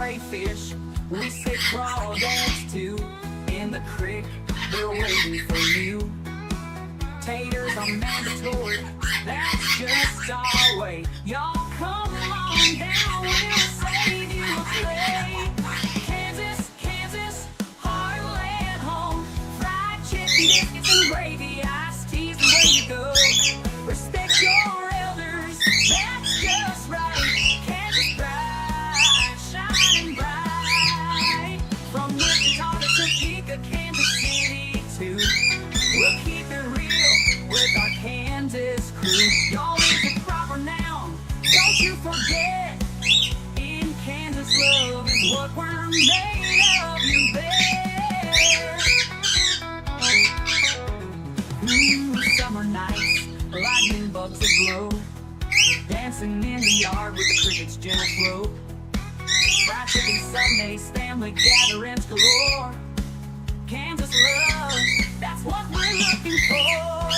crayfish we sit crawdads too. In the creek, they're waiting for you. Taters are mandatory, that's just our way. Y'all come on down, we'll save you a play. Kansas, Kansas, heartland home. Fried chicken, biscuits and gravy, iced tea's the way to go. Respect your elders, that's just right. Kansas pride, shining bright. From Wichita to Topeka, Kansas City too. We'll keep it real with our Kansas crew. Y'all use the proper noun, don't you forget. In Kansas, love is what we're made of, you bet. Summer nights, lightning bugs aglow, dancing in the yard with the crickets' gentle flow. Fried chicken Sundays, family gatherings galore. Kansas love, that's what we're looking for.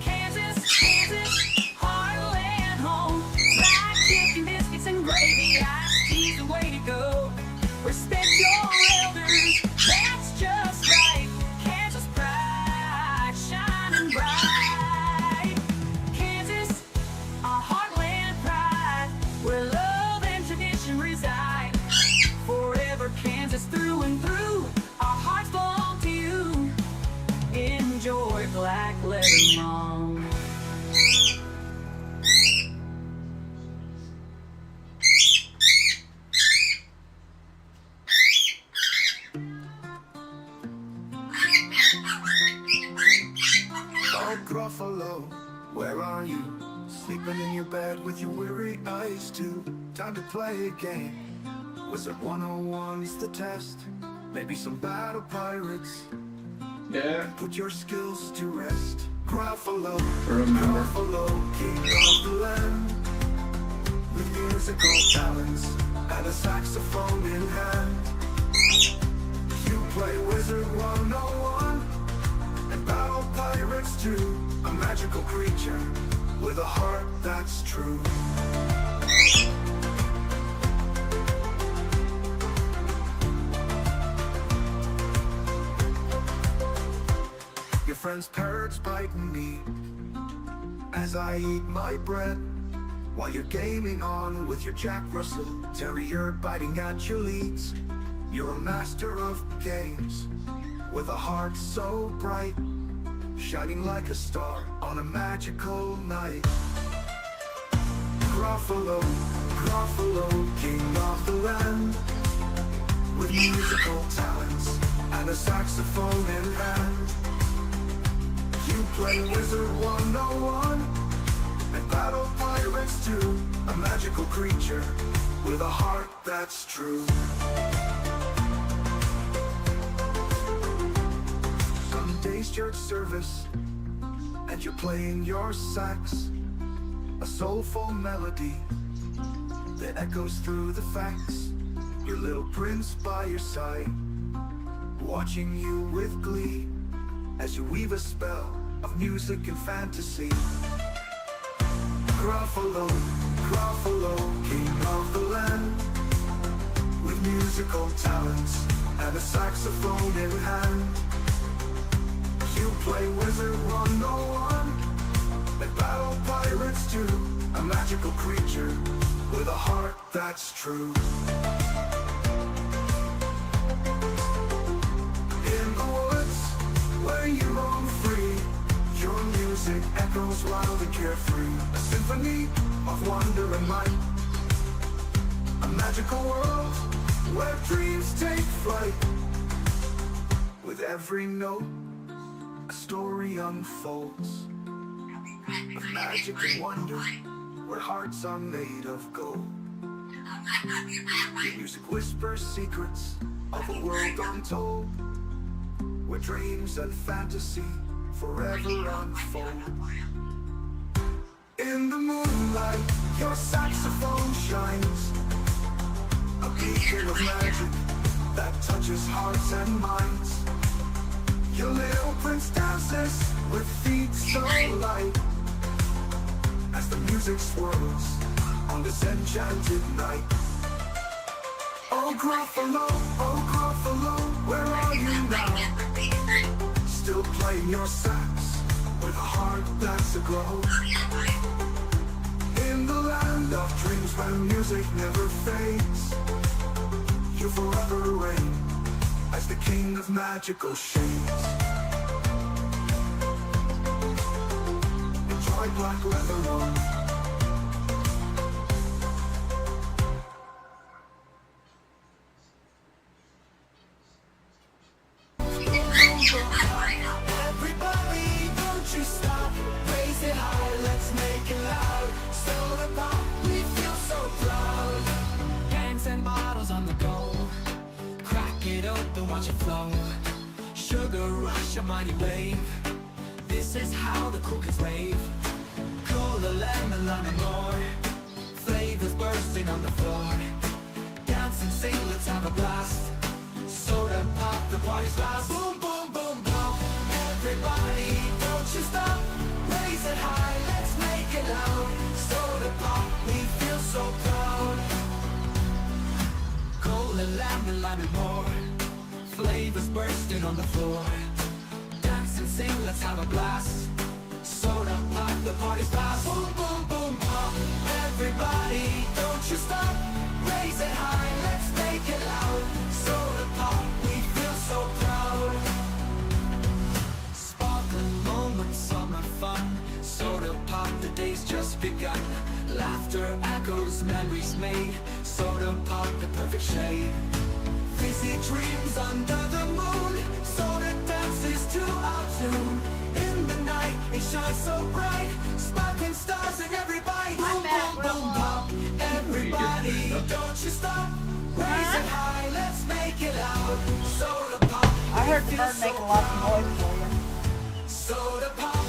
Kansas, Kansas, heartland home. Fried chicken, biscuits and gravy, iced tea's the way to go. Respect your elders, that's just right. Kansas pride, shining bright. Kansas, our heartland pride, where love and tradition reside. Forever Kansas through and through, our hearts belong to you. Enjoy black leather long. Oh, Gruffalo, where are you? Sleeping in your bed with your weary eyes too. Time to play a game. Wizard 101 is the test. Maybe some battle pirates. Yeah. Put your skills to rest. Gruffalo, Remember. Gruffalo, king of the land. With musical talents and a saxophone in hand. You play Wizard 101 and battle pirates too. A magical creature with a heart that's true. Your friend's parrots biting me as I eat my bread, while you're gaming on with your Jack Russell Terrier biting at your leads. You're a master of games with a heart so bright, shining like a star on a magical night. Gruffalo, Gruffalo, king of the land, with musical talents and a saxophone in hand. You play Wizard 101 and battle pirates too. A magical creature with a heart that's true. Some days church service and you're playing your sax, a soulful melody that echoes through the facts. Your little prince by your side, watching you with glee as you weave a spell of music and fantasy. Gruffalo, Gruffalo, king of the land, with musical talents and a saxophone in hand. You play Wizard 101 and battle pirates too. A magical creature with a heart that's true. In the woods where you roam free, your music echoes wild and carefree. A symphony of wonder and might, a magical world where dreams take flight. With every note, a story unfolds of magic and wonder, where hearts are made of gold. Your music whispers secrets of a world untold, where dreams and fantasy forever unfold. In the moonlight, your saxophone shines, a beacon of magic that touches hearts and minds. Your little prince dances with feet so light, as the music swirls on this enchanted night. Gruffalo, where are you now? Still playing your sax with a heart that's aglow. In the land of dreams where music never fades, you forever reign as the king of magical shades. Enjoy black leather on. Everybody, don't you stop, raise it high, let's make it loud. Soda pop, we feel so proud. Cans and bottles on the go. Crack it open, watch it flow. Sugar rush, a mighty wave. This is how the cool kids rave. Cola, lemon, lemon more. Flavors bursting on the floor. Dance and sing, let's have a blast. Soda pop, the party's last. Boom, boom, boom, boom. Everybody, don't you stop. Raise it high, let's make it loud. Soda pop, we feel so proud. Cola, lemon, lemon more. Flavors bursting on the floor. Dance and sing, let's have a blast. Soda pop, the party's last. Boom, boom, boom, pop. Everybody, don't you stop. Raise it high, let's make it loud. Soda pop, we feel so proud. Sparkling moments, summer fun. Soda pop, the day's just begun. Laughter echoes, memories made. Soda pop, the perfect shade. Fizzy dreams under the moon. Soda dances to our tune. In the night, it shines so bright. Sparkling stars in every bite. Boom, boom, boom, pop. Everybody, don't you stop. Raise it high, let's make it loud. Soda pop. I heard the bird making lots of noise for you. Soda pop.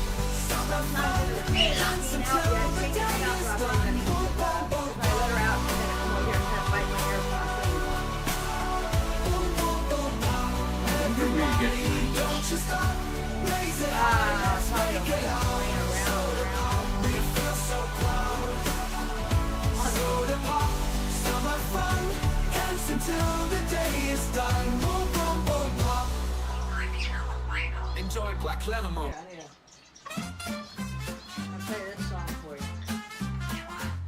Summer fun. Dance until the day is done. Boom, boom, boom, I let her out and then I'm over here trying to bite my earphone. boom, boom, boom, pop. Everybody, don't you stop. Raise it high, let's make it loud. Soda pop. We feel so proud. Soda pop. Summer fun. Dance until the day is done. Boom, boom, boom, pop. Enjoy black lemon more. I'll play this song for you.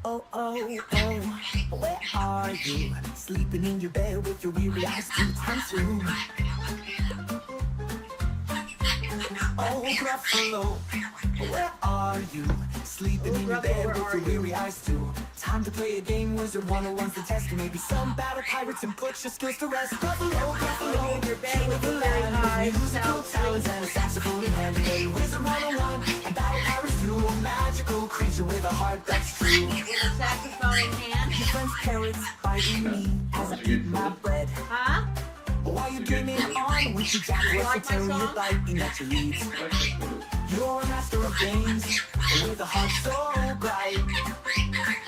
Oh, oh, oh, where are you? Sleeping in your bed with your weary eyes too time through. Oh, Gruffalo, where are you? Sleeping in your bed with your weary eyes too. Time to play a game, Wizard 101's the test. Maybe some battle pirates and put your skills to rest. Gruffalo, Gruffalo, In your bed with your very high musical talents and a saxophone in hand. Hey, Wizard 101, and battle pirates do a magical creature with a heart that's true. With a saxophone in hand. Your friends carrots biting me as I eat my bread. Huh? While you're gaming on with your jack like my telling you song? biting at your leads. You're a master of games with a heart so bright.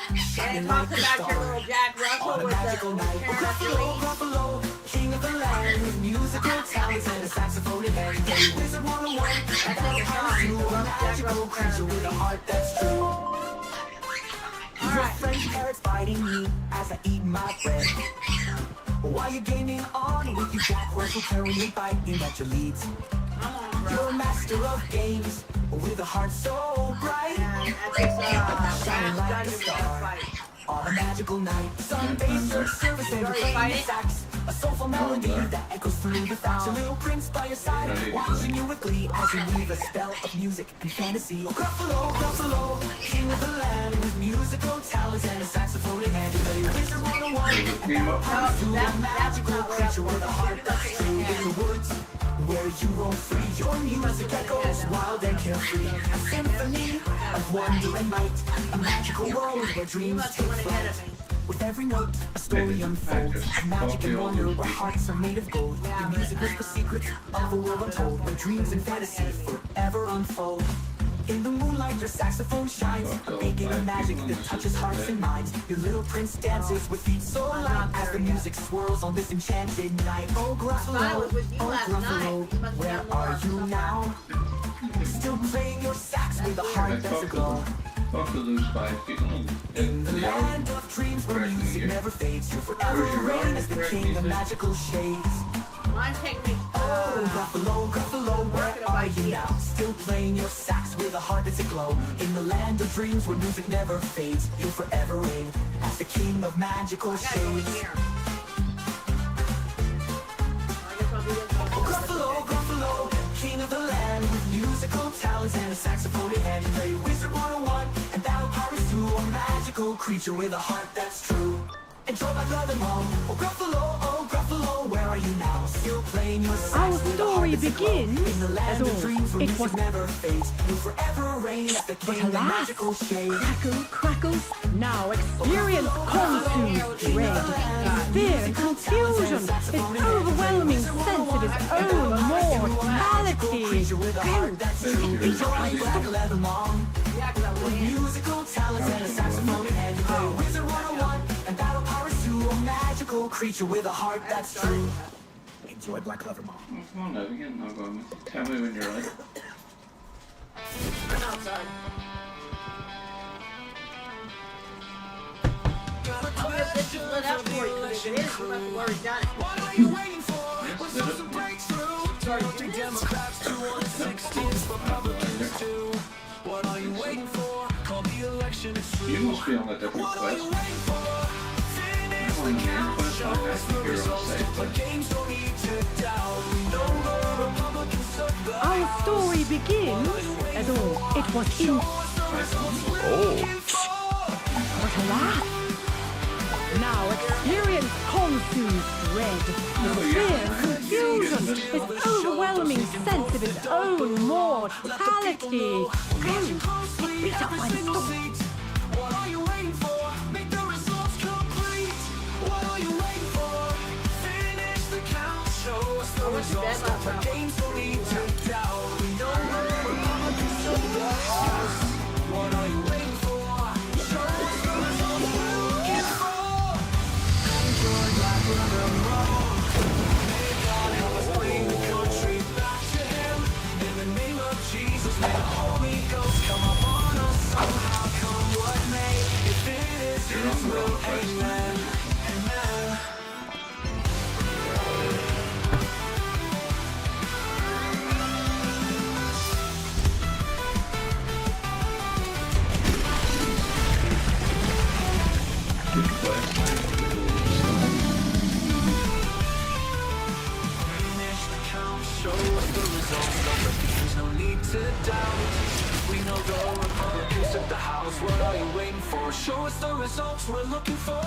And Shining it like talks a about your star little Jack Russell on a with magical the night. tearing up your Gruffalo, leaves. Gruffalo, king of the land with musical talents and a saxophone in hand. Hey, Wizard 101, and That's your song. you You a love Jack magical Russell creature with a heart that's true. Your Alright. friend carrots biting me as I eat my bread. While you're gaming on with your Jack Russell carrying biting at your leads. Come on, bro. You're a master of games with a heart so bright. And that's Shining like a Dungeon star fight. on a magical night. Sun-based search service and you're Already playing fighting? sax. A soulful melody that echoes through the facts. A little prince by your side, watching you with glee as you weave a spell of music and fantasy. Oh, Gruffalo, Gruffalo, king of the land with musical talents and a saxophone in hand. You play Wizard 101 and powers to a magical creature with a heart that's true. In the woods where you roam free, your music echoes wild and carefree. A symphony of wonder and might, a magical world where You dreams must take have went ahead flight. of me. With every note, a story unfolds. Magic and wonder where hearts are made of gold. Your music is the secret of a world untold, where dreams and fantasy forever unfold. In the moonlight, your saxophone shines, making a magic that touches hearts and minds. Your little prince dances with feet so light as the music swirls on this enchanted night. Oh, I Gruffalo, was with you oh, last night. Gruffalo, You must be where on are Laura's you show. now? Still playing your sax with a heart that's aglow. Fuck are those 5 people In the the land of dreams where correcting music you. never fades, you forever Where's your reign rock as the correcting king of you? magical shades. Mine take me. Oh, Gruffalo, Gruffalo, where are you now? Still playing your sax with a heart that's aglow. In the land of dreams where music never fades, you'll forever reign as the king of magical I gotta go in shades. here. I guess I'll be in the Gruffalo, Gruffalo, king of the land with musical talents and a saxophone in hand. Play Wizard 101 and battle pirates too. A magical creature with a heart that's true. Enjoy my love and home. Oh Gruffalo, where are you now? Still playing your sax Our with a story heart that's aglow. begins, In the land as of always, dreams where it music was- never fades, you forever reign as the But king of alas, magical shades. crackle, crackles, now experience Konsu's dread. Fear and confusion, its overwhelming sense of its own mortality. Creature with a heart that's true. Enjoy Black Leather Mom. Yeah, 'cause I'm laying. Musical talents and a saxophone in hand. You play Wizard 101 and battle pirates too. A magical creature with a heart that's true. Enjoy Black Clever Mom. Oh, come on, Evan, get no going with you. Tell me when you're ready. I'm outside. I'll get this split up for you, 'cause if it is, you must have already done it. What are you waiting for? Yes, What's did up it. some breakthrough? Turkey Democrats 216 Republicans too. What are you waiting for? Call the election, it's true. You must be on a different What are you quest. waiting for? Finish I'm on the the main count, quest. show I us think the you're on the results. safe But quest. games don't need to doubt. We know the Republicans suck the Our house. story begins, as all, it was in, Show us the results we're looking for. but alas, now experience Konsu's dread. Its fear and confusion, its overwhelming sense of its own mortality. Watching closely, Beat up every my single stomach. seat. What are you waiting for? Make the results complete. What are you waiting for? Finish the count. Show us the results. The games don't need to doubt. We know the Republicans took the house. What are you waiting for? Show us the results we're looking for. Enjoy Black Leather Road. May God help us bring the country back to Him. In the name of Jesus, may the Holy Ghost come upon us somehow. Come what may, if it is You're on His the will, wrong quest. amen, amen. Good quest. Finish the count, show us the results. There's no need to doubt. We know the Republicans took the house. What are you waiting for? Show us the results we're looking for.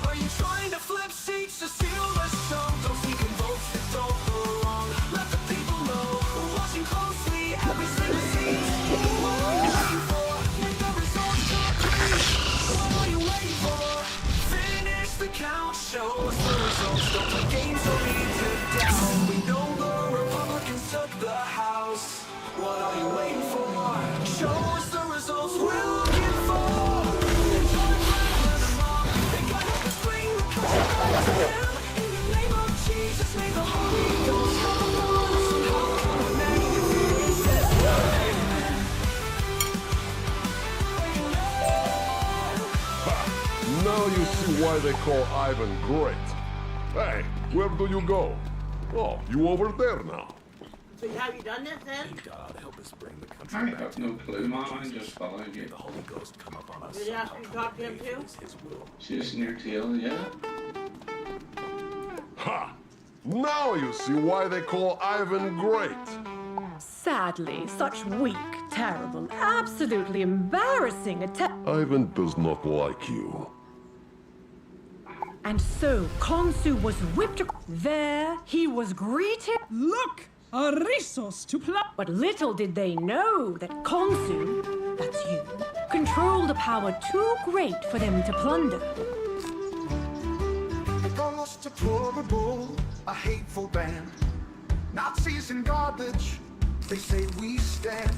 Are you trying to flip seats to steal the show? Don't sneak in votes that don't belong. Let the people know. We're watching closely every single seat. What are you waiting for? Make the results complete. What are you waiting for? Finish the count, show us the results. Don't play games, don't need to doubt. We know the Republicans took the house. What are you waiting for? Show us the results we're looking for. Enjoy Black Leather Mom. May God help us bring the country back to Him. In the name of Jesus, may the Holy Ghost come upon us somehow. Come with me, if it is His will, amen. Now you see why they call Ivan great. Hey, where do you go? Oh, you over there now. So have you done this then? I have no clue, man. I just followed you. Did you ask me to talk to him too? Chasing your tail, yeah. Ha! Now you see why they call Ivan great. sadly, such weak, terrible, absolutely embarrassing attempt. Ivan does not like you. And so Konsu was whipped. There he was greeted. Look! A resource to play. But little did they know that Konsu, that's you, controlled a power too great for them to plunder. Almost deplorable, a hateful band. Nazis and garbage, they say we stand.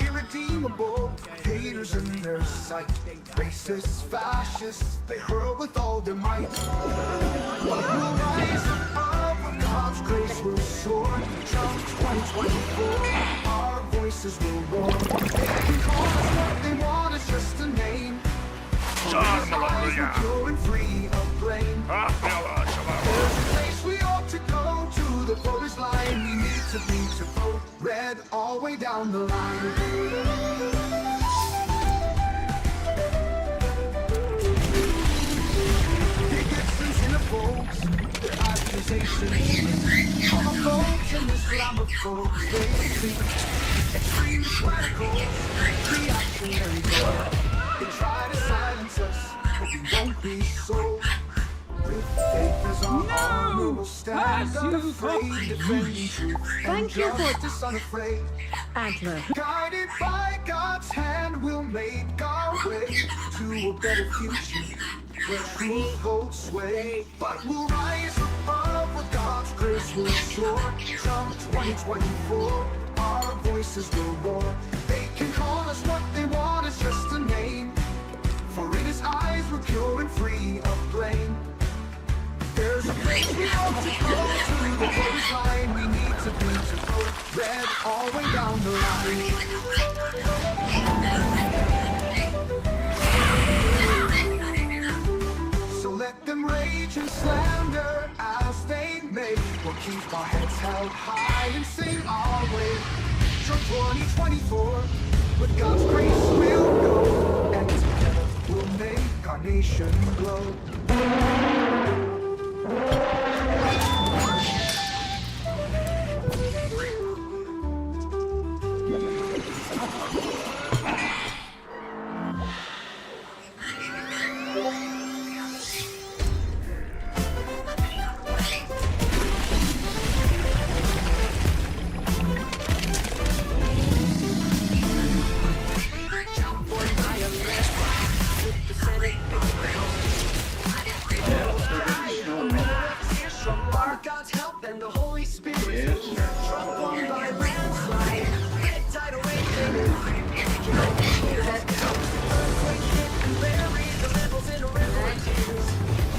Irredeemable, haters in their sight. Racist, fascists, they hurl with all their might. But we'll rise above when God's grace will soar. Trump 2024, our voices will roar. Because what they want is just down the line. Their accusations, homophobes and Islamophobes, they think extreme radicals, reactionary goals. They try to silence us, but we won't be so. With faith as our armor, we'll stand unafraid, defending truth and Thank you for- justice unafraid. Antler. Guided by God's hand, we'll make our way to a better future where truth holds sway. But we'll rise above with God's grace will soar. Come 2024, our voices will roar. They can call us what they want, it's just a name. For in His eyes we're pure and free of blame. There's a place we want to go, to the finish line we need to be to go red all the way down the line. So let them rage and slander as they may. We'll keep our heads held high and sing our way. From 2024, with God's grace we'll go, and together we'll make our nation glow. God's help and the Holy Spirit. Trump won by landslide. Red tide awakening. Earthquake hit and buried the liberals in a river of tears.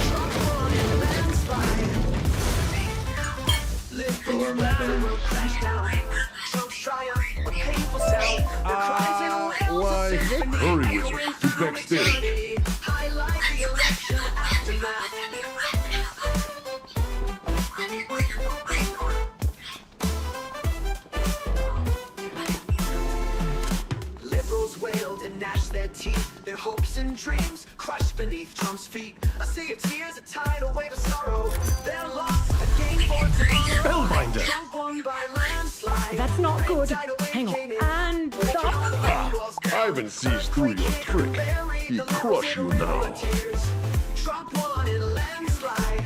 Trump won in a landslide. Liberals battle will crash down. Trump's triumph, a painful sound. The cries and wails Why, of symphony. hurry, Wizard. He's backstage. Highlight the election aftermath. Liberals wailed and gnashed their teeth, their hopes and dreams crushed beneath Trump's feet. A sea of tears, a tidal wave of sorrow. Their loss, a gain for tomorrow. Spellbinder. Trump won by landslide. That's not good. Red tide Hang on. awakening. And stop. Ivan sees through your trick. He'll crush you now. Trump won in a landslide.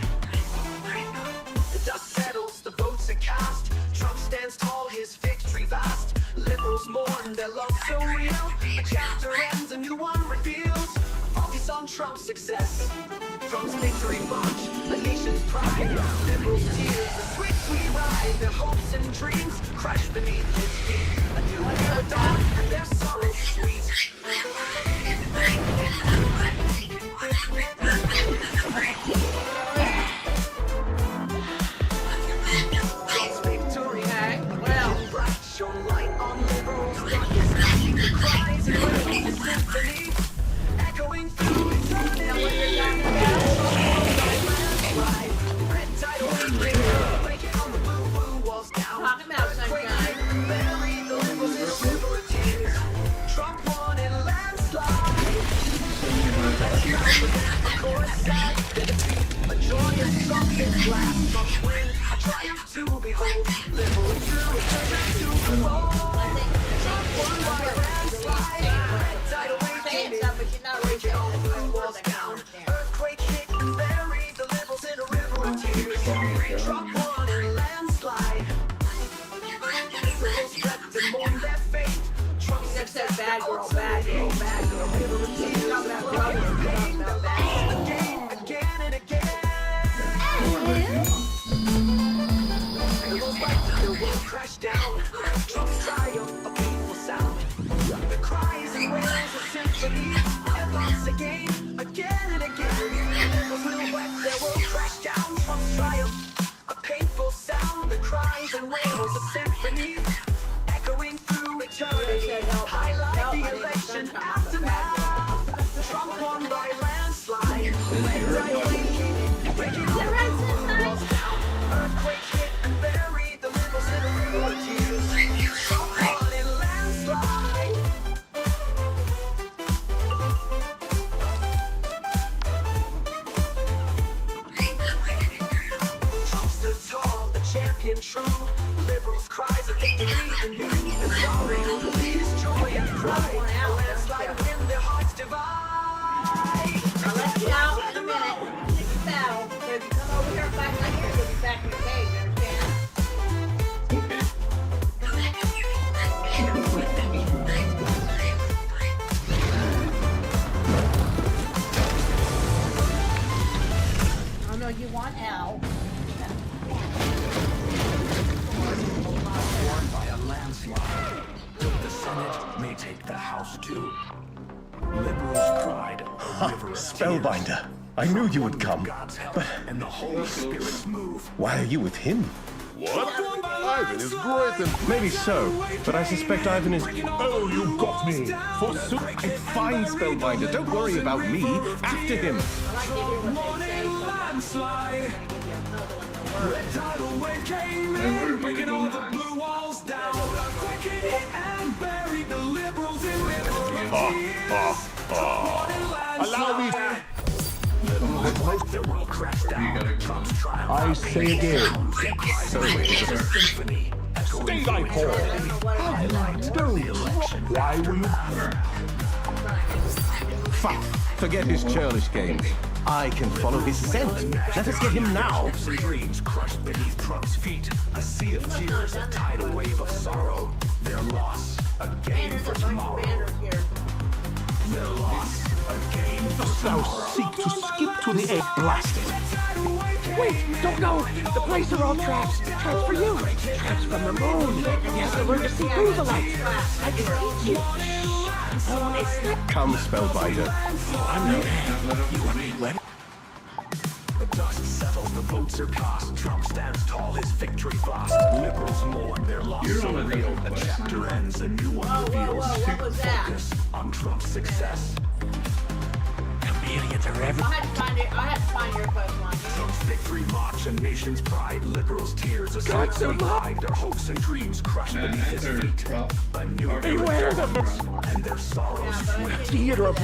The dust settles, the votes are cast. Trump stands tall, his victory vast. Liberals mourn their love so real. A chapter ends, a new one reveals. Focus on Trump's success. Trump's victory march, a nation's pride. Liberals' tears, a sweet, sweet ride. Their hopes and dreams crash beneath his feet. A new era dawn, and their sorrow sweet. Trump's victory, well, bright, shone light on liberals' darkest night. The cries and wails, a symphony, echoing through eternity. Red tide awakening, breaking on the blue walls down. Earthquake hit, buried the liberals in a river of tears. Trump won in a landslide. A chorus sad, a joyous trumpet blast. Trump's win, a triumph to behold. Liberal and true, return to the fold. Trump won by a landslide. Red tide awakening, breaking all the blue walls down. Earthquake hit and buried the liberals in a river of tears. Trump won in a landslide. Liberals wept and mourned their fate. Trump said bad girl, bad girl, bad girl. River of tears, pain, the loss, again and again. Liberals fight, their world crashed down. Trump's triumph, a painful sound. The cries and wails, a symphony. And once again and again. Liberals will wet, their world crashed down. Trump's triumph, a painful sound. The cries and wails, a symphony. Echoing through eternity. Highlight the election aftermath. Trump won by landslide. Red tide awakening, breaking all the walls down. Earthquake hit and buried the liberals in a river of tears. Trump won in control. Liberals' cries of victory and you. The sorrow is joy and pride. A landslide when their hearts divide. I'll let you out in a minute. Take the battle. So if you come over here and fight like here, you'll be back in the cage, you understand? Oh no, you want Al. Won by a landslide. The Senate may take the House too. Liberals' pride, a river of Spellbinder. I knew you would come. God's help and the Holy Spirit's move. Why are you with him? What? Ivan is great and... Maybe so, but I suspect Ivan is... Oh, you got me! Forsooth, I'm fine, Spellbinder. Don't worry about me. After him. I like to hear what they say. Landslide. Red tidal wave came in, breaking all the blue walls down. Quicken it and buried the liberals in river of tears. Allow me... The world crashed down. Trump's triumph. I say again, So it's a symphony. stay thy call. Why will you... Fuck. Forget his churlish games. I can follow his scent. Let us get him now. Hopes and dreams crushed beneath Trump's feet. A sea of tears, a tidal wave of sorrow. Their loss, a Man, game there's for a bunch of tomorrow. banners here. Their loss, a game for Thou tomorrow. seek to skip to the edge. Blast it. Wait, don't go! The place are all traps! Traps for you! Traps from the moon! You have to learn to see through the lights! I can teach you! Oh, it's not... Come, Spellbinder. I'm no man. The dust settles, the votes are cast. Trump stands tall, his victory vast. Liberals mourn their loss. You're on a So real real, a quest. chapter ends, a new one reveals. What was that? Focus on Trump's success. Chameleons are every... I had to find it. I had to find your quest one. Trump's victory march, a nation's pride. Liberals' tears, a God, so symphony hide. Their hopes and dreams crushed beneath his feet. A new Beware era, the... and their sorrows sweet. Theater of...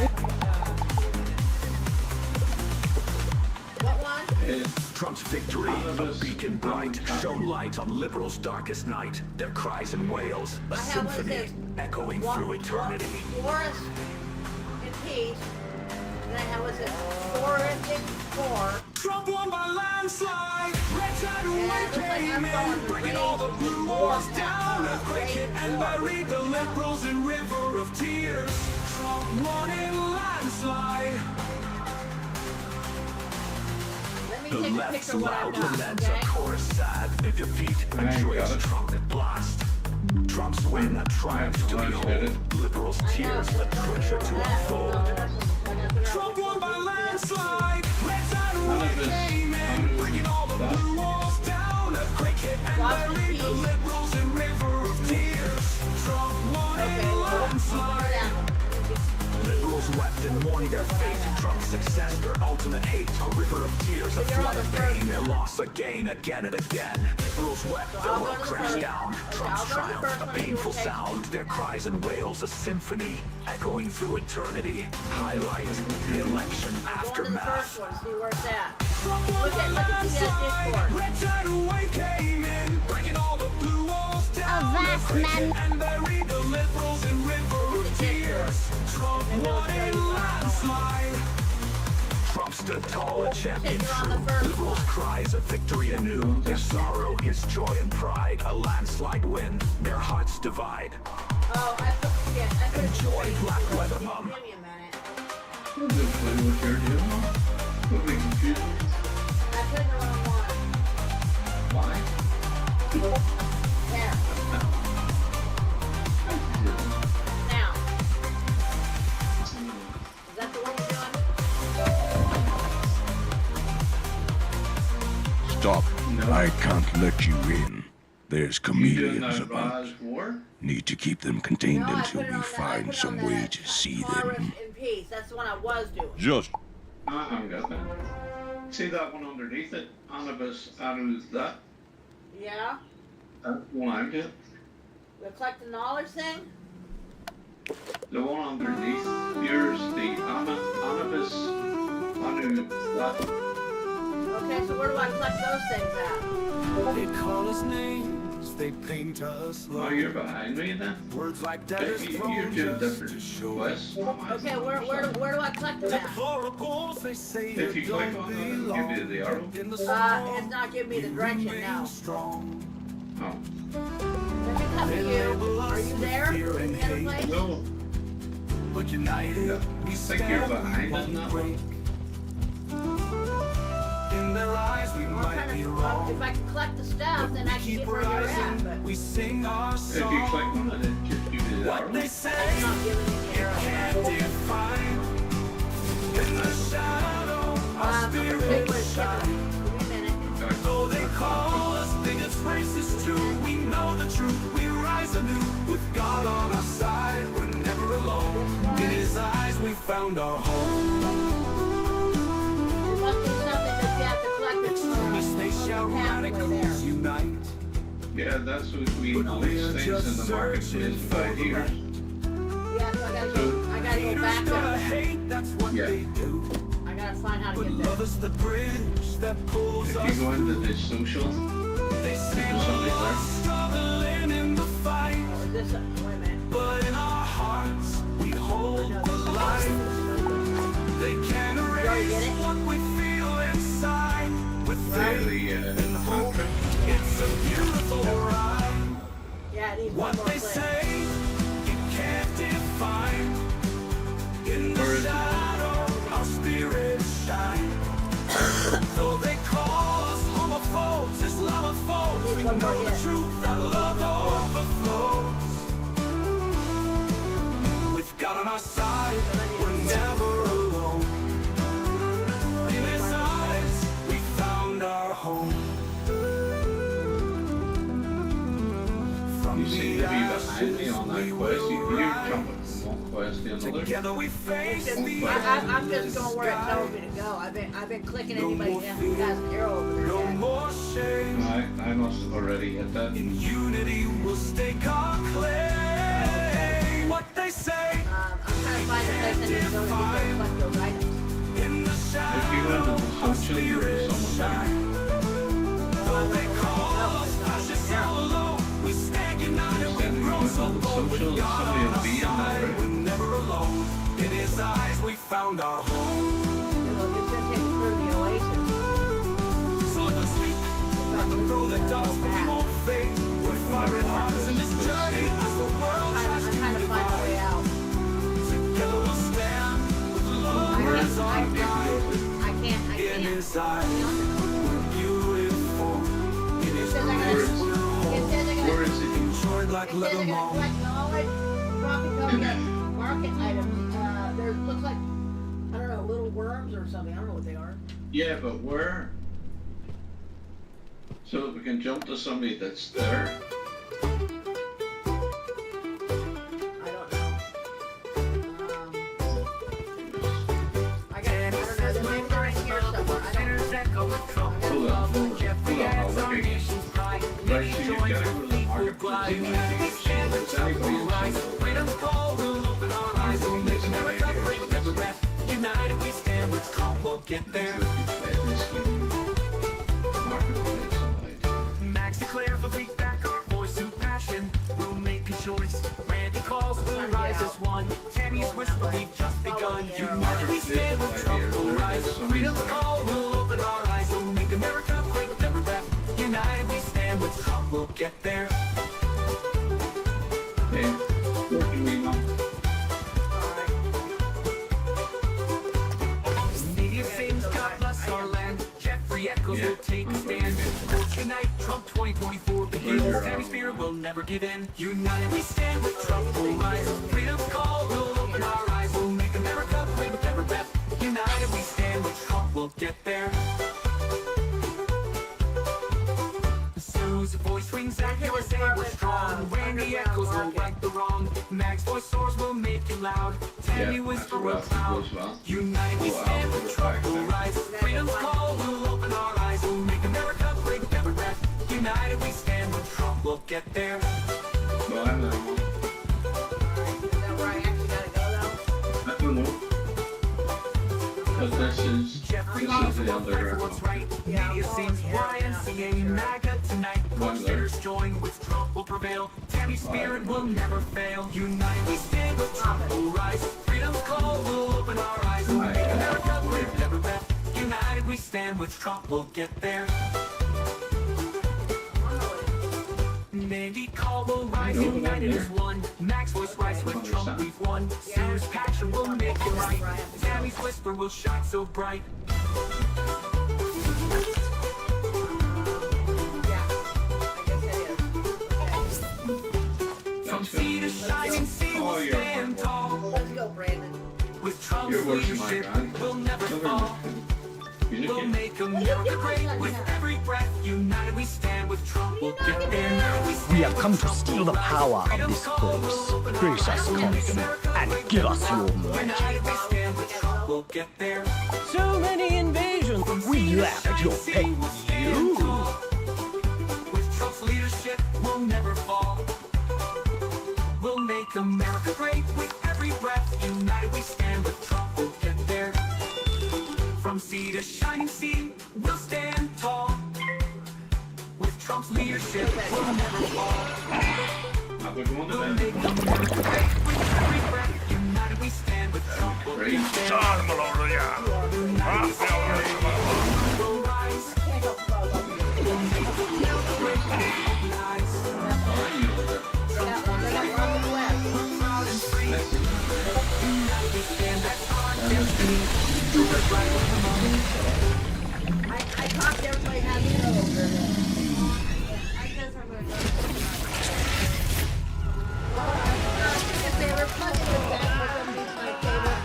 What one? Trump's victory, a beacon bright, shone light on liberals' darkest night. Their cries and wails, a I have what it symphony says. echoing through eternity. Forest in peace. And I have what's it? Forensic 4. Trump won by landslide. Red tidal Yeah, it wave looks like came I'm going in, to bringing raise all the blue walls war. down. Earthquake hit and Raise war. buried the liberals in river of tears. Trump won in landslide. Let me The take a left's picture of what I've loud done, laments, okay? a chorus sad. The defeat, a Man, you joyous got it. trumpet blast. Trump's win, a triumph to Yeah, I behold. did it. Liberals' tears, a treasure to unfold. Trump won by landslide. Red tidal wave came in, bringing all the blue walls down. Earthquake hit and buried the liberals in river of tears. Trump won in landslide. Liberals wept and mourned their fate. Trump's success, their ultimate hate. A river of tears, a flood of pain. Their loss again, again and again. Liberals wept, their world crashed down. Trump's triumph, a painful sound. Their cries and wails, a symphony echoing through eternity. Highlight the election Go on to the aftermath. first one, see where it's at. Look at that Discord. Red tidal wave came in, breaking all the blue walls down. Avast, man. And buried the liberals in river of tears. Trump won in landslide. Trump stood tall and championed Okay, you're on the true. first Liberals' cries of victory anew. Their sorrow, his joy and pride. A landslide win, their hearts divide. Oh, I put, yeah, I put Enjoy black weather, mum. Give me a minute. I don't know what you're doing. Don't be confused. I put in the wrong one. Why? There. Now. Is that the one you're doing? Stop. No. I can't let you in. There's You doing chameleons that about. Rise War? Need to keep them contained No, I until put it we on that. I find put it some on way that to see Forest them. in peace. That's the one I was doing. Just I'm got that. See that one underneath it? Anubis, that? Yeah. That's the one I'm getting. The collect the knowledge thing. The one underneath yours, the Anubis, that. Okay, so where do I collect those things at? They call us names, they paint us Oh, love. you're behind me then? Words like But daggers you're thrown doing just to different show quests. Okay, where do I collect them at? Deplorables, they say If you click don't on it, it'll belong. give you the arrow. In the It's storm, not giving me the direction remain now. strong. Oh. Let me come to you. Are you there? Fear and In the other hate. place? No. But united, Yeah. we I think stand, you're we behind won't on that break. In their eyes, we I'm might trying be to, wrong. if I can collect the stuff, then I can Keep get where you're at. rising, But we sing our If you click song. on it, it just gives you the arrow. What they say, it's not giving me the arrow. can't define. In the shadow, our I'm gonna take spirits what it's shine. giving me. Give me a minute. Though they call us biggest races too, we know the truth. We rise anew with God on our side. We're never alone. In His eyes, we found our home. There must be something that you have to collect that's Yes, they shall halfway radicals unite. Yeah, that's what we But we're list things just in the marketplace searching by for the here. light. Yeah, so I gotta go Haters back gonna up. hate, that's what Yeah. they do. I gotta find how to But get there. love is the bridge that pulls If us. you go into the social, They say there's somebody we're there. struggling in the fight, Or this, wait a minute. but in our hearts we hold the light. They can't erase get it? what we feel inside. With faith the and hope, contract. it's a beautiful ride. Yeah, I need one What more they click. say, you can't define. In Where the is it? shadow, our spirits shine. Though they call us homophobes, Islamophobes, we One more know the hit. truth, that love overflows. With God on our side, we're never alone. In His eyes, we found our home. From You seem the to be behind me on that ashes, quest. we will You're rise. jumping from one quest to another. Together we face the I'm just going where it tells me to go. I've been clicking anybody who has an arrow over their no head. more shame. I must have already hit that. In unity we'll stake our claim. What they say I'm trying to find a place that is going to collect those items. in the If you go into shadow, the our social, there's spirits someone there. shine. Though they call us ashes all alone, we stand united, we grow so bold. With Social, God somebody on will our be in there, side, right? we're never alone. In His eyes we found our home. It'll just take me through the oasis. So let us speak, let them throw the dust, but we won't fade. We're firing hearts in this journey as the world tries I'm to trying to find a way divide. out. Together we'll stand with love as our guide. I can't. In His eyes, we're beautiful. In His It says I grace, gotta- we're it whole. says I gotta- Where is it? Joined like It says I leather gotta long. collect knowledge, profit token, market items. There looks like, I don't know, little worms or something. I don't know what they are. Yeah, but where? So that we can jump to somebody that's there. I don't know. I don't know. There may be right here somewhere. I don't know. Hold on, I'll look again. Right, so you've got to go to the marketplace. You might be seeing if anybody's United we stand with calm, we'll get there. Max declare for beat back our voice to passion. We'll make a choice. Randy calls, we'll rise as one. Tammy's whisper, we've just begun. United we stand with trouble rise. Freedom's call, we'll open our eyes. We'll make America great with every breath. United we stand with calm, we'll get there. Hey, working me now. Media sings God bless our land. Jeffrey Echoes will take a stand. Coach unite, Trump 2024 begins. Tammy's spirit will never give in. United we stand with Trump will rise. Freedom's call, we'll open our eyes. We'll make America great with every breath. United we stand with Trump, we'll get there. Sue's voice rings out, USA we're strong. Randy echoes will right the wrong. Mag's voice soars will make you loud. Tammy Yeah, whisper that's will rough. cloud. Goes well. United we Oh, stand I'll with go Trump back will there. rise. Freedom's call, we'll open our eyes. We'll make America great with every breath. United we stand with Trump, we'll get there. Well, I know. Is that where I actually gotta go though? I don't know. But this is Jeffrey This is Eagle the will fight for what's right. Yeah, Media scenes, YMCA, MAGA tonight. Leaders join with Trump will prevail. Tammy's spirit will never fail. United we stand with Trump will rise. Freedom's call will open our eyes. We'll make America great, never left. United we stand with Trump, we'll get there. Navy call will rise, united as one. Max voice rise with Trump, we've won. Sue's passion will make it right. Tammy's whisper will shine so bright. Yeah, I guess it is. Okay. From sea to shining sea, we'll stand tall. Let's go, Brandon. With Trump's You're worshiping my leadership, God. we'll never Never fall. He's a We'll kid. make America great with every breath. United we stand with Trump, we'll get there. We have come to steal the power of this place. Precious consul, and give us your magic. United we stand with Trump, we'll get there. So many invasions, we laugh at your pet. You. With Trump's leadership, we'll never fall. We'll make America great with every breath. United we stand with Trump, we'll get there. From sea to shining sea, we'll stand tall. With Trump's leadership, we'll never fall. We'll make America great with every breath. United we stand with Trump, we'll get there. United we stand, we'll rise. Can't go far. We'll make America great with open eyes. Yeah, we're gonna run the west. Proud and free. United we stand, that's our destiny. Do it right with the moment. I talked everybody has to know over there. I guess I'm gonna go. If they were plugging this back for some reason, my cable.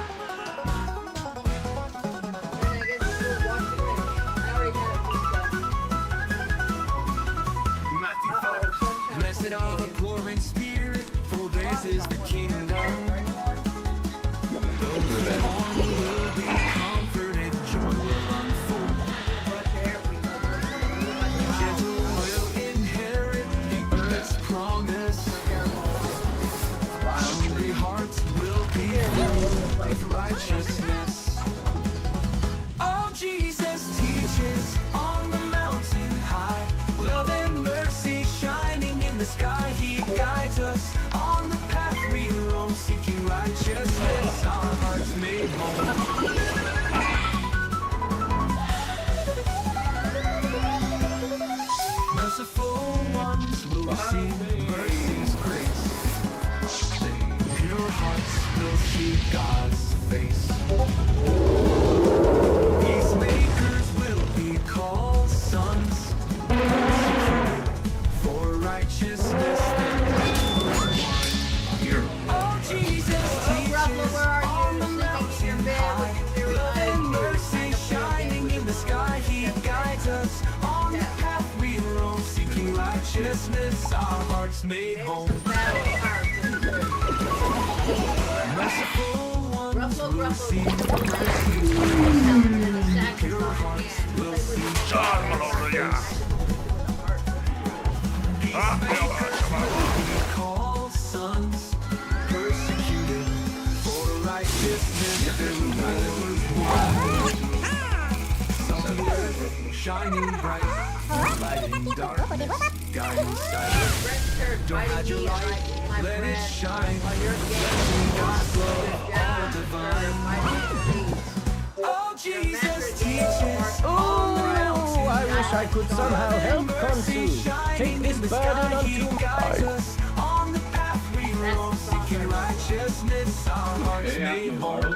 And I guess it's just watching it. I already had it hooked up. Blessed are the poor in spirit, for theirs is the kingdom. Those born will be comforted, joy will unfold. Gentle will inherit the earth's promise. Hungry hearts will be filled with righteousness. Oh, Jesus teaches on the mountain high. Love and mercy shining in the sky. He guides us on the path we roam, seeking righteousness. Our hearts made whole. Merciful ones will see mercy's grace. Pure hearts will see God's face. Peacemakers will be called sons. Persecuted for righteousness. Oh, Jesus teaches on the mountain high. Love and mercy shining in the sky. He guides us on the path we roam, seeking righteousness. Our hearts made home. Merciful ones will see mercy. Pure hearts will see Peacemakers called sons, persecuted for righteousness. Shining bright, lighting darkness, guiding sight. Don't hide your light, let it shine. Letting God's love all divine. Oh, Jesus teaches on the mountain. I wish I could somehow help Consul. Take this burden unto my... On the path we roam, seeking righteousness, our hearts made whole. I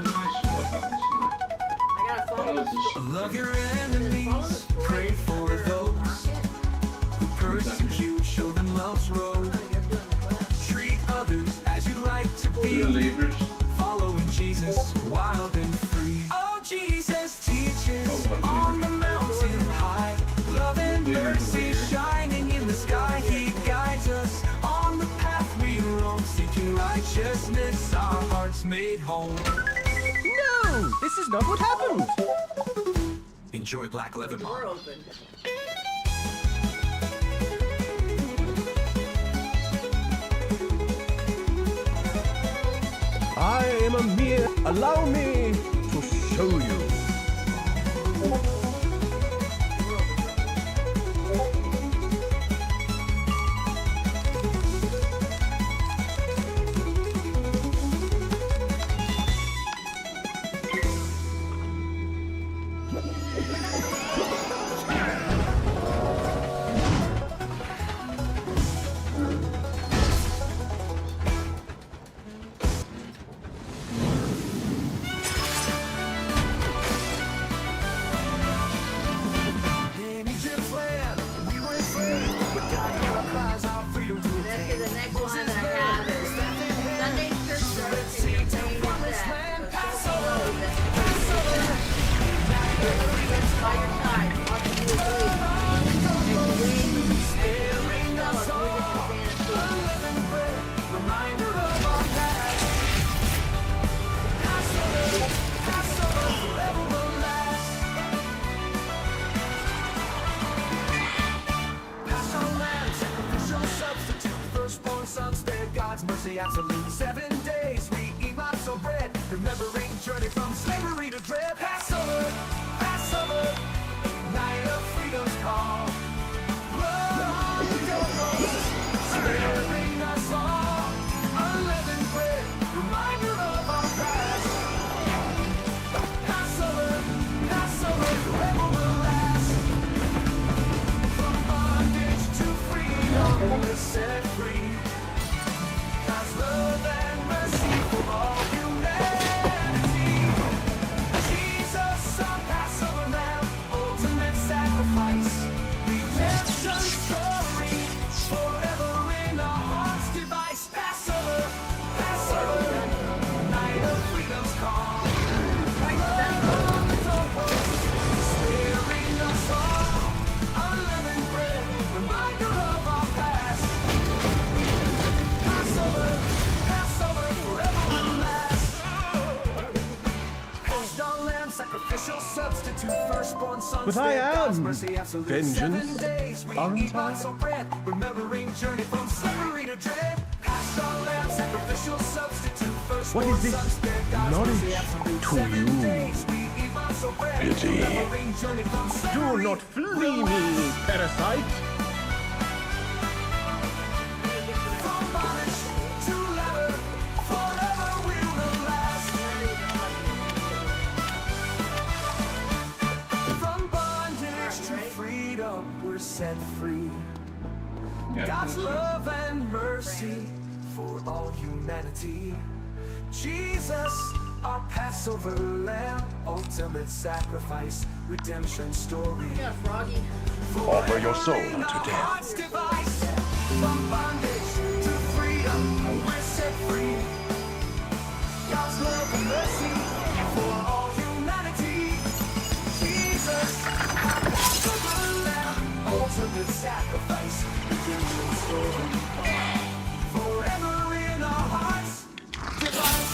gotta follow. Love your enemies, pray for those who persecute, show them love's road. Treat others as you'd like to be, following Jesus, wild and free. Oh, Jesus teaches on the mountain high. Love and mercy shining in the sky. He guides us on the path we roam, seeking righteousness, our hearts made whole. No, this is not what happened. Enjoy Black Leather Door Mom. open. I am a mere... Allow me to show you. In Egypt's land, we were enslaved, but God heard our cries, our freedom to That's obtain. the next one that I have is Sunday church service and you're paying for that. Passover. By your side, watching you leave. And waiting, staring us all. Reminder of our past. Passover, Passover, forever will last. Pass our land, sacrificial substitute. Firstborn sons spared, God's mercy absolute. 7 days we eat lots of bread, remembering journey from slavery to dread. Passover, Passover, night of freedom's call. Love, sparing us all. Unleavened bread, reminder of our past. Passover, Passover, forever will last. From bondage to freedom, we're set free. God's love and mercy for all humanity. Jesus, our Passover Lamb, ultimate sacrifice. Redemption story, forever in our heart's device. Passover, Passover, night of freedom's call. Sparing us all, unleavened bread, reminder of our past. Passover, Passover, forever will last. Passed on lamb, sacrificial substitute, firstborn son. But I spared, God's am mercy absolute. vengeance, 7 days we aren't eat lots I? of bread, remembering journey from slavery to dread. Passed on lamb, sacrificial substitute, firstborn What is this son, spared, God's knowledge mercy absolute. to 7 you? days we eat lots of bread, Pity. remembering journey from Do slavery not flee me, parasite! from bondage to leather, forever we will last. From bondage to freedom, we're set free. God's love and mercy for all humanity. Jesus, our Passover lamb, ultimate sacrifice, redemption story. Yeah, Froggy. Offer your soul unto death. Heart's device. From bondage to freedom, we're set free. God's love and mercy for all humanity. Jesus, our Passover lamb, ultimate sacrifice, redemption story. Forever in our hearts, device.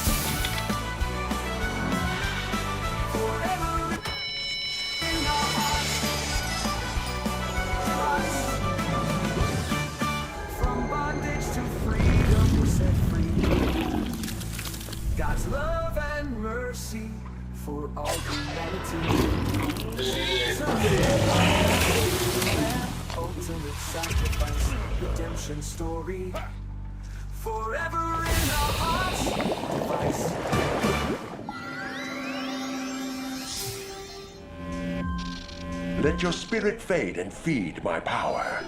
Forever in our hearts, device. From bondage to freedom, we're set free. God's love and mercy for all humanity. Jesus, ultimate sacrifice, redemption story. Forever in our hearts, device. Let your spirit fade and feed my power.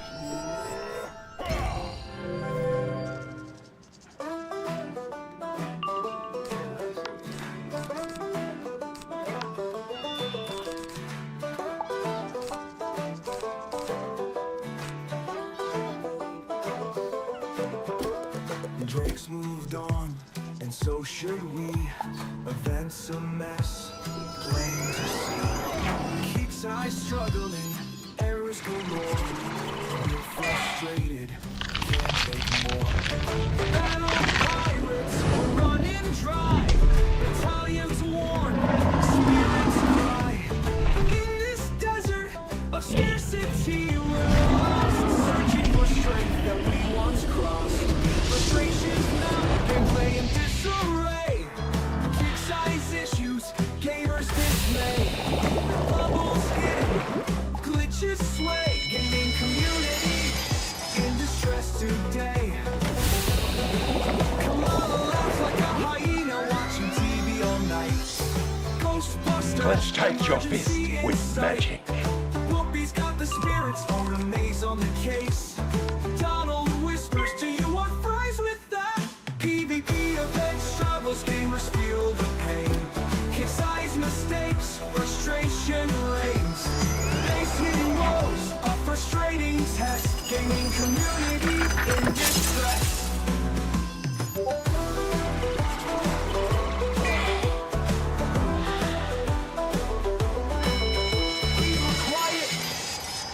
Drake's moved on, and so should we. Events a mess, plain to see. Keeps eyes struggling, errors galore. We're frustrated, can't take more. Battle pirates, we're running dry. Battalions worn, spirits cry. In this desert of scarcity, we're lost, searching for strength that we once crossed. Frustrations now, gameplay in disarray. Big size issues, gamers dismay. Bubbles clench tight your fist with magic. Whoopi's got the spirits for a maze on the case. Donald whispers, do you want fries with that? PvP events, troubles, gamers feel the pain. Kids' eyes, mistakes, frustration reigns. Facing woes, a frustrating test. Gaming community in distress.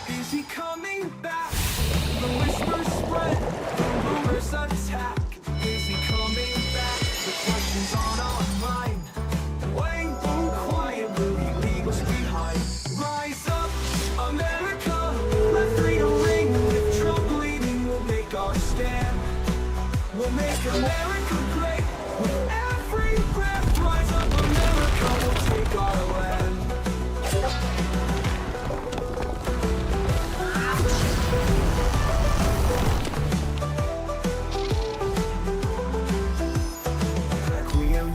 Is he coming back? The whispers spread, the rumors attack. Is he coming back? The questions on our mind. Wayne, boom, quiet, will he leave us behind? Rise up, America, let freedom ring. If Trump leaving, we'll make our stand. We'll make America great. With every breath, rise up, America, we'll take our land.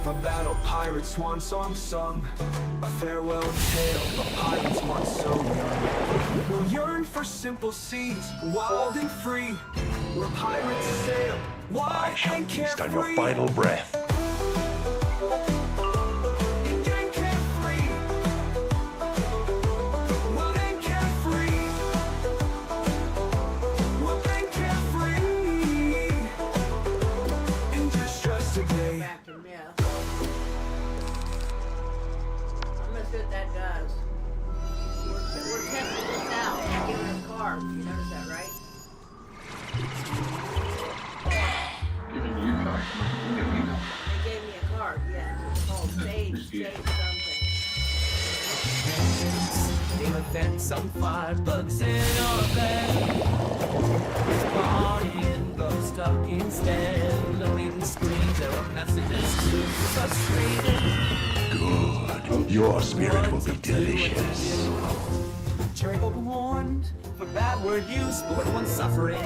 A battle, pirates, swan song sung. A farewell tale, a pirate's once so young. We'll yearn for simple seas, wild and free. Where pirates sail, I wide shall and feast on your carefree. final breath. And gang carefree. Wild and carefree. Wild and carefree. In distress today. Back to myth. I'm gonna see what that does. We're testing this out. I'm giving us cards. You notice that, right? Giving you cards. Giving you cards. They gave me a card, yeah. It's called Sage something. Game events on fire, bugs in our bed. Partying, but stuck instead. Loading screens, there are messages too frustrated. Good. Your spirit will be delicious. Cherry Hope warned for bad word use, but with one suffering.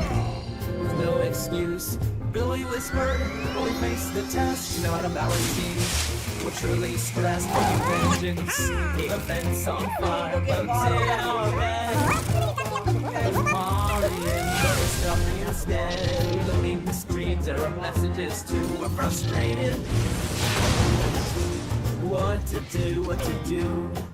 With no excuse, Billy whispered, "Will we face the test? You know how to balance teams. We're truly stressed for vengeance. Game events on fire, bugs in our bed. Partying, but we're stuck instead. Loading the screens, there are messages too. We're frustrated. What to do, what to do.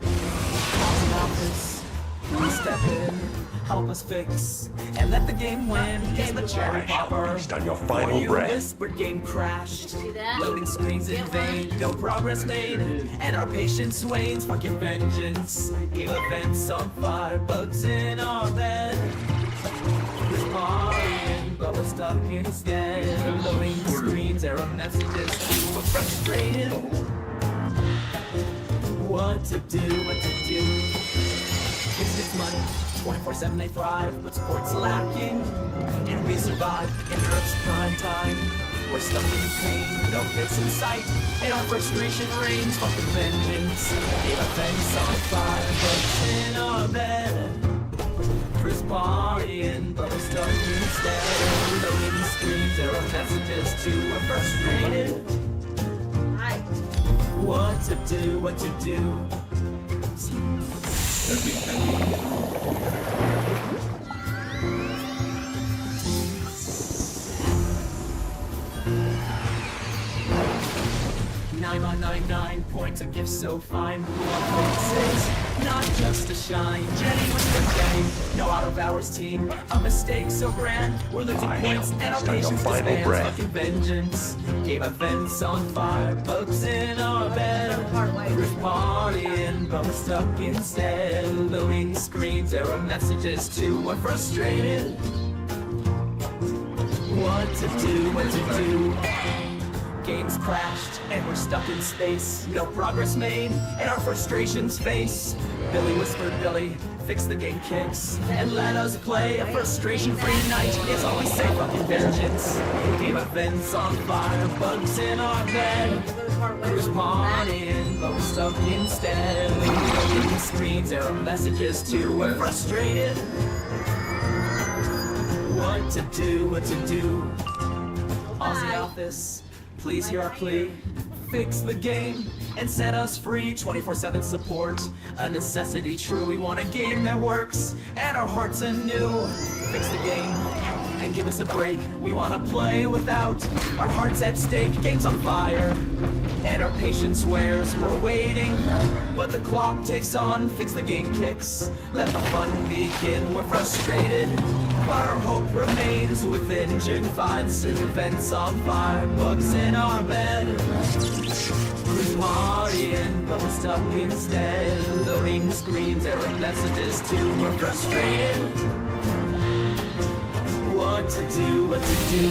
Call an office, please step in, help us fix, and let the game win. Game the cherry I shall popper. feast on your final You breath. whispered, game crashed. See that? Loading screens in vain, no progress made, and our patience wanes. Fucking vengeance. Game events on fire, bugs in our bed. We're partying, but we're stuck instead. Loading screens, there are messages too. We're frustrated. What to do, what to do. It's money, 24/7 they thrive, but support's lacking. And we survive in Earth's prime time. We're stuck in pain, no fix in sight, and our frustration reigns. Fucking vengeance. Game events on fire, bugs in our bed. Chris partying, but we're stuck instead. Loading screens, there are messages too. We're frustrated. Hi. What to do, what to do. Nine on 99 points, a gift so fine. Faces, not just a shine. Jenny was the game. No out of hours team. A mistake so grand. We're losing points and our feast on your patience final demands. breath. Fucking vengeance. Game events on fire. Bugs in our bed. We're partying, but we're stuck instead. Loading screens, there are messages too. We're frustrated. What to do, what to do. Games crashed, and we're stuck in space. No progress made, and our frustrations face. Billy whispered, Billy, fix the game kicks, and let us play a frustration-free night. It's all we say, fucking vengeance. Game events on fire, bugs in our bed. Cruise partying, but we're stuck instead. Loading screens, there are messages too. We're frustrated. What to do, what to do. Aussie office, please hear our plea. fix the game and set us free. 24/7 support, a necessity true. We want a game that works and our hearts anew. Fix the game and give us a break. We wanna play without our hearts at stake. Game's on fire and our patience wears. We're waiting, but the clock ticks on. Fix the game kicks, let the fun begin. We're frustrated, but our hope remains. With engine fights and events on fire, bugs in our bed. We're partying, but we're stuck instead. Loading screens, error messages too. We're frustrated. What to do, what to do.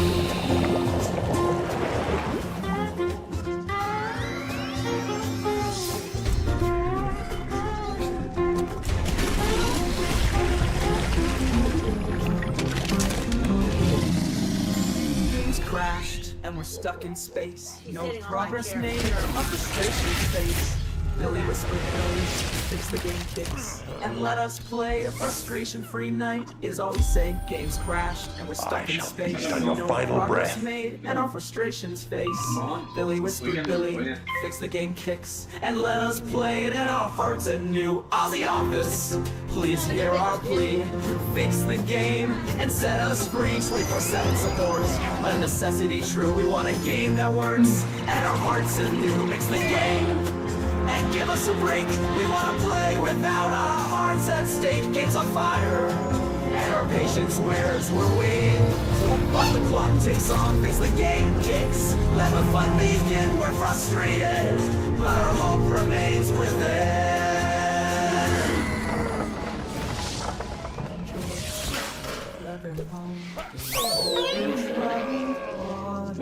Crashed and we're stuck in space. No progress made, a frustration face. Billy whispered Billy, fix the game kicks and let us play. A frustration-free night is all we say. Games crashed and we're stuck in space. Feast on your No final progress breath. made and our frustrations face. Billy whispered Billy, fix the game kicks and let us play it in our hearts anew. On the office, please hear our plea. Fix the game and set us free. 24/7 support, a necessity true. We want a game that works and our hearts anew. Fix the game and give us a break. We wanna play without our hearts at stake. Game's on fire and our patience wears. We're waiting, but the clock ticks on. Fix the game kicks, let the fun begin. We're frustrated, but our hope remains within.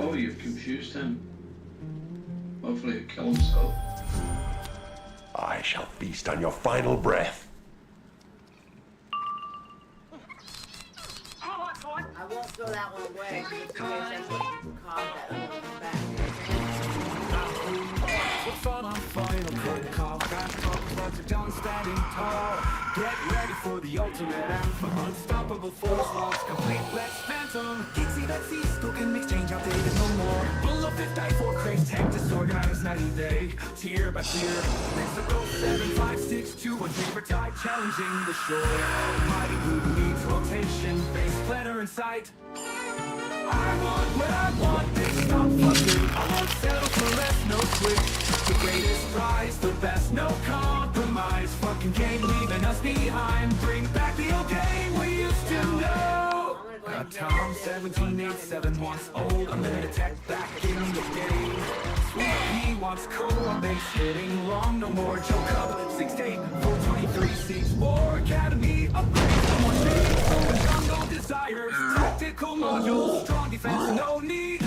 Oh, you've confused him. Hopefully he'll kill himself. I shall feast on your final breath. I won't throw that one away. Just in case that's what caused that one to come back. What's on our final protocol? Fast talk, are done standing tall. Get ready for the ultimate anthem. Unstoppable force, lost complete. Let's phantom. Geeksy, Betsy, spoken exchange outdated no more. Full of fifth die for craze, tech disorganized 90 day. Tier by tier. Next to go 7, 5, 6, 2, 1, 3 for tide, challenging the shore. Mighty who needs rotation, base planner in sight. I want what I want, big stop fucking. I won't settle for less, no switch. The greatest prize, the best, no compromise. Fucking game leaving us behind. Bring back the old game we used to know. Tom 1787 wants old. I'm gonna attack back in the game. Sweet Pea wants core base hitting long. No more Joe Cub 6 to 8, 423 seats. More academy upgrades. More speed, the jungle desires. Tactical modules, strong defense, no need. I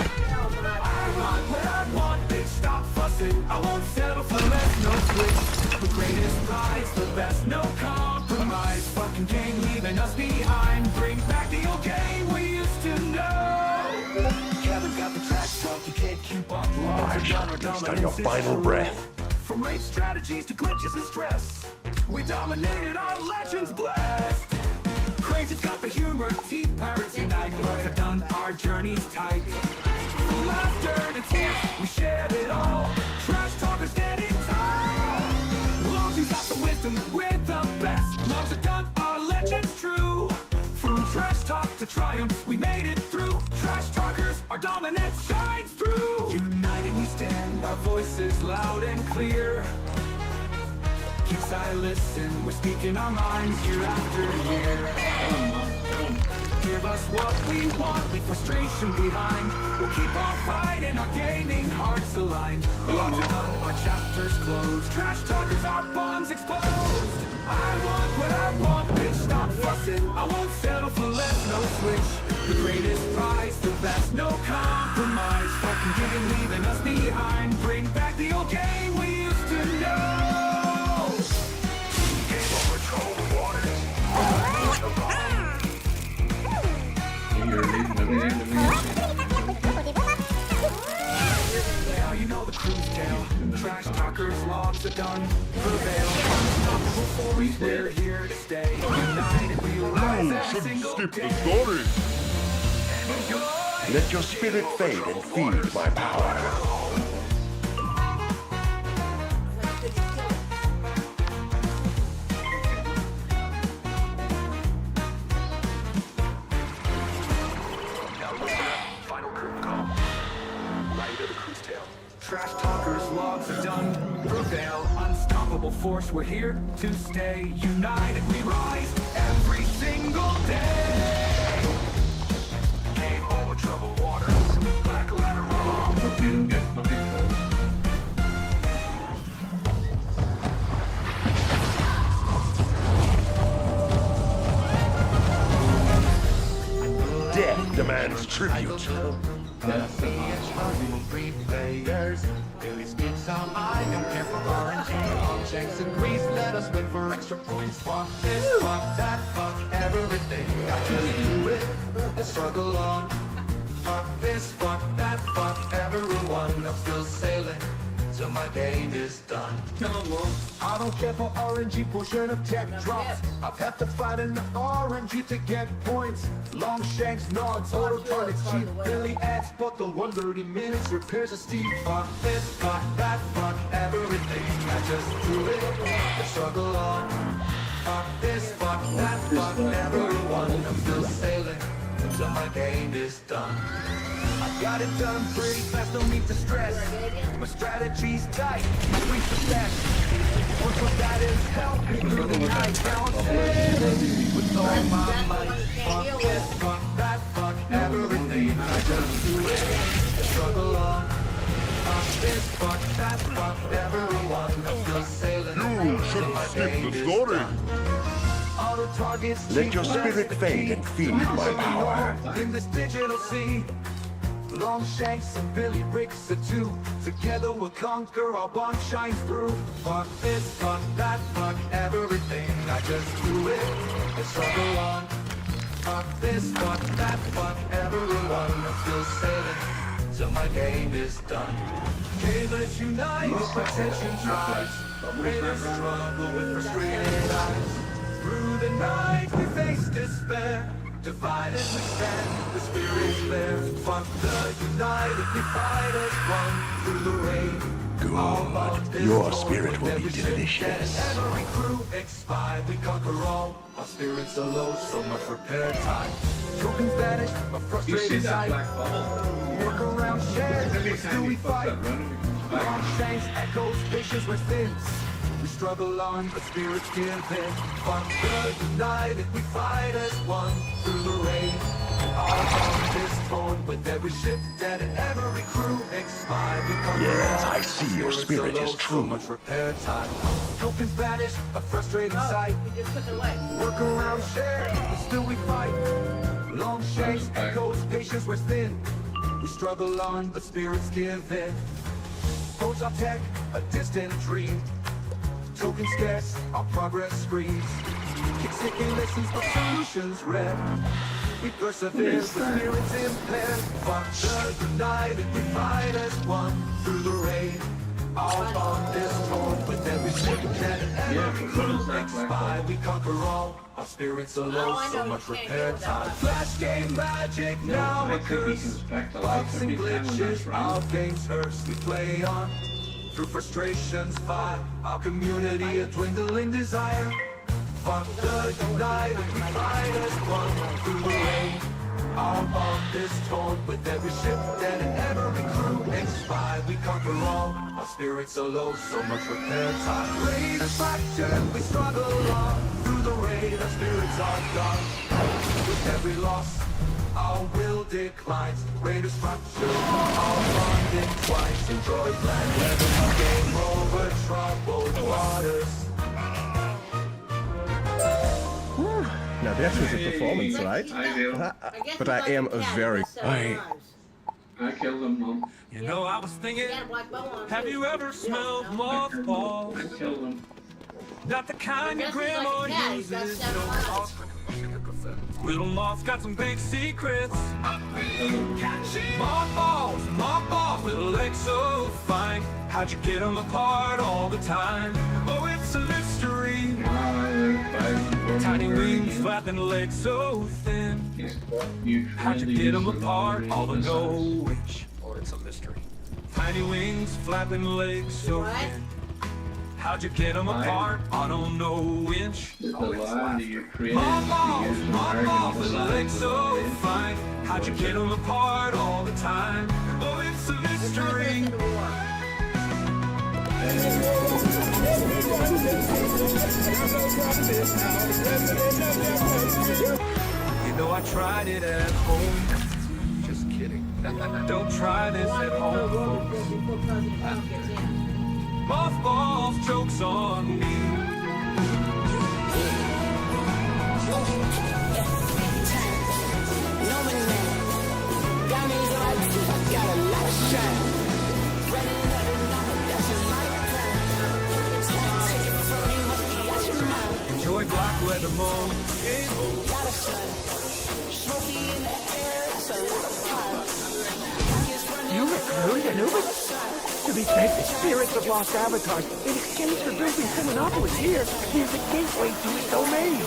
want what I want, bitch, stop fussing. I won't settle for less, no switch. The greatest prize, the best, no compromise. Fucking game leaving us behind. Bring back the old game we used to know. Kevin got the track stuck, you can't keep up. I shall feast on your final breath. From race strategies to glitches and stress, we dominated, our legends blessed. Crazy's got the humor, teeth pirates unite. Have done our journeys tight. From laughter to tears, we shared it all. Trash talkers standing tall. Longsy's got the wisdom, we're the best. Loves have done our legends true. From trash talk to triumph, we made it through. Trash talkers, our dominance shines through. United we stand, our voices loud and clear. Keeps I listen, we're speaking our minds year after year. Give us what we want, leave frustration behind. We'll keep on fighting, our gaming hearts aligned. Logs are done, our chapters closed. Trash talkers, our bombs exposed. I want what I want, bitch, stop fussing. I won't settle for less, no switch. The greatest prize, the best, no compromise. Fucking giving, leaving us behind. Bring back the old game we used to know. Game over, control the waters. You're leaving the way to me. Now you know the crew's down. Trash talkers, logs are done. Prevail. Unstoppable force, we're here to stay. United, we rise every single Skip the day. story. Let your spirit fade and feed my power. unstoppable force, we're here to stay. United we rise every single day. Game over troubled waters, black ladder roll. Death demands tribute. Players, Billy speaks our mind and care for RNG. All checks and grease, let us win for extra points. Fuck this, fuck that, fuck everything. I just do it and struggle on. Fuck this, fuck that, fuck everyone. I'm still sailing till my game is done. I don't care for RNG portion of tech drops. I've had to fight in the RNG to get points. Long shanks, nods, auto targets, cheap Billy adds, but the 130 minutes repairs a steep. Fuck this, fuck that, fuck everything. I just do it and struggle on. Fuck this, fuck that, fuck everyone. I'm still sailing until my game is done. I got it done pretty fast, no need to stress. My strategy's tight, I reach the best. What's what that is, help me through the night. Now I'm sailing with all my might. Fuck this, fuck that, fuck everything. I just do it and struggle on. Fuck this, fuck that, fuck everyone. I'm still sailing. You shouldn't skip the story. Let your spirit fade and feed my power. In this digital sea, Long Shanks and Billy Ricks are two. Together we'll conquer, our bond shines through. Fuck this, fuck that, fuck everything. I just do it and struggle on. Fuck this, fuck that, fuck everyone. I'm still sailing till my game is done. Okay, let's unite, attention drives. Raiders struggle with frustrated eyes. Through the night we face despair. Divided we stand, the spirit's there. Fuck the united, we fight as one. Through the rain, Good. Your spirit will be delicious. Every crew expired, we conquer all. Our spirits are low, so much repair time. Tokens vanish, a frustrated sight. Work around shared, but still we fight. Long shanks, echoes, patience within. We struggle on, but spirits give in. Fuck the united, we fight as one. Through the rain, our bond is torn. With every ship dead and every crew expired. We conquer Yes, all. I see your spirit is So true. much repair time. Tokens vanish, a frustrating sight. We just took it away. Work around shared, but still we fight. Long shanks, echoes, patience we're thin. We struggle on, but spirits give in. Phones our tech, a distant dream. Token scarce, our progress screams. Keep seeking lessons, but solutions rare. We persevere, with spirits impaired. Fuck the united, we fight as one. Through the rain, our bond is torn. With every ship dead and every crew expired. We conquer all, our spirits are low, so much repair time. Flash game magic now occurs. Bugs and glitches, our games hurts. We play on. Through frustrations fight, our community a dwindling desire. Fuck the united, we fight as one. Through the rain, our bond is torn. With every ship dead and every crew expired. We conquer all, our spirits are low, so much repair time. Raiders fractured, we struggle on. Through the rain, our spirits are gone. With every loss, our will declines. Raiders fractured, our bonding twice. Enjoy plan, never game over troubled waters. Now that was a performance, right? I guess But we I got am the a cat very... with 7 lives. I killed him, Mom. You know, I was thinking, Got a black bow on have too. you ever smelled I mothballs? killed him. Not the kind your This is like grandma a cat, he's got uses. 7 lives. Little moth's got some big secrets. Mothballs, little legs so fine. How'd you get them apart all the time? Oh, it's a mystery. Tiny wings, flapping legs so thin. How'd you get them apart? All the know which. Oh, it's a mystery. Tiny wings, flapping legs so What? thin. How'd you get them apart? I don't know inch. It's a lie that you created. Mothballs, little legs so fine. How'd you get them apart all the time? Oh, it's a mystery. Into war. You know I tried it at home. Just kidding. Don't try this at home. Mothballs jokes on me. Enjoy black leather mode. You recruited Anubis? To be fed the spirits of lost avatars in exchange for building Seminopolis here, here's a gateway to his domain.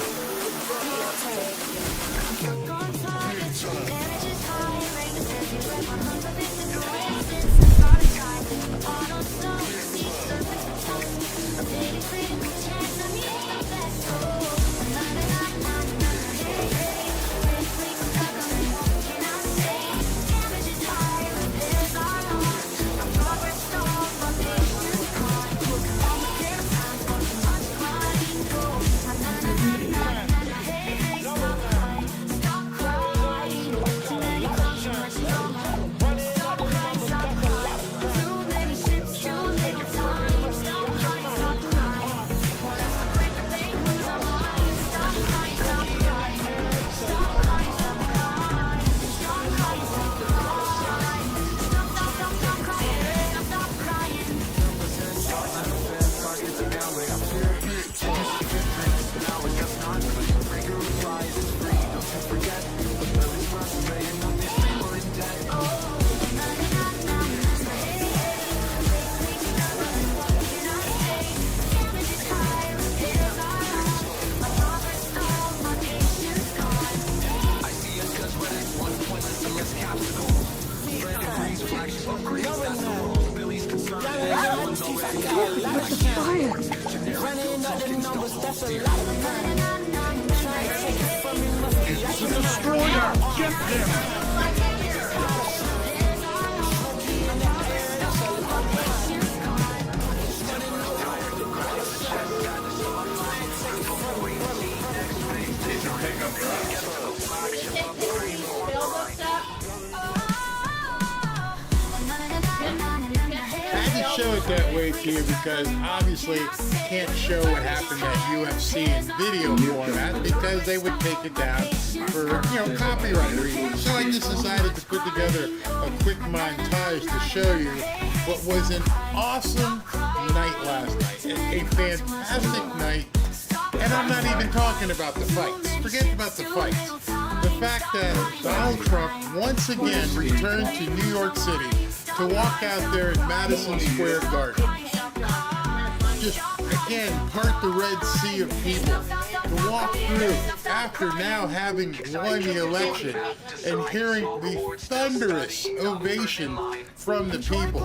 Show it that way to you because obviously can't show what happened at UFC in video format because they would take it down for copyright reasons. So I just decided to put together a quick montage to show you what was an awesome night last night, a fantastic night. And I'm not even talking about the fights. Forget about the fights. The fact that Donald Trump once again returned to New York City to walk out there in Madison Square Garden. Just, again, part the Red Sea of people to walk through after now having won the election and hearing the thunderous ovation from the people.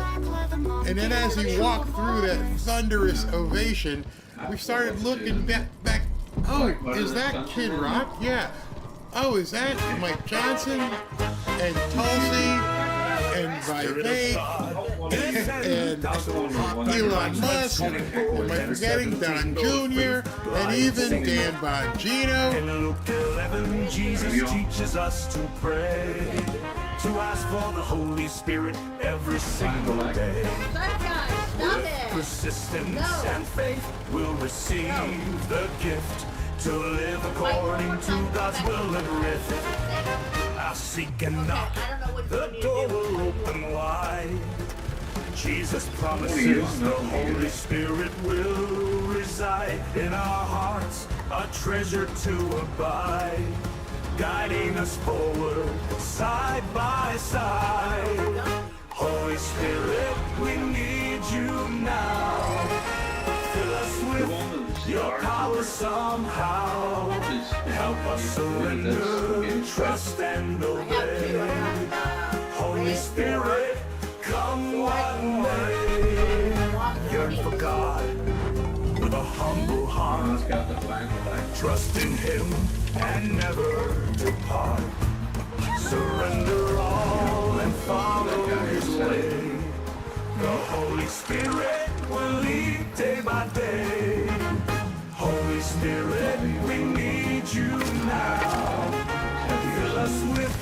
And then as he walked through that thunderous ovation, we started looking back. Oh, is that Kid Rock? Yeah. Oh, is that Mike Johnson and Tulsi and Vivek and Elon Musk? Am I forgetting Don Jr. and even Dan Bongino? In Luke 11, Jesus teaches us to pray, to ask for the Holy Spirit every single day. Persistence and faith will receive the gift to live according to God's will and riff. I seek and knock, the door will open wide. Jesus promises the Holy Spirit will reside in our hearts, a treasure to abide, guiding us forward, side by side. Holy Spirit, we need you now. Fill us with your power somehow. Help us surrender, trust and obey. Holy Spirit, come what may. Yearn for God with a humble heart. Trust in Him and never depart. Surrender all and follow His way. The Holy Spirit will lead day by day. Spirit, we need you now. Fill us with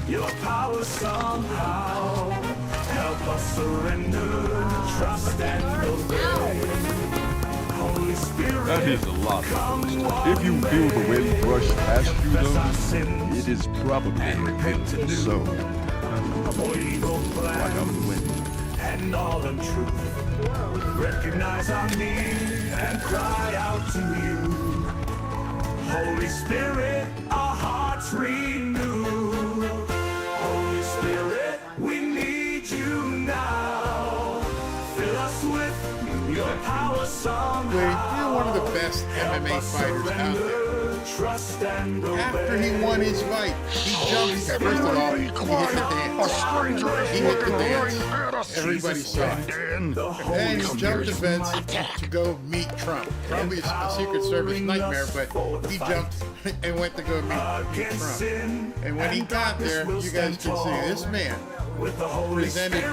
your power somehow. Help us surrender, trust and obey. Holy Spirit, That is a lot of boost. If you feel the wind brush past you, though, it is probably repentance. So, like on the wind. and all untruth. Recognize our need and cry out to you. Holy Spirit, our hearts renew. Holy Spirit, we need you now. Fill us with your power somehow. You're one of the best MMA fighters out there. Trust and After he won his fight, he jumped. First of all, he hit the dance. He hit the dance. Everybody saw it. Then he jumped the fence to go meet Trump. Probably a Secret Service nightmare, but he jumped and went to go meet Trump. And when he got there, you guys can see this man presented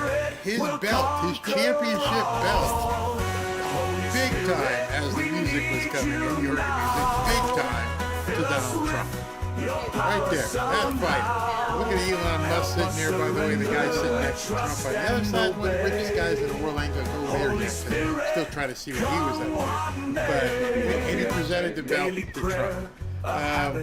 his belt, his championship belt, big time as the music was coming in. You heard the music, big time to Donald Trump. Right there, that fight. Look at Elon Musk sitting there, by the way, the guy sitting next to Trump. On the other side, one of the richest guys in the world. I ain't gonna go there yet. Still trying to see what he was up to. But and he presented the belt to Trump.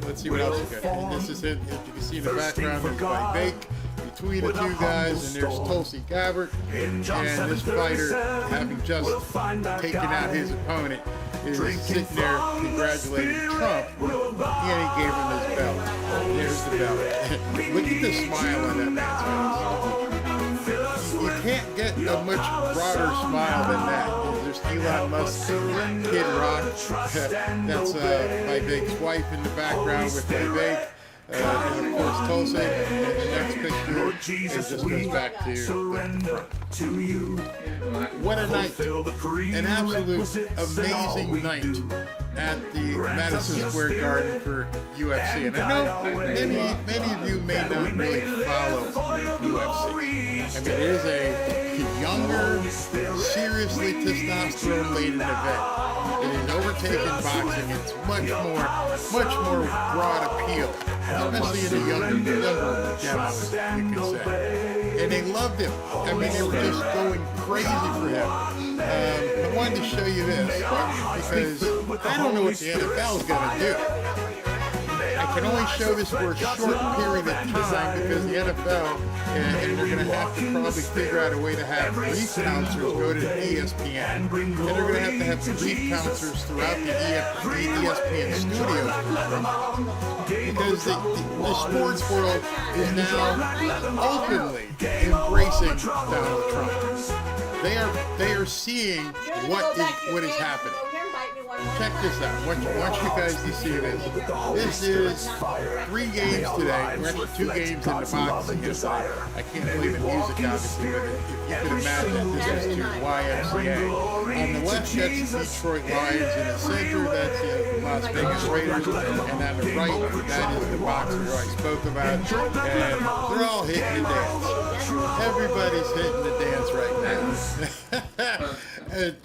Let's see what else you got. And this is it. As you can see in the background, there's Mike Bake between the two guys, and there's Tulsi Gabbard, and this fighter, having just taken out his opponent, is sitting there congratulating Trump, and he gave him his belt. There's the belt. Look at the smile on that man's face. You can't get a much broader smile than that. There's Elon Musk, Kid Rock. That's Mike Bake's wife in the background with Mike Bake. And of course Tulsa, and the next picture, it just goes back to you. What a night, an absolute amazing night at the Madison Square Garden for UFC. And I know many of you may not really follow UFC. I mean, it is a younger, seriously testosterone-laden event. It is overtaken boxing. It's much more broad appeal, especially in the younger demos, you can say. And they loved him. I mean, they were just going crazy for him. I wanted to show you this because I don't know what the NFL is going to do. I can only show this for a short period of time because the NFL, and they're going to have to probably figure out a way to have brief announcers go to ESPN. And they're going to have brief announcers throughout the ESPN studios. Because the sports world is now openly embracing Donald Trump. They are seeing what is happening. Check this out. I want you guys to see this. This is 3 games today. We're actually 2 games in the boxing yesterday. I can't play the music, obviously, but if you could imagine, this is to YMCA. On the left, that's the Detroit Lions. In the center, that's the Las Vegas Raiders. And on the right, that is the boxer who I spoke about. And they're all hitting the dance. Everybody's hitting the dance right now.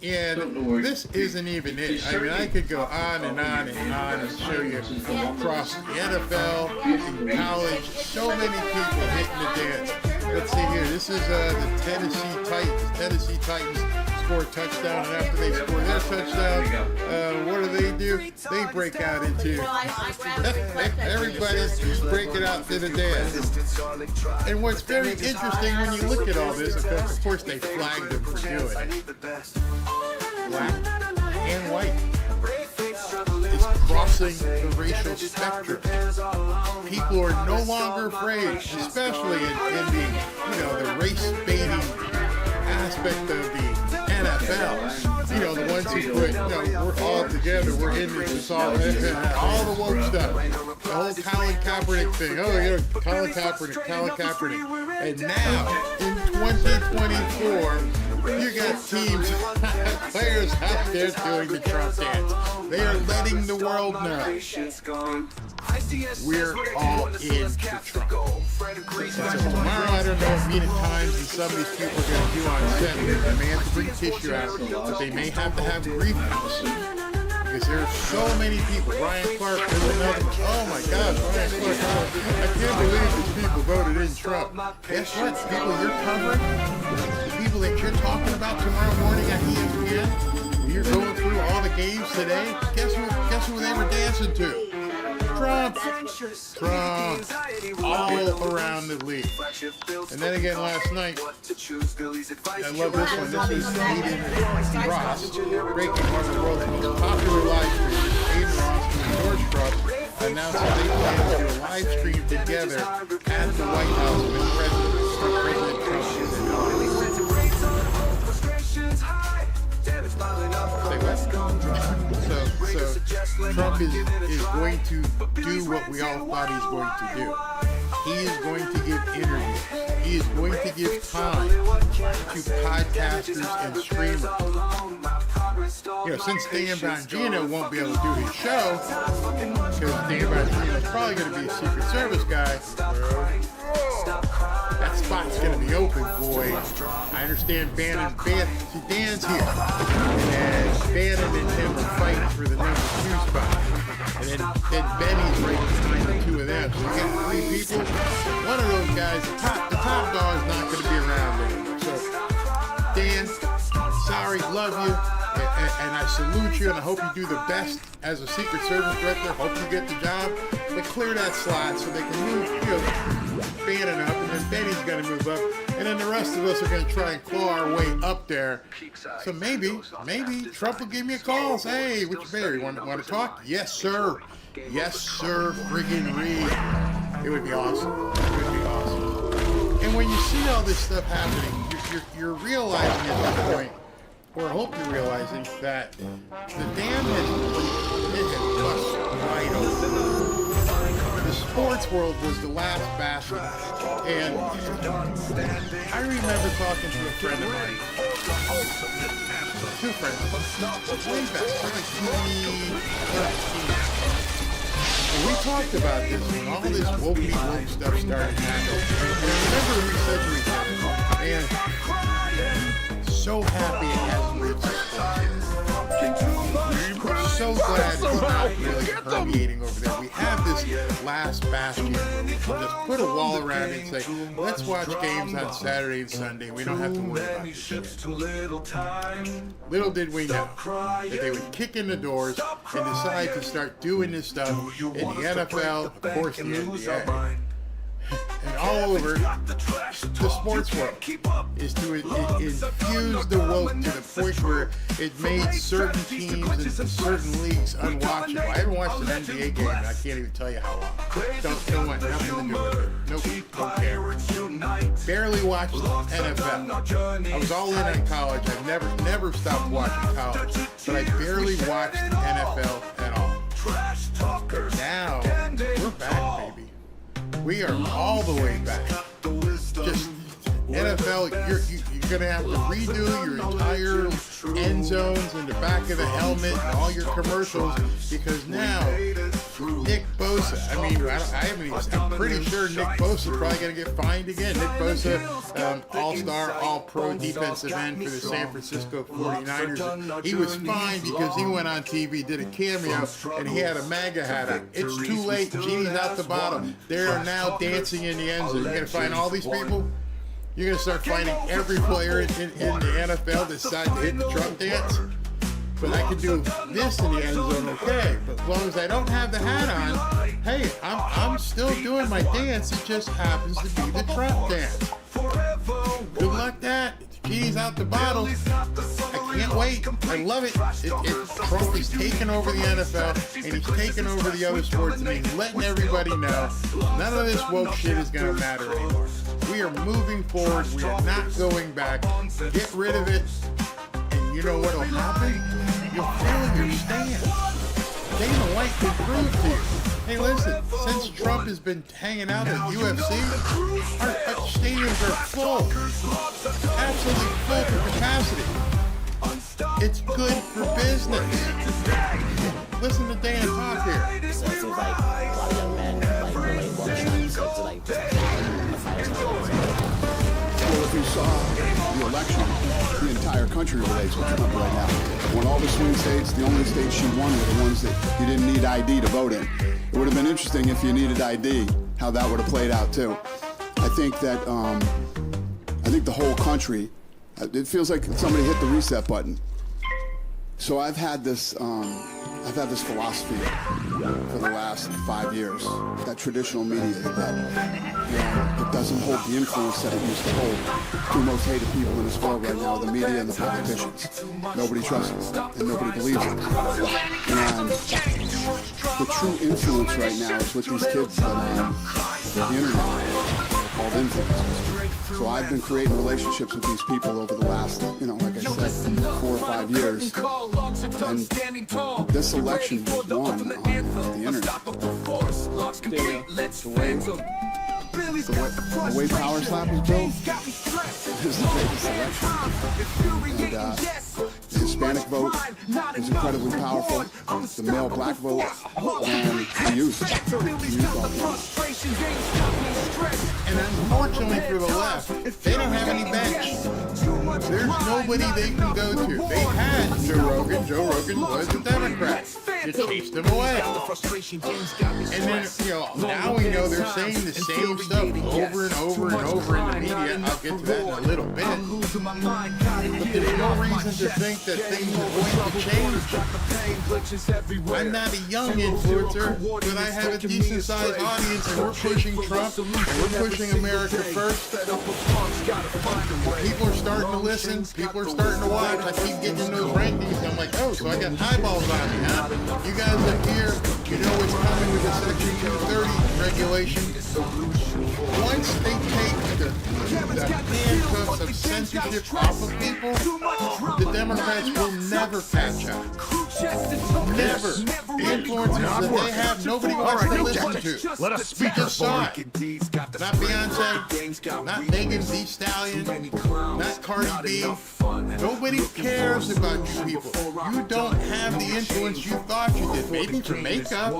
And this isn't even it. I mean, I could go on and on and on and show you across the NFL, in college, so many people hitting the dance. Let's see here. This is the Tennessee Titans. Tennessee Titans score a touchdown, and after they score their touchdown, what do? They break out into everybody's breaking out to the dance. And what's very interesting when you look at all this, of course they flagged them for doing it. Black and white is crossing the racial spectrum. People are no longer afraid, especially in the race baiting aspect of the NFL. The ones who put, we're all together, we're in this, all the woke stuff. The whole Colin Kaepernick thing. Colin Kaepernick. And now, in 2024, you got teams, players out there doing the Trump dance. They are letting the world know we're all in for Trump. So tomorrow, I don't know if meeting times and some of these people are going to do on set. They may have to bring tissue out, but they may have to have briefings. because there's so many people. Ryan Clark is another one. Oh my gosh, Ryan Clark. I can't believe these people voted in Trump. Guess what? The people you're covering, the people that you're talking about tomorrow morning at ESPN, you're going through all the games today. Guess who they were dancing to? Trump, all around the league. And then again last night, I love this one. This is Aiden Ross, breaking one of the world's most popular live streamers. Aiden Ross and George Trump announced that they plan to do a live stream together at the White House with President Trump. So Trump is going to do what we all thought he's going to do. He is going to give interviews. He is going to give time to podcasters and streamers. You know, since Dan Bongino won't be able to do his show, because Dan Bongino is probably going to be a Secret Service guy, that spot's going to be open, boy. I understand Dan's here. And Bannon and him are fighting for the number 2 spot. And then Benny's right behind the two of them. So you got 3 people. One of those guys, the top dog is not going to be around anymore. So, Dan, sorry, love you. And I salute you, and I hope you do the best as a Secret Service director. Hope you get the job. But clear that slot so they can move, Bannon up, and then Benny's going to move up. And then the rest of us are going to try and claw our way up there. So maybe Trump will give me a call. Say, hey, Richard Berry, want to talk? Yes, sir. Yes, sir, friggin' Reed. It would be awesome. It would be awesome. And when you see all this stuff happening, you're realizing at this point, or I hope you're realizing, that the dam has bust wide open. The sports world was the last bastion. And I remember talking to a friend of mine, 2 friends, way back, like 2013. And we talked about this when all this woke stuff started happening. And I remember we said to each other, man, so happy it hasn't reached this point. I'm so glad it's not really permeating over there. We have this last bastion where we can just put a wall around it and say, let's watch games on Saturday and Sunday. We don't have to worry about this shit. Little did we know that they would kick in the doors and decide to start doing this stuff in the NFL, of course the NBA, and all over the sports world, is to infuse the woke to the point where it made certain teams and certain leagues unwatchable. I haven't watched an NBA game, and I can't even tell you how long. Don't want nothing to do with it. Nope, don't care. Barely watched NFL. I was all in on college. I've never stopped watching college, but I barely watched NFL at all. Now, we're back, baby. We are all the way back. Just NFL, you're going to have to redo your entire end zones and the back of the helmet and all your commercials, because now Nick Bosa, I'm pretty sure Nick Bosa is probably going to get fined again. Nick Bosa, all-star, all-pro defensive end for the San Francisco 49ers. He was fined because he went on TV, did a cameo, and he had a MAGA hat on. It's too late. Genie's out the bottom. They are now dancing in the end zone. You're going to find all these people? You're going to start finding every player in the NFL that decided to hit the Trump dance? But I can do this in the end zone, okay. But as long as I don't have the hat on, hey, I'm still doing my dance. It just happens to be the Trump dance. Good luck that. Genie's out the bottle. I can't wait. I love it. Trump is taking over the NFL, and he's taking over the other sports, and he's letting everybody know none of this woke shit is going to matter anymore. We are moving forward. We are not going back. Get rid of it, and you know what will happen? You'll fill your stand. Dana White can prove to you. Hey, listen, since Trump has been hanging out at UFC, our stadiums are full. Absolutely full to capacity. It's good for business. Listen to Dana talk here. So it seems like a lot of young men really want to Well, if you saw the election, the entire country relates with Trump right now. When all the swing states, the only states she won were the ones that you didn't need ID to vote in. It would have been interesting if you needed ID, how that would have played out too. I think that, I think the whole country, it feels like somebody hit the reset button. So I've had this philosophy for the last 5 years, that traditional media, that it doesn't hold the influence that it used to hold. Two most hated people in this world right now are the media and the politicians. Nobody trusts them, and nobody believes it. And the true influence right now is with these kids that are on the internet, called influencers. So I've been creating relationships with these people over the last, like I said, 4 or 5 years. And this election was won on the internet. The way Power Slap was built is the greatest election. And the Hispanic vote is incredibly powerful. The male black vote and the youth. And unfortunately for the left, they don't have any bench. There's nobody they can go to. They had Joe Rogan. Joe Rogan was a Democrat. You chased him away. And then, now we know they're saying the same stuff over and over and over in the media. I'll get to that in a little bit. But there's no reason to think that things are going to change. I'm not a young influencer, but I have a decent sized audience, and we're pushing Trump, and we're pushing America first. People are starting to listen, people are starting to watch. I keep getting those rankings. I'm like, oh, so I got eyeballs on me, huh? You guys up here, you know what's coming with the Section 230 regulation. Once they take the handcuffs of censorship off of people, the Democrats will never catch up. Never. The influencers that they have, nobody wants to listen to. Let us speak Just saw it. Not Beyonce, not Megan Thee Stallion, not Cardi B. Nobody cares about you people. You don't have the influence you thought you did. Maybe for makeup.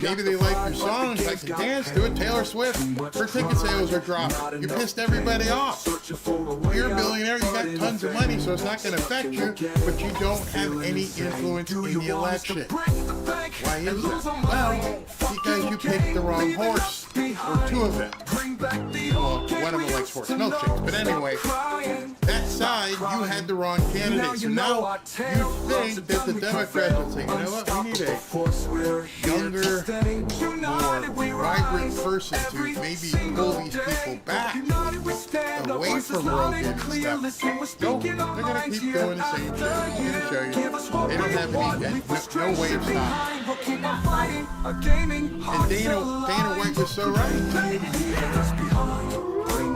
Maybe they like your songs, like to dance to it. Taylor Swift, her ticket sales are dropping. You pissed everybody off. You're a billionaire, you got tons of money, so it's not going to affect you, but you don't have any influence in the election. Why is that? Well, because you picked the wrong horse. Or two of them. Well, one of them likes horse milkshakes. But anyway, that side, you had the wrong candidate. So now you think that the Democrats would say, you know what, we need a younger, more vibrant person to maybe pull these people back away from Rogan and stuff. Nope, they're going to keep doing the same thing. I'm going to show you. They don't have any, no way of stopping. And Dana White was so right.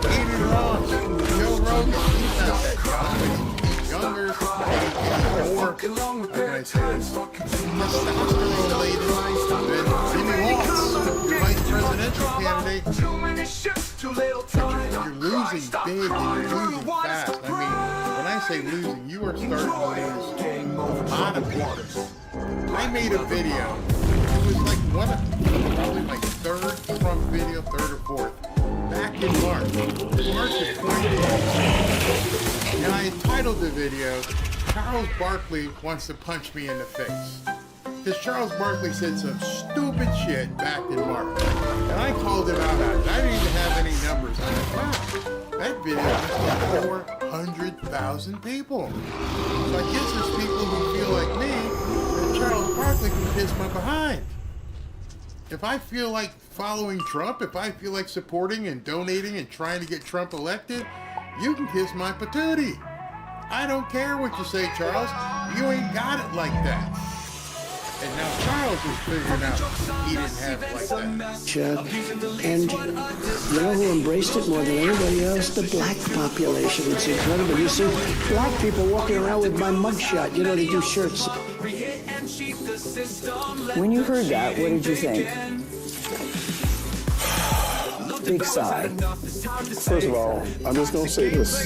Ain't it wrong? Joe Rogan, he's not that young. He's younger, more, how can I say this, testosterone laden than Jimmy Waltz, your vice presidential candidate. You're losing big and you're losing fast. I mean, when I say losing, you are starting to lose a lot of people. I made a video. It was like probably my third Trump video, third or fourth, back in March of 2018. And I entitled the video, Charles Barkley Wants to Punch Me in the Face. Because Charles Barkley said some stupid shit back in March. And I called him out on it. I didn't even have any numbers on it. Wow, that video has 400,000 people. So I guess there's people who feel like me that Charles Barkley can kiss my behind. If I feel like following Trump, if I feel like supporting and donating and trying to get Trump elected, you can kiss my patootie. I don't care what you say, Charles. You ain't got it like that. And now Charles is figuring out he didn't have it like that. Chuck, and you know who embraced it more than anybody else? The black population. It's incredible. You see black people walking around with my mugshot. You know, they do shirts. When you heard that, what did you think? Big sigh. First of all, I'm just going to say this.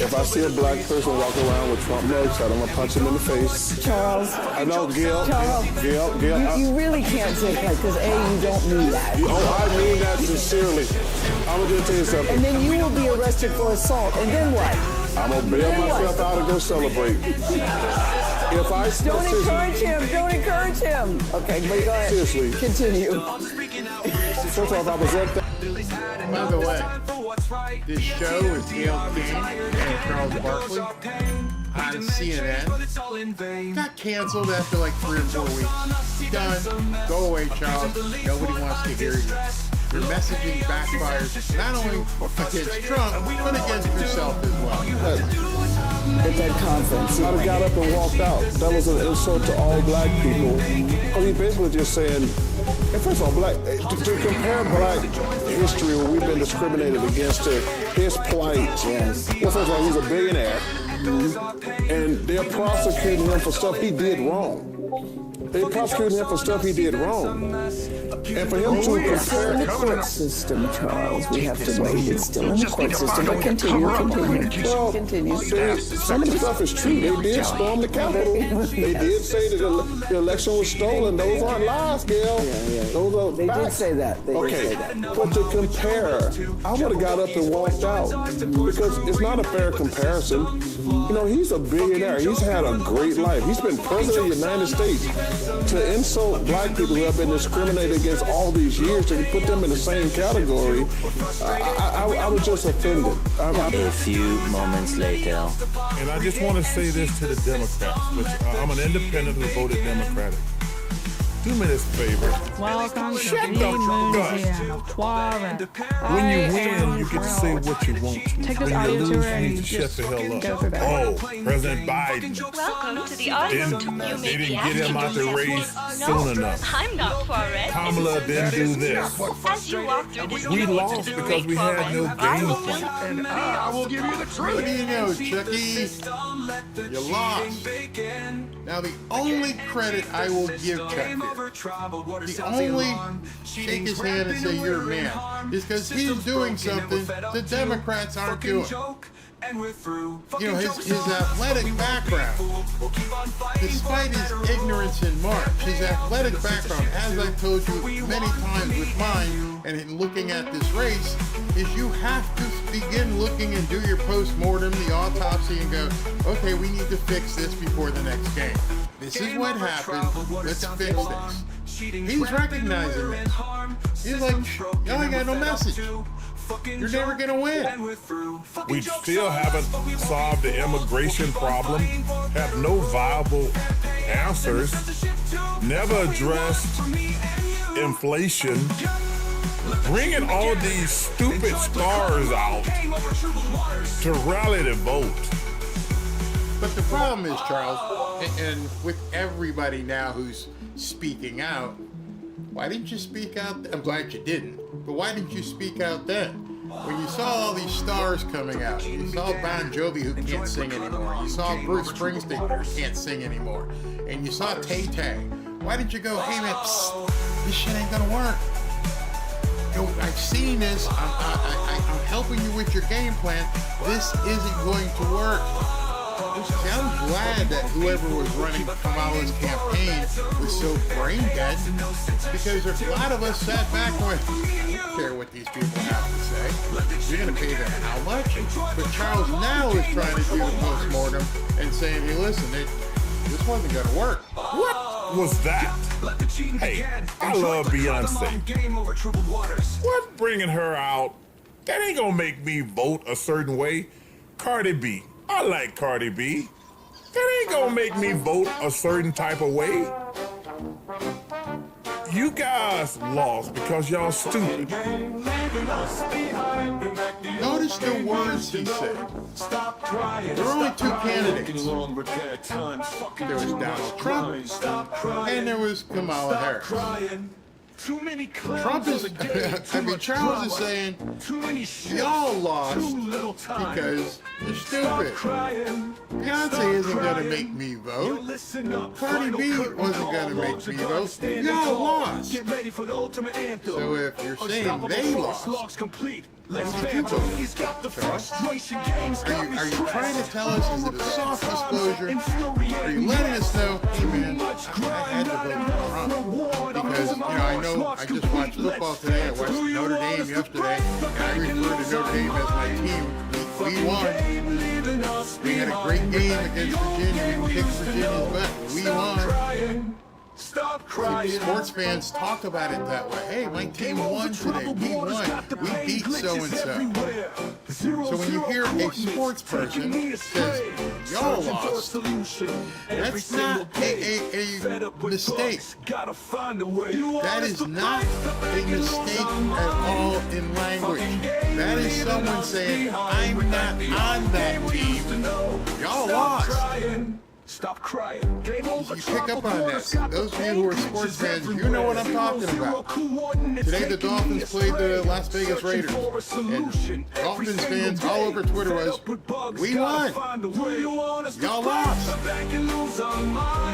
If I see a black person walk around with Trump mugshot, I'm going to punch him in the face. Charles. I know, Gil. Charles. Gil. You really can't take that because A, you don't mean that. Oh, I mean that sincerely. I'm going to just tell you something. And then you will be arrested for assault. And then what? I'm gonna bail myself out and go celebrate. If I Don't encourage him. Don't encourage him. Okay, but go ahead. Seriously. Continue. First off, I was at that. By the way, this show with Gail King and Charles Barkley on CNN got canceled after like 3 or 4 weeks. Done. Go away, Charles. Nobody wants to hear you. Your messaging backfires not only against Trump, but against yourself as well. At that conference. I'd have got up and walked out. That was an insult to all black people. He basically just saying, and first of all, to compare black history where we've been discriminated against to his plight. Yes. Well, first of all, he's a billionaire. And they're prosecuting him for stuff he did wrong. They prosecuted him for stuff he did wrong. And for him to It's still in the court system, Charles. We have to wait. It's still in the court system. But continue. Well, Continue. some of the stuff is true. They did storm the Capitol. They did say that the election was stolen. Those aren't lies, Gail. Those are They did say that. They did Okay, say that. but to compare, I would have got up and walked out because it's not a fair comparison. You know, he's a billionaire. He's had a great life. He's been president of the United States. To insult black people who have been discriminated against all these years, to put them in the same category, I was just offended. A few moments later. And I just want to say this to the Democrats, which I'm an independent who voted Democratic. Do me this favor. Welcome to Shut the the Museum of Tuareg. When you win, you get to say what you want to. Take this When you audio lose, tour you and need to shut just the hell up. go through that. Oh, President Biden. Welcome to the audio tour. They didn't get him out the race soon enough. I'm not Tuareg. Kamala didn't do this. As you walk through this We lost because we had no game plan. And I will give you the truth. What do you know, Chucky? You lost. Now, the only credit I will give Chuck, the only shake his hand and say you're a man, is because he's doing something the Democrats aren't doing. You know, his athletic background, despite his ignorance in March, his athletic background, as I told you many times with mine, and in looking at this race, is you have to begin looking and do your post-mortem, the autopsy, and go, okay, we need to fix this before the next game. This is what happened, let's fix this. He's recognizing this. He's like, y'all ain't got no message. You're never gonna win. We still haven't solved the immigration problem, have no viable answers, never addressed inflation, bringing all these stupid stars out to rally the vote. But the problem is, Charles, and with everybody now who's speaking out, why didn't you speak out? I'm glad you didn't, but why didn't you speak out then? When you saw all these stars coming out, you saw Bon Jovi who can't sing anymore, you saw Bruce Springsteen who can't sing anymore, and you saw Tay-Tay, why didn't you go, hey man, psst, this shit ain't gonna work? You know, I've seen this, I'm helping you with your game plan, this isn't going to work. See, I'm glad that whoever was running Kamala's campaign was so brain dead, because there's a lot of us sat back and went, I don't care what these people have to say. You're going to pay them how much? But Charles now is trying to do the post-mortem and saying, hey, listen, this wasn't going to work. What was that? Hey, I love Beyonce. What's bringing her out? That ain't gonna make me vote a certain way. Cardi B. I like Cardi B. That ain't gonna make me vote a certain type of way. You guys lost because y'all stupid. Notice the words he said. There were only two candidates. There was Donald Trump and there was Kamala Harris. Trump is, Charles is saying, y'all lost because you're stupid. Beyonce isn't going to make me vote. Cardi B wasn't going to make me vote. Y'all lost. So if you're saying they lost, when did you vote? Charles? Are you trying to tell us, is it a soft disclosure? Are you letting us know, hey man, I had to vote for Trump? Because, you know, I know I just watched football today, I watched Notre Dame yesterday, and I refer to Notre Dame as my team. We won. We had a great game against Virginia. We kicked Virginia's butt. We won. Stop crying. Sports fans talk about it that way. Hey, my team won today. We won. We beat so-and-so. So when you hear a sports person says, y'all lost, that's not a mistake. That is not a mistake at all in language. That is someone saying, I'm not on that team. Y'all lost. Stop crying. You pick up on this. Those of you who are sports fans, you know what I'm talking about. Today the Dolphins played the Las Vegas Raiders. And Dolphins fans all over Twitter was, we won. Y'all lost.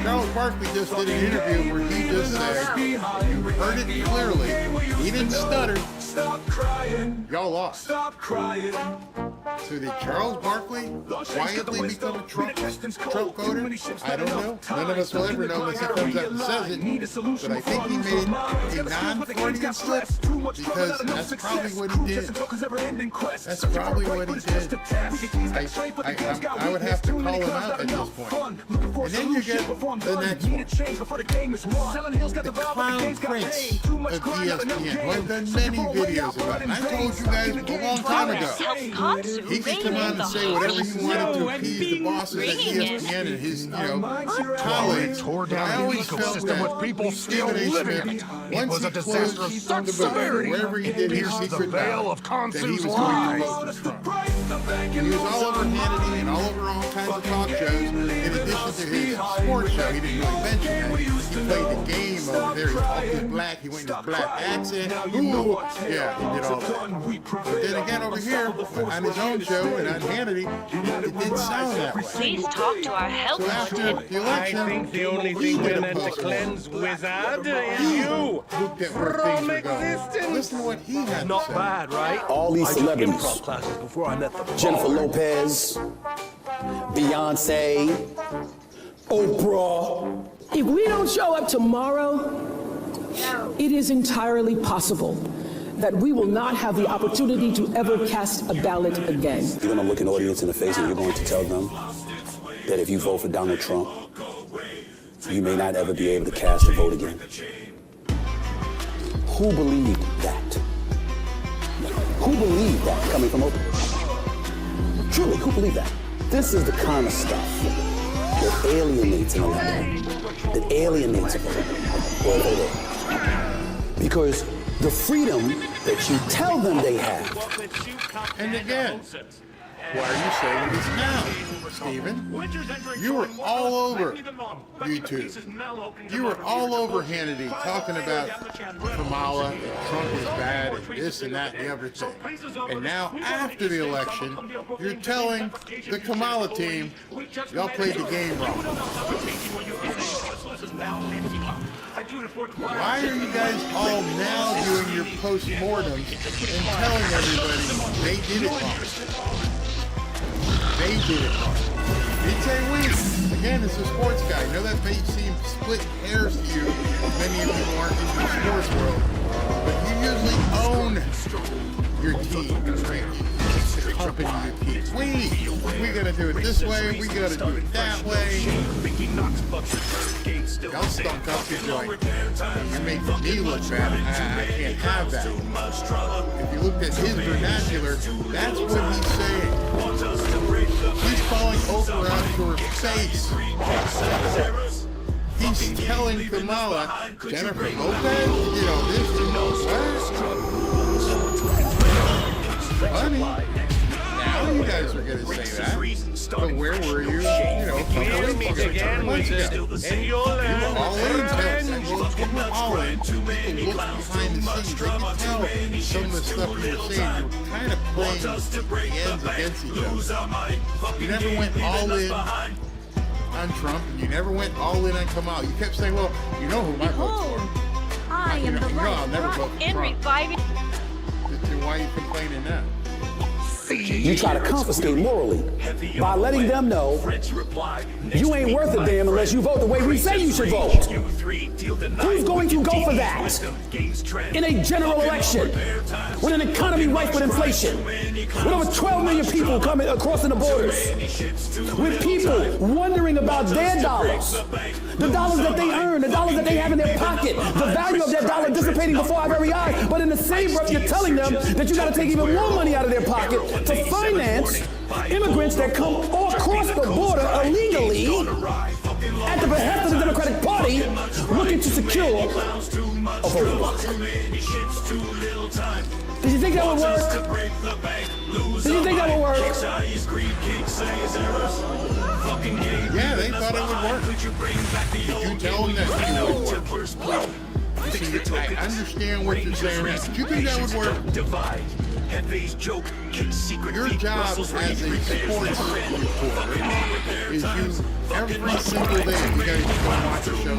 Charles Barkley just did an interview where he just said, you heard it clearly. He didn't stutter. Stop crying. Y'all lost. Stop crying. So did Charles Barkley quietly become a Trump voter? I don't know. None of us will ever know unless he comes out and says it. But I think he made a non-Freudian slip because that's probably what he did. That's probably what he did. I would have to call him out at this point. And then you get the next one. The Clown Prince of ESPN, who I've done many videos about. And I told you guys a long time ago. He could come on and say whatever he wanted to appease the bosses at ESPN and his, colleagues. But I always felt that Stephen A. Smith, once he closed the book, wherever he did his secret battle, that he was going to vote for Trump. He was all over Hannity and all over all kinds of talk shows. In addition to his sports show, he didn't really mention that. He played the game over there. He talked in black. He went in his black accent. Ooh, yeah, he did all that. But then again, over here, on his own show and on Hannity, it didn't sound that way. Please talk to our help. So after the election, I think the only thing we're meant to cleanse, Wizard, is you from existence. Listen to what he had Not to say. bad, right? All these I took celebrities. improv classes before I met the Jennifer Lopez, Beyonce, Oprah. If we don't show up tomorrow, it is entirely possible that we will not have the opportunity to ever cast a ballot again. You're going to look an audience in the face and you're going to tell them that if you vote for Donald Trump, you may not ever be able to cast a vote again. Who believed that? Who believed that coming from Oprah? Truly, who believed that? This is the kind of stuff that alienates an electorate, that alienates a voter. Because the freedom that you tell them they have. And again, why are you saying this now, Stephen? You were all over YouTube. You were all over Hannity talking about Kamala and Trump is bad and this and that and the other thing. And now, after the election, you're telling the Kamala team, y'all played the game wrong. Why are you guys all now doing your post-mortems and telling everybody they did it wrong? They did it wrong. Didn't say we. Again, it's a sports guy. I know that may seem split hairs to you, many of you who aren't into the sports world, but you usually own your team, right? You accompany your team. We gotta do it this way, we gotta do it that way. Y'all stunk up the joint. You make me look bad. I can't have that. If you looked at his vernacular, that's what he's saying. He's calling Oprah out to her face. He's telling Kamala, Jennifer Lopez, this, honey, now you guys are gonna say that. But where were you, a couple weeks ago? And you were all in, all in. People look behind the scenes. They can tell some of the stuff you were saying. You were kind of playing the ends against each other. You never went all in on Trump, and you never went all in on Kamala. You kept saying, well, you know who my vote's for. I am the I'll never vote for in Trump. reviving. Why are you complaining now? you try to confiscate morally by letting them know you ain't worth a damn unless you vote the way we say you should vote. Who's going to go for that in a general election with an economy rife with inflation, with over 12 million people coming across the borders, with people wondering about their dollars, the dollars that they earn, the dollars that they have in their pocket, the value of their dollar dissipating before our very eyes, but in the same breath you're telling them that you got to take even more money out of their pocket to finance immigrants that come all across the border illegally at the behest of the Democratic Party looking to secure a voting block. Did you think that would work? Did you think that would work? Yeah, they thought it would work. Did you tell them that it would work? See, I understand what you're saying. Did you think that would work? Your job as a sports reporter is you every single day. You guys go watch the show,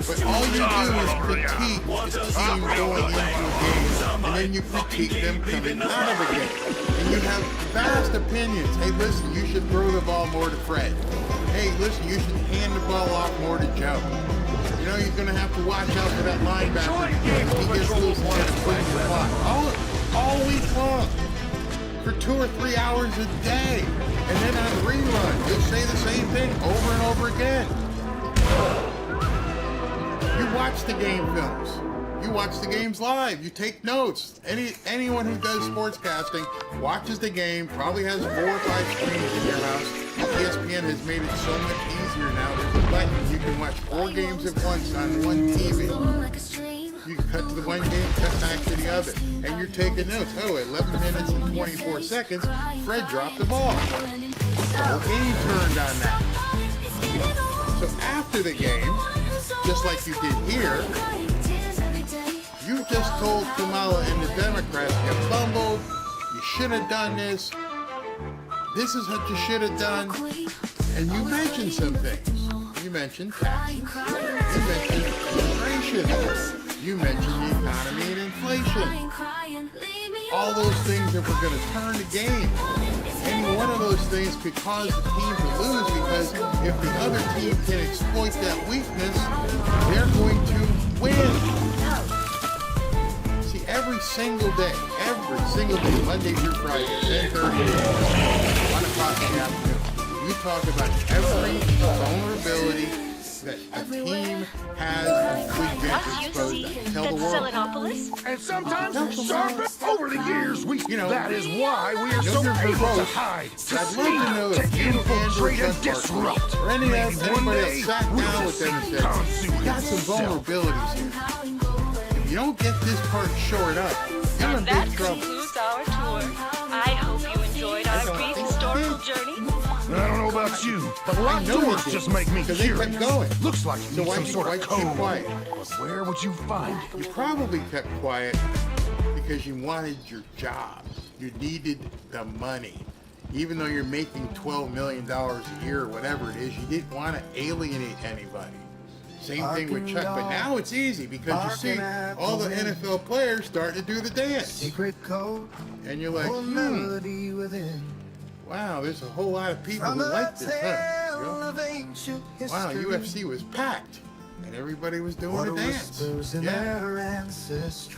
but all you do is critique the team going into a game, and then you critique them coming out of a game. And you have vast opinions. Hey, listen, you should throw the ball more to Fred. Hey, listen, you should hand the ball off more to Joe. You know, you're going to have to watch out for that linebacker. He gets loose and gets put in the clock. All week long. For 2 or 3 hours a day. And then on rerun, you'll say the same thing over and over again. You watch the game films. You watch the games live. You take notes. Anyone who does sportscasting watches the game, probably has 4 or 5 screens in your house. ESPN has made it so much easier now. There's a button. You can watch 4 games at once on one TV. You can cut to the one game, cut back to the other. And you're taking notes. Oh, at 11 minutes and 24 seconds, Fred dropped the ball. The whole game turned on that. So after the game, just like you did here, you just told Kamala and the Democrats you fumbled, you should have done this, this is what you should have done, and you mentioned some things. You mentioned taxes, you mentioned immigration, you mentioned the economy and inflation. All those things that were going to turn the game. Any one of those things could cause the team to lose, because if the other team can exploit that weakness, they're going to win. See, every single day, Monday through Friday, 10:30, 1 o'clock in the afternoon, you talk about every vulnerability that a team has and could get exposed to. Tell the world. And sometimes, over the years, that is why we are so able to hide, to I'd love to know if you infiltrate and disrupt. or anybody else sat down with them and said, we got some vulnerabilities here. If you don't get this part shored up, you're in big trouble. Concludes our tour. I hope you enjoyed our brief historical journey. I don't know about you, but locked doors just make me curious. They kept going. Looks like you need some sort of code. Keep quiet? But where would you find it? You probably kept quiet because you wanted your job. You needed the money. Even though you're making $12 million a year or whatever it is, you didn't want to alienate anybody. Same thing with Chuck, but now it's easy because you see all the NFL players starting to do the dance. And you're like, wow, there's a whole lot of people who like this, huh? Wow, UFC was packed. And everybody was doing a dance. Yeah.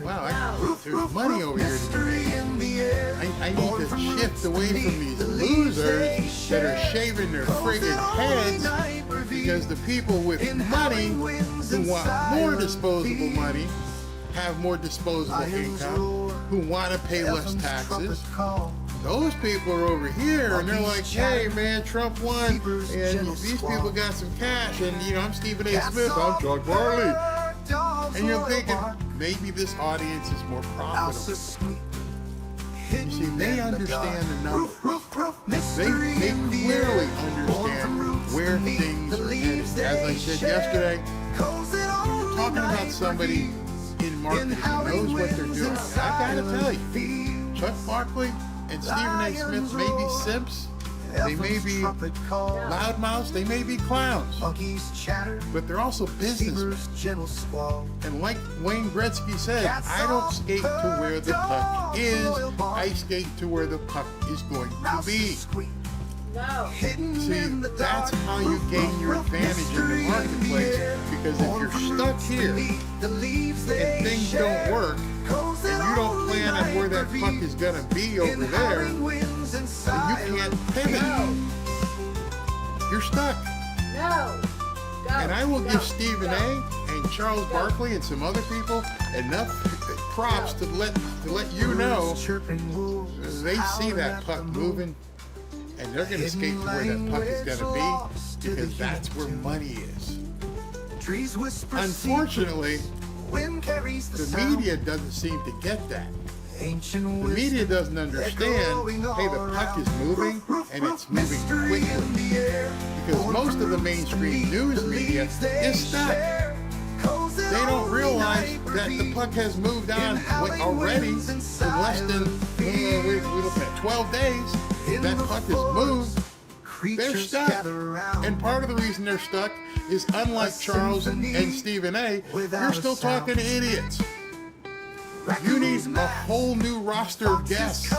Wow, there's money over here to do. I need to shift away from these losers that are shaving their friggin' heads, because the people with money who want more disposable money have more disposable income, who want to pay less taxes. Those people are over here, and they're like, hey, man, Trump won, and these people got some cash, and, I'm Stephen A. Smith, I'm Chuck Barley. And you're thinking, maybe this audience is more profitable. You see, they understand the numbers. They clearly understand where things are headed. As I said yesterday, you're talking about somebody in marketing who knows what they're doing. I gotta tell you, Chuck Barkley and Stephen A. Smith may be simps, they may be loudmouths, they may be clowns, but they're also businessmen. And like Wayne Gretzky said, I don't skate to where the puck is, I skate to where the puck is going to be. See, that's how you gain your advantage in the marketplace, because if you're stuck here and things don't work, and you don't plan on where that puck is going to be over there, then you can't pivot. You're stuck. And I will give Stephen A. and Charles Barkley and some other people enough props to let you know they see that puck moving, and they're going to skate to where that puck is going to be, because that's where money is. Unfortunately, the media doesn't seem to get that. The media doesn't understand, hey, the puck is moving, and it's moving quickly. Because most of the mainstream news media is stuck. They don't realize that the puck has moved on already in less than, we're looking at 12 days. That puck has moved. They're stuck. And part of the reason they're stuck is, unlike Charles and Stephen A., you're still talking to idiots. You need a whole new roster of guests.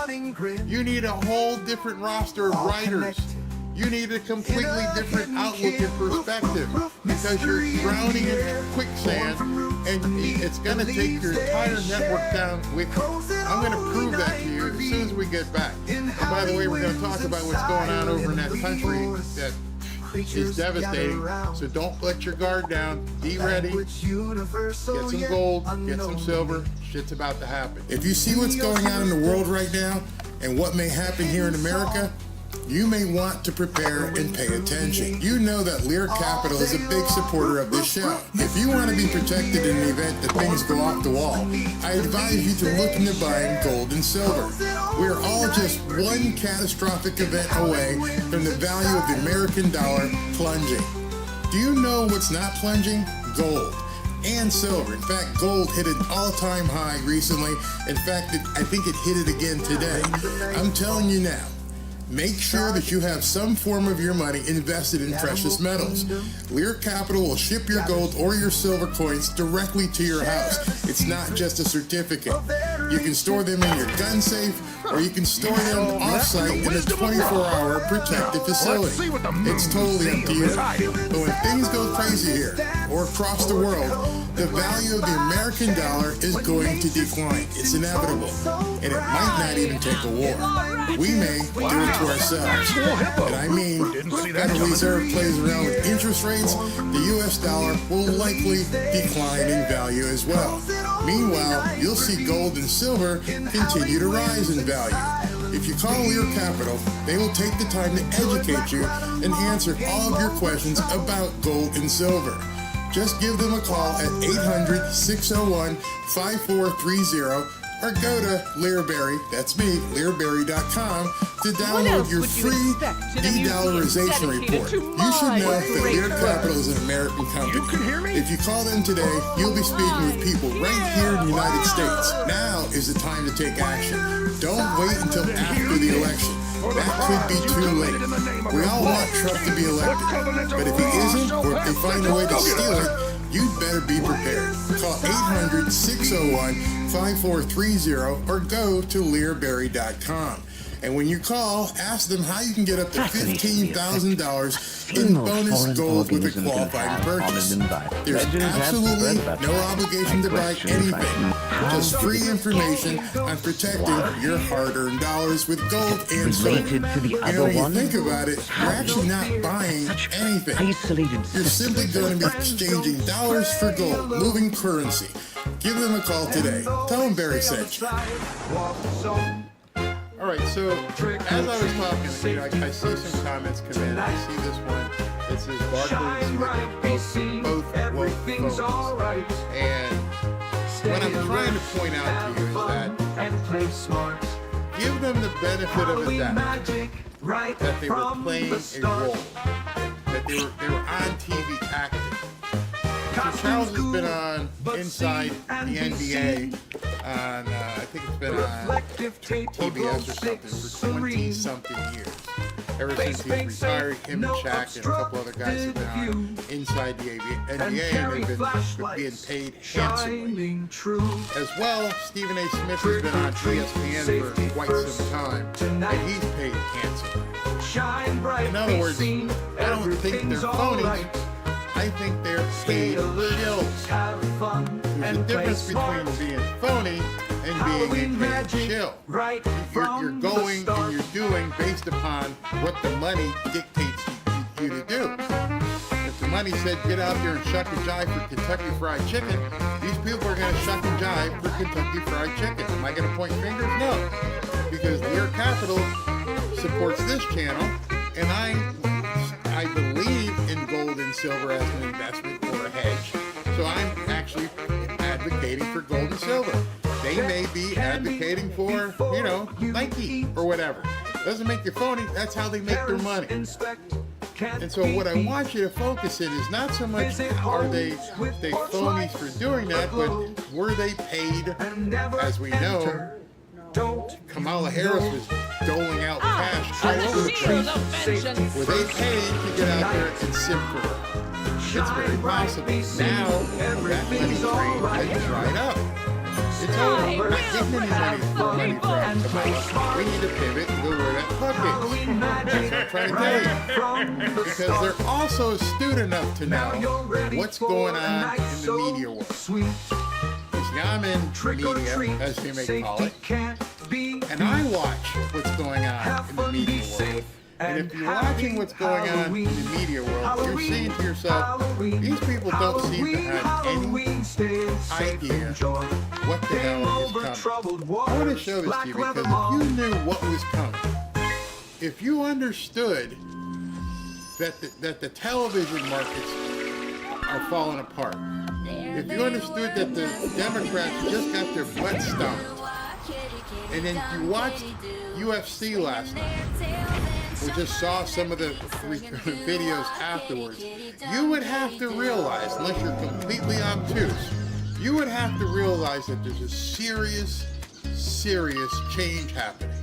You need a whole different roster of writers. You need a completely different outlook and perspective, because you're drowning in quicksand, and it's going to take your entire network down with you. I'm going to prove that to you as soon as we get back. And by the way, we're going to talk about what's going on over in that country that is devastating. So don't let your guard down. Be ready. Get some gold. Get some silver. Shit's about to happen. If you see what's going on in the world right now and what may happen here in America, you may want to prepare and pay attention. You know that Lear Capital is a big supporter of this show. If you want to be protected in the event that things go off the wall, I advise you to look into buying gold and silver. We are all just one catastrophic event away from the value of the American dollar plunging. Do you know what's not plunging? Gold and silver. In fact, gold hit an all-time high recently. In fact, I think it hit it again today. I'm telling you now, make sure that you have some form of your money invested in precious metals. Lear Capital will ship your gold or your silver coins directly to your house. It's not just a certificate. You can store them in your gun safe, or you can store them off-site in a 24-hour protected facility. It's totally up to you. But when things go crazy here, or across the world, the value of the American dollar is going to decline. It's inevitable. And it might not even take a war. We may do it to ourselves. And I mean, if the Federal Reserve plays around with interest rates, the US dollar will likely decline in value as well. Meanwhile, you'll see gold and silver continue to rise in value. If you call Lear Capital, they will take the time to educate you and answer all of your questions about gold and silver. Just give them a call at 800-601-5430, or go to Learberry, that's me, Learberry.com, to download your free de-dollarization report. You should know that Lear Capital is an American company. If you call them today, you'll be speaking with people right here in the United States. Now is the time to take action. Don't wait until after the election. That could be too late. We all want Trump to be elected, but if he isn't, or if they find a way to steal it, you'd better be prepared. Call 800-601-5430 or go to Learberry.com. And when you call, ask them how you can get up to $15,000 in bonus gold with a qualifying purchase. There's absolutely no obligation to buy anything. Just free information on protecting your hard-earned dollars with gold and silver. And when you think about it, you're actually not buying anything. You're simply going to be exchanging dollars for gold, moving currency. Give them a call today. Tell them Barry sent you. All right, so as I was talking, I see some comments come in. I see this one that says Barkley both phones. And what I'm trying to point out to you is that give them the benefit of the doubt that they were playing a role, that they were on TV acting. So Charles has been on Inside the NBA on, I think it's been on TBS or something for 20-something years. ever since he's retired. Him and Shaq and a couple other guys have been on inside the NBA, and they've been being paid handsomely. As well, Stephen A. Smith has been on ESPN for quite some time, and he's paid handsomely. In other words, I don't think they're phonies. I think they're paid shills. There's a difference between being phony and being a paid shill. You're going and you're doing based upon what the money dictates you to do. If the money said get out there and shuck and jive for Kentucky Fried Chicken, these people are going to shuck and jive for Kentucky Fried Chicken. Am I going to point fingers? No. Because Lear Capital supports this channel, and I believe in gold and silver as an investment or a hedge. So I'm actually advocating for gold and silver. They may be advocating for, Nike or whatever. Doesn't make you phony. That's how they make their money. And so what I want you to focus in is not so much are they phonies for doing that, but were they paid? As we know, Kamala Harris was doling out cash all over the place. Were they paid to get out there and simp for her? It's very possible. Now that money train has dried up. It's over. We're not getting any money from Kamala. We need to pivot and go where that puck is. That's what I'm trying to tell you. Because they're also astute enough to know what's going on in the media world. I'm in media, as you may call it, and I watch what's going on in the media world. And if you're watching what's going on in the media world, you're saying to yourself, these people don't seem to have any idea what the hell is coming. I want to show this to you because if you knew what was coming, if you understood that the television markets are falling apart, if you understood that the Democrats just got their butt stomped, and then you watched UFC last night, or just saw some of the videos afterwards, you would have to realize, unless you're completely obtuse, you would have to realize that there's a serious change happening.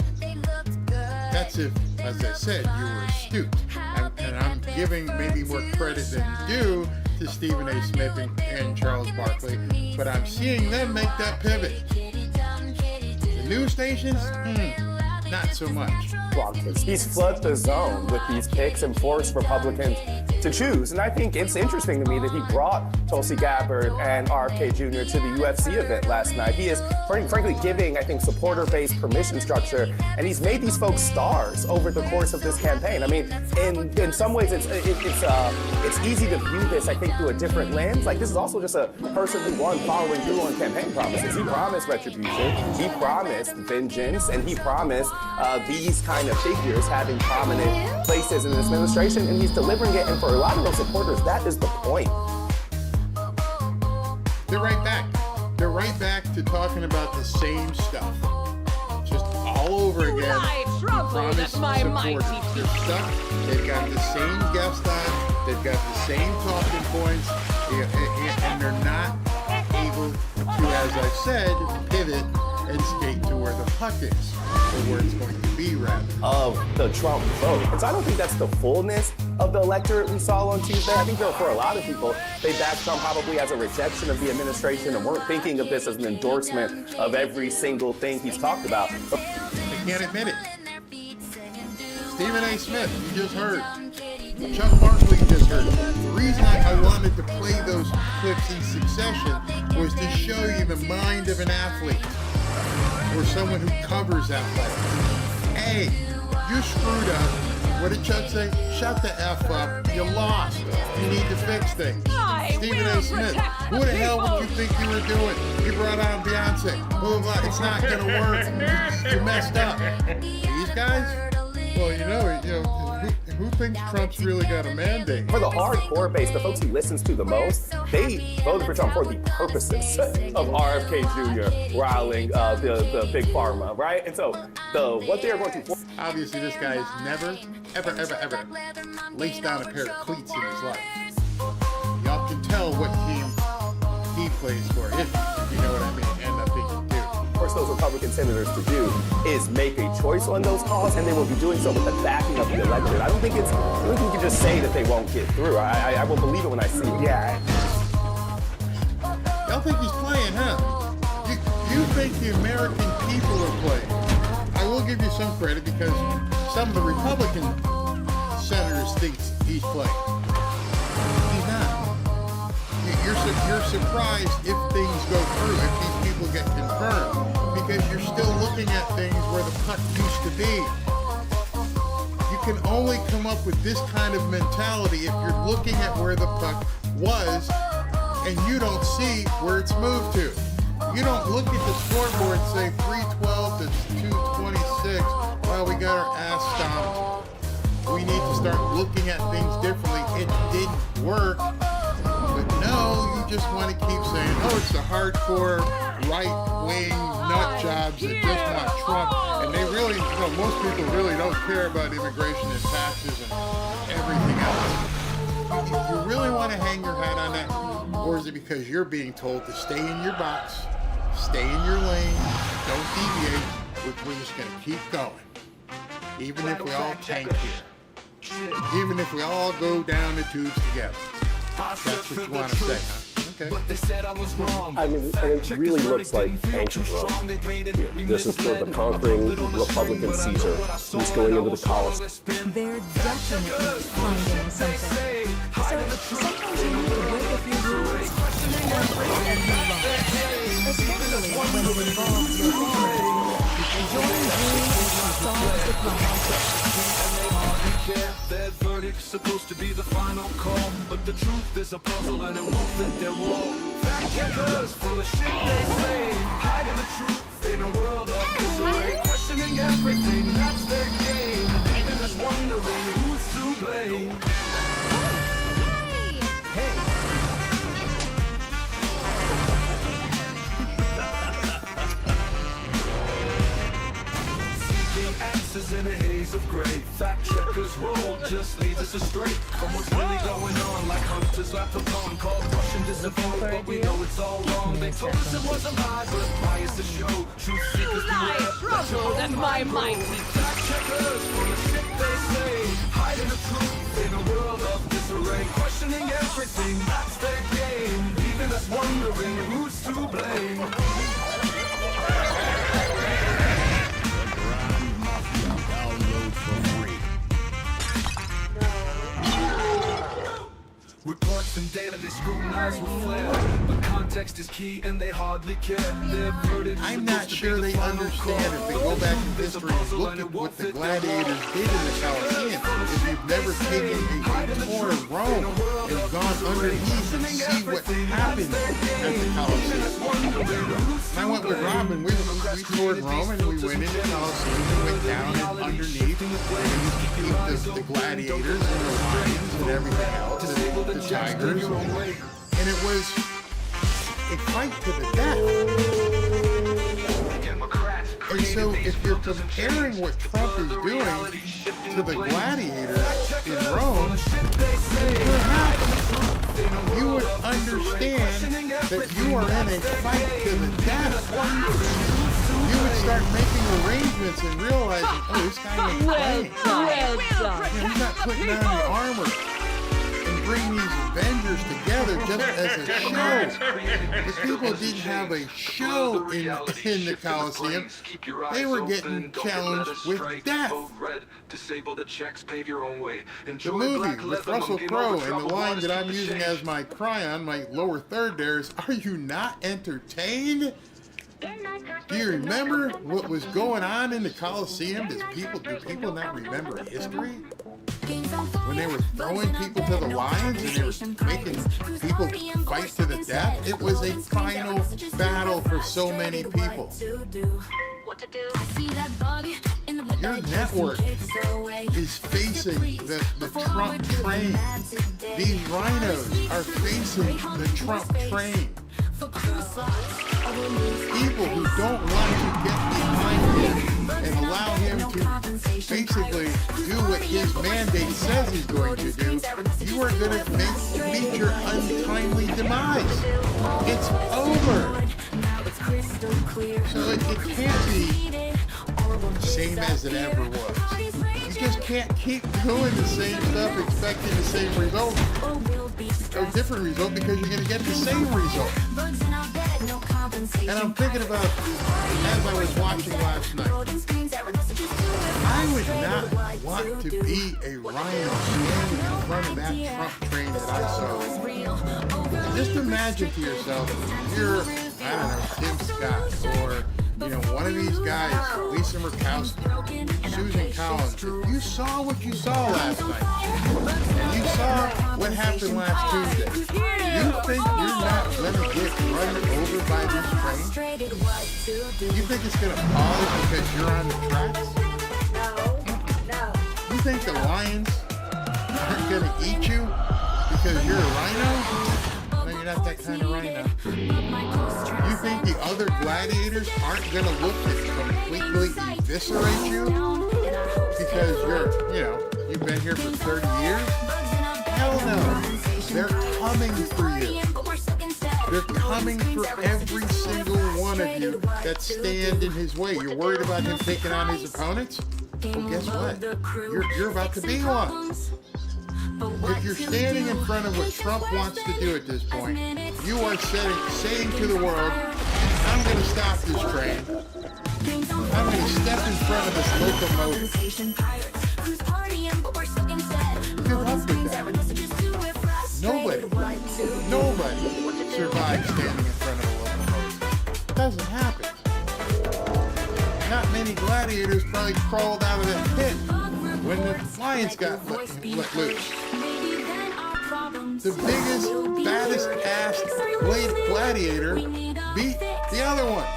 That's if, as I said, you were astute. And I'm giving maybe more credit than due to Stephen A. Smith and Charles Barkley, but I'm seeing them make that pivot. The news stations, not so much. He's flooded the zone with these picks and forced Republicans to choose. And I think it's interesting to me that he brought Tulsi Gabbard and RFK Jr. to the UFC event last night. He is, frankly, giving, I think, supporter-based permission structure, and he's made these folks stars over the course of this campaign. I mean, in some ways, it's easy to view this, I think, through a different lens. Like, this is also just a person who won following through on campaign promises. He promised retribution, he promised vengeance, and he promised these kind of figures having prominent places in this administration, and he's delivering it. And for a lot of those supporters, that is the point. They're right back. They're right back to talking about the same stuff, just all over again. Promised supporters. They're stuck. They've got the same guest on. They've got the same talking points, and they're not able to, as I've said, pivot and skate to where the puck is, or where it's going to be, rather. Of the Trump vote. And so I don't think that's the fullness of the electorate we saw on Tuesday. I think for a lot of people, they backed Trump probably as a rejection of the administration and weren't thinking of this as an endorsement of every single thing he's talked about. They can't admit it. Stephen A. Smith, you just heard. Chuck Barkley just heard. The reason I wanted to play those clips in succession was to show you the mind of an athlete, or someone who covers athletics. Hey, you screwed up. What did Chuck say? Shut the F up. You lost. You need to fix things. Stephen A. Smith, who the hell would you think you were doing? You brought on Beyonce. Blah, blah, blah. It's not going to work. You messed up. These guys? Well, you know, who thinks Trump's really got a mandate? For the hardcore base, the folks he listens to the most, they voted for Trump for the purposes of RFK Jr. riling the big pharma, right? And so what they are going to... Obviously, this guy has never, ever laced down a pair of cleats in his life. Y'all can tell what team he plays for, if you know what I mean, and I think you do. For force those Republican senators to do is make a choice on those calls, and they will be doing so with the backing of the electorate. I don't think you can just say that they won't get through. I will believe it when I see it. Yeah. Y'all think he's playing, huh? You think the American people are playing. I will give you some credit because some of the Republican senators think he's playing. He's not. You're surprised if things go through, if these people get confirmed, because you're still looking at things where the puck used to be. You can only come up with this kind of mentality if you're looking at where the puck was and you don't see where it's moved to. You don't look at the scoreboard and say 312 to 226. Well, we got our ass stomped. We need to start looking at things differently. It didn't work. But no, you just want to keep saying, oh, it's the hardcore right-wing nut jobs that just want Trump. And they really, most people really don't care about immigration and taxes and everything else. You really want to hang your hat on that? Or is it because you're being told to stay in your box, stay in your lane, don't deviate, we're just going to keep going. Even if we all tank here. Even if we all go down the tubes together. That's what you want to say, huh? Okay. I mean, and it really looks like ancient Rome. This is for the conquering Republican Caesar who's going into the Colosseum. They're definitely finding something. So sometimes you need to break a few rules and move on. Especially when it involves your family. Join Dreams to solve the problem. That verdict's supposed to be the final call, but the truth is a puzzle and it won't fit their wall. Fact checkers full of shit they say, hiding the truth in a world of disarray, questioning everything, that's their game, even just wondering who's to blame. Answers in a haze of gray. Fact checkers roll just leads us astray from what's really going on, like hunters left alone, called Russian disappoint, but we know it's all wrong. They told us it wasn't lie, but bias to show. Truth seekers beware. Trouble in my mind. Fact checkers full of shit they say, hiding the truth in a world of disarray, questioning everything, that's their game, leaving us wondering who's to blame. Reports and data they scrutinize with flair, but context is key and they hardly care. Their verdict I'm not sure they understand if they go back in history and look at what the gladiators did in the Colosseum. If you've never taken a tour of Rome and gone underneath and see what happened at the Colosseum. And I went with Robin. We toured Rome and we went into the Colosseum and went down and underneath and the gladiators and the lions and everything else. The tigers, and it was a fight to the death. And so if you're comparing what Trump is doing to the gladiators in Rome, perhaps you would understand that you are in a fight to the death. You would start making arrangements and realizing, oh, this guy ain't playing. He's not putting on the armor. Bring these Avengers together just as a show. The people didn't have a show in the Colosseum. They were getting challenged with death. The movie with Russell Crowe and the line that I'm using as my cry-on, my lower third there is, are you not entertained? Do you remember what was going on in the Colosseum? Do people not remember history? When they were throwing people to the lions and they were making people fight to the death, it was a final battle for so many people. Your network is facing the Trump train. These rhinos are facing the Trump train. People who don't want to get behind him and allow him to basically do what his mandate says he's going to do, you are going to meet your untimely demise. It's over. So it can't be the same as it ever was. You just can't keep doing the same stuff expecting the same result. Or different result because you're going to get the same result. And I'm thinking about, as I was watching last night, I would not want to be a rhino standing in front of that Trump train that I saw. Just imagine to yourself, you're, I don't know, Tim Scott, or, one of these guys, Lisa Murkowski, Susan Collins. You saw what you saw last night. And you saw what happened last Tuesday. You think you're not going to get run over by this train? You think it's going to pause because you're on the tracks? No. You think the lions aren't going to eat you because you're a rhino? No, you're not that kind of rhino. You think the other gladiators aren't going to look to completely eviscerate you because you've been here for 30 years? Hell no. They're coming for you. They're coming for every single one of you that stand in his way. You're worried about him taking on his opponents? Well, guess what? You're about to be one. If you're standing in front of what Trump wants to do at this point, you are saying to the world, I'm going to stop this train. I'm going to step in front of this locomotive. Give up with that. Nobody survives standing in front of a locomotive. It doesn't happen. Not many gladiators probably crawled out of that pit when the lions got let loose. The biggest, baddest ass gladiator beat the other ones.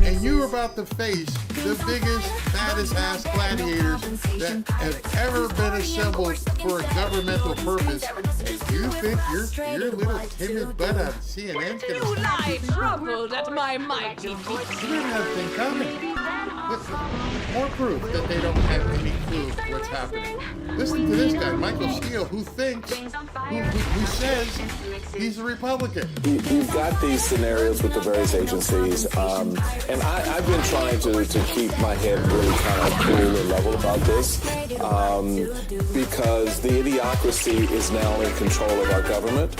And you're about to face the biggest, baddest ass gladiators that have ever been assembled for a governmental purpose. And you think your little timid butt on CNN's gonna You lie troubled at my mighty feet. You didn't have a thing coming. More proof that they don't have any clue what's happening. Listen to this guy, Michael Steele, who says he's a Republican. You've got these scenarios with the various agencies, and I've been trying to keep my head really kind of cool and level about this, because the idiocracy is now in control of our government.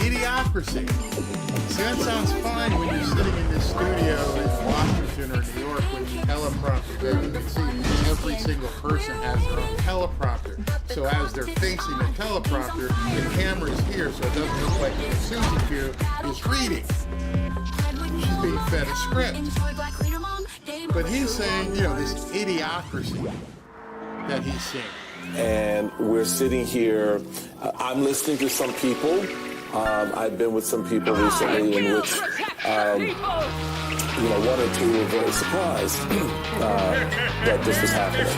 Idiocracy. See, that sounds fine when you're sitting in this studio in Washington or New York when you teleprompter. You can see every single person has their own teleprompter. So as they're facing the teleprompter, the camera's here, so it doesn't look like Susie here is reading. She's being fed a script. But he's saying, this idiocracy that he's seeing. And we're sitting here, I'm listening to some people. I've been with some people recently in which, one or two were very surprised that this was happening.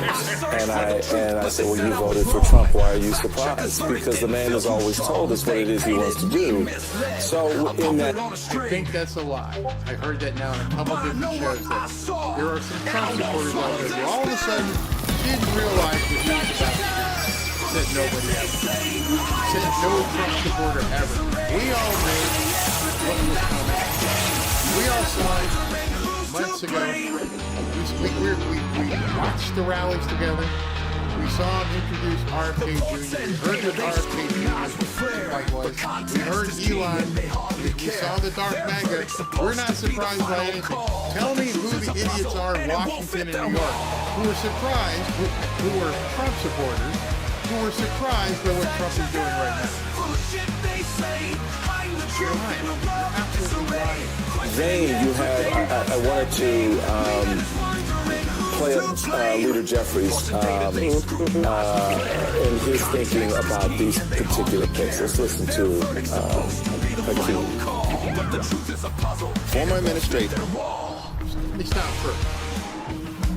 And I said, well, you voted for Trump. Why are you surprised? Because the man has always told us what it is he wants to do. So in that... I think that's a lie. I heard that now in a couple different shows that there are some Trump supporters out there who all of a sudden didn't realize what he was about to do. Said nobody ever. Said no Trump supporter ever. We all knew what was coming. We all saw it months ago. We watched the rallies together. We saw him introduce RFK Jr. We heard what RFK Jr.'s fight was. We heard Elon. We saw the dark MAGA. We're not surprised by anything. Tell me who the idiots are in Washington and New York who were surprised, who were Trump supporters, who were surprised by what Trump is doing right now. You're lying. You're absolutely lying. Zane, you had, I wanted to play up Leader Jeffries and his thinking about these particular picks. Let's listen to Hakeem. Former administrator. Let me stop first.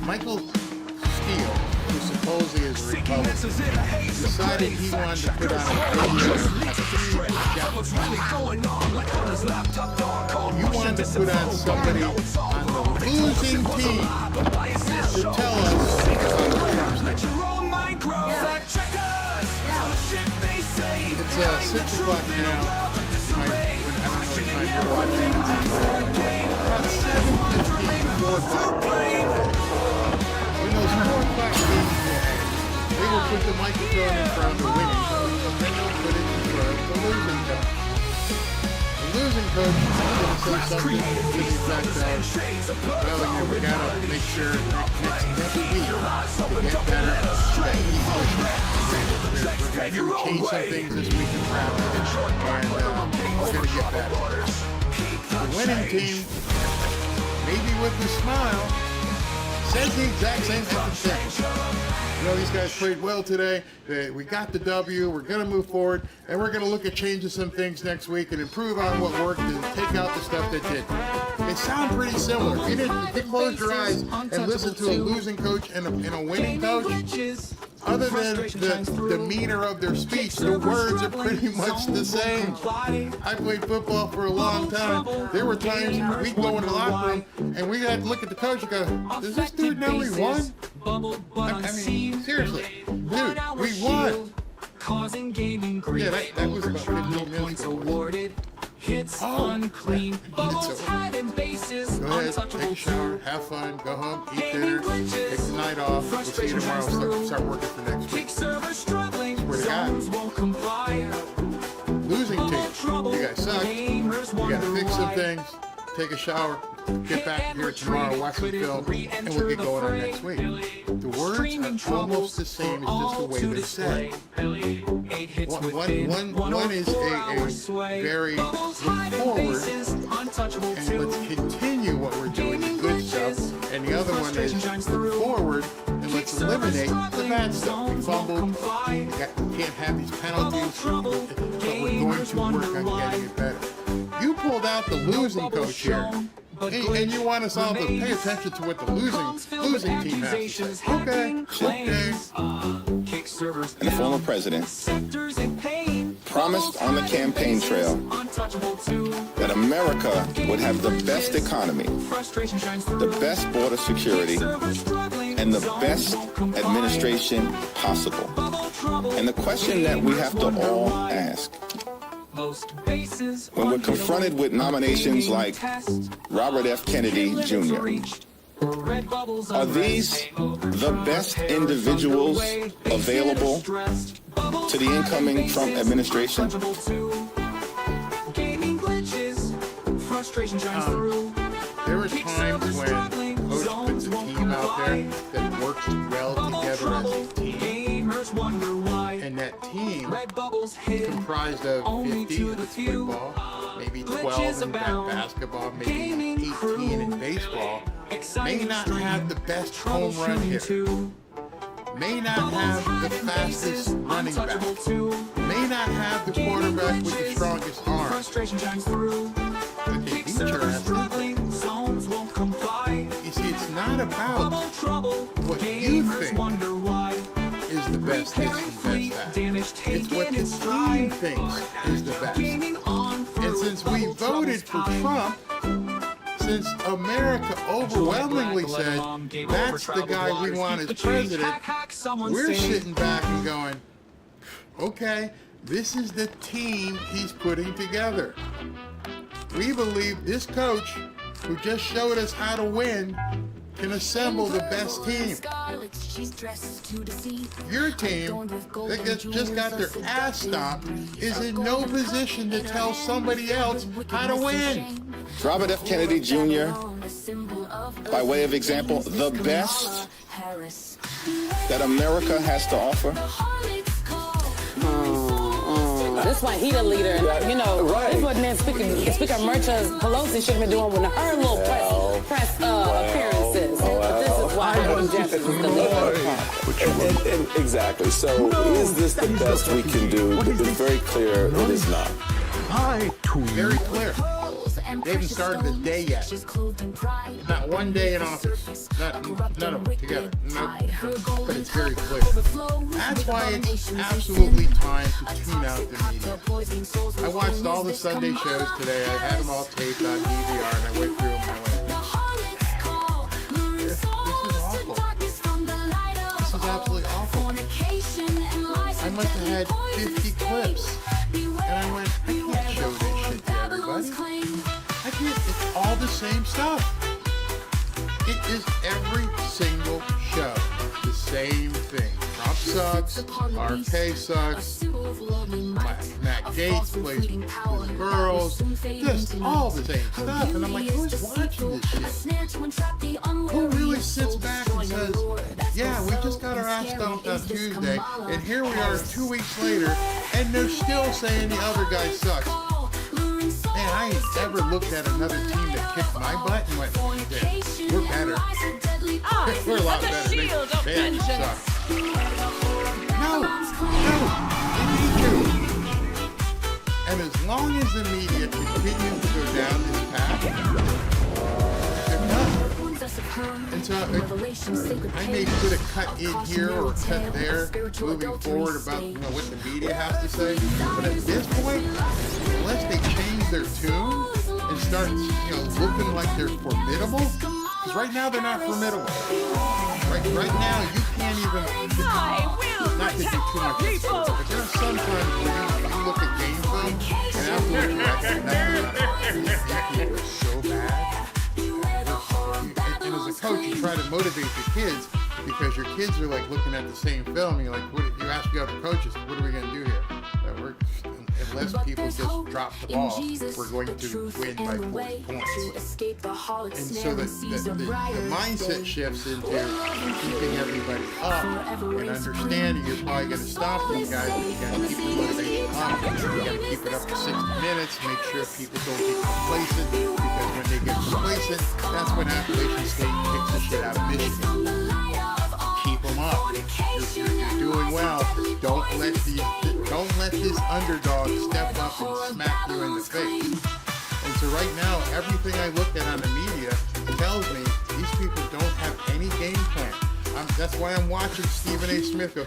Michael Steele, who supposedly is a Republican, decided he wanted to put on a video of You wanted to put on somebody on the losing team to tell us It's 6 o'clock now. I don't know what time it you're watching about 7:15 when those 4 o'clock games will end, they will put the microphone in front of the winning coach, and then they'll put it in front of the losing coach. The losing coach is going to say something to the effect of, well, you know, we got to make sure next week to get better, that he's pushing. We're going to change some things this week in practice, and we're going to get better. The winning team, maybe with a smile, says the exact same thing. You know, these guys played well today. We got the W. We're going to move forward, and we're going to look at changing some things next week and improve on what worked and take out the stuff that didn't. They sound pretty similar. If you close your eyes and listen to a losing coach and a winning coach, other than the demeanor of their speech, the words are pretty much the same. I played football for a long time. There were times we'd go in the locker room and we had to look at the coach and go, does this dude know we won? I mean, seriously, dude, we won. Yeah, that was about 15 minutes awarded. Hits unclean, bubbles hide and bases. Go ahead, take a shower, have fun, go home, eat dinner, take the night off. We'll see you tomorrow. Start working for next week. Swear to God. Losing team, you guys suck. You gotta fix some things. Take a shower, get back here tomorrow, watch some film, and we'll get going on next week. The words are almost the same, it's just the way they're said. One is a very look forward, and let's continue what we're doing, the good stuff, and the other one is look forward, and let's eliminate the bad stuff. We fumbled, we can't have these penalties, but we're going to work on getting it better. You pulled out the losing coach here, and you want us all to pay attention to what the losing team has to say. Okay. And the former president promised on the campaign trail that America would have the best economy, the best border security, and the best administration possible. And the question that we have to all ask, when we're confronted with nominations like Robert F. Kennedy Jr., are these the best individuals available to the incoming Trump administration? There were times when Coach puts a team out there that works well together as a team, and that team comprised of 50 in football, maybe 12 in basketball, maybe 18 in baseball, may not have the best home run hitter, may not have the fastest running back, may not have the quarterback with the strongest arm. But they beat your ass. You see, it's not about what you think is the best this and best that. It's what the team thinks is the best. And since we voted for Trump, since America overwhelmingly said that's the guy we want as president, we're sitting back and going, okay, this is the team he's putting together. We believe this coach, who just showed us how to win, can assemble the best team. Your team that just got their ass stomped is in no position to tell somebody else how to win. Robert F. Kennedy Jr., by way of example, the best that America has to offer. This why he the leader. You know, this what then Speaker Mercha Pelosi should have been doing with her little press appearances. But this is why Adam Jeffers is the leader. Exactly. So is this the best we can do? It's very clear it is not. Very clear. They haven't started the day yet. Not one day in office. None of them together. Nope. But it's very clear. That's why it's absolutely time to tune out the media. I watched all the Sunday shows today. I had them all taped on DVR, and I went through them and I went, this is awful. This is absolutely awful. I must have had 50 clips. And I went, I can't show this shit to everybody. sucks, RK sucks, Matt Gates plays with girls, just all the same stuff. And I'm like, who's watching this shit? Who really sits back and says, yeah, we just got our ass stomped on Tuesday, and here we are 2 weeks later, and they're still saying the other guy sucks. Man, I ain't ever looked at another team that kicked my butt and went, yeah, we're better. We're a lot better. They suck. No, they need to. And as long as the media continues to go down this path, they're done. And so I may put a cut in here or a cut there moving forward about what the media has to say. But at this point, unless they change their tune and start looking like they're formidable, because right now they're not formidable. Right now you can't even not to do too much, but there are sometimes when you look at game film and afterwards you're like, these people are so bad. And as a coach, you try to motivate your kids because your kids are like looking at the same film. And you're like, you ask the other coaches, what are we going to do here? Unless people just drop the ball, we're going to win by 40 points. And so the mindset shifts into keeping everybody up and understanding you're probably going to stop these guys, but you got to keep the motivation up. You got to keep it up to 60 minutes, make sure people don't get complacent, because when they get complacent, that's when Appalachian State kicks the shit out of Michigan. Keep them up. You're doing well. Don't let this underdog step up and smack you in the face. And so right now, everything I look at on the media tells me these people don't have any game plan. That's why I'm watching Stephen A. Smith go,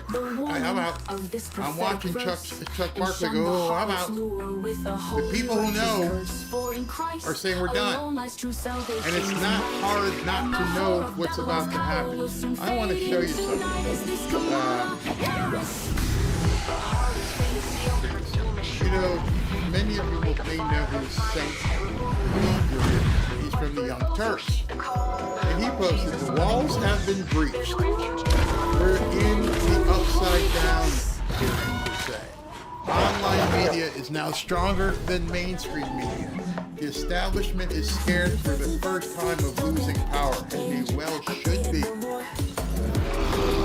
I'm out. I'm watching Chuck Barkley go, oh, I'm out. The people who know are saying we're done. And it's not hard not to know what's about to happen. I want to show you something. Many of you may know who Saint He's from the Young Turks. And he posted, the walls have been breached. We're in the upside down period, per se. Online media is now stronger than mainstream media. The establishment is scared for the first time of losing power, and they well should be.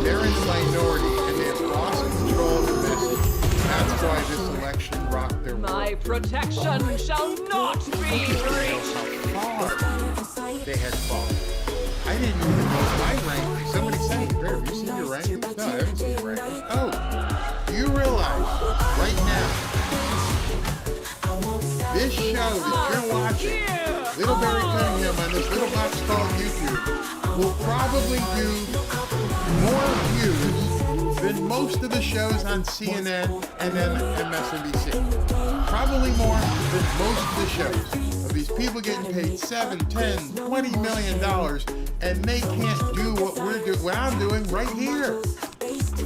They're in the minority, and they have lost control of the message. That's why this election rocked their world. My protection shall not be breached. They had fallen. I didn't even know my ranking. Somebody said, have you seen your ranking? No, I haven't seen your ranking. Oh, do you realize right now, this show that you're watching, Little Barry Cunningham on this little box called YouTube, will probably do more views than most of the shows on CNN and then MSNBC. Probably more than most of the shows of these people getting paid $7, $10, $20 million, and they can't do what I'm doing right here.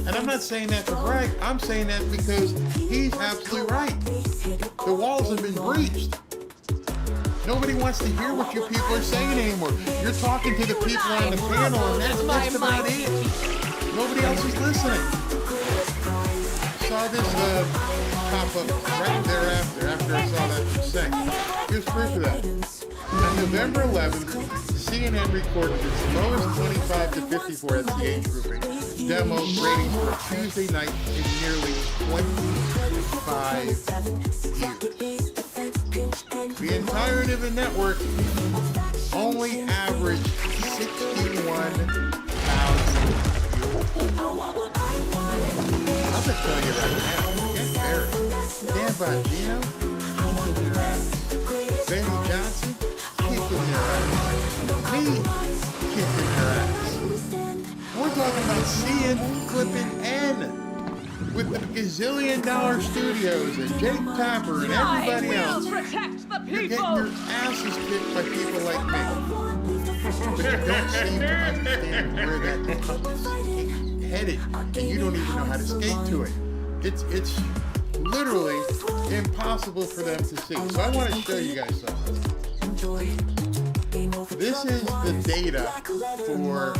And I'm not saying that to brag. I'm saying that because he's absolutely right. The walls have been breached. Nobody wants to hear what you people are saying anymore. You're talking to the people on the panel, and that's about it. Nobody else is listening. I saw this pop up right thereafter, after I saw that thing. Here's proof of that. On November 11th, CNN recorded its lowest 25 to 54, that's the age grouping, demo ratings for Tuesday night in nearly 25 years. The entirety of the network only averaged 61,000 I'm gonna tell you right now, get married. Dan Bongino, keep in your ass. Benny Johnson, keep in your ass. Me, keep in your ass. We're talking about seeing, flipping, and with the gazillion-dollar studios and Jake Tapper and everybody else. You're getting your asses kicked by people like me. But you don't seem to understand where that is headed, and you don't even know how to skate to it. It's literally impossible for them to see. So I want to show you guys something. This is the data for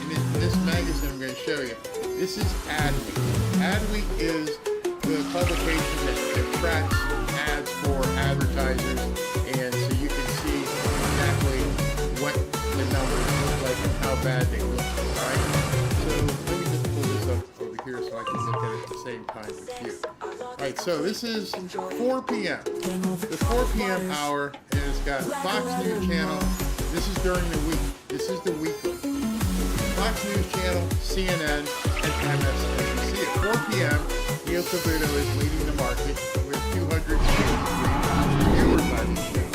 And in this magazine I'm going to show you, this is Adweek. Adweek is the publication that tracks ads for advertisers, and so you can see exactly what the numbers look like and how bad they look. Alright? So let me just pull this up over here so I can look at it at the same time with you. Alright, so this is 4 p.m. The 4 p.m. hour, and it's got Fox News Channel. This is during the week. This is the weekly. Fox News Channel, CNN, and MSNBC. At 4 p.m., Neil Cavuto is leading the market with 263 viewers on each show.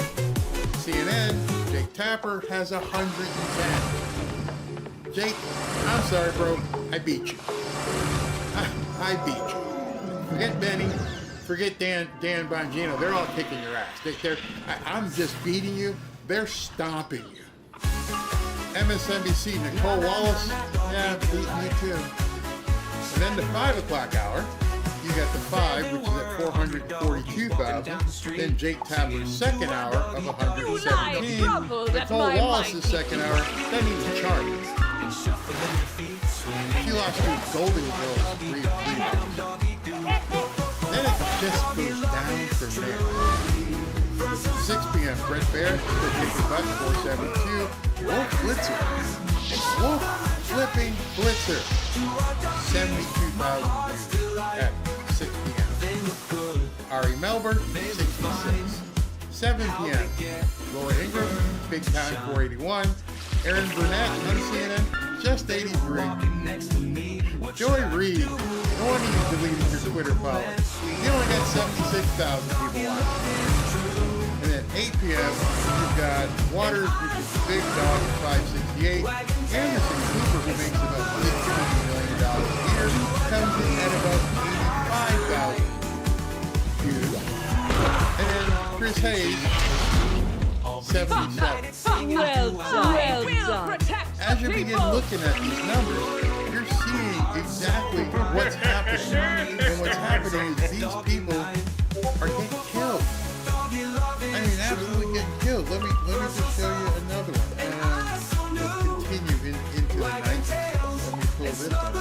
CNN, Jake Tapper, has 110. Jake, I'm sorry, bro. I beat you. I beat you. Forget Benny. Forget Dan Bongino. They're all kicking your ass. I'm just beating you. They're stomping you. MSNBC, Nicole Wallace, yeah, beat me too. And then the 5 o'clock hour, you got the 5, which is at 442,000. Then Jake Tapper's second hour of 117. Nicole Wallace's second hour doesn't even chart. She lost to Golden Girls 3 Then it just goes down from there. 6 p.m. Brett Baer, Kick the Butt, 472. Wolf Blitzer. Wolf Flipping Blitzer. 72,000 views at 6 p.m. Ari Melber, 66. 7 p.m. Laura Ingraham, Big Time, 481. Aaron Burnett on CNN, just 83. Joy Reid, no one even deleted your Twitter follow. You only got 76,000 people watching. And then 8 p.m., you've got Waters, which is Big Dog at 568. Anderson Cooper, who makes about $15 million a year, comes in at about 85,000 views. And then Chris Hayes, 77. Well done. As you begin looking at these numbers, you're seeing exactly what's happening. And what's happening is these people are getting killed. I mean, absolutely getting killed. Let me just show you another one. Let's continue into the night. Let me pull this one up.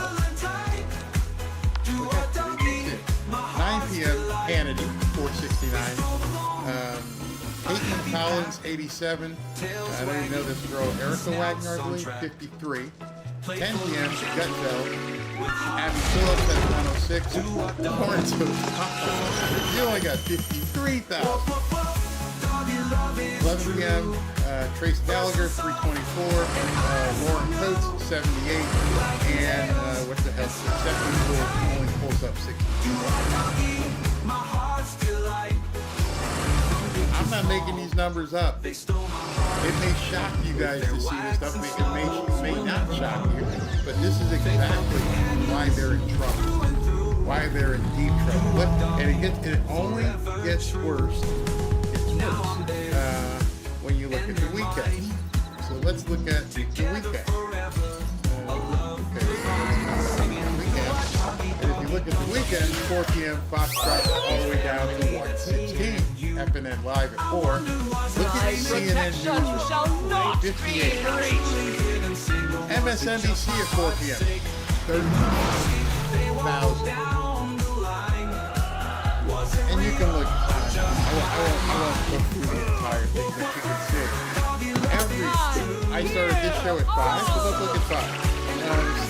9 p.m. Hannity, 469. Caitlin Collins, 87. I don't even know this girl. Erica Wagner, I believe, 53. 10 p.m. Gutfeld. Abby Phillips at 106. Lawrence O'Connor. You only got 53,000. 11 p.m. Trace Gallagher, 324. Lauren Coates, 78. And what the hell? Stephanie Gould only pulls up 62. I'm not making these numbers up. It may shock you guys to see this stuff. It may not shock you, but this is exactly why they're in trouble. Why they're in deep trouble. And it only gets worse. When you look at the weekend. So let's look at the weekend. And if you look at the weekend, 4 p.m. Fox drops all the way down to 116. FNN Live at 4. Look at CNN News, 58. MSNBC at 4 p.m. 30,000. And you can look. I won't look through the entire thing, but you can see I started this show at 5, so let's look at 5.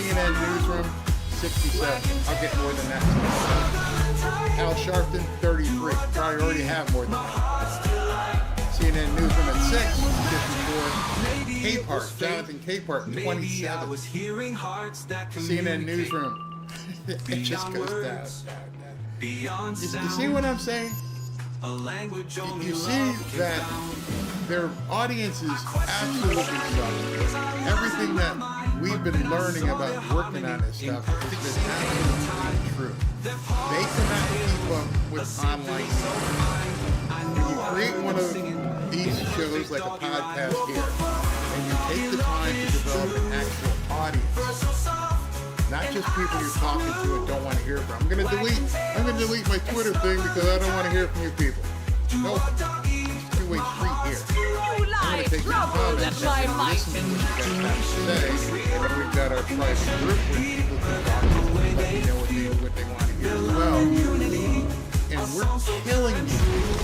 CNN Newsroom, 67. I'll get more than that. Al Sharpton, 33. Probably already have more than that. CNN Newsroom at 6, 54. Capehart, Jonathan Capehart, 27. CNN Newsroom, it just goes down. You see what I'm saying? You see that their audiences absolutely suck. Everything that we've been learning about working on this stuff has been absolutely true. They cannot keep up with online media. When you create one of these shows like a podcast here, and you take the time to develop an actual audience, not just people you're talking to and don't want to hear from. I'm gonna delete my Twitter thing because I don't want to hear from you people. Nope. It's too two-way street here. You I'm going lie, to take some trouble comments that and my listen to what you guys have to say. And we've got our private group where people can talk to us, let me know what they want to hear as well. And we're killing these people.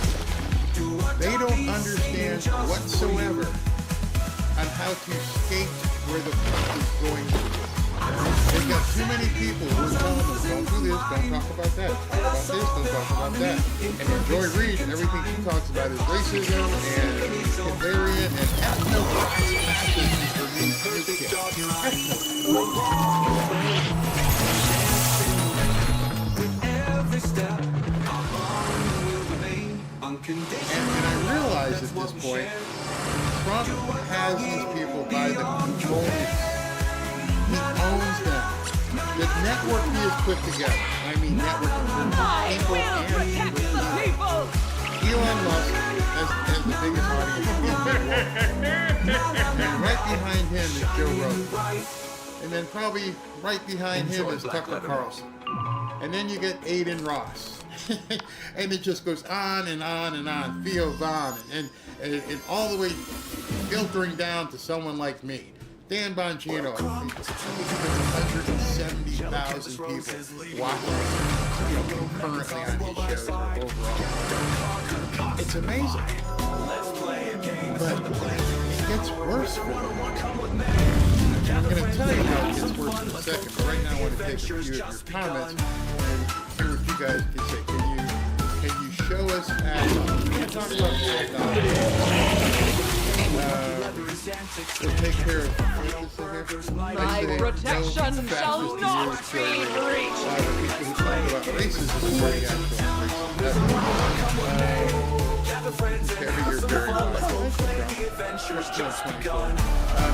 They don't understand whatsoever on how to skate where the puck is going to. They've got too many people who are telling them, don't do this, don't talk about that, talk about this, don't talk about that. And then Joy Reid, everything she talks about is racism and invariant and ethno-fascism for these kids. And I realize at this point, Trump has these people by the components. He owns them. The network he has put together, I mean network of people and people. Elon Musk has the biggest audience in the world. And right behind him is Joe Rogan. And then probably right behind him is Tucker Carlson. And then you get Aiden Ross. And it just goes on and on and on. Theo Vaughn and all the way filtering down to someone like me. Dan Bongino, I think 170,000 people watching concurrently on his shows overall. It's amazing. But it gets worse for them. I'm going to tell you how it gets worse in a second, but right now I want to take a few of your comments and hear what you guys can say. Can you show us we'll talk about we'll take care of my protection shall not be breached. People who talk about racism is very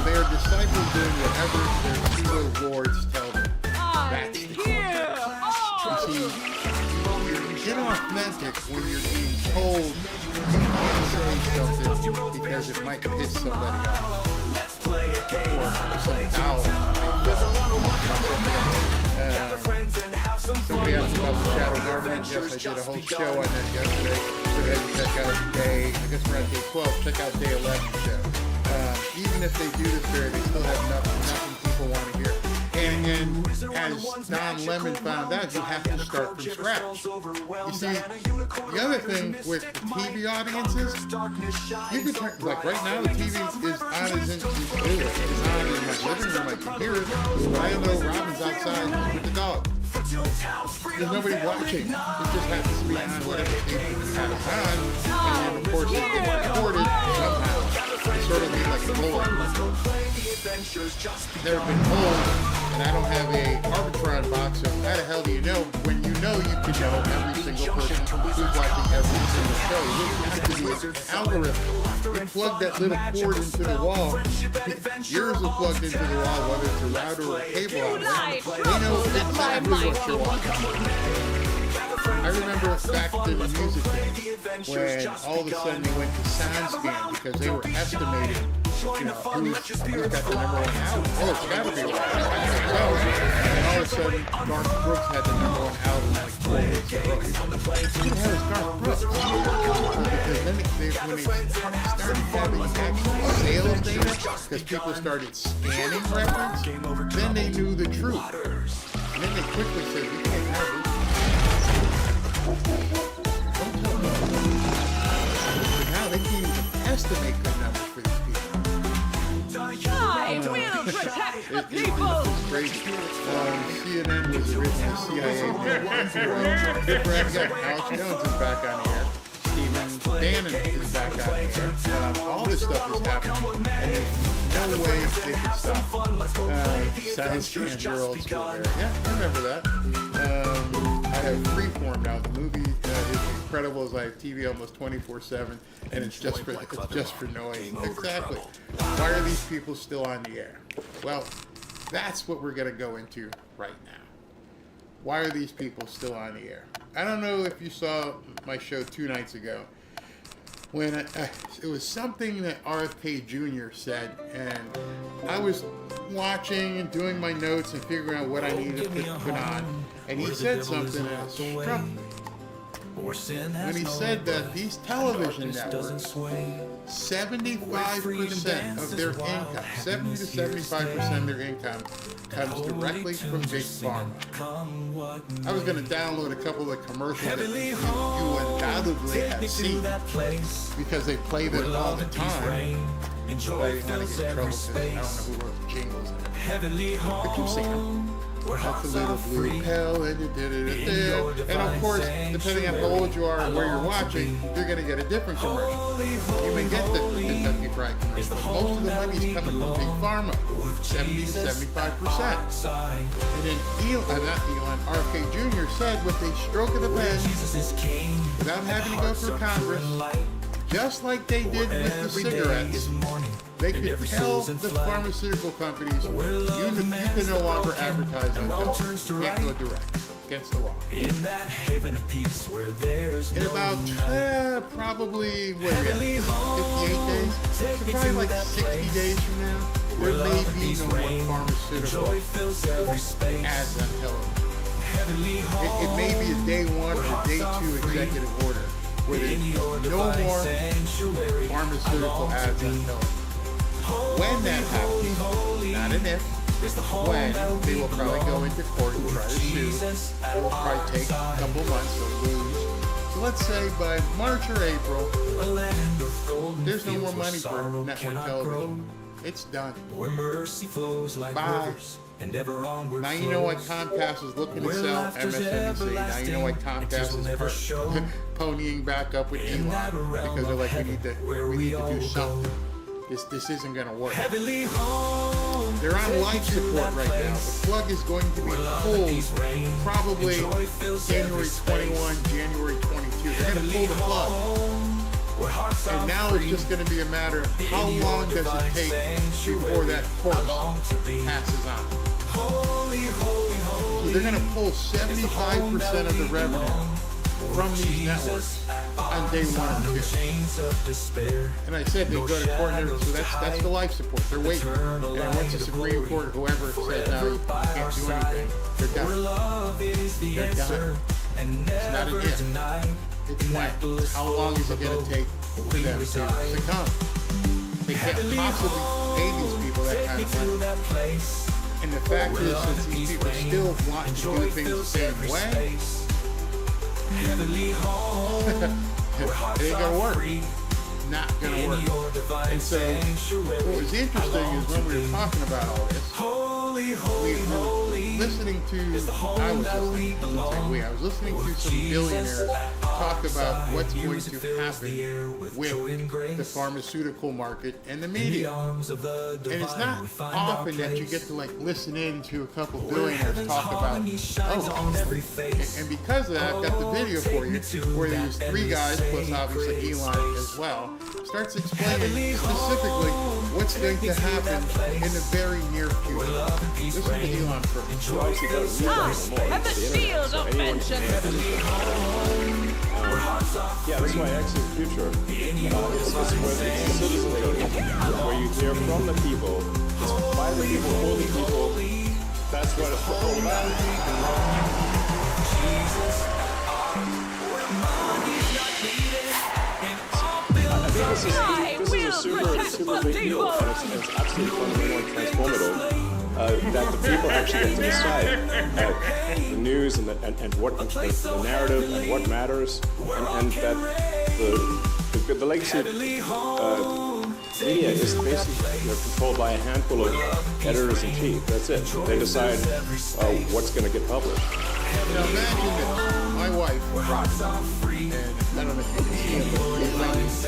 they are disciples doing whatever their pseudo lords tell them. That's the here. You see, you're inauthentic when you're being told you can't say something because it might piss somebody off. Or some doll. Somebody asked about the shadow government. Yes, I did a whole show on that yesterday. So go ahead and check out day, I guess we're on day 12, check out day 11 show. Even if they do this fair, they still have nothing people want to hear. And as Don Lemon found out, you have to start from scratch. You see, the other thing with the TV audiences, you can turn, like right now, the TV is on it's on in my living room, I can hear it, but I know Robin's outside with the dog. There's nobody watching. It just happens to be on whatever station it has on, and then of course it gets recorded somehow. It's sort of like a poll. Never been told, and I don't have a Arbitron box, so how the hell do you know when you know you can know every single person who's watching every single show? You have to be an algorithm. You plug that little cord into the wall, yours are plugged into the wall, whether it's a router or a cable outlet. They know exactly what you're watching. I remember back to the music days when all of a sudden they went to SoundScan because they were estimating, who's got the number one album. Oh, it's gotta be right. And all of a sudden, Garth Brooks had the number one album like 4 weeks in a row. Who the hell is Garth Brooks? Because then when they started having actual sales data, because people started scanning records, then they knew the truth. And then they quickly said, we can't have it. Don't tell me. But now they can't even estimate good numbers for these people. I will protect the people. It's crazy. CNN was originally CIA. Alex Jones is back on here. Stephen Bannon is back on here. All this stuff is happening, and there's no way they can stop. Science Girl is still there. Yeah, I remember that. I have Freeform now. The movie is incredible. As I have TV almost 24/7, and it's just for noise. Exactly. Why are these people still on the air? Well, that's what we're gonna go into right now. Why are these people still on the air? I don't know if you saw my show 2 nights ago when it was something that RFK Jr. said, and I was watching and doing my notes and figuring out what I needed to put on, and he said something that struck me. when he said that these television networks, 75% of their income, 70 to 75% of their income comes directly from Big Pharma. I was going to download a couple of commercials that you undoubtedly have seen because they play them all the time. I didn't want to get in trouble because I don't know who wrote the jingles. But keep singing. That's a little blue pill, and of course, depending on how old you are and where you're watching, you're going to get a different commercial. You may get the Kentucky Fried commercial, but most of the money's coming from Big Pharma, 70 to 75%. And then RFK Jr. said with a stroke of the pen, without having to go through Congress, just like they did with the cigarettes, they could tell the pharmaceutical companies, you can no longer advertise on pills. You can't go direct. Against the law. In about probably, 58 days? So probably like 60 days from now, there may be no more pharmaceutical ads on television. It may be a day 1 or a day 2 executive order where there's no more pharmaceutical ads on television. When that happens, not an if, when, they will probably go into court and try to sue. It will probably take a couple months to lose. So let's say by March or April, there's no more money for network television. It's done. Bye. Now you know why Comcast is looking to sell MSNBC. Now you know why Comcast is ponying back up with Elon, because they're like, we need to do something. This isn't going to work. They're on life support right now. The plug is going to be pulled probably January 21, January 22. They're going to pull the plug. And now it's just going to be a matter of how long does it take before that course passes on. So they're going to pull 75% of the revenue from these networks on day 1 and 2. And I said they go to court and everything, so that's the life support. They're waiting. And once the Supreme Court or whoever says, no, you can't do anything, they're done. They're done. It's not an if. It's when. How long is it going to take for them to succumb? They can't possibly pay these people that kind of money. And the fact is, since these people still want to do things the same way, it ain't gonna work. Not gonna work. And so, what was interesting is when we were talking about all this, we were listening to, I was listening to some billionaires talk about what's going to happen with the pharmaceutical market and the media. And it's not often that you get to listen in to a couple billionaires talk about, and because of that, I've got the video for you where there's 3 guys plus obviously Elon as well, starts explaining specifically what's going to happen in the very near future. Listen to Elon first. And the shield of mention. Yeah, that's why X is the future. It's where you hear from the people, it's by the people, for the people. That's what it's all about. I think this is a super big deal, and it's absolutely fundamental and transformative. That the people actually get to decide the news and what the narrative and what matters, and that the legacy media is basically controlled by a handful of editors-in-chief. That's it. They decide what's going to get published. Now imagine this. My wife, Robin, and I don't know if you can see it, but is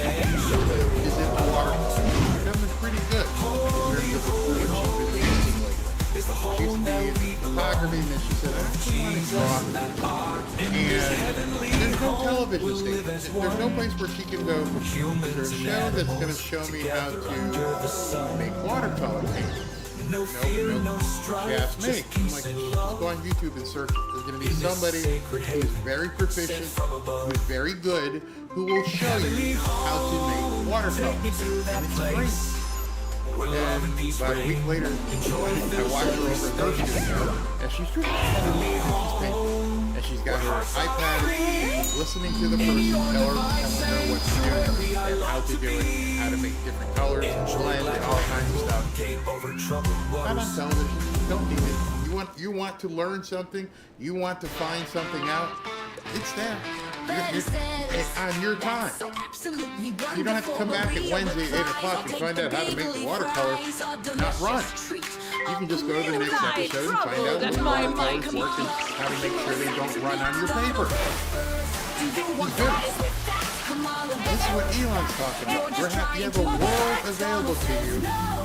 in water. She's done pretty good in terms of what she's been using lately. She used to be in photography, and then she said, I want to draw. And there's no television station. There's no place where she can go. There's a show that's going to show me how to make watercolor paintings. No, she asked me. I'm like, just go on YouTube and search. There's going to be somebody who is very proficient, who is very good, who will show you how to make watercolor. And it's great. And about a week later, I watched her over at her studio, and she's painting. And she's got her iPad, she's listening to the person, telling her what to do and how to do it, how to make different colors and blend and all kinds of stuff. Not on television. You don't need it. You want to learn something, you want to find something out, it's there. It's on your time. You don't have to come back at Wednesday at 8 o'clock and find out how to make the watercolor not run. You can just go to the next episode and find out what the watercolors work and how to make sure they don't run on your paper. This is what Elon's talking about. You have a world available to you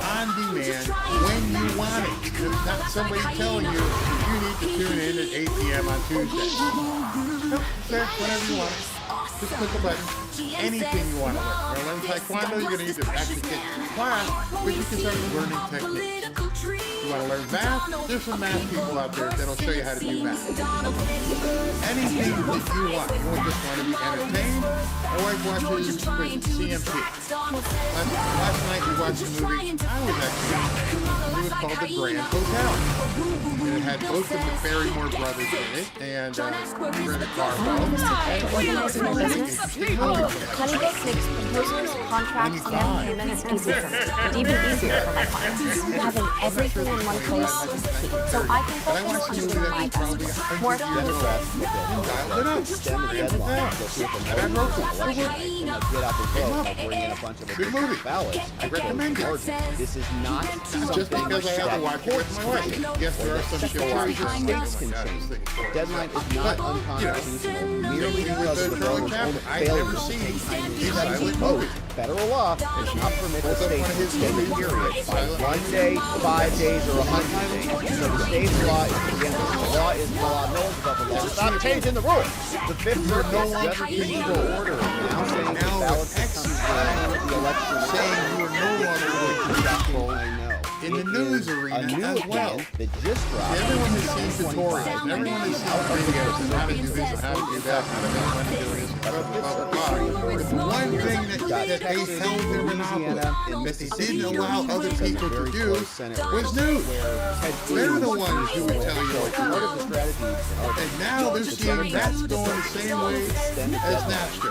on demand when you want it. It's not somebody telling you you need to tune in at 8 p.m. on Tuesday. Nope, it's there whenever you want it. Just click a button. Anything you want to learn. You want to learn Taekwondo, you're going to need to actually get to class, but you can start learning techniques. You want to learn math? There's some math people out there that'll show you how to do math. Anything that you want. You just want to be entertained. My wife watches CMT. Last night we watched a movie I was actually in. It was called The Grand Hotel. And it had both of the Barrymore brothers in it, and Greta Garbo. HoneyBook makes proposals, contracts, and payments easier, and even easier for my clients. Having everything in one place is key, so I can focus on doing my best work more efficiently. Good movie. I recommend it. This is not Just because I have to watch it with my wife. Yes, there are some states can change. Deadline is not unconstitutional merely because the government's own failure to take silent vote. Federal law does not permit the state to extend the period by 1 day, 5 days, or 100 days. So the state's law is against the law is the law. No one's above the law. Stop changing the rules. The Fifth Circuit just issued an order now saying the ballots that come during the election saying you are no longer going to control in the news arena as well. That just dropped. Everyone has seen tutorials. Everyone has seen videos on how to do this and how to do that, how to make money doing this, blah, blah, blah, blah. But the one thing that they held their monopoly, that they didn't allow other people to do, was news. They're the ones who would tell you what to do. And now they're seeing that's going the same way as Napster.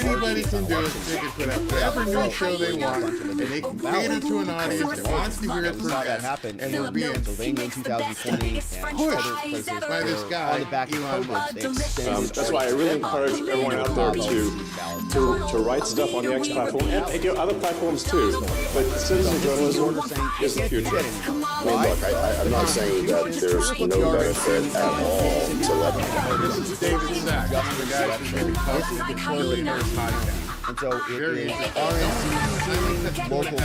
Anybody can do it. They can put up whatever news show they want, and they can cater to an audience that wants to hear it from that happened and we're being Pennsylvania in 2020 and other places by this guy, on the back of COVID. That's why I really encourage everyone out there to write stuff on the X platform and other platforms too. But citizen journalism is the future. I mean, look, I'm not saying that there's no benefit at all to let. This is David Sachs, the guy who's been posted the Trillionaires podcast. And so it is RNC local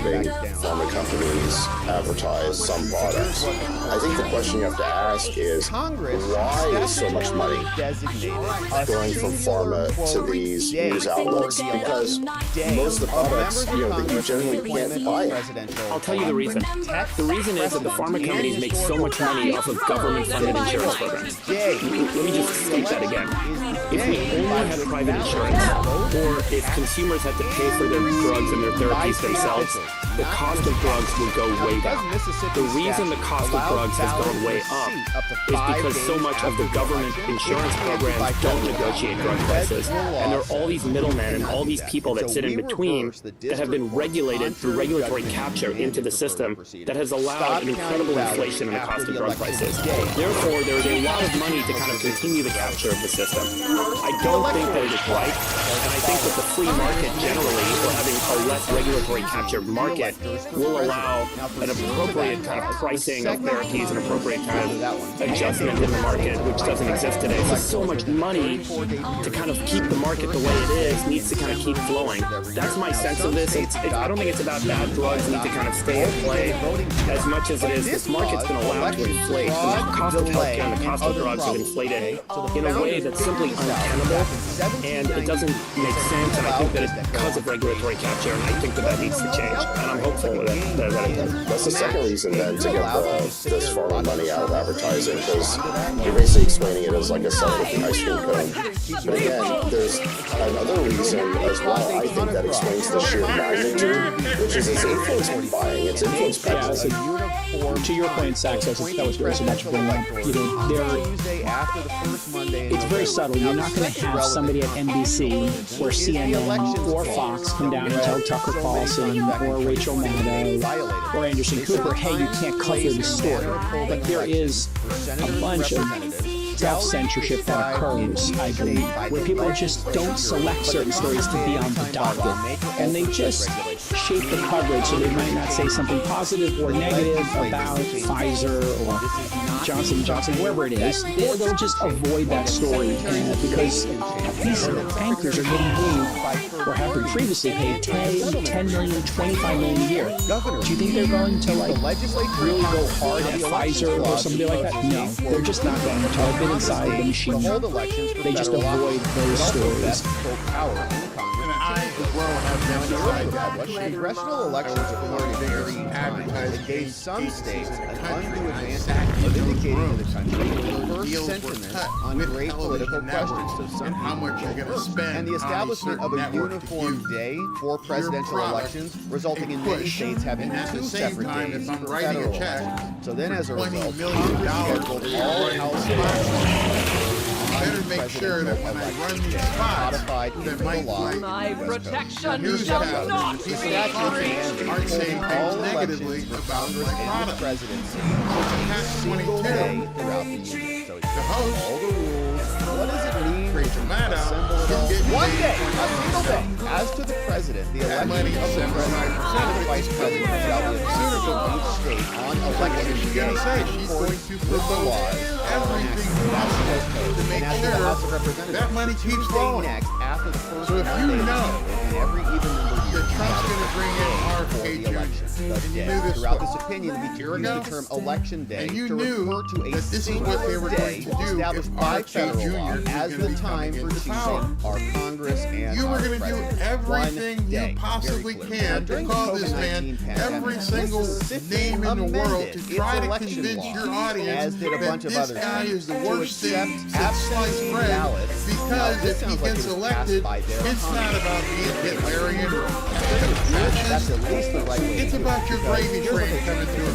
Big pharma companies advertise some products. I think the question you have to ask is, why is so much money going from pharma to these news outlets? Because most of the products, that you generally can't buy it. I'll tell you the reason. The reason is that the pharma companies make so much money off of government-funded insurance programs. Let me just state that again. If we only had private insurance, or if consumers had to pay for their drugs and their therapies themselves, the cost of drugs would go way down. The reason the cost of drugs has gone way up is because so much of the government insurance programs don't negotiate drug prices, and there are all these middlemen and all these people that sit in between that have been regulated through regulatory capture into the system that has allowed an incredible inflation in the cost of drug prices. Therefore, there is a lot of money to kind of continue the capture of the system. I don't think that it is right, and I think that the free market generally, or having a less regulatory captured market, will allow an appropriate kind of pricing of therapies, an appropriate kind of adjustment in the market, which doesn't exist today. So much money to kind of keep the market the way it is needs to kind of keep flowing. That's my sense of this. I don't think it's about bad drugs need to kind of stay in play as much as it is this market's been allowed to inflate. The cost of healthcare and the cost of drugs have inflated in a way that's simply untenable, and it doesn't make sense, and I think that it's because of regulatory capture, and I think that needs to change, and I'm hopeful that it does. That's the second reason then to get this pharma money out of advertising, because you're basically explaining it as like a self-looking ice cream cone. But again, there's there's another reason as well. I think that explains the sheer magnitude, which is its influence buying, its influence peddling. To your point, Sax, I think that was very so much bringing up. It's very subtle. You're not going to have somebody at NBC or CNN or Fox come down and tell Tucker Carlson or Rachel Maddow or Anderson Cooper, hey, you can't cover the story. But there is a bunch of self-censorship that occurs, I believe, where people just don't select certain stories to be on the docket, and they just shape the coverage so they might not say something positive or negative about Pfizer or Johnson & Johnson, wherever it is, or they'll just avoid that story because these anchors are getting paid, or have been previously paid, $10 million, $25 million a year. Do you think they're going to really go hard at Pfizer or somebody like that? No, they're just not going to. I've been inside the machine. They just avoid those stories. I as well have been inside Congressional elections are very advertised. They gave some states an undue advantage of indicating to the country the first sentiment on great political questions. So some how much you're going to spend, and the establishment of a uniform day for presidential elections, resulting in many states having two separate days for federal elections. So then, as a result, Congress scheduled all House elections. Better make sure that when I run these spots, that my protection shall not be aren't saying all things negatively elections about Congress my and the product. presidency Catch single 22 day throughout the union. So it's the host, all the rules. What does it mean? Rachel Maddow, One day, a single day. As to the president, the election of the president and the vice president shall be observed in each state on election day. She's going to promote promote everything possible to make sure that money keeps flowing. Next, after the first So if you know in every even number that Trump's going to bring in RFK Jr., and you knew this throughout this opinion, we used the term election day and you to knew refer to a that this is single what they were day going to do established if by RFK federal law Jr. as the time for choosing our Congress and you were our going to do president. everything you possibly can to call this man every single name in the world to try to convince your audience that this guy is the worst thing since sliced bread, because if he gets elected, it's not about being Hitlerian or fascist. It's about your gravy train coming through.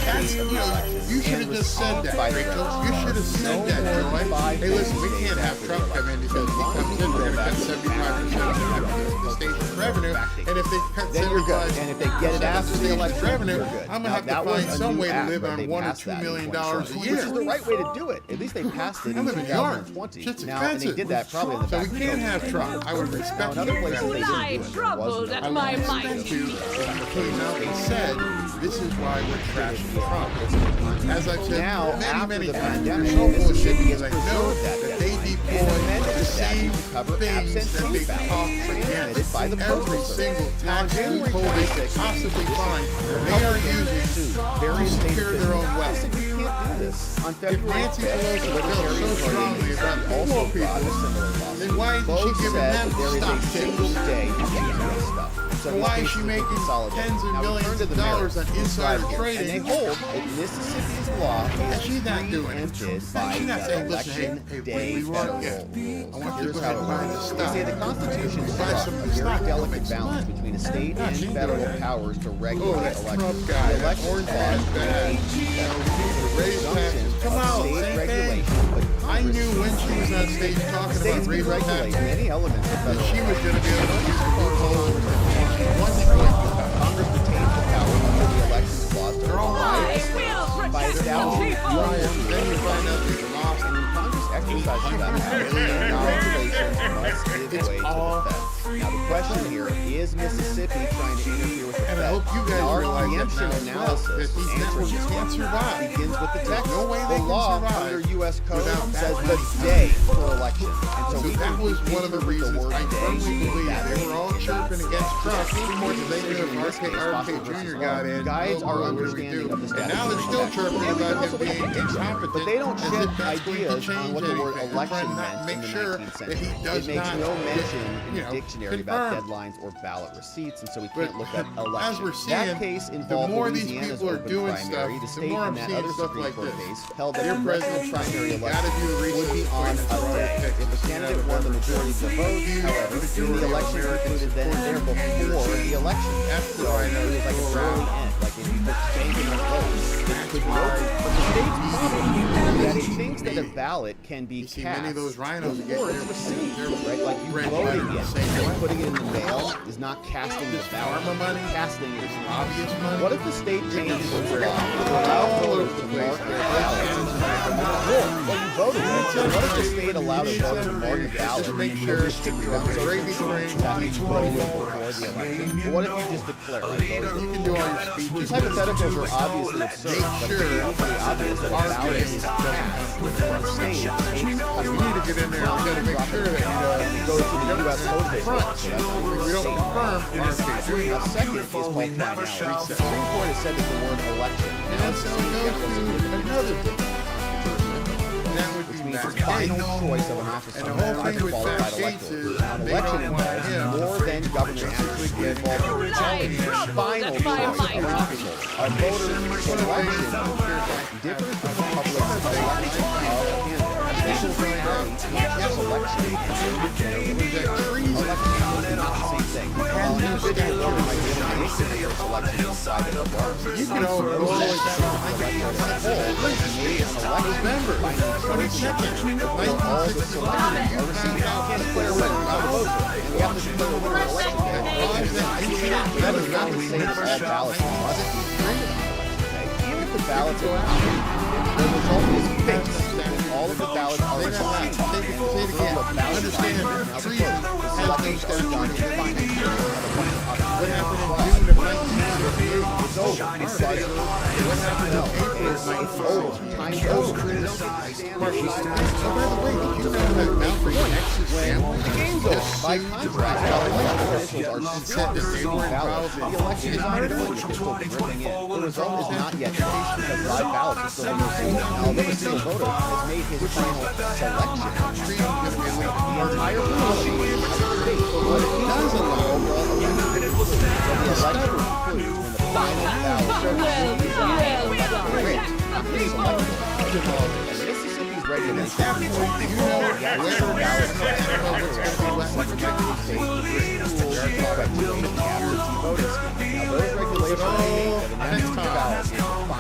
That's, you should have just said that, Rachel. You should have said that, Joy. Hey, listen, we can't have Trump come in because if he comes in, we're going to cut 75% of the state's revenue. And if they cut 75% of the state's revenue, I'm going to have to find some way to live on $1 or $2 million a year. Which is the right way to do it. At least they passed it in 2020. Shit's Now, and they expensive. did that probably in the So back we can't have Trump. I would respect in other places they I didn't do it. troubled at my might. Came out and said, this is why we're trashing Trump. As I've said Now, many after the times, pandemic, it's so bullshit Mississippi because has I know preserved that they deploy the same things that they talk against by the every Postal single Service. tax January loophole they 26th, possibly find. They are using various to state secure their own wealth. You can't do this. On If February Nancy 5th, Pelosi the felt so strongly about the also poor brought people, a similar lawsuit. then why isn't she Both giving said them that there is stock a single tips? day to get this stuff. So Why is these she cases making consolidate. tens of Now, millions return to of the dollars merits. on insider And trading? they hold that Mississippi's law And is she's not doing it. preempted by She's not the saying, listen, election hey, day we want federal rules. I want you to Here's go how ahead it and buy works. this They stock. say the Constitution Buy struck some a of very the stock. delicate balance between a state and federal powers to regulate that elections. Trump guy, The that election orange clause man's bad. Raise taxes. Come out, state same regulation, thing. but I knew when she was on stage talking about states can raising regulate taxes many elements of that federal she was going to be able to use the loopholes Once again, Congress retains the power under the elections clause to override states by establishing then you find out they lost. and when Congress exercises that power, regulations must give way to the feds. Now the question here is Mississippi trying to interfere with the feds? And I hope you guys Our realize that preemption now as well, analysis that these answers networks this can't question survive. begins with the text. No way they The can law survive under U.S. Code without says that the one. day for election. And so we that was one of the reasons word I day firmly believe that they were all chirping against Trump more than they knew if RFK Jr. got in. Guides our what would we understanding do? of the And statute. now they're still chirping And we can about also him look being at dictionary, incompetent. but they don't as shed if that's going to ideas on change what the word anything. They're election trying to meant in make the sure 19th that he century. does It makes not no get, mention in the dictionary about confirmed. deadlines or ballot receipts, and so we But can't look at as election. we're seeing, That case the involved more these Louisiana's people are open doing primary. stuff, The the state more in I'm that seeing other stuff Supreme like Court this. case held that Your congressional president primary gotta election do the would be research on before a you day. pick. If a candidate majority of the votes. However, the election concluded then and there before the election. So it was like a round end. Like if you just change enough votes, it could be over. But the state's problem is that it thinks that a ballot can be cast many of those rhinos before it's received, right? Like you voting it, putting it in the mail is not casting the ballot. Casting it is obvious money. What if the state changes its law to allow voters to mark their ballots? Well, you voted it. So what if the state allowed a voter to mark a ballot and put your sticker on the gravy train that you voted before the election? But what if you just declare I voted? You can do all your speeches. These hypotheticals are obviously absurd, but it's equally obvious that a ballot is cast when the state takes we need to get in there and gotta make sure that go to the U.S. voting front. We don't confirm in our case. A second is called finality. The Supreme Court has said that the word election now is another different which means the final choice of an officer by the qualified electorate. An election involves more than government actually involved in the final choice of an officer. A voter's election differs from the public's election of a candidate. This is same thing. An individual voter might be able to make their selection inside of the bar. You can all go all the way back to November. All the selections are received. You can't declare a winner without a vote. And we have to declare a winner on election day. That is not to say that all ballots must be printed on election day. Even if the ballots are counted, the result is fixed. All of the ballots are received. Say it again. Understand, now the selections are done in the final. What happened in June of 1998? It's over. It's over. What happened now? It's over. Time's over. By the way, did you know that Malcolm X's family? The game's over. By contrast, election officials are still receiving ballots. The election is not over. It's still dripping in. The result is not yet changed because live ballots are still received. Now, every single voter has made his final selection. The entire policy is state. So what it does allow overall election the election concludes when the final ballot Mississippi's regulations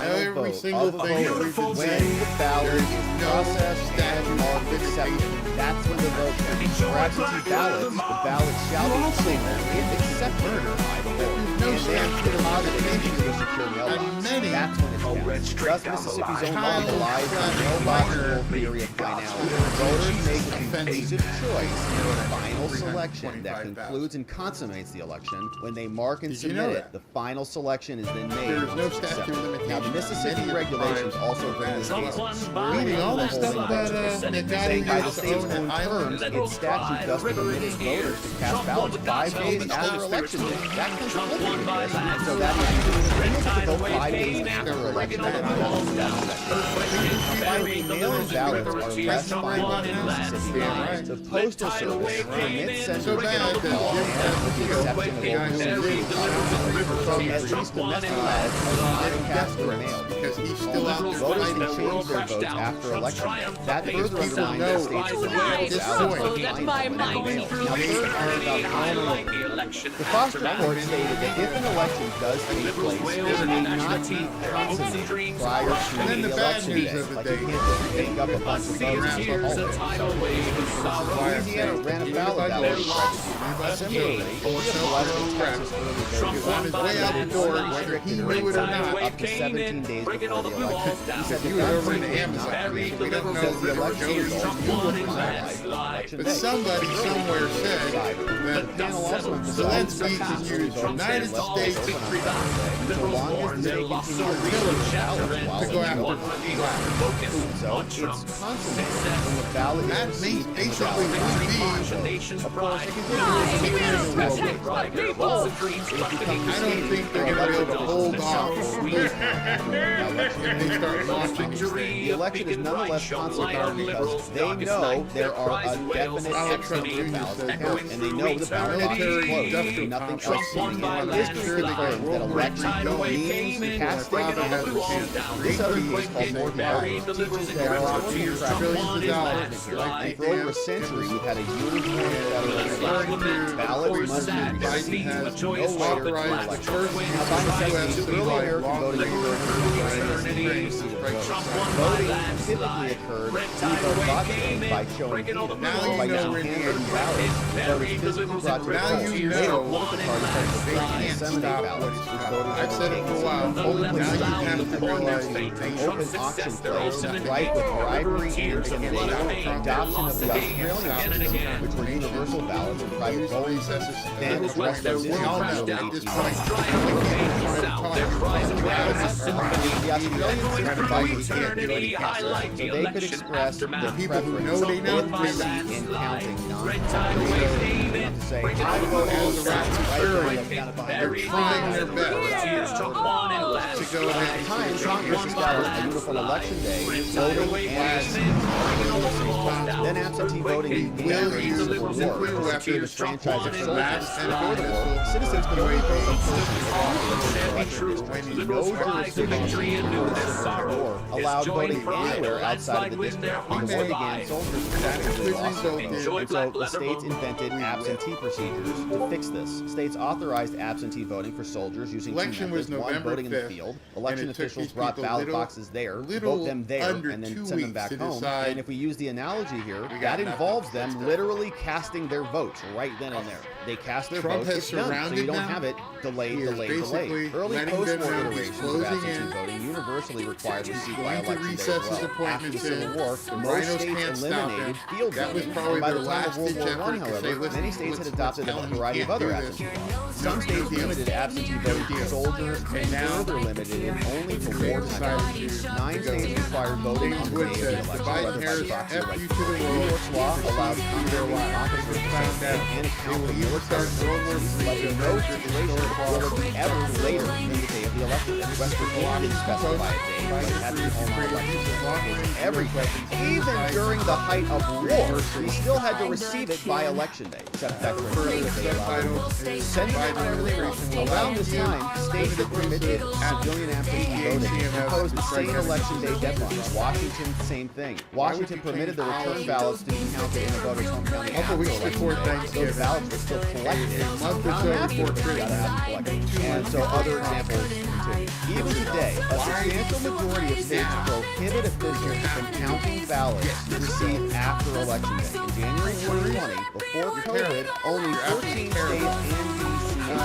every single thing that we've been saying, the ballot is processed and marked accepted. That's when the vote can be for absentee ballots. The ballot shall be cleared if accepted by the board. And then deposited into the secure mailbox. That's when it's counted. Thus, Mississippi's own law relies on no logical theory of finality. Voters make a conclusive choice in a final selection that concludes and consummates the election. When they mark and submit it, the final selection is then made. There is no statute of limitations. Now, the Mississippi regulations also bring this case meaning all this stuff about saying by the state's own terms, its statute thus permitted voters to cast ballots 5 days after election day. That conflicted with this, and so that means to vote 5 days after election day. Finally, mail-in ballots are less binding in Mississippi. The Postal Service permits senders to call and with the exception of from at least domestic ballots are not cast through mail. Because he's still out there. Voters can change their votes after election day. That further undermines the state's ability to The Foster Court stated that if an election does take place, it may not be consummated prior to the election day. Like you can't just make up a bunch of votes and hold it. Louisiana ran a ballot Similarly, on his way out the door, whether he knew it or not, up to 17 days before the election. He said he was over in Amazon. We don't know the election but somebody somewhere said that Zelensky can use United States to go after So it's consummated when the ballot that means basically would be nation's Of course, pride. it continues to Lives, protect my people. The dreams I don't think they're going to be able to hold off if they start launching these things. The election is nonetheless concentrated because they know there are a definite X number of ballots to count, and they know the ballot box is closed and nothing else coming in. History confirms that election means casting of a vote. This other case called North Carolina teaches that for over a century we've had a uniform federal system. Ballots must be received no later than election. Now, by necessity, early American voting voting typically occurred either brought to by showing by using handwritten ballots, voters physically brought to the polls. Later, political parties started to disseminate ballots, which voters I've said it for a while. only Now you have to realize an open auction place, rife with bribery and intimidation, adoption of the Australian system, which were universal ballots and private polling places, then addressed those issues in the early 1800s. The Australian system basically can't do any so they could express their preference in receipt and counting non-to say, I vote as a they're trying their best to go at the time, Congress established a uniform election day, voting and then absentee voting began during the Civil War, which became a franchise of soldiers. Before the war, citizens could only vote in person. No jurisdiction or allowed voting anywhere outside of the district. When the war began, soldiers protected lost their vote, so the states invented absentee procedures to fix this. States authorized absentee voting for soldiers using two methods. One, voting in the field. Election officials brought ballot boxes there, vote them there, and then send them back home. And if we use the analogy here, that involves them literally casting their votes right then and there. They cast their vote, it's done, so you don't have it delayed. Early post-war iterations of absentee voting universally required receipt by election day as well. After the Civil War, most states eliminated field voting. And by the time of World War I, however, many states had adopted a variety of other absentee laws. Some states limited absentee voting to soldiers and further limited it only to wartime. 9 states required voting on the day of the election, whether by proxy or by vote. New York's law allowed congregating officers to participate and account for military purposes, but no situation will be ever later than the day of the election. West Virginia didn't specify a day, but it had to be home on election day. Everything, even during the height of war, we still had to receive it by election day, except that for around this time, states that permitted civilian absentee voting imposed the same election day deadlines. Washington, same thing. Washington permitted the return ballots to be counted in a voter's hometown after election day. Those ballots were still collected. And so other examples continue. Even today, a substantial majority of states prohibit officials from counting ballots received after election day. In January 2020, before COVID, only 14 states and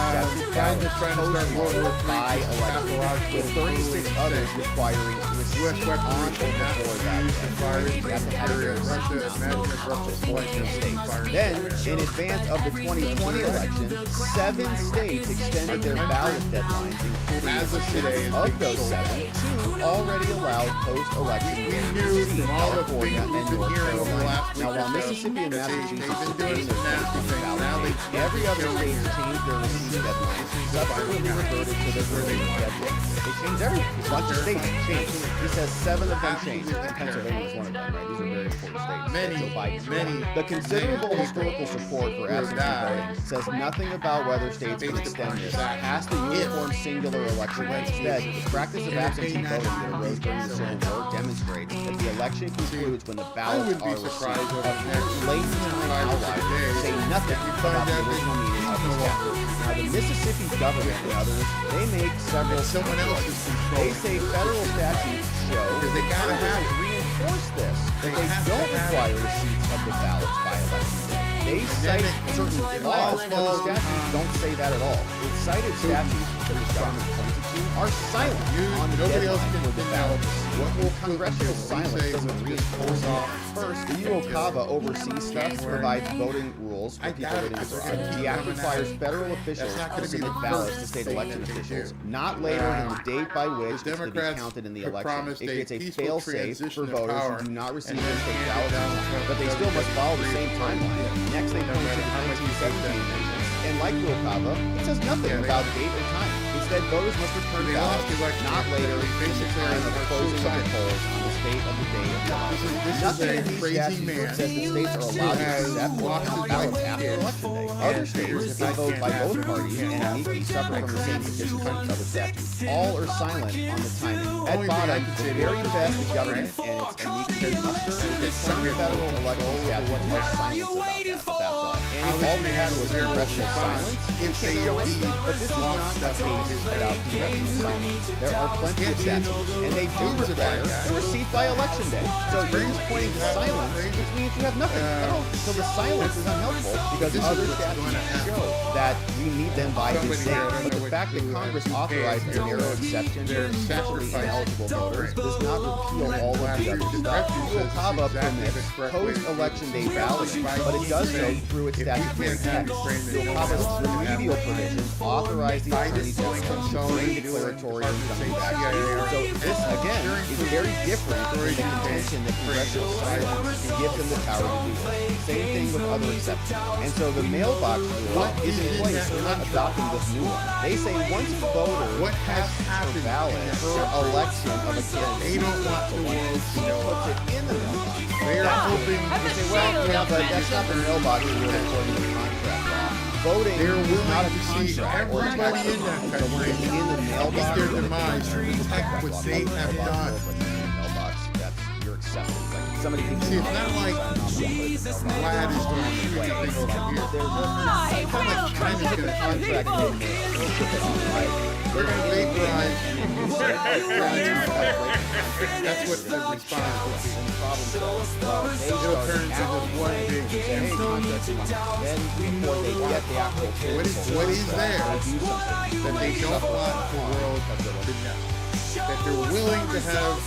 by election, with 36 others requiring receipt on or before that. Then, in advance of the 2020 election, 7 states extended their ballot deadlines, including Mississippi. Of those 7, 2 already allowed post-election receipt, California and North Carolina. Now, while Mississippi and Massachusetts retained their post-election ballots, every other state changed their receipt deadlines, subsequently reverted to their earlier deadlines. They changed everything. A bunch of states changed. He says 7 of them changed. Pennsylvania was one of them, right? These are very important states. The considerable historical support for absentee voting says nothing about whether states can extend this past the uniform singular election day. Instead, the practice of absentee voting that arose during the Civil War demonstrates that the election concludes when the ballots are received. Late time outliers say nothing about the original meaning of this chapter. Now, the Mississippi government and others, they make several points. They say federal statutes show that they gotta reinforce this. They don't require receipts of the ballots by election day. They cite certain laws, but the statutes don't say that at all. It's cited statutes that the government pointed to are silent on the nobody else deadline can for the now. ballots. What will Congressional silence doesn't reinforce law. First, the UOCAVA oversees stuff, provides voting rules for people living abroad. The act requires federal officials to submit ballots to state election officials, not later than the date by which it's to be counted in the election. It creates a fail-safe for voters who do not receive in-state ballots, but they still must follow the same timeline. Next, they point to the 1917 amendments, and like UOCAVA, it says nothing about date or time. Instead, voters must return ballots not later than the time of closing of the polls on the state of the day of the election. Nothing in these statutes says the states are allowed to accept or count ballots after Election Day. Other states, if they vote by both parties and uniquely suffer from the same deficiencies of the statutes, all are silent on the timing. At bottom, the very best the government and its unique can muster is that some federal electoral statutes are silent about that. That's all. And if all we had was congressional silence, it can go easy. But this is not the case without congressional silence. There are plenty of statutes, and they do require a receipt by Election Day. So you're just pointing to silence, which means you have nothing at all. So the silence is unhelpful because other statutes show that we need them by this date. But the fact that Congress authorized a narrow exception for essentially ineligible voters does not repeal all of the other stuff. UOCAVA permits post-Election day balloting, but it does so through its statutory text. UOCAVA's remedial provisions authorize the Attorney General to bring declaratory judgment back. So this, again, is very different from the contention that congressional silence can give them the power to do it. Same thing with other exceptions. And so the mailbox rule is in place. They're not adopting this new one. They say once a voter casts her ballot for election of a candidate, they don't want the world to know puts it in the mailbox. They are hoping they say, well, yeah, but that's not the mailbox rule according to the contract law. Voting is not a contract or a everybody in that country in the mailbox. their demise to protect what they have done. Mailbox, that's your acceptance. Like somebody thinks See, it's not like Vlad is going to do anything over here. It's not like China's going to contract with me. They're going to vaporize. That's what the response will be. It'll turn into this one big then before they get the actual what is there that they don't want the world to know? That they're willing to have,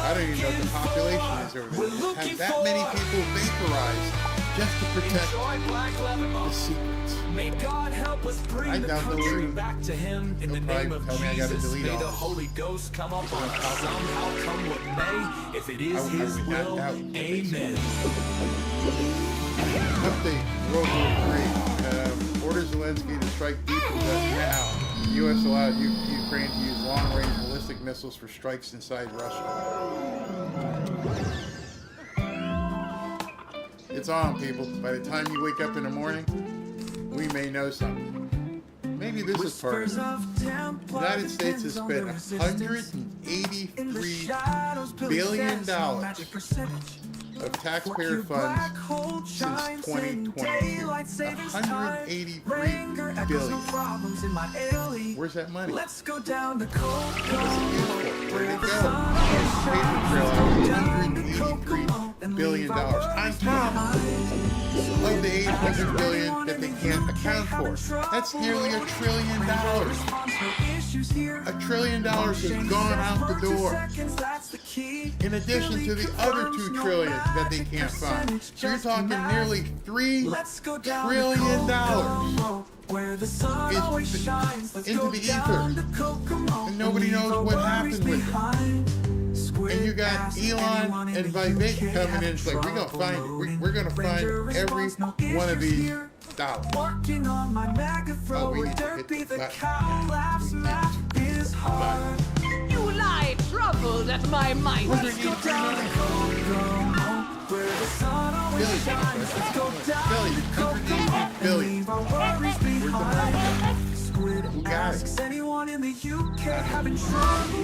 I don't even know what the population is over there, have that many people vaporized just to protect the secrets. I downloaded back to him in the name of tell me I gotta Jesus. delete May all the this. Holy Ghost come up on us somehow, come what may. If it is His will, amen. Update, World War III. Orders Zelensky to strike deep in the now. The U.S. allowed Ukraine to use long-range ballistic missiles for strikes inside Russia. It's on, people. By the time you wake up in the morning, we may know something. Maybe this is part of it. The United States has spent $183 billion of taxpayer funds since 2022. $183 billion. Where's that money? What's it used for? Where'd it go? Paper trail, $183 billion. On top of the $800 billion that they can't account for. That's nearly $1 trillion. $1 trillion has gone out the door. In addition to the other $2 trillion that they can't find. So you're talking nearly $3 trillion is into the ether. And nobody knows what happened with it. And you got Elon and Vivek coming in. It's like, we're going to find it. We're going to find every one of these dollars. Oh, we need to hit the button. You lie, troubled at my might. Billion. Who got it?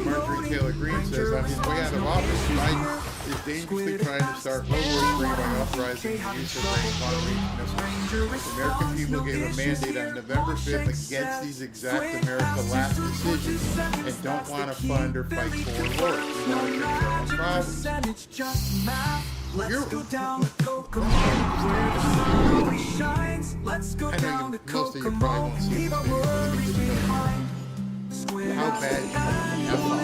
Marjorie Taylor Greene says on his way out of office, Biden is dangerously trying to start World War III by authorizing the use of long-range missiles. The American people gave a mandate on November 5th against these exact America last decisions and don't want to fund or fight foreign wars. We want to fix our own problems. Let's go down the where the sun always shines. Let's go down the most of you probably won't see this video. how bad you F off.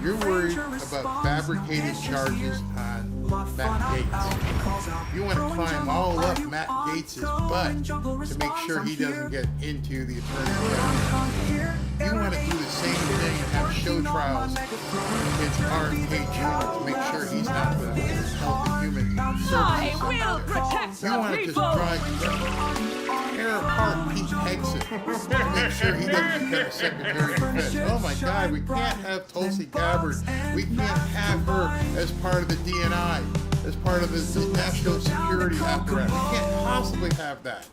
You're worried about fabricated charges on Matt Gaetz. You want to climb all up Matt Gaetz's butt to make sure he doesn't get into the attorney general. You want to do the same thing and have show trials against R.K. Jr. to make sure he's not the healthy human I services will protect secretary. You want to just tear apart Pete Hegseth to make sure he doesn't become a Secretary of Defense. Oh my God, we can't have Tulsi Gabbard. We can't have her as part of the DNI, as part of the national security apparatus. We can't possibly have that.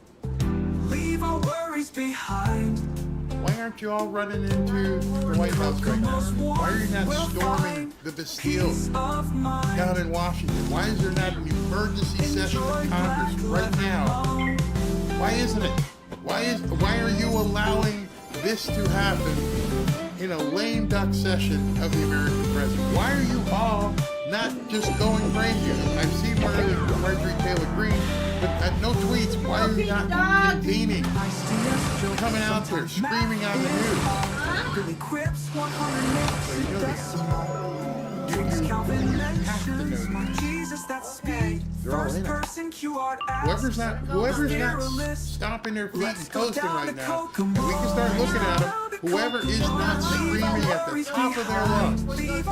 Leave our worries behind. Why aren't you all running into the White House right now? Why are you not storming the Bastille down in Washington? Why is there not an emergency session of Congress right now? Why isn't it? Why are you allowing this to happen in a lame duck session of the American president? Why are you all not just going crazy? I've seen Marjorie Taylor Greene, but no tweets. Why are you not convening? Coming out there, screaming on the news. So you know the answer. You have to know the answer. They're all in it. Whoever's not stomping their feet and coasting right now, and we can start looking at them, whoever is not screaming at the top of their lungs is in it.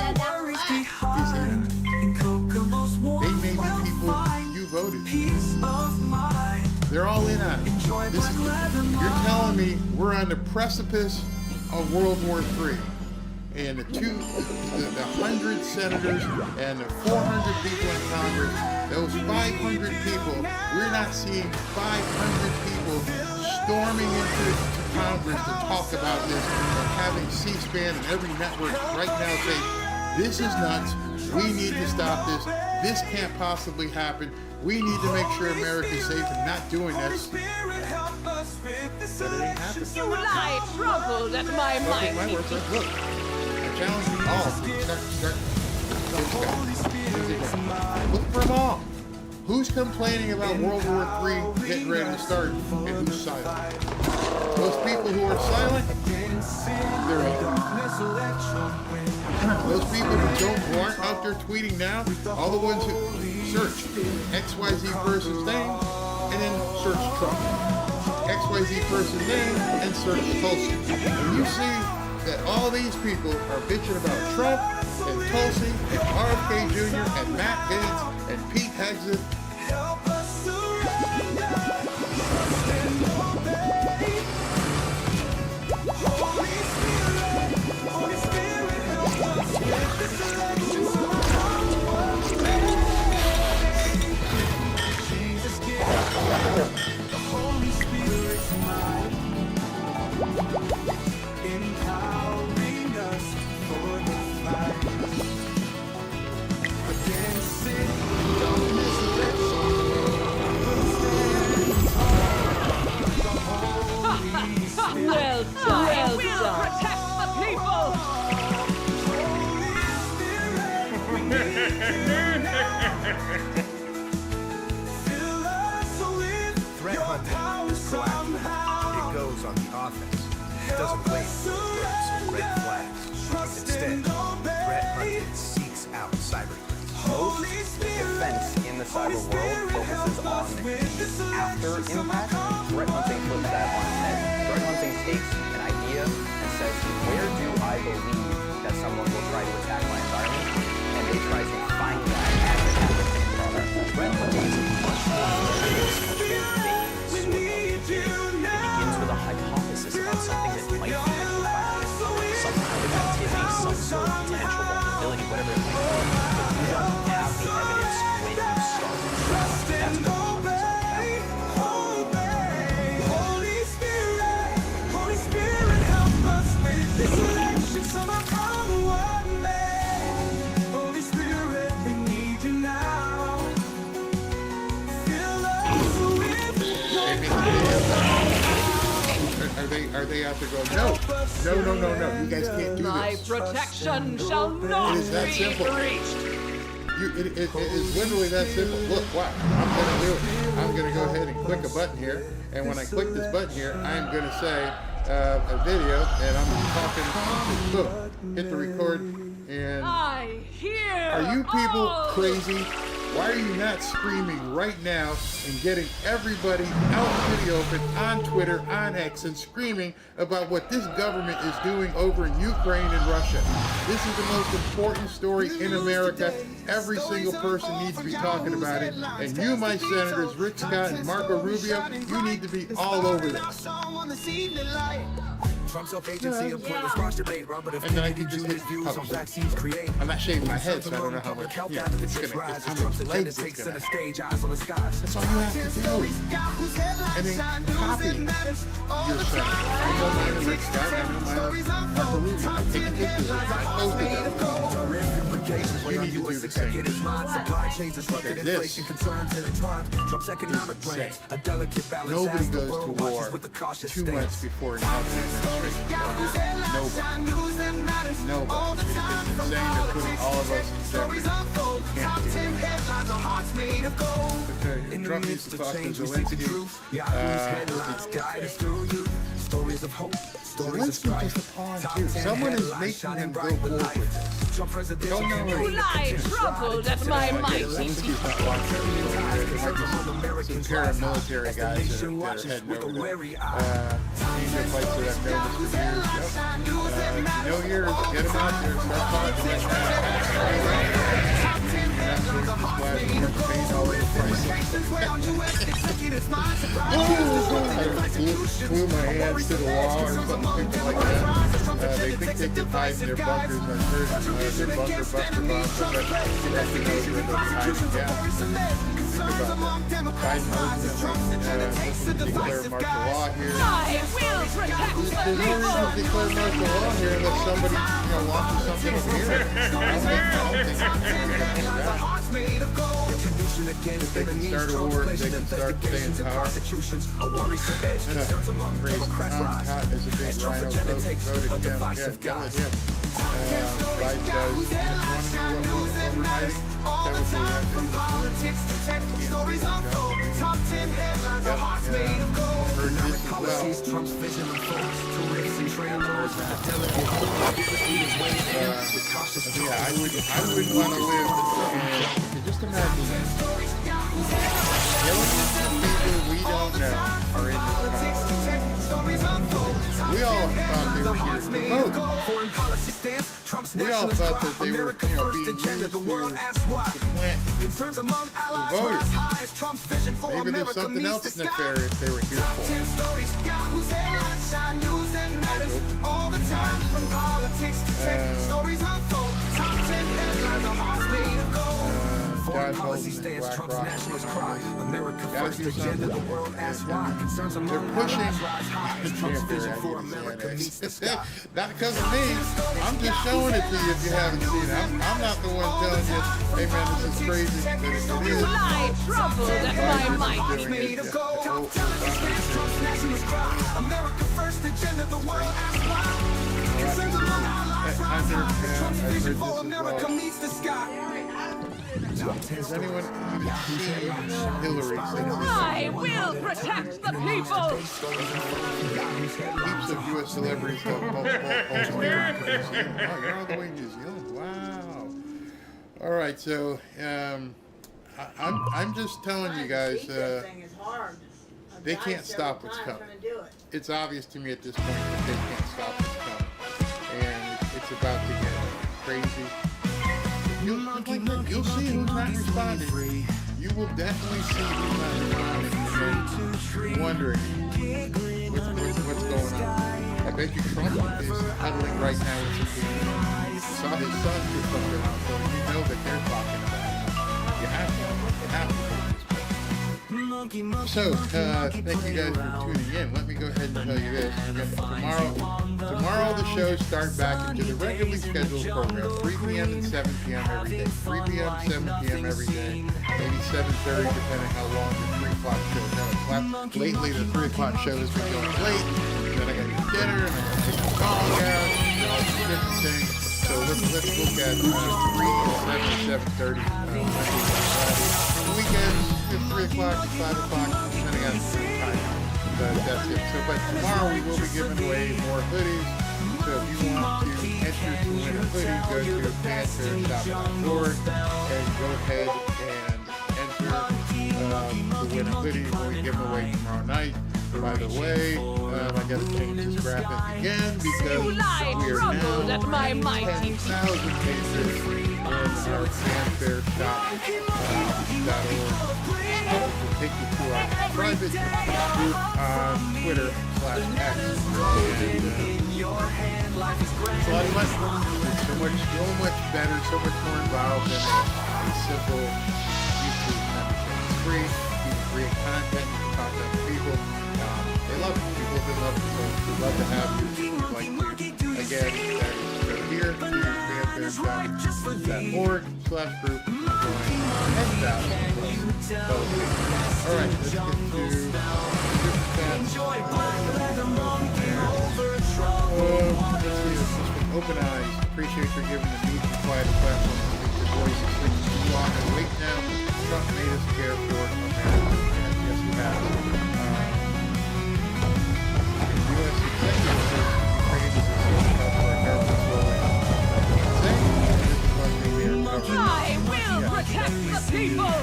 They may be people you voted. They're all in on it. You're telling me we're on the precipice of World War III. And the 100 senators and the 400 people in Congress, those 500 people, we're not seeing 500 people storming into Congress to talk about this and having C-SPAN and every network right now say, this is nuts, we need to stop this can't possibly happen, we need to make sure America's safe and not doing this. But it ain't happening. You lie troubled at my mind. My words like, look, I challenge you all. Start. Look for them all. Who's complaining about World War III getting ready to start and who's silent? Those people who are silent, they're evil. Those people who aren't out there tweeting now, all the ones who search XYZ person's name and then search Trump. XYZ person's name and search Tulsi. And you see that all these people are bitching about Trump and Tulsi and RFK Jr. and Matt Gaetz and Pete Hegseth. Well done. I will protect the people. Threat hunting is proactive. It goes on the offense. It doesn't wait for alerts or red flags. Instead, threat hunting seeks out cyber threats. Most defense in the cyber world focuses on after impact. Threat hunting flips that on its head. Threat hunting takes an idea and says, where do I believe that someone will try to attack my environment? And they try to find that as it happens. Threat hunting is much more ambitious, much more vague, sort of thing. It begins with a hypothesis about something that might be in the environment, some kind of activity, some sort of potential vulnerability, whatever it might be. But you don't have the evidence when you start. That's what Are they out there going, no, you guys can't do My this. protection shall not It is that be simple. breached. It is literally that simple. Look, what I'm going to do, I'm going to go ahead and click a button here, and when I click this button here, I'm going to say, a video, and I'm talking, boom, hit the record, and I hear. are you people crazy? Why are you not screaming right now and getting everybody out in the open on Twitter, on X, and screaming about what this government is doing over in Ukraine and Russia? This is the most important story in America. Every single person needs to be talking about it. And you, my senators, Rick Scott and Marco Rubio, you need to be all over this. And then I can just hit publish. I'm not shaving my head, so I don't know how much. Yeah, it's gonna. It's how much legs it's gonna. That's all you have to do. And then copy your senator. I know mine is Rick Scott. I know mine is Marco Rubio. I take pictures of them. I post it. You need to do the same. Because this is insane. Nobody goes to war 2 months before an administration. Nobody. Nobody. It's insane. They're putting all of us in jeopardy. You can't do it. Okay, Trump needs to talk to Zelensky. Zelensky's just a pawn too. Someone is making him go forward with this. Don't know where Will I troubled at my might? Zelensky's not watching. Some paramilitary guys that are heading over there. These are fights that I've noticed for years. No years, get them out there, start talking right glue my hands to the wall or something like that. They think they can hide in their bunkers. I've heard their bunker buster bombs, but that's nothing over in the hiding gap. Biden declare martial law here. I will protect the There's no reason to declare martial law here unless somebody, launches something over here. If they can start a war, they can start staying in power. Crazy. Hot is a big rhino voted him. Yeah, kill it, yeah. Biden does. Overnight. That would be I wouldn't want to live. Just imagine that. Millions of people we don't know are in this country. We all thought they were here to vote. We all thought that they were, being used to plant the voters. Maybe there's something else nefarious they were here for. God holds Black Rock. Gotta do something. They're pushing not because of me. I'm just showing it to you if you haven't seen it. I'm not the one telling you, hey man, this is crazy. But it is. Will I troubled at my might? America first agenda, the world asks why. America meets the sky. Has anyone seen Hillary? I will protect the people. Heaps of U.S. celebrities have multiple homes here. Oh, you're all the way in New Zealand. Wow. All right, so I'm just telling you guys, they can't stop what's coming. It's obvious to me at this point that they can't stop what's coming, and it's about to get crazy. You'll see who's not responding. You will definitely see who's not responding. Wondering what's going on. I bet you Trump is huddling right now with some people. You saw his son do something, so you know that they're talking about it. You have to. So, thank you guys for tuning in. Let me go ahead and tell you this. Tomorrow the shows start back into the regularly scheduled program, 3 p.m. and 7 p.m. every day. 3 p.m., 7 p.m. every day. Maybe 7:30, depending how long the 3 o'clock show goes. Lately, the 3 o'clock show has been going late. Then I got to eat dinner, and I got to take the dog out, and all these different things. So let's look at 3 to 7, 7:30. Weekends, 3 o'clock to 5 o'clock, depending on the time. that's it. So, but tomorrow we will be giving away more hoodies. So if you want to enter to win a hoodie, go to fanfareshop.org and go ahead and enter to win a hoodie when we give them away tomorrow night. By the way, I got to change this graphic again because we are now at my mighty 10,000 pages in our fanfareshop.org. We'll take you to our private group on Twitter/X. It's a lot of fun. It's so much better, so much more involved than a simple YouTube membership. It's free. You can create content. You can talk to other people. They love it. People have been loving it. So we'd love to have you if you'd like to. Again, go here to fanfare.org/group and join 10,000 All right, let's get to Open Eyes. Appreciate your giving the meek and quiet platform to speak your voice. It's been too long and wait now. Trump made us care for America. And yes, we have. U.S. executive says Ukraine is a source of our government's rolling. I will protect the people!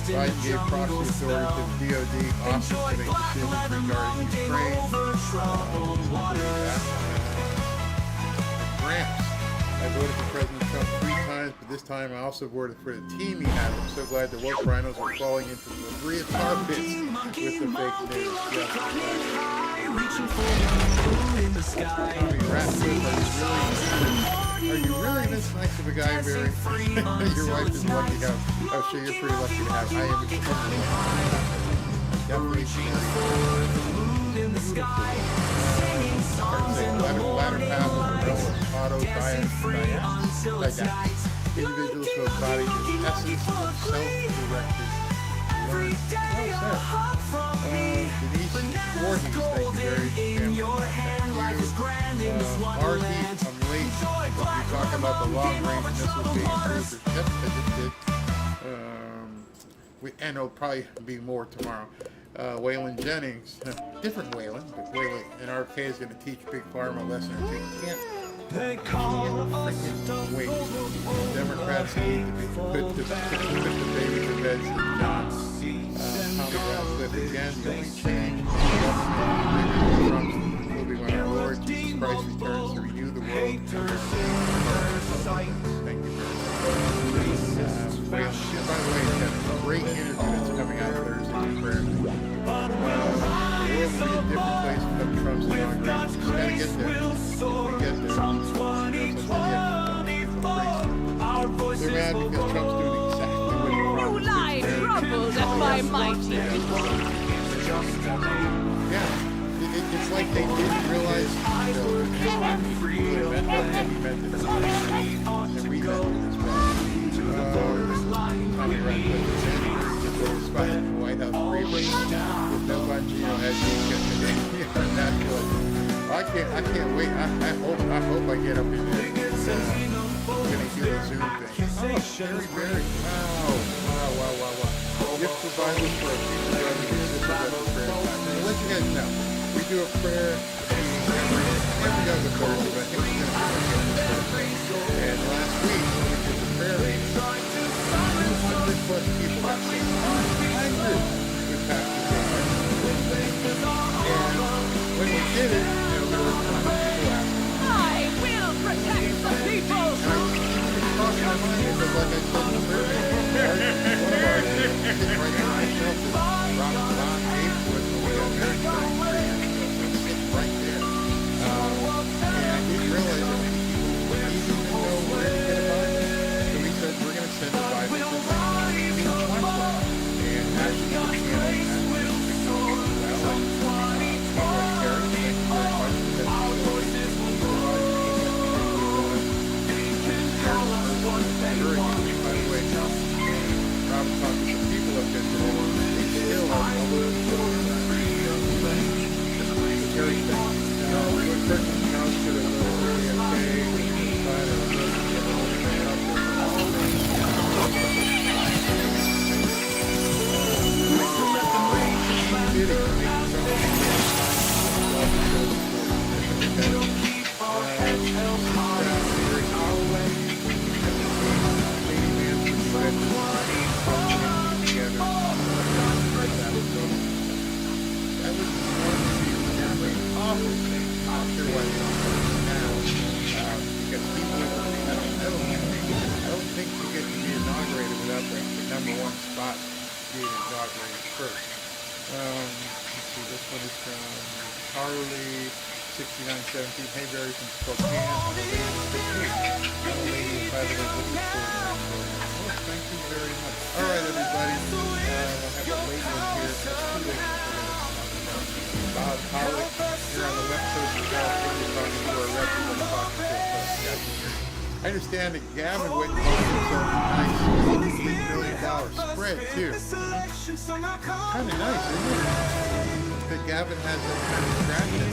Biden gave proxy authority to the DOD office to make decisions regarding Ukraine. Grants. I voted for President Trump 3 times, but this time I also voted for the team he had. I'm so glad the woke rhinos are falling into the debris of tar pits with the fake news. Are you really this nice of a guy, Barry? Your wife is lucky to have. Oh, sure, you're pretty lucky to have. I am extremely lucky. Definitely ladder path of auto didactic. Individuals who have bodies in essence of self-directed learning. Denise Voorhees, thank you very much. Margie, I'm late. You're talking about the long-range missiles being improved. Yep, I just did. And there'll probably be more tomorrow. Waylon Jennings, different Waylon, but Waylon in RFK is going to teach Big Pharma a lesson or two. Can't freaking wait. Democrats need to put the baby to bed. Tommy Ratcliffe again, the only change will be when our Lord Jesus Christ returns to renew the world. Thank you very much. By the way, a great interview that's coming out Thursday in prayer. The world will be a different place from Trump's inauguration. Just gotta get there. If we get there, they're mad because Trump's doing exactly what he promised. You lie, troubled at my mighty. Yeah, it's like they didn't realize Tommy Ratcliffe spot in the White House briefly with no Bongino as you get today. I can't wait. I hope I get up in there. I'm gonna do the Zoom thing. Oh, very. Wow. Gift survivors for a future prayer. I'll let you guys know. We do a prayer every other Thursday, but I think we're gonna get this Thursday. And last week we did the prayer meeting. 200 plus people got saved. 100 with Pastor David. And when we did it, there were a ton of people asking. I will protect the people. And I even crossed my mind because, like I said in the prayer meeting, one of our sitting right now on the shelf is Robert Bond Gates with when we got married 33 years ago. So it's sitting right there. And I didn't realize that many people would even #1 spot being inaugurated first. Let's see, this one is from Carly 6917. Hey, Barry from Spokane. I'm a lady, by the way, looking forward to this. Well, thank you very much. All right, everybody. We'll have a late one here. It's too late for Bob Pollock here on the west coast of California talking to our representative talking to us. I understand that Gavin went and bought himself a nice $8 million spread, too. Kind of nice, isn't it? That Gavin has that kind of traction.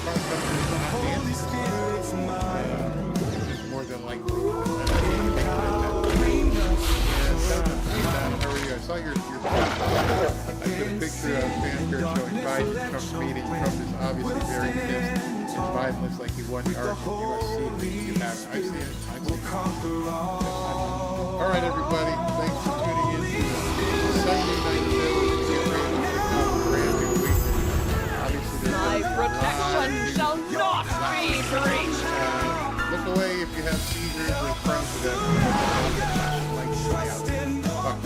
Car companies are not dancing. It's more than likely. How are you? I saw your I took a picture of Fanfare showing Biden at Trump's meeting. Trump is obviously very pissed. And Biden looks like he won the argument USC. You have I've seen it. All right, everybody. Thanks for tuning in to Sunday Night Show. Get ready to kick off a brand new week. Obviously, My protection shall not be breached. Look away if you have seizures or friends with them. Fuck you guys.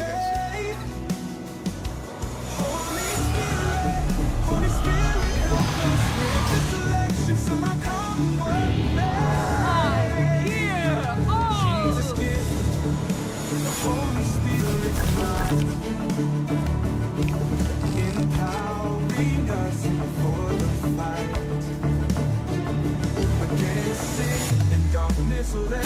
Empowering us for the fight against sin and darkness. Let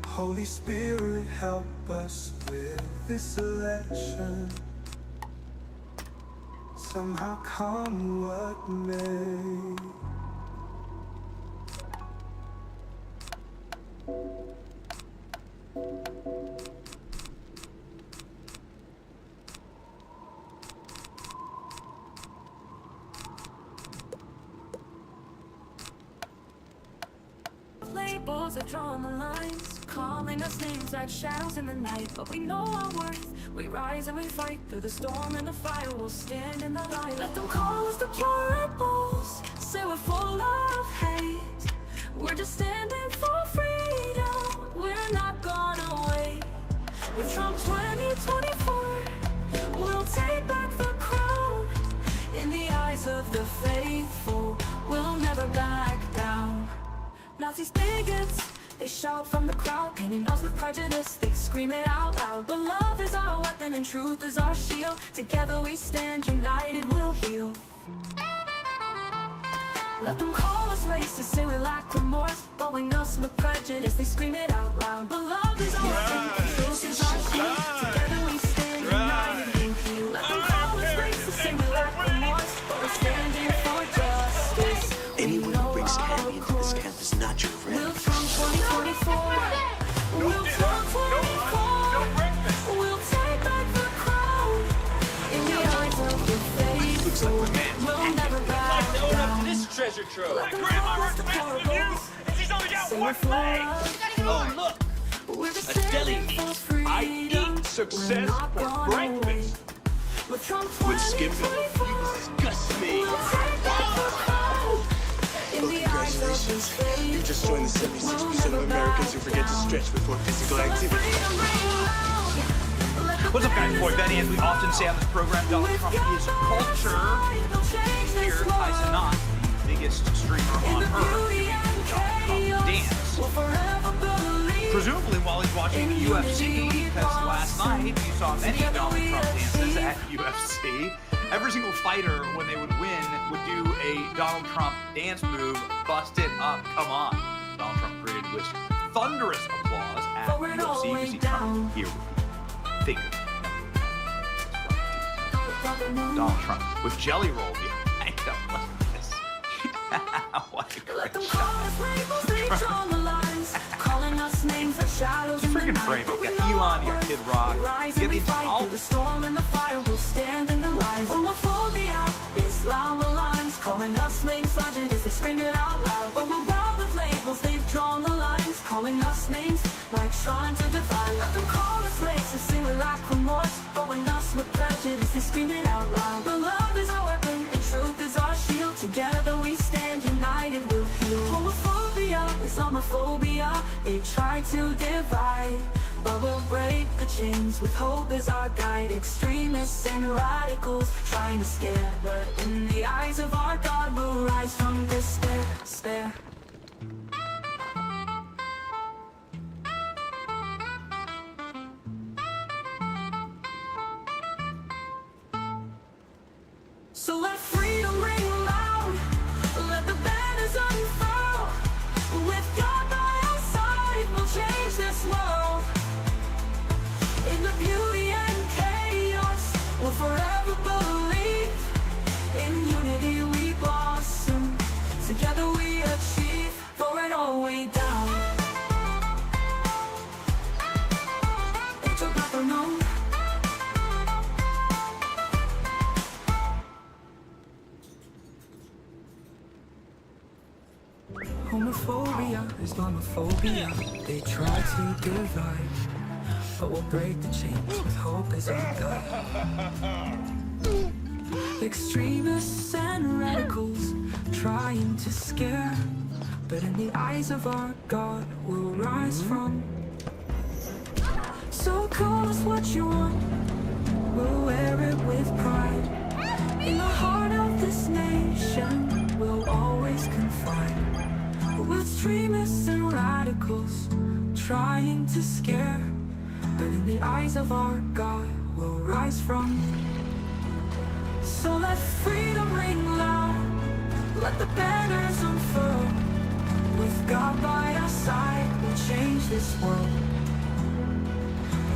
Holy Spirit, help us with this election. Somehow come what may. Labels are drawing the lines, calling us names like shadows in the night. But we know our worth, we rise and we fight. Through the storm and the fire, we'll stand in the light. Let them call us deplorables, say we're full of hate. We're just standing for freedom, we're not gonna wait. With Trump 2024, we'll take back the crown. In the eyes of the faithful, we'll never back down. Nazis, bigots, they shout from the crowd, painting us with prejudice, they scream it out loud. But love is our weapon and truth is our shield. Together we stand, united we'll heal. Let them call us racist, say we lack remorse, but we know some prejudice, they scream it out loud. But love is our weapon and truth is our shield. Together we stand, united we'll heal. Let them call us racist, say we lack remorse, but we're standing for justice. Anyone who brings candy into this camp is not your friend. We'll Trump 2024. We'll Trump 2024. We'll take back the crown. In the eyes of the faithful, we'll never back down. This treasure trove. Let them call us deplorables. Say we're full of hate. Oh, look. We're just A deli standing meat. for freedom. I eat success for breakfast. With Skipping, you disgust me. Congratulations, you just joined the 76% of Americans who forget to stretch before physical activity. What's up, guys? Boy Benny, as we often say on this program, Donald Trump is culture. Here, Tyson Knott, the biggest streamer on earth, doing the Donald Trump dance. Presumably while he's watching the UFC, because last night you saw many Donald Trump dances at UFC. Every single fighter, when they would win, would do a Donald Trump dance move, bust it up, come on. Donald Trump created this thunderous applause at UFC because he Trump here figure. Donald Trump with Jelly Roll behind him. This. What a great shot. Freaking frame it. You got Elon, you got Kid Rock. You get the storm and the fire will stand in the light. Homophobia, Islam aligns, calling us names legend as they scream it out loud. But we're wild with labels, they've drawn the lines, calling us names like trying to define. Let them call us racist, sing we lack remorse, calling us with prejudice, they scream it out loud. But love is our weapon and truth is our shield. Together we stand united, we'll heal. Homophobia, Islamophobia, they try to divide, but we'll break the chains with hope as our guide. Extremists and radicals trying to scare, but in the eyes of our God we'll rise from despair. So let freedom ring loud, let the banners unfurl. With God by our side, we'll change this world. In the beauty and chaos, we'll forever believe. In unity we blossom, together we achieve. Throw it all way down. It's a proper no. Homophobia, Islamophobia, they try to divide, but we'll break the chains with hope as our guide. Extremists and radicals trying to scare, but in the eyes of our God we'll rise from. So call us what you want, we'll wear it with pride. In the heart of this nation we'll always confide. With extremists and radicals trying to scare, but in the eyes of our God we'll rise from. So let freedom ring loud, let the banners unfurl. With God by our side we'll change this world.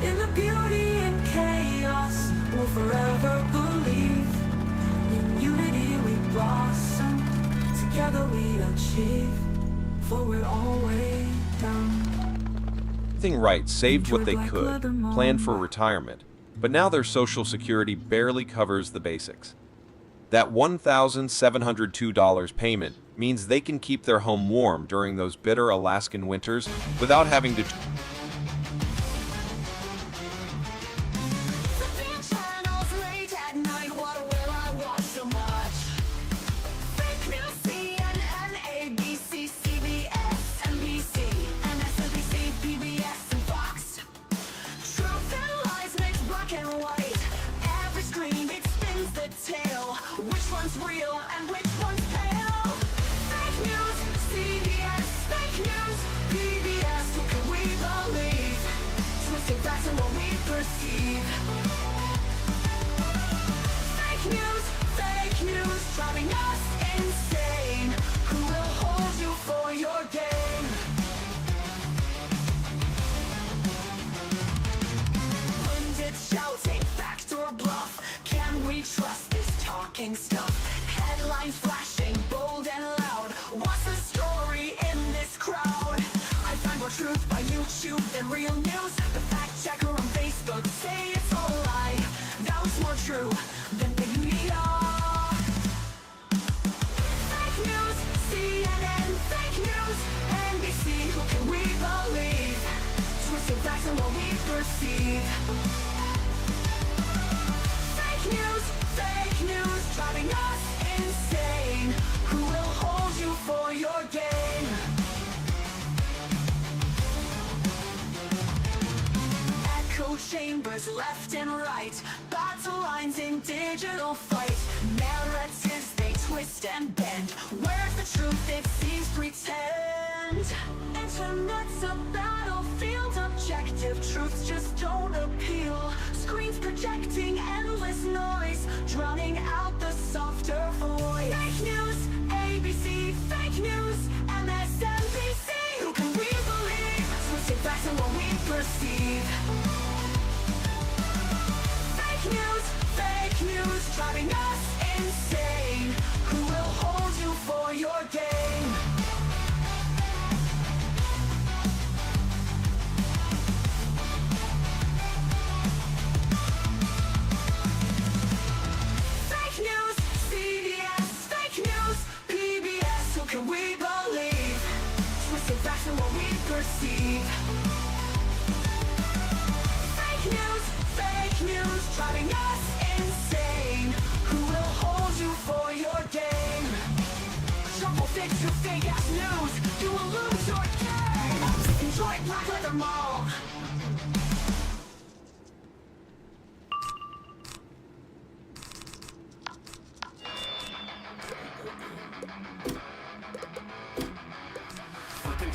In the beauty and chaos we'll forever believe. In unity we blossom, together we achieve. Forward all way down. Everything right, saved what they could, planned for retirement, but now their Social Security barely covers the basics. That $1,702 payment means they can keep their home warm during those bitter Alaskan winters without having to real and which one's pale? Fake news, CBS, fake news, PBS, who can we believe? Twisted facts and what we perceive. Fake news, driving us insane. Who will hold you for your game? Pundits shouting, fact or bluff, can we trust this talking stuff? Headlines flashing, bold and loud. What's the story in this crowd? I find more truth by YouTube than real news. The fact checker on Facebook say it's all a lie. That was more true than the media. Fake news, CNN, fake news, NBC, who can we believe? Twist Twisted facts and what we perceive. Fake news, driving us insane. Who will hold you for your gain? Echo chambers left and right, battle lines in digital fight. Narratives they twist and bend. Where's the truth? It seems pretend. Internet's a battlefield, objective truths just don't appeal. Screens projecting endless noise, drowning out the softer voice. Fake news, ABC, fake news, MSNBC. Who can we believe? Twisted facts and what we perceive. Fake news, driving us insane. Who will hold you for your gain? Fake news, CBS, fake news, PBS. Who can we believe? Twisted facts and what we perceive. Fake news, driving us insane. Who will hold you for your gain? Trump will fix your fake ass news. You will lose your game. Enjoy Black Leather Mall.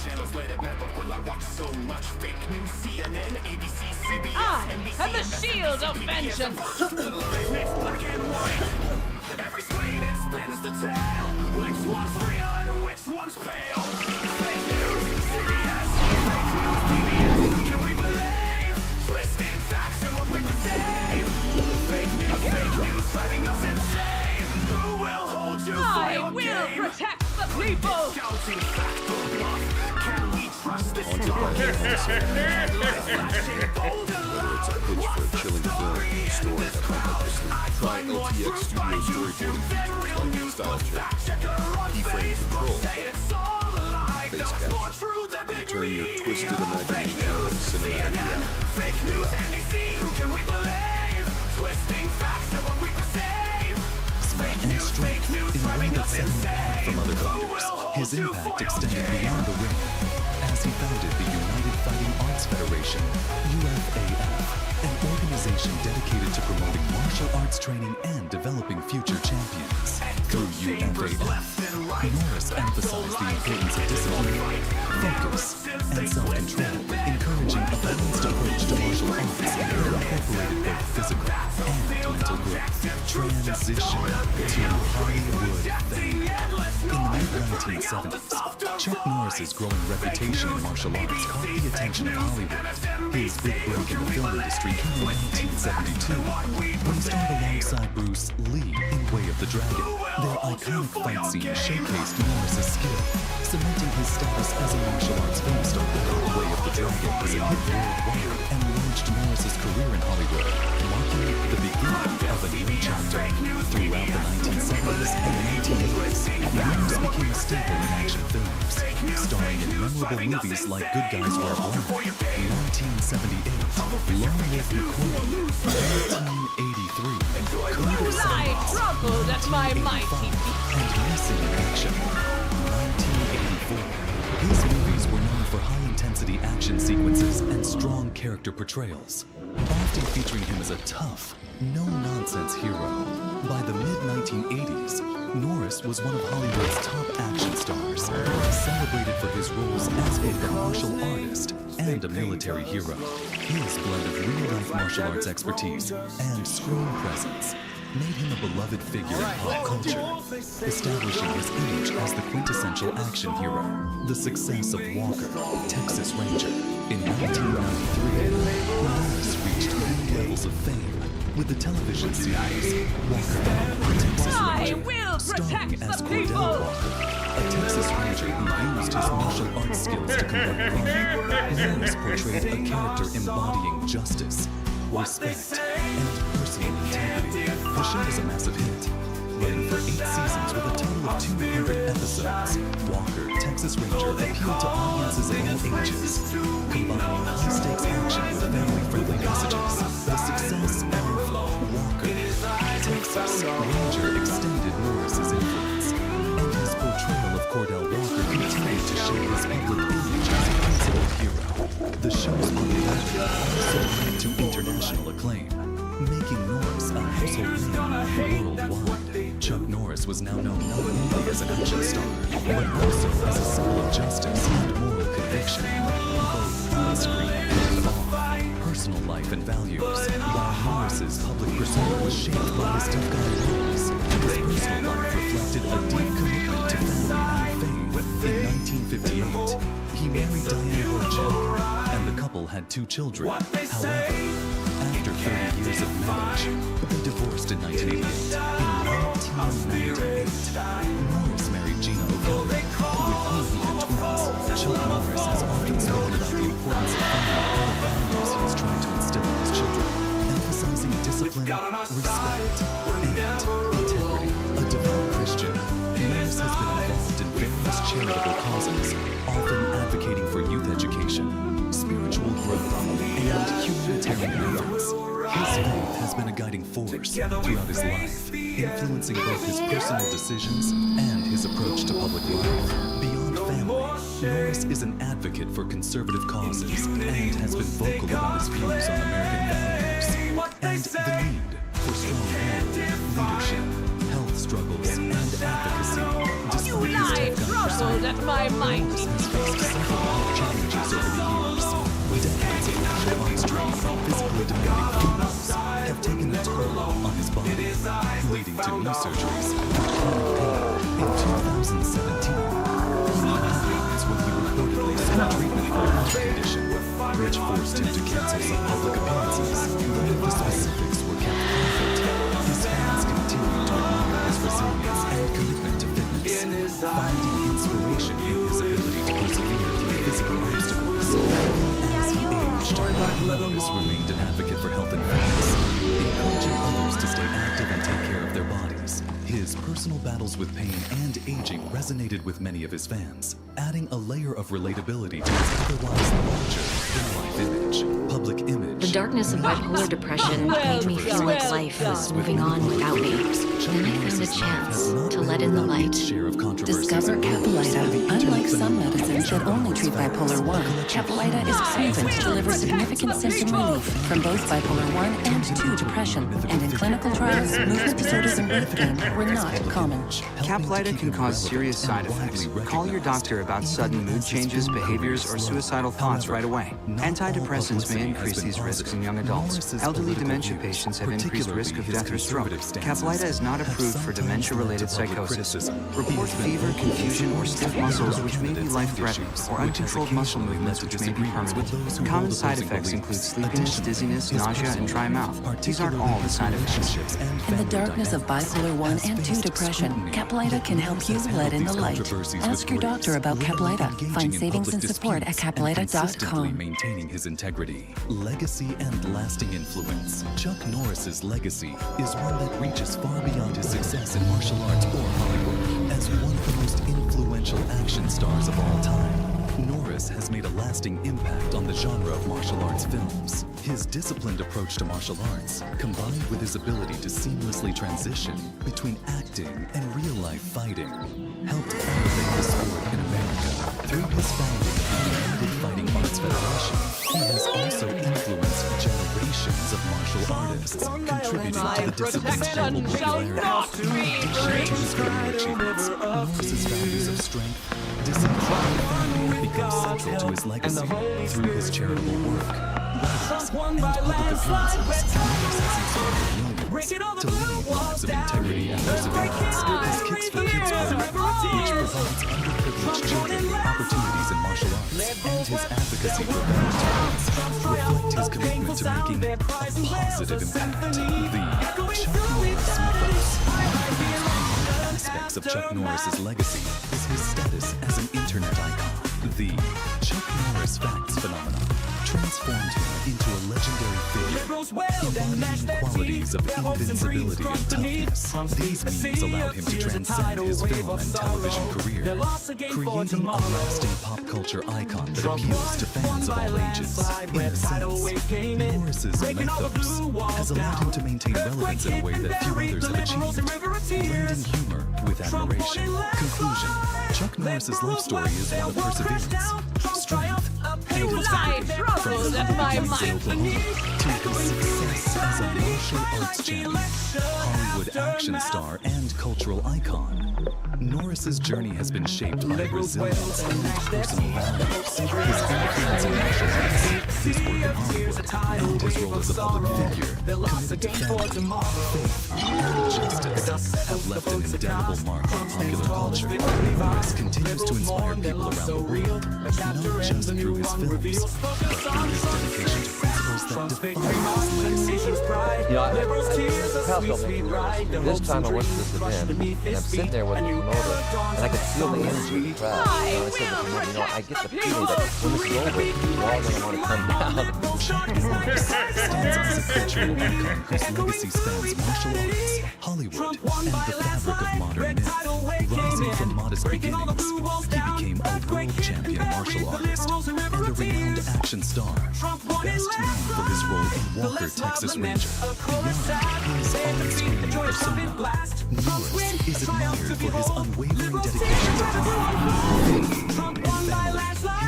Channels let it never will I watch so much fake news. CNN, ABC, CBS, I NBC, have the shield of vengeance. It's black and white. Every screen explains the tale. Which one's real and which one's pale? Fake news, CBS, fake news, PBS. Can we believe? Twisted facts and what we perceive. Fake news, driving us insane. Who will hold you for I your will game? protect the people. Doubting fact or bluff. Can we trust this talk? Whether it's a pitch for a chilling film, story that might help you sleep. Try LTX Studio storyboarding features like style check, keyframe control, face capture, turn your twisted imagination into cinematic reality. Fake news, NBC, who can we believe? Twisting facts and what we perceive. Smart and strength in a way that set him apart from other fighters. His impact extended beyond the ring as he founded the United Fighting Arts Federation, UFAF, an organization dedicated to promoting martial arts training and developing future champions. Through UFAF, Norris emphasized the importance of discipline, focus, and self-control, encouraging a balanced approach to martial arts that incorporated both physical and mental growth. Transition to Hollywood fame. In the mid-1970s, Chuck Norris's growing reputation in martial arts caught the attention of Hollywood. His big break in the film industry came in 1972 when he starred alongside Bruce Lee in Way of the Dragon. Their iconic fight scene showcased Norris's skill, cementing his status as a martial arts film star. Way of the Dragon was a hit worldwide and launched Norris's career in Hollywood, marking the beginning of a new chapter. Throughout the 1970s and 1980s, Norris became a staple in action films, starring in memorable movies like Good Guys Wear Black, 1978, Long Live McQueen, 1983, Code of I Silence, trembled at my mighty feet. and Missing in Action, 1984. His movies were known for high-intensity action sequences and strong character portrayals, often featuring him as a tough, no-nonsense hero. By the mid-1980s, Norris was one of Hollywood's top action stars, celebrated for his roles as both a martial artist and a military hero. His blend of real-life martial arts expertise and screen presence made him a beloved figure in pop culture, establishing his image as the quintessential action hero. The success of Walker, Texas Ranger, in 1993, Norris reached new levels of fame with the television series Walker, Texas I Ranger, will starring protect as the Cordell people. Walker, a Texas Ranger who used his martial arts skills to combat crime. Norris portrayed a character embodying justice, respect, and personal integrity. The show was a massive hit, running for 8 seasons with a total of 200 episodes. Walker, Texas Ranger appealed to audiences of all ages, combining high-stakes The show's popularity also led to international acclaim, making Norris a household name worldwide. Chuck Norris was now known not only as an action star, but also as a symbol of justice and moral conviction, both on screen and off. Personal life and values. While Norris's public persona was shaped by his tough guy roles, his personal life reflected a deep commitment to family and faith. In 1958, he married Diane Horchak, and the couple had 2 children. However, after 30 years of marriage, they divorced in 1988. In 1998, Norris married Gina O'Connor, with whom he had twins. Chuck Norris has often spoken about the importance of family and the values he is trying to instill in his children, emphasizing discipline, respect, and integrity. A devout Christian, Norris has been involved in various charitable causes, often advocating for youth education, spiritual growth, and humanitarian efforts. His faith has been a guiding force throughout his life, influencing both his personal decisions and his approach to public life. Beyond family, Norris is an advocate for conservative causes and has been vocal about his views on American values and the need for strong moral leadership, health struggles, and advocacy. You lie, groveled at my mighty Challenges over the years. Decades of martial arts training and physically demanding fights have taken a toll on his body, leading to knee surgeries and chronic pain. In 2017, is when he reportedly sought treatment for a health condition, which forced him to cancel some public appearances. Though the specifics were kept private, his fans continued to admire his resilience and commitment to fitness, finding inspiration in his ability to persevere through physical obstacles. As he aged, Norris remained an advocate for health and fitness, encouraging others to stay active and take care of their bodies. His personal battles with pain and aging resonated with many of his fans, adding a layer of relatability to his otherwise larger in-life image, public image. The darkness of bipolar depression made me feel like life was moving on without me. Then I found a chance to let in the light. Discover Capilita. Unlike some medicines that only treat bipolar 1, Capilita is proven to deliver significant symptom relief from both bipolar 1 and 2 depression. And in clinical trials, movement disorders and weight gain were not common. Capilita can cause serious side effects. Call your doctor about sudden mood changes, behaviors, or suicidal thoughts right away. Antidepressants may increase these risks in young adults. Elderly dementia patients have increased risk of death or stroke. Capilita is not approved for dementia-related psychosis. Report fever, confusion, or stiff muscles which may be life-threatening, or uncontrolled muscle movements which may be permanent. Common side effects include sleepiness, dizziness, nausea, and dry mouth. These aren't all the side effects. In the darkness of bipolar 1 and 2 depression, Capilita can help you let in the light. Ask your doctor about Capilita. Find savings and support at capilita.com. Maintaining his integrity, legacy, and lasting influence. Chuck Norris's legacy is one that reaches far beyond his success in martial arts or Hollywood. As one of the most influential action stars of all time, Norris has made a lasting impact on the genre of martial arts films. His disciplined approach to martial arts, combined with his ability to seamlessly transition between acting and real-life fighting, helped elevate the sport in America. Through his founding of the United Fighting Arts Federation, he has also influenced generations of martial artists, contributing to the discipline's global popularity. In addition to his career achievements, Norris's values of strength, discipline, and family have become central to his legacy. Through his charitable work, writings, and public appearances, Norris has inspired millions to lead lives of integrity and perseverance. His Kicks for Kids program, which provides underprivileged children opportunities in martial arts, and his advocacy for veterans reflect his commitment to making a positive impact. The Chuck Norris mythos. Aspects of Chuck Norris's legacy is his status as an internet icon. The Chuck Norris facts phenomenon transformed him into a legendary figure, embodying qualities of invincibility and toughness. These means allowed him to transcend his film and television career, creating a lasting pop culture icon that appeals to fans of all ages. In a sense, Norris's mythos has allowed him to maintain relevance in a way that few others have achieved, blending humor with admiration. Conclusion: Chuck Norris's life story is one of perseverance, strength, and integrity. trouble that my mind to his success as a martial arts champion, Hollywood action star, and cultural icon. Norris's journey has been shaped by resilience and personal values. His influence in martial arts, his work in Hollywood, and his role as a public figure, committed to family, faith, and justice, have left an indelible mark on popular culture. Norris continues to inspire people around the world, not just through his films, but through his dedication to principles that define his legacy. You know, I felt this time I went to this event, and I'm sitting there with the promoter, and I could feel the energy of the crowd. And I said to the promoter, you know, I get the feeling that when this is over, you're all going to want to come down. Chuck Norris stands as a cultural icon whose legacy spans martial arts, Hollywood, and the fabric of modern myth. Rising from modest beginnings, he became a world champion martial artist and a renowned action star, best known for his role in Walker, Texas Ranger. Beyond his on-screen persona, Norris is admired for his unwavering dedication to faith and family.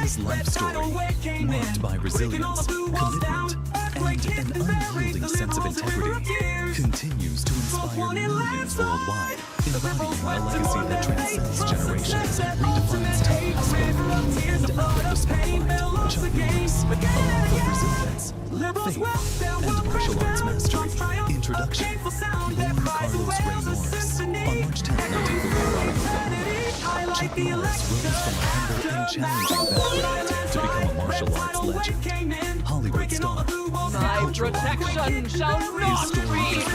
His life story, marked by resilience, commitment, and an unyielding sense of integrity, continues to inspire millions worldwide, embodying a legacy that transcends generations and redefines time and out of the spotlight, Chuck Norris, a life of resilience, faith, and martial arts mastery. Introduction, born Carlos Ray Norris, on March 10, 1954, Chuck Norris rose from a humble and challenging background to become a martial arts legend, Hollywood star, My protection shall not be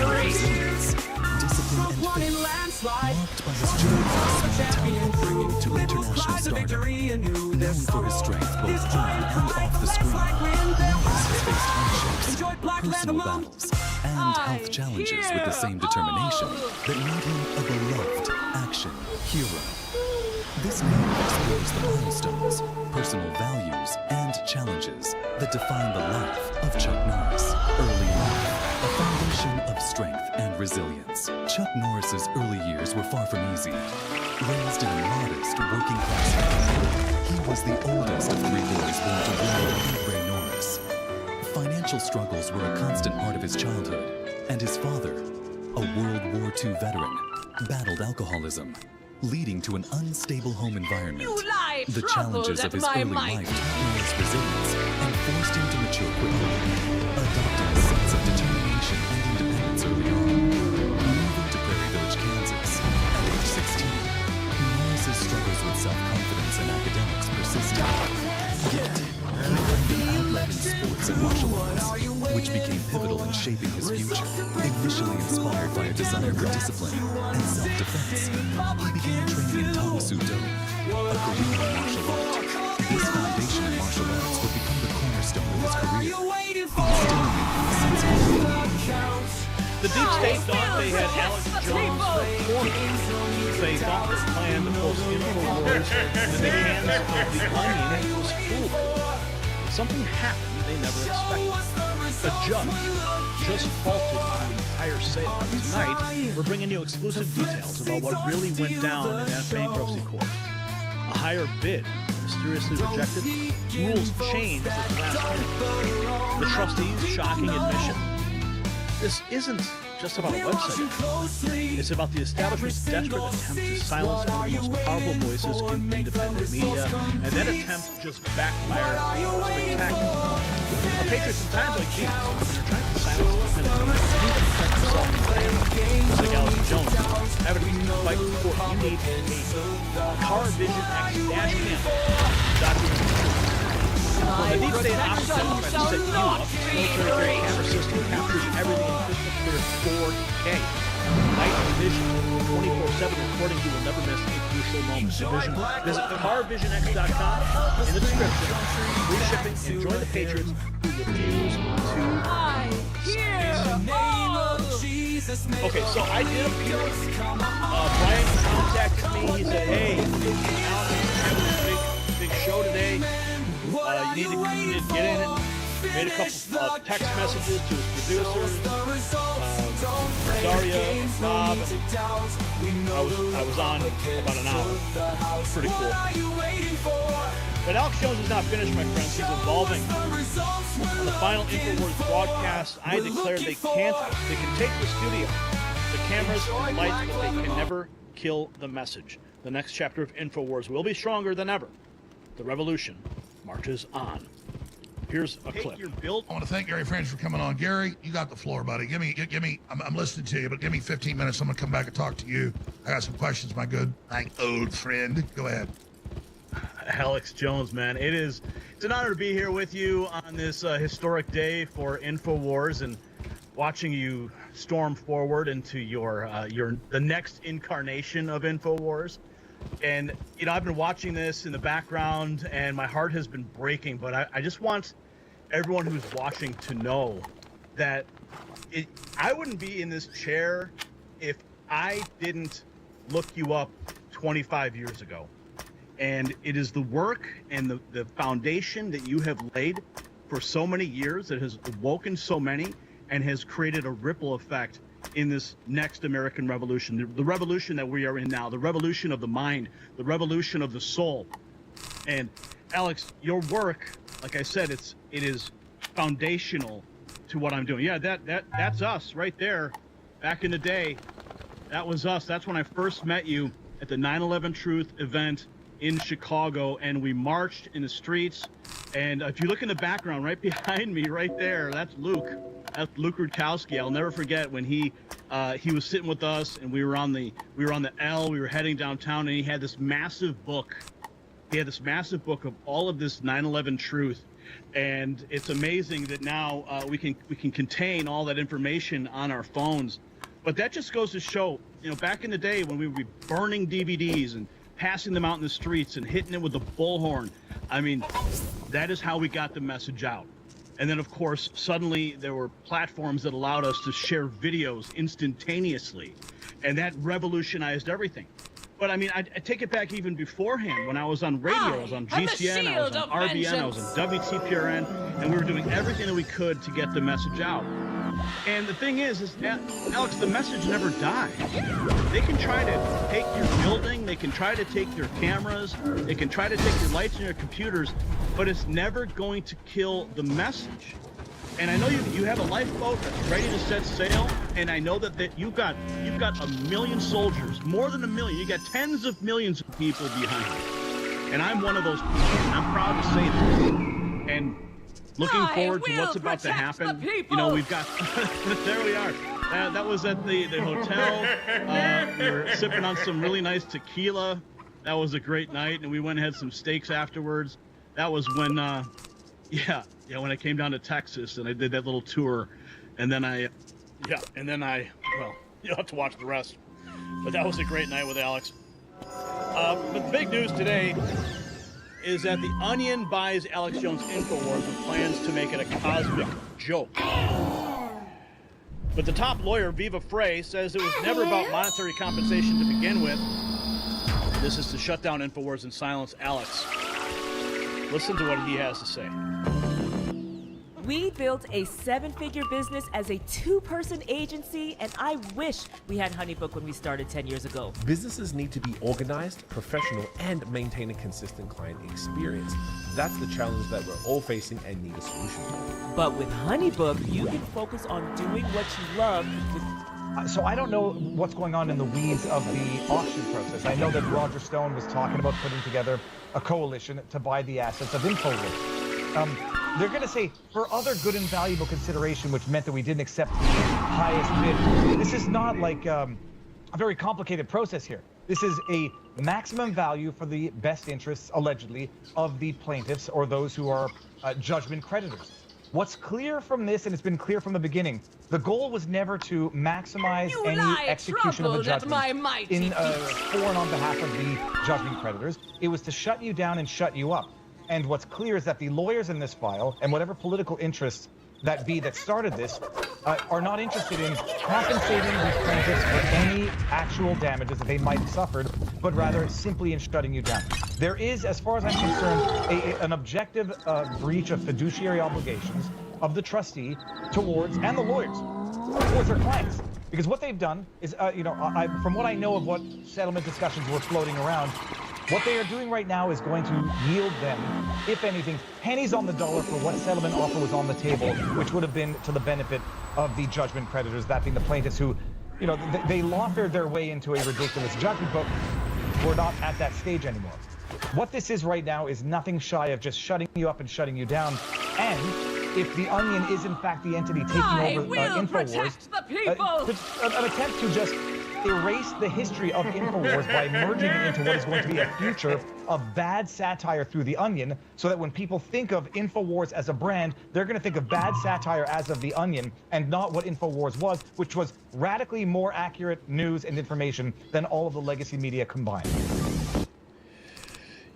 breached. discipline and faith, marked by his journey from small-town hero to international stardom. Known for his strength both on and off the screen, Norris has faced hardships, personal battles, and health challenges with the same determination that made him a beloved action hero. This narrative explores the milestones, personal values, and challenges that define the life of Chuck Norris. Early life, a foundation of strength and resilience. Chuck Norris's early years were far from easy. Raised in a modest, working-class family, he was the oldest of three boys born to William and Ray Norris. Financial struggles were a constant part of his childhood, and his father, a World War II veteran, battled alcoholism, leading to an unstable home environment. The challenges of his early life taught Norris resilience and forced him to mature quickly, adopting a sense of determination and independence early on. Moving to Prairie Village, Kansas, at age 16, Norris's struggles with self-confidence and academics persisted. Yet, he found an outlet in sports and martial arts, which became pivotal in shaping his future. Initially inspired by a desire for discipline and self-defense, he began training in Tang Soo Do, a Korean martial art. This foundation in martial arts would become the cornerstone of his career, instilling in him a sense of freedom. The deep state thought they had Alex Jones cornered. They thought this plan to post InfoWars in the hands of the Onion was foolproof. Something happened they never expected. A judge just halted the entire sale. Tonight, we're bringing you exclusive details about what really went down in that bankruptcy court. A higher bid mysteriously rejected. Rules changed at the last minute. The trustees' shocking admission. This isn't just about a website. It's about the establishment's desperate attempt to silence one of the most powerful voices in independent media, and that attempt just backfired spectacularly. The Patriots in times like these, when they're trying to silence independent media, need to protect themselves and family. Just like Alex Jones, having a reason to fight in court, you need a Car Vision X dash cam document. The deep state option tries to set you up. Military camera system captures everything in crystal clear 4K. Night vision, 24/7 recording. You will never miss a crucial moment. Vision. Visit carvisionx.com in the description. Free shipping and join the Patriots who refuse to. Okay, so I did appear. Brian contacted me. He said, "Hey, Alex, having a big show today. You need to get in it." Made a couple text messages to his producers, Daria, Rob. I was on about an hour. Pretty cool. But Alex Jones is not finished, my friends. He's evolving. On the final InfoWars broadcast, I declared they can take the studio, the cameras, and the lights, but they can never kill the message. The next chapter of InfoWars will be stronger than ever. The revolution marches on. Here's a clip. I want to thank Gary French for coming on. Gary, you got the floor, buddy. Give me. I'm listening to you, but give me 15 minutes. I'm gonna come back and talk to you. I got some questions, my good, old friend. Go ahead. Alex Jones, man, it's an honor to be here with you on this historic day for InfoWars and watching you storm forward into the next incarnation of InfoWars. And you know, I've been watching this in the background, and my heart has been breaking. But I just want everyone who's watching to know that I wouldn't be in this chair if I didn't look you up 25 years ago. And it is the work and the foundation that you have laid for so many years that has awoken so many and has created a ripple effect in this next American revolution, the revolution that we are in now, the revolution of the mind, the revolution of the soul. And Alex, your work, like I said, it is foundational to what I'm doing. Yeah, that's us right there. Back in the day, that was us. That's when I first met you at the 9/11 Truth event in Chicago, and we marched in the streets. And if you look in the background, right behind me, right there, that's Luke. That's Luke Rutkowski. I'll never forget when he was sitting with us, and we were on the L. We were heading downtown, and he had this massive book. He had this massive book of all of this 9/11 truth, and it's amazing that now we can contain all that information on our phones. But that just goes to show, you know, back in the day when we would be burning DVDs and passing them out in the streets and hitting it with a bullhorn. I mean, that is how we got the message out. And then, of course, suddenly there were platforms that allowed us to share videos instantaneously. And that revolutionized everything. But I mean, I take it back even beforehand. When I was on radio, I was on GCN, I was on RBN, I was on WTPRN, and we were doing everything that we could to get the message out. And the thing is Alex, the message never dies. They can try to take your building, they can try to take your cameras, they can try to take your lights and your computers, but it's never going to kill the message. And I know you have a lifeboat that's ready to set sail, and I know that you've got 1 million soldiers, more than 1 million. You got tens of millions of people behind you. And I'm one of those people. I'm proud to say that. And looking forward to what's about to happen. You know, we've got there we are. That was at the hotel. We were sipping on some really nice tequila. That was a great night, and we went and had some steaks afterwards. That was when when I came down to Texas and I did that little tour, and then well, you'll have to watch the rest. But that was a great night with Alex. But the big news today is that The Onion buys Alex Jones InfoWars with plans to make it a cosmic joke. But the top lawyer, Viva Frey, says it was never about monetary compensation to begin with. This is to shut down InfoWars and silence Alex. Listen to what he has to say. We built a 7-figure business as a 2-person agency, and I wish we had HoneyBook when we started 10 years ago. Businesses need to be organized, professional, and maintain a consistent client experience. That's the challenge that we're all facing and need a solution to. But with HoneyBook, you can focus on doing what you love with So I don't know what's going on in the weeds of the auction process. I know that Roger Stone was talking about putting together a coalition to buy the assets of InfoWars. They're going to say, for other good and valuable consideration, which meant that we didn't accept the highest bid. This is not like a very complicated process here. This is a maximum value for the best interests, allegedly, of the plaintiffs or those who are judgment creditors. What's clear from this, and it's been clear from the beginning, the goal was never to maximize any execution of the judgment for and on behalf of the judgment creditors. It was to shut you down and shut you up. And what's clear is that the lawyers in this file, and whatever political interests that started this, are not interested in compensating these plaintiffs for any actual damages that they might have suffered, but rather simply in shutting you down. There is, as far as I'm concerned, an objective breach of fiduciary obligations of the trustee towards, and the lawyers, towards their clients. Because what they've done is, from what I know of what settlement discussions were floating around, What they are doing right now is going to yield them, if anything, pennies on the dollar for what settlement offer was on the table, which would have been to the benefit of the judgment creditors, that being the plaintiffs who, you know, they lawfared their way into a ridiculous judgment, but we're not at that stage anymore. What this is right now is nothing shy of just shutting you up and shutting you down. And if the Onion is in fact the entity taking over InfoWars, an attempt to just erase the history of InfoWars by merging it into what is going to be a future of bad satire through the Onion, so that when people think of InfoWars as a brand, they're going to think of bad satire as of the Onion and not what InfoWars was, which was radically more accurate news and information than all of the legacy media combined.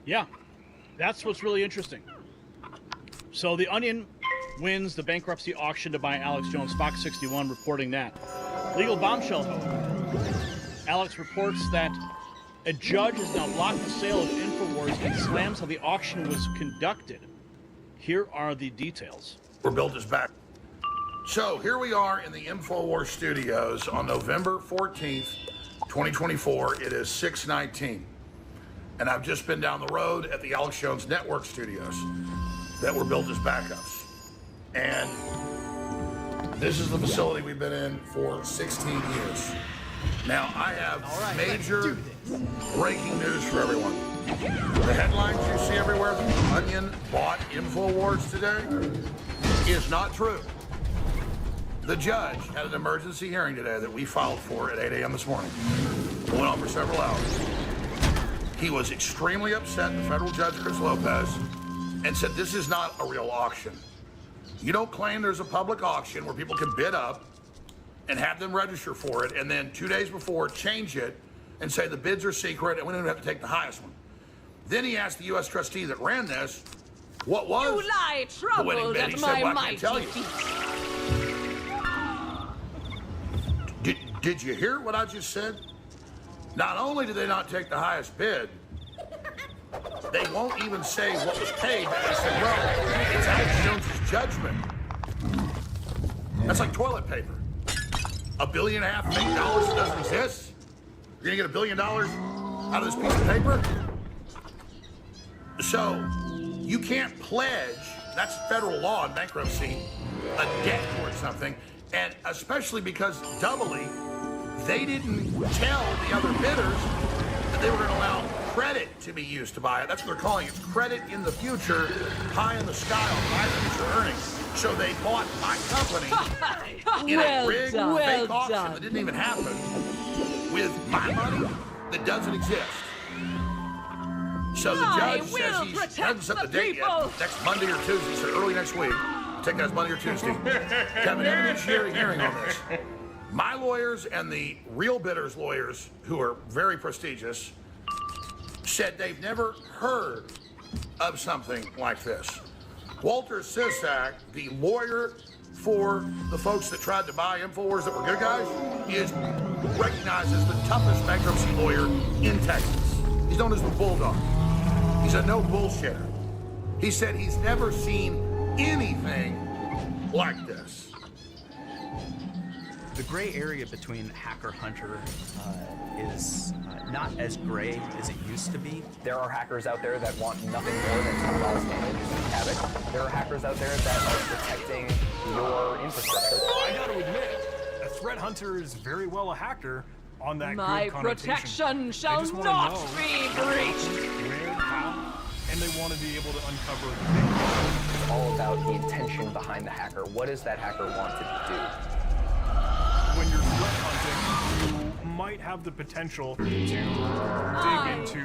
Yeah, that's what's really interesting. So the Onion wins the bankruptcy auction to buy Alex Jones. Fox 61 reporting that. Legal bombshell, however. Alex reports that a judge has now blocked the sale of InfoWars and slams how the auction was conducted. Here are the details. We're built as back. So here we are in the InfoWars studios on November 14th, 2024. It is 6:19. And I've just been down the road at the Alex Jones Network studios that were built as backups. And this is the facility we've been in for 16 years. Now, I have major breaking news for everyone. The headlines you see everywhere, the Onion bought InfoWars today, is not true. The judge had an emergency hearing today that we filed for at 8 a.m. this morning. It went on for several hours. He was extremely upset, the federal judge, Chris Lopez, and said this is not a real auction. You don't claim there's a public auction where people can bid up and have them register for it, and then 2 days before change it and say the bids are secret and we don't have to take the highest one. Then he asked the U.S. trustee that ran this, what was You lie the winning bid? He said, well, I can't tell you. Did you hear what I just said? Not only do they not take the highest bid, they won't even say what was paid, but they said, well, it's Alex Jones' judgment. That's like toilet paper. $1.5 billion fake dollars that doesn't exist? You're gonna get $1 billion out of this piece of paper? So, you can't pledge, that's federal law in bankruptcy, a debt towards something, and especially because doubly, they didn't tell the other bidders that they were going to allow credit to be used to buy it. That's what they're calling it, credit in the future, pie in the sky on high future earnings. So they bought my company in a rigged fake auction that didn't even happen with my money that doesn't exist. So the judge says he hasn't set the date yet, next Monday or Tuesday, so early next week. Take that as Monday or Tuesday. Have an evidentiary hearing on this. My lawyers and the real bidders' lawyers, who are very prestigious, said they've never heard of something like this. Walter Sisak, the lawyer for the folks that tried to buy InfoWars that were good guys, is recognized as the toughest bankruptcy lawyer in Texas. He's known as the Bulldog. He's a no bullshitter. He said he's never seen anything like this. The gray area between hacker-hunter is not as gray as it used to be. There are hackers out there that want nothing more than to cause damage and havoc. There are hackers out there that are protecting your infrastructure. I gotta admit, a threat hunter is very well a hacker on that My good connotation. protection shall They just wanna not know be breached. where, how, and they want to be able to uncover It's all about the intention behind the hacker. What does that hacker want to do? when you're threat hunting, you might have the potential to dig into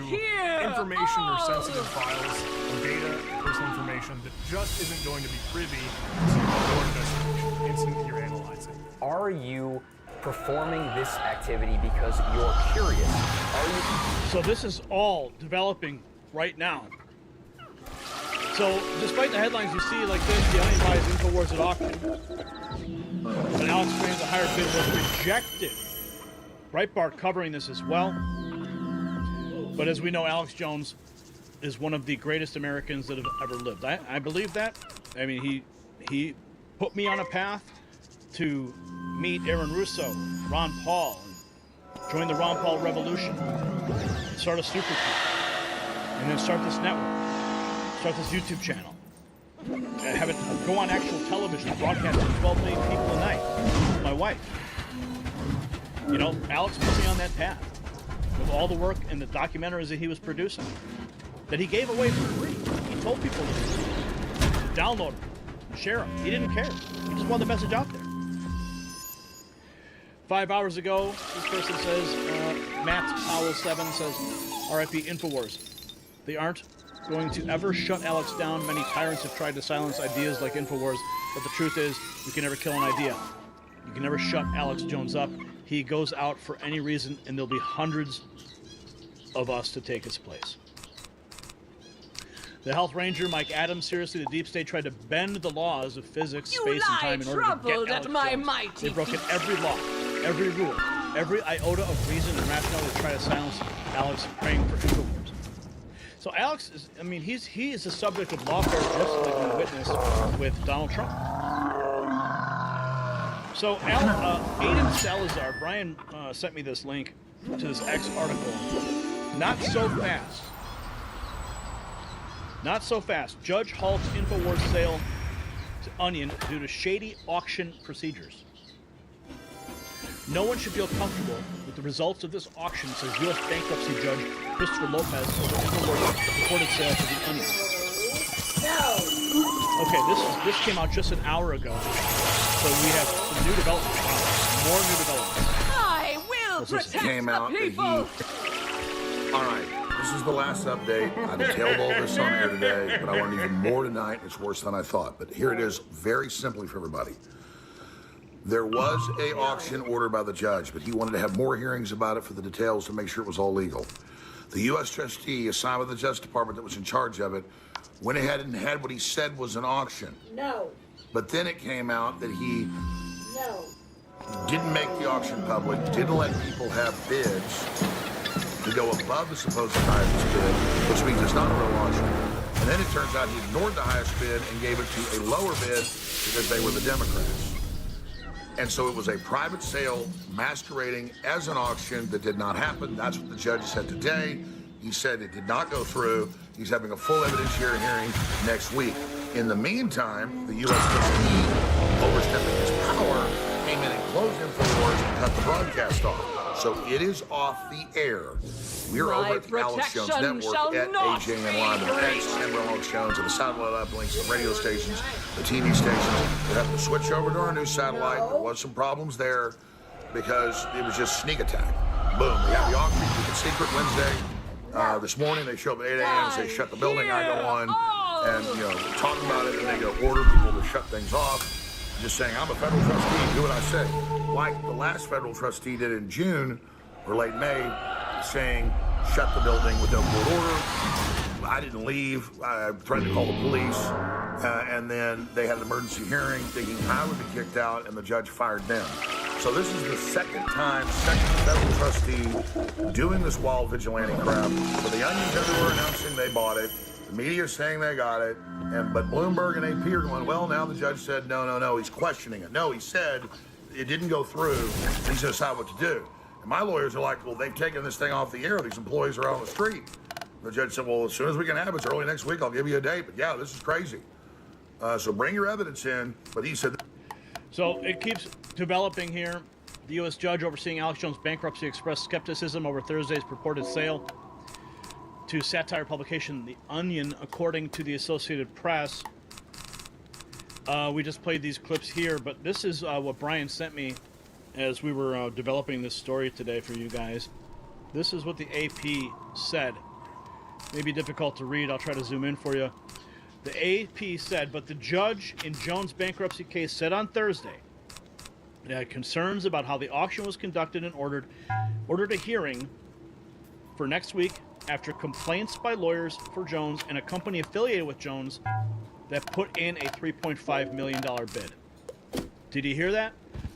information or sensitive files, data, personal information that just isn't going to be privy to your investigation, instant you're analyzing. Are you performing this activity because you're curious? Are you? So this is all developing right now. So despite the headlines you see like this, the Onion buys InfoWars at auction. But Alex Jones' a higher bid was rejected. Breitbart covering this as well. But as we know, Alex Jones is one of the greatest Americans that have ever lived. I believe that. I mean, he put me on a path to meet Aaron Russo, Ron Paul, and join the Ron Paul revolution, and start a super team. and then start this network, start this YouTube channel, have it go on actual television, broadcast to 12 million people a night with my wife. You know, Alex put me on that path with all the work and the documentaries that he was producing, that he gave away for free. He told people to download them, share them. He didn't care. He just wanted the message out there. 5 hours ago, this person says, Matt Powell 7 says, RIP Infowars. They aren't going to ever shut Alex down. Many tyrants have tried to silence ideas like Infowars, but the truth is, you can never kill an idea. You can never shut Alex Jones up. He goes out for any reason, and there'll be hundreds of us to take his place. The Health Ranger, Mike Adams, seriously, the deep state tried to bend the laws of physics, space, and time in order to get Alex Jones. They've broken every law, every rule, every iota of reason and rationale to try to silence Alex praying for Infowars. So Alex is, I mean, he is the subject of lawfare just like we witnessed with Donald Trump. So Aiden Salazar, Brian sent me this link to this X article. Not so fast. Not so fast. Judge halts Infowars sale to Onion due to shady auction procedures. No one should feel comfortable with the results of this auction, says U.S. bankruptcy judge Christopher Lopez over Infowars' reported sale to the Onion. Okay, this came out just an hour ago, so we have some new developments. More new developments. I will protect came out the people. All right, this is the last update. I detailed all this on air today, but I learned even more tonight. It's worse than I thought. But here it is, very simply for everybody. There was an auction ordered by the judge, but he wanted to have more hearings about it for the details to make sure it was all legal. The U.S. trustee assigned with the Justice Department that was in charge of it went ahead and had what he said was an auction. No. But then it came out that he No. didn't make the auction public, didn't let people have bids to go above the supposed highest bid, which means it's not a real auction. And then it turns out he ignored the highest bid and gave it to a lower bid because they were the Democrats. And so it was a private sale masquerading as an auction that did not happen. That's what the judge said today. He said it did not go through. He's having a full evidentiary hearing next week. In the meantime, the U.S. trustee, overstepping his power, came in and closed Infowars and cut the broadcast off. So it is off the air. We're over at the Alex Jones Network at AJN Live and X, and Alex Jones, and the satellite uplinks, the radio stations, the TV stations. We have to switch over to our new satellite. There was some problems there because it was just sneak attack. Boom. We have the auction. We can secret Wednesday. This morning they show up at 8 a.m. They shut the building. I go on and talk about it, and they go order people to shut things off. Just saying, I'm a federal trustee, do what I say. Like the last federal trustee did in June or late May, saying, shut the building with no court order. I didn't leave. I tried to call the police. And then they had an emergency hearing thinking I would be kicked out, and the judge fired them. So this is the second federal trustee doing this wild vigilante crap. So the Onions everywhere announcing they bought it. The media saying they got it. But Bloomberg and AP are going, well, now the judge said, no, he's questioning it. No, he said it didn't go through. He's going to decide what to do. And my lawyers are like, well, they've taken this thing off the air. These employees are out on the street. The judge said, well, as soon as we can have it, it's early next week, I'll give you a date. But yeah, this is crazy. So bring your evidence in. But he said... So it keeps developing here. The U.S. judge overseeing Alex Jones' bankruptcy expressed skepticism over Thursday's purported sale to satire publication The Onion, according to the Associated Press. We just played these clips here, but this is what Brian sent me as we were developing this story today for you guys. This is what the AP said. Maybe difficult to read. I'll try to zoom in for you. The AP said, but the judge in Jones' bankruptcy case said on Thursday that had concerns about how the auction was conducted and ordered a hearing for next week after complaints by lawyers for Jones and a company affiliated with Jones that put in a $3.5 million bid. Did you hear that?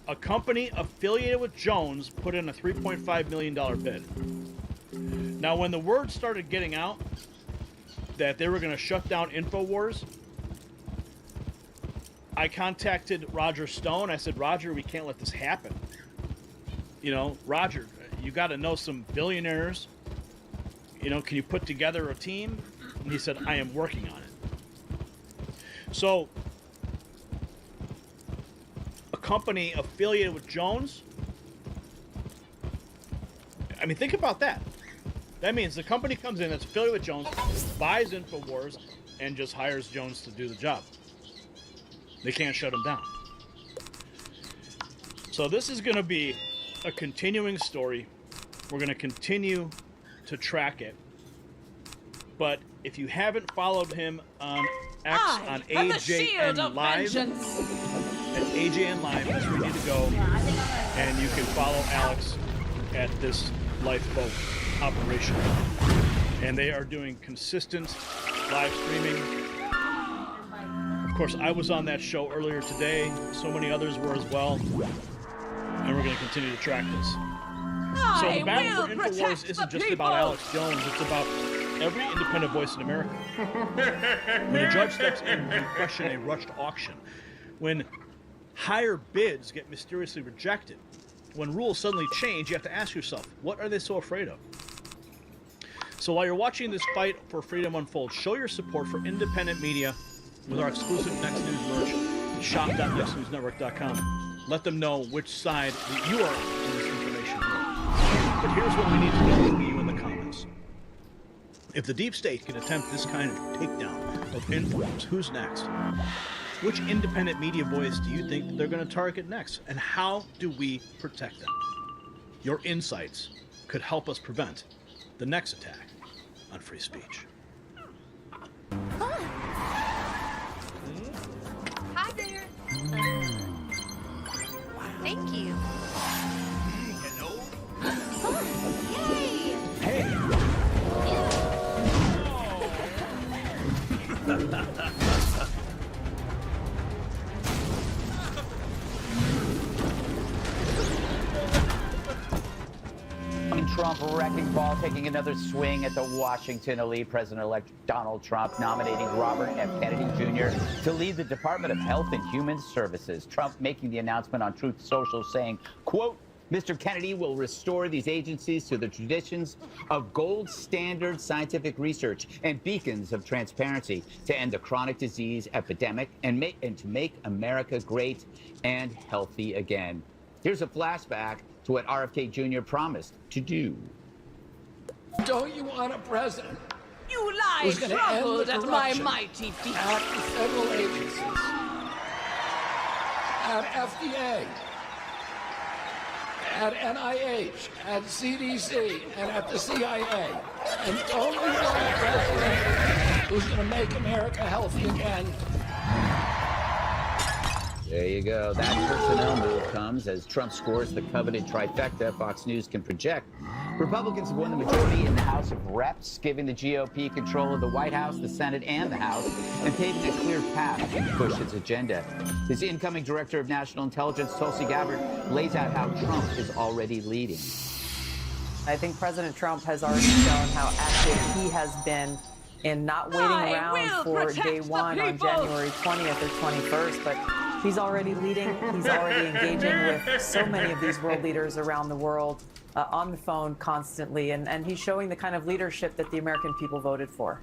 A company affiliated with Jones put in a $3.5 million bid. Now, when the word started getting out that they were going to shut down Infowars, I contacted Roger Stone. I said, Roger, we can't let this happen. Roger, you got to know some billionaires, You know, can you put together a team? And he said, I am working on it. So, a company affiliated with Jones, I mean, think about that. That means the company comes in that's affiliated with Jones, buys InfoWars, and just hires Jones to do the job. They can't shut him down. So this is going to be a continuing story. We're going to continue to track it. But if you haven't followed him on X, on AJN Live, at AJN Live, that's where you need to go. And you can follow Alex at this lifeboat operation. And they are doing consistent live streaming. Of course, I was on that show earlier today. So many others were as well. And we're going to continue to track this. So the battle for InfoWars isn't just about Alex Jones. It's about every independent voice in America. When a judge steps in, you question a rushed auction. When higher bids get mysteriously rejected. When rules suddenly change, you have to ask yourself, what are they so afraid of? So while you're watching this fight for freedom unfold, show your support for independent media with our exclusive Next News merch at shop.nextnewsnetwork.com. Let them know which side that you are on in this information war. But here's what we need to know from you in the comments. If the deep state can attempt this kind of takedown of InfoWars, who's next? Which independent media voice do you think they're going to target next? And how do we protect them? Your insights could help us prevent the next attack on free speech. Hi there. Thank you. Hello. Yay! Hey. Trump wrecking ball taking another swing at the Washington elite. President-elect Donald Trump nominating Robert F. Kennedy Jr. to lead the Department of Health and Human Services. Trump making the announcement on Truth Social saying, quote, Mr. Kennedy will restore these agencies to the traditions of gold standard scientific research and beacons of transparency to end the chronic disease epidemic and to make America great and healthy again. Here's a flashback to what RFK Jr. promised to do. Don't you want a president You lie who's going to end troubled the at my corruption mighty feet. at the federal agencies, at FDA, at NIH, at CDC, and at the CIA? And don't you want a president who's going to make America healthy again? There you go. That personnel move comes as Trump scores the coveted trifecta Fox News can project. Republicans have won the majority in the House of Reps, giving the GOP control of the White House, the Senate, and the House, and paving a clear path to push its agenda. His incoming Director of National Intelligence, Tulsi Gabbard, lays out how Trump is already leading. I think President Trump has already shown how active he has been in not waiting around for day one on January 20th or 21st, but he's already leading. He's already engaging with so many of these world leaders around the world on the phone constantly, and he's showing the kind of leadership that the American people voted for.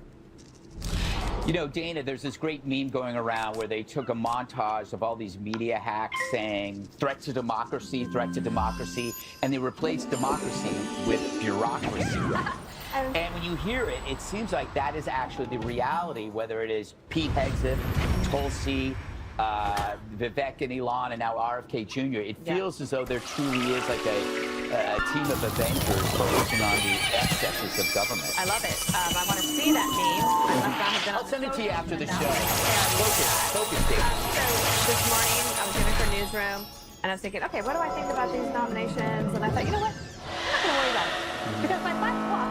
You know, Dana, there's this great meme going around where they took a montage of all these media hacks saying threat to democracy, and they replaced democracy with bureaucracy. And when you hear it, it seems like that is actually the reality, whether it is Pete Hegseth, Tulsi, Vivek and Elon, and now RFK Jr. It feels as though there truly is like a team of Avengers focusing on the excesses of government. I love it. I want to see that meme. I'll send it to you after the show. Focus, So this morning, I was in for newsroom, and I was thinking, okay, what do I think about these nominations? And I thought, you know what? I'm not going to worry about it. Because by 5 o'clock,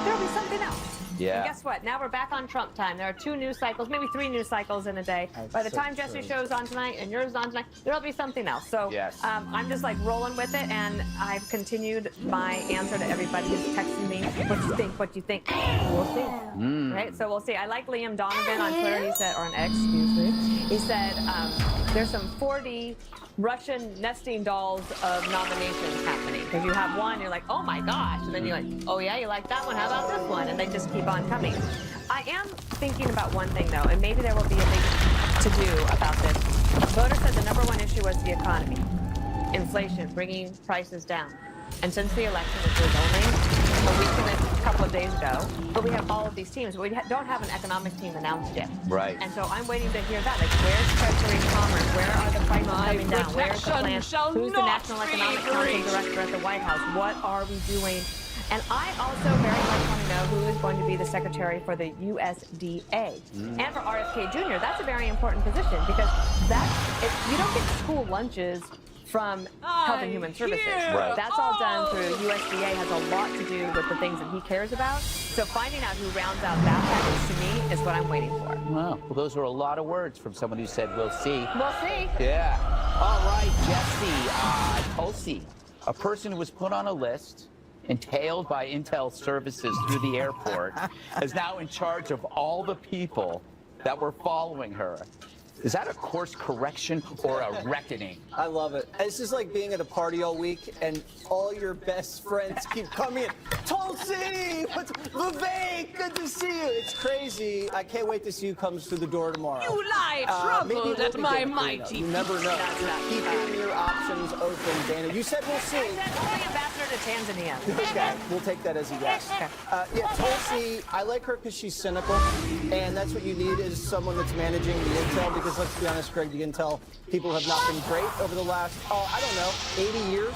there'll be something else. Yeah. And guess what? Now we're back on Trump time. There are 2 news cycles, maybe 3 news cycles in a day. By the time Jesse's show's on tonight and yours is on tonight, there'll be something else. So I'm just like rolling with it, and I've continued my answer to everybody who's texting me, what you think. We'll see. Right? So we'll see. I like Liam Donovan on Twitter. He said, or on X, excuse me. He said, there's some 4D Russian nesting dolls of nominations happening. Because you have one, you're like, oh my gosh. And then you're like, oh yeah, you like that one? How about this one? And they just keep on coming. I am thinking about one thing though, and maybe there will be a big to-do about this. Voters said the number one issue was the economy. Inflation, bringing prices down. And since the election, which was only a week and a couple of days ago, but we have all of these teams, but we don't have an economic team announced yet. Right. And so I'm waiting to hear that. Like, where's Treasury and Commerce? Where are the prices coming down? Where's the plan? Who's the National Economic Council Director at the White House? What are we doing? And I also very much want to know who is going to be the secretary for the USDA. And for RFK Jr., that's a very important position because you don't get school lunches from Health and Human Services. Right. That's all done through USDA, has a lot to do with the things that he cares about. So finding out who rounds out that package to me is what I'm waiting for. Wow. Well, those were a lot of words from someone who said, we'll see. We'll see. Yeah. All right, Jesse, Tulsi, a person who was put on a list and tailed by Intel services through the airport, is now in charge of all the people that were following her. Is that a course correction or a reckoning? I love it. It's just like being at a party all week and all your best friends keep coming in. Tulsi! Vivek! Good to see you! It's crazy. I can't wait to see who comes through the door tomorrow. You lie troubled at my mighty. You never know. Keeping your options open, Dana. You said we'll see. I said only ambassador to Tanzania. Okay, we'll take that as a yes. Yeah, Tulsi, I like her because she's cynical, and that's what you need is someone that's managing the intel, because let's be honest, Greg, the intel people have not been great over the last, I don't know, 80 years.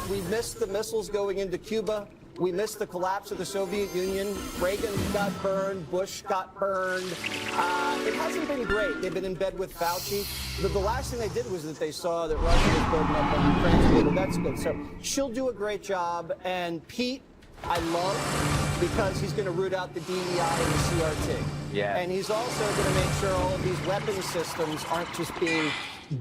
We missed the missiles going into Cuba. We missed the collapse of the Soviet Union. Reagan got burned. Bush got burned. It hasn't been great. They've been in bed with Fauci. The last thing they did was that they saw that Russia was building up on Ukraine. That's good. So she'll do a great job. And Pete, I love, because he's going to root out the DEI and the CRT. Yeah. And he's also going to make sure all of these weapons systems aren't just being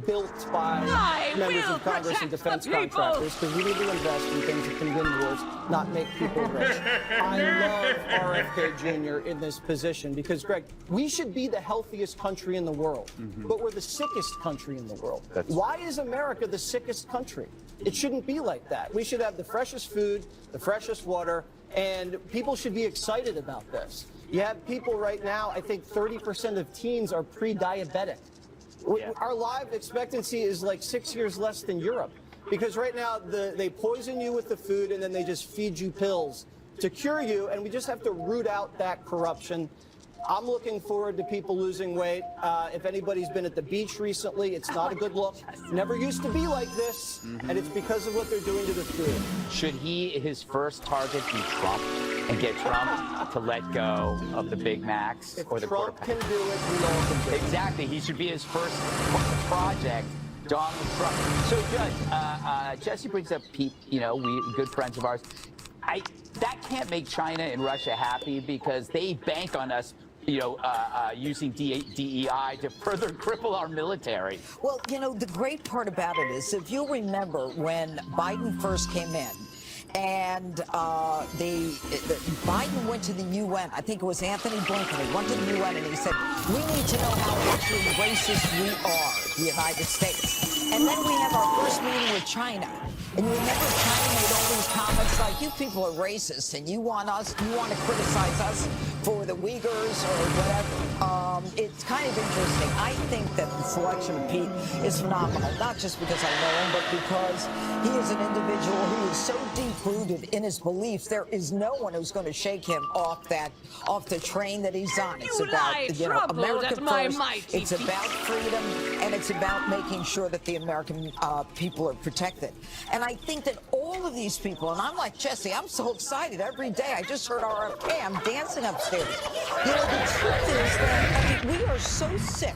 built by members of Congress and defense contractors, because we need to invest in things that can win wars, not make people rich. I love RFK Jr. in this position because, Greg, we should be the healthiest country in the world, but we're the sickest country in the world. Why is America the sickest country? It shouldn't be like that. We should have the freshest food, the freshest water, and people should be excited about this. You have people right now, I think 30% of teens are pre-diabetic. Our life expectancy is like 6 years less than Europe, because right now they poison you with the food and then they just feed you pills to cure you, and we just have to root out that corruption. I'm looking forward to people losing weight. If anybody's been at the beach recently, it's not a good look. Never used to be like this, and it's because of what they're doing to the food. Should his first target be Trump and get Trump to let go of the Big Macs or the Trump can do it, we all can do it. Exactly. He should be his first project, Donald Trump. So, Judge, Jesse brings up Pete, we good friends of ours. That can't make China and Russia happy because they bank on us using DEI to further cripple our military. Well, the great part about it is, if you'll remember when Biden first came in, and Biden went to the UN. I think it was Anthony Blinken. He went to the UN and he said, we need to know how actually racist we are, the United States. And then we have our first meeting with China. And you remember China made all these comments like, you people are racist and you want to criticize us for the Uyghurs or whatever. It's kind of interesting. I think that the selection of Pete is phenomenal, not just because I know him, but because he is an individual who is so deep-rooted in his beliefs. There is no one who's going to shake him off the train that he's on. It's about America first. It's about freedom, and it's about making sure that the American people are protected. And I think that all of these people, and I'm like Jesse, I'm so excited every day. I just heard RFK. I'm dancing upstairs. The truth is that we are so sick,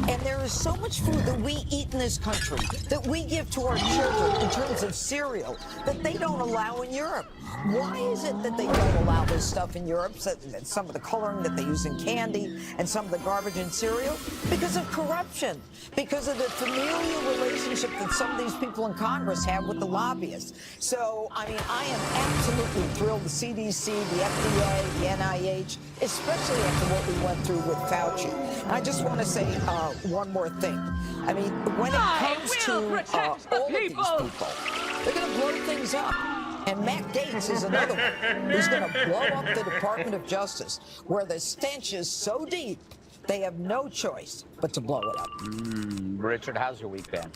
and there is so much food that we eat in this country that we give to our children in terms of cereal that they don't allow in Europe. Why is it that they don't allow this stuff in Europe? Some of the coloring that they use in candy and some of the garbage in cereal? Because of corruption, because of the familial relationship relationship that some of these people in Congress have with the lobbyists. So, I mean, I am absolutely thrilled the CDC, the FDA, the NIH, especially after what we went through with Fauci. And I just want to say one more thing. I mean, when it comes to all of these people, they're going to blow things up. And Matt Gaetz is another one who's going to blow up the Department of Justice, where the stench is so deep, they have no choice but to blow it up. Richard, how's your week been?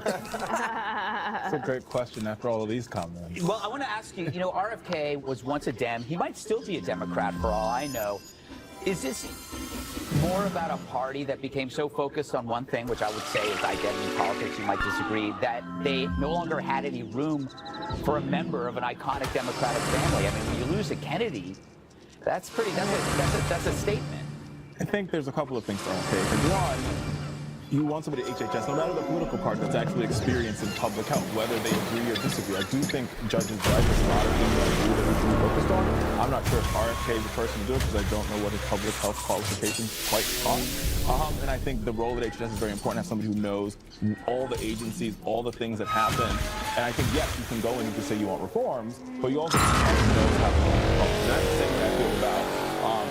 That's a great question after all of these comments. Well, I want to ask you, RFK was once a Dem. He might still be a Democrat for all I know. Is this more about a party that became so focused on one thing, which I would say is identity politics, you might disagree, that they no longer had any room for a member of an iconic Democratic family? I mean, when you lose a Kennedy, that's a statement. I think there's a couple of things to unpack. One, you want somebody at HHS, no matter the political party, that's actually experienced in public health, whether they agree or disagree. I do think Judges right, there's a lot of things that I agree that we should be focused on. I'm not sure if RFK is the person to do it because I don't know what his public health qualifications quite are. And I think the role at HHS is very important to have somebody who knows all the agencies, all the things that happen. And I think, yes, you can go and you can say you want reforms, but you also have to know how to run reforms. That's the same way I feel about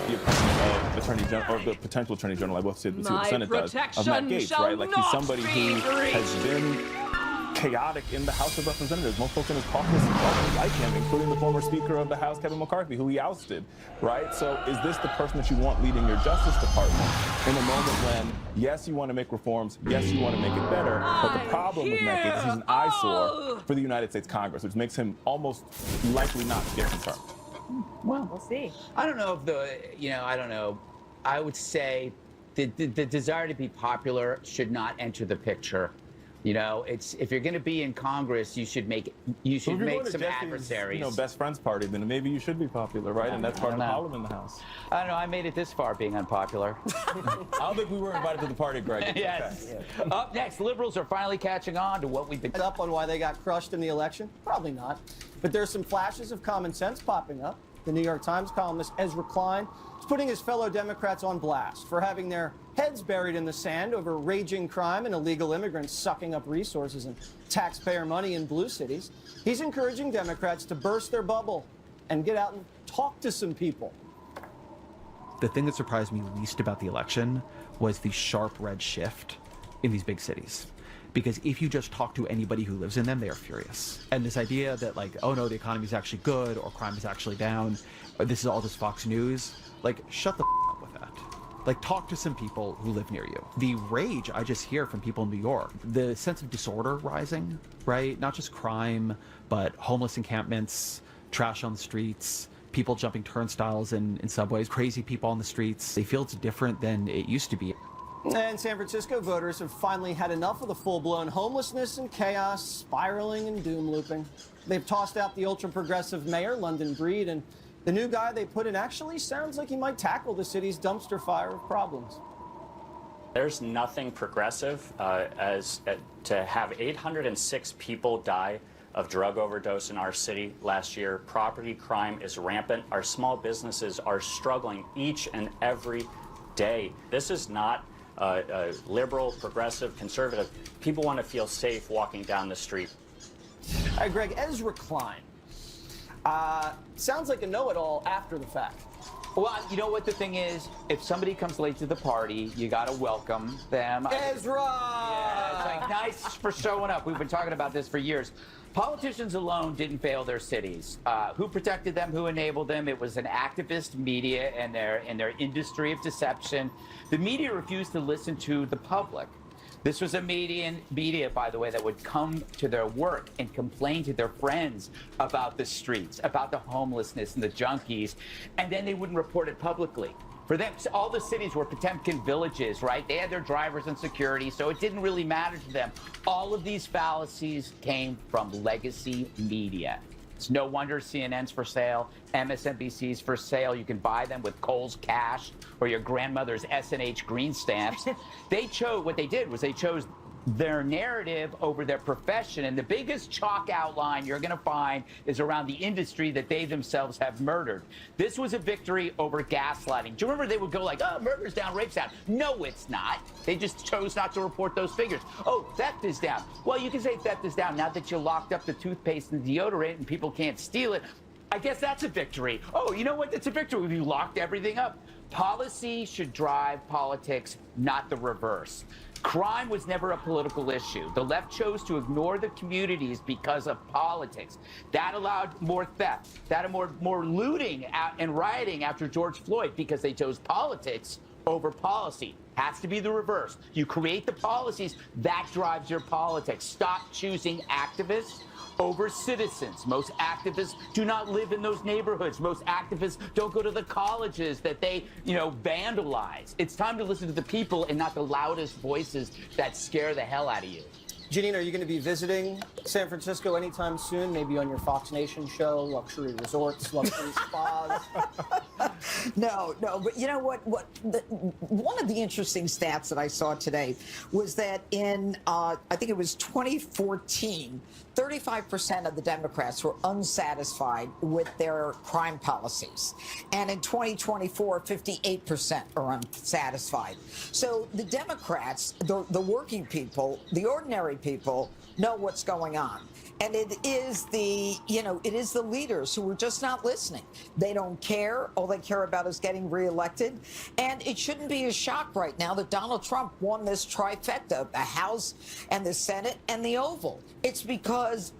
the appointment of Attorney General, or the potential Attorney General, I both see what the Senate does, of Matt Gaetz, right? Like, he's somebody who has been chaotic in the House of Representatives. Most folks in his caucus don't like him, including the former Speaker of the House, Kevin McCarthy, who he ousted, right? So is this the person that you want leading your Justice Department in a moment when, yes, you want to make reforms, yes, you want to make it better, but the problem with Matt Gaetz is he's an eyesore for the United States Congress, which makes him almost likely not to get confirmed. Well, we'll see. I don't know if I don't know. I would say the desire to be popular should not enter the picture. It's if you're going to be in Congress, you should make some adversaries. Best friends party, then maybe you should be popular, right? And that's part of the problem in the House. I don't know. I made it this far being unpopular. I don't think we were invited to the party, Greg. Yes. Okay. Up next, liberals are finally catching on to what we've been up on why they got crushed in the election. Probably not. But there's some flashes of common sense popping up. The New York Times columnist Ezra Klein is putting his fellow Democrats on blast for having their heads buried in the sand over raging crime and illegal immigrants sucking up resources and taxpayer money in blue cities. He's encouraging Democrats to burst their bubble and get out and talk to some people. The thing that surprised me least about the election was the sharp red shift in these big cities. Because if you just talk to anybody who lives in them, they are furious. And this idea that, like, oh no, the economy is actually good, or crime is actually down, or this is all just Fox News, like, shut the up with that. Like, talk to some people who live near you. The rage I just hear from people in New York, the sense of disorder rising, right? Not just crime, but homeless encampments, trash on the streets, people jumping turnstiles in subways, crazy people on the streets. They feel it's different than it used to be. And San Francisco voters have finally had enough of the full-blown homelessness and chaos, spiraling and doom looping. They've tossed out the ultra-progressive mayor, London Breed, and the new guy they put in actually sounds like he might tackle the city's dumpster fire of problems. There's nothing progressive to have 806 people die of drug overdose in our city last year. Property crime is rampant. Our small businesses are struggling each and every day. This is not liberal, progressive, conservative. People want to feel safe walking down the street. All right, Greg, Ezra Klein. Sounds like a know-it-all after the fact. Well, you know what the thing is? If somebody comes late to the party, you got to welcome them. Ezra! Yeah, it's like, nice for showing up. We've been talking about this for years. Politicians alone didn't fail their cities. Who protected them? Who enabled them? It was an activist media and their industry of deception. The media refused to listen to the public. This was a media, by the way, that would come to their work and complain to their friends about the streets, about the homelessness and the junkies, and then they wouldn't report it publicly. For them, all the cities were Potemkin villages, right? They had their drivers and security, so it didn't really matter to them. All of these fallacies came from legacy media. It's no wonder CNN's for sale, MSNBC's for sale. You can buy them with Kohl's cash or your grandmother's S&H green stamps. What they did was they chose their narrative over their profession. And the biggest chalk outline you're going to find is around the industry that they themselves have murdered. This was a victory over gaslighting. Do you remember they would go like, oh, murder's down, rape's down? No, it's not. They just chose not to report those figures. Oh, theft is down. Well, you can say theft is down now that you locked up the toothpaste and deodorant and people can't steal it. I guess that's a victory. Oh, you know what? That's a victory if you locked everything up. Policy should drive politics, not the reverse. Crime was never a political issue. The left chose to ignore the communities because of politics. That allowed more theft, that more looting and rioting after George Floyd because they chose politics over policy. Has to be the reverse. You create the policies, that drives your politics. Stop choosing activists over citizens. Most activists do not live in those neighborhoods. Most activists don't go to the colleges that they, vandalize. It's time to listen to the people and not the loudest voices that scare the hell out of you. Janine, are you going to be visiting San Francisco anytime soon? Maybe on your Fox Nation show, luxury resorts, luxury spas? No, but you know what? One of the interesting stats that I saw today was that in, I think it was 2014, 35% of the Democrats were unsatisfied with their crime policies. And in 2024, 58% are unsatisfied. So the Democrats, the working people, the ordinary people, know what's going on. And it is the leaders who are just not listening. They don't care. All they care about is getting reelected. And it shouldn't be a shock right now that Donald Trump won this trifecta, the House and the Senate and the Oval. It's because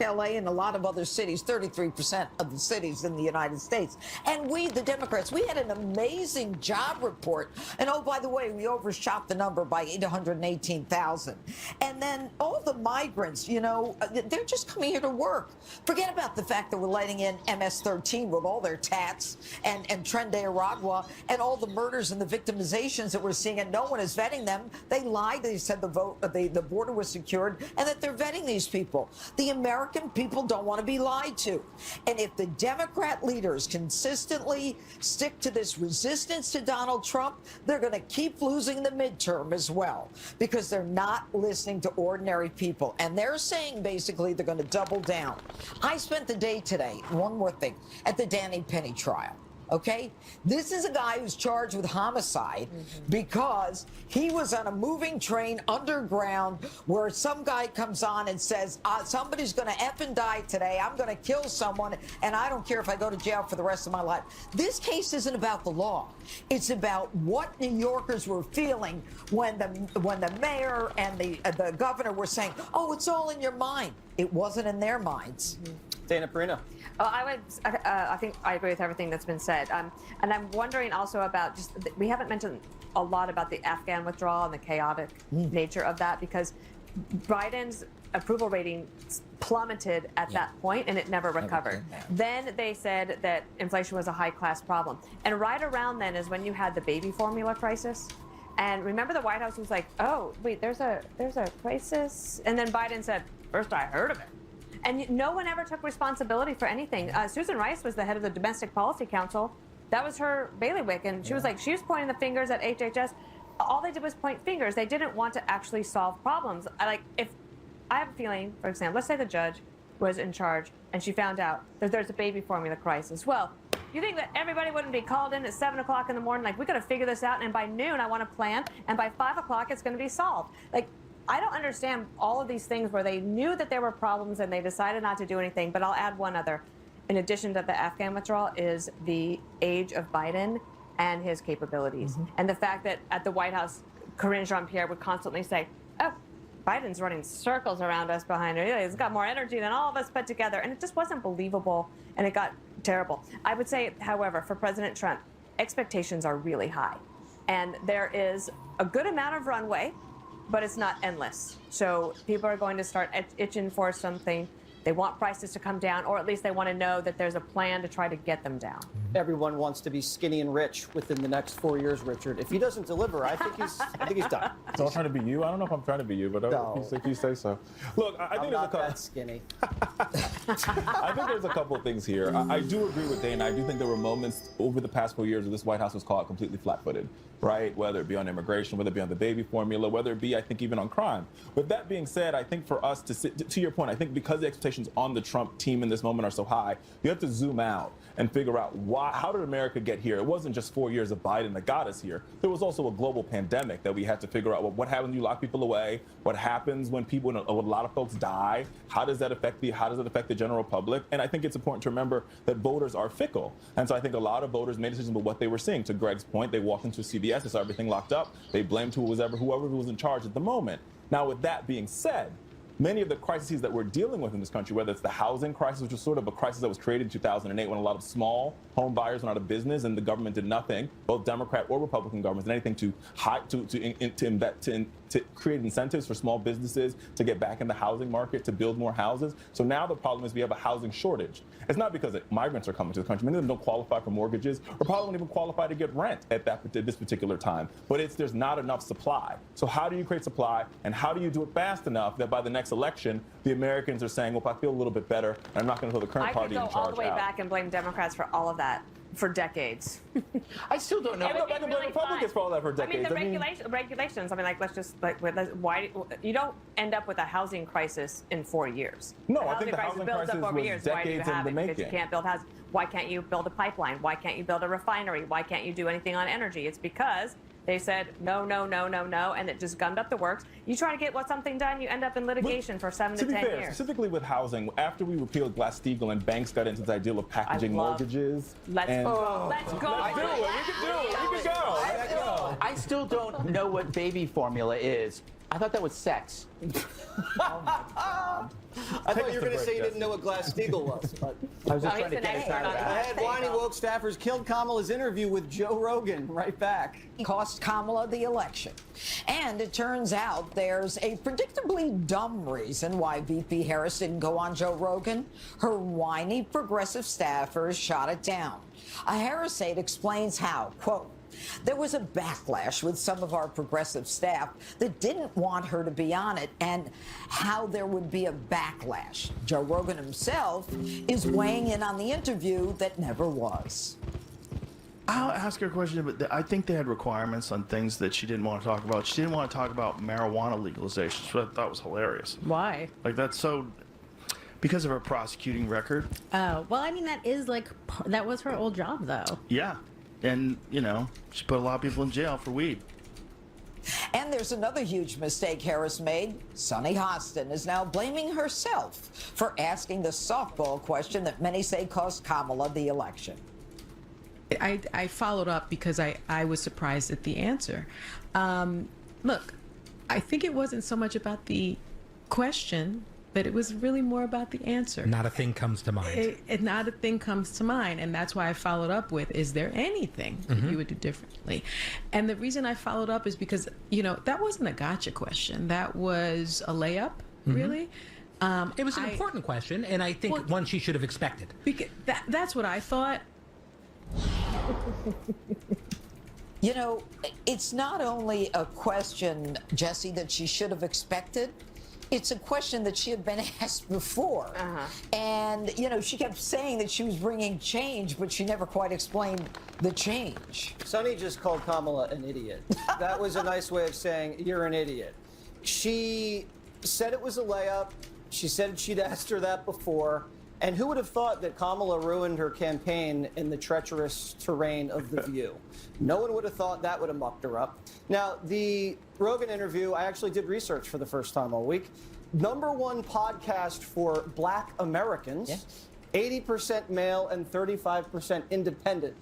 LA and a lot of other cities, 33% of the cities in the United States. And we, the Democrats, we had an amazing job report. And oh, by the way, we overshot the number by 818,000. And then all the migrants, they're just coming here to work. Forget about the fact that we're letting in MS-13 with all their tats and Tren de Aragua and all the murders and the victimizations that we're seeing, and no one is vetting them. They lied. They said the border was secured and that they're vetting these people. The American people don't want to be lied to. And if the Democrat leaders consistently stick to this resistance to Donald Trump, they're going to keep losing the midterm as well because they're not listening to ordinary people. And they're saying basically they're going to double down. I spent the day today, one more thing, at the Danny Penny trial. Okay? This is a guy who's charged with homicide because he was on a moving train underground where some guy comes on and says, somebody's going to effing die today. I'm going to kill someone, and I don't care if I go to jail for the rest of my life. This case isn't about the law. It's about what New Yorkers were feeling when the mayor and the governor were saying, oh, it's all in your mind. It wasn't in their minds. Dana Perino. I think I agree with everything that's been said. And I'm wondering also about we haven't mentioned a lot about the Afghan withdrawal and the chaotic nature of that, because Biden's approval rating plummeted at that point and it never recovered. Then they said that inflation was a high-class problem. And right around then is when you had the baby formula crisis. And remember the White House was like, oh, wait, there's a crisis? And then Biden said, first I heard of it. And no one ever took responsibility for anything. Susan Rice was the head of the Domestic Policy Council. That was her bailiwick. And she was like, she was pointing the fingers at HHS. All they did was point fingers. They didn't want to actually solve problems. If I have a feeling, for example, let's say the judge was in charge and she found out that there's a baby formula crisis. Well, you think that everybody wouldn't be called in at 7 o'clock in the morning, like, we got to figure this out, and by noon I want a plan, and by 5 o'clock it's going to be solved. I don't understand all of these things where they knew that there were problems and they decided not to do anything. But I'll add one other. In addition to the Afghan withdrawal is the age of Biden and his capabilities. And the fact that at the White House, Karine Jean-Pierre would constantly say, oh, Biden's running circles around us behind her. He's got more energy than all of us put together. And it just wasn't believable. And it got terrible. I would say, however, for President Trump, expectations are really high. And there is a good amount of runway, but it's not endless. So people are going to start itching for something. They want prices to come down, or at least they want to know that there's a plan to try to get them down. everyone wants to be skinny and rich within the next 4 years, Richard. If he doesn't deliver, I think he's done. So I'm trying to be you? I don't know if I'm trying to be you, but if you say so. Look, I think I'm not that skinny. I think there's a couple of things here. I do agree with Dana. I do think there were moments over the past 4 years where this White House was caught completely flat-footed, right? Whether it be on immigration, whether it be on the baby formula, whether it be, I think, even on crime. With that being said, I think for us to your point, I think because the expectations on the Trump team in this moment are so high, you have to zoom out and figure out how did America get here? It wasn't just 4 years of Biden that got us here. There was also a global pandemic that we had to figure out. Well, what happens when you lock people away? What happens when a lot of folks die? How does that affect the general public? And I think it's important to remember that voters are fickle. And so I think a lot of voters made decisions about what they were seeing. To Greg's point, they walked into CVS, they saw everything locked up. They blamed whoever was in charge at the moment. Now, with that being said, many of the crises that we're dealing with in this country, whether it's the housing crisis, which was sort of a crisis that was created in 2008 when a lot of small home buyers went out of business and the government did nothing, both Democrat or Republican governments, did anything to create incentives for small businesses to get back in the housing market, to build more houses. So now the problem is we have a housing shortage. It's not because migrants are coming to the country. Many of them don't qualify for mortgages or probably don't even qualify to get rent at this particular time. But there's not enough supply. So how do you create supply, and how do you do it fast enough that by the next election, the Americans are saying, well, if I feel a little bit better, and I'm not going to throw the current party in charge out. I could go all the way back and blame Democrats for all of that for decades. I still don't know. I go back and blame Republicans for all that for decades. I mean, the regulations. I mean, let's just why you don't end up with a housing crisis in 4 years. No, I think the housing crisis builds up over was years. decades Why do you have in the it? Because you making. can't build houses. Why can't you build a pipeline? Why can't you build a refinery? Why can't you do anything on energy? It's because they said no, and it just gummed up the works. You try to get something done, you end up in litigation for 7 to 10 years. Specifically with housing, after we repealed Glass-Steagall and banks got into the ideal of packaging mortgages. Let's go. Let's do it. We can go. I still don't know what baby formula is. I thought that was sex. I thought you were going to say you didn't know what Glass-Steagall was. But I was just trying to get us out of that. Ahead, whiny woke staffers killed Kamala's interview with Joe Rogan. Right back. Cost Kamala the election. And it turns out there's a predictably dumb reason why VP Harris didn't go on Joe Rogan. Her whiny progressive staffers shot it down. A Harris aide explains how, quote, there was a backlash with some of our progressive staff that didn't want her to be on it, and how there would be a backlash. Joe Rogan himself is weighing in on the interview that never was. I'll ask her a question, but I think they had requirements on things that she didn't want to talk about. She didn't want to talk about marijuana legalization, which I thought was hilarious. Why? Like, that's so... Because of her prosecuting record. Oh, well, I mean, that was her old job, though. Yeah. And, she put a lot of people in jail for weed. And there's another huge mistake Harris made. Sunny Hostin is now blaming herself for asking the softball question that many say cost Kamala the election. I followed up because I was surprised at the answer. Look, I think it wasn't so much about the question, but it was really more about the answer. Not a thing comes to mind. Not a thing comes to mind. And that's why I followed up with, is there anything that you would do differently? And the reason I followed up is because, that wasn't a gotcha question. That was a layup, really. It was an important question, and I think one she should have expected. Because that's what I thought. It's not only a question, Jesse, that she should have expected. It's a question that she had been asked before. And, she kept saying that she was bringing change, but she never quite explained the change. Sonny just called Kamala an idiot. That was a nice way of saying, you're an idiot. She said it was a layup. She said she'd asked her that before. And who would have thought that Kamala ruined her campaign in the treacherous terrain of The View? No one would have thought that would have mucked her up. Now, the Rogan interview, I actually did research for the first time all week. #1 podcast for Black Americans, 80% male and 35% independent.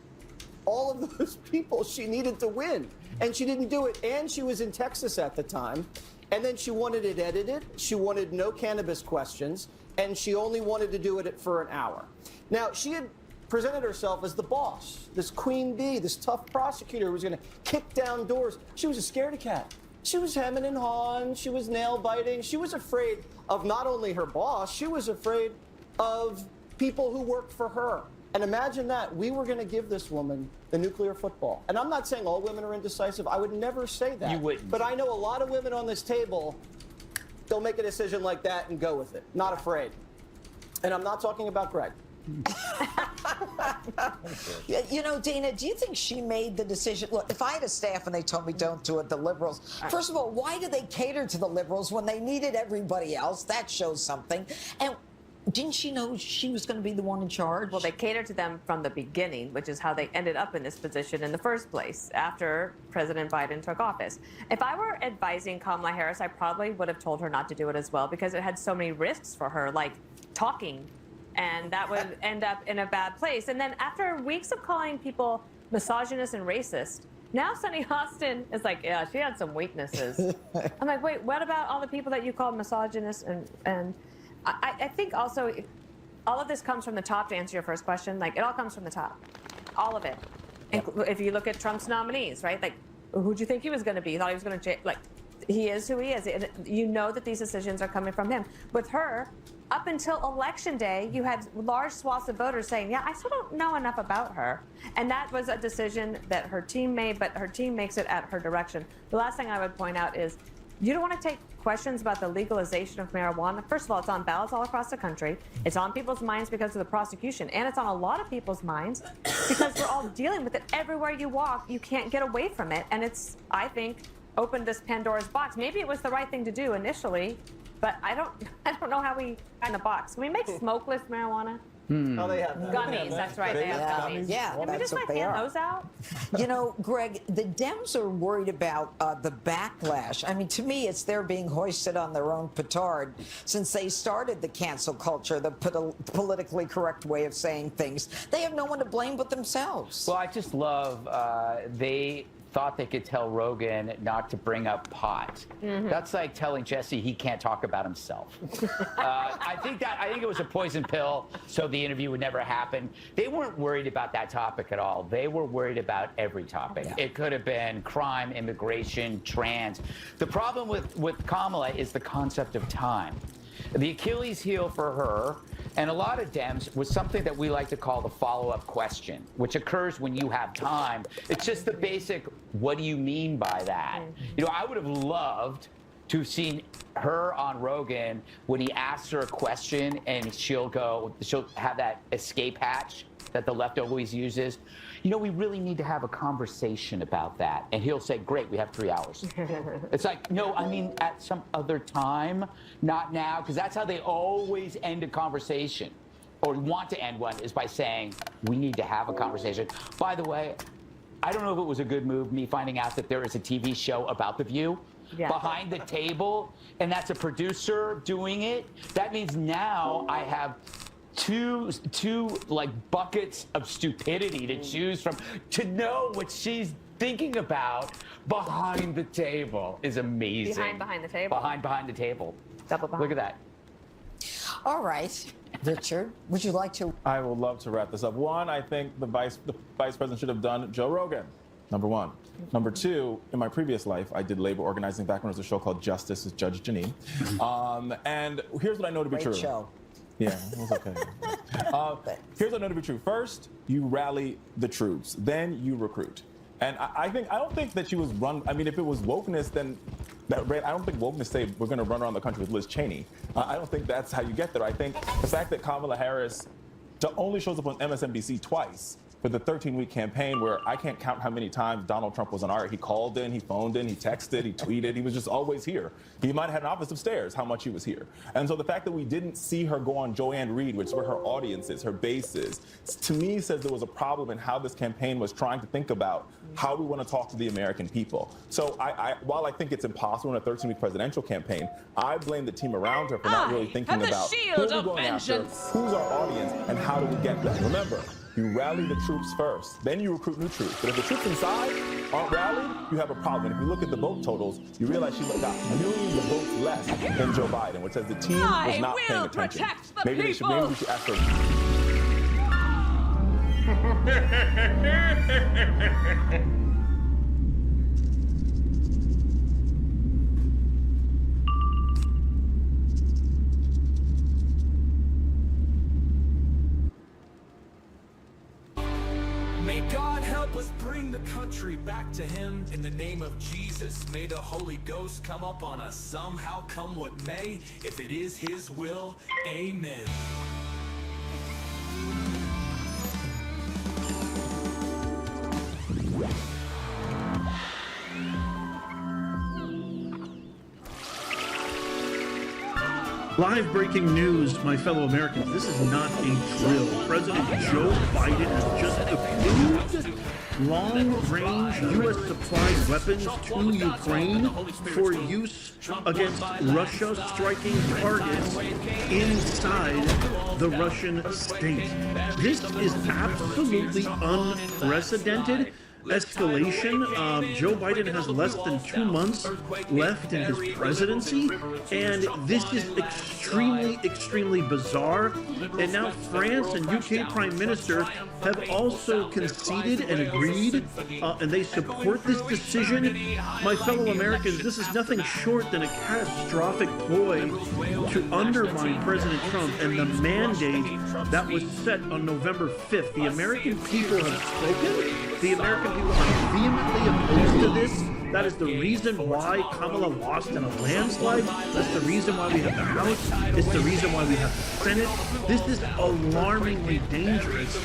All of those people she needed to win, and she didn't do it. And she was in Texas at the time, and then she wanted it edited. She wanted no cannabis questions, and she only wanted to do it for an hour. Now, she had presented herself as the boss, this queen bee, this tough prosecutor who was going to kick down doors. She was a scaredy cat. She was hemming and hawing. She was nail biting. She was afraid of not only her boss, she was afraid of people who worked for her. And imagine that. We were going to give this woman the nuclear football. And I'm not saying all women are indecisive. I would never say that. You wouldn't. But I know a lot of women on this table, they'll make a decision like that and go with it. Not afraid. And I'm not talking about Greg. You know, Dana, do you think she made the decision? Look, if I had a staff and they told me don't do it, the liberals, first of all, why do they cater to the liberals when they needed everybody else? That shows something. And didn't she know she was going to be the one in charge? Well, they catered to them from the beginning, which is how they ended up in this position in the first place after President Biden took office. If I were advising Kamala Harris, I probably would have told her not to do it as well because it had so many risks for her, like talking, and that would end up in a bad place. And then after weeks of calling people misogynist and racist, now Sunny Austin is like, yeah, she had some weaknesses. I'm like, wait, what about all the people that you called misogynist and I think also all of this comes from the top, to answer your first question. Like, it all comes from the top. All of it. Yep. If you look at Trump's nominees, right? Like, who'd you think he was going to be? You thought he was going to, like, he is who he is. You know that these decisions are coming from him. With her, up until Election Day, you had large swaths of voters saying, yeah, I still don't know enough about her. And that was a decision that her team made, but her team makes it at her direction. The last thing I would point out is, you don't want to take questions about the legalization of marijuana. First of all, it's on ballots all across the country. It's on people's minds because of the prosecution. And it's on a lot of people's minds because we're all dealing with it everywhere you walk. You can't get away from it. And it's, I think, opened this Pandora's box. Maybe it was the right thing to do initially, but I don't know how we find the box. Can we make smokeless marijuana? Oh, they have gummies. That's right. They have gummies. Yeah, Can we just what like they hand are. those out? You know, Greg, the Dems are worried about the backlash. I mean, to me, it's they're being hoisted on their own petard since they started the cancel culture, the politically correct way of saying things. They have no one to blame but themselves. Well, I just love they thought they could tell Rogan not to bring up pot. Mm-hmm. That's like telling Jesse he can't talk about himself. I think it was a poison pill, so the interview would never happen. They weren't worried about that topic at all. They were worried about every topic. Yeah. It could have been crime, immigration, trans. The problem with Kamala is the concept of time. The Achilles heel for her and a lot of Dems was something that we like to call the follow-up question, which occurs when you have time. It's just the basic, what do you mean by that? You know, I would have loved to have seen her on Rogan when he asks her a question and she'll have that escape hatch that the left always uses. You know, we really need to have a conversation about that. And he'll say, great, we have 3 hours. It's like, no, I mean, at some other time, not now, because that's how they always end a conversation or want to end one, is by saying, we need to have a conversation. By the way, I don't know if it was a good move, me finding out that there is a TV show about The View behind the table, and that's a producer doing it. That means now I have two like buckets of stupidity to choose from. To know what she's thinking about behind the table is amazing. Behind the table. Behind the table. Double behind. Look at that. All right, Richard, would you like to? I would love to wrap this up. One, I think the vice president should have done Joe Rogan. Number one. Number two, in my previous life, I did labor organizing back when there was a show called Justice with Judge Janine. And here's what I know to be true. Great show. Yeah, it was okay. Here's what I know to be true. First, you rally the troops. Then you recruit. And I don't think that she was run. I mean, if it was wokeness, then I don't think wokeness say we're going to run around the country with Liz Cheney. I don't think that's how you get there. I think the fact that Kamala Harris only shows up on MSNBC twice for the 13-week campaign, where I can't count how many times Donald Trump was on air. He called in, he phoned in, he texted, he tweeted. He was just always here. He might have had an office upstairs, how much he was here. And so the fact that we didn't see her go on Joanne Reed, which is where her audience is, her base is, to me says there was a problem in how this campaign was trying to think about how we want to talk to the American people. So while I think it's impossible in a 13-week presidential campaign, I blame the team around her for not really thinking about who are we going after, who's our audience, and how do we get them. Remember, you rally the troops first, then you recruit new troops. But if the troops inside aren't rallied, you have a problem. And if you look at the vote totals, you realize she got millions of votes less than Joe Biden, which says the team was not paying attention. Maybe we should ask her. country back to him in the name of Jesus. May the Holy Ghost come up on us somehow, come what may. If it is his will, amen. Live breaking news, my fellow Americans. This is not a drill. President Joe Biden has just approved long-range U.S. supplied weapons to Ukraine for use against Russia striking targets inside the Russian state. This is absolutely unprecedented escalation. Joe Biden has less than 2 months left in his presidency, and this is extremely bizarre. And now France and UK Prime Minister have also conceded and agreed, and they support this decision. My fellow Americans, this is nothing short than a catastrophic ploy to undermine President Trump and the mandate that was set on November 5th. The American people have spoken. The American people are vehemently opposed to this. That is the reason why Kamala lost in a landslide. That's the reason why we have the House. It's the reason why we have the Senate. This is alarmingly dangerous.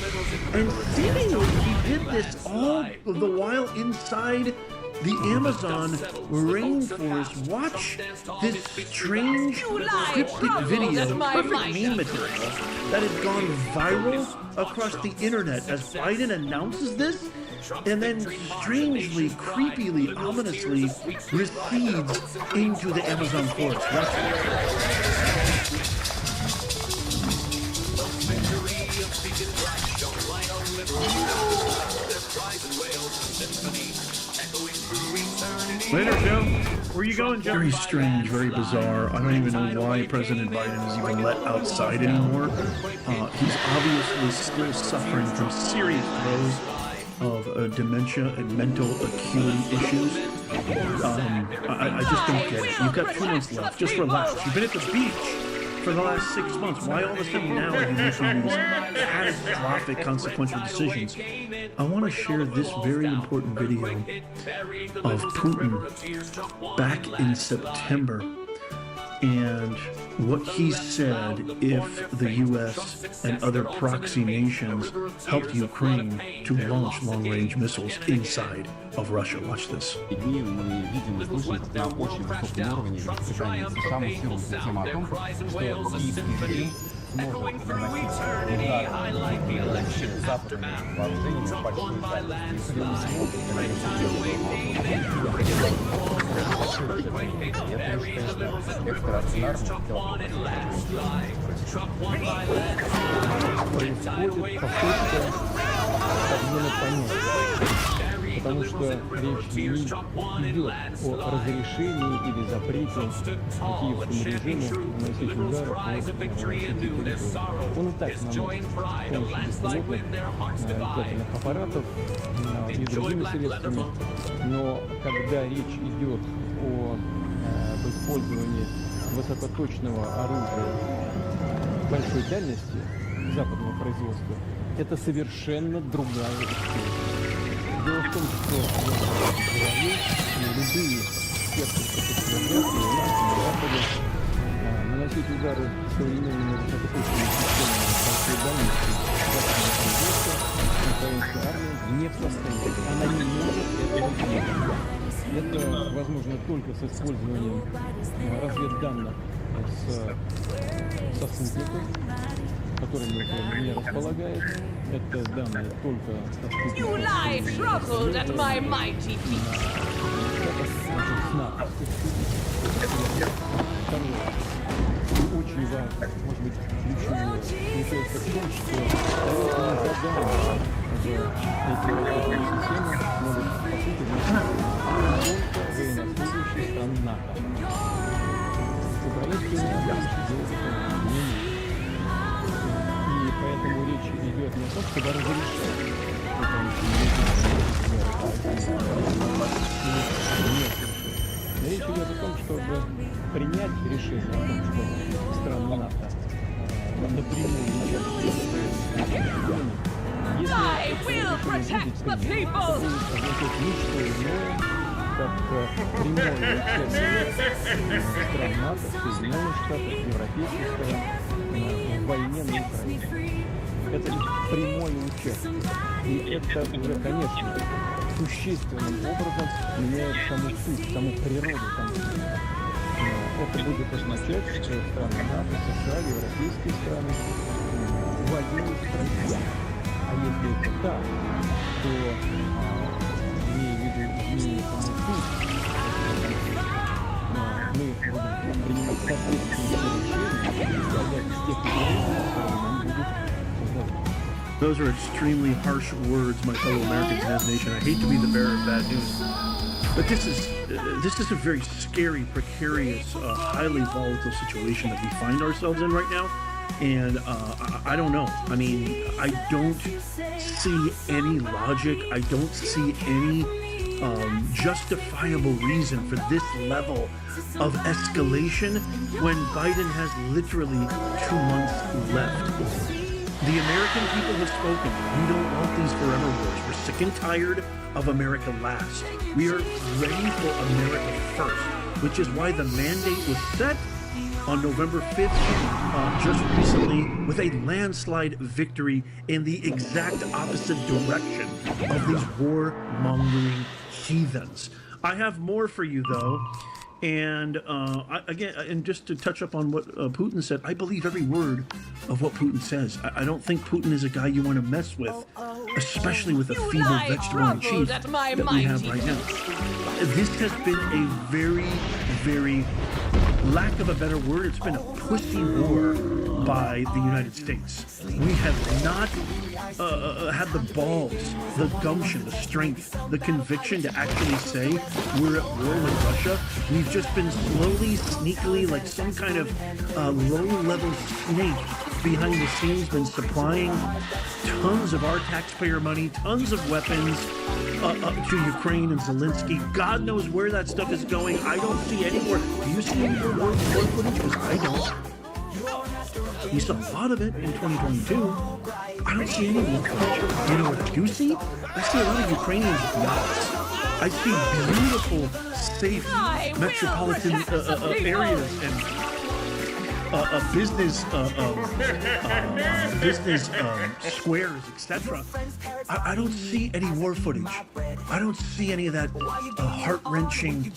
And seemingly he did this all the while inside the Amazon rainforest. Watch this strange cryptic video, perfect meme material that has gone viral across the internet as Biden announces this and then strangely, creepily, ominously recedes into the Amazon forest. Watch Later, Joe. Where are you going, Joe? Very strange, very bizarre. I don't even know why President Biden is even let outside anymore. He's obviously still suffering from serious throes of dementia and mental acuity issues. I just don't get it. You've got 2 months left. Just relax. You've been at the beach for the last 6 months. Why all of a sudden now are you making these catastrophic consequential decisions? I want to share this very important video of Putin back in September and what he said if the U.S. and other proxy nations helped Ukraine to launch long-range missiles inside of Russia. Watch this. Echoing through eternity, I like the election aftermath. One by landslide, Trump won in landslide. Trump won by landslide. Tidal wave. Потому что речь не идет о разрешении или запрете киевскому режиму наносить удары по российской территории. Он и так наносит с помощью беспилотных летательных аппаратов и другими средствами. Но когда речь идет об использовании высокоточного оружия большой дальности западного производства, это совершенно другая история. Дело в том, что любые спецоперации у нас на Западе наносить удары современными высокоточными системами большой дальности западного производства украинская армия не в состоянии. Она не может этого делать. Это возможно только с использованием разведданных со спутников, которыми Украина не располагает. Это данные только со спутников. You lie truffled at my mighty feet. Это значит снайперских спутников. Второе. Очень важно, может быть, ключевое, заключается в том, что задания в эти ракетные системы могут, по сути, значить только военнослужащие стран НАТО. Украинские военнослужащие делать это не могут. И поэтому речь идет не о том, чтобы разрешать речь идет о том, чтобы принять решение о том, что страны НАТО напрямую начать. I will protect the people! Как прямое участие стран НАТО, Соединенных Штатов, европейских стран в войне на Украине. Это их прямое участие. И это уже, конечно, существенным образом меняет саму суть, саму природу конфликта. Это будет означать, что страны НАТО, США, европейские страны воюют с Россией. А если это так, то имея в виду изменение самой сути, мы будем принимать соответствующие решения и исходя из тех решений, которые нам будут угрожать. Those are extremely harsh words, my fellow Americans in this nation. I hate to be the bearer of bad news, but this is a very scary, precarious, highly volatile situation that we find ourselves in right now. And I don't know. I mean, I don't see any logic. I don't see any justifiable reason for this level of escalation when Biden has literally 2 months left. The American people have spoken. We don't want these forever wars. We're sick and tired of America last. We are ready for America first, which is why the mandate was set on November 5th, just recently, with a landslide victory in the exact opposite direction of these war-mongering heathens. I have more for you, though. And and just to touch up on what Putin said, I believe every word of what Putin says. I don't think Putin is a guy you want to mess with, especially with a feeble vegetable in chief that we have right now. This has been a very, very, lack of a better word, it's been a pussy war by the United States. We have not had the balls, the gumption, the strength, the conviction to actually say we're at war with Russia. We've just been slowly, sneakily, like some kind of low-level snake behind the scenes, been supplying tons of our taxpayer money, tons of weapons to Ukraine and Zelensky. God knows where that stuff is going. I don't see any more. Do you see any more war footage? Because I don't. We saw a lot of it in 2022. I don't see any more footage. You know what I do see? I see a lot of Ukrainians with yachts. I see beautiful, safe metropolitan areas and business squares, etc. I don't see any war footage. I don't see any of that heart-wrenching,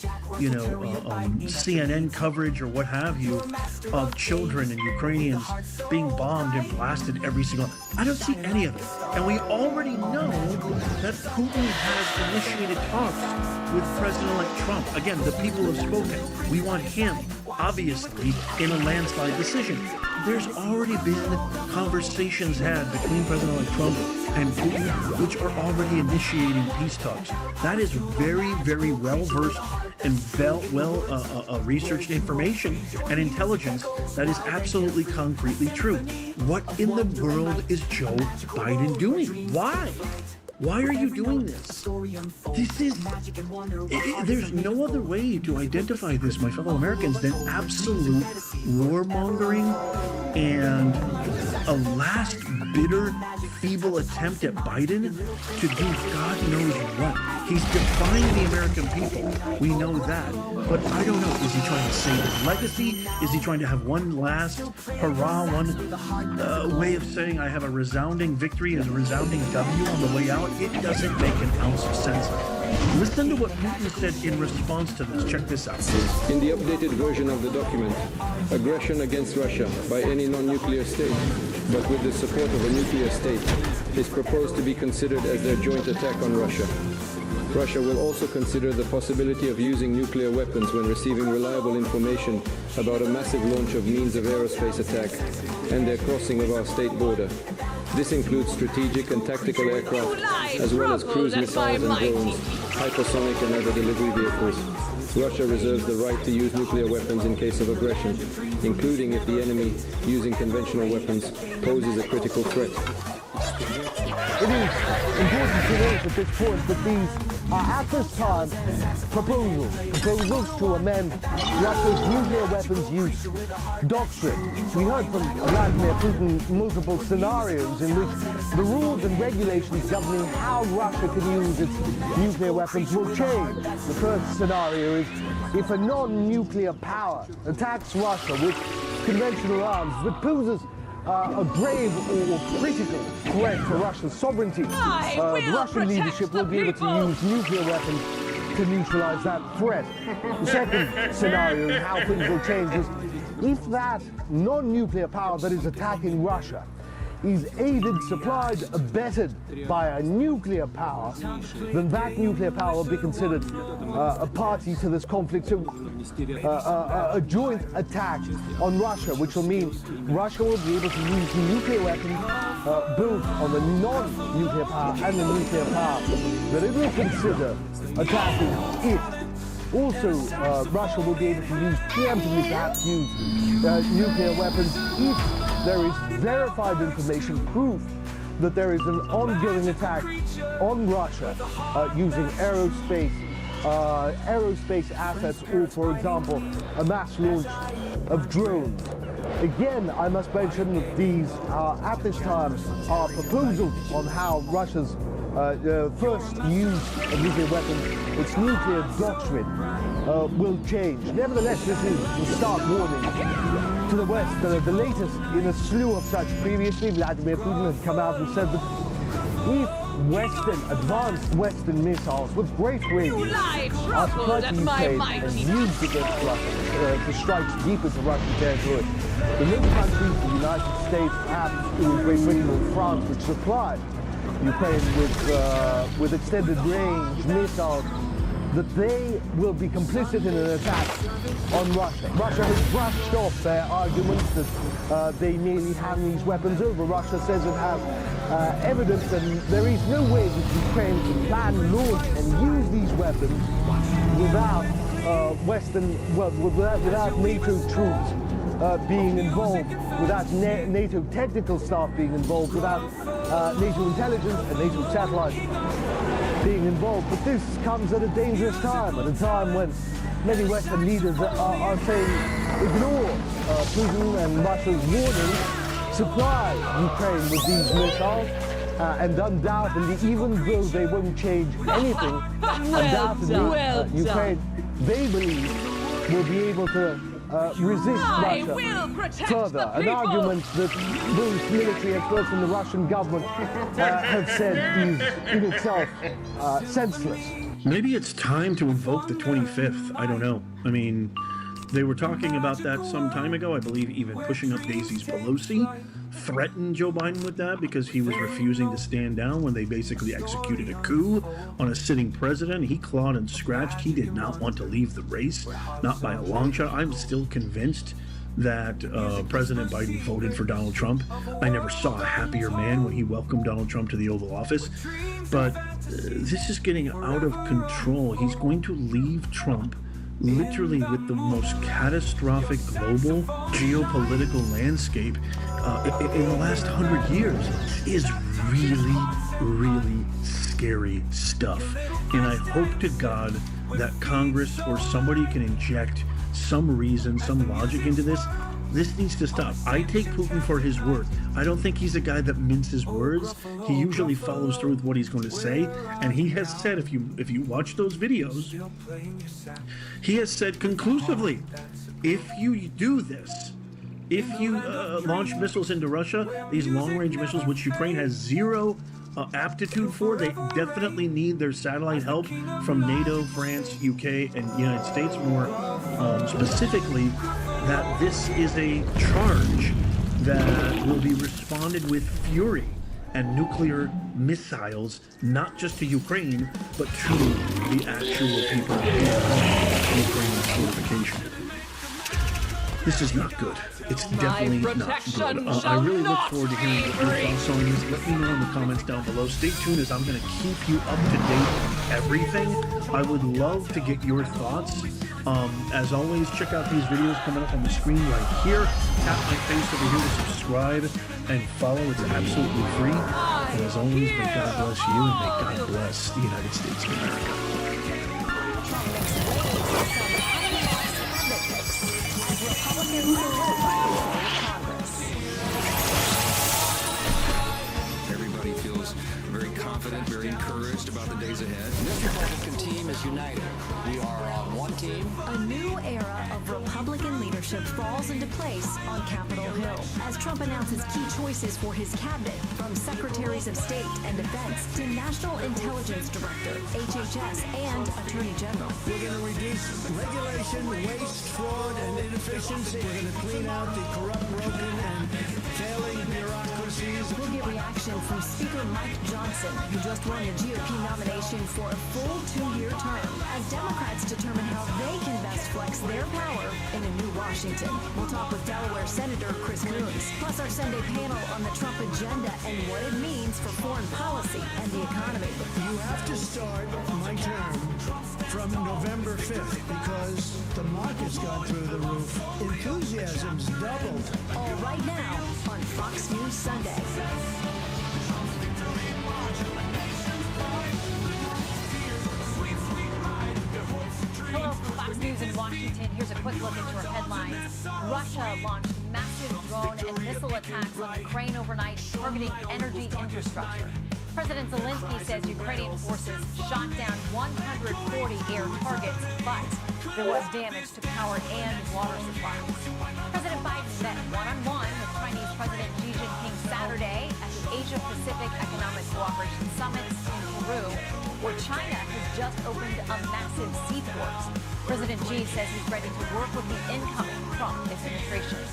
CNN coverage or what have you of children and Ukrainians being bombed and blasted every single. I don't see any of it. And we already know that Putin has initiated talks with President-elect Trump. Again, the people have spoken. We want him, obviously, in a landslide decision. There's already been conversations had between President-elect Trump and Putin, which are already initiating peace talks. That is very, very well-versed and well-researched information and intelligence that is absolutely concretely true. What in the world is Joe Biden doing? Why? Why are you doing this? There's no other way to identify this, my fellow Americans, than absolute warmongering and a last bitter, feeble attempt at Biden to do God knows what. He's defying the American people. We know that. But I don't know. Is he trying to save his legacy? Is he trying to have one last hurrah, one way of saying I have a resounding victory and a resounding W on the way out? It doesn't make an ounce of sense. Listen to what Putin said in response to this. Check this out. In the updated version of the document, aggression against Russia by any non-nuclear state, but with the support of a nuclear state, is proposed to be considered as their joint attack on Russia. Russia will also consider the possibility of using nuclear weapons when receiving reliable information about a massive launch of means of aerospace attack and their crossing of our state border. This includes strategic and tactical aircraft, as well as cruise missiles and drones, hypersonic and other delivery vehicles. Russia reserves the right to use nuclear weapons in case of aggression, including if the enemy, using conventional weapons, poses a critical threat. It is important to note at this point that these At this time, proposals to amend Russia's nuclear weapons use doctrine. We heard from Vladimir Putin multiple scenarios in which the rules and regulations governing how Russia can use its nuclear weapons will change. The first scenario is if a non-nuclear power attacks Russia with conventional arms that poses a grave or critical threat to Russia's sovereignty, the Russian leadership will be able to use nuclear weapons to neutralize that threat. The second scenario in how things will change is if that non-nuclear power that is attacking Russia is aided, supplied, abetted by a nuclear power, then that nuclear power will be considered a party to this conflict. So a joint attack on Russia, which will mean Russia will be able to use nuclear weapons both on the non-nuclear power and the nuclear power that it will consider attacking it. Also, Russia will be able to use preemptively, perhaps use nuclear weapons if there is verified information, proof that there is an ongoing attack on Russia using aerospace assets, or, for example, a mass launch of drones. Again, I must mention that these, at this time, are proposals on how Russia's first use of nuclear weapons, its nuclear doctrine, will change. Nevertheless, this is the stark warning to the West, the latest in a slew of such. Previously, Vladimir Putin had come out and said that if advanced Western missiles with great range are supplied to Ukraine and used against Russia to strike deep into Russian territory, the little countries, the United States, perhaps Great Britain and France, which supply Ukraine with extended range missiles, that they will be complicit in an attack on Russia. Russia has brushed off their arguments that they merely hand these weapons over. Russia says it has evidence that there is no way that Ukraine can plan, launch and use these weapons without without NATO troops being involved, without NATO technical staff being involved, without NATO intelligence and NATO satellites being involved. But this comes at a dangerous time, at a time when many Western leaders are saying, ignore Putin and Russia's warning, supply Ukraine with these missiles, and undoubtedly, even though they won't change anything, undoubtedly Ukraine, they believe, will be able to resist Russia further. An argument that those military experts in the Russian government have said is in itself senseless. Maybe it's time to invoke the 25th. I don't know. I mean, they were talking about that some time ago. I believe even pushing up Daisy Pelosi threatened Joe Biden with that because he was refusing to stand down when they basically executed a coup on a sitting president. He clawed and scratched. He did not want to leave the race, not by a long shot. I'm still convinced that President Biden voted for Donald Trump. I never saw a happier man when he welcomed Donald Trump to the Oval Office. But this is getting out of control. He's going to leave Trump literally with the most catastrophic global geopolitical landscape in the last 100 years. Is really, really scary stuff. And I hope to God that Congress or somebody can inject some reason, some logic into this. This needs to stop. I take Putin for his word. I don't think he's a guy that minces words. He usually follows through with what he's going to say. And he has said, if you watch those videos, he has said conclusively, if you do this, if you launch missiles into Russia, these long-range missiles, which Ukraine has zero aptitude for, they definitely need their satellite help from NATO, France, UK, and United States more specifically, that this is a charge that will be responded with fury and nuclear missiles, not just to Ukraine, but to the actual people in Ukraine's fortification. This is not good. It's definitely not good. I really look forward to hearing your thoughts on this. Let me know in the comments down below. Stay tuned as I'm going to keep you up to date on everything. I would love to get your thoughts. As always, check out these videos coming up on the screen right here. Tap my face over here to subscribe and follow. It's absolutely free. And as always, may God bless you and may God bless the United States of America. As Republicans solidify control of Congress. Everybody feels very confident, very encouraged about the days ahead. This Republican team is united. We are on one team. A new era of Republican leadership falls into place on Capitol Hill as Trump announces key choices for his cabinet, from secretaries of state and defense to National Intelligence Director, HHS, and Attorney General. We're going to reduce regulation, waste, fraud, and inefficiency. We're going to clean out the corrupt, broken, and failing bureaucracies. We'll get reaction from Speaker Mike Johnson, who just won the GOP nomination for a full 2-year term, as Democrats determine how they can best flex their power in a new Washington. We'll talk with Delaware Senator Chris Coons, plus our Sunday panel on the Trump agenda and what it means for foreign policy and the economy. You have to start my term from November 5th because the market's gone through the roof. Enthusiasm's doubled. All right now on Fox News Sunday. Hello from Fox News in Washington. Here's a quick look into our headlines. Russia launched massive drone and missile attacks on Ukraine overnight, targeting energy infrastructure. President Zelensky says Ukrainian forces shot down 140 air targets, but there was damage to power and water supplies. President Biden met one-on-one with Chinese President Xi Jinping Saturday at the Asia-Pacific Economic Cooperation Summit in Peru, where China has just opened a massive seaport. President Xi says he's ready to work with the incoming Trump administration.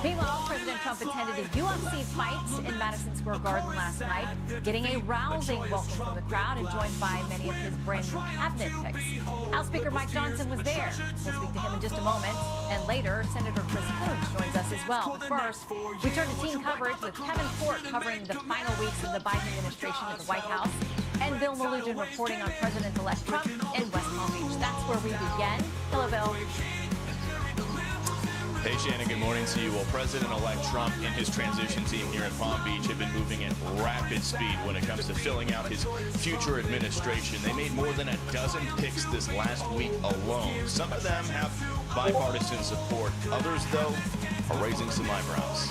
Meanwhile, President Trump attended a UFC fight in Madison Square Garden last night, getting a rousing welcome from the crowd and joined by many of his brand new cabinet picks. House Speaker Mike Johnson was there. We'll speak to him in just a moment. And later, Senator Chris Coons joins us as well. But first, we turn to team coverage with Kevin Fort covering the final weeks of the Biden administration at the White House, and Bill Melugin reporting on President-elect Trump in West Palm Beach. That's where we begin. Hello, Bill. Hey, Shannon, good morning to you. Well, President-elect Trump and his transition team here in Palm Beach have been moving at rapid speed when it comes to filling out his future administration. They made more than a dozen picks this last week alone. Some of them have bipartisan support. Others, though, are raising some eyebrows.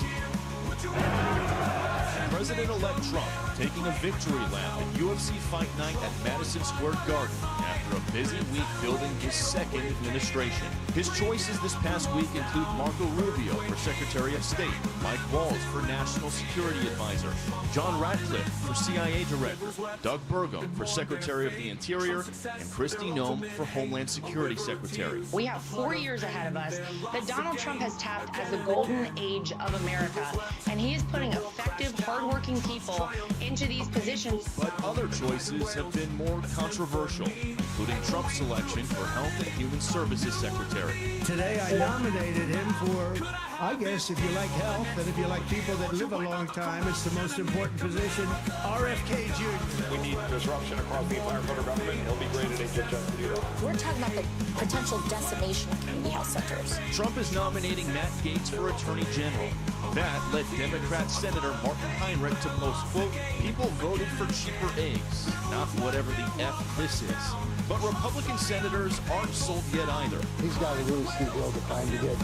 President-elect Trump taking a victory lap at UFC Fight Night at Madison Square Garden after a busy week building his second administration. His choices this past week include Marco Rubio for Secretary of State, Mike Waltz for National Security Advisor, John Ratcliffe for CIA Director, Doug Burgum for Secretary of the Interior, and Kristi Noem for Homeland Security Secretary. We have 4 years ahead of us that Donald Trump has tapped as the golden age of America, and he is putting effective, hardworking people into these positions. But other choices have been more controversial, including Trump's selection for Health and Human Services Secretary. Today I nominated him for, I guess, if you like health and if you like people that live a long time, it's the most important position, RFK Jr. We need disruption across the entire federal government. He'll be great at HHS to do that. We're talking about the potential decimation of community health centers. Trump is nominating Matt Gaetz for Attorney General. That led Democrat Senator Martin Heinrich to post, quote, "People voted for cheaper eggs, not whatever the F this is." But Republican senators aren't sold yet either. He's got a really steep hill to climb to get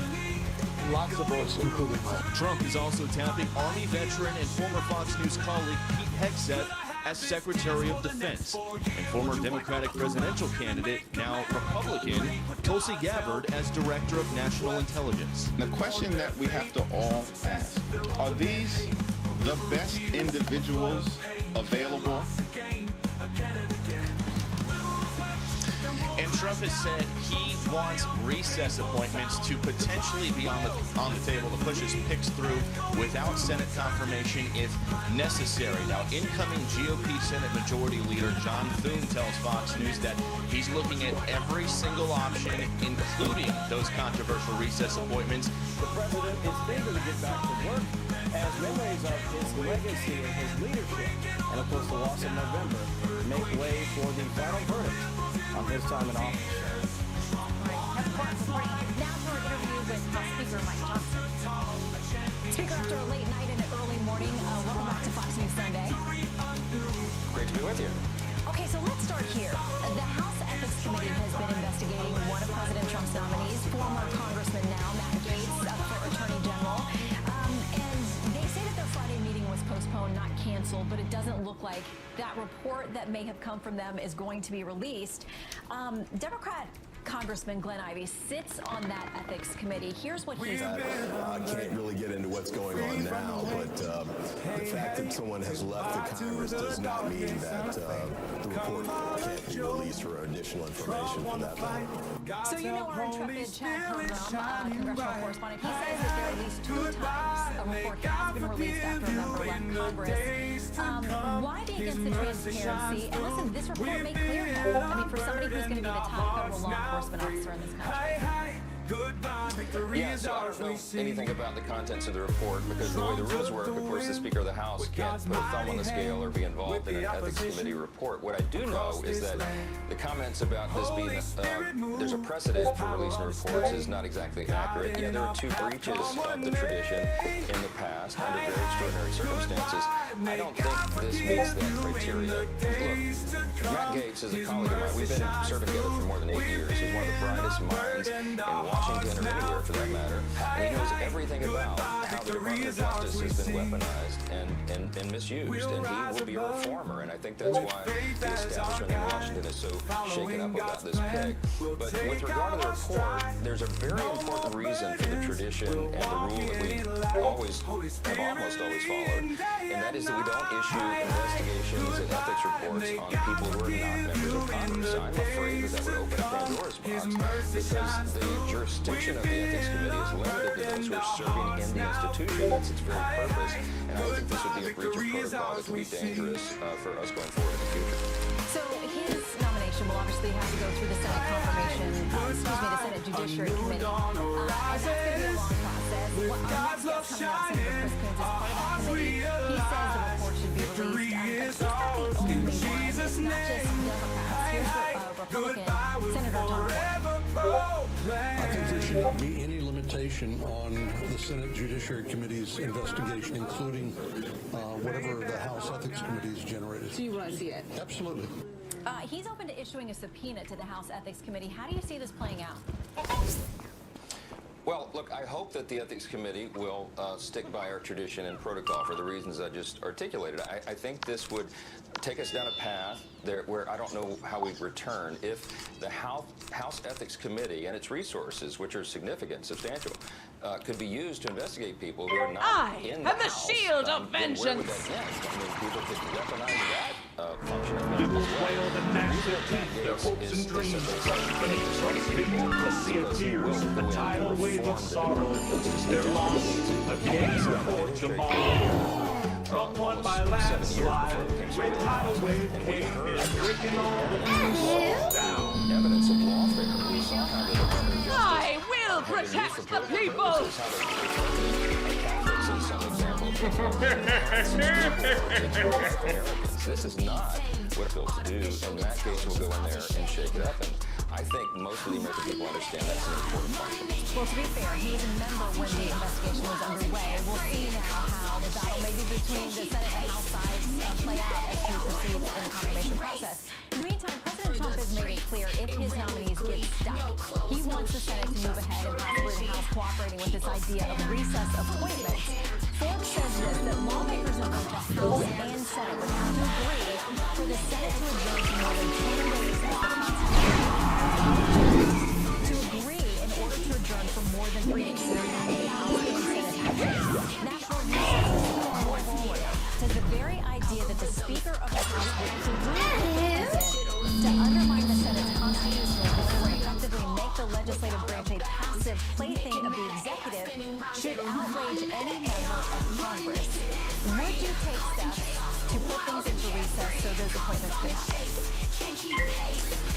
lots of votes, including mine. Trump is also tapping Army veteran and former Fox News colleague Pete Hegseth as Secretary of Defense, and former Democratic presidential candidate, now Republican, Tulsi Gabbard as Director of National Intelligence. The question that we have to all ask, are these the best individuals available? And Trump has said he wants recess appointments to potentially be on the table to push his picks through without Senate confirmation if necessary. Now, incoming GOP Senate Majority Leader John Thune tells Fox News that he's looking at every single option, including those controversial recess appointments. The president is eager to get back to work as memories of his legacy and his leadership, and of course the loss in November, make way for the final verdict on his time in office. Kevin Fort reporting now for an interview with House Speaker Mike Johnson. Speaker, after a late night and an early morning, welcome back to Fox you Sunday. Great to be with you. Okay, so let's start here. The House Ethics Committee has been investigating one of President Trump's nominees, former Congressman now, Matt Gaetz, for Attorney General. And they say that their Friday meeting was postponed, not canceled, but it doesn't look like that report that may have come from them is going to be released. Democrat Congressman Glenn Ivey sits on that ethics committee. Here's what he said. I can't really get into what's going on now, but the fact that someone has left the Congress does not mean that the report can't be released for additional information for that matter. So you know our intrepid Chad Conram, congressional correspondent, he says that there are at least 2 times a report has been released after a member left Congress. Why be against the transparency? And listen, this report made clear that, I mean, for somebody who's going to be the top federal law enforcement officer in this country. Yeah, so I don't know anything about the contents of the report because the way the rules work, of course, the Speaker of the House can't put a thumb on the scale or be involved in an ethics committee report. What I do know is that the comments about this being there's a precedent for releasing reports is not exactly accurate. Yeah, there are 2 breaches of the tradition in the past under very extraordinary circumstances. I don't think this meets that criteria. Look, Matt Gaetz is a colleague of mine. We've been serving together for more than 8 years. He's one of the brightest minds in Washington or anywhere for that matter. And he knows everything about how the Department of Justice has been weaponized and misused. And he will be a reformer. And I think that's why the establishment in Washington is so shaken up about this pick. But with regard to the report, there's a very important reason for the tradition and the rule that we have almost always followed. And that is that we don't issue investigations and ethics reports on people who are not members of Congress. I'm afraid that would open a Pandora's box because the jurisdiction of the ethics committee is limited to those who are serving in the institution. That's its very purpose. And I think this would be a breach of protocol that could be dangerous for us going forward in the future. So his nomination will obviously have to go through the Senate confirmation, the Senate Judiciary Committee. And that's going to be a long process. Our next guest coming up, Senator Chris Coons, is part of that committee. He says the report should be released. He's not the only one. It's not just Democrats. Here's Republican Senator Tom Ford. I think there shouldn't be any limitation on the Senate Judiciary Committee's investigation, including whatever the House Ethics Committee has generated. So you want to see it? Absolutely. He's open to issuing a subpoena to the House Ethics Committee. How do you see this playing out? Well, look, I hope that the Ethics Committee will stick by our tradition and protocol for the reasons I just articulated. I think this would take us down a path where I don't know how we'd return if the House Ethics Committee and its resources, which are significant, substantial, could be used to investigate people who are not in the House. The shield of vengeance. Where would that end? I mean, people could weaponize that function of government as well. The reason that Gaetz is this is the tidal wave of sorrow. Their loss, the gates of Portugal. From one by landslide, with tidal wave came and breaking all the walls down. Evidence of lawfare. We saw how the I will protect the people. This is not what it feels to do, and Matt Gaetz will go in there and shake it up. And I think most of the American people understand that's an important function. Well, to be fair, he was a member when the investigation was underway. We'll see now how the battle maybe between the Senate and House sides play out as we proceed in the confirmation process. In the meantime, President Trump has made it clear if his nominees get stuck, he wants the Senate to move ahead and possibly the House cooperating with this idea of recess appointments. Forbes says this, that lawmakers in both the House and Senate would have to agree for the Senate to adjourn for more than 10 days as the Constitution to agree in order to adjourn for more than 3 days. National News says the very idea that the Speaker of the House would agree to undermine the Senate's constitutional role and effectively make the legislative branch a passive plaything of the executive should outrage any member of Congress. Would you take steps to put things into recess so those appointments could happen?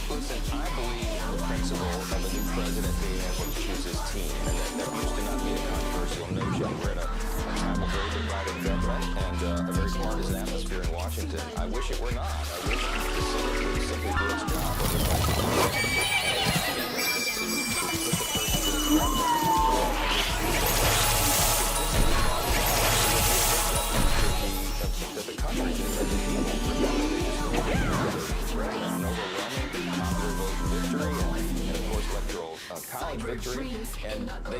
Listen, I believe in the principle of a new president being able to choose his team, and that there used to not be a controversial notion. We're in a time of very divided government and a very partisan atmosphere in Washington. I wish it were not. I wish the Senate would simply do its job over the next 2 years to put the person to the government. That the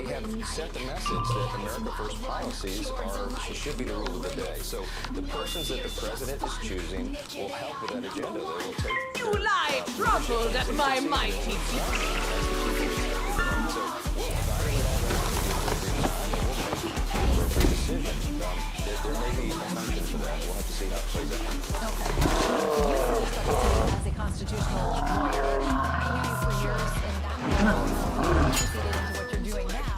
they have sent the message that America First policies should be the rule of the day. So the persons that the president is choosing will help with that agenda. They will take. You lie troubled at my mighty. There may be a function for that. We'll have to see how it plays out. As a constitutional lawyer, I knew you for years in that role. Proceeded into what you're doing now.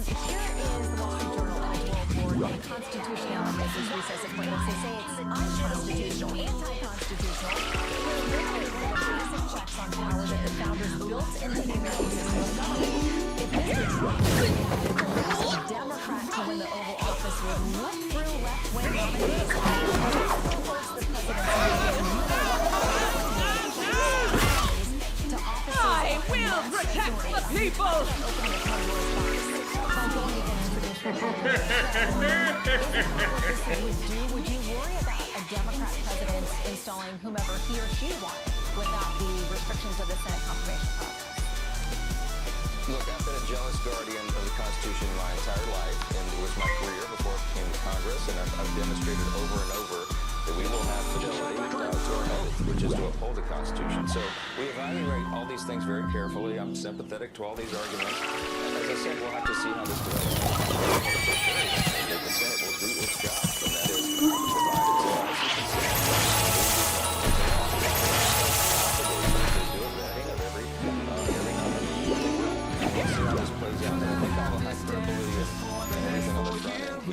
Here is the Wall Street Journal editorial board on constitutionality of this recess appointments. They say it's unconstitutional, anti-constitutional. We're limited by the basic checks on power that the founders built into the American system of government. If Mr. Trump was a Democrat to win the Oval Office would look through left-wing nominees. I will protect the people! Would you worry about a Democrat president installing whomever he or she wanted without the restrictions of the Senate confirmation process? Look, I've been a jealous guardian of the Constitution my entire life, and it was my career before I came to Congress, and I've demonstrated over and over that we will have fidelity to our method, which is to uphold the Constitution. So we evaluate all these things very carefully. I'm sympathetic to all these arguments. As I said, we'll have to see how this develops. The Senate will do its job, and that is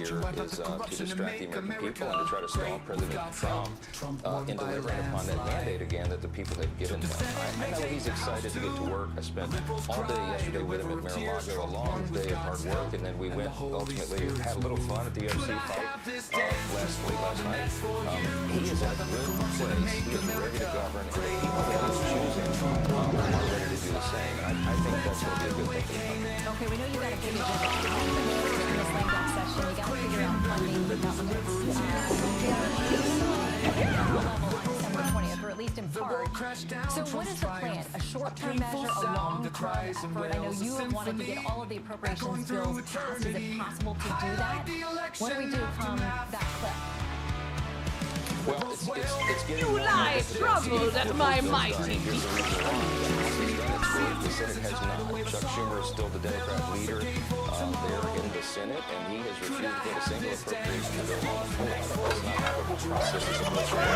provide its to distract the American people and to try to stall President Trump in delivering upon that mandate again that the people have given him. I know he's excited to get to work. I spent all day yesterday with him at Mar-a-Lago, a long day of hard work, and then we went ultimately had a little fun at the UFC fight last night. He is in a good place. He is ready to govern, and the people that he's choosing are ready to do the same. I think that's going to be a good thing for the country. Okay, we know you got a big agenda in this lame duck session. You got to figure out funding the government December 20th, or at least in part. So what is the plan? A short-term measure, a long-term effort? I know you have wanted to get all of the appropriations bills passed. Is it possible to do that? What do we do from that clip? Well, it's getting You lie troubled at my mighty. The Senate has not. Chuck Schumer is still the Democrat leader there in the Senate, and he has refused to get a single appropriation bill on the floor. That's not how the process is supposed to work.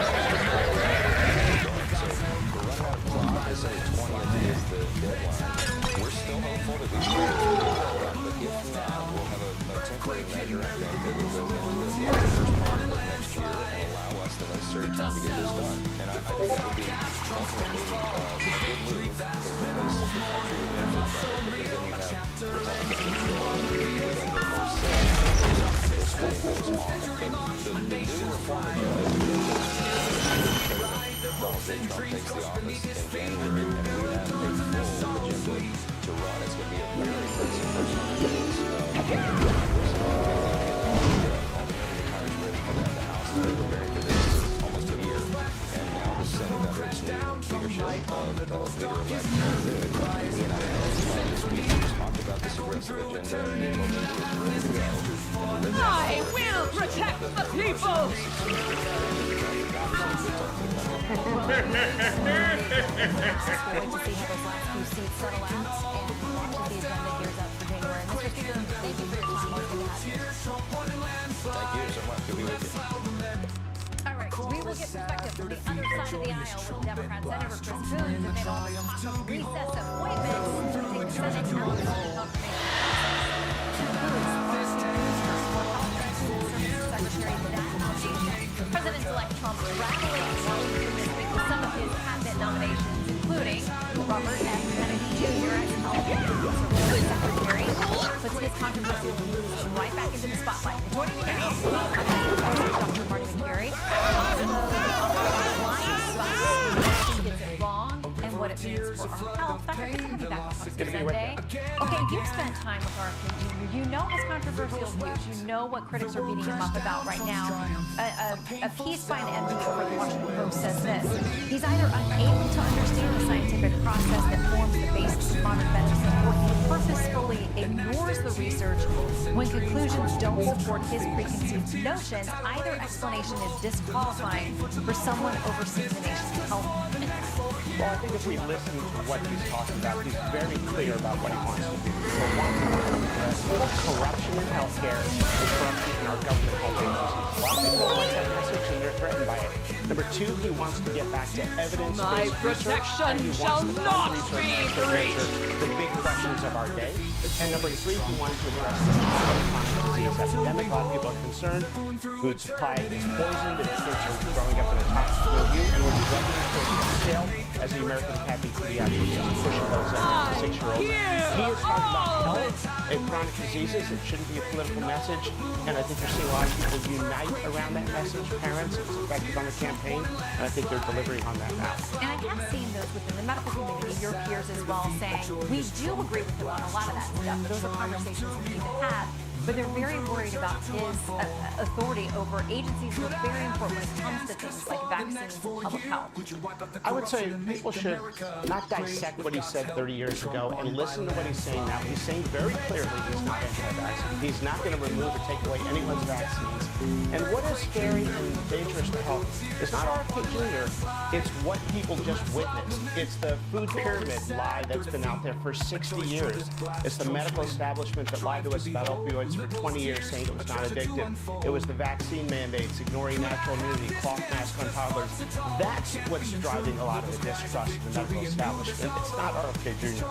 So we're running out of clock. They say 20th is the deadline. We're still hopeful that we can get it done, but if not, we'll have a temporary measure, I think, that will go into the first part of next year and allow us the necessary time to get this done. And I think that would be ultimately a good move because the country would benefit from it, because then you have Republican control within the most this thing goes on. The new reform agenda Donald J. Trump takes the office in January, and we have a full agenda to run. It's going to be a very aggressive first 100 days of Congress. The House has been preparing for this almost a year, and now the Senate under its new leadership of leader-elect he and I had this week talked about this aggressive agenda, and he told me he was ready to go. I will protect the people! Thank you so much. Good to be with you. All right, we will get perspective from the other side of the aisle with Democrat Senator Chris Coons amid all this talk of recess appointments to take the Senate out of the confirmation President-elect Trump rallied Washington this week with some of his cabinet nominations, including Robert F. Kennedy Jr. as Health Secretary, puts his controversial moves right back into the spotlight. Joining me now, Dr. Marty McCary, blind spots, he gets it wrong, and what it means for our health. Dr. Good to have you back on Sunday. Okay, you've spent time with our You know his controversial views. You know what critics are beating him up about right now. A piece by an MD over the Washington Post says this: he's either unable to understand the scientific process that forms the basis of modern medicine, or he purposefully ignores the research when conclusions don't support his preconceived notions. Either explanation is disqualifying for someone overseeing the nation's health. Well, I think if we listen to what he's talking about, he's very clear about what he wants to do. So one, corruption in healthcare and corruption in our government health agencies. A lot of people don't like that message and they're threatened by it. Number two, he wants to get back to evidence-based My protection shall not be breached. The big questions of our day. And number three, he wants to address the chronic disease epidemic. A lot of people are concerned. Food supply is poisoned and kids are growing up in a toxic milieu. And we'll be recognized on scale as the American Academy of Pediatrics is pushing those 6-year-olds. He is talking about health and chronic diseases. It shouldn't be a political message. And I think we're seeing a lot of people unite around that message. Parents, it's effective on the campaign. And I think they're delivering on that now. And I have seen those within the medical community, your peers as well, saying, we do agree with him on a lot of that stuff. Those are conversations we need to have. But they're very worried about his authority over agencies that are very important when it comes to things like vaccines and public health. I would say people should not dissect what he said 30 years ago and listen to what he's saying now. He's saying very clearly he's not anti-vaccine. He's not going to remove or take away anyone's vaccines. And what is scary and dangerous to health is not RFK Jr., it's what people just witnessed. It's the food pyramid lie that's been out there for 60 years. It's the medical establishment that lied to us about opioids for 20 years, saying it was not addictive. It was the vaccine mandates, ignoring natural immunity, cloth mask on toddlers. That's what's driving a lot of the distrust in the medical establishment. It's not RFK Jr.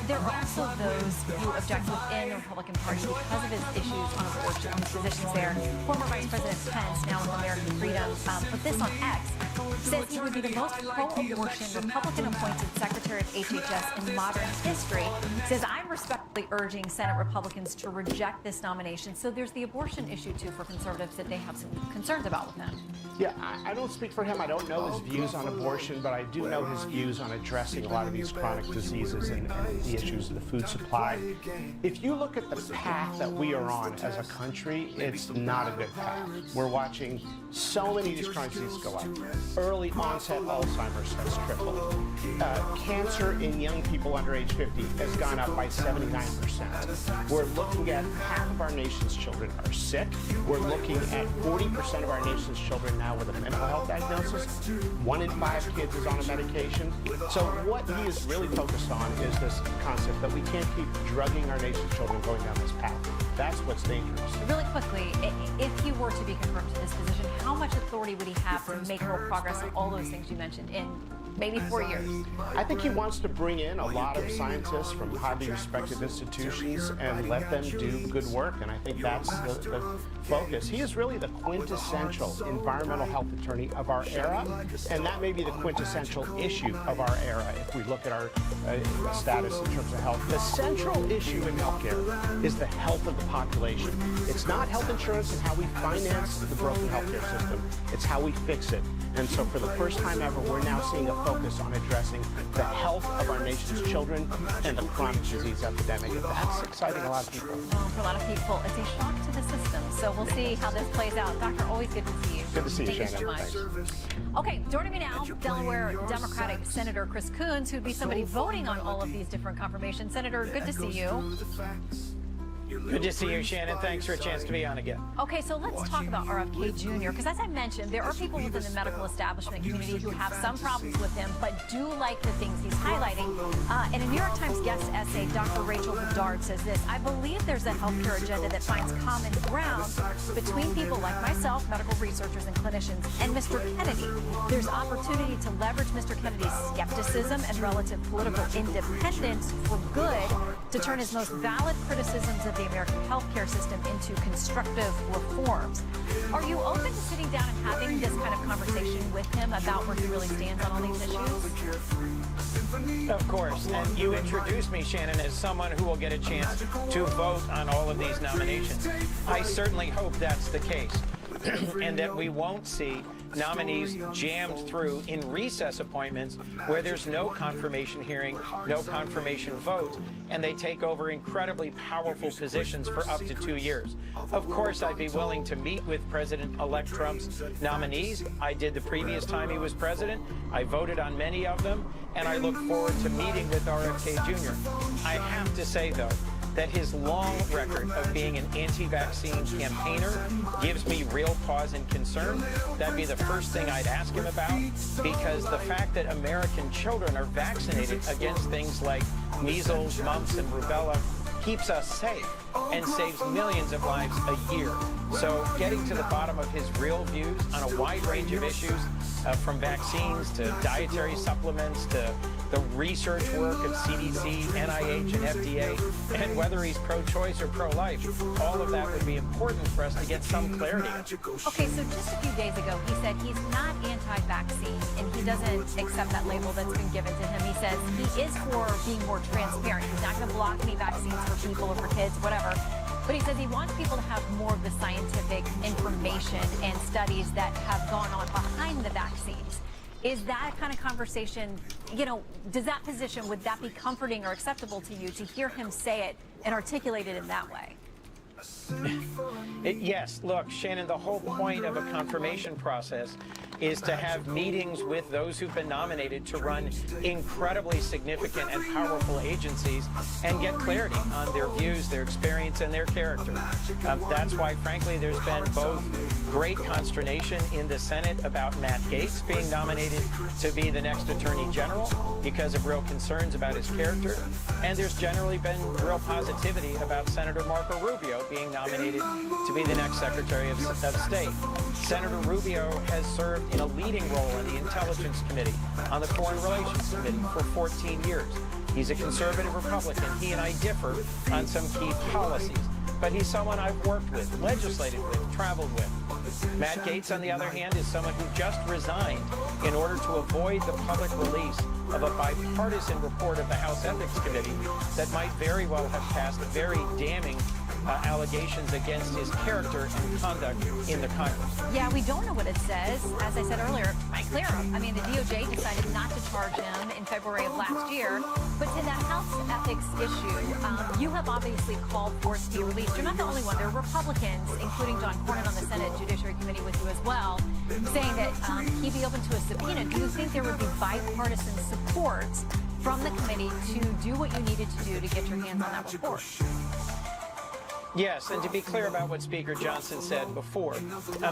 There are also those who object within the Republican Party because of his issues on abortion, his positions there. Former Vice President Pence, now with American Freedom, put this on X, says he would be the most pro-abortion Republican-appointed Secretary of HHS in modern history. Says, I'm respectfully urging Senate Republicans to reject this nomination. So there's the abortion issue, too, for conservatives that they have some concerns about with him. Yeah, I don't speak for him. I don't know his views on abortion, but I do know his views on addressing a lot of these chronic diseases and the issues of the food supply. If you look at the path that we are on as a country, it's not a good path. We're watching so many of these chronic diseases go up. Early onset Alzheimer's has tripled. Cancer in young people under age 50 has gone up by 79%. We're looking at half of our nation's children are sick. We're looking at 40% of our nation's children now with a mental health diagnosis. 1 in 5 kids is on a medication. So what he is really focused on is this concept that we can't keep drugging our nation's children going down this path. That's what's dangerous. Really quickly, if he were to be confirmed to this position, how much authority would he have to make real progress on all those things you mentioned in maybe 4 years? I think he wants to bring in a lot of scientists from highly respected institutions and let them do good work, and I think that's the focus. He is really the quintessential environmental health attorney of our era, and that may be the quintessential issue of our era if we look at our status in terms of health. The central issue in healthcare is the health of the population. It's not health insurance and how we finance the broken healthcare system. It's how we fix it. And so for the first time ever, we're now seeing a focus on addressing the health of our nation's children and the chronic disease epidemic. And that's exciting a lot of people. Well, for a lot of people, it's a shock to the system. So we'll see how this plays out. Doctor, always good to see you. Good to see you, Thank you so much. Thanks. Okay, joining me now, Delaware Democratic Senator Chris Coons, who'd be somebody voting on all of these different confirmations. Senator, good to see you. Good to see you, Shannon. Thanks for a chance to be on again. Okay, so let's talk about RFK Jr., because as I mentioned, there are people within the medical establishment community who have some problems with him, but do like the things he's highlighting. In a New York Times guest essay, Dr. Rachel Bedard says this: I believe there's a healthcare agenda that finds common ground between people like myself, medical researchers and clinicians, and Mr. Kennedy. There's opportunity to leverage Mr. Kennedy's skepticism and relative political independence for good to turn his most valid criticisms of the American healthcare system into constructive reforms. Are you open to sitting down and having this kind of conversation with him about where he really stands on all these issues? Of course. And you introduced me, Shannon, as someone who will get a chance to vote on all of these nominations. I certainly hope that's the case and that we won't see nominees jammed through in recess appointments where there's no confirmation hearing, no confirmation vote, and they take over incredibly powerful positions for up to 2 years. Of course, I'd be willing to meet with President-elect Trump's nominees. I did the previous time he was president. I voted on many of them, and I look forward to meeting with RFK Jr. I have to say, though, that his long record of being an anti-vaccine campaigner gives me real pause and concern. That'd be the first thing I'd ask him about, because the fact that American children are vaccinated against things like measles, mumps, and rubella keeps us safe and saves millions of lives a year. So getting to the bottom of his real views on a wide range of issues, from vaccines to dietary supplements to the research work of CDC, NIH, and FDA, and whether he's pro-choice or pro-life, all of that would be important for us to get some clarity on. Okay, so just a few days ago, he said he's not anti-vaccine, and he doesn't accept that label that's been given to him. He says he is for being more transparent. He's not going to block any vaccines for people or for kids, whatever. But he says he wants people to have more of the scientific information and studies that have gone on behind the vaccines. Is that kind of conversation, you know, does that position, would that be comforting or acceptable to you to hear him say it and articulate it in that way? Yes, look, Shannon, the whole point of a confirmation process is to have meetings with those who've been nominated to run incredibly significant and powerful agencies and get clarity on their views, their experience, and their character. That's why, frankly, there's been both great consternation in the Senate about Matt Gaetz being nominated to be the next Attorney General because of real concerns about his character, and there's generally been real positivity about Senator Marco Rubio being nominated to be the next Secretary of State. Senator Rubio has served in a leading role on the Intelligence Committee, on the Foreign Relations Committee for 14 years. He's a conservative Republican. He and I differ on some key policies, but he's someone I've worked with, legislated with, traveled with. Matt Gaetz, on the other hand, is someone who just resigned in order to avoid the public release of a bipartisan report of the House Ethics Committee that might very well have passed very damning allegations against his character and conduct in the Congress. Yeah, we don't know what it says. As I said earlier, quite clear. I mean, the DOJ decided not to charge him in February of last year. But to that House ethics issue, you have obviously called for it to be released. You're not the only one. There are Republicans, including John Cornyn on the Senate Judiciary Committee with you as well, saying that he'd be open to a subpoena. Do you think there would be bipartisan support from the committee to do what you needed to do to get your hands on that report? Yes, and to be clear about what Speaker Johnson said before,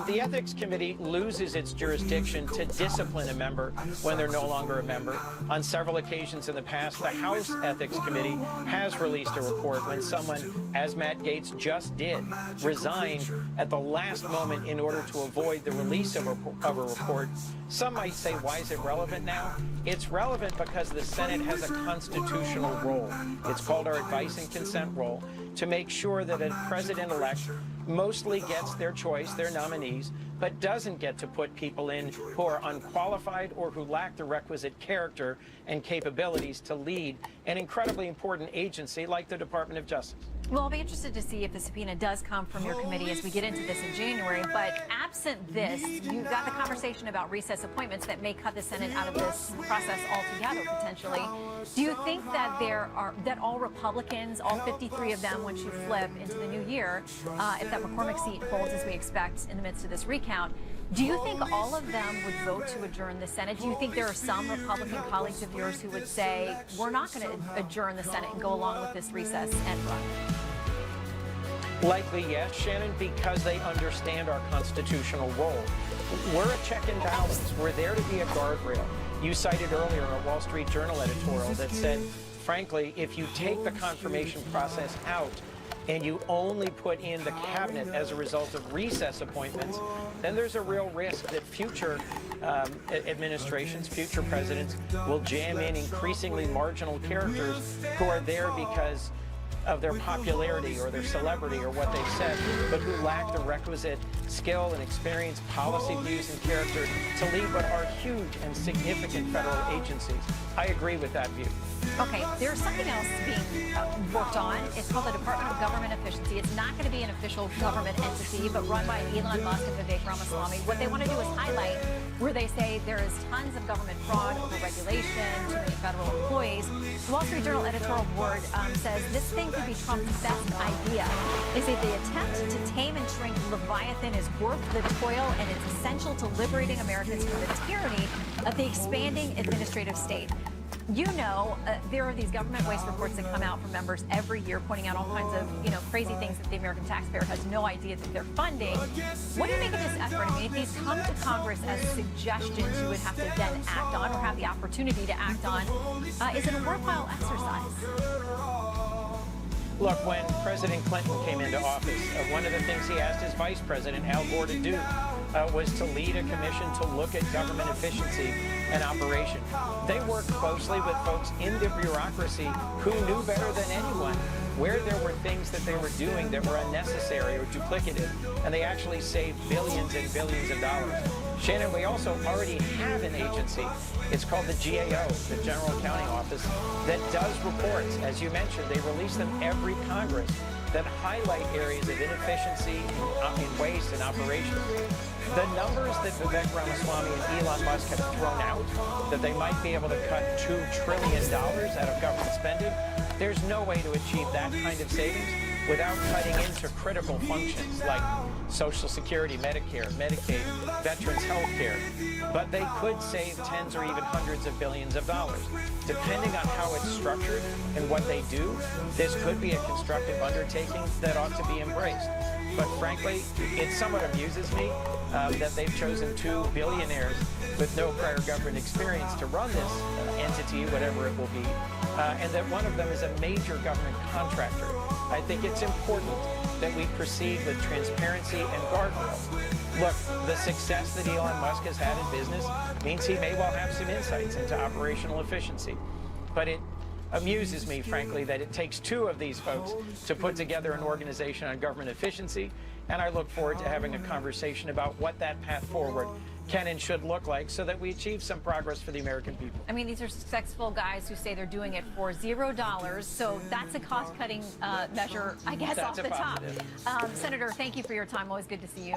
the Ethics Committee loses its jurisdiction to discipline a member when they're no longer a member. On several occasions in the past, the House Ethics Committee has released a report when someone, as Matt Gaetz just did, resigned at the last moment in order to avoid the release of a report. Some might say, why is it relevant now? It's relevant because the Senate has a constitutional role. It's called our advice and consent role, to make sure that a president-elect mostly gets their choice, their nominees, but doesn't get to put people in who are unqualified or who lack the requisite character and capabilities to lead an incredibly important agency like the Department of Justice. Well, I'll be interested to see if the subpoena does come from your committee as we get into this in January. But absent this, you've got the conversation about recess appointments that may cut the Senate out of this process altogether, potentially. Do you think that that all Republicans, all 53 of them, once you flip into the new year, if that McCormick seat holds as we expect in the midst of this recount, do you think all of them would vote to adjourn the Senate? Do you think there are some Republican colleagues of yours who would say, we're not going to adjourn the Senate and go along with this recess and run? Likely, yes, Shannon, because they understand our constitutional role. We're a check and balance. We're there to be a guardrail. You cited earlier a Wall Street Journal editorial that said, frankly, if you take the confirmation process out and you only put in the cabinet as a result of recess appointments, then there's a real risk that future administrations, future presidents will jam in increasingly marginal characters who are there because of their popularity or their celebrity or what they've said, but who lack the requisite skill and experience, policy views, and character to lead what are huge and significant federal agencies. I agree with that view. Okay, there's something else being worked on. It's called the Department of Government Efficiency. It's not going to be an official government entity, but run by Elon Musk and Vivek Ramaswamy. What they want to do is highlight where they say there is tons of government fraud, overregulation, too many federal employees. The Wall Street Journal editorial board says this thing could be Trump's best idea. They say the attempt to tame and shrink Leviathan is worth the toil, and it's essential to liberating Americans from the tyranny of the expanding administrative state. You know, there are these government waste reports that come out from members every year pointing out all kinds of, crazy things that the American taxpayer has no idea that they're funding. What do you make of this effort? I mean, if these come to Congress as suggestions you would have to then act on or have the opportunity to act on, is it a worthwhile exercise? Look, when President Clinton came into office, one of the things he asked his vice president, Al Gore, to do was to lead a commission to look at government efficiency and operation. They worked closely with folks in the bureaucracy who knew better than anyone where there were things that they were doing that were unnecessary or duplicative, and they actually saved billions and billions of dollars. Shannon, we also already have an agency. It's called the GAO, the General Accounting Office, that does reports. As you mentioned, they release them every Congress that highlight areas of inefficiency in waste and operation. The numbers that Vivek Ramaswamy and Elon Musk have thrown out, that they might be able to cut $2 trillion out of government spending, there's no way to achieve that kind of savings without cutting into critical functions like Social Security, Medicare, Medicaid, veterans health care. But they could save tens or even hundreds of billions of dollars. Depending on how it's structured and what they do, this could be a constructive undertaking that ought to be embraced. But frankly, it somewhat amuses me that they've chosen two billionaires with no prior government experience to run this entity, whatever it will be, and that one of them is a major government contractor. I think it's important that we proceed with transparency and guardrails. Look, the success that Elon Musk has had in business means he may well have some insights into operational efficiency. But it amuses me, frankly, that it takes two of these folks to put together an organization on government efficiency, and I look forward to having a conversation about what that path forward can and should look like so that we achieve some progress for the American people. I mean, these are successful guys who say they're doing it for $0, so that's a cost-cutting measure, I guess, that's off the top. positive. Senator, thank you for your time. Always good to see you.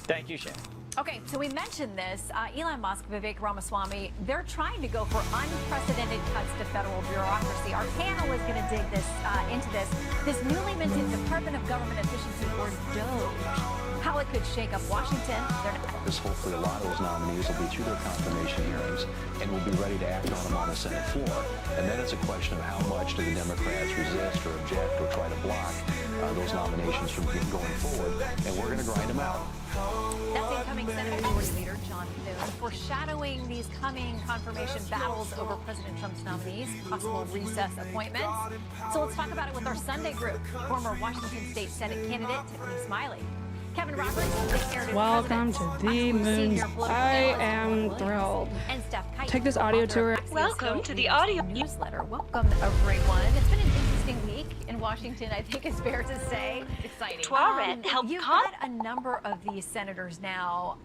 Thank you, Shannon. Okay, so we mentioned this. Elon Musk, Vivek Ramaswamy, they're trying to go for unprecedented cuts to federal bureaucracy. Our panel is going to dig into this newly minted Department of Government Efficiency, or DOGE. How it could shake up Washington. Because hopefully a lot of those nominees will be through their confirmation hearings and will be ready to act on them on the Senate floor. And then it's a question of how much do the Democrats resist or object or try to block those nominations from going forward. And we're going to grind them out. That's incoming Senate Majority Leader John Thune foreshadowing these coming confirmation battles over President Trump's nominees, possible recess appointments. So let's talk about it with our Sunday group, former Washington State Senate candidate Tiffany Smiley. Kevin Roberts, welcome to the moon. I am thrilled. And Steph Kite, Take this audio tour. Welcome to the audio newsletter. Welcome, everyone. It's been an interesting week in Washington, I think it's fair to say. Exciting. You've got a number of these senators now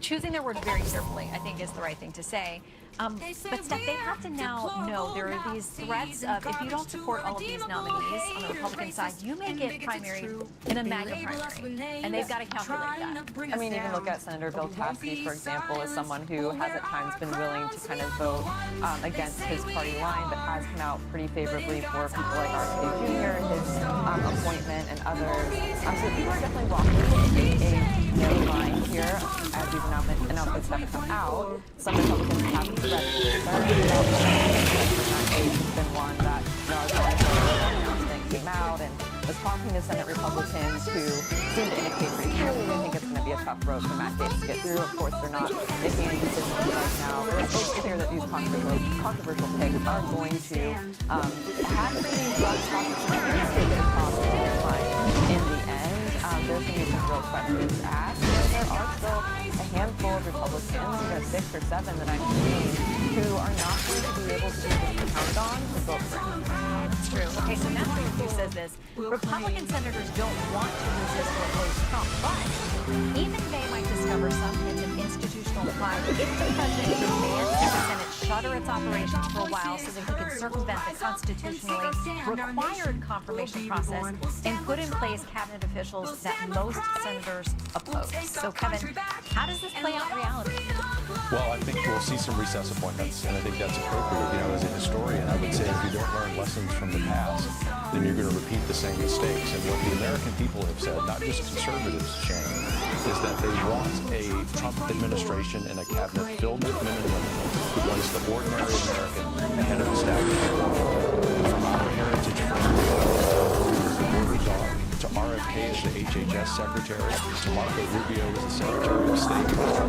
choosing their words very carefully, I think is the right thing to say. But Steph, they have to now know there are these threats of if you don't support all of these nominees on the Republican side, you may get primaried in a MAGA primary, and they've got to calculate that. I mean, even look at Senator Bill Cassidy, for example, as someone who has at times been willing to kind of vote against his party line, but has come out pretty favorably for people like R.F.K. Jr., his appointment, and others. So people are definitely walking a no line here as these announcements have to come out. Some Republicans have expressed concern has been one that, as the announcement came out and was talking to Senate Republicans who seemed to indicate pretty clearly they think it's going to be a tough road for Matt Gaetz to get through. Of course, they're not making any decisions right now. But it's clear that these controversial picks are going to have pretty rough processes to get across the finish line in the end. There's going to be some real questions asked. There are still a handful of Republicans, 6 or 7 that I'm seeing, who are not going to be able to be counted on to vote for him. That's true. Okay, so Matthew who says this, Republican senators don't want to resist or oppose Trump, but even they might discover some kinds of institutional pride if the president demands that the Senate shutter its operations for a while so that he can circumvent the constitutionally required confirmation process and put in place cabinet officials that most senators oppose. So, Kevin, how does this play out in reality? Well, I think we'll see some recess appointments, and I think that's appropriate. You know, as a historian, I would say if you don't learn lessons from the past, then you're going to repeat the same mistakes. And what the American people have said, not just conservatives, Shane, is that they want a Trump administration and a cabinet filled with men and women who place the ordinary American ahead of establishment. From our heritage to RFK as the HHS secretary, to Marco Rubio as the Secretary of State,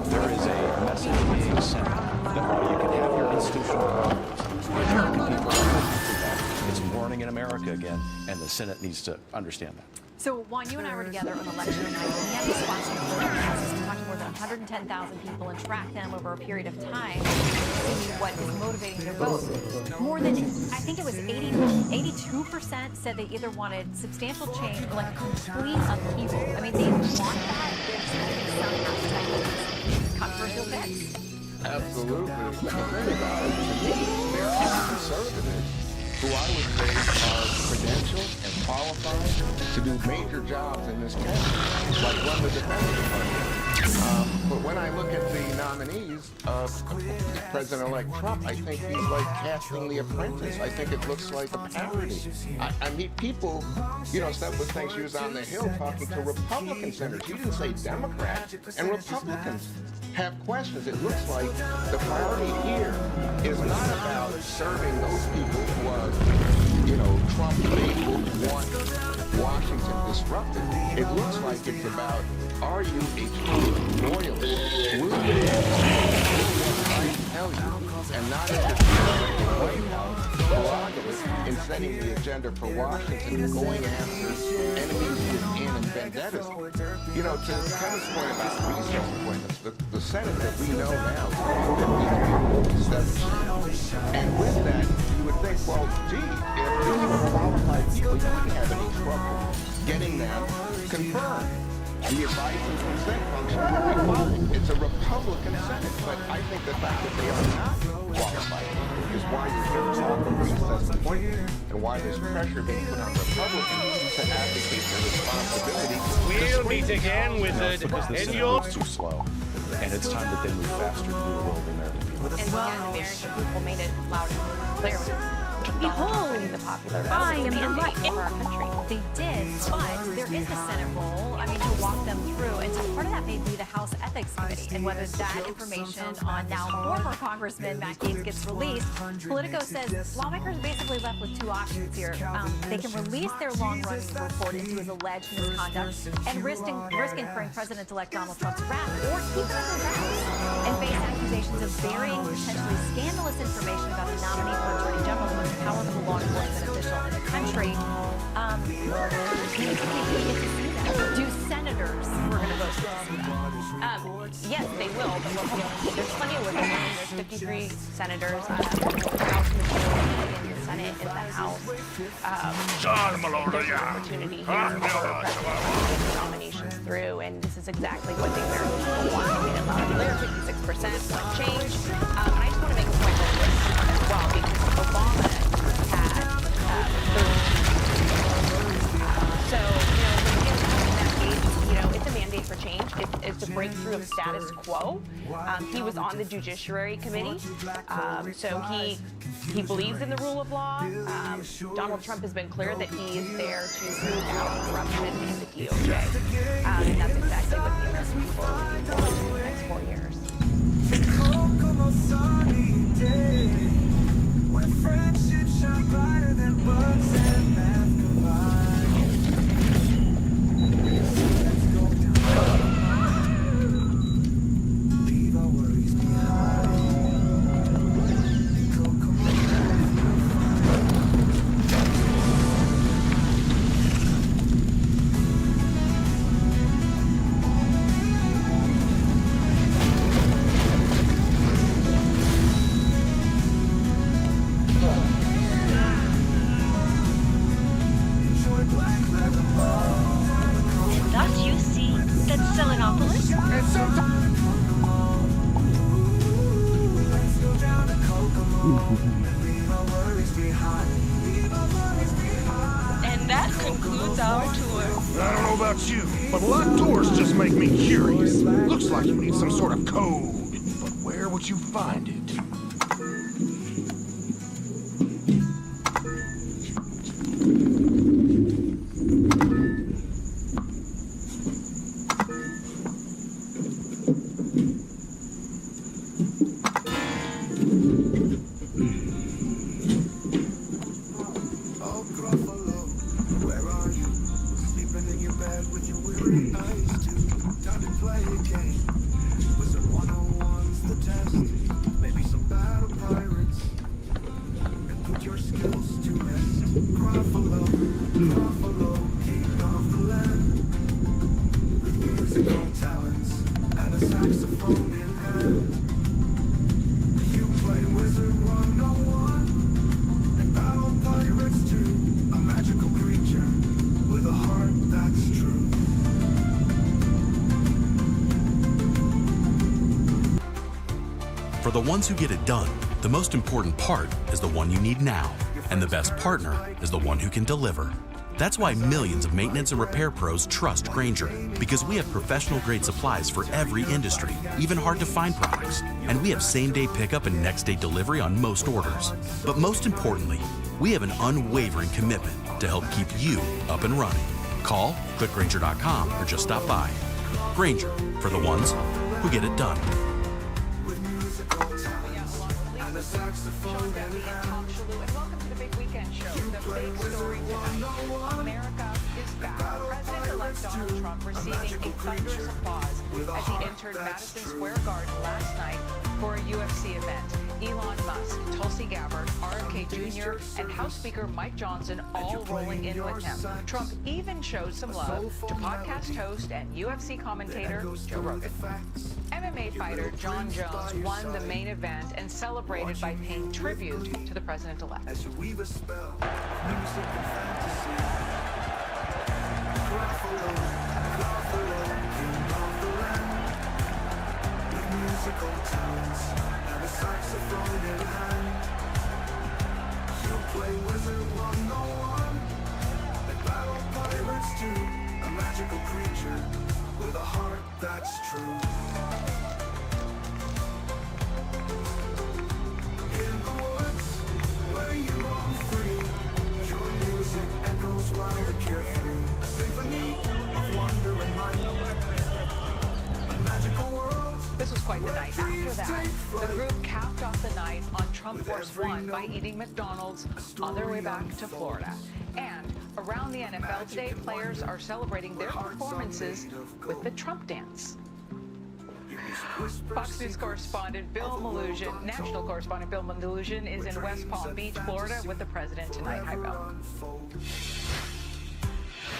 there is a message being sent that while you can have your institutional problems, the American people are looking for that. It's morning in America again, and the Senate needs to understand that. So, Juan, you and I were together on election night. We had this watching process to talk to more than 110,000 people and track them over a period of time to see what is motivating their vote. More than, I think it was 82% said they either wanted substantial change or like complete upheaval. I mean, they want that if some aspect of this controversial fix. Absolutely. The thing about it, to me, there are conservatives who I would say are credentialed and qualified to do major jobs in this country, like run the Defense Department. But when I look at the nominees of President-elect Trump, I think he's like casting The Apprentice. I think it looks like a parody. I meet people, you know, Steph was saying she was on the Hill talking to Republican senators. She didn't say Democrats, and Republicans have questions. It looks like the priority here is not about serving those people who are, you know, Trump faithful, who want Washington disrupted. It looks like it's about, are you a true loyalist? Will you what I tell you and not interfere with the White House prerogative in setting the agenda for Washington and going after enemies within and vendettas? You know, to Kevin's point about recess appointments, the Senate that we know now is 57. And with that, you would think, well, gee, if these were qualified people, you wouldn't have any trouble getting them confirmed. The advice and consent function would be fine. It's a Republican Senate, but I think the fact that they are not qualified is why you're here talking recess appointment and why there's pressure being put on Republicans to advocate for responsibility. We'll meet again with it. Because the Senate is too slow, and it's time that they move faster to do the will of the American people. And the American people made it loud and clear. Behold, the popular vote I am the mandate right for our country. They did, but there is a Senate role, I mean, to walk them through. And so part of that may be the House Ethics Committee. And whether that information on now former Congressman Matt Gaetz gets released, Politico says lawmakers are basically left with two options here. They can release their long-running report into his alleged misconduct and risk incurring President-elect Donald Trump's wrath, or keep it under wraps and face accusations of burying potentially scandalous information about the nominee for Attorney General, the most powerful law enforcement official in the country. Do senators, we're going to vote for that? Yes, they will, but there's plenty of wiggle room. There's 53 senators, House majority in the Senate, in the House. There's an opportunity here for President Trump to get the nominations through, and this is exactly what the American people want. I made it loud and clear, 56% want change. And I just want to make a point on this as well, because Obama had 13. So, it's a mandate for change. It's a breakthrough of status quo. He was on the Judiciary Committee, so he believes in the rule of law. Donald Trump has been clear that he is there to root out corruption in the DOJ, and that's exactly what the American people are looking forward to in the next 4 years. When friendships shine brighter than bugs and math combined. Leave our worries behind. And that concludes our tour. I don't know about you, but locked doors just make me curious. Looks like you need some sort of code. But where would you find it? For the ones who get it done, the most important part is the one you need now, and the best partner is the one who can deliver. That's why millions of maintenance and repair pros trust Grainger, because we have professional-grade supplies for every industry, even hard-to-find products. And we have same-day pickup and next-day delivery on most orders. But most importantly, we have an unwavering commitment to help keep you up and running. Call, click Grainger.com, or just stop by. Grainger, for the ones who get it done. And welcome to the Big Weekend Show. The big story tonight. America is back. President-elect Donald Trump receiving a thunderous applause as he entered Madison Square Garden last night for a UFC event. Elon Musk, Tulsi Gabbard, RFK Jr., and House Speaker Mike Johnson all rolling in with him. Trump even showed some love to podcast host and UFC commentator Joe Rogan. MMA fighter John Jones won the main event and celebrated by paying tribute to the president-elect. As you weave a spell, music and fantasy. Musical talents and a saxophone in hand. You'll play Wizard 101 and battle pirates too. A magical creature with a heart that's true. In the woods where you roam free, your music echoes wild and carefree. A symphony of wonder and might. A magical world. This was quite the night. After that, the group capped off the night on Trump Force One by eating McDonald's on their way back to Florida. And around the NFL today, players are celebrating their performances with the Trump dance. Fox News correspondent Bill Malugin, national correspondent Bill Malugin, is in West Palm Beach, Florida, with the president tonight. Hi, Bill.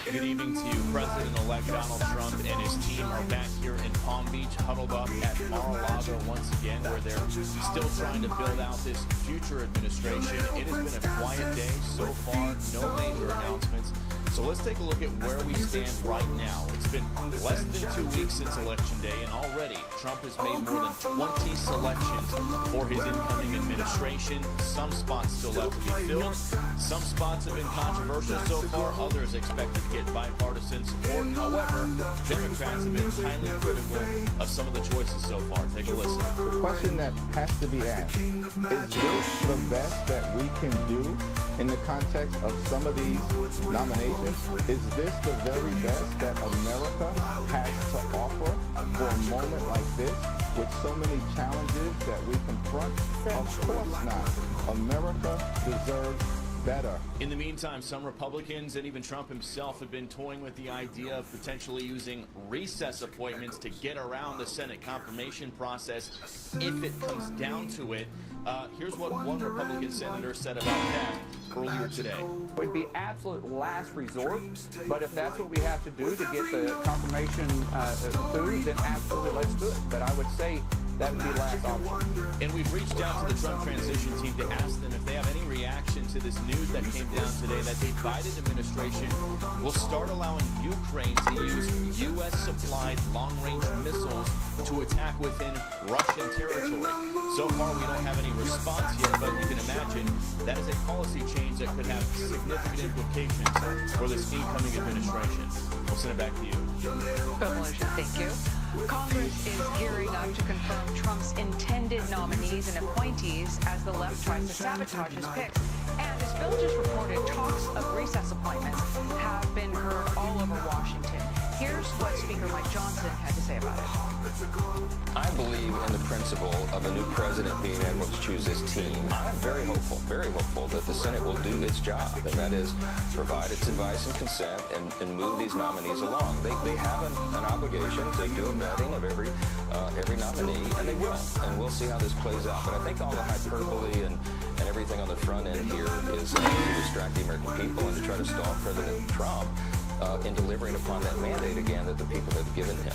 Good evening to you. President-elect Donald Trump and his team are back here in Palm Beach, huddled up at Mar-a-Lago once again, where they're still trying to build out this future administration. It has been a quiet day so far, no major announcements. So let's take a look at where we stand right now. It's been less than 2 weeks since Election Day, and already Trump has made more than 20 selections for his incoming administration. Some spots still left to be filled. Some spots have been controversial so far. Others expected to get bipartisan support. However, Democrats have been highly critical of some of the choices so far. Take a listen. The question that has to be asked, is this the best that we can do in the context of some of these nominations? Is this the very best that America has to offer for a moment like this, with so many challenges that we confront? Of course not. America deserves better. In the meantime, some Republicans and even Trump himself have been toying with the idea of potentially using recess appointments to get around the Senate confirmation process if it comes down to it. Here's what one Republican senator said about that earlier today. It would be absolute last resort, but if that's what we have to do to get the confirmation through, then absolutely let's do it. But I would say that would be last option. And we've reached out to the Trump transition team to ask them if they have any reaction to this news that came down today that the Biden administration will start allowing Ukraine to use U.S. supplied long-range missiles to attack within Russian territory. So far, we don't have any response yet, but you can imagine that is a policy change that could have significant implications for this incoming administration. We'll send it back to you. Thank you. Congress is gearing up to confirm Trump's intended nominees and appointees as the left tries to sabotage his picks. And as Bill just reported, talks of recess appointments have been heard all over Washington. Here's what Speaker Mike Johnson had to say about it. I believe in the principle of a new president being able to choose his team. I'm very hopeful that the Senate will do its job, and that is provide its advice and consent and move these nominees along. They have an obligation to do a vetting of every nominee, and they will. And we'll see how this plays out. But I think all the hyperbole and everything on the front end here is to distract the American people and to try to stall President Trump in delivering upon that mandate again that the people have given him.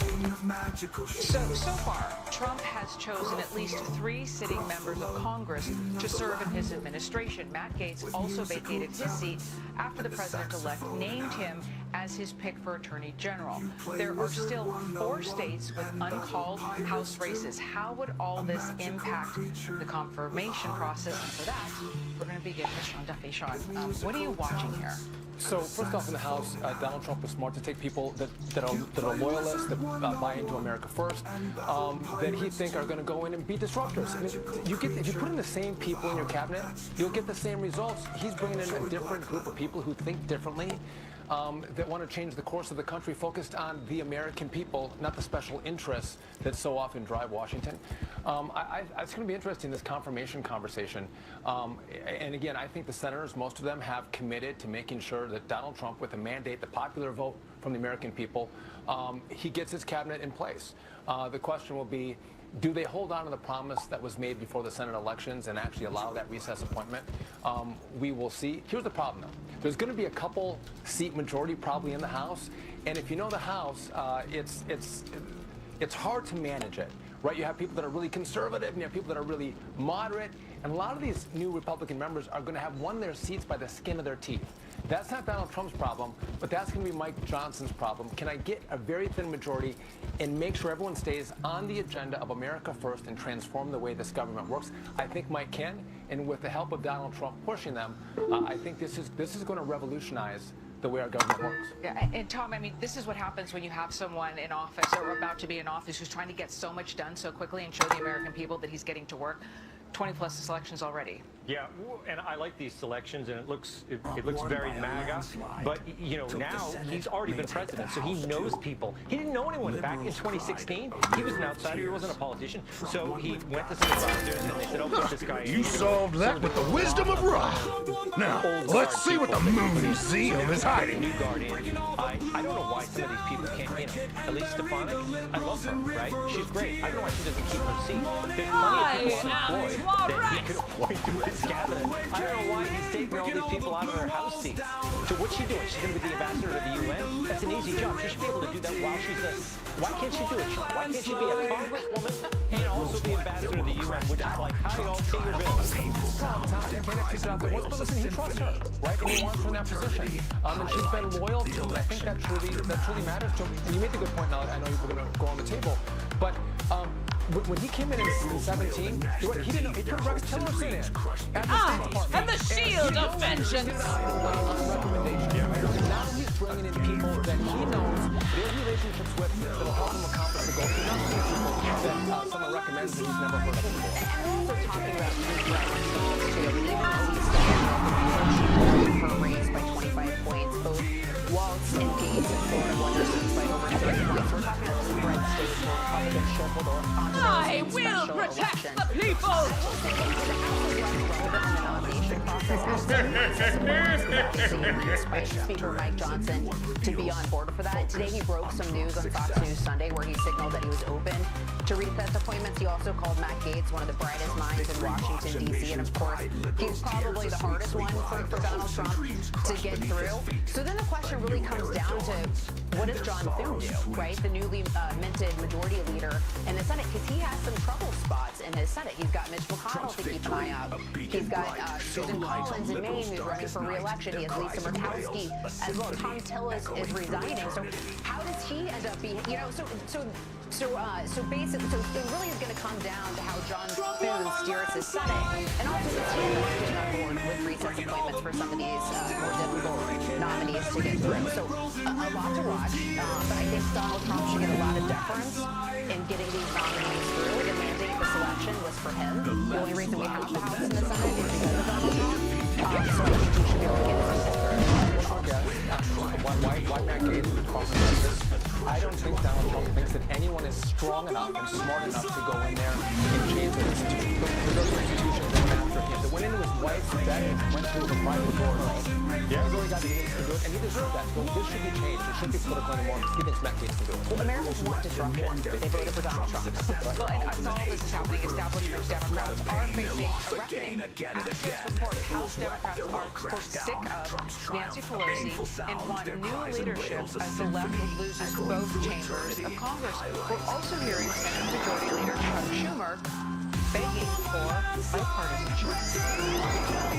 So far, Trump has chosen at least 3 sitting members of Congress to serve in his administration. Matt Gaetz also vacated his seat after the president-elect named him as his pick for Attorney General. There are still 4 states with uncalled House races. How would all this impact the confirmation process? And for that, we're going to begin with Sean Duffy. Sean, what are you watching here? So first off, in the House, Donald Trump was smart to take people that are loyalists, that buy into America first, that he think are going to go in and be disruptors. I mean, if you put in the same people in your cabinet, you'll get the same results. He's bringing in a different group of people who think differently, that want to change the course of the country, focused on the American people, not the special interests that so often drive Washington. It's going to be interesting, this confirmation conversation. And again, I think the senators, most of them, have committed to making sure that Donald Trump, with a mandate, the popular vote from the American people, he gets his cabinet in place. The question will be, do they hold on to the promise that was made before the Senate elections and actually allow that recess appointment? We will see. Here's the problem, though. There's going to be a couple seat majority probably in the House, and if you know the House, it's hard to manage it, right? You have people that are really conservative, and you have people that are really moderate, and a lot of these new Republican members are going to have won their seats by the skin of their teeth. That's not Donald Trump's problem, but that's going to be Mike Johnson's problem. Can I get a very thin majority and make sure everyone stays on the agenda of America first and transform the way this government works? I think Mike can, and with the help of Donald Trump pushing them, I think this is going to revolutionize the way our government works. Yeah, and Tom, I mean, this is what happens when you have someone in office or about to be in office who's trying to get so much done so quickly and show the American people that he's getting to work. 20+ selections already. Yeah, and I like these selections, and it looks very MAGA. But you know, now he's already been president, so he knows people. He didn't know anyone back in 2016. He was an outsider. He wasn't a politician. So he went to some advisors, and they said, "Oh, put this guy in." You solved that with the wisdom of Ra. Now, let's see what the Moon Museum is hiding. New Guardian. I don't know why some of these people can't, you know, at least Stefanik, I love her, right? She's great. I don't know why she doesn't keep her seat. There's plenty of people unemployed that he could appoint to his cabinet. I don't know why he's taking all these people out of their House seats. So what's she doing? She's going to be the ambassador to the UN? That's an easy job. She should be able to do that while she's a... Why can't she do it? Why can't she be a congresswoman and also be ambassador to the UN, which is like, how do y'all pay your bills? Tom, you can't figure it out there once, but listen, he trusts her, right? And he wants her in that position. And she's been loyal to him. I think that truly matters to him. And you made the good point, now I know you were going to go on the table, but when he came in 17, he didn't know, he put Rex Tillerson in. And the shield of vengeance. Now he's bringing in people that he knows their relationships with that will help him accomplish the goals. He's not seeing people that someone recommends that he's never heard of before. And we're also talking about even though he's her race by 25 points, both Waltz and Gaetz in Florida won their seats by over 30 points. We're talking about some red states where Republicans shuffled onto I will protect the people. Speaker Mike Johnson to be on board for that. Today he broke some news on Fox News Sunday where he signaled that he was open to recess appointments. He also called Matt Gaetz one of the brightest minds in Washington, D.C. And of course, he's probably the hardest one for Donald Trump to get through. So then the question really comes down to, what does John Thune do, right? The newly minted majority leader in the Senate, because he has some trouble spots in his Senate. He's got Mitch McConnell to keep an eye out. He's got Susan Collins in Maine, who's running for re-election. He has Lisa Murkowski as well. Tom Tillis is resigning. So how does he end up being, you know, so basically, so it really is going to come down to how John Thune steers his Senate, and also the team that's getting on board with recess appointments for some of these more difficult nominees to get through. So a lot to watch, but I think Donald Trump should get a lot of deference in getting these nominees through. The mandate this election was for him. The only reason we have the House and the Senate is because of Donald Trump. So I think he should be able to get his people through. Why Matt Gaetz would talk about this? I don't think Donald Trump thinks that anyone is strong enough and smart enough to go in there and change the institution. Those institutions that went after him. That went into his wife's bed and went through the private door. Yeah, he's only got the means to do it, and he deserves that. So this should be changed. It shouldn't be political anymore. He thinks Matt Gaetz can do it. Well, Americans want disruption. They voted for Donald Trump. Well, and as all this is happening, establishment Democrats are facing a reckoning. Access report, House Democrats are, quote, sick of Nancy Pelosi and want new leadership as the left loses both chambers of Congress. We're also hearing Senate Majority Leader Chuck Schumer begging for bipartisanship.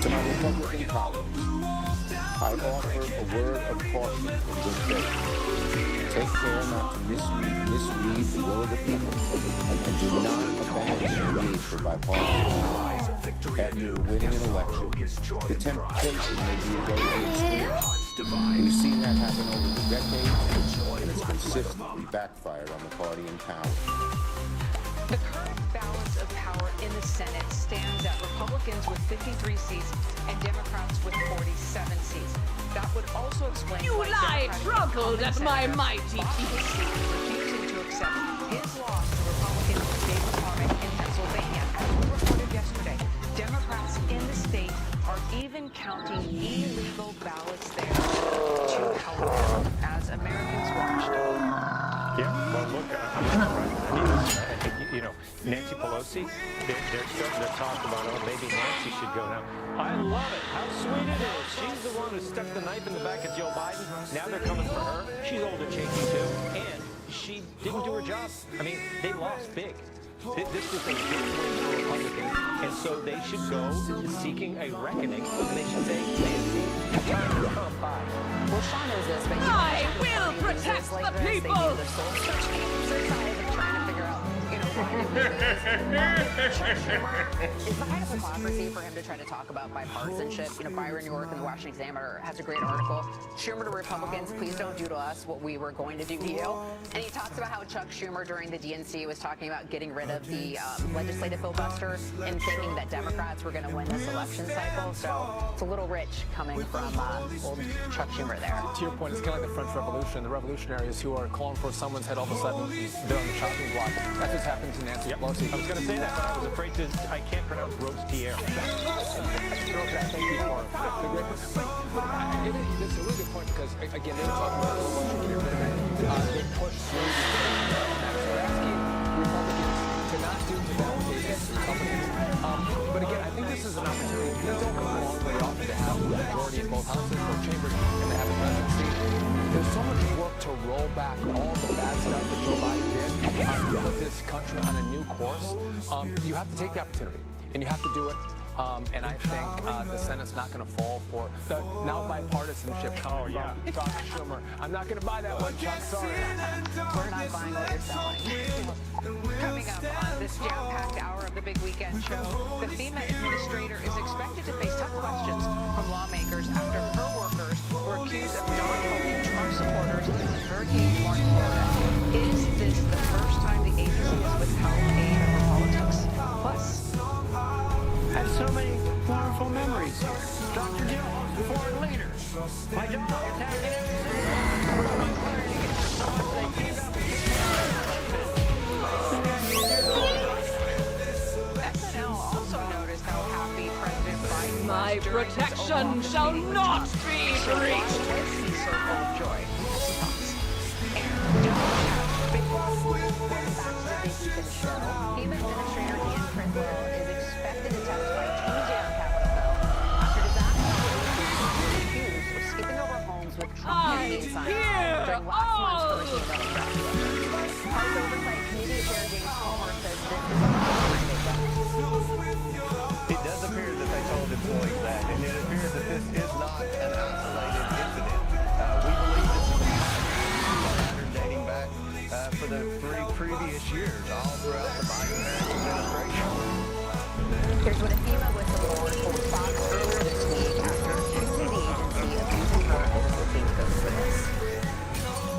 To my Republican colleagues, I offer a word of caution in good faith. Take care not to misread the will of the people, and do not abandon your need for bipartisanship. After winning an election, the temptation may be very extreme. We've seen that happen over the decades, and it's consistently backfired on the party in power. The current balance of power in the Senate stands at Republicans with 53 seats and Democrats with 47 seats. That would also explain You why lie Democratic truckled at my mighty teeth. Refusing to accept his loss to Republican David McCormick in Pennsylvania. As we reported yesterday, Democrats in the state are even counting illegal ballots there to help them as Americans watch. Yeah, well, look, I'm not right. You know, Nancy Pelosi, they're starting to talk about, oh, maybe Nancy should go now. I love it. How sweet it is. She's the one who stuck the knife in the back of Joe Biden. Now they're coming for her. She's old and shaky, too. And she didn't do her job. I mean, they lost big. This was a big win for Republicans. And so they should go seeking a reckoning. And they should say, Nancy, time to come by. Well, Sean knows this, but I will protect the people. It's the height of hypocrisy for him to try to talk about bipartisanship. You know, Byron York in the Washington Examiner has a great article. Schumer to Republicans, please don't do to us what we were going to do to you. And he talks about how Chuck Schumer during the DNC was talking about getting rid of the legislative filibuster and thinking that Democrats were going to win this election cycle. So it's a little rich coming from old Chuck Schumer there. To your point, it's kind of like the French Revolution. The revolutionaries who are calling for someone's head, all of a sudden, they're on the chopping block. That's what's happened to Nancy Pelosi. I was going to say that, but I was afraid to. I can't pronounce Robespierre. Thank you for the great. It's a really good point because, again, they were talking about the election year. They pushed through. They're asking Republicans to not do to them what they did to Republicans. But again, I think this is an opportunity. These don't come along very often to have a majority in both houses, both chambers, and to have a presidency. There's so much work to roll back all the bad stuff that Joe Biden did to put this country on a new course. You have to take the opportunity, and you have to do it. And I think the Senate's not going to fall for the now bipartisanship coming from Chuck Schumer. I'm not going to buy that one, Chuck. Sorry. We're not buying what you're selling. Coming up on this jam-packed hour of the Big Weekend Show, the FEMA administrator is expected to face tough questions from lawmakers after her workers were accused of not helping Trump supporters in Hurricane Martin, Florida. Is this the first time the agency has withheld aid over politics? Plus, I have so many wonderful memories here. Dr. Dill, foreign leader. My dog attacking SNL also noticed how happy President Biden was My during his protection own shall not be breached. He's so full of joy. FEMA Administrator Ian Criswell is expected to testify Tuesday on Capitol Hill after disaster accused of skipping over homes with Trump campaign signs during last month's Hurricane Elliott. House Oversight Committee Chair James Comer says this is a It does appear that they told employees that, and for the 3 previous years, all throughout the Biden administration. Here's what a FEMA whistleblower told Fox earlier this week after accusing the agency of using her as a scapegoat for this.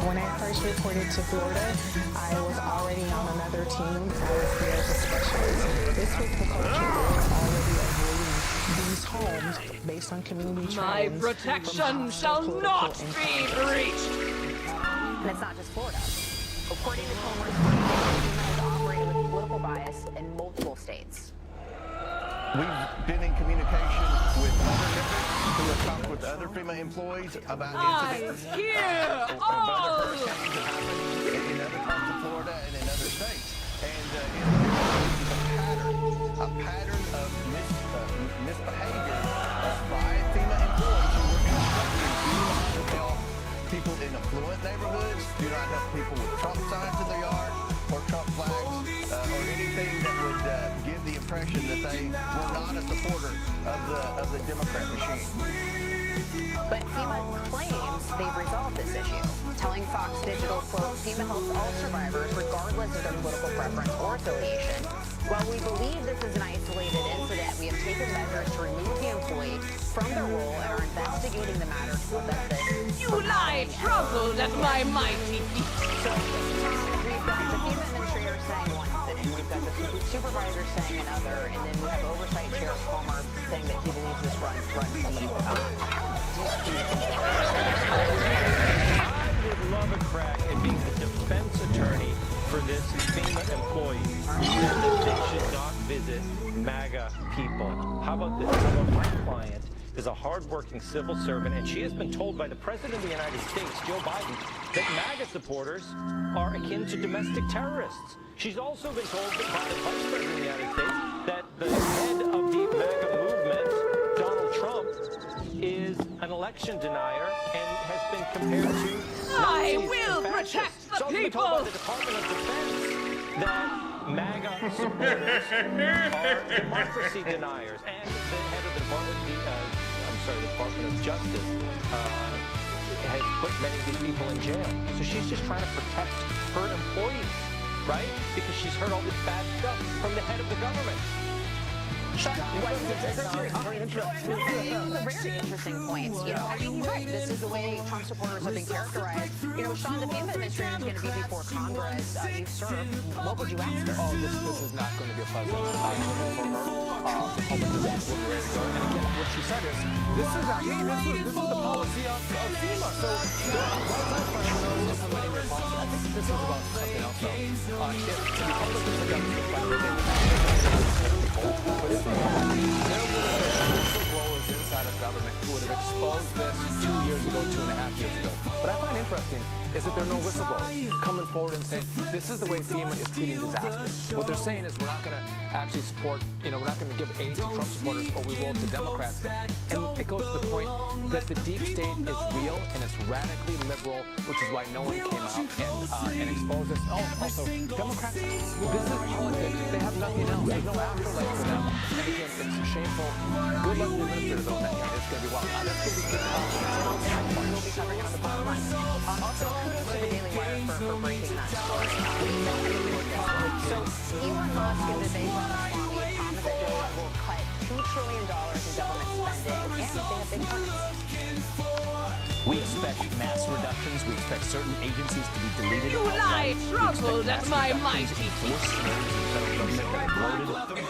When I first reported to Florida, I was already on another team. I was there as a specialist. This was the culture that was already avoiding these homes based on community trends. My protection shall not be breached. And it's not just Florida. According to Comer's FEMA has operated with political bias in multiple states. We've been in communication with other members who have talked with other FEMA employees about incidents of other hurricanes that happen in other parts of Florida and in other states. And a pattern of misbehavior by FEMA employees who work construction. Do not help people in affluent neighborhoods, do not help people with Trump signs in their yard or Trump flags or anything that would give the impression that they were not a supporter of the Democrat machine. But FEMA claims they've resolved this issue, telling Fox Digital, quote, FEMA helps all survivors regardless of their political preference or affiliation. While we believe this is an isolated incident, we have taken measures to remove the employee from their role and are investigating the matter to prevent this. You lie troubled at my mighty feet. So, we've got the FEMA administrator saying one thing, we've got the supervisor saying another, and then we have Oversight Chair Palmer saying that he believes this runs from the I would love a crack at being the defense attorney for this FEMA employee who said that they should not visit MAGA people. How about this? How about my client is a hardworking civil servant, and she has been told by the President of the United States, Joe Biden, that MAGA supporters are akin to domestic terrorists. She's also been told by the Vice President of the United States that the head of the MAGA movement, Donald Trump, is an election denier and has been compared to I Nazis will and fascists. protect the She's also been people. told by the Department of Defense that MAGA supporters are democracy deniers, and the head of the Department of Justice has put many of these people in jail. So she's just trying to protect her employees, right? Because she's heard all this bad stuff from the head of the government. Sean, very interesting points. You know, I mean, he's right. This is the way Trump supporters have been characterized. You know, Sean, the FEMA administrator is going to be before Congress. You've served. What would you ask her? Oh, this is not going to be a pleasant time for her. Public disaster ready to go. And again, what she said is, this is not me. This is the policy of FEMA. So, implementing their policy. I think this is about something else, though. If Republicans are going to but if there were whistleblowers inside of government who would have exposed this 2 years ago, 2.5 years ago. What I find interesting is that there are no whistleblowers coming forward and saying, this is the way FEMA is treating disasters. What they're saying is we're not going to actually support, we're not going to give aid to Trump supporters, but we will to Democrats. And it goes to the point that the deep state is real and it's radically liberal, which is why no one came out and exposed this. Oh, also, Democrats, this is politics. They have nothing else. There's no afterlife for them. And again, it's shameful. Good luck to the administrators on that. It's going to be wild. That's going to be good. We'll be covering it on the bottom line. Also, kudos to the Daily Wire for breaking that story. So, Elon Musk and Vivek Ramaswamy promised that Joe will cut $2 trillion in government spending, and they have big plans. We expect mass reductions. We expect certain agencies to be deleted. You lie troubled at my mighty force areas of the federal government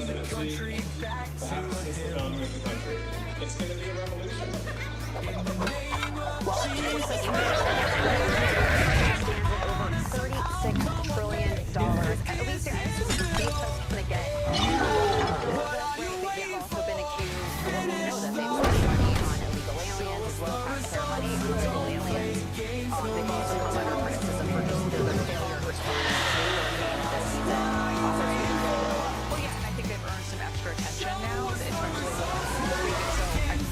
that are bloated. It's going to be a revolution. $36 trillion. At least I assume FEMA's going to get they've also been accused, well, we know that they've spent money on illegal aliens as well as taxpayer money on illegal aliens. They've also come under criticism for just their failure to respond to this season. Well, yeah, and I think they've earned some extra attention now, especially the last week. So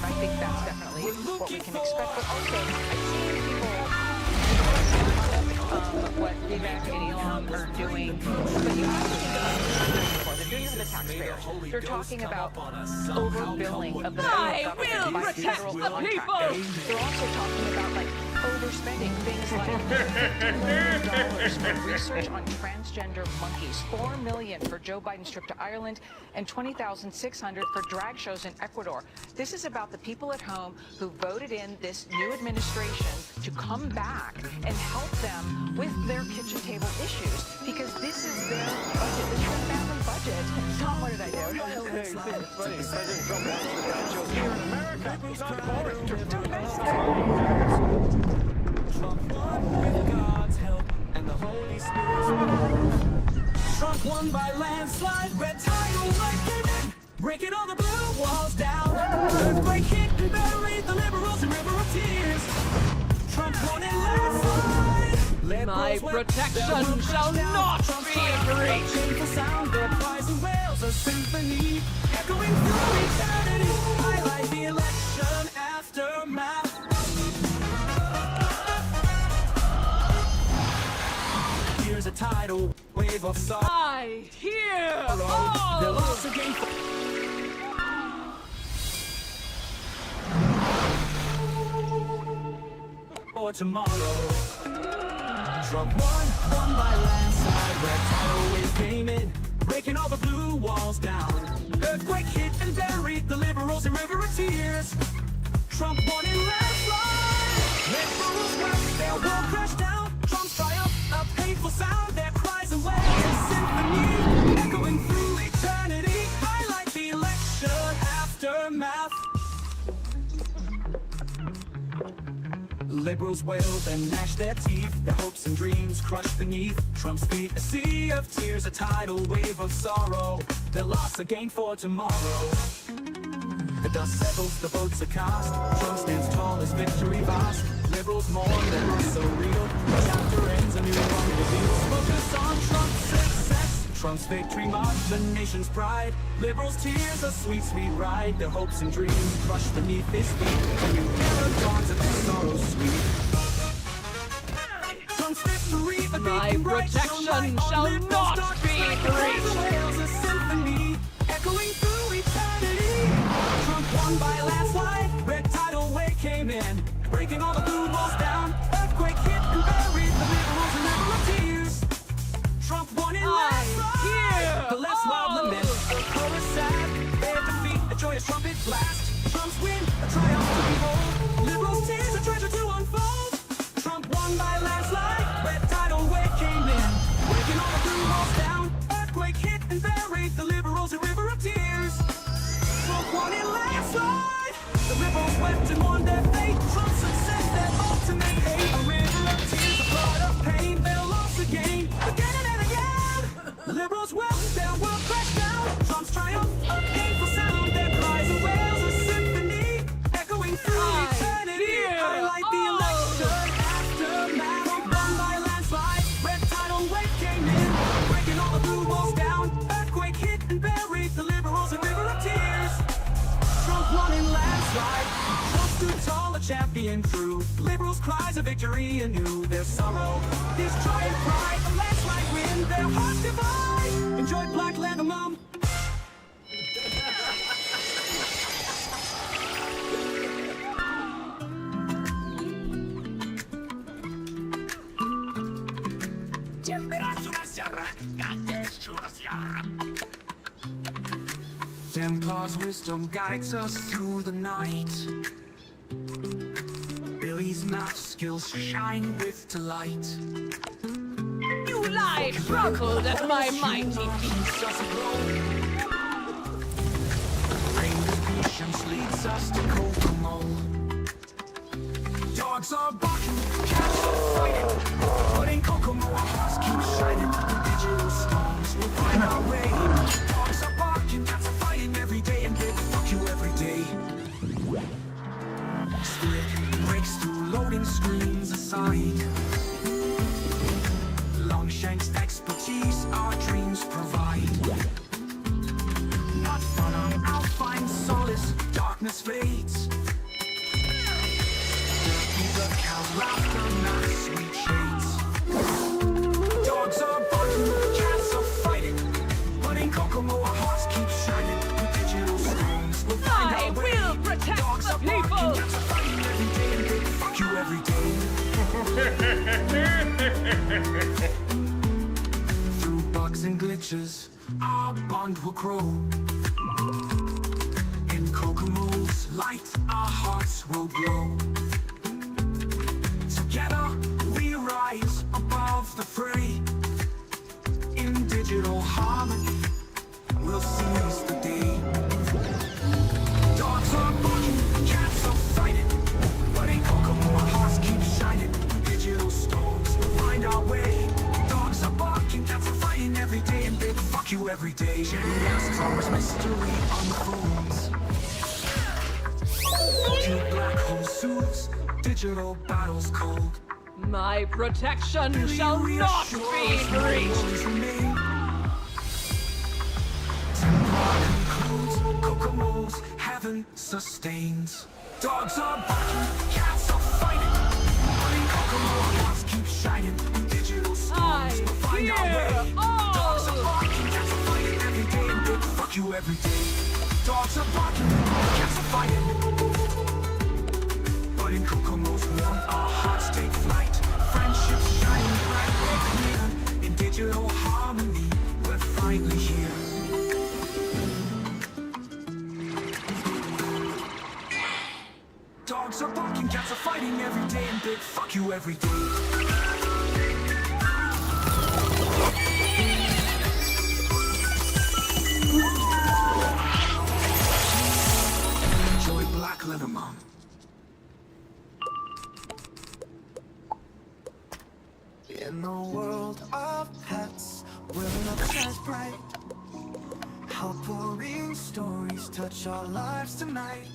I think that's definitely what we can expect. But also, I've seen people what Vivek and Elon are doing. But you have to think about they're doing it for the taxpayers. They're talking about overbilling of the federal government by federal contractors. They're also talking about overspending things like $50 million for research on transgender monkeys, $4 million for Joe Biden's trip to Ireland, and $20,600 for drag shows in Ecuador. This is about the people at home who voted in this new administration to come back and help them with their kitchen table issues, because this is their budget. This is their family budget. Tom, what did I do? It's funny. President Trump wants to drag shows here in America. He's not boring. Trump won with God's help and the Holy Spirit's. Trump won by landslide, red tidal wave came in, breaking all the blue walls down. Earthquake hit and buried the liberals in river of tears. Trump won in landslide. My protection shall not be breached. Shameful sound, their cries and wails, a symphony echoing through eternity. Highlight the election aftermath. Here's a tidal wave of sorrow. I hear all. They'll also gain for tomorrow. Trump won by landslide. Red tidal wave came in, breaking all the blue walls down. Earthquake hit and buried the liberals in river of tears. Trump won in landslide. Liberals watched their world crash down. Trump's triumph, a painful sound. Their cries and wails, a symphony echoing through eternity. Highlight the election aftermath. Liberals wailed and gnashed their teeth, their hopes and dreams crushed beneath Trump's feet. A sea of tears, a tidal wave of sorrow, their loss a gain for tomorrow. The dust settles, the votes are cast. Trump stands tall as victory vast. Liberals mourn, their loss so real. The chapter ends, a new one reveals. Focus on Trump's success, Trump's victory march, the nation's pride. Liberals' tears, a sweet, sweet ride. Their hopes and dreams crushed beneath his feet. A new era dawns and their sorrow sweet. Trump's victory, a My protection shall not be breached. A symphony echoing through eternity. Trump won by landslide. Red tidal wave came in, breaking all the blue walls down. Earthquake hit and buried the liberals in river of tears. Trump won in landslide. The left wild lament, the chorus sad. Their defeat, a joyous trumpet blast. Trump's win, a triumph to behold. Liberals' tears, a treasure to unfold. Trump won by landslide. Red tidal wave came in, breaking all the blue walls down. Earthquake hit and buried the liberals in river of tears. Trump won in landslide. The liberals wept and won their fate. Trump's success, their ultimate hate. A river of tears, a flood of pain. Their loss again, again and again. Liberals wept, their world crashed down. Trump's triumph, a painful sound. Their cries and wails, a symphony echoing through eternity. Highlight the election aftermath. Trump won by landslide. Red tidal wave came in, breaking all the blue walls down. Earthquake hit and buried the liberals in river of tears. Trump won in landslide. Trump stood tall, a champion true. Liberals' cries of victory anew. Their sorrow, this triumph pride. A landslide win, their hearts divide. Enjoy Black Land Mom. Templar's wisdom guides us through the night. Billy's math skills shine with delight. You lie truckled at my mighty feet. Rainbow patience leads us to Kokomo. Dogs are barking, cats are fighting, but in Kokomo our hearts keep shining. Digital stones will find our way. Dogs are barking, cats are fighting every day, and they fuck you every day. Split breaks through loading screens aside. Longshank's expertise our dreams provide. Not fun on Alpine solace, darkness fades. The cow laughter, not sweet shades. Dogs are barking, cats are fighting, but in Kokomo our hearts keep shining. With digital screens we'll find I our way. will protect Dogs the are barking, people. cats are fighting every day, and they fuck you every day. Through bugs and glitches, our bond will grow. In Kokomo's light, our hearts will glow. Together we rise above the fray. In digital harmony, we'll seize the day. Dogs are barking, cats are fighting, but in Kokomo our hearts keep shining. Digital storms will find our way. Dogs are barking, cats are fighting every day, and big fuck you every day. Last hour's mystery unfolds. Two black holes soothes, digital battles cold. My protection shall not be breached. Kokomo's heaven sustains. Dogs are barking, cats are fighting, but in Kokomo our hearts keep shining. Digital storms will find our way. Dogs are barking, cats are fighting every day, and big fuck you every day. Dogs are barking, cats are fighting, but in Kokomo's warmth our hearts take flight. Friendship shining bright and clear. In digital harmony we're finally here. Dogs are barking, cats are fighting every day, and big fuck you every day. Enjoy Black Leather Mom. In the world of pets, where love shines bright, heartwarming stories touch our lives tonight.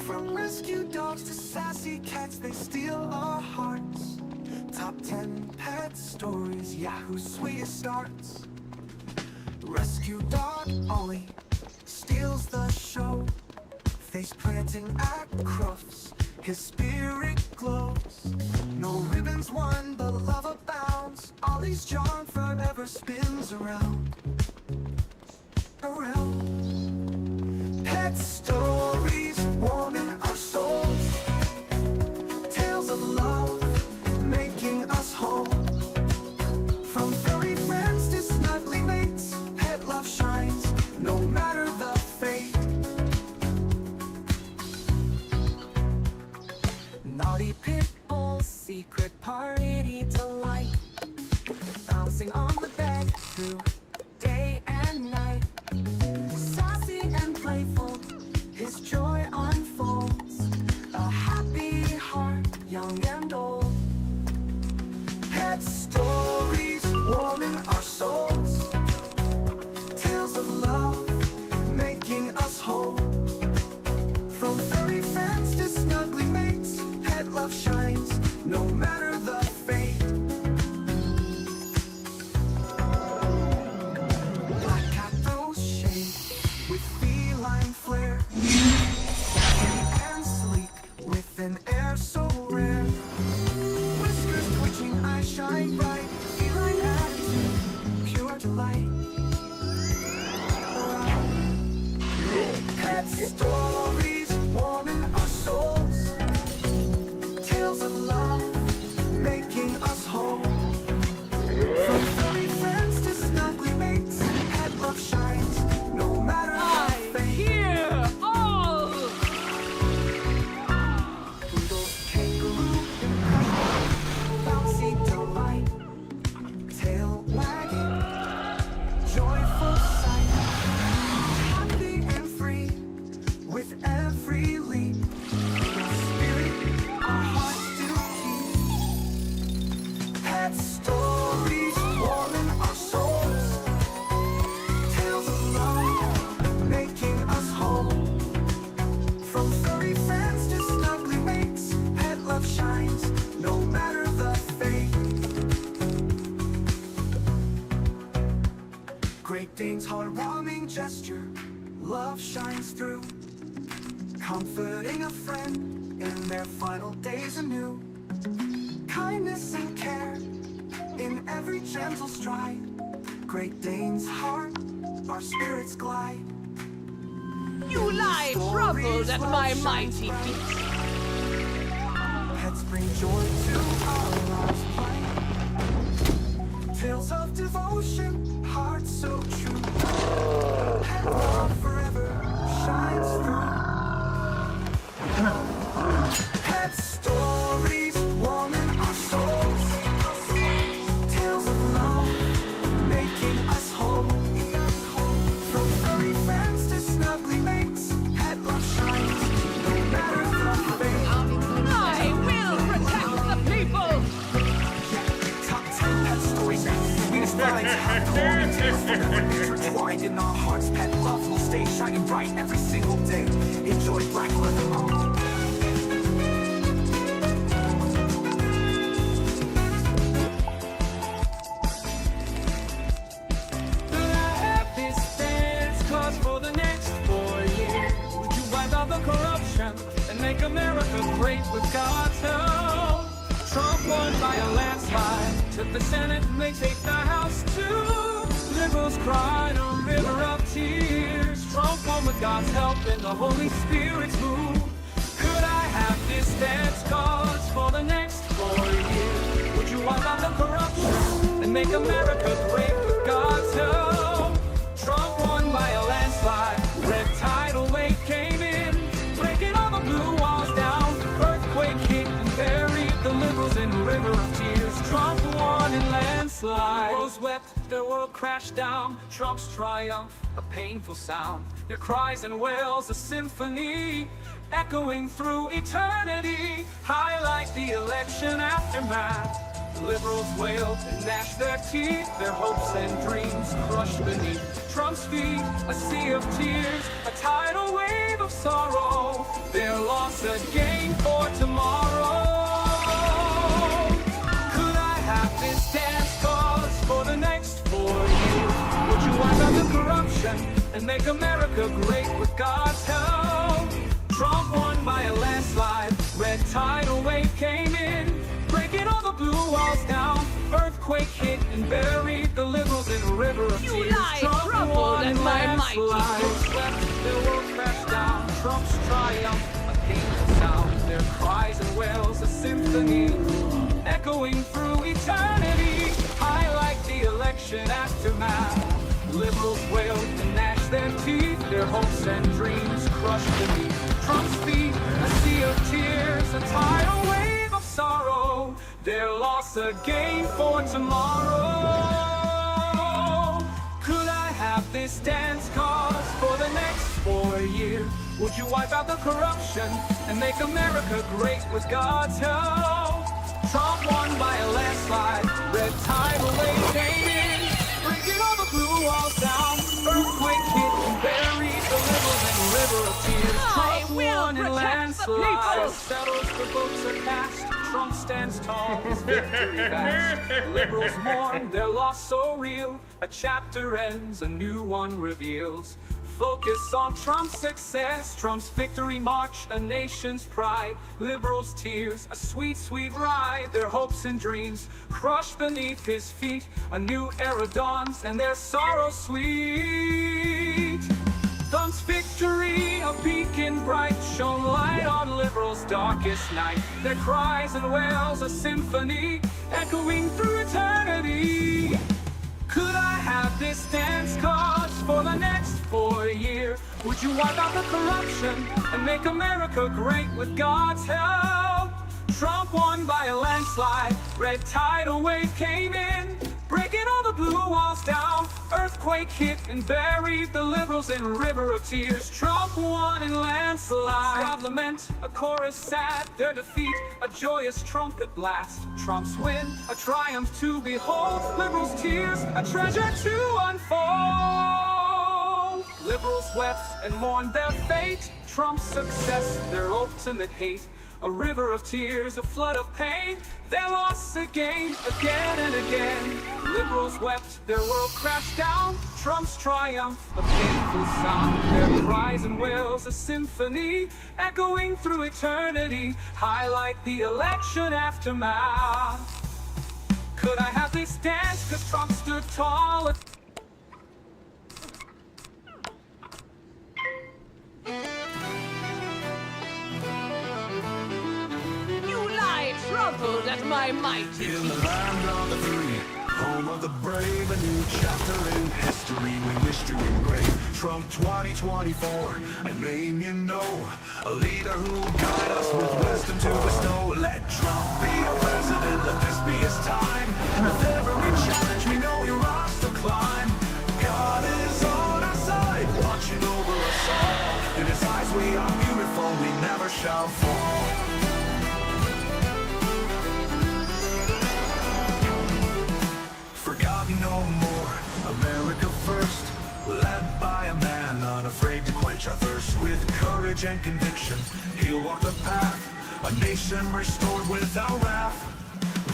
From rescue dogs to sassy cats, they steal our hearts. Top 10 pet stories, Yahoo's sweetest starts. Rescue dog Ollie steals the show, face planting at Crufts, his spirit glows. No ribbons won, but love abounds. Ollie's charm forever spins around. Pet stories warming our souls. Tales of love making us whole. From furry friends to snuggly mates, pet love shines no matter the fate. Naughty pit bull, secret party delight, bouncing on the bed through day and night. Sassy and playful, his joy unfolds. A happy heart, young and old. Pet stories warming our souls. Tales of love making us whole. From furry friends to snuggly mates, pet love shines no matter the fate. Black cat throws shade with feline flair, and sleek with an air so rare. Whiskers twitching, eyes shine bright, feline attitude, pure delight. Pet stories warming our souls. Tales of love making us whole. From furry friends to snuggly mates, pet love shines no matter the fate. Hear all! Poodles, kangaroo, impression, bouncy delight, tail wagging, joyful sight, happy and free with every leap. Spirit, our hearts do keep. Pet stories warming our souls. Tales of love making us whole. From furry friends to snuggly mates, pet love shines no matter the fate. Great Dane's heartwarming gesture, love shines through, comforting a friend in their final days anew. Kindness and care in every gentle stride. Great Dane's heart, our spirits glide. You lie troubled at my mighty feet. Pets bring joy to our lives bright. so true. And love forever shines through. Pet stories warming our souls. Tales of love making us whole. From furry friends to snuggly mates, pet love shines no matter the fate. I will protect the people. Top 10 pet stories, sweetest lines, hardcore and tears forever intertwined in our hearts. Pet love will stay shining bright every single day. Enjoy Black Leather Month. For the next 4 years, would you wipe out the corruption and make America great with God's help? Trump won by a landslide, took the Senate and they take the House too. Liberals cried a river of tears. Trump won with God's help and the Holy Spirit's move. Could I have this dance cause for the next 4 years? Would you wipe out the corruption and make America great with God's help? Trump won by a landslide, red tidal wave came in, breaking all the blue walls down. Earthquake hit and buried the liberals in a river of tears. Trump won in landslide. Worlds wept, their world crashed down. Trump's triumph, a painful sound. Their cries and wails, a symphony, echoing through eternity. Highlight the election aftermath. Liberals wailed and gnashed their teeth, their hopes and dreams crushed beneath Trump's feet. A sea of tears, a tidal wave of sorrow, their loss a gain for tomorrow. Could I have this dance cause for the next 4 years? Would you wipe out the corruption and make America great with God's help? Trump won by a landslide, red tidal wave came in, breaking all the blue walls down. Earthquake hit and buried the liberals in a river of tears. You lie, Trump troubled won and in my mighty. landslide. Swept, their world crashed down. Trump's triumph, a painful sound. Their cries and wails, a symphony, echoing through eternity. Highlight the election aftermath. Liberals wailed and gnashed their teeth, their hopes and dreams crushed beneath Trump's feet. A sea of tears, a tidal wave of sorrow, their loss a gain for tomorrow. Could I have this dance cause for the next 4 years? Would you wipe out the corruption and make America great with God's help? Trump won by a landslide, red tidal wave came in, breaking all the blue walls down. Earthquake hit and buried the liberals in a river of tears. Trump won in landslide, settles the votes are cast. Trump stands tall, his victory vast. Liberals mourn their loss so real. A chapter ends, a new one reveals. Focus on Trump's success, Trump's victory march, a nation's pride. Liberals' tears, a sweet, sweet ride. Their hopes and dreams crushed beneath his feet. A new era dawns and their sorrow sweet. Trump's victory, a beacon bright, shone light on liberals' darkest night. Their cries and wails, a symphony, echoing through eternity. Could I have this dance cause for the next 4 years? Would you wipe out the corruption and make America great with God's help? Trump won by a landslide, red tidal wave came in, breaking all the blue walls down. Earthquake hit and buried the liberals in a river of tears. Trump won in landslide. Proud lament, a chorus sad, their defeat, a joyous trumpet blast. Trump's win, a triumph to behold. Liberals' tears, a treasure to unfold. Liberals wept and mourned their fate. Trump's success, their ultimate hate. A river of tears, a flood of pain. Their loss again and again. Liberals wept, their world crashed down. Trump's triumph, a painful sound. Their cries and wails, a symphony, echoing through eternity. Highlight the election aftermath. Could I have this dance, cause Trump stood tall? Troubled at my mighty. In the land of the free, home of the brave, name a new chapter in history we wish to engrave. Trump 2024, a name you know, a leader who will guide us with wisdom to bestow. Let Trump be our president, let this be his time. With every challenge we know you're ours to climb. God is on our side, watching over us all. In his eyes we are beautiful, we never shall fall. Forgotten no more, America first, led by a man unafraid to quench our thirst. With courage and conviction, he'll walk the path, a nation restored without wrath.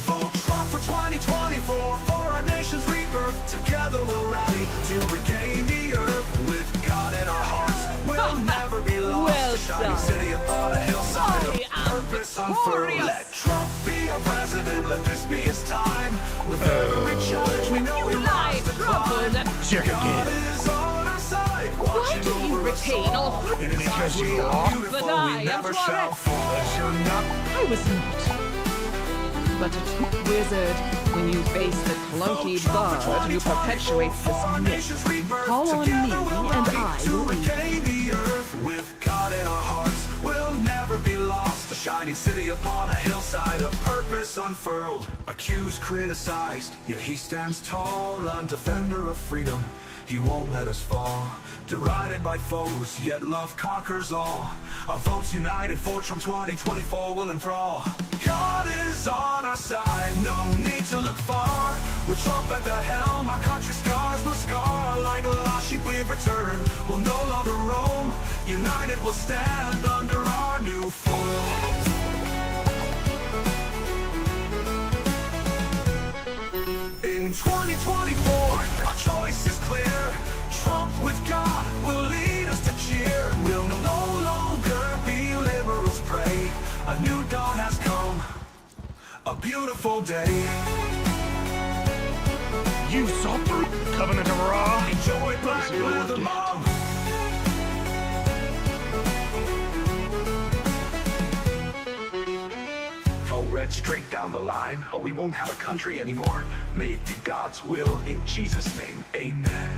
Vote Trump for 2024, for our nation's rebirth. Together we'll rally to regain the earth. With God in our hearts, we'll never be lost. Well A shining city upon a hillside of purpose unfurled. Let Trump be our president, let this be his time. With every challenge we know we rise to climb. Check God again. is on our side, Why watching do you over us retain all. all In his eyes we you are are? beautiful, But I we am never Florence. shall fall. You're not. I was not. But a true wizard, when you face the clunky bard who perpetuates this myth, call on me and I will lead. Regain the earth with God in our hearts. We'll never be lost. A shining city upon a hillside of purpose unfurled. Accused, criticized, yet he stands tall. A defender of freedom, he won't let us fall. Derided by foes, yet love conquers all. Our votes united for Trump 2024 will enthrall. God is on our side, no need to look far. With Trump at the helm, our country's scars will scar. Like a lost sheep we've returned, we'll no longer roam. United we'll stand under our new fold. In 2024, our choice is clear. Trump with God will lead us to cheer. We'll no longer be liberals' prey. A new dawn has come, a beautiful day. You saw through the Covenant of Ra. Enjoy black with the mob. Go red straight down the line, or we won't have a country anymore. May it be God's will, in Jesus' name, amen.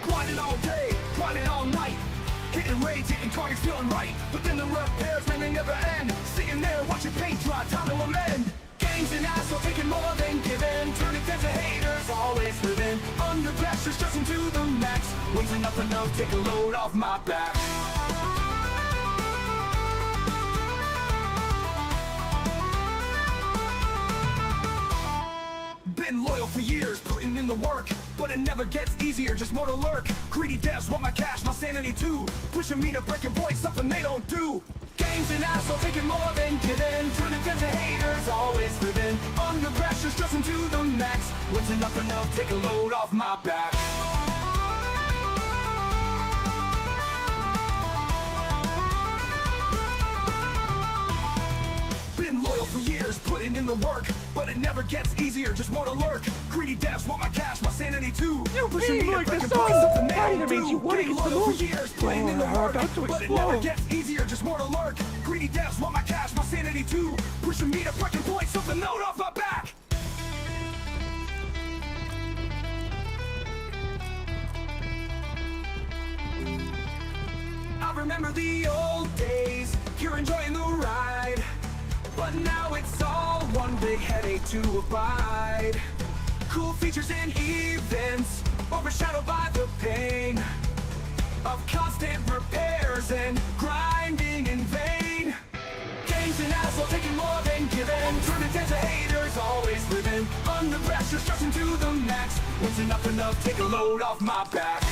Grinding all day, grinding all night. Hitting raids, hitting targets, feeling right. But then the repairs, man, they never end. Sitting there watching paint dry, time to amend. Games and asphalt, taking more than given. Turning fans to haters, always living. Under pressure, stressing to the max. When's enough enough, take a load off my back. Been loyal for years, putting in the work. But it never gets easier, just more to lurk. Greedy devs want my cash, my sanity too. Pushing me to breaking point, something they don't do. Games and asphalt, taking more than given. Turning fans to haters, always living. Under pressure, stressing to the max. When's enough, take a load off my back. Been loyal for years, putting in the work. But it never gets easier, just more to lurk. Greedy devs want my cash, my sanity too. You Pushing me seem to like breaking the point, song. something they Party don't that means do. you want to Been get the loyal for most. years, putting in the work. about to But it never explode. gets easier, just more to lurk. Greedy devs want my cash, my sanity too. Pushing me to breaking point, something load off my back. I remember the old days, you're enjoying the ride. But now it's all one big headache to abide. Cool features and events, overshadowed by the pain of constant repairs and grinding in vain. Games and asphalt, taking more than given. Turning fans to haters, always living. Under pressure, stressing to the max. When's enough, take a load off my back.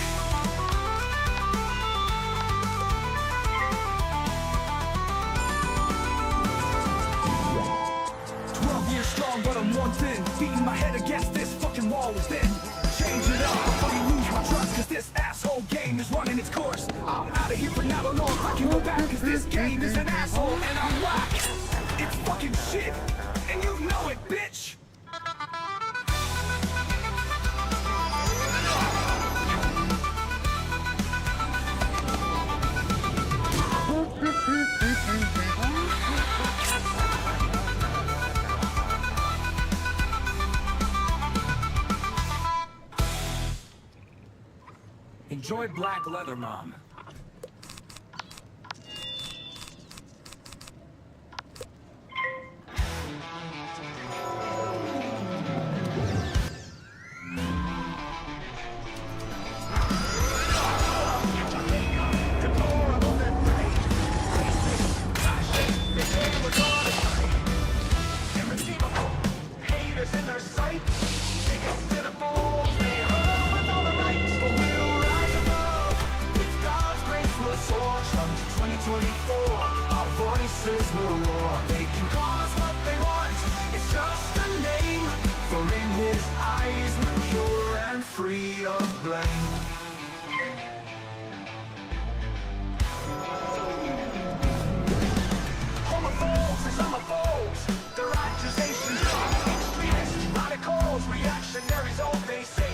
12 years strong, but I'm one thin. Beating my head against this fucking wall is thin. Change it up before you lose my trust, cause this asshole game is running ran its course. I'm out of here for now, don't know if I can go back, cause this game is an asshole and I'm whack. It's fucking shit, and you know it, bitch. Enjoy black leather, Mom. Haters in their sight, they consider fools, they hurt with all the rights, but we'll rise above. With God's grace, we'll soar. From 2024, our voices will roar. They can call us what they want, it's just a name. For in His eyes, we're pure and free of blame. Homophobes and homophobes, their accusations are extremists, radicals, reactionaries, all they say.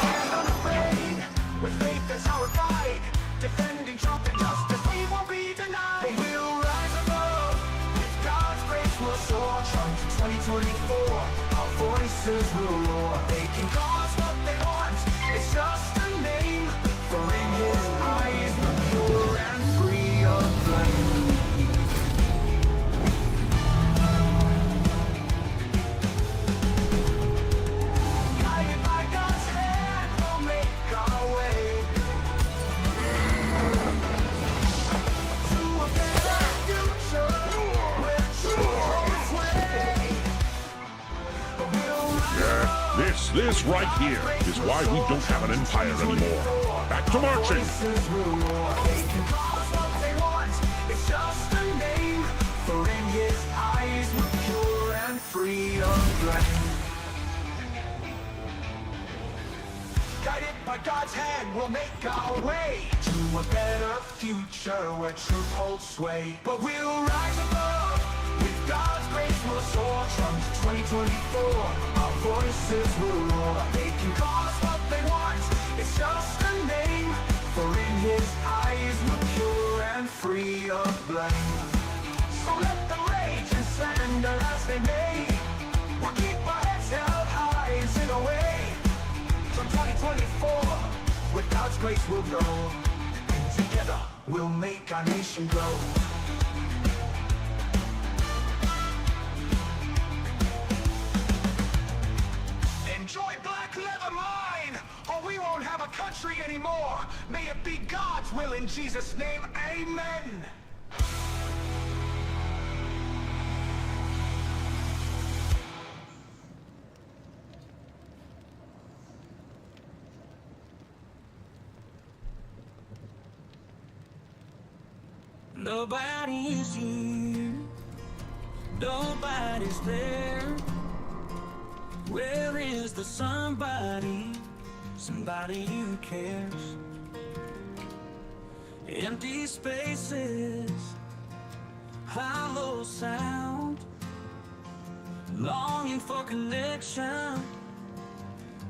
Stand unafraid, with faith as our guide, defending Trump and justice, we won't be denied. But we'll rise above, with God's grace we'll soar. Trump 2024, our voices will roar. They can call us what they want, it's just a name. For in His eyes we're pure and free of blame. Guided by God's hand, we'll make our way to a better future where truth holds sway. But we'll rise This right here is why we don't have an empire anymore. Back to marching. voices will roar. They can call us what they want, it's just a name. For in His eyes we're pure and free of blame. Guided by God's hand, we'll make our way to a better future where truth holds sway. But we'll rise above, with God's grace we'll soar. From 2024, our voices will roar. They can call us what they want, it's just a name. For in His eyes we're pure and free of blame. So let them rage and slander as they may, we'll keep our heads held high and sing away. From 2024, with God's grace we'll grow, and together we'll make our nation grow. Enjoy black leather mine, or we won't have a country anymore. May it be God's will in Jesus' name, amen. Nobody's here, nobody's there. Where is the somebody, somebody who cares? Empty spaces, hollow sound, longing for connection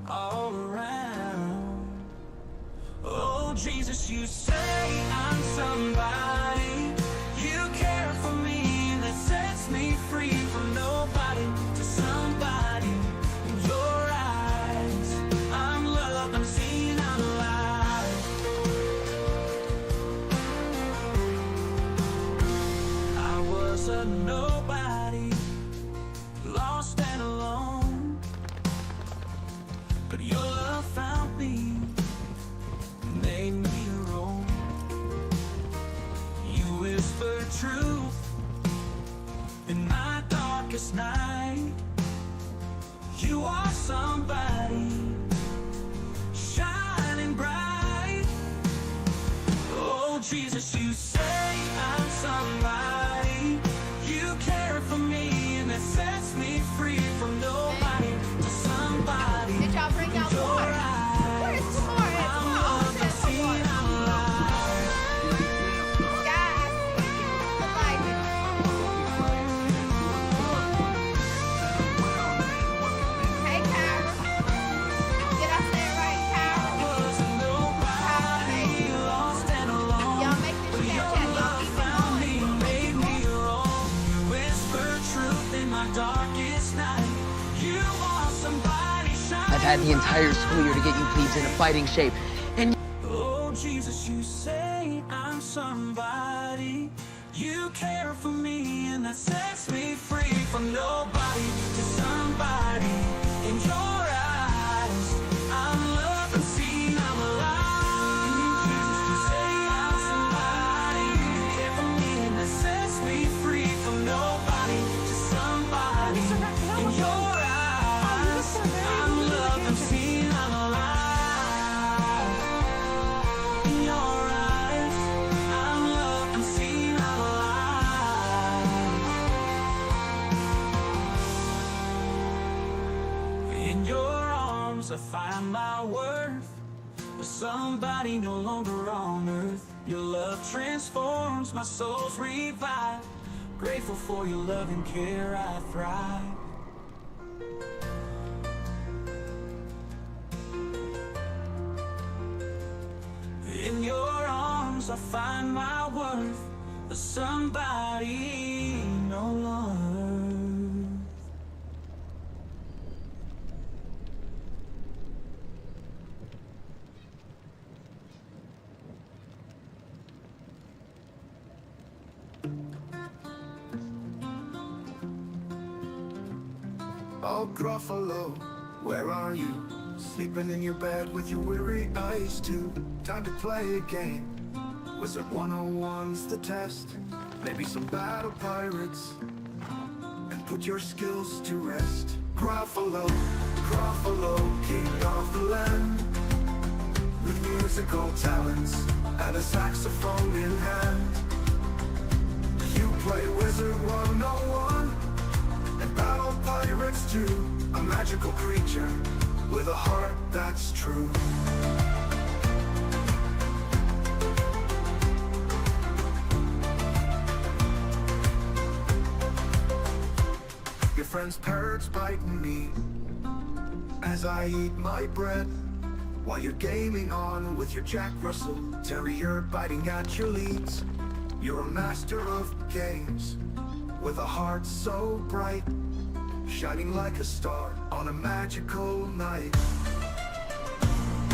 all around. Oh Jesus, you say I'm somebody, you care for me, that sets me free from nobody to somebody. In your eyes, I'm loved, I'm seen, I'm alive. I was a nobody, lost and alone, but your love found me, made me your own. You whisper truth in my darkest night. You are somebody shining bright. Oh Jesus, you say I'm somebody, you care for me, and that sets me free from nobody to somebody. Did y'all bring out more? Where's some more? Come on, send some more. had the entire school year to get you plebes into fighting shape. And oh, Jesus, you say I'm somebody. You care for me, and that sets me free from nobody to somebody. In your eyes, I'm loved and seen, I'm alive. Jesus, you say I'm somebody. You care for me, and that sets me free from nobody to somebody. In your eyes, I'm loved and seen, I'm alive. In your eyes, I'm loved and seen, I'm alive. In your arms, I find my worth. For somebody no longer on earth. Your love transforms, my soul's revived. Grateful for your love and care, I thrive. In your arms, I find my worth. For somebody no longer. Oh, Gruffalo, where are you? Sleeping in your bed with your weary eyes too. Time to play a game. Wizard 101's the test. Maybe some battle pirates. And put your skills to rest. Gruffalo, Gruffalo, king of the land. With musical talents and a saxophone in hand. You play Wizard 101 and battle pirates too. A magical creature with a heart that's true. Your friend's parrots biting me as I eat my bread, while you're gaming on with your Jack Russell Terrier biting at your leads. You're a master of games with a heart so bright, shining like a star on a magical night.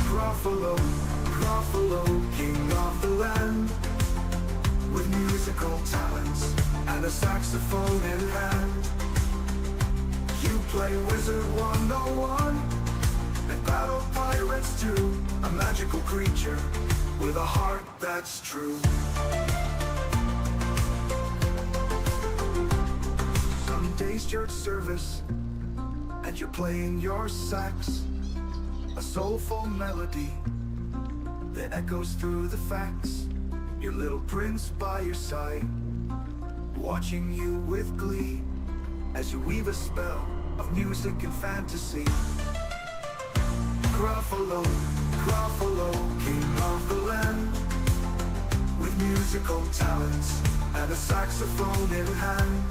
Gruffalo, Gruffalo, king of the land, with musical talents and a saxophone in hand. You play Wizard 101 and battle pirates too. A magical creature with a heart that's true. Some days you're at service and you're playing your sax, a soulful melody that echoes through the facts. Your little prince by your side, watching you with glee as you weave a spell of music and fantasy. Gruffalo, Gruffalo, king of the land, with musical talents and a saxophone in hand.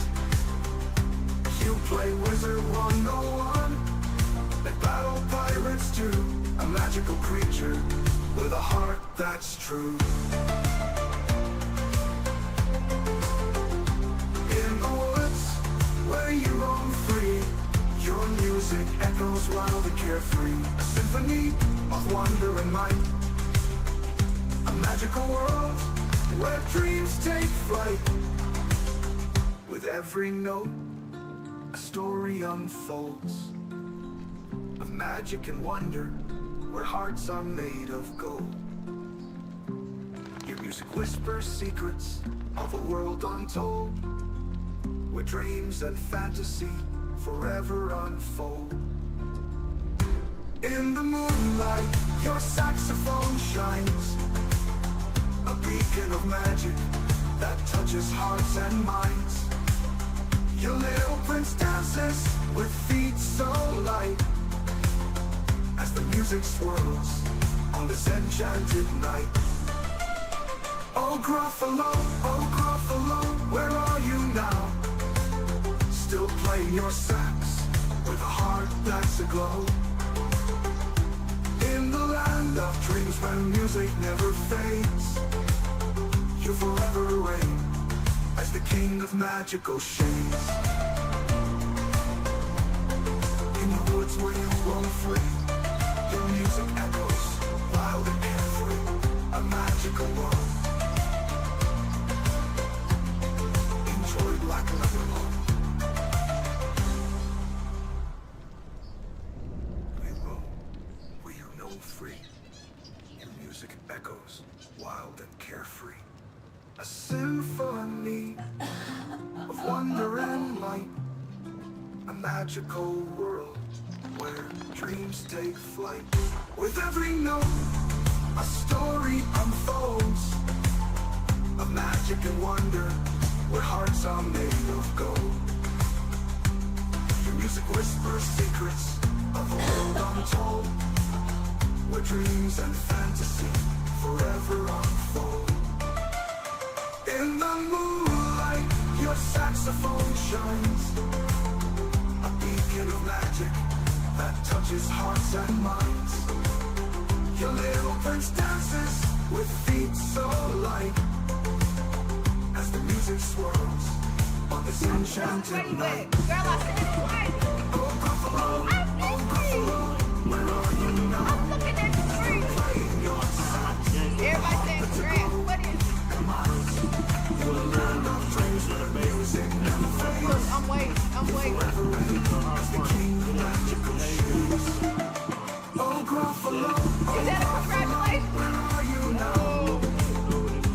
You play Wizard 101 and battle pirates too. A magical creature with a heart that's true. In the woods where you roam free, your music echoes wild and carefree. A symphony of wonder and might, a magical world where dreams take flight. With every note, a story unfolds of magic and wonder, where hearts are made of gold. Your music whispers secrets of a world untold, where dreams and fantasy forever unfold. In the moonlight, your saxophone shines, a beacon of magic that touches hearts and minds. Your little prince dances with feet so light as the music swirls on this enchanted night. Oh Gruffalo, where are you now? Still playing your sax with a heart that's aglow. In the land of dreams where music never fades, you forever reign as the king of magical shades. In the woods where you roam free, music echoes, wild and carefree, a magical world. Enjoy Black Leather Home. We roam, we know free. Your music echoes, wild and carefree. A symphony of wonder and light. A magical world where dreams take flight. With every note, a story unfolds. Of magic and wonder, where hearts are made of gold. Your music whispers secrets of a world untold, where dreams and fantasy forever unfold. In the moonlight, your saxophone shines, a beacon of magic that touches hearts and minds. Your little prince dances with feet so light, as the music swirls on this enchanted night. Girl, I said it right. Oh, Buffalo, oh, Buffalo, where are you now? I'm looking at the tree. Playing your songs. Everybody saying congrats. What is it? You'll learn of dreams where music never fades. Look, I'm waiting. Forever as the king of magical shoes. Oh, Gruffalo, oh, Is that a congratulations? where are you now?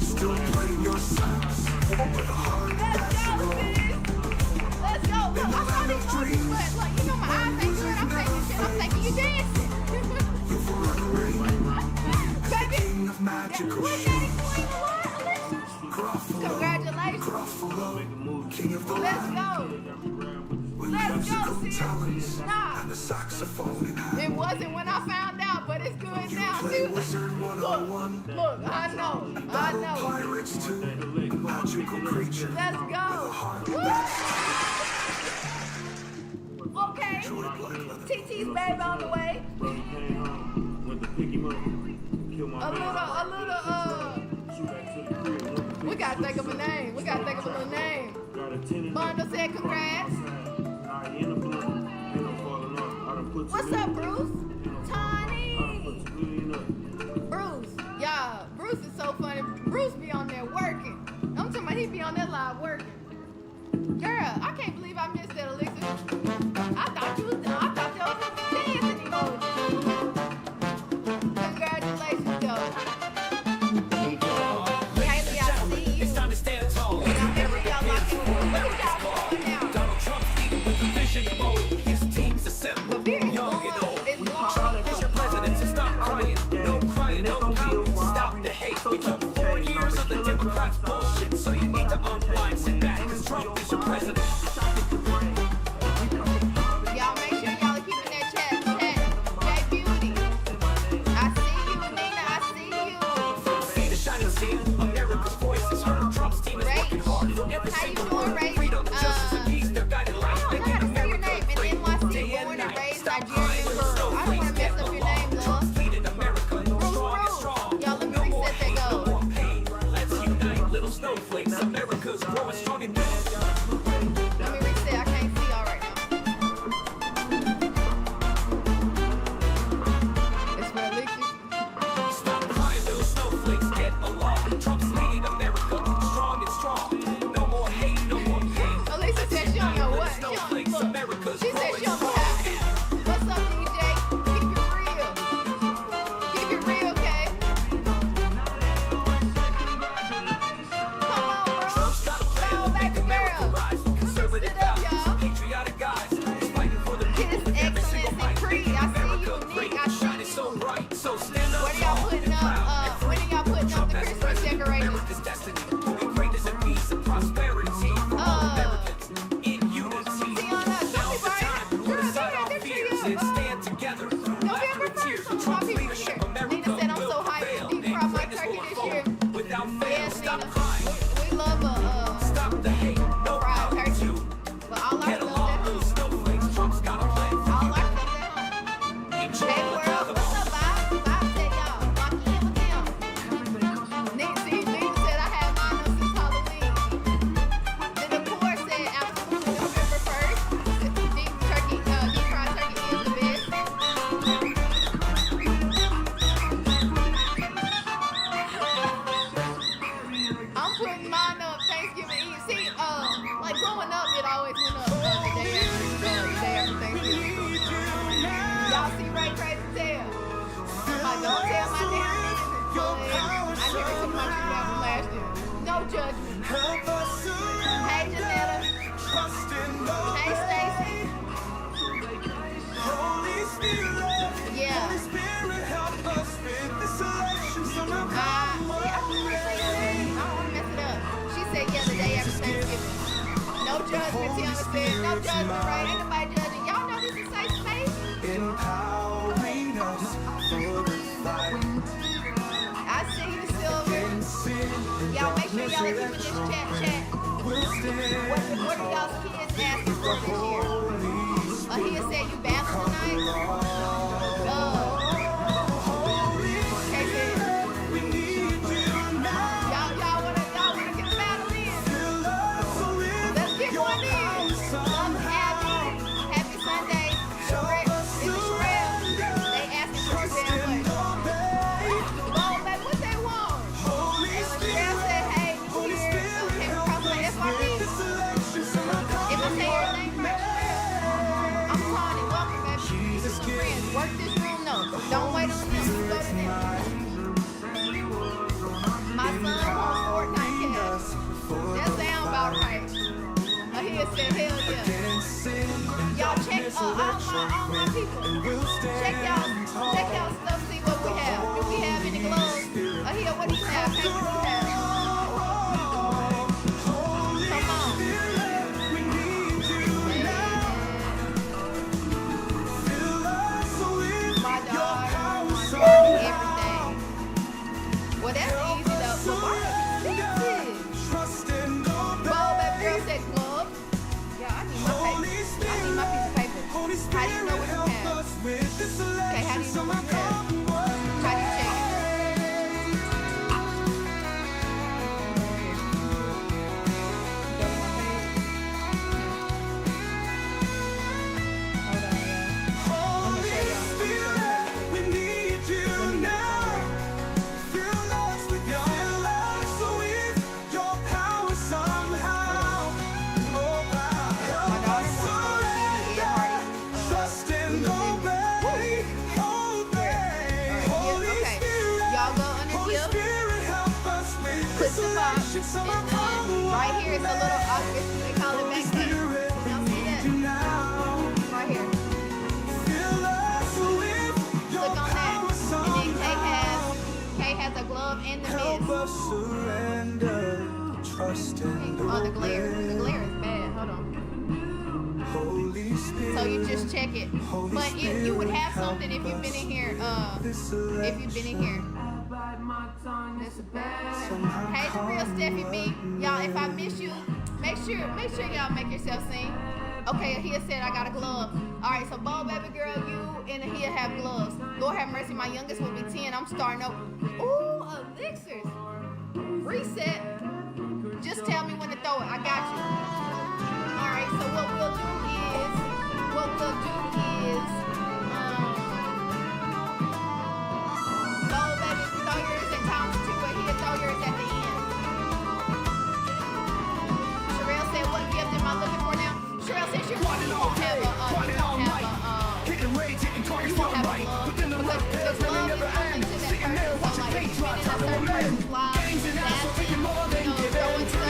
Still playing your songs with a heart that's gold. Let's go. Look, I saw these movies, but like, you know my eyes ain't good. I'm taking shit. I'm thinking you dancing. You're forever reigning as the king of magical shoes. Gruffalo, Congratulations. Gruffalo, king of the Let's land. go. With Let's musical go, sis. talents Nah. and the saxophone in hand. It wasn't when I found out, but it's good now, Play too. Wizard 101. Look, I know. Battle pirates too. Magical creature. Let's go. Okay. TT's baby on the way. We gotta think of a name. We gotta think of a little name. Bondo said congrats. What's up, Bruce? Tony. Bruce. Yeah, Bruce is so funny. Bruce be on there working. I'm talking about he be on that live working. Girl, I can't believe I missed that, Alexis. I thought there was a dancing emoji. Congratulations, though. Haley, I see you. It's time to stand tall. And I'm sure y'all like it. Look at y'all going now. Donald Trump leading with a vision mode. His team's assembled, young and old. Trump is your president, so stop crying. No crying, no pouting. Stop the hate. We took 4 years of the Democrats' bullshit, so you need to unwind, sit back, because Trump is your president. Y'all make sure y'all are keeping that chat. Jay Beauty. I see you, Nina. I see you. See the shining scene. America's voice is heard. Trump's team is working hard. How you doing, Ray? Freedom, justice, and peace. They're guiding life. I don't know how to say your name. In NYC, born and raised Nigerian girl. I don't want to mess up your name, love. Leading America. Strong and strong. Y'all, let me No more reset hate, that no goal. more pain. Let's unite, little snowflakes. America's growing strong and good. Let me reset. I can't see y'all right now. It's for Alexis. Stop crying, little snowflakes, get along. Trump's leading America, strong and strong. No more hate, no more pain. Alexis said she don't know what. She don't Snowflakes, look. America's She said growing she don't know strong. how. What's up, DJ? Keep it real. Keep it real, okay? Come on, bro. Trump's got a plan Go, to make baby America girl. rise. Conservative Sit up, values, y'all. patriotic guys, fighting for the His people every single Excellency night. Creed. I see you, America Nick. great, I see shining so you. bright. So stand up When are y'all tall putting and proud. up, when are y'all putting up the Christmas decorations? America's destiny will be greatness and peace and prosperity for all Americans in unity. Now's the time to put aside our fears and stand together. Laugh with tears. Trump's leadership, America Nina said I'm so will hyped to prevail. deep And fry my greatness turkey will this year. unfold without fail. Yes, Stop Nina. crying. We love a Stop the hate. No fried power turkey. to But all our get stuff along, at little home. snowflakes. Trump's got a plan for All you. our stuff at home. Enjoy Hey, the world, gathering. what's up, Bob? Bob said y'all lock in with them. Nina said I had mine on since Halloween. Then the poor said absolutely November 1st. Deep fried turkey is the best. putting mine up Thanksgiving Eve. See, like growing up, it always went up the day after Thanksgiving. Y'all see Ray Crazy Tail? Don't tell my damn business. I never took my trip out from last year. No judgment. Hey, Janetta. Hey, Stacy. Yeah. She said, yeah, the day after Thanksgiving. No judgment, Tiana said. No judgment, right? Ain't nobody judging. Y'all know this is a safe space. Empowering us for the fight. I see you, Silver. Y'all make sure y'all let people just chat. What are y'all's kids asking for this year? He said you bouncing tonight? Y'all wanna get the battle in? Let's get one in. Love Abby. Happy Sunday. Is it Sherelle? They asking for damn much. Oh, baby, what they want? And Sherelle said, hey, you here? Okay, we're crossing the FRD. If I say your name right, I'm Tawny. Welcome, baby. This is my friend. Work this room, no. Don't wait on them. You go to them. My son wants Fortnite cash. That sound about right. He said, hell yeah. Y'all check all my people. Check y'all stuff, see what we have. Do we have any gloves? Here, what do you have? Hey, what do you have? Come on. My dog, everything. Well, that's easy though. Well, why is it? Bo, that girl said glove. Yeah, I need my paper. I need my piece of paper. How do you know what you have? Okay, how do you know what you have? How do you check it? Right here is a little Oscar, they call it backpack. Y'all see that? Right here. Click on that. And then Kay has a glove and the mist. Oh, the glare. The glare is bad. Hold on. So you just check it. But you would have something if you've been in here. If you've been in here. Hey, the real Steffi B. Y'all, if I miss you, make sure y'all make yourself sing. Okay, he said I got a glove. All right, so Bo, baby girl, you and he'll have gloves. Lord have mercy, my youngest will be 10. I'm starting over. Ooh, elixirs. Reset. Just tell me when to throw it. I got you. All right, so what we'll do is Bo, baby, throw yours at times 2, but he'll throw yours at the end. Sherelle said, what gift am I looking for now? Sherelle said you won't have a glove. Because the glove is only to that person. So like if you've been in a certain person's life, dancing, throwing stuff,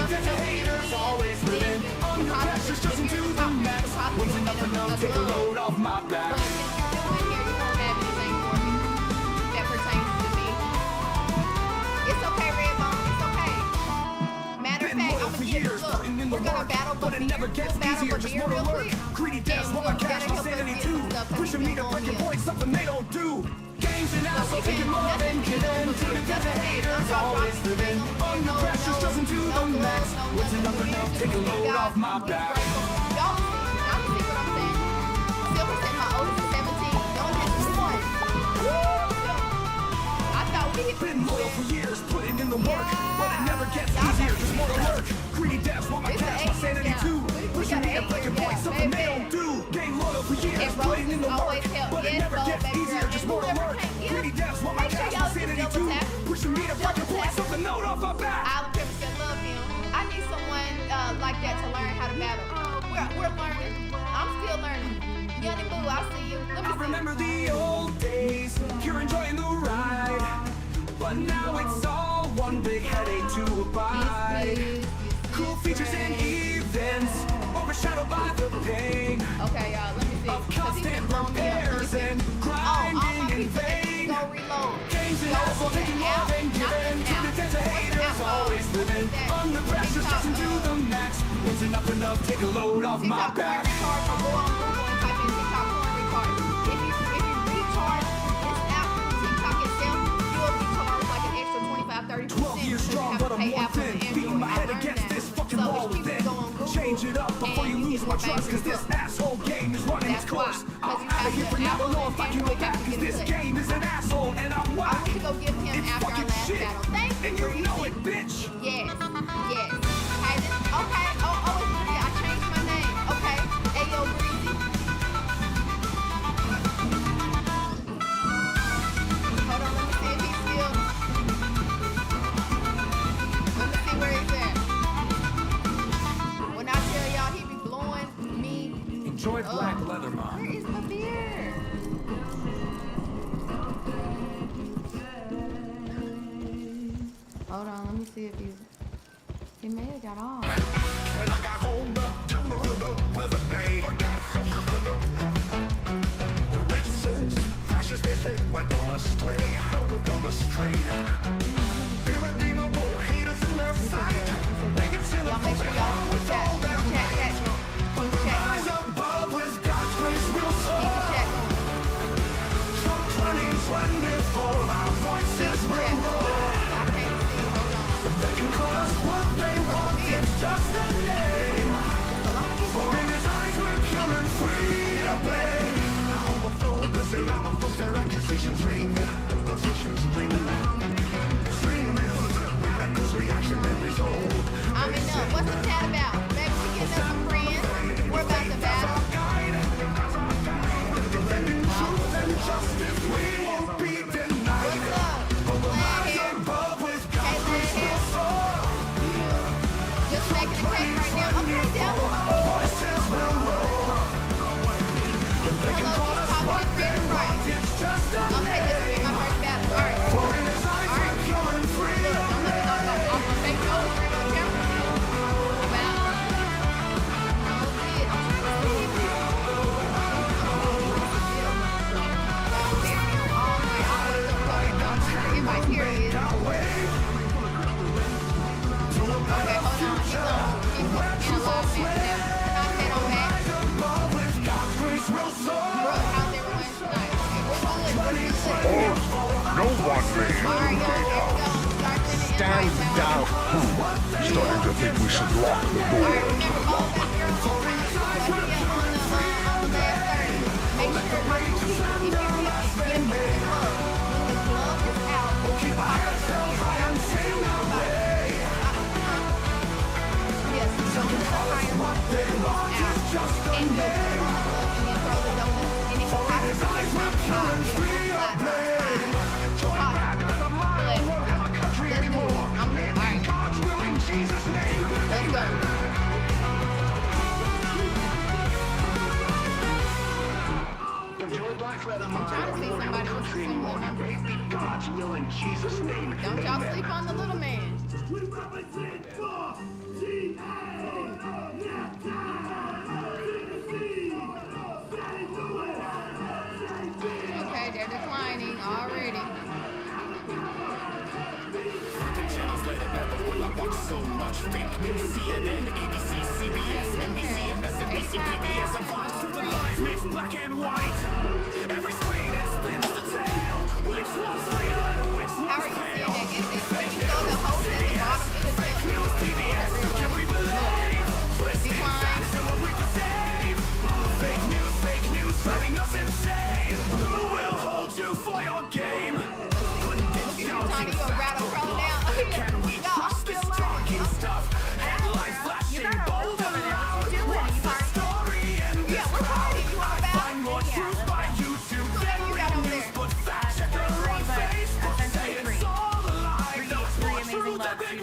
then you possibly get a glove. But if you're doing here, you won't have anything for me that pertains to me. It's okay, Redbone. It's okay. Matter of fact, I'm gonna give you a look. We're gonna battle for beer. We'll battle for beer real quick. And we'll gotta help us get some stuff because we can go on here. Games and so we can nothing can do but nothing haters always living under pressure, stressing to the max. What's enough enough? Take a load off my back. Y'all see what I'm saying? Silver said my oldest is 17. Don't have this one. I thought we had been loyal for years, putting in the work, but it never gets easier. There's more to lurk. Greedy devs want my cash, my sanity too. Pushing me to break your point, something they don't do. Being loyal for years, putting in the work, but it never gets easier. Just more to lurk. Greedy devs want my cash, my sanity too. Pushing me to break your point, something note off my back. Island Pepper said love remember the old days. You're enjoying the ride, but now it's all one big headache to abide. Cool features and events overshadowed by the pain. Okay, y'all, let me see. Of constant repairs and grinding in vain. Go reload. Games and assholes taking more than given. To the tens of haters always living under pressure, stressing to the max. It's enough, take a load off my back. Go on Google and type in TikTok porn retard. If you recharge this app from TikTok itself, you will be charged like an extra 25-30%. 12 years strong, but I'm more thin. Beating my head against this fucking wall within. Change it up before you lose my trust, cause this asshole game is running its course. I'm out of here for now, don't know if I can go back, cause this game is an asshole and I'm whack. I want to go give him after our last battle. Thank you. And you know it, bitch. Yes. Hey, okay. Oh, it's Bree. I changed my name. Okay. Ayo, Breezy. Hold on, let me see if he's still. Let me see where he's at. When I tell y'all he be blowing me. Enjoy black leather, Mom. Where is my beer? Hold on, let me see if he's. He may have got off. Y'all make sure y'all chat. Rise above with God's grace will soar. Trump 2024, our voices will roar. They can call us what they want, it's just a name. For in his eyes we're pure and free to play. Homophobe, they say homophobe, their accusations ring. Positions ring. Stream is reaction and result. I'm enough. What's the chat about? Maybe we getting us some friends. We're about to battle. Defending truth and justice, we won't be denied. What's up? Glad here. Hey, Glad here. Just making the cake right now. Okay, devil. Hello, just talk to Chris right. Okay, this will be my first battle. All right. Look, don't let me go off my fake nose right on camera. Everybody here is. Okay, hold on. He's on. He's in a live match now. Knock that on back. Brooke, how's everyone tonight? Okay, we're good. No one man. All right, y'all. Here we go. Start sending Stand invites down. out. Starting to think we should lock the All door. right, remember all that girls on the last 30. Make sure if you get a get in the club. When the club is out, keep pop up the yes, so the higher one out and go to the club and then throw the donuts and if you pop it, let's go. I'm there. All right. Let's go. I'm trying to see somebody with a similar number. Don't y'all sleep on the little man. Okay, they're declining already. So much fake news, CNN, ABC, CBS, NBC, MSNBC, PBS, I'm fine to the life, mixed black and white. Every screen it spins the tale. Which one's real and which one's How are you seeing that? If you go to host at the bottom, it is fake news, PBS, can we believe? decline. We can save. Fake news, driving us insane. We'll hold you for your game. Tiny, you a rattle crawl down. Can we trust this talking stuff? Headlines flashing bold and loud. What's the story in this Yeah, what's crowd? happening? You want to battle? Find more truth by YouTube. Who you got over News, there? but fact checker on Facebook. Say it's all a lie. There's more truth than big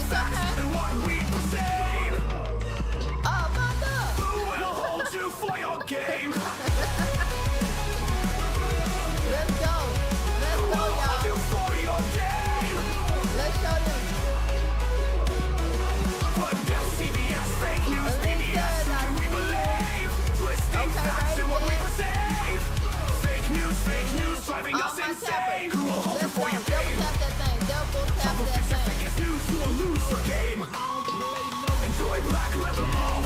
It's okay. And what we perceive. Oh, mother. Who will hold you for your game? Let's go. Let's go, y'all. You for your game. Let's show them. But now CBS, fake news, PBS, we believe. Twisting facts and what we perceive. Fake news, driving us insane. Who will hold you for your game? Double tap that thing. Double tap that thing. Fake news, you will lose your game. Enjoy Black Leather Ball.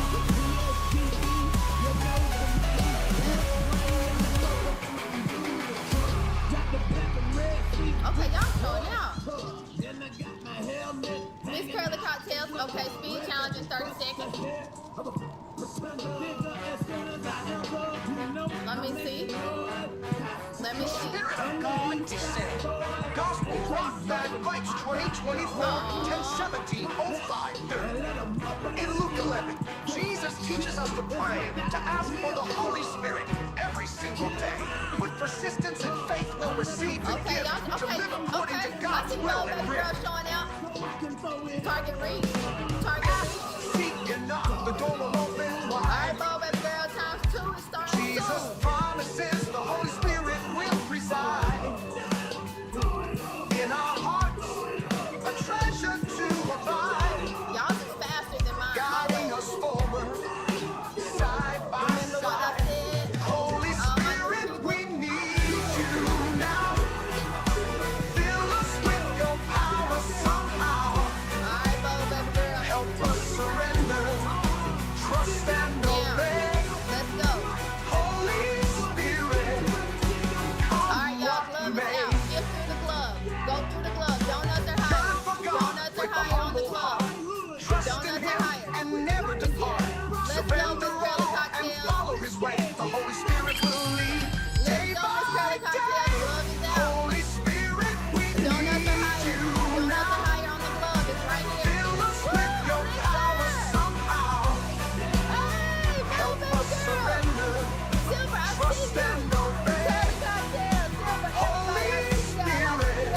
Okay, y'all showing out. Miss Curly Cocktails. Okay, speed challenge in 30 seconds. Let me see. Let me see. Gospel Rock Band Bites 2024, 10/17/05. In Luke 11, Jesus teaches us to pray, to ask for the Holy Spirit every single day. With persistence and faith, we'll receive the Okay, gift y'all. to live according to I God's see will Bell and Baby will. Girl showing out. Target reach. Target reach. Seek and knock, the door will open All wide. right, Bell Baby Girl, times 2 is starting Jesus soon. promises the Holy Spirit will reside in our hearts, a treasure to abide, Y'all is faster than mine. guiding us forward, side by Remember what I side. said? Holy Spirit, we need you now. Fill us with your power somehow. All right, Bell Baby Girl. Help us surrender, trust and obey. Let's go. Holy Spirit, All right, y'all. Glove is out. Get through the glove. Go through the glove. Donuts are higher. Donuts are higher on the glove. trust in Donuts are Him higher. and never depart. Let's go, Surrender Miss Curly all and Cocktail. follow His way. The Holy Spirit will lead day Let's go, Miss by Curly Cocktail. day. Glove is out. Holy Spirit, we Donuts are need higher. you Donuts now. are higher on the glove. It's right here. Fill us with your power somehow. Hey, Bell Help Baby us Girl. surrender, Silver, I see trust you. and obey. Curly Cocktail. Silver, Holy everybody. Spirit,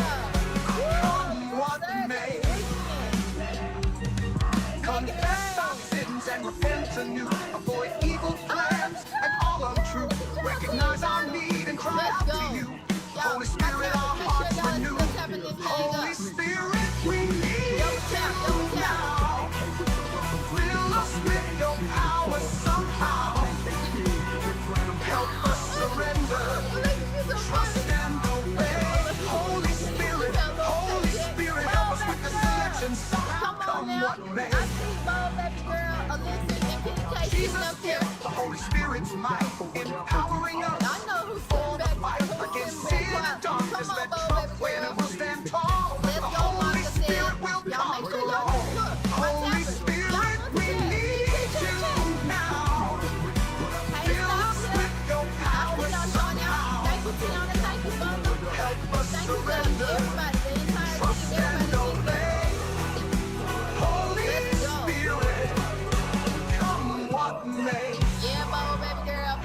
come what may. Confess our sins and repent anew. Avoid evil plans and all untruth. Recognize our need and cry out to you. Holy Spirit, our hearts renew. Holy Spirit, we need you now. Fill us with your power somehow. Help us surrender, trust and obey. Holy Spirit, help us with the selection somehow. Come what may. I see Bell Baby Girl, Alyssa, and Kitty K sitting up here. The Holy Spirit's might empowering us. I know who's For sitting the back fight there. against Who's sin sitting and back. darkness, Come on, let Bell Trump Baby win Girl. and we'll stand tall. Let's The go, Holy Martha said. Spirit will Y'all make conquer sure y'all all. look. Holy Spirit, we need you now. Fill us with your power somehow. Thank you, Tiana. Thank you, Bubba. Help us Thank you, surrender, everybody. The entire trust team. and Everybody. obey. Holy Let's go. Spirit, come what may. Yeah, Bubba, baby girl.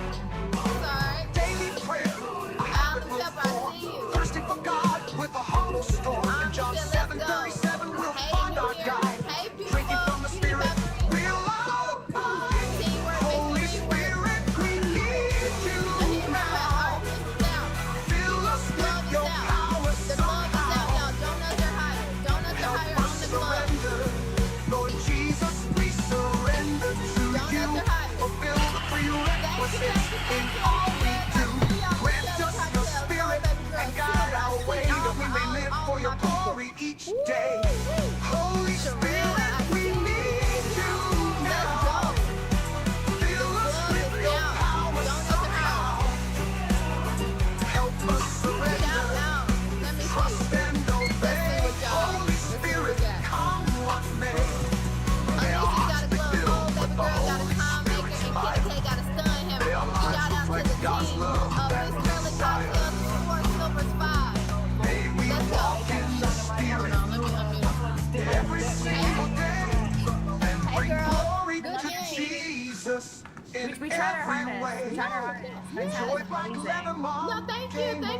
It's alright. Daily prayer, Alan Pepper, I see you. thirsty for God with a humble storm. In John Let's 7:37, we'll Hey, find New our Year. guide. Hey, people. Drinking from the Spirit, we'll all abide. Teamwork, Holy Miss Teamwork. Spirit, we need you now. Fill us with your power The glove is out, y'all. Donuts are higher. Donuts are higher on the glove. surrender. Lord Jesus, we surrender to you. Fulfill the prerequisites in all we do. Grant us your Spirit and guide our way that we may live for your glory each day. Holy Spirit, we need you now. Fill us with your power somehow. Help us surrender, trust and obey. Holy Spirit, come what may. May our hearts be filled with the Holy Spirit's light. May our lives reflect God's love that resides. May we walk in the Spirit every single day and bring glory to Jesus in every way. Enjoy Black Leather Mall. No, thank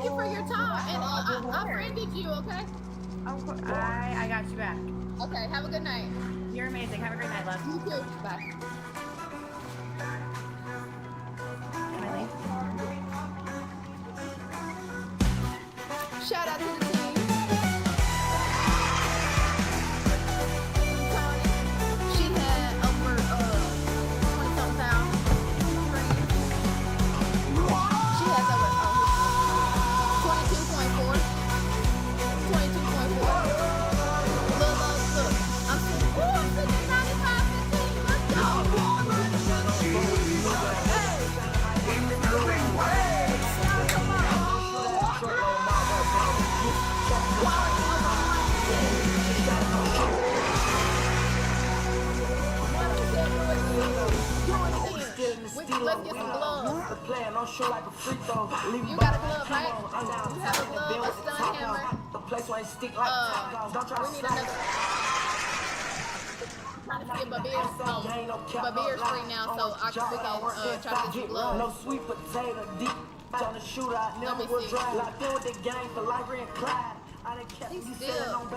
you for your time. And I friended you, okay? I got you back. Okay, have a good night. You're amazing. Have a great night, love. You too. Bye. Can I leave? Shout out to the team. Tony, she had over 20-something thousand streams. She has over 22.4. 22.4. Look, I'm sitting at 95.15. Let's go. Let's get some gloves. You got a glove, right? You have a glove, a stun hammer. We need another. Trying to get Babir's free now, so we can try to get you gloves. No sweet potato deep on the shootout. Never will drive. Like doing the game for Lyra and Clyde. He's still.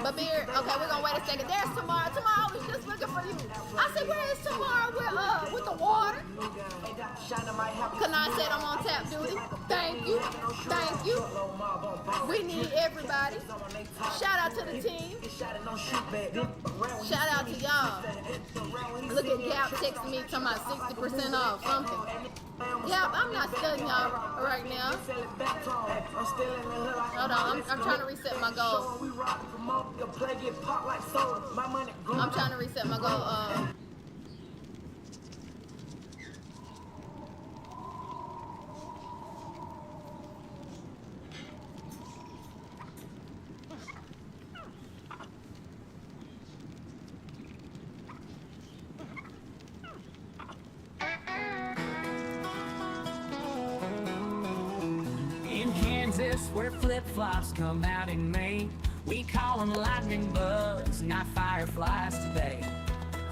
Babir, okay, we're gonna wait a second. There's Tamara. Tamara, I was just looking for you. I said, where is Tamara with the water? Kanan said I'm on tap duty. Thank you. Thank you. We need everybody. Shout out to the team. Shout out to y'all. Look at Gap texting me talking about 60% off something. Gap, I'm not studying y'all right now. Hold on, I'm trying to reset my goal. I'm trying to reset my goal. In Kansas, where flip-flops come out in May, we call them lightning bugs, not fireflies today.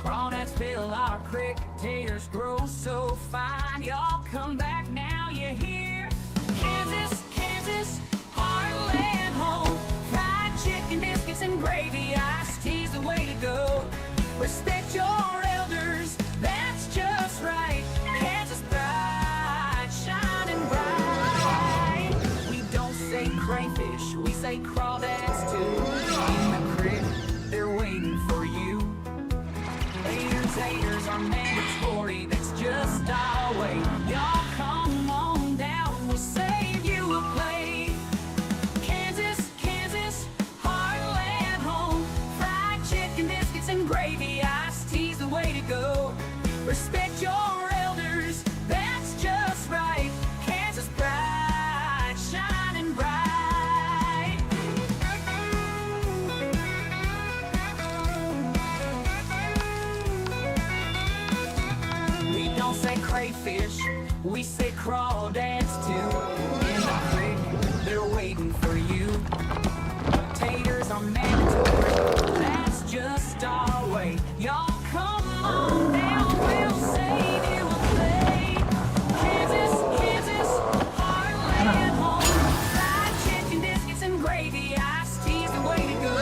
Crawdads fill our creek, taters grow so fine. Y'all come back now, you hear? Kansas, Kansas, heartland home. Fried chicken, biscuits, and gravy, iced tea's the way to go. Respect your elders, that's just right. Kansas pride, shining bright. We don't say crayfish, we say crawdads too. In the creek, they're waiting for you. Taters are mandatory, that's just our way. Y'all come on down, we'll save you a plate. Kansas, Kansas, heartland home. Fried chicken, biscuits, and gravy, iced tea's the way to go. Respect your elders, that's just right. Kansas pride, shining bright. We don't say crayfish, we say crawdads too. In the creek, they're waiting for you. Taters are mandatory, that's just our way. Y'all come on down, we'll save you a plate. Kansas, Kansas, heartland home. Fried chicken, biscuits, and gravy, iced tea's the way to go.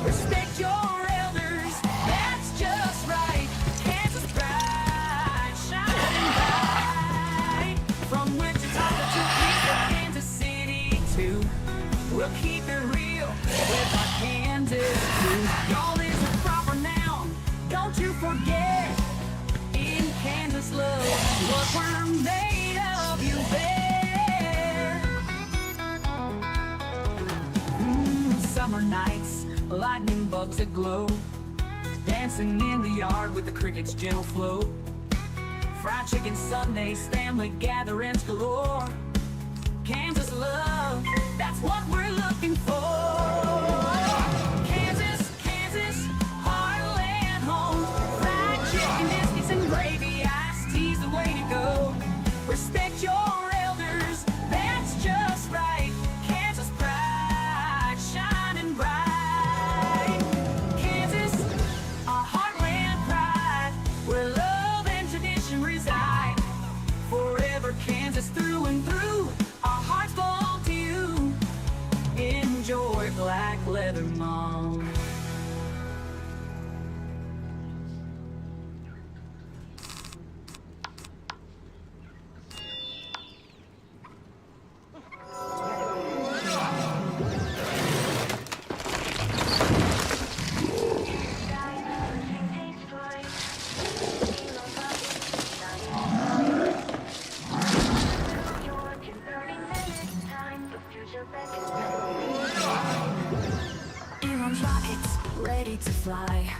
Respect your elders, that's just right. Kansas pride, shining bright. From Wichita to Topeka, Kansas City too. We'll keep it real with our Kansas crew. Y'all is a proper noun, don't you forget. In Kansas love, what we're made of, you bet. Summer nights, lightning bugs aglow. Dancing in the yard with the cricket's gentle flow. Fried chicken Sundays, family gatherings galore. Kansas love, that's what we're looking for. Kansas, Kansas, heartland home. Fried chicken, biscuits, and gravy, iced tea's the way to go. Respect your elders, that's just right. Kansas pride, shining bright. Kansas, our heartland pride, where love and tradition reside. Forever Kansas through and through, our hearts belong to you. Enjoy black leather, Mom. rocket to fly.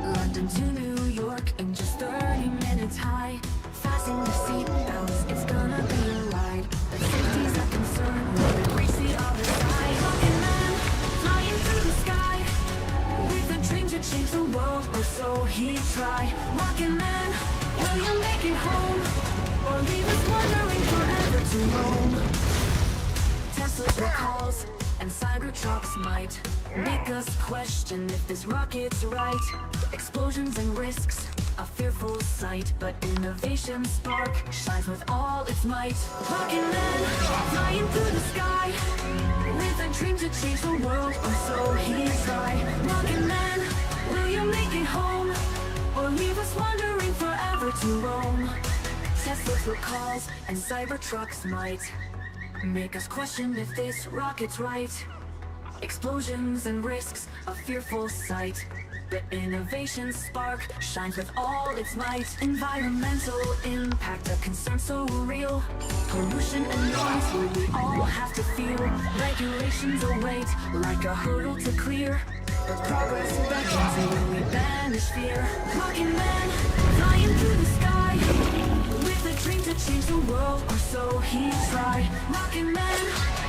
London to New York in just 30 minutes high. Fasten your seatbelts, it's gonna be a ride. But safety's a concern when we reach the other side. Rocket man, flying through the sky, with a dream to change the world, or so he tried. Rocket man, will you make it home, or leave us wandering forever to roam? Tesla's recalls and Cybertrucks might make us question if this rocket's right. Explosions and risks, a fearful sight, but innovation's spark shines with all its might. Rocket man, flying through the sky, with a dream to change the world, or so he tried. Rocket man, will you make it home, or leave us wandering forever to roam? Tesla's recalls and Cybertrucks might make us question if this rocket's right. Explosions and risks, a fearful sight, but innovation's spark shines with all its might. Environmental impact, a concern so real. Pollution and noise, we all have to feel. Regulations await like a hurdle to clear, but progress beckons when we banish fear. Rocket man, flying through the sky, with a dream to change the world, or so he tried. Rocket man,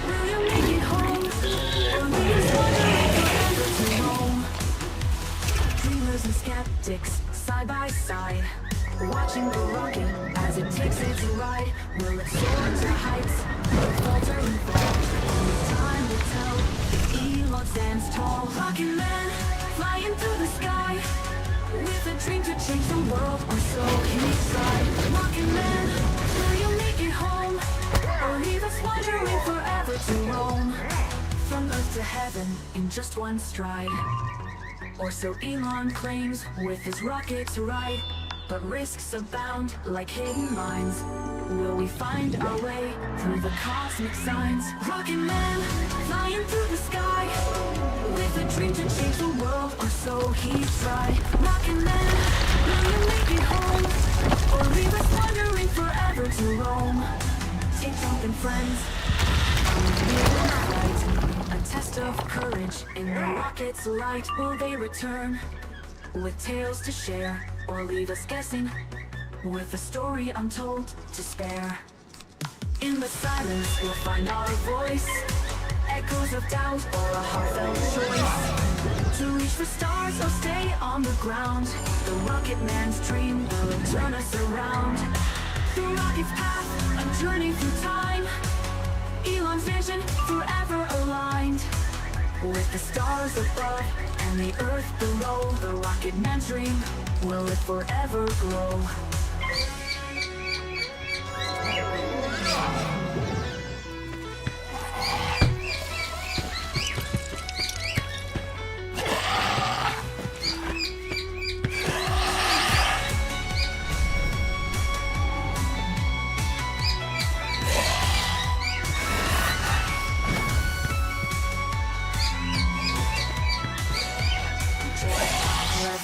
will you make it home, or leave us wandering forever to roam? Dreamers and skeptics, side by side, watching the rocket as it takes its ride. Will it soar to heights, or falter and fall? Only time will tell. Elon stands tall. Rocket man, flying through the sky, with a dream to change the world, or so he tried. Rocket man, will you make it home, or leave us wandering forever to roam? From earth to heaven in just one stride, or so Elon claims with his rocket to ride. But risks abound like hidden mines. Will we find our way through the cosmic signs? Rocket man, flying through the sky, with a dream to change the world, or so he tried. Rocket man, will you make it home, or leave us wandering forever to roam? Take something, friends, a test of courage in the rocket's light. Will they return with tales to share, or leave us guessing with a story untold to spare? In the silence we'll find our voice, echoes of doubt or a heartfelt choice. To reach for stars or stay on the ground, the rocket man's dream will turn us around. The rocket's path, a journey through time, Elon's vision forever aligned. With the stars above and the earth below, the rocket man's dream will it forever grow.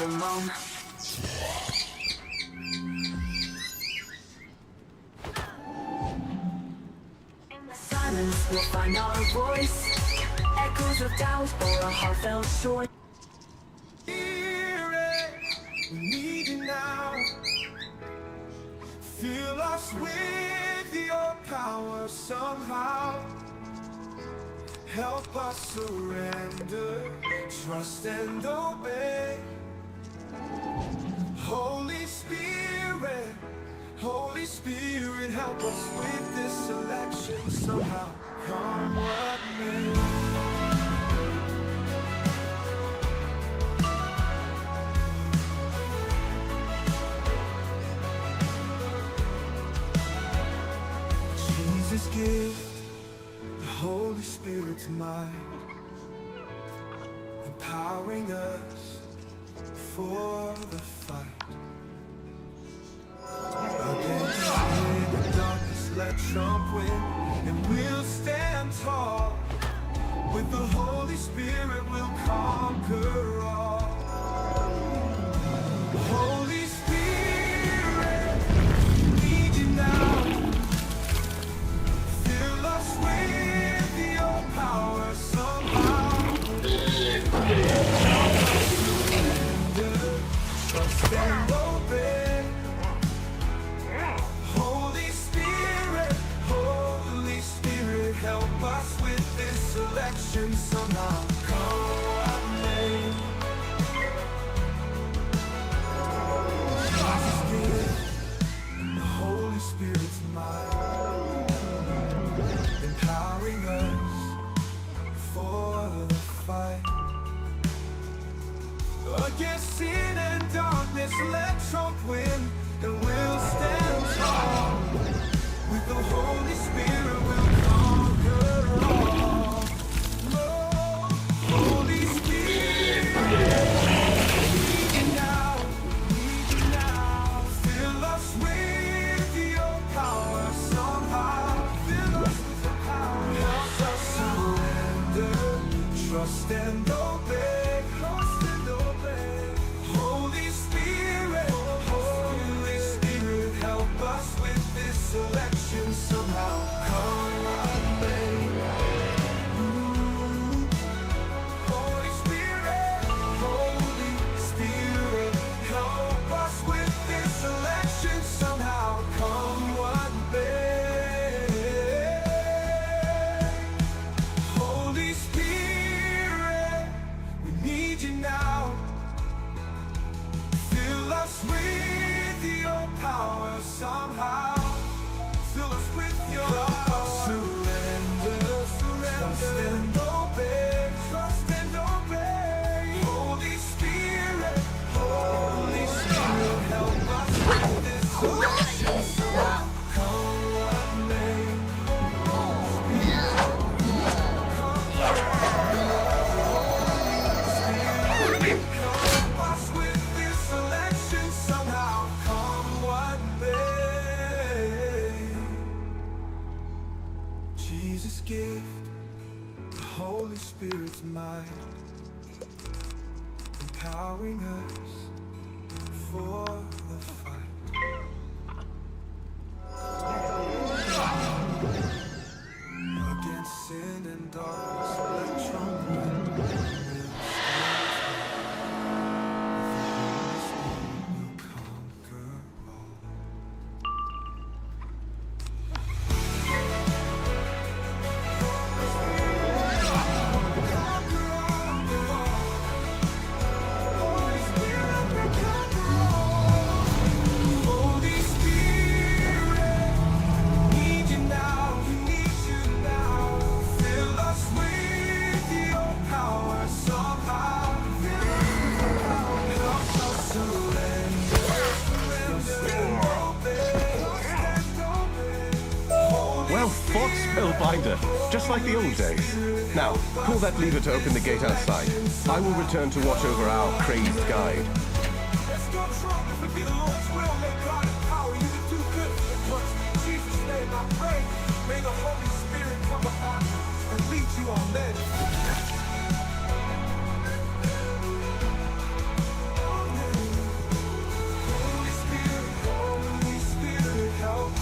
Alone. In the silence we'll find our voice, echoes of doubt or a heartfelt choice. Spirit, we need you now. Fill us with your power somehow. Help us surrender, trust and obey. Holy Spirit, help us with this selection somehow. Come what may. Jesus, give the Holy Spirit to mind, empowering us for the fight. Against sin and darkness, let Trump win, and we'll stand tall. With the Holy Spirit, we'll conquer all. Holy Spirit, we need you now. Fill us with your power somehow. selection somehow come what may. Jesus gift, the Holy Spirit's mind, empowering us for the fight. Against sin and darkness, let Trump win, and we'll stand tall. With the Holy Spirit, we'll conquer all. Oh, Holy Spirit, we need you now, Fill us with your power somehow. Fill us with your power. Help us surrender, trust and obey. Holy Spirit, help us with this selection somehow. Come what may. Holy Spirit, help us with this selection somehow. Come what may. Holy Spirit, we need you now. Fill us with your power somehow. Fill us with your power. Surrender, trust and obey. Trust and obey. Holy Spirit, help us with this selection somehow. Come what may. Help us with this selection somehow. Come what may. Jesus' gift, the Holy Spirit's might, empowering us for the fight. Against sin and darkness, let Trump win. Holy Spirit, need you now, Fill us with your power somehow. Help us surrender, Well fought, Spellbinder. Just like the old days. Now, pull that lever to open the gate outside. I will return to watch over our crazed guide. Let's go, Trump. If it be the Lord's will, let God empower you to do good for the country. In Jesus' name I pray. May the Holy Spirit come upon you and lead you on that. Holy Spirit, help me.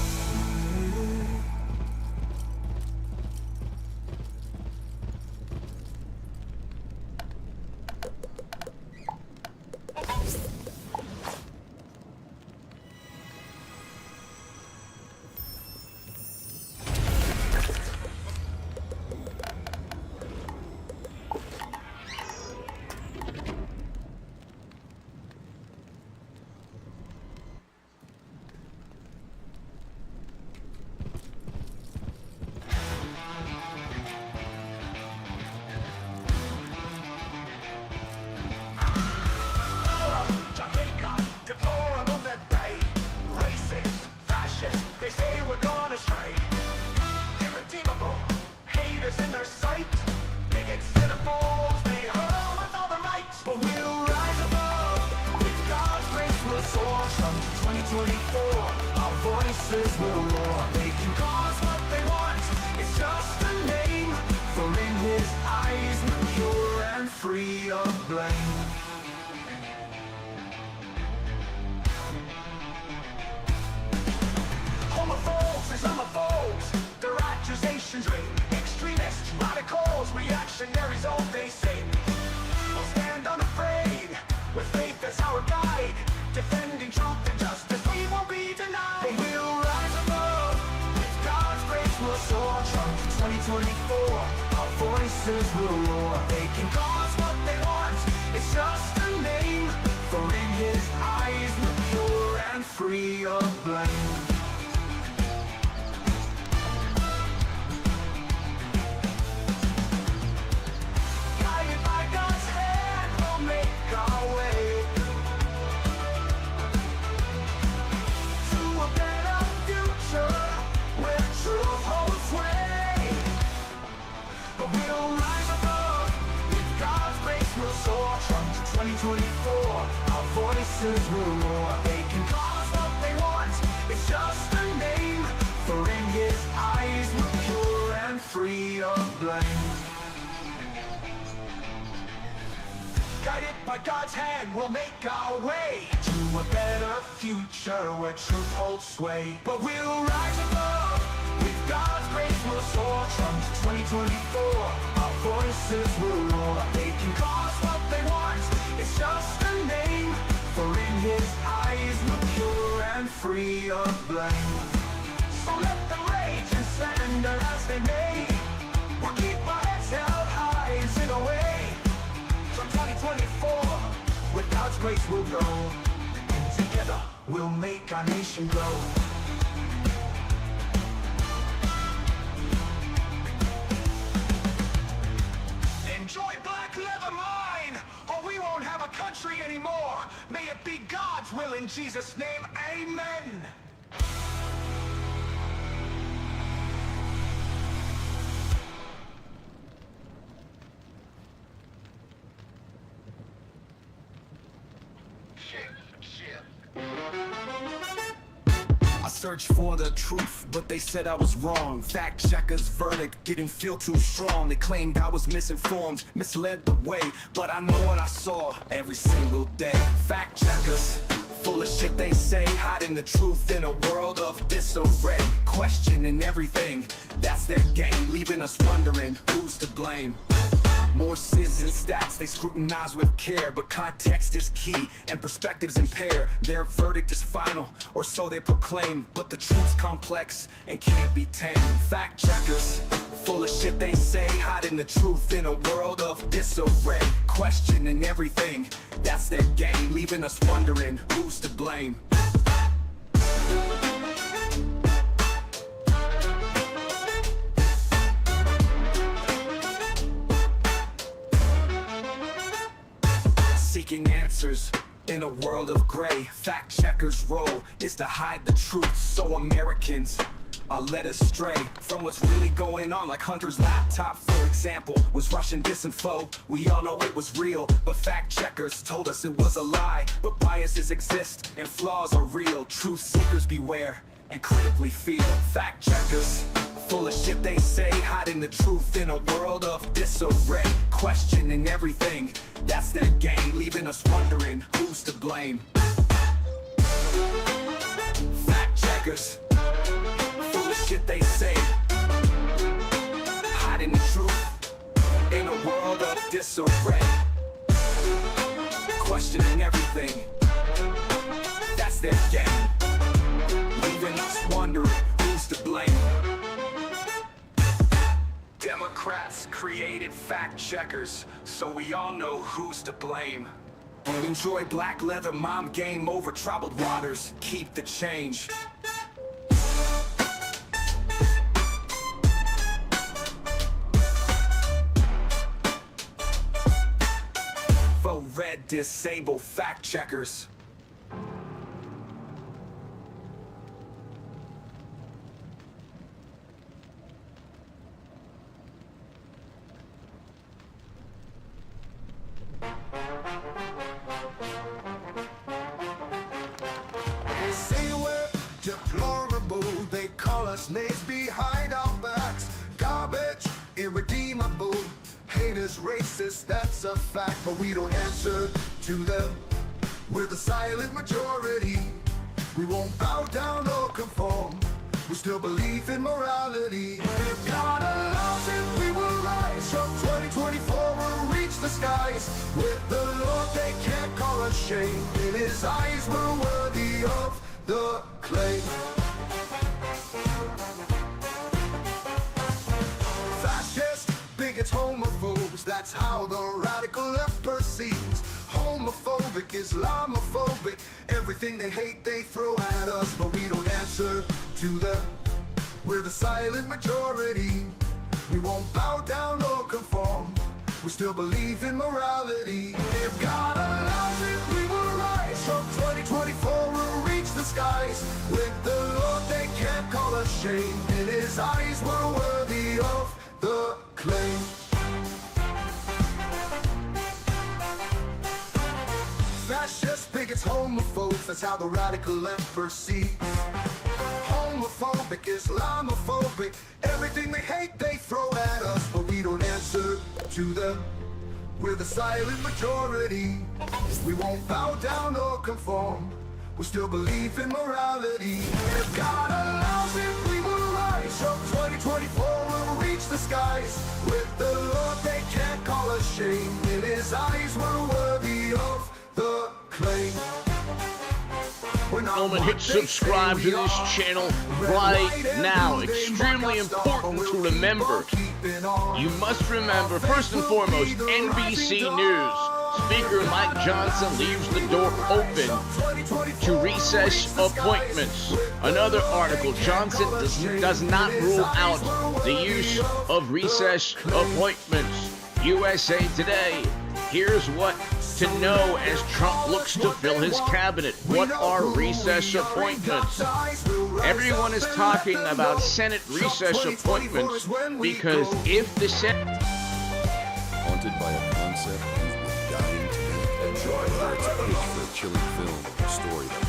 voices will roar. They can cause what they want. It's just a name. For in his eyes we're pure and free of blame. Homophobes, Islamophobes, their accusations ring. Extremists, radicals, reactionaries, all they say. We'll stand unafraid, with faith as our guide, defending truth and justice, we won't be denied. But we'll rise above, with God's grace we'll soar. Trump 2024, our voice voices will roar. They can call us what they want, it's just a name. For in his eyes we're pure and free of blame. Guided by God's hand, we'll make our way to a better future where truth holds sway. But we'll rise above, with God's grace we'll soar. From 2024, our voices will roar. They can call us what they want, it's just a name. For in his eyes we're pure and free of blame. Guided by God's hand, we'll make our way to a better future where truth holds sway. But we'll rise above, with God's grace we'll soar. From 2024, our voices will roar. They can call us what they want, it's just a name. For in his eyes we're pure and free of blame. So let them rage and slander as they may, we'll keep our heads held high and sing away. From 2024, with God's grace we'll go, and together we'll make our nation grow. Enjoy black leather mine, or we won't have a country anymore. May it be God's will in Jesus' name, amen. I searched for the truth, but they said I was wrong. Fact checkers' verdict didn't feel too strong. They claimed I was misinformed, misled the way, but I know what I saw every single day. Fact checkers, full of shit they say, hiding the truth in a world of disarray. Questioning everything, that's their game, leaving us wondering who's to blame. More SIDS and stats they scrutinize with care, but context is key and perspectives impair. Their verdict is final, or so they proclaim, but the truth's complex and can't be tamed. Fact checkers, full of shit they say, hiding the truth in a world of disarray. Questioning everything, that's their game, leaving us wondering who's to blame. Seeking answers in a world of gray. Fact checkers' role is to hide the truth, so Americans are led astray from what's really going on. Like Hunter's laptop, for example, was Russian disinfo. We all know it was real, but fact checkers told us it was a lie. But biases exist and flaws are real. Truth seekers beware and critically feel. Fact checkers, full of shit they say, hiding the truth in a world of disarray. Questioning everything, that's their game, leaving us wondering who's to blame. Fact checkers, full of shit they say, hiding the truth in a world of disarray. Questioning everything, that's their game, leaving us wondering who's to blame. Democrats created fact checkers, so we all know who's to blame. Enjoy black leather, mom game over troubled waters, keep the change. Vote red, disable fact checkers. They say we're deplorable, they call us names behind our backs. Garbage, irredeemable, haters, racist, that's a fact. But we don't answer to them, we're the silent majority. We won't bow down or conform, we still believe in morality. If God allows it, we will rise. From 2024 we'll reach the skies. With the Lord they can't call us shame. In his eyes we're worthy of the claim. Fascist, bigots, homophobes, moves. That's how the radical left perceives. Homophobic, Islamophobic, everything they hate they throw at us, but we don't answer to them. We're the silent majority. We won't bow down or conform. We still believe in morality. If God allows it, we will rise. From 2024 we'll reach the skies. With the Lord they can't call us shame. In His eyes we're worthy of the claim. Fascists, bigots, homophobes, that's how the radical left perceives. Homophobic, Islamophobic, everything they hate they throw at us, but we don't answer to them. We're the silent majority. We won't bow down or conform. We still believe in morality. If God allows it, we will rise. From 2024 we'll reach the skies. With the Lord they can't call us shame. In His eyes we're worthy of the claim. Gentlemen, hit subscribe to this channel right now. Extremely important to remember. You must remember, first and foremost, NBC News. Speaker Mike Johnson leaves the door open to recess appointments. Another article, Johnson does not rule out the use of recess appointments. USA Today. Here's what to know as Trump looks to fill his cabinet. What are recess appointments? Everyone is talking about Senate recess appointments because if the Senate... Haunted by a concept you've been dying to make. Whether it's a pitch for a chilling film or a story that...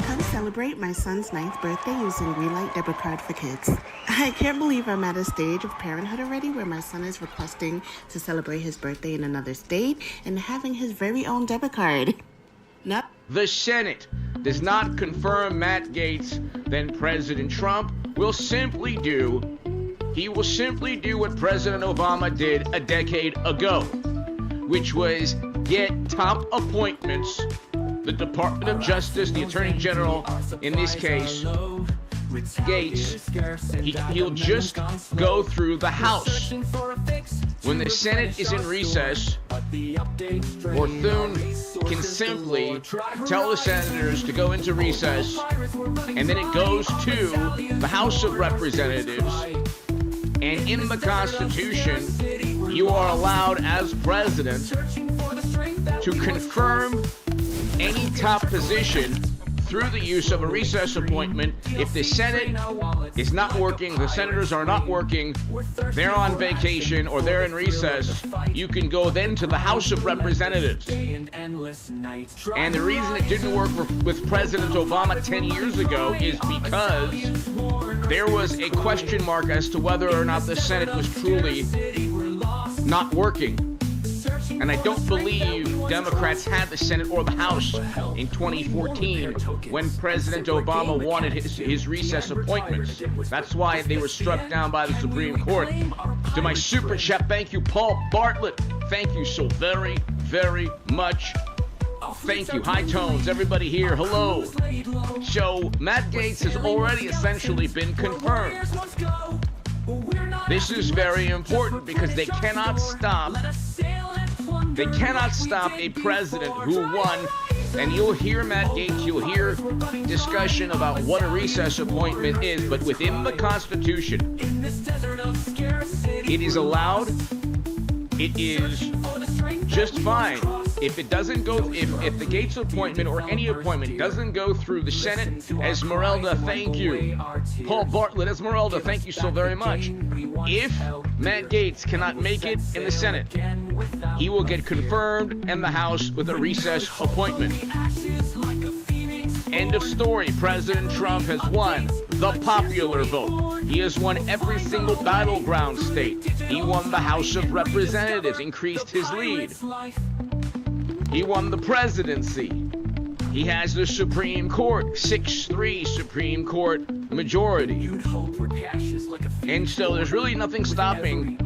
Come celebrate my son's 9th birthday using Greenlight debit card for kids. I can't believe I'm at a stage of parenthood already where my son is requesting to celebrate his birthday in another state and having his very own debit card. No. The Senate does not confirm Matt Gaetz, then President Trump will simply do what President Obama did a decade ago, which was get top appointments. The Department of Justice, the Attorney General, in this case, Gaetz, he'll just go through the House. When the Senate is in recess, or Thune can simply tell the senators to go into recess, and then it goes to the House of Representatives, and in the Constitution, you are allowed as president to confirm any top position through the use of a recess appointment. If the Senate is not working, the senators are not working, they're on vacation or they're in recess, you can go then to the House of Representatives. And the reason it didn't work with President Obama 10 years ago is because there was a question mark as to whether or not the Senate was truly not working. And I don't believe Democrats had the Senate or the House in 2014 when President Obama wanted his recess appointments. That's why they were struck down by the Supreme Court. To my super chat, thank you, Paul Bartlett. Thank you so very, very much. Thank you. High tones, everybody here. Hello. So Matt Gaetz has already essentially been confirmed. This is very important because they cannot stop a president who won, and you'll hear Matt Gaetz, you'll hear discussion about what a recess appointment is, but within the Constitution, it is allowed, it is just fine. If it doesn't go, if the Gaetz appointment or any appointment doesn't go through the Senate, Esmeralda, thank you. Paul Bartlett, Esmeralda, thank you so very much. If Matt Gaetz cannot make it in the Senate, he will get confirmed in the House with a recess appointment. End of story. President Trump has won the popular vote. He has won every single battleground state. He won the House of Representatives, increased his lead. He won the presidency. He has the Supreme Court, 6-3 Supreme Court majority. And so there's really nothing stopping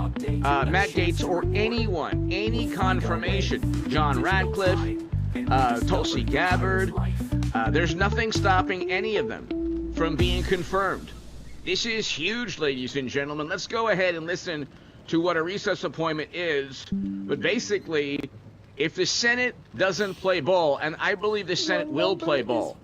Matt Gaetz or anyone, any confirmation. John Radcliffe, Tulsi Gabbard, there's nothing stopping any of them from being confirmed. This is huge, ladies and gentlemen. Let's go ahead and listen to what a recess appointment is. But basically, if the Senate doesn't play ball, and I believe the Senate will play ball,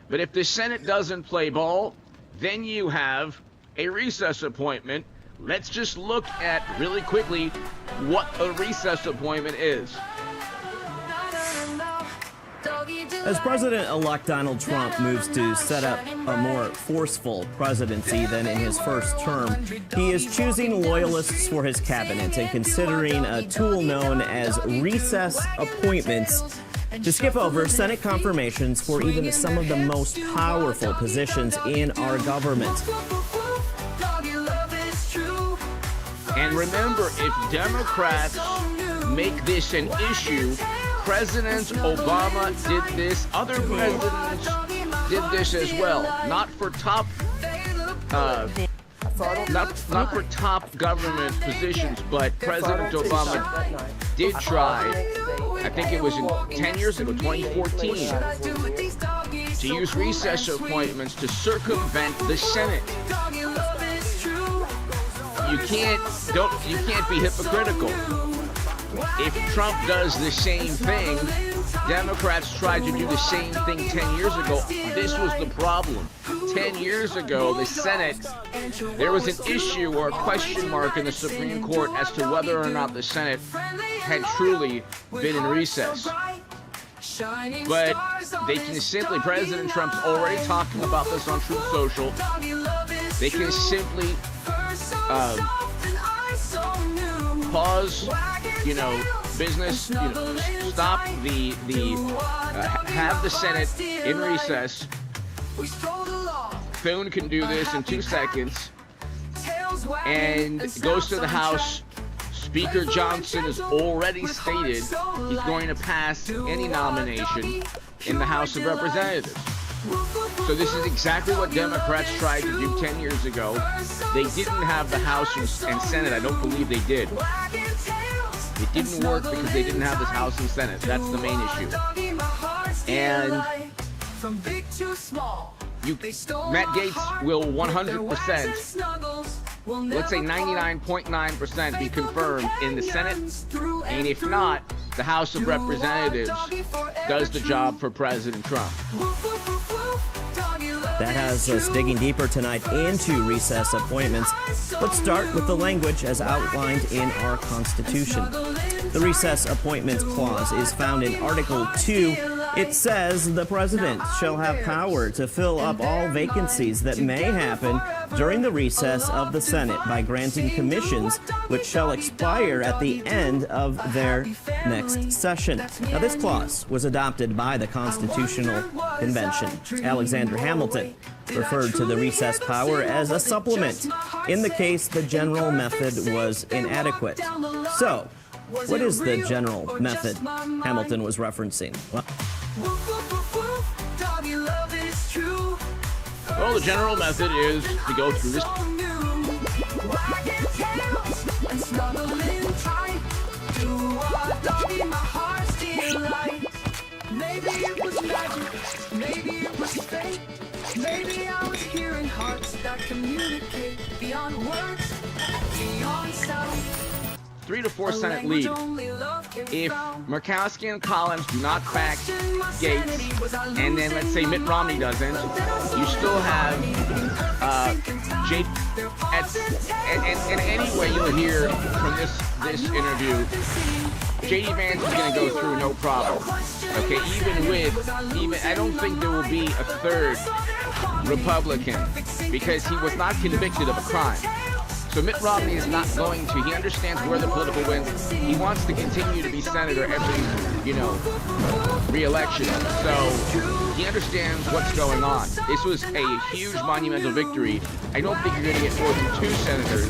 but if the Senate doesn't play ball, then you have a recess appointment. Let's just look at, really quickly, what a recess appointment is. As President-elect Donald Trump moves to set up a more forceful presidency than in his first term, he is choosing loyalists for his cabinet and considering a tool known as recess appointments to skip over Senate confirmations for even some of the most powerful positions in our government. And remember, if Democrats make this an issue, President Obama did this, other presidents did this as well. Not for top not for top government positions, but President Obama did try, I think it was 10 years ago, 2014, to use recess appointments to circumvent the Senate. You can't be hypocritical. If Trump does the same thing, Democrats tried to do the same thing 10 years ago. This was the problem. 10 years ago, the Senate, there was an issue or a question mark in the Supreme Court as to whether or not the Senate had truly been in recess. But they can simply, President Trump's already talking about this on Truth Social, they can simply pause, business, stop have the Senate in recess. Thune can do this in 2 seconds and goes to the House. Speaker Johnson has already stated he's going to pass any nomination in the House of Representatives. So this is exactly what Democrats tried to do 10 years ago. They didn't have the House and Senate. I don't believe they did. It didn't work because they didn't have this House and Senate. That's the main issue. And Matt Gaetz will 100%, let's say 99.9% be confirmed in the Senate. And if not, the House of Representatives does the job for President Trump. That has us digging deeper tonight into recess appointments. Let's start with the language as outlined in our Constitution. The Recess Appointments Clause is found in Article 2. It says the President shall have power to fill up all vacancies that may happen during the recess of the Senate by granting commissions which shall expire at the end of their next session. Now, this clause was adopted by the Constitutional Convention. Alexander Hamilton referred to the recess power as a supplement in the case the general method was inadequate. So, what is the general method Hamilton was referencing? Well, the general method is to go through this. Maybe it was magic, maybe it was fate. Maybe I was hearing hearts that communicate beyond words, beyond sound. 3 to 4 Senate lead. If Murkowski and Collins do not back Gaetz, and then let's say Mitt Romney doesn't, you still have and anyway you'll hear from this interview, J.D. Vance is going to go through no problem. Okay, even I don't think there will be a third Republican because he was not convicted of a crime. So Mitt Romney is not going to. He understands where the political wins. He wants to continue to be senator every, re-election. So he understands what's going on. This was a huge monumental victory. I don't think you're going to get more than 2 senators.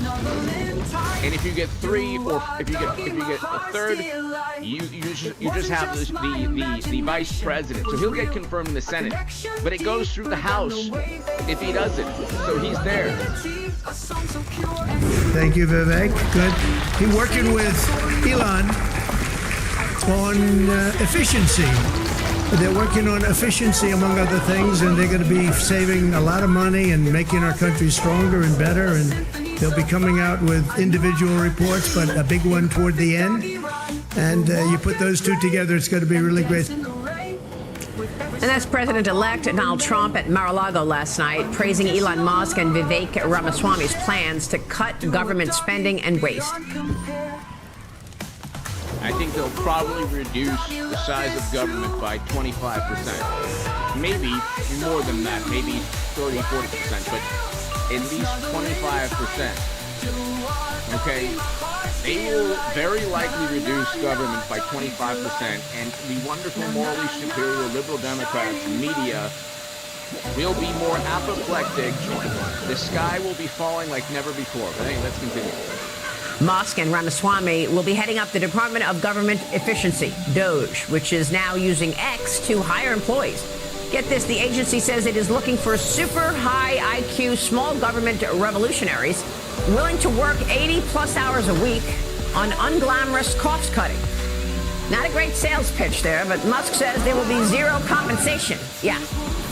And if you get 3, or if you get a third, you just have the vice president. So he'll get confirmed in the Senate, but it goes through the House if he doesn't. So he's there. Thank you, Vivek. Good. He working with Elon on efficiency. They're working on efficiency, among other things, and they're going to be saving a lot of money and making our country stronger and better. And they'll be coming out with individual reports, but a big one toward the end. And you put those two together, it's going to be really great. And that's President-elect Donald Trump at Mar-a-Lago last night, praising Elon Musk and Vivek Ramaswamy's plans to cut government spending and waste. I think they'll probably reduce the size of government by 25%. Maybe more than that, maybe 30, 40%, but at least 25%. Okay? They will very likely reduce government by 25%, and the wonderful, morally superior liberal Democrats, media, will be more apoplectic. The sky will be falling like never before. But anyway, let's continue. Musk and Ramaswamy will be heading up the Department of Government Efficiency, DOGE, which is now using X to hire employees. Get this, the agency says it is looking for super high IQ small government revolutionaries willing to work 80-plus hours a week on unglamorous cost cutting. Not a great sales pitch there, but Musk says there will be zero compensation. Yeah.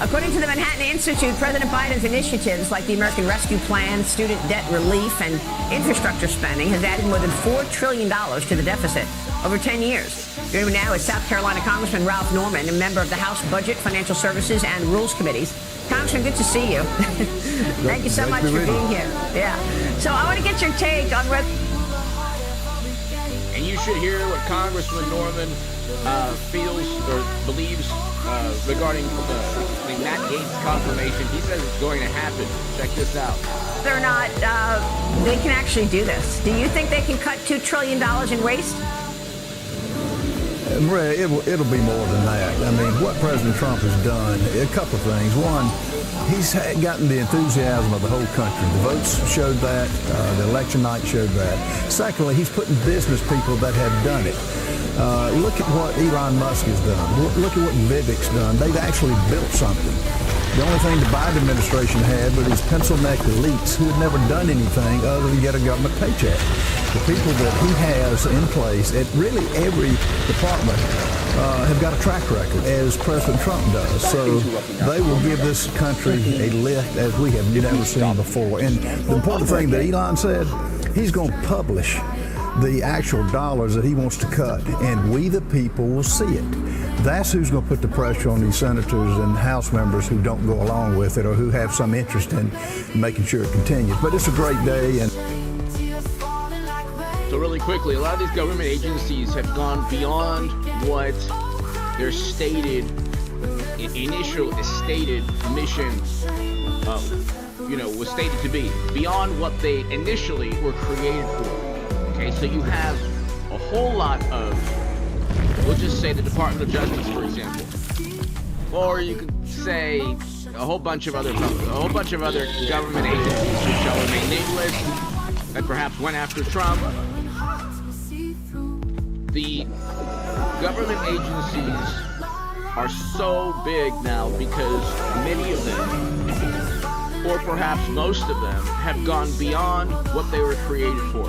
According to the Manhattan Institute, President Biden's initiatives like the American Rescue Plan, student debt relief, and infrastructure spending has added more than $4 trillion to the deficit over 10 years. Joining me now is South Carolina Congressman Ralph Norman, a member of the House Budget, Financial Services, and Rules Committees. Congressman, good to see you. Thank you so much for being here. Yeah. So I want to get your take on what... And you should hear what Congressman Norman feels or believes regarding the Matt Gaetz confirmation. He says it's going to happen. Check this out. They're not, they can actually do this. Do you think they can cut $2 trillion in waste? Maria, it'll be more than that. I mean, what President Trump has done, a couple of things. One, he's gotten the enthusiasm of the whole country. The votes showed that. The election night showed that. Secondly, he's putting business people that have done it. Look at what Elon Musk has done. Look at what Vivek's done. They've actually built something. The only thing the Biden administration had were these pencil-necked elites who had never done anything other than get a government paycheck. The people that he has in place at really every department have got a track record, as President Trump does. So they will give this country a lift as we have never seen before. And the important thing that Elon said, he's going to publish the actual dollars that he wants to cut, and we the people will see it. That's who's going to put the pressure on these senators and House members who don't go along with it or who have some interest in making sure it continues. But it's a great day. And so really quickly, a lot of these government agencies have gone beyond what their stated, initial stated mission was stated to be, beyond what they initially were created for. Okay, so you have a whole lot of, we'll just say the Department of Justice, for example, or you could say a whole bunch of other government agencies who shall remain nameless that perhaps went after Trump. The government agencies are so big now because many of them, or perhaps most of them, have gone beyond what they were created for.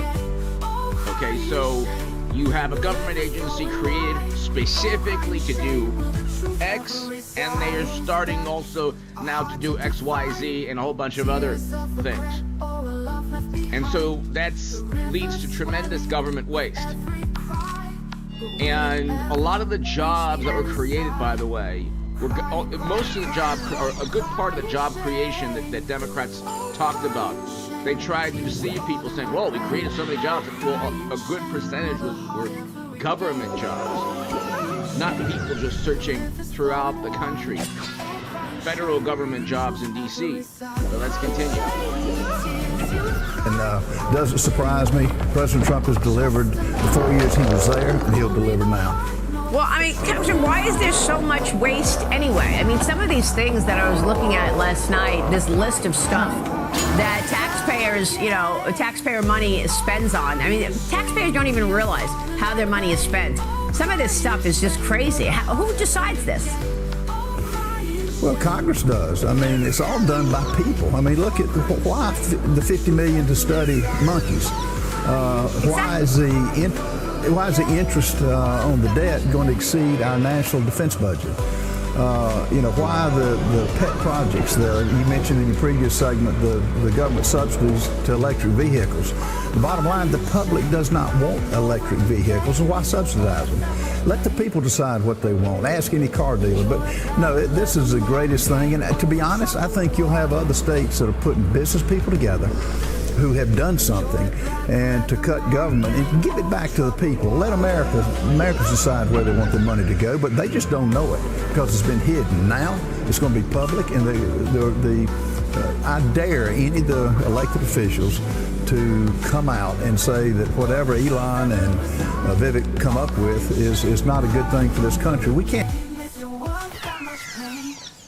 Okay, so you have a government agency created specifically to do X, and they are starting also now to do X, Y, Z, and a whole bunch of other things. And so that leads to tremendous government waste. And a lot of the jobs that were created, by the way, most of the jobs, or a good part of the job creation that Democrats talked about, they tried to deceive people saying, well, we created so many jobs. Well, a good percentage were government jobs, not people just searching throughout the country. Federal government jobs in D.C. So let's continue. And doesn't surprise me, President Trump has delivered the 4 years he was there, and he'll deliver now. Well, I mean, Congressman, why is there so much waste anyway? I mean, some of these things that I was looking at last night, this list of stuff that taxpayers, taxpayer money spends on. I mean, taxpayers don't even realize how their money is spent. Some of this stuff is just crazy. Who decides this? Well, Congress does. I mean, it's all done by people. I mean, look at why the $50 million to study monkeys. Why is the why is the interest on the debt going to exceed our national defense budget? Why the pet projects there? You mentioned in your previous segment the government subsidies to electric vehicles. The bottom line, the public does not want electric vehicles, so why subsidize them? Let the people decide what they want. Ask any car dealer. But no, this is the greatest thing. And to be honest, I think you'll have other states that are putting business people together who have done something, and to cut government and give it back to the people. Let Americans decide where they want their money to go, but they just don't know it because it's been hidden. Now it's going to be public, and I dare any of the elected officials to come out and say that whatever Elon and Vivek come up with is not a good thing for this country. We can't.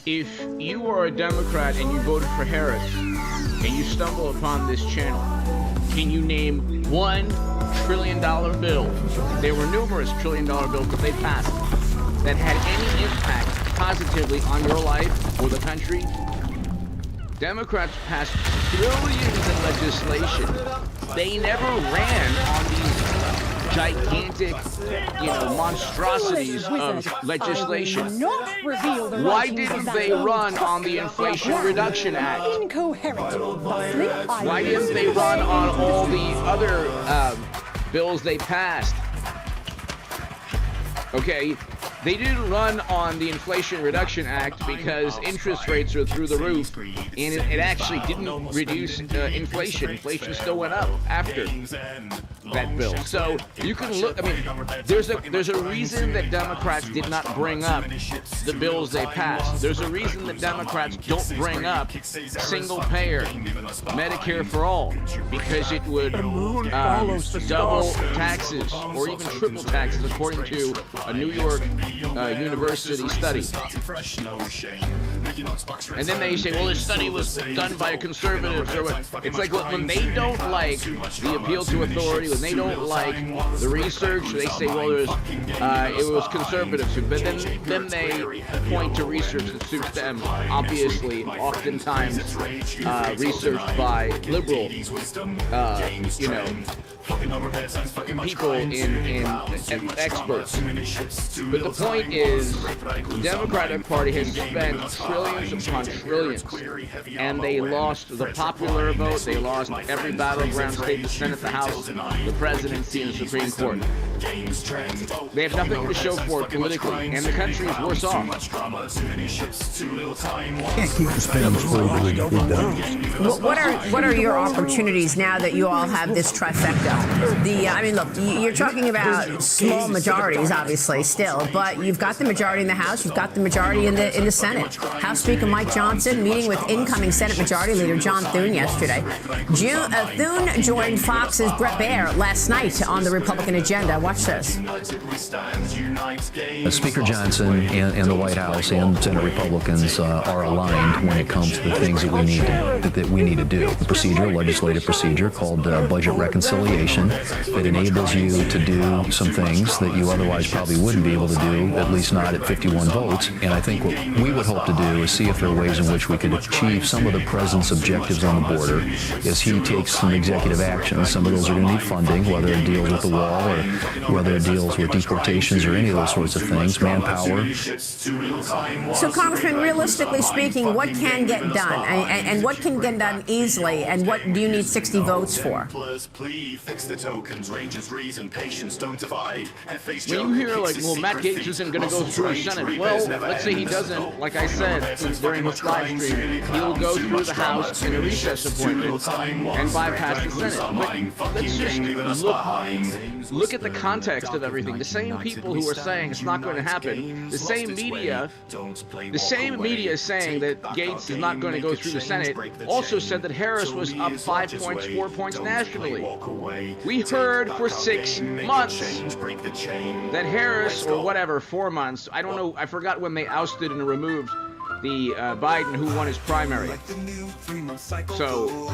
If you are a Democrat and you voted for Harris, and you stumble upon this channel, can you name $1 trillion bill? There were numerous $1 trillion bills that they passed that had any impact positively on your life or the country. Democrats passed trillions in legislation. They never ran on these gigantic, monstrosities of legislation. Why didn't they run on the Inflation Reduction Act? Why didn't they run on all the other bills they passed? Okay, they didn't run on the Inflation Reduction Act because interest rates are through the roof, and it actually didn't reduce inflation. Inflation still went up after that bill. So you can look, there's a reason that Democrats did not bring up the bills they passed. There's a reason that Democrats don't bring up single payer Medicare for all, because it would double taxes or even triple taxes, according to a New York university study. And then they say, well, this study was done by conservatives or what. It's like when they don't like the appeal to authority, when they don't like the research, they say, well, it was conservatives. But then they point to research that suits them, obviously, oftentimes researched by liberal, people and experts. But the point is, the Democratic Party has spent trillions upon trillions, and they lost the popular vote, they lost every battleground state, the Senate, the House, the presidency, and the Supreme Court. They have nothing to show for it politically, and the country is worse off. Can't keep the spending spree that we've done. What are your opportunities now that you all have this trifecta? Look, you're talking about small majorities, obviously, still, but you've got the majority in the House, you've got the majority in the Senate. House Speaker Mike Johnson meeting with incoming Senate Majority Leader John Thune yesterday. Thune joined Fox's Bret Baier last night on the Republican agenda. Watch this. Speaker Johnson and the White House and Senate Republicans are aligned when it comes to the things that we need to do. The procedure, legislative procedure called budget reconciliation, that enables you to do some things that you otherwise probably wouldn't be able to do, at least not at 51 votes. And I think what we would hope to do is see if there are ways in which we could achieve some of the president's objectives on the border as he takes some executive action. Some of those are going to need funding, whether it deals with the wall or whether it deals with deportations or any of those sorts of things, manpower. So, Congressman, realistically speaking, what can get done? And what can get done easily? And what do you need 60 votes for? When you hear, well, Matt Gaetz isn't going to go through the Senate. Well, let's say he doesn't. Like I said during this live stream, he'll go through the House in a recess appointment and bypass the Senate. But let's just look at the context of everything. The same people who are saying it's not going to happen, the same media saying that Gaetz is not going to go through the Senate, also said that Harris was up 5 points, 4 points nationally. We heard for 6 months that Harris, or whatever, 4 months, I don't know, I forgot when they ousted and removed the Biden who won his primary. So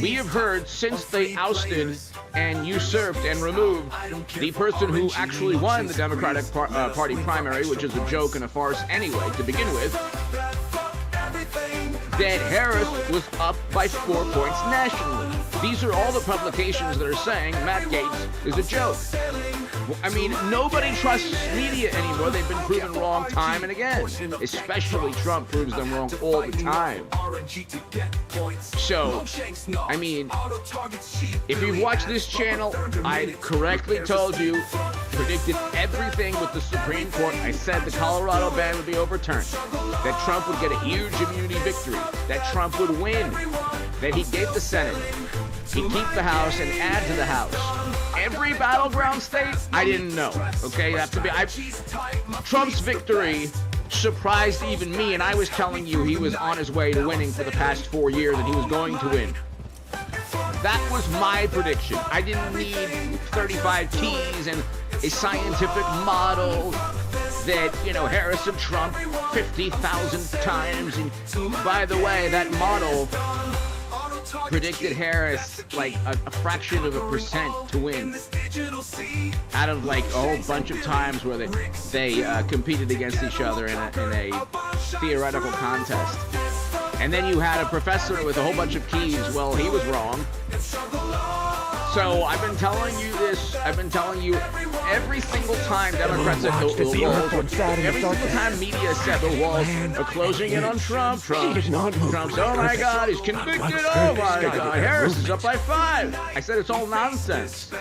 we have heard since they ousted and usurped and removed the person who actually won the Democratic Party primary, which is a joke and a farce anyway to begin with, that Harris was up by 4 points nationally. These are all the publications that are saying Matt Gaetz is a joke. I mean, nobody trusts media anymore. They've been proven wrong time and again. Especially Trump proves them wrong all the time. So, I mean, if you've watched this channel, I correctly told you, predicted everything with the Supreme Court. I said the Colorado ban would be overturned, that Trump would get a huge immunity victory, that Trump would win, that he'd get the Senate, he'd keep the House and add to the House. Every battleground state, I didn't know. Okay, Trump's victory surprised even me, and I was telling you he was on his way to winning for the past 4 years, and he was going to win. That was my prediction. I didn't need 35 T's and a scientific model that, Harris and Trump 50,000 times. And by the way, that model predicted Harris like a fraction of a percent to win out of like a whole bunch of times where they competed against each other in a theoretical contest. And then you had a professor with a whole bunch of keys. Well, he was wrong. So I've been telling you this. I've been telling you every single time Democrats have built the walls, every single time media said the walls are closing in on Trump. Trump's, oh my God, he's convicted. Oh my God, Harris is up by 5. I said it's all nonsense.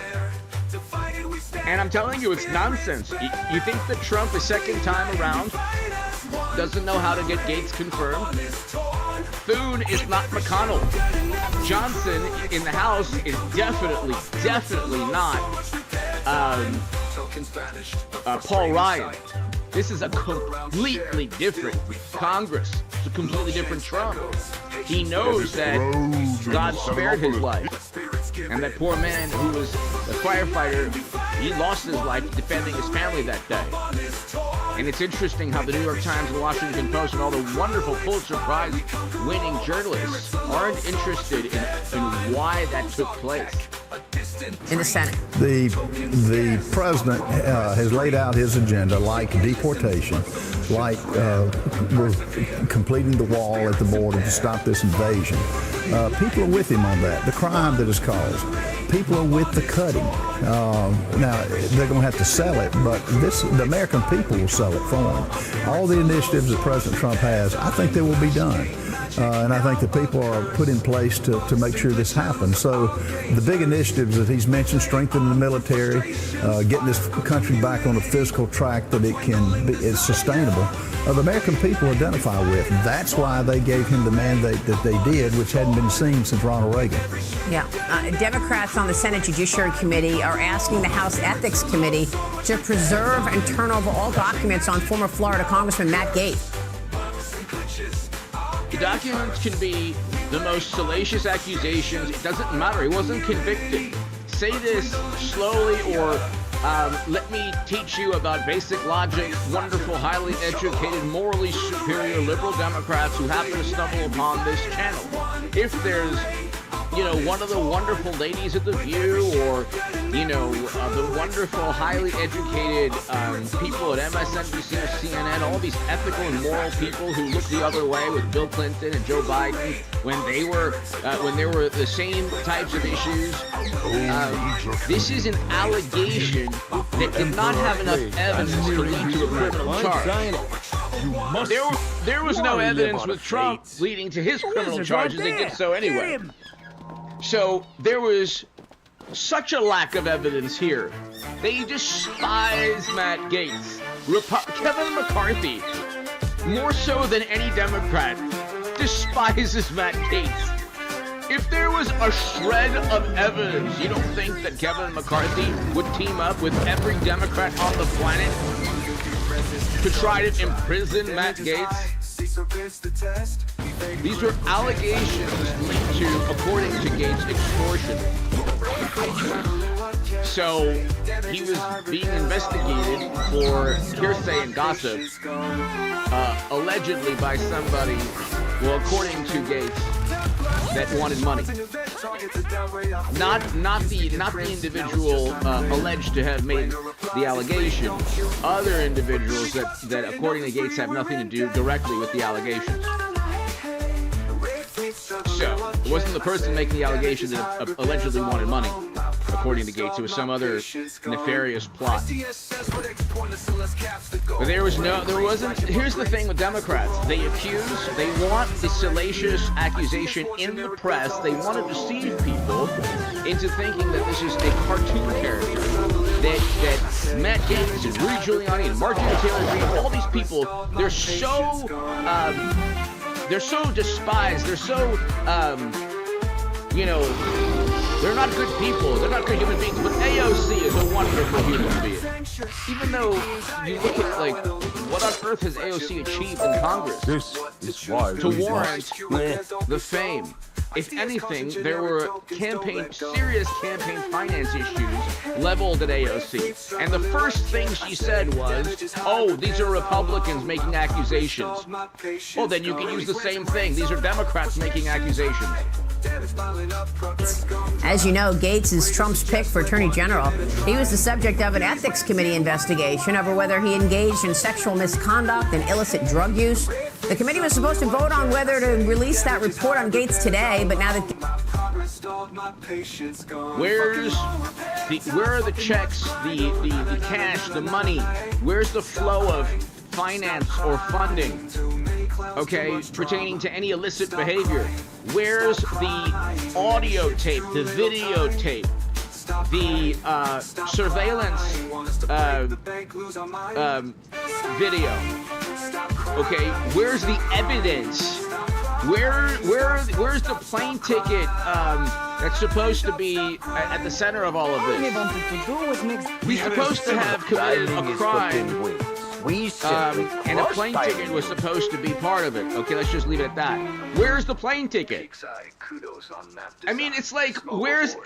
And I'm telling you, it's nonsense. You think that Trump, a second time around, doesn't know how to get Gates confirmed? Thune is not McConnell. Johnson in the House is definitely not Paul Ryan. This is a completely different Congress. It's a completely different Trump. He knows that God spared his life. And that poor man who was a firefighter, he lost his life defending his family that day. And it's interesting how the New York Times and the Washington Post and all the wonderful Pulitzer Prize winning journalists aren't interested in why that took place. In the Senate. The president has laid out his agenda, like deportation, like we're completing the wall at the border to stop this invasion. People are with him on that. The crime that is caused. People are with the cutting. Now, they're going to have to sell it, but the American people will sell it for him. All the initiatives that President Trump has, I think they will be done. And I think the people are put in place to make sure this happens. So the big initiatives that he's mentioned, strengthening the military, getting this country back on a physical track that is sustainable, the American people identify with. That's why they gave him the mandate that they did, which hadn't been seen since Ronald Reagan. Yeah. Democrats on the Senate Judiciary Committee are asking the House Ethics Committee to preserve and turn over all documents on former Florida Congressman Matt Gaetz. The documents can be the most salacious accusations. It doesn't matter. He wasn't convicted. Say this slowly or let me teach you about basic logic. Wonderful, highly educated, morally superior liberal Democrats who happen to stumble upon this channel. If there's, one of the wonderful ladies at The View or, the wonderful, highly educated people at MSNBC or CNN, all these ethical and moral people who look the other way with Bill Clinton and Joe Biden when there were the same types of issues. This is an allegation that did not have enough evidence to lead to a criminal charge. There was no evidence with Trump leading to his criminal charges. They did so anyway. So there was such a lack of evidence here. They despise Matt Gaetz. Kevin McCarthy, more so than any Democrat, despises Matt Gaetz. If there was a shred of evidence, you don't think that Kevin McCarthy would team up with every Democrat on the planet to try to imprison Matt Gaetz? These were allegations linked to, according to Gaetz, extortion. So he was being investigated for hearsay and gossip, allegedly by somebody, well, according to Gaetz, that wanted money. Not the individual alleged to have made the allegation. Other individuals that according to Gaetz have nothing to do directly with the allegations. So it wasn't the person making the allegation that allegedly wanted money. according to Gates. It was some other nefarious plot. But there wasn't. Here's the thing with Democrats. They want the salacious accusation in the press. They want to deceive people into thinking that this is a cartoon character. That Matt Gaetz and Rudy Giuliani and Martin Taylor Greene, all these people, they're so despised. They're so, they're not good people. They're not good human beings. But AOC is a wonderful human being. Even though you look at, like, what on earth has AOC achieved in Congress to warrant the fame? If anything, there were serious campaign finance issues leveled at AOC. And the first thing she said was, oh, these are Republicans making accusations. Well, then you can use the same thing. These are Democrats making accusations. As you know, Gaetz is Trump's pick for Attorney General. He was the subject of an ethics committee investigation over whether he engaged in sexual misconduct and illicit drug use. The committee was supposed to vote on whether to release that report on Gaetz today, but now that... Where are the checks, the cash, the money? Where's the flow of finance or funding, okay, pertaining to any illicit behavior? Where's the audio tape, the videotape, the surveillance video? Okay, where's the evidence? Where's the plane ticket that's supposed to be at the center of all of this? He's supposed to have committed a crime. And a plane ticket was supposed to be part of it. Okay, let's just leave it at that. Where's the plane ticket? I mean, it's like,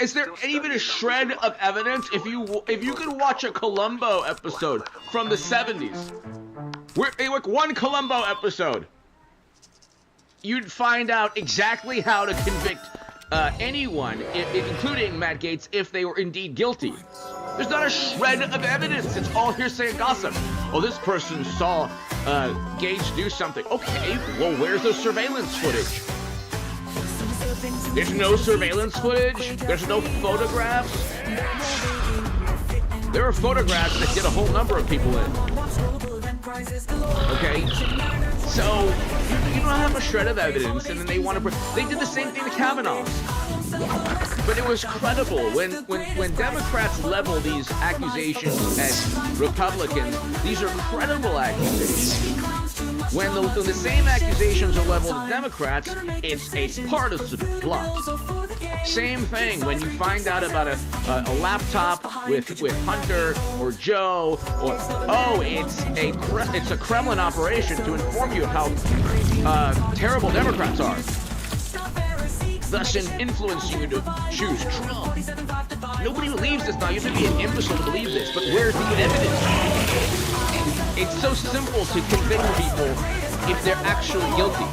is there even a shred of evidence? If you could watch a Columbo episode from the 70s, like one Columbo episode, you'd find out exactly how to convict anyone, including Matt Gaetz, if they were indeed guilty. There's not a shred of evidence. It's all hearsay and gossip. Oh, this person saw Gaetz do something. Okay, well, where's the surveillance footage? There's no surveillance footage. There's no photographs. There are photographs that get a whole number of people in. Okay? So, you don't have a shred of evidence, and then they want to... They did the same thing to Kavanaugh. But it was credible. When Democrats level these accusations at Republicans, these are credible accusations. When the same accusations are leveled at Democrats, it's a partisan plot. Same thing when you find out about a laptop with Hunter or Joe, or it's a Kremlin operation to inform you of how terrible Democrats are, thus influencing you to choose Trump. Nobody believes this now. You have to be an imbecile to believe this. But where's the evidence? It's so simple to convict people if they're actually guilty.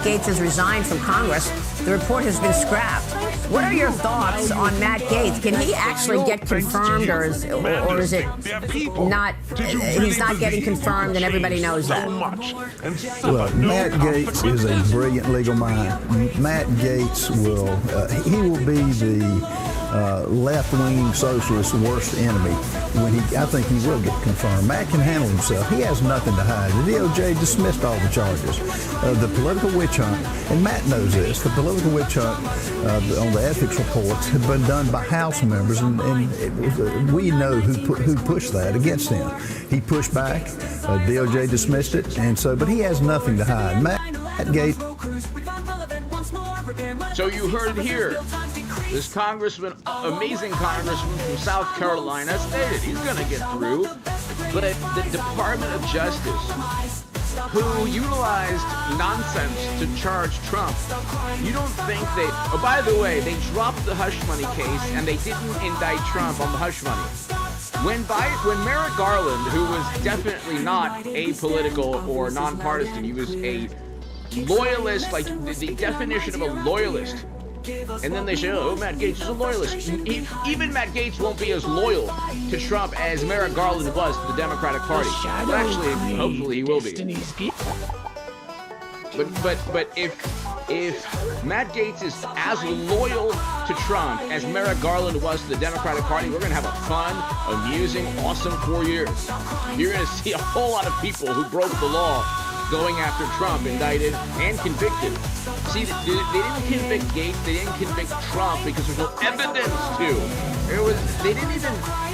Gaetz has resigned from Congress. The report has been scrapped. What are your thoughts on Matt Gaetz? Can he actually get confirmed, or is it not? He's not getting confirmed, and everybody knows that. Look, Matt Gaetz is a brilliant legal mind. Matt Gaetz will be the left-wing socialist's worst enemy. I think he will get confirmed. Matt can handle himself. He has nothing to hide. The DOJ dismissed all the charges. The political witch hunt, and Matt knows this, the political witch hunt on the ethics reports have been done by House members, and we know who pushed that against him. He pushed back. DOJ dismissed it, but he has nothing to hide. Matt Gaetz. So you heard it here. This amazing congressman from South Carolina stated he's going to get through. But the Department of Justice, who utilized nonsense to charge Trump, you don't think they... Oh, by the way, they dropped the hush money case and they didn't indict Trump on the hush money. When Merrick Garland, who was definitely not apolitical or nonpartisan, he was a loyalist, like the definition of a loyalist. And then they say, oh, Matt Gaetz is a loyalist. Even Matt Gaetz won't be as loyal to Trump as Merrick Garland was to the Democratic Party. But actually, hopefully he will be. But if if Matt Gaetz is as loyal to Trump as Merrick Garland was to the Democratic Party, we're going to have a fun, amusing, awesome 4 years. You're going to see a whole lot of people who broke the law going after Trump, indicted and convicted. See, they didn't convict Gaetz, they didn't convict Trump because there's no evidence to.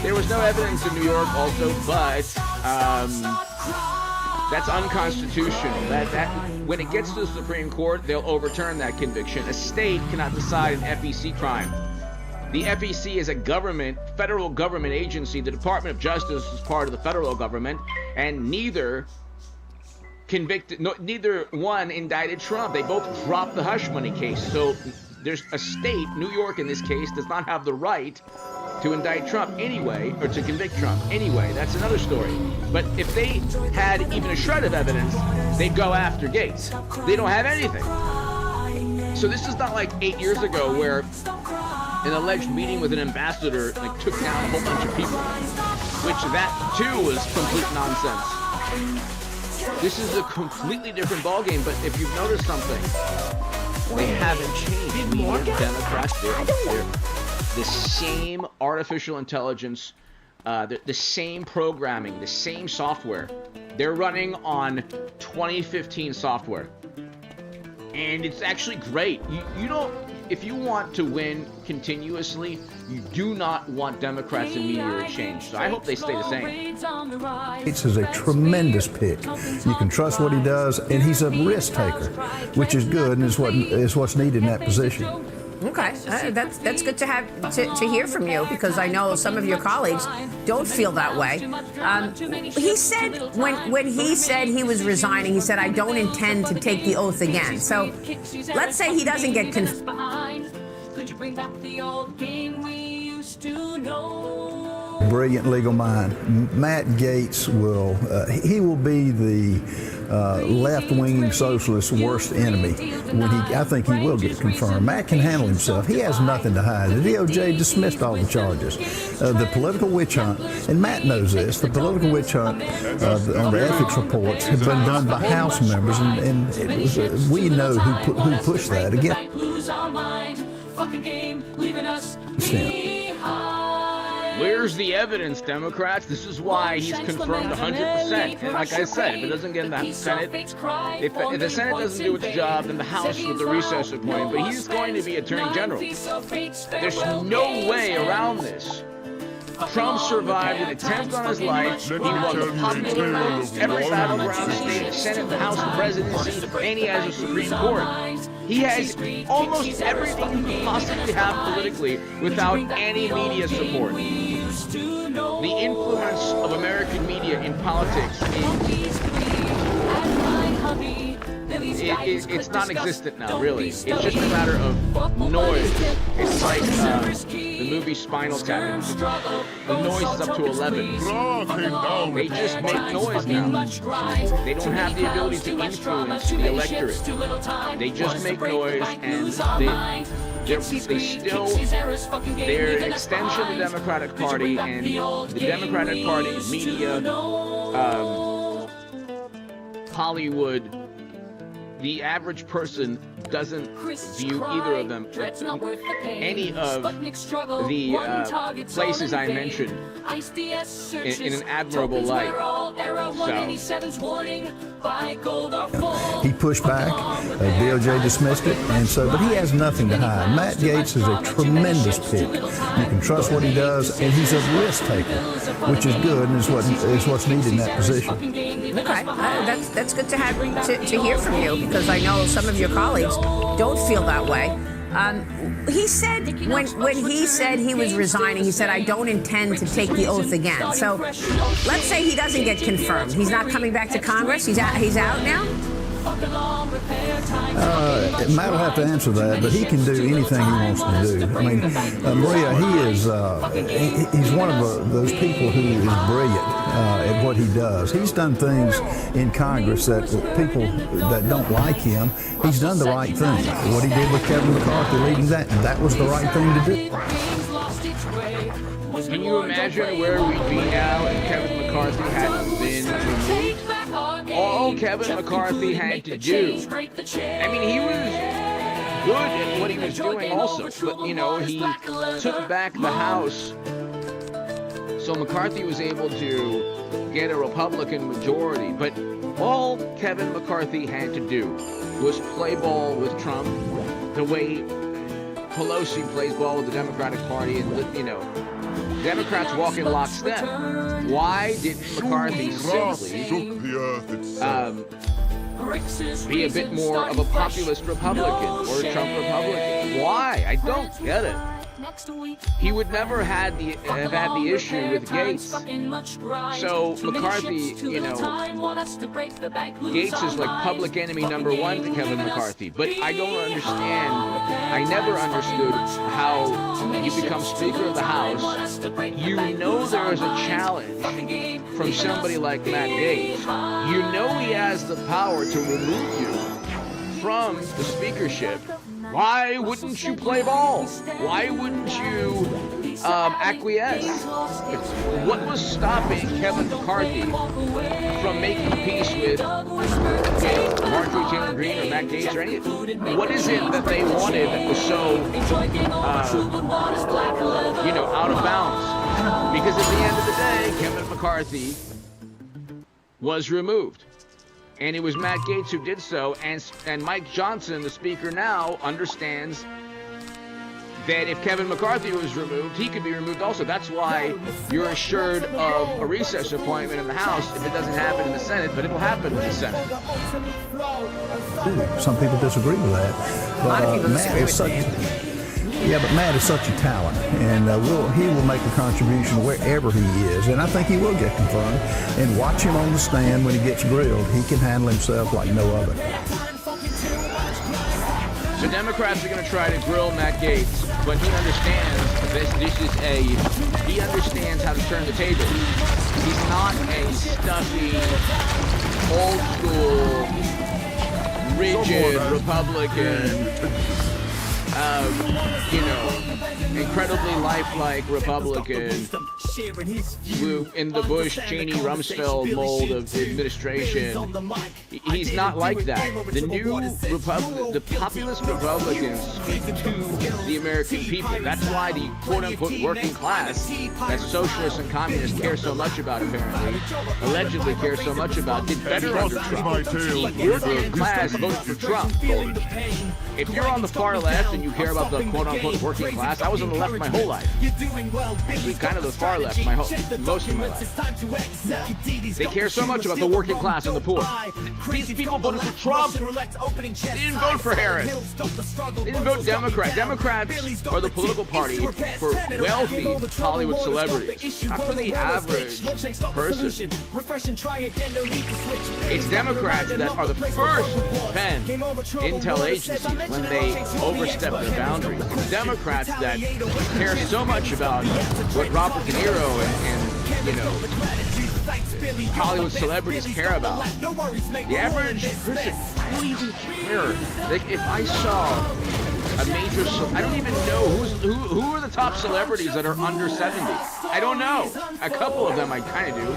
There was no evidence in New York also, but that's unconstitutional. That when it gets to the Supreme Court, they'll overturn that conviction. A state cannot decide an FEC crime. The FEC is a federal government agency. The Department of Justice is part of the federal government, and neither one indicted Trump. They both dropped the hush money case. So there's a state, New York in this case, does not have the right to indict Trump anyway, or to convict Trump anyway. That's another story. But if they had even a shred of evidence, they'd go after Gaetz. They don't have anything. So this is not like 8 years ago where an alleged meeting with an ambassador took down a whole bunch of people, which that too was complete nonsense. This is a completely different ballgame, but if you've noticed something, they haven't changed. The Democrats, they're the same artificial intelligence, the same programming, the same software. They're running on 2015 software. And it's actually great. You don't, if you want to win continuously, you do not want Democrats and media to change. So I hope they stay the same. Gaetz is a tremendous pick. You can trust what he does, and he's a risk taker, which is good and is what's needed in that position. Okay, that's good to have to hear from you, because I know some of your colleagues don't feel that way. He said when he said he was resigning, he said, "I don't intend to take the oath again." So let's say he doesn't get Brilliant legal mind. Matt Gaetz will be the left-wing socialist's worst enemy when I think he will get confirmed. Matt can handle himself. He has nothing to hide. The DOJ dismissed all the charges. The political witch hunt, and Matt knows this, the political witch hunt on the ethics reports have been done by House members, and we know who pushed that again. Where's the evidence, Democrats? This is why he's confirmed 100%. And like I said, if it doesn't get in the Senate, if the Senate doesn't do its job, then the House with the recess appointment. But he's going to be Attorney General. There's no way around this. Trump survived an attempt on his life. He won the popular vote, every battleground state, Senate, the House, the presidency, and he has a Supreme Court. He has almost everything he could possibly have politically without any media support. The influence of American media in politics it's non-existent now, really. It's just a matter of noise. It's like the movie Spinal Tap. The noise is up to 11. They just make noise now. They don't have the ability to influence the electorate. They just make noise, and they're an extension of the Democratic Party, and the Democratic Party's media, Hollywood, the average person doesn't view either of them, any of the places I mentioned, in an admirable light. He pushed back, DOJ dismissed it, but he has nothing to hide. Matt Gaetz is a tremendous pick. You can trust what he does, and he's a risk taker, which is good and is what's needed in that position. Okay, that's good to have to hear from you, because I know some of your colleagues don't feel that way. He said when he said he was resigning, he said, "I don't intend to take the oath again." So let's say he doesn't get confirmed. He's not coming back to Congress. He's out now. Matt will have to answer that, but he can do anything he wants to do. I mean, Maria, he's one of those people who is brilliant at what he does. He's done things in Congress that people that don't like him, he's done the right thing. What he did with Kevin McCarthy leading that was the right thing to do. Can you imagine where we'd be now if Kevin McCarthy hadn't been removed? all Kevin McCarthy had to do, I mean, he was good at what he was doing also, but, you know, he took back the House, so McCarthy was able to get a Republican majority, but all Kevin McCarthy had to do was play ball with Trump the way Pelosi plays ball with the Democratic Party, and, you know, Democrats walk in lockstep. Why didn't McCarthy simply be a bit more of a populist Republican or a Trump Republican? Why? I don't get it. He would never have had the issue with Gates. So McCarthy, you know, Gates is like public enemy number one to Kevin McCarthy. But I don't understand. I never understood how you become Speaker of the House. You know there is a challenge from somebody like Matt Gaetz. You know he has the power to remove you from the speakership. Why wouldn't you play ball? Why wouldn't you acquiesce? What was stopping Kevin McCarthy from making peace with Marjorie Taylor Greene or Matt Gaetz or any? What is it that they wanted that was so, you know, out of bounds? Because at the end of the day, Kevin McCarthy was removed. And it was Matt Gaetz who did so, and Mike Johnson, the Speaker now, understands that if Kevin McCarthy was removed, he could be removed also. That's why you're assured of a recess appointment in the House if it doesn't happen in the Senate, but it'll happen in the Senate. Some people disagree with that. But Matt is such... Yeah, but Matt is such a talent, and he will make a contribution wherever he is, and I think he will get confronted. And watch him on the stand when he gets grilled. He can handle himself like no other. So Democrats are going to try to grill Matt Gaetz, but he understands he understands how to turn the table. He's not a stuffy, old school, rigid Republican. You know, incredibly lifelike Republican who, in the Bush, Cheney, Rumsfeld mold of the administration, he's not like that. The populist Republicans speak to the American people. That's why the quote-unquote working class that socialists and communists care so much about, apparently, allegedly care so much about, did better under Trump. The working class voted for Trump. If you're on the far left and you care about the quote-unquote working class, I was on the left my whole life. Actually, kind of the far left most of my life. They care so much about the working class and the poor. These people voted for Trump. They didn't vote for Harris. They didn't vote Democrat. Democrats are the political party for wealthy Hollywood celebrities, not for the average person. It's Democrats that are the first pen intel agencies when they overstep their boundaries. It's Democrats that care so much about what Robert De Niro and you know, Hollywood celebrities care about. The average person don't even care. Like, if I saw a major, I don't even know who are the top celebrities that are under 70. I don't know. A couple of them I kind of do.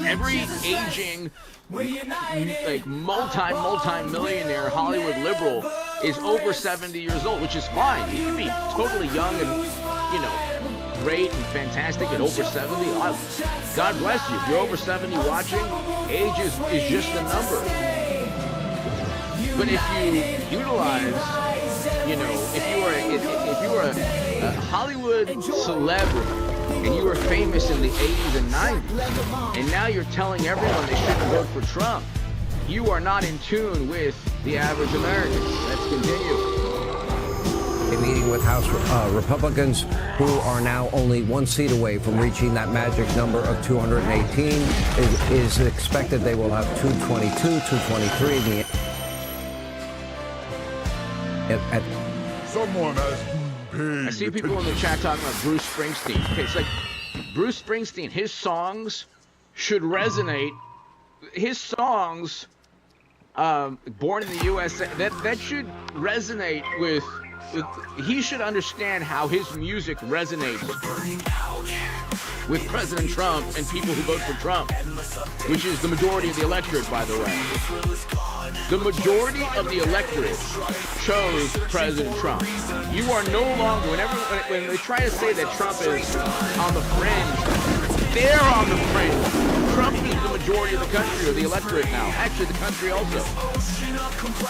Every aging, like multi-millionaire Hollywood liberal is over 70 years old, which is fine. You can be totally young and, you know, great and fantastic at over 70. God bless you. If you're over 70 watching, age is just a number. But if you utilize, you know, if you were a Hollywood celebrity, and you were famous in the 80s and 90s, and now you're telling everyone they shouldn't vote for Trump, you are not in tune with the average American. Let's continue. A meeting with House Republicans who are now only one seat away from reaching that magic number of 218 is expected they will have 222, 223. Someone has I see people in the chat talking about Bruce Springsteen. Okay, it's like Bruce Springsteen, his songs should resonate. His songs, Born in the USA, that should resonate with he should understand how his music resonates with President Trump and people who vote for Trump, which is the majority of the electorate, by the way. The majority of the electorate chose President Trump. You are no longer, when they try to say that Trump is on the fringe, they're on the fringe. Trump is the majority of the country, or the electorate now. Actually, the country also.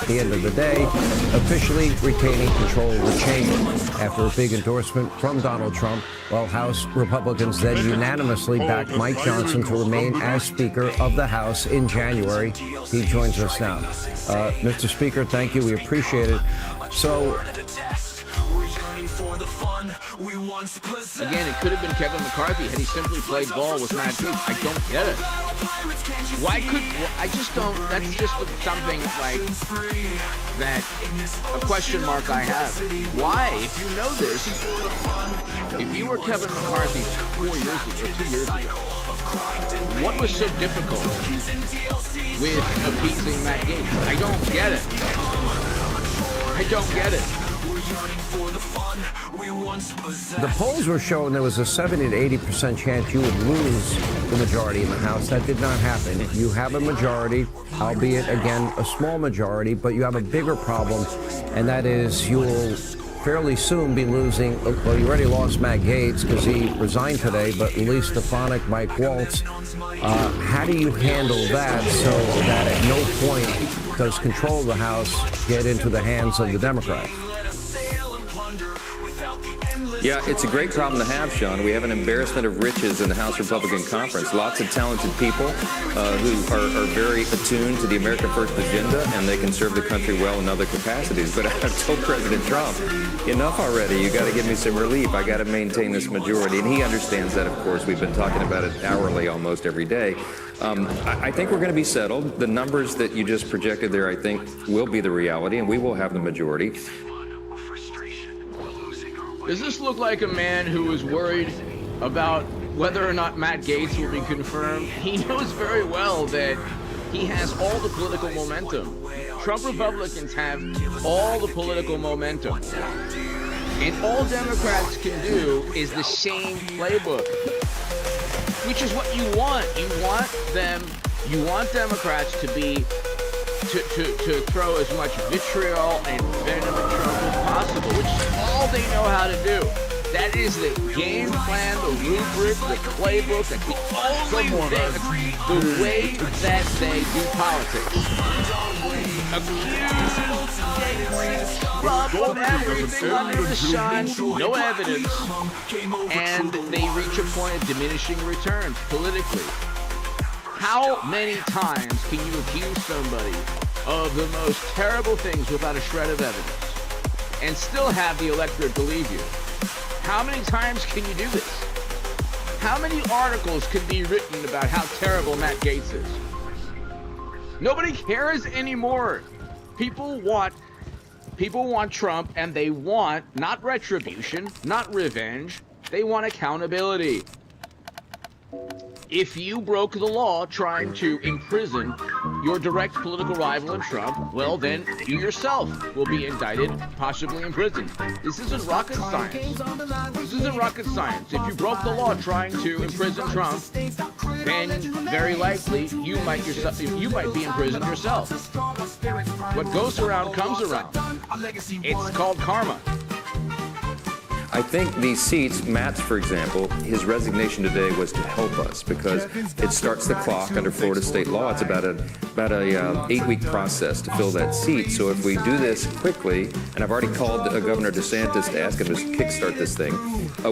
At the end of the day, officially retaining control of the chamber after a big endorsement from Donald Trump, while House Republicans then unanimously backed Mike Johnson to remain as Speaker of the House in January. He joins us now. Mr. Speaker, thank you. We appreciate it. So, again, it could have been Kevin McCarthy had he simply played ball with Matt Gaetz. I don't get it. I just don't, that's just something like that, a question mark I have. Why, if you know this, if you were Kevin McCarthy 4 years ago, or 2 years ago, what was so difficult with appeasing Matt Gaetz? I don't get it. I don't get it. the polls were showing there was a 70 to 80% chance you would lose the majority in the House. That did not happen. You have a majority, albeit, again, a small majority, but you have a bigger problem, and that is you will fairly soon be losing, well, you already lost Matt Gaetz because he resigned today, but Lee Stefanik, Mike Waltz. How do you handle that so that at no point does control of the House get into the hands of the Democrats? Yeah, it's a great problem to have, Sean. We have an embarrassment of riches in the House Republican Conference. Lots of talented people who are very attuned to the America First agenda, and they can serve the country well in other capacities. But I've told President Trump, enough already. You got to give me some relief. I got to maintain this majority. And he understands that, of course. We've been talking about it hourly almost every day. I think we're going to be settled. The numbers that you just projected there, I think, will be the reality, and we will have the majority. Does this look like a man who is worried about whether or not Matt Gaetz will be confirmed? He knows very well that he has all the political momentum. Trump Republicans have all the political momentum. And all Democrats can do is the same playbook, which is what you want. You want Democrats to be to throw as much vitriol and venom at Trump as possible, which is all they know how to do. That is the game plan, the rubric, the playbook, that's the only thing, the way that they do politics. Accuse Trump of everything under the sun, no evidence, and they reach a point of diminishing returns politically. How many times can you accuse somebody of the most terrible things without a shred of evidence and still have the electorate believe you? How many times can you do this? How many articles can be written about how terrible Matt Gaetz is? Nobody cares anymore. People want Trump, and they want not retribution, not revenge. They want accountability. If you broke the law trying to imprison your direct political rival in Trump, well, then you yourself will be indicted, possibly imprisoned. This isn't rocket science. This isn't rocket science. If you broke the law trying to imprison Trump, then very likely you might be imprisoned yourself. What goes around comes around. It's called karma. I think these seats, Matt's, for example, his resignation today was to help us because it starts the clock under Florida state law. It's about a 8-week process to fill that seat. So if we do this quickly, and I've already called Governor DeSantis to ask him to kickstart this thing,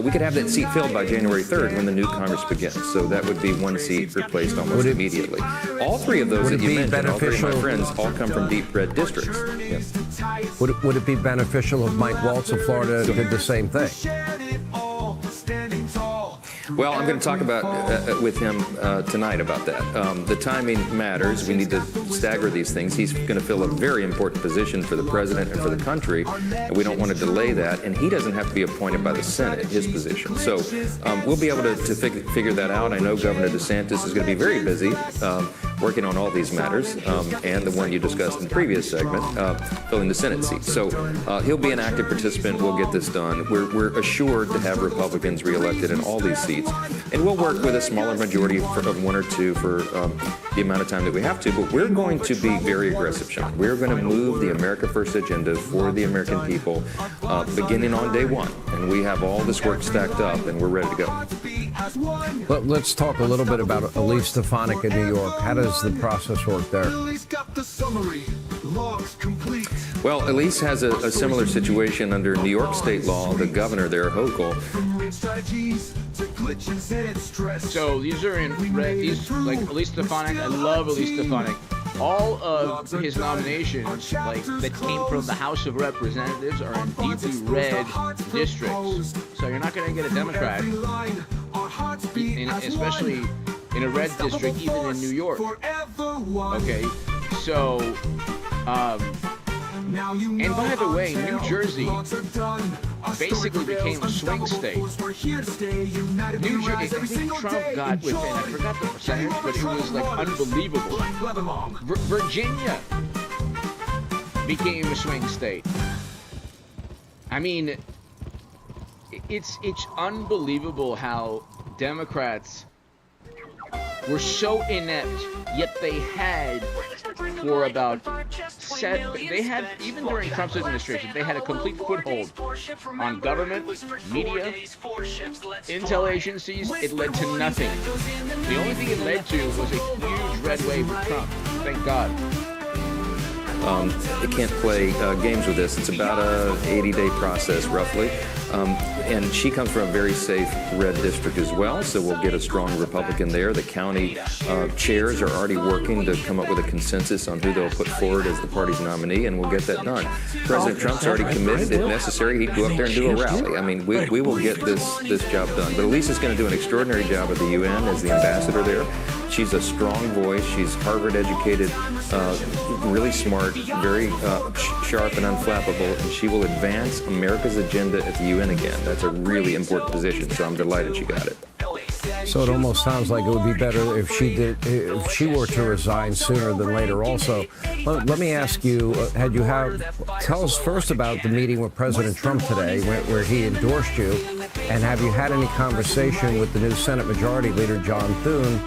we could have that seat filled by January 3rd when the new Congress begins. So that would be one seat replaced almost immediately. All three of those that you mentioned, all three of my friends, all come from deep red districts. Yeah. Would it be beneficial if Mike Waltz of Florida did the same thing? Well, I'm going to talk about with him tonight about that. The timing matters. We need to stagger these things. He's going to fill a very important position for the president and for the country, and we don't want to delay that. And he doesn't have to be appointed by the Senate, his position. So we'll be able to figure that out. I know Governor DeSantis is going to be very busy. working on all these matters, and the one you discussed in the previous segment, filling the Senate seat. So he'll be an active participant. We'll get this done. We're assured to have Republicans reelected in all these seats, and we'll work with a smaller majority of one or two for the amount of time that we have to. But we're going to be very aggressive, Sean. We're going to move the America First agenda for the American people, beginning on day one. And we have all this work stacked up, and we're ready to go. Let's talk a little bit about Elise Stefanik in New York. How does the process work there? Well, Elise has a similar situation under New York state law. The governor there, Hochul. So these are in red. These, like Elise Stefanik, I love Elise Stefanik. All of his nominations, like that came from the House of Representatives, are in deeply red districts. So you're not going to get a Democrat, especially in a red district, even in New York. Okay, so, and by the way, New Jersey basically became a swing state. New Jersey, I think Trump got within, I forgot the percentage, but it was like unbelievable. Virginia became a swing state. I mean, it's unbelievable how Democrats were so inept, yet they had for about even during Trump's administration, they had a complete foothold on government, media, intel agencies. It led to nothing. The only thing it led to was a huge red wave for Trump. Thank God. They can't play games with this. It's about a 80-day process, roughly. And she comes from a very safe red district as well, so we'll get a strong Republican there. The county chairs are already working to come up with a consensus on who they'll put forward as the party's nominee, and we'll get that done. President Trump's already committed. If necessary, he'd go up there and do a rally. I mean, we will get this job done. But Elise is going to do an extraordinary job at the UN as the ambassador there. She's a strong voice. She's Harvard-educated, really smart, very sharp and unflappable, and she will advance America's agenda at the UN again. That's a really important position, so I'm delighted she got it. So it almost sounds like it would be better if she were to resign sooner than later. Also, let me ask you: tell us first about the meeting with President Trump today, where he endorsed you, and have you had any conversation with the new Senate Majority Leader John Thune,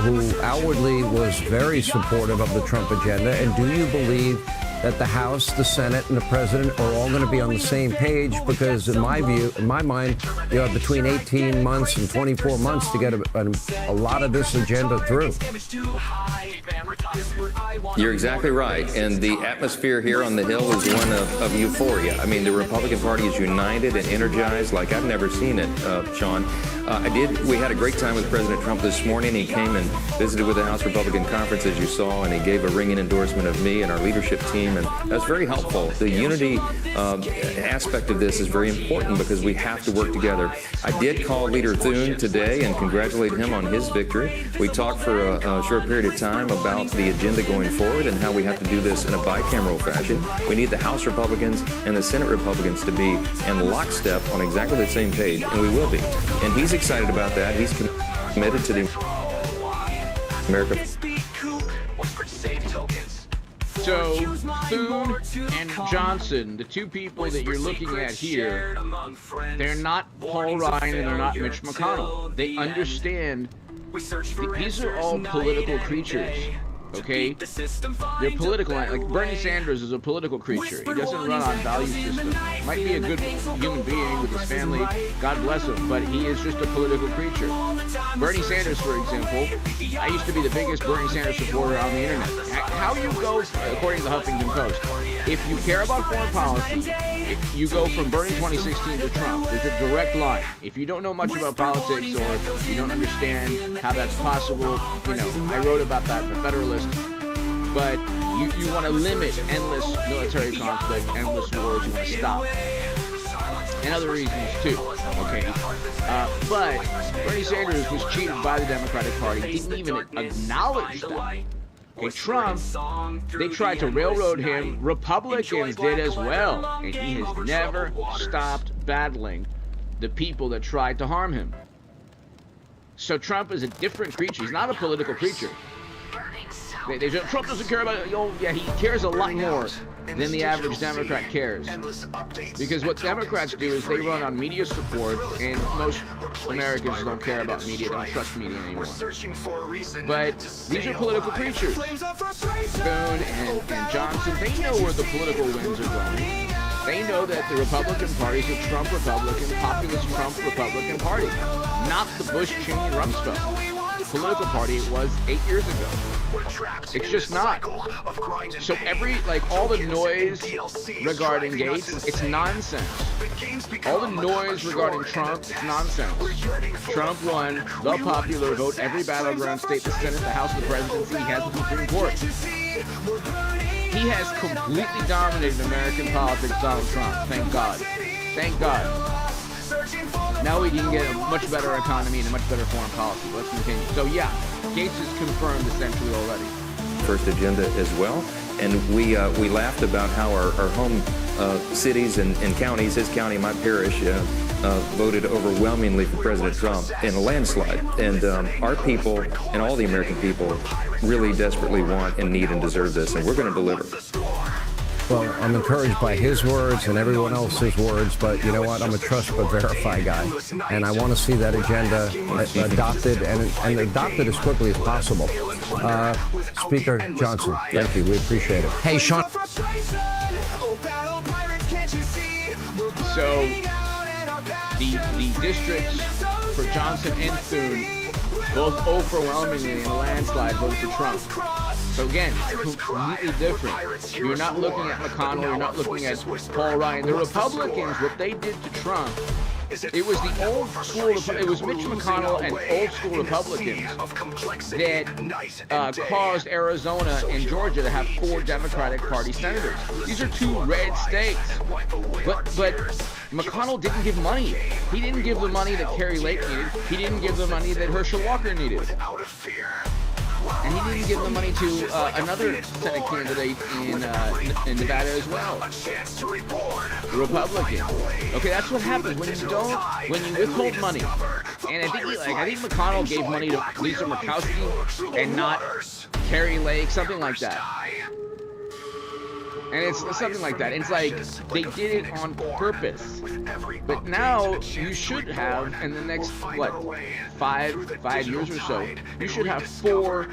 who outwardly was very supportive of the Trump agenda? And do you believe that the House, the Senate, and the President are all going to be on the same page? Because in my view, in my mind, you have between 18 months and 24 months to get a lot of this agenda through. You're exactly right. And the atmosphere here on the Hill is one of euphoria. I mean, the Republican Party is united and energized like I've never seen it, Sean. We had a great time with President Trump this morning. He came and visited with the House Republican Conference, as you saw, and he gave a ringing endorsement of me and our leadership team, and that's very helpful. The unity aspect of this is very important because we have to work together. I did call Leader Thune today and congratulate him on his victory. We talked for a short period of time about the agenda going forward and how we have to do this in a bicameral fashion. We need the House Republicans and the Senate Republicans to be in lockstep on exactly the same page, and we will be. And he's excited about that. He's committed to the America. So, Thune and Johnson, the two people that you're looking at here, they're not Paul Ryan and they're not Mitch McConnell. They understand these are all political creatures, okay? They're political. Like Bernie Sanders is a political creature. He doesn't run on value system. Might be a good human being with his family, God bless him, but he is just a political creature. Bernie Sanders, for example, I used to be the biggest Bernie Sanders supporter on the internet. How you go, according to the Huffington Post, if you care about foreign policy, you go from Bernie 2016 to Trump. There's a direct line. If you don't know much about politics or you don't understand how that's possible, I wrote about that in the Federalist, but you want to limit endless military conflict, endless wars, you want to stop. And other reasons too, okay? But Bernie Sanders was cheated by the Democratic Party, didn't even acknowledge that. Okay, Trump, they tried to railroad him. Republicans did as well. And he has never stopped battling the people that tried to harm him. So Trump is a different creature. He's not a political creature. Trump doesn't care about it. Oh, yeah, he cares a lot more than the average Democrat cares. Because what Democrats do is they run on media support, and most Americans don't care about media, don't trust media anymore. But these are political creatures. Boone and Johnson, they know where the political winds are blowing. They know that the Republican Party is a Trump Republican, populist Trump Republican Party, not the Bush-Cheney-Rumsfeld political party it was 8 years ago. It's just not. So all the noise regarding Gates, it's nonsense. All the noise regarding Trump, it's nonsense. Trump won the popular vote, every battleground state, the Senate, the House, the presidency. He has the Supreme Court. He has completely dominated American politics, Donald Trump. Thank God. Thank God. Now we can get a much better economy and a much better foreign policy. Let's continue. So yeah, Gates is confirmed essentially already. First agenda as well. And we laughed about how our home cities and counties, his county, my parish, voted overwhelmingly for President Trump in a landslide. And our people and all the American people really desperately want and need and deserve this, and we're going to deliver. Well, I'm encouraged by his words and everyone else's words, but you know what? I'm a trust but verify guy, and I want to see that agenda adopted and adopted as quickly as possible. Speaker Johnson, thank you. We appreciate it. Hey, Sean. So the districts for Johnson and Thune both overwhelmingly in a landslide voted for Trump. So again, it's completely different. You're not looking at McConnell, you're not looking at Paul Ryan. The Republicans, what they did to Trump, it was the old school, it was Mitch McConnell and old school Republicans that caused Arizona and Georgia to have 4 Democratic Party senators. These are 2 red states. But McConnell didn't give money. He didn't give the money that Kerry Lake needed. He didn't give the money that Herschel Walker needed. And he didn't give the money to another Senate candidate in Nevada as well. Republican. Okay, that's what happens when you withhold money. And I think McConnell gave money to Lisa Murkowski and not Kerry Lake, something like that. And it's something like that. It's like they did it on purpose. But now you should have, in the next, 5 years or so, you should have 4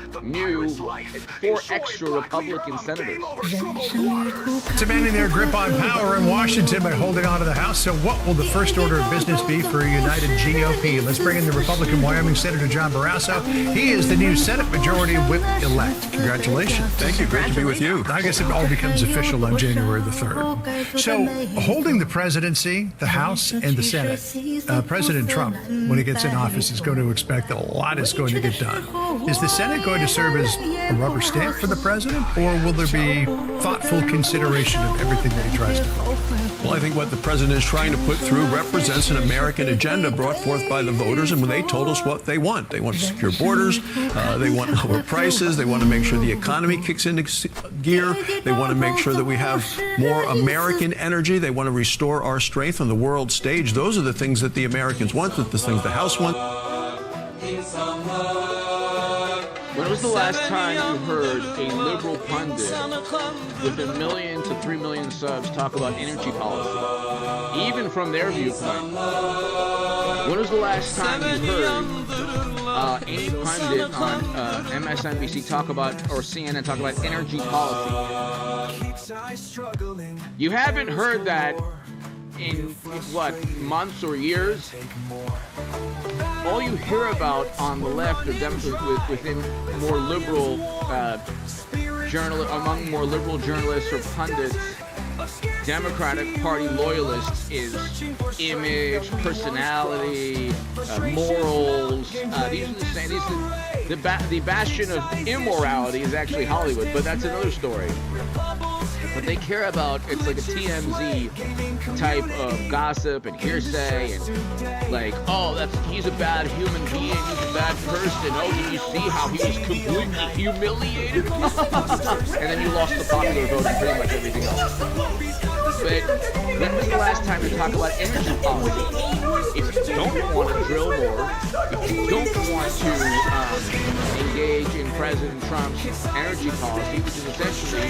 extra Republican senators. Demanding their grip on power in Washington by holding on to the House. So what will the first order of business be for a united GOP? Let's bring in the Republican Wyoming Senator John Barrasso. He is the new Senate Majority Whip-elect. Congratulations. Thank you. Great to be with you. I guess it all becomes official on January the 3rd. So, holding the presidency, the House, and the Senate, President Trump, when he gets in office, is going to expect that a lot is going to get done. Is the Senate going to serve as a rubber stamp for the president, or will there be thoughtful consideration of everything that he tries to do? Well, I think what the president is trying to put through represents an American agenda brought forth by the voters, and they told us what they want. They want secure borders, they want lower prices, they want to make sure the economy kicks into gear, they want to make sure that we have more American energy, they want to restore our strength on the world stage. Those are the things that the Americans want, the things the House wants. When was the last time you heard a liberal pundit with 1 million to 3 million subs talk about energy policy, even from their viewpoint? When was the last time you heard any pundit on MSNBC talk about, or CNN talk about energy policy? You haven't heard that in, months or years? All you hear about on the left or within more liberal among more liberal journalists or pundits, Democratic Party loyalists, is image, personality, morals. These are the same. The bastion of immorality is actually Hollywood, but that's another story. What they care about, it's like a TMZ type of gossip and hearsay, and he's a bad human being, he's a bad person. Oh, did you see how he was completely humiliated? And then you lost the popular vote and pretty much everything else. But when was the last time you talked about energy policy? If you don't want to drill more, if you don't want to engage in President Trump's energy policy, which is essentially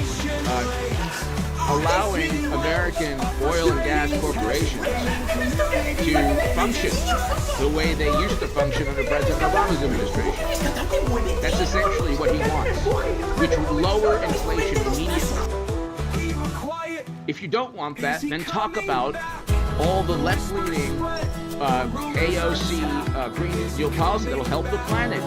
allowing American oil and gas corporations to function the way they used to function under President Obama's administration. That's essentially what he wants, which would lower inflation immediately. If you don't want that, then talk about all the left-leaning AOC Green New Deal policy that will help the planet.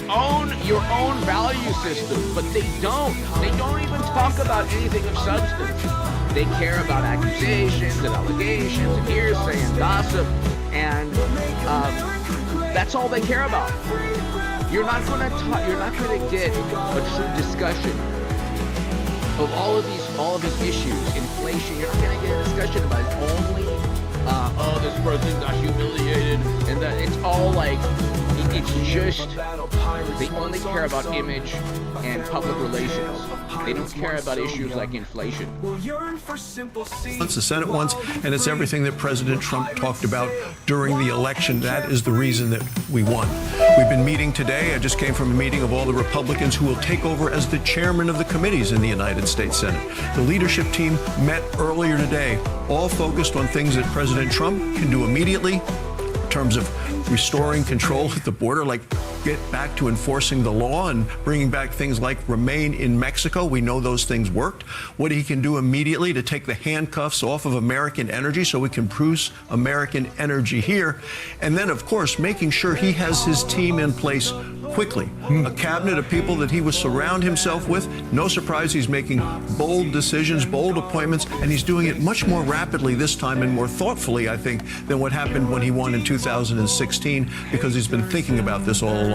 Own your own value system, but they don't. They don't even talk about anything of substance. They care about accusations and allegations and hearsay and gossip, and that's all they care about. You're not going to get a true discussion of all of these issues. Inflation. You're not going to get a discussion about it. Only this person got humiliated, and that it's all like. It's just, they only care about image and public relations. They don't care about issues like inflation. It's the Senate wants, and it's everything that President Trump talked about during the election. That is the reason that we won. We've been meeting today. I just came from a meeting of all the Republicans who will take over as the chairman of the committees in the United States Senate. The leadership team met earlier today, all focused on things that President Trump can do immediately in terms of restoring control at the border, like get back to enforcing the law and bringing back things like remain in Mexico. We know those things worked. What he can do immediately to take the handcuffs off of American energy so we can produce American energy here. And then, of course, making sure he has his team in place quickly. A cabinet of people that he will surround himself with. No surprise, he's making bold decisions, bold appointments, and he's doing it much more rapidly this time and more thoughtfully, I think, than what happened when he won in 2016, because he's been thinking about this all along.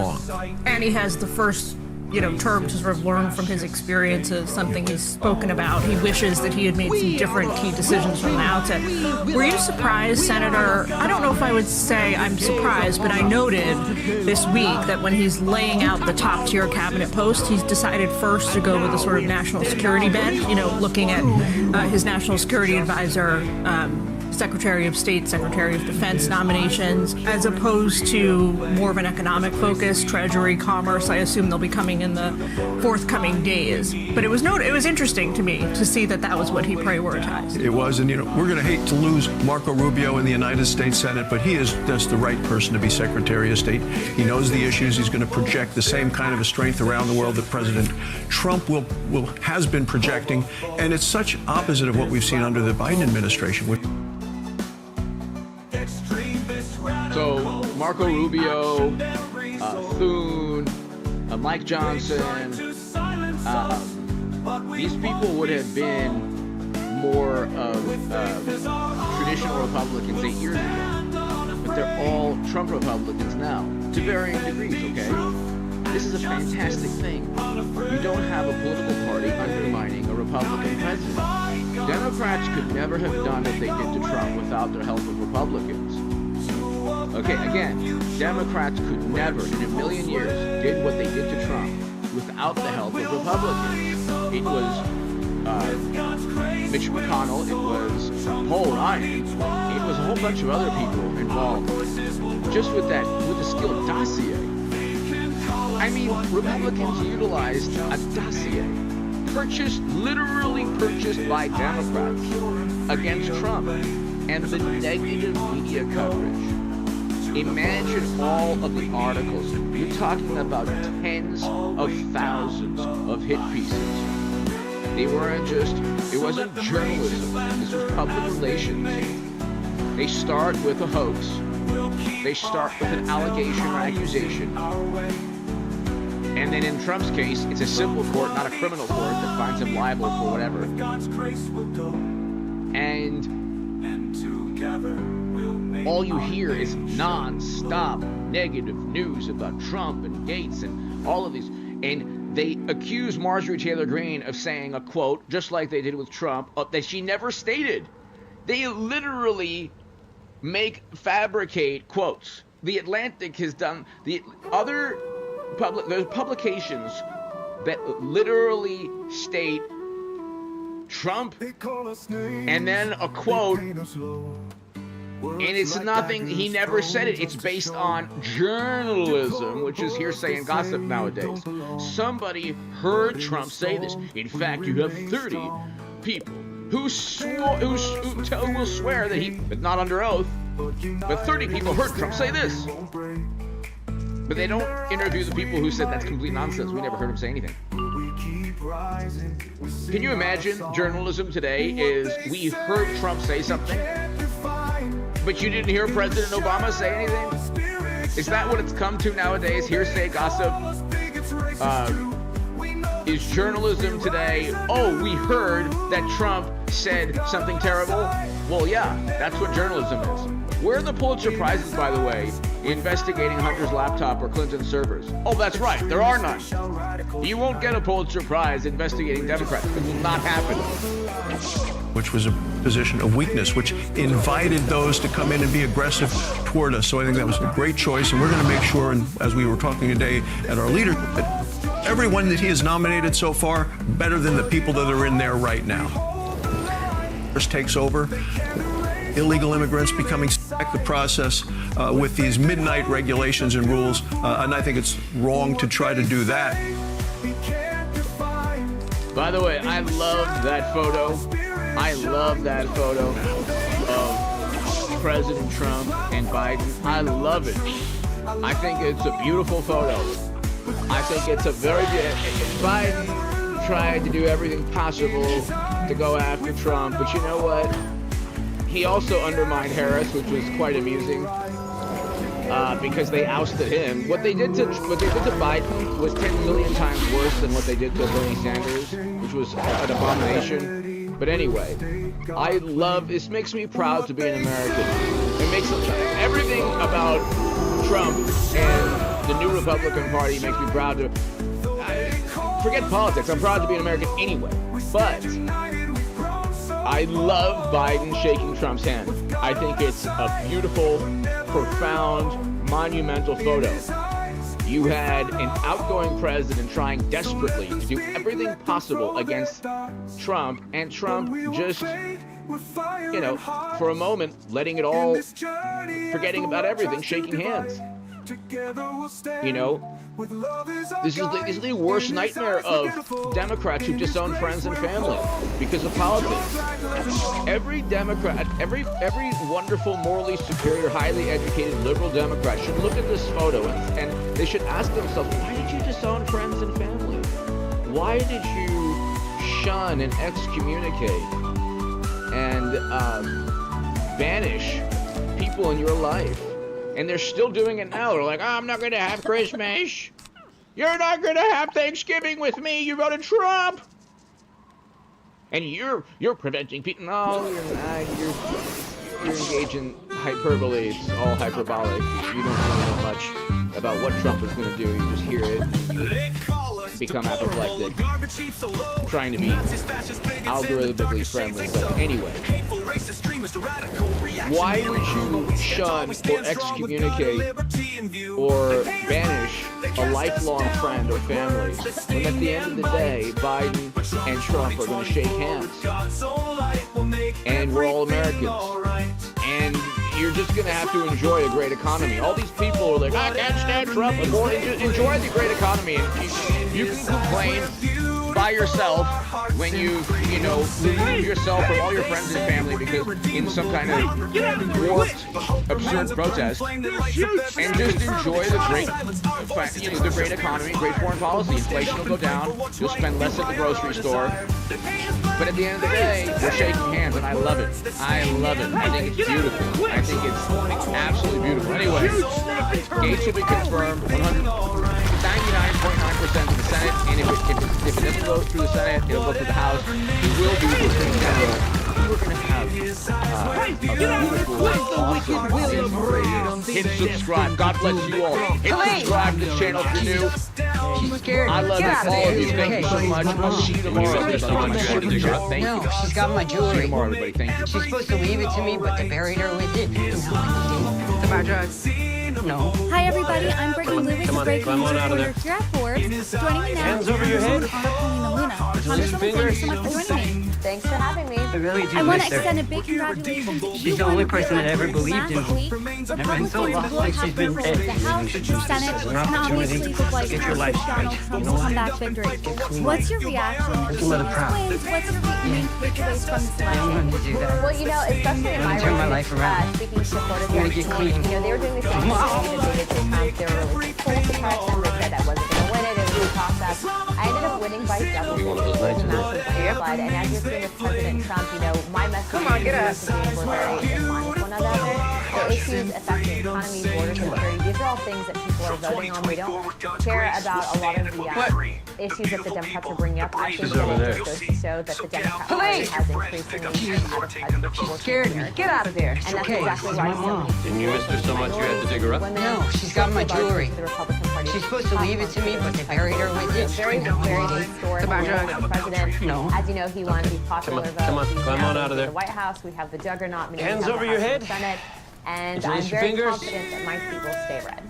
And he has the first term to sort of learn from his experiences, something he's spoken about. He wishes that he had made some different key decisions from the outset. Were you surprised, Senator? I don't know if I would say I'm surprised, but I noted this week that when he's laying out the top tier cabinet post, he's decided first to go with a sort of national security bent, looking at his national security advisor, Secretary of State, Secretary of Defense nominations, as opposed to more of an economic focus, Treasury, Commerce. I assume they'll be coming in the forthcoming days. But it was interesting to me to see that was what he prioritized. It was, and we're going to hate to lose Marco Rubio in the United States Senate, but he is just the right person to be Secretary of State. He knows the issues. He's going to project the same kind of a strength around the world that President Trump has been projecting, and it's such opposite of what we've seen under the Biden administration. So Marco Rubio, Thune, Mike Johnson, these people would have been more of traditional Republicans 8 years ago, but they're all Trump Republicans now, to varying degrees, okay? This is a fantastic thing. You don't have a political party undermining a Republican president. Democrats could never have done what they did to Trump without the help of Republicans. Okay, again, Democrats could never in a million years did what they did to Trump without the help of Republicans. It was Mitch McConnell, it was Paul Ryan, it was a whole bunch of other people involved just with the Steele dossier. I mean, Republicans utilized a dossier literally purchased by Democrats against Trump, and the negative media coverage. Imagine all of the articles. You're talking about tens of thousands of hit pieces. They weren't it wasn't journalism. This was public relations. They start with a hoax. They start with an allegation or accusation. And then in Trump's case, it's a civil court, not a criminal court, that finds him liable for whatever. And all you hear is non-stop negative news about Trump and Gates and all of these. And they accuse Marjorie Taylor Greene of saying a quote, just like they did with Trump, that she never stated. They literally fabricate quotes. The Atlantic has done, there's publications that literally state Trump and then a quote And it's nothing, he never said it. It's based on journalism, which is hearsay and gossip nowadays. Somebody heard Trump say this. In fact, you have 30 people who will swear that he, but not under oath, but 30 people heard Trump say this. But they don't interview the people who said that's complete nonsense. We never heard him say anything. Can you imagine journalism today is we heard Trump say something, but you didn't hear President Obama say anything? Is that what it's come to nowadays? Hearsay, gossip? Is journalism today, oh, we heard that Trump said something terrible? Well, yeah, that's what journalism is. Where are the Pulitzer Prizes, by the way, investigating Hunter's laptop or Clinton's servers? Oh, that's right, there are none. You won't get a Pulitzer Prize investigating Democrats. It will not happen. Which was a position of weakness, which invited those to come in and be aggressive toward us. So I think that was a great choice, and we're going to make sure, and as we were talking today at our leadership, that everyone that he has nominated so far, better than the people that are in there right now. First takes over, illegal immigrants becoming back the process with these midnight regulations and rules, and I think it's wrong to try to do that. By the way, I love that photo. I love that photo of President Trump and Biden. I love it. I think it's a beautiful photo. I think it's a very good. Biden tried to do everything possible to go after Trump, but you know what? He also undermined Harris, which was quite amusing, because they ousted him. What they did to Biden was 10 million times worse than what they did to Bernie Sanders, which was an abomination. But anyway, I love, this makes me proud to be an American. It makes everything about Trump and the new Republican Party makes me proud to, forget politics, I'm proud to be an American anyway. But I love Biden shaking Trump's hand. I think it's a beautiful, profound, monumental photo. You had an outgoing president trying desperately to do everything possible against Trump, and Trump just, you know, for a moment, letting it all, forgetting about everything, shaking hands. You know, this is the worst nightmare of Democrats who disown friends and family because of politics. Every Democrat, every wonderful, morally superior, highly educated, liberal Democrat should look at this photo and they should ask themselves, why did you disown friends and family? Why did you shun and excommunicate and banish people in your life? And they're still doing it now. They're like, oh, I'm not going to have Christmas. You're not going to have Thanksgiving with me. You voted Trump. And you're preventing people. No, you're not. You're engaged in hyperbole. It's all hyperbolic. You don't know much about what Trump is going to do. You just hear it. You become apoplectic. Trying to be algorithmically friendly. But anyway. Why would you shun or excommunicate or banish a lifelong friend or family when at the end of the day, Biden and Trump are going to shake hands? And we're all Americans. And you're just going to have to enjoy a great economy. All these people are like, I can't stand Trump. Enjoy the great economy. And you can complain by yourself when you remove yourself from all your friends and family because in some kind of warped, absurd protest, and just enjoy the great economy, great foreign policy. Inflation will go down. You'll spend less at the grocery store. But at the end of the day, we're shaking hands, and I love it. I love it. I think it's beautiful. I think it's absolutely beautiful. Anyway, Gates will be confirmed 99.9% of the Senate, and if it doesn't go through the Senate, it'll go through the House. He will be the Attorney General. We're going to have a beautiful, awesome, hit subscribe. God bless you all. Hit subscribe to this channel if you're new. She's scared. I love all of you. Thank you so much. We'll see you tomorrow. Thank you. She's got my jewelry. See you tomorrow, everybody. Thank you. She's supposed to leave it to me, but they buried her with it. It's about drugs. No. Hi everybody, I'm Brittany Lewis, a breaking news reporter here at Forbes. Joining me now Hands over your head. Congresswoman Molina. Congresswoman, thank you so much for joining me. Thanks for having me. I really do I want miss to her. extend a big congratulations. She's the only person that ever believed in me. Republicans I've been so lost since she's been dead. the House, the Senate, and obviously the White Get your House life with Donald straight. Trump's You know what? comeback victory. What's your reaction to Make your mother proud. twins? What's your main takeaways from this I election? wanted to do that. Well, you know, especially in I'm my gonna turn my race, life around. speaking to supporters I'm gonna of get Trump, clean. you know, they were doing the same thing that they did to Trump. They were really supportive of him. They said I wasn't going to win it. It was a process. I ended up winning by double digits. It was a massive landslide. And as you're seeing with President Trump, you know, my message were very in line with one another. The issues affecting economy, border security, these are all things that people are voting on. We don't care about a lot of the issues that the Democrats are bringing up. I think it just goes to show that the Democrat Party has increasingly Scared me. Get out of there. and that's exactly why so many Didn't you miss her so much you had to dig her up? No, she's got my jewelry. She's supposed to leave it to me, but they buried her with it. Very, very historic. It's about drugs. The president, No. as you know, he won the popular vote. come on, He's climb now on out of there. The White House, we have the juggernaut. We Hands have over the your House head. and Senate, and Release I'm your very fingers. confident that my seat will stay red.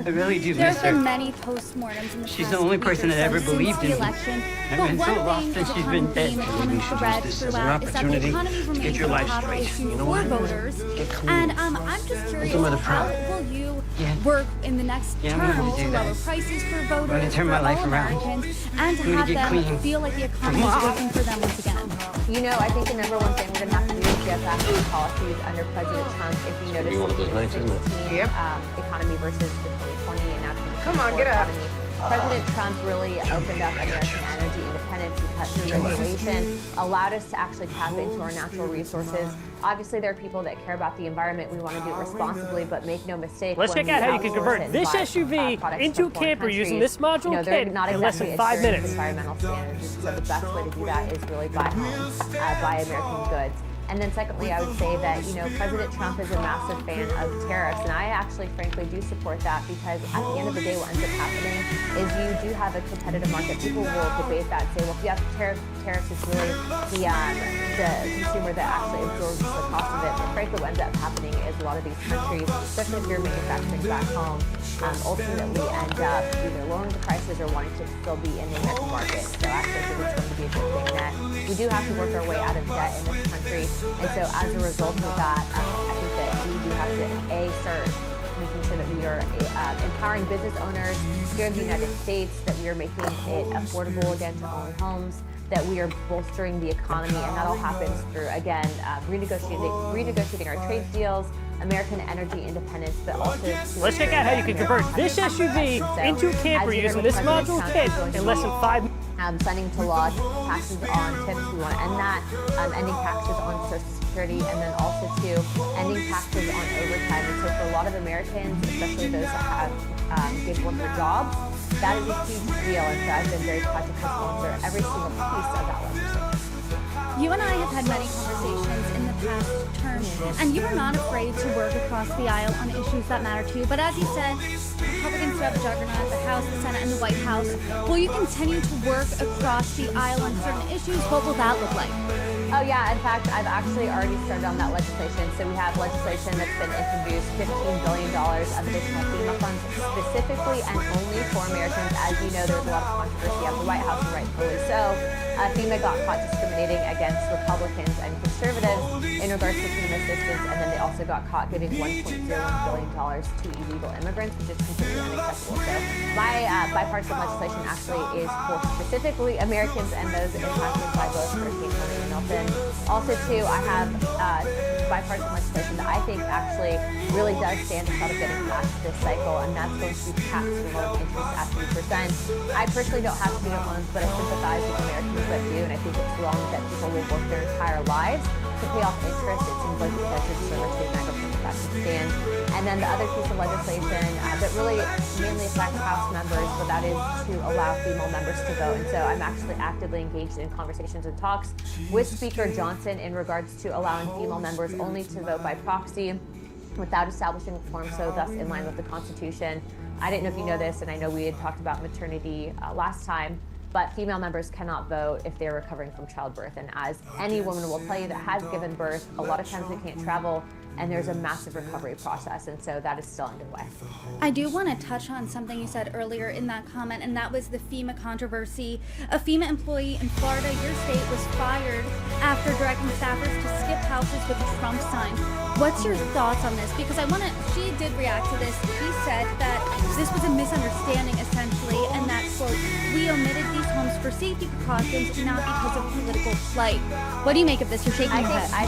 I really do There's miss been her. many postmortems in the She's past the only week person or that so ever since believed the in me. election. I've But been one so thing lost is since a she's common been dead. theme, a common thread this as an throughout is that the opportunity economy to remains get your a life top straight. issue You know for what? voters. Get clean. And I'm just curious, your mother how proud. will you Yeah. work in the next Yeah, I'm term gonna to do that. lower prices for voters, gonna turn for my life all around. Americans, and to I'm gonna have get them clean. feel like the economy is working for them once again? You know, I think the number one thing we're going to have to do is get back to the policies under President Trump. If you notice, Be one of those nights, isn't it? 2016 economy versus the 2020 and now 2024 Come on, get up. economy. President Trump really opened up American energy independence. He cut through regulation, allowed us to actually tap into our natural resources. Obviously, there are people that care about the environment. We want to do it responsibly, but make no mistake. Let's when check out we how you can outsource convert and this buy, SUV products into a from foreign camper using countries, this module you know, they're kit not in less exactly than 5 adhering to minutes. environmental standards. So the best way to do that is really buy homes, buy American goods. And then secondly, I would say that, you know, President Trump is a massive fan of tariffs, and I actually, frankly, do support that because at the end of the day, what ends up happening is you do have a competitive market. People will debate that and say, well, if you have tariffs, it's really the consumer that actually absorbs the cost of it. But frankly, what ends up happening is a lot of these countries, especially if you're manufacturing back home, ultimately end up either lowering the prices or wanting to still be in the American market. So actually, I think it's going to be a good thing that we do have to work our way out of debt in this country. And so as a result of that, I think that we do have to, start making sure that we are empowering business owners here in the United States, that we are making it affordable again to own homes, that we are bolstering the economy, and that all happens through, again, renegotiating our trade deals, American energy independence, but also... Let's check out how you can convert this SUV into a camper using this module kit in less than 5 minutes. Sending to law taxes on tips, we want to end that, ending taxes on Social Security, and then also to ending taxes on overtime. And so for a lot of Americans, especially those that have gig worker jobs, that is a huge deal. And so I've been very proud to co-sponsor every single piece of that legislation. You and I have had many conversations in the past term, and you are not afraid to work across the aisle on issues that matter to you. But as you said, Republicans have the juggernaut, the House, the Senate, and the White House. Will you continue to work across the aisle on certain issues? What will that look like? Oh yeah, in fact, I've actually already started on that legislation. So we have legislation that's been introduced, $15 billion of additional FEMA funds specifically and only for Americans. As you know, there's a lot of controversy at the White House, and rightfully so. FEMA got caught discriminating against Republicans and conservatives in regards to FEMA assistance, and then they also got caught giving $1.01 billion to illegal immigrants, which is completely unacceptable. So my bipartisan legislation actually is for specifically Americans and those impacted by both Hurricane Helene and Milton. Also, too, I have bipartisan legislation that I think actually really does stand a shot of getting past this cycle, and that's going to be tax loan interest at 3%. I personally don't have student loans, but I sympathize with Americans that do, and I think it's wrong that people will work their entire lives to pay off interest. It seems like it's a disservice to the United States that should stand. And then the other piece of legislation that really mainly affects House members, but that is to allow female members to vote. And so I'm actually actively engaged in conversations and talks with Speaker Johnson in regards to allowing female members only to vote by proxy without establishing a quorum, so thus in line with the Constitution. I didn't know if you know this, and I know we had talked about maternity last time, but female members cannot vote if they're recovering from childbirth. And as any woman will tell you that has given birth, a lot of times we can't travel and there's a massive recovery process, and so that is still underway. I do want to touch on something you said earlier in that comment, and that was the FEMA controversy. A FEMA employee in Florida, your state, was fired after directing staffers to skip houses with a Trump sign. What's your thoughts on this? Because she did react to this. He said that this was a misunderstanding, essentially, and that, quote, we omitted these homes for safety precautions, not because of political flight. What do you make of this? You're shaking your head. I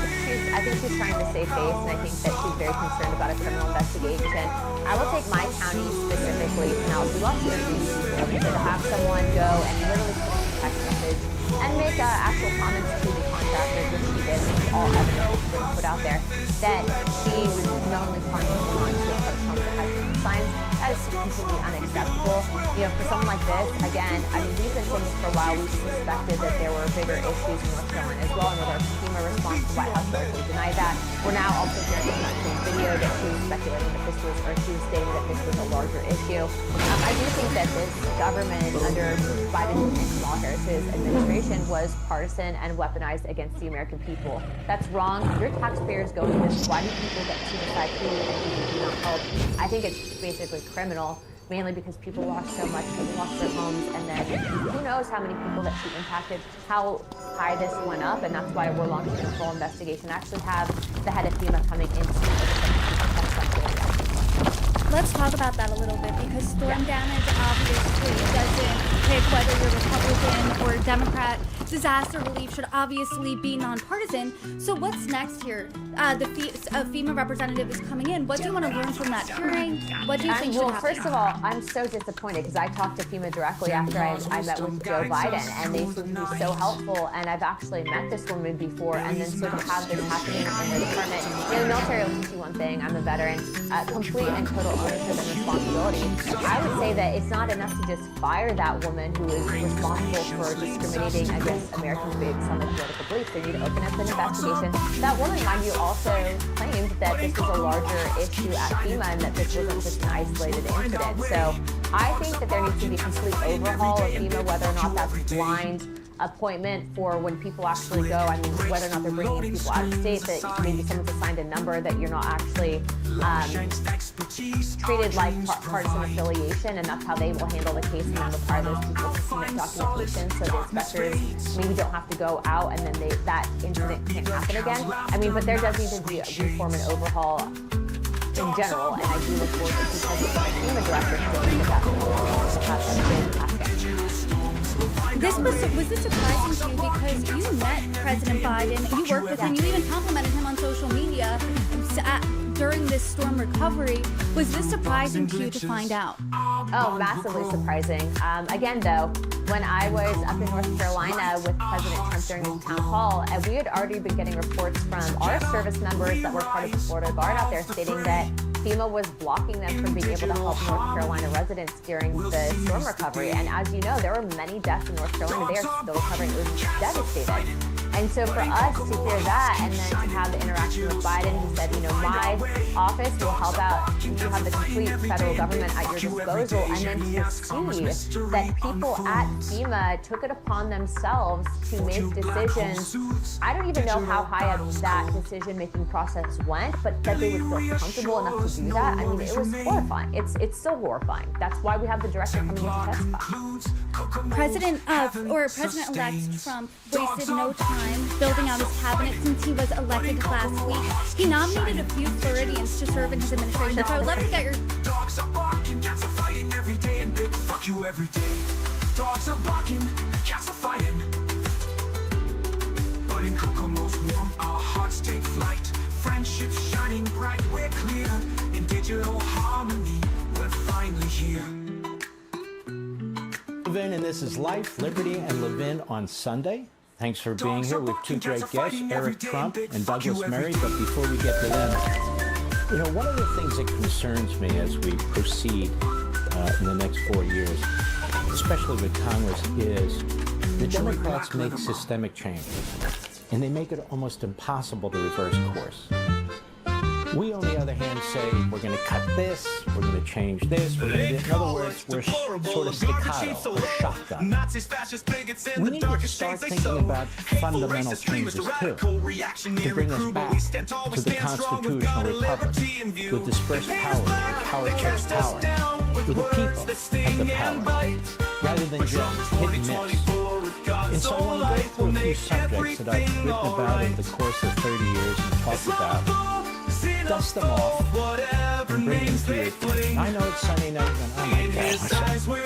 think she's trying to save face, and I think that she's very concerned about a criminal investigation. I will take my county specifically. Now, we love to interview people. To have someone go and literally put in a text message and make actual comments to the contractors, which she did, which is all evidence that's been put out there, that she was knowingly punching someone to put Trump protection signs. That is completely unacceptable. You know, for someone like this, again, I mean, we've been saying this for a while. We suspected that there were bigger issues in North Carolina as well, and with our FEMA response, the White House largely denied that. We're now also hearing from that same video that she was speculating that this was, or she was stating that this was a larger issue. I do think that this government under Biden and Kamala Harris's administration was partisan and weaponized against the American people. That's wrong. Your taxpayers go into this. Why do people get to decide who and who do not help? I think it's basically criminal, mainly because people lost so much, people lost their homes, and then who knows how many people that she impacted, how high this went up, and that's why we're launching a full investigation. I actually have the head of FEMA coming in to Let's talk about that a little bit, because storm damage obviously doesn't pick whether you're Republican or Democrat. Disaster relief should obviously be nonpartisan. So what's next here? The FEMA representative is coming in. What do you want to learn from that hearing? What do you think should happen? First of all, I'm so disappointed because I talked to FEMA directly after I met with Joe Biden, and they seem to be so helpful. And I've actually met this woman before, and then sort of have this happening in the department. You know, the military will teach you one thing. I'm a veteran. Complete and total ownership and responsibility. I would say that it's not enough to just fire that woman who is responsible for discriminating against Americans based on their political beliefs. They need to open up an investigation. That woman, mind you, also claimed that this was a larger issue at FEMA and that this wasn't just an isolated incident. So I think that there needs to be a complete overhaul of FEMA, whether or not that's blind appointment for when people actually go. I mean, whether or not they're bringing in people out of state, that maybe someone's assigned a number that you're not actually treated like partisan affiliation, and that's how they will handle the case and then require those people to submit documentation so the inspectors maybe don't have to go out and then that incident can't happen again. I mean, but there does need to be a reform and overhaul in general, and I do look forward to because the FEMA director feeling that was this surprising to you because you met President Biden, you worked with him, you even complimented him on social media during this storm recovery. Was this surprising to you to find out? Oh, massively surprising. Again, though, when I was up in North Carolina with President Trump during his town hall, we had already been getting reports from our service members that were part of the Florida Guard out there stating that FEMA was blocking them from being able to help North Carolina residents during the storm recovery. And as you know, there were many deaths in North Carolina. They are still recovering. It was devastating. And so for us to hear that and then to have the interaction with Biden, he said, you know, my office will help out. You have the complete federal government at your disposal. And then to see that people at FEMA took it upon themselves to make decisions. I don't even know how high up that decision-making process went, but that they would feel comfortable enough to do that. I mean, it was horrifying. It's still horrifying. That's why we have the director coming in to testify. President-elect Trump wasted no time building out his cabinet since he was elected last week. He nominated a few Floridians to serve in his administration. So I would love to get your... Dogs are barking, cats are fighting every day, and big fuck you every day. Dogs are barking, cats are fighting. But in Kokomo's warm, our hearts take flight. Friendship shining bright, we're clear. In digital harmony, we're finally here. Levin, and this is Life, Liberty, and Levin on Sunday. Thanks for being here with two great guests, Eric Trump and Douglas Murray. But before we get to them, you know, one of the things that concerns me as we proceed in the next 4 years, especially with Congress, is the Democrats make systemic changes, and they make it almost impossible to reverse course. We, on the other hand, say we're going to cut this, we're going to change this, we're going to do. In other words, we're sort of staccato, or shotgun. We need to start thinking about fundamental changes too, to bring us back to the constitutional republic, with dispersed power, power checks power, with the people at the power, rather than just hit and miss. And so I want to go through a few subjects that I've written about in the course of 30 years and talked about, dust them off, and bring them to you. I know it's Sunday night, and oh my gosh,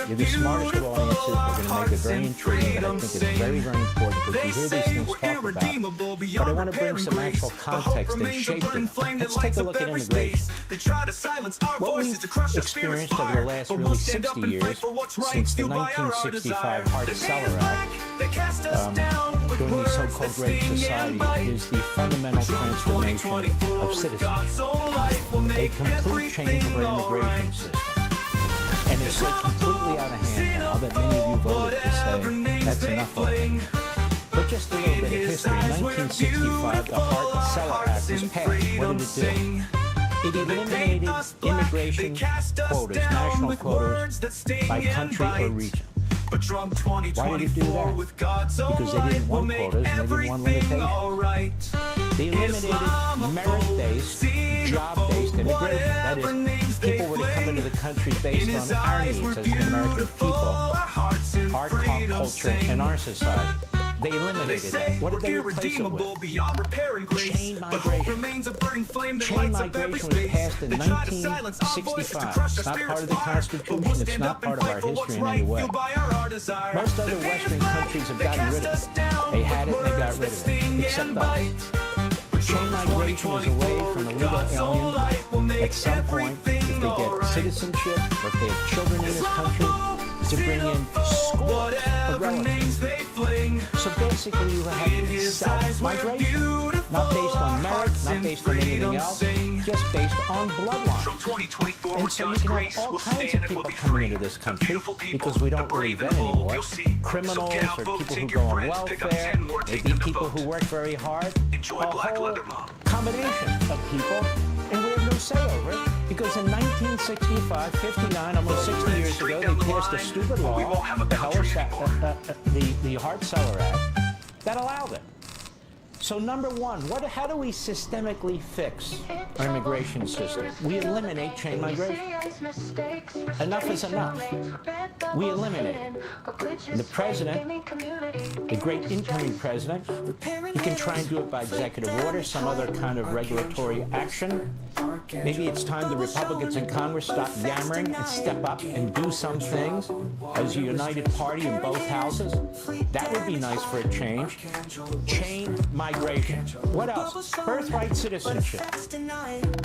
you're the smartest of audiences. We're going to make it very intriguing, but I think it's very, very important because you hear these things talked about. But I want to bring some actual context and shape it. Let's take a look at immigration. What we've experienced over the last really 60 years, since the 1965 Hart-Celler Act, during the so-called Great Society, is the fundamental transformation of citizens. A complete change of our immigration system. And it's so completely out of hand now that many of you voted to say that's enough of it. But just a little bit of history. In 1965, the Hart-Celler Act was passed. What did it do? It eliminated immigration quotas, national quotas, by country or region. Why did it do that? Because they didn't want quotas and they didn't want limitations. They eliminated merit-based, job-based immigration. That is, people were to come into the country based on our needs as an American people, our culture, and our society. They eliminated that. What did they replace it with? Chain migration. Chain migration was passed in 1965. It's not part of the Constitution. It's not part of our history in any way. Most other Western countries have gotten rid of it. They had it and they got rid of it, except us. Chain migration is a way from illegal alien at some point, if they get citizenship or if they have children in this country, to bring in scores of relatives. So basically you have self-migration, not based on merit, not based on anything else, just based on bloodline. And so you can have all kinds of people coming into this country because we don't really vet anymore. Criminals or people who go on welfare, maybe people who work very hard, a whole combination of people, and we have no say over it because in 1965, 59, almost 60 years ago, they passed a stupid law, the Hart-Celler Act, that allowed it. So number one, how do we systemically fix our immigration system? We eliminate chain migration. Enough is enough. We eliminate it. The president, the great incoming president, he can try and do it by executive order, some other kind of regulatory action. Maybe it's time the Republicans in Congress stop yammering and step up and do some things as a united party in both houses. That would be nice for a change. Chain migration. What else? Birthright citizenship.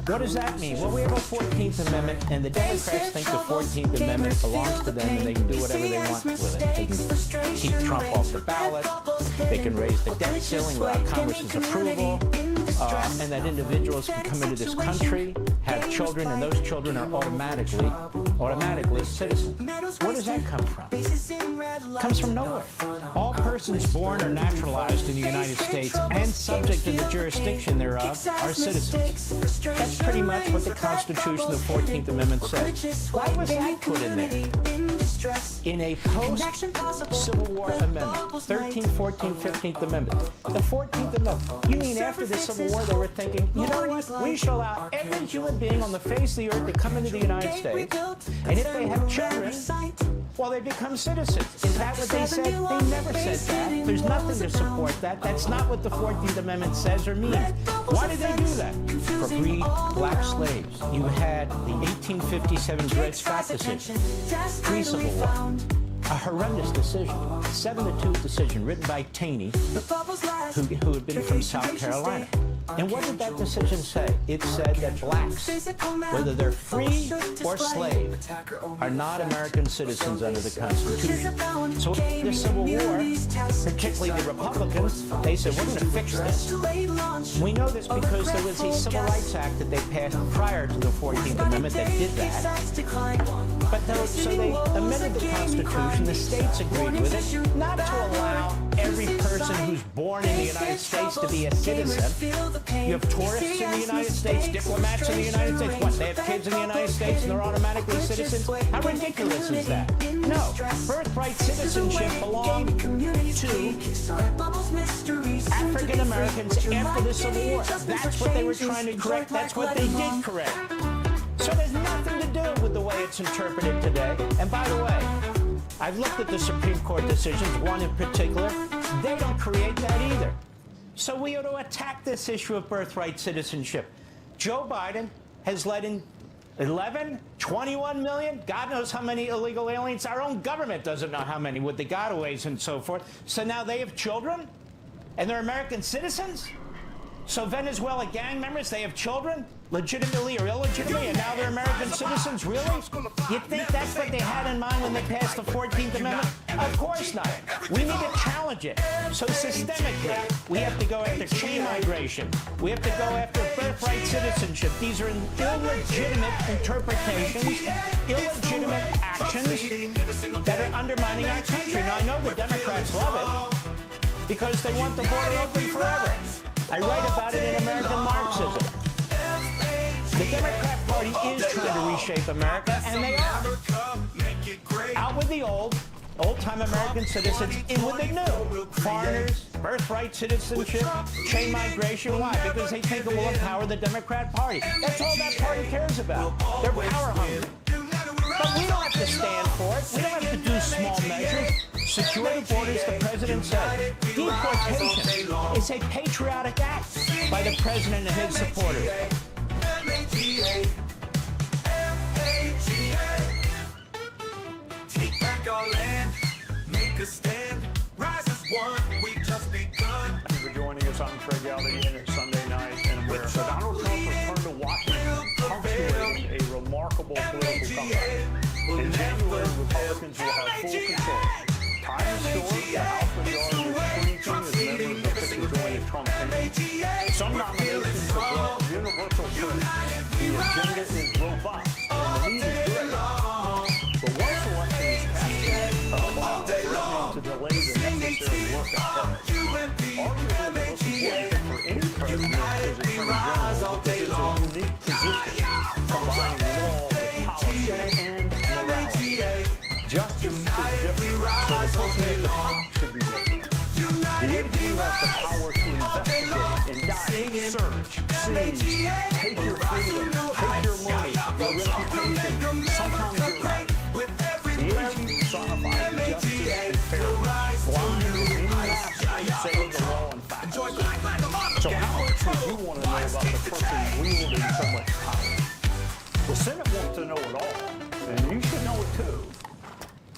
What does that mean? Well, we have a 14th Amendment, and the Democrats think the 14th Amendment belongs to them, and they can do whatever they want with it. They can keep Trump off the ballot. They can raise the debt ceiling without Congress's approval. And that individuals can come into this country, have children, and those children are automatically citizens. Where does that come from? It comes from nowhere. All persons born or naturalized in the United States and subject to the jurisdiction thereof are citizens. That's pretty much what the Constitution, the 14th Amendment says. Why was that put in there? In a post-Civil War amendment, 13th, 14th, 15th Amendment. The 14th Amendment. You mean after the Civil War they were thinking, you know what, we shall allow every human being on the face of the earth to come into the United States, and if they have children, well, they become citizens. Is that what they said? They never said that. There's nothing to support that. That's not what the 14th Amendment says or means. Why did they do that? For freed black slaves. You had the 1857 Dred Scott decision, pre-Civil War. A horrendous decision, 7-2 decision written by Taney, who had been from South Carolina. And what did that decision say? It said that blacks, whether they're free or slave, are not American citizens under the Constitution. So in the Civil War, particularly the Republicans, they said, we're going to fix this. We know this because there was a Civil Rights Act that they passed prior to the 14th Amendment that did that. But so they amended the Constitution, the states agreed with it, not to allow every person person who's born in the United States to be a citizen. You have tourists in the United States, diplomats in the United States. What, they have kids in the United States and they're automatically citizens? How ridiculous is that? No, birthright citizenship belonged to African Americans after the Civil War. That's what they were trying to correct. That's what they did correct. So there's nothing to do with the way it's interpreted today. And by the way, I've looked at the Supreme Court decisions, one in particular. They don't create that either. So we ought to attack this issue of birthright citizenship. Joe Biden has let in 11, 21 million, God knows how many illegal aliens. Our own government doesn't know how many with the gotaways and so forth. So now they have children and they're American citizens? So Venezuela gang members, they have children, legitimately or illegitimately, and now they're American citizens? Really? You think that's what they had in mind when they passed the 14th Amendment? Of course not. We need to challenge it. So systemically, we have to go after chain migration. We have to go after birthright citizenship. These are illegitimate interpretations, illegitimate actions that are undermining our country. Now, I know the Democrats love it because they want the border open forever. I write about it in American Marxism. The Democrat Party is trying to reshape America, and they are. Out with the old-time American citizens, in with the new. Foreigners, birthright citizenship, chain migration. Why? Because they think it will empower the Democrat Party. That's all that party cares about. They're power hungry. But we don't have to stand for it. We don't have to do small measures. Secure the borders, the president said. Deportation is a patriotic act by the president and his supporters. Take back our land, make a stand, rise as one, we just begun. Thank you for joining us on Craig Gowdy and it's Sunday night in America. Donald Trump returned to Washington, punctuating a remarkable political comeback. In January, Republicans will have full control. Time restored, the House majority is shrinking as members officially join the Trump campaign. Some nominations have brought universal truth. The agenda is robust and the need is great. But once election is passed, threatening to delay the necessary work ahead. Arguably, the most important for any president is attorney general because it's a unique position, combining law with policy and morality. Justice is different, so the person at the top should be different. The AG has the power to investigate, indict, search, seize, take your freedom, take your money, your reputation, sometimes your life. The AG personifies justice and fairness, blind to any master save the law and facts. So how much would you want to know about the person wielding so much power? The Senate wants to know it all, and you should know it too.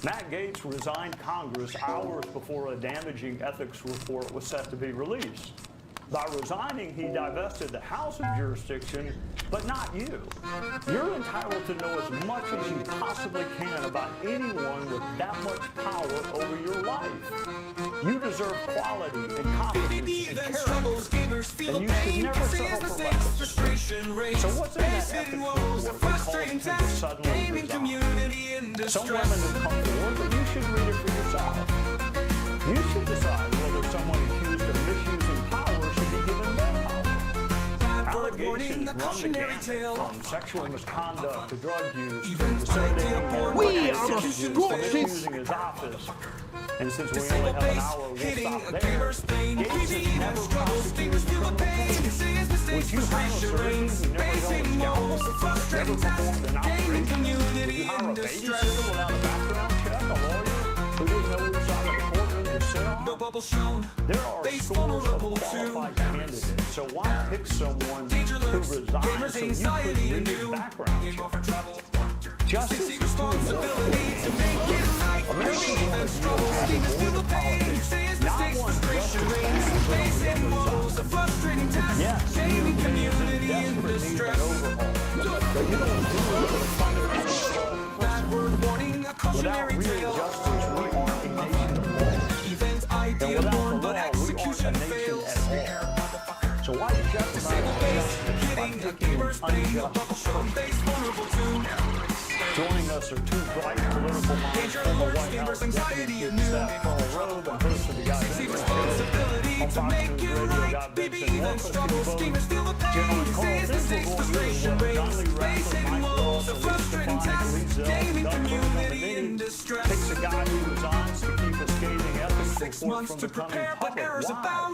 Matt Gaetz resigned Congress hours before a damaging ethics report was set to be released. By resigning, he divested the House of jurisdiction, but not you. You're entitled to know as much as you possibly can about anyone with that much power over your life. You deserve quality and competence and character, and you should never settle for less. So what's in that ethics report that caused him to suddenly resign? Some women have come forward, but you should read it for yourself. You should decide whether someone accused of misusing power should be given more power. Allegations run the gamut from sexual misconduct to drug use to disseminating We are the misusing his office. And since we only have an hour, we'll stop there. Gaetz has never prosecuted criminal cases. Would you hire a surgeon who never held a scalpel, never performed an operation? Would you hire a babysitter without a background check, a lawyer who didn't know which side of the courtroom to sit on? There are scores of qualified candidates, so why pick someone who resigned so you could read his background check? Justice is too important. Americans want to know how to avoid politics, not one justice on the other side. Yes, you in desperate need of an overhaul, but you don't do it with a fundamental principle. Without real justice, we aren't a nation of law. And without the law, we aren't a nation at all. So why jeopardize justice by picking an unjust person? Joining us are two bright political minds from the White House, Deputy Chief of Staff Karl Rove and host of the Guy Benson Show on Fox News Radio, Guy Benson. Welcome to the vote. Gentlemen, Karl, things were going really well. John Lee Ratcliffe, Mike Ross, Elise Stefanik, Lee Zell, Doug Burgum, and then he picks a guy who resigns to keep a scathing ethics report from becoming public. Why?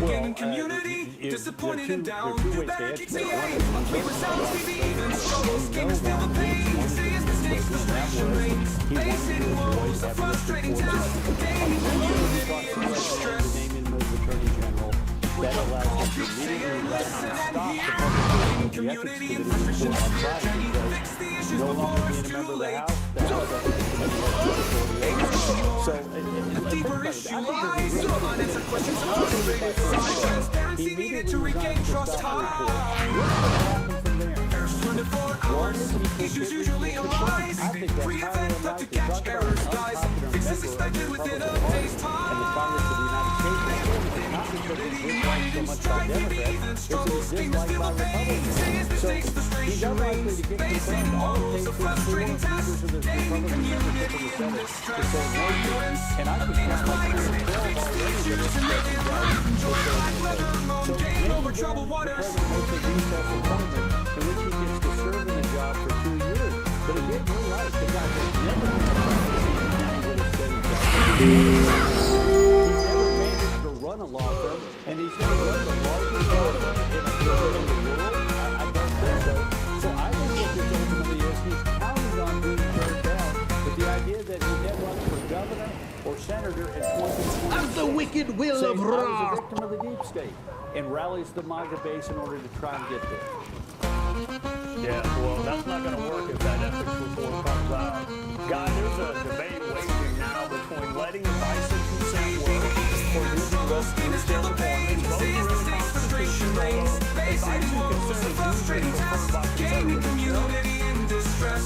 Well, community, disappointed and down. Too bad keeps me away. We were sounds, we even struggles, came to feel the pain. Say his mistakes, frustration reigns. Facing woes, a frustrating time. Gaining community and distress. That allows us to immediately stop the public community and frustration no longer being a member of the House. So, deeper issue lies to unanswered questions of motivated transparency needed to regain trust. There's 24 hours, issues usually arise. Pre-event, but to catch errors, guys. Fix is expected within a day's time. Community even struggles, came to feel the pain. Say his mistakes, frustration reigns. Facing woes, a frustrating task. Gaining community in distress. Ignorance, over troubled waters. Run a law firm, and he's going to run the largest law firm in the world. I don't think so. So I think what this ultimately is, he's counting on being turned down, but the idea that he then runs for governor or senator in 2020 Of the wicked will of Ra, Ra, a victim of the deep state, and rallies the MAGA base in order to try and get there. Yeah, well, that's not going to work if that ethics report comes out. Guy, there's a debate waging now between letting advice and consent work or using rescue still appointments. Both are in the Constitution, although advice and consent is usually preferred by conservatives. In distress.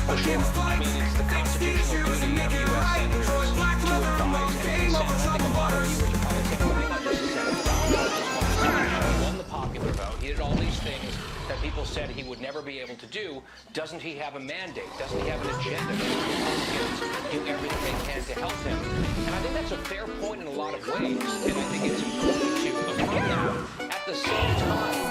Well, sure. I mean, it's the constitutional duty of U.S. senators to advise and consent. I think a lot of you Republicans, not just the Senate, he won the popular vote. He did all these things that people said he would never be able to do. Doesn't he have a mandate? Doesn't he have an agenda? Republicans do everything they can to help him. And I think that's a fair point in a lot of ways. And I think it's important to affirm that. At the same time,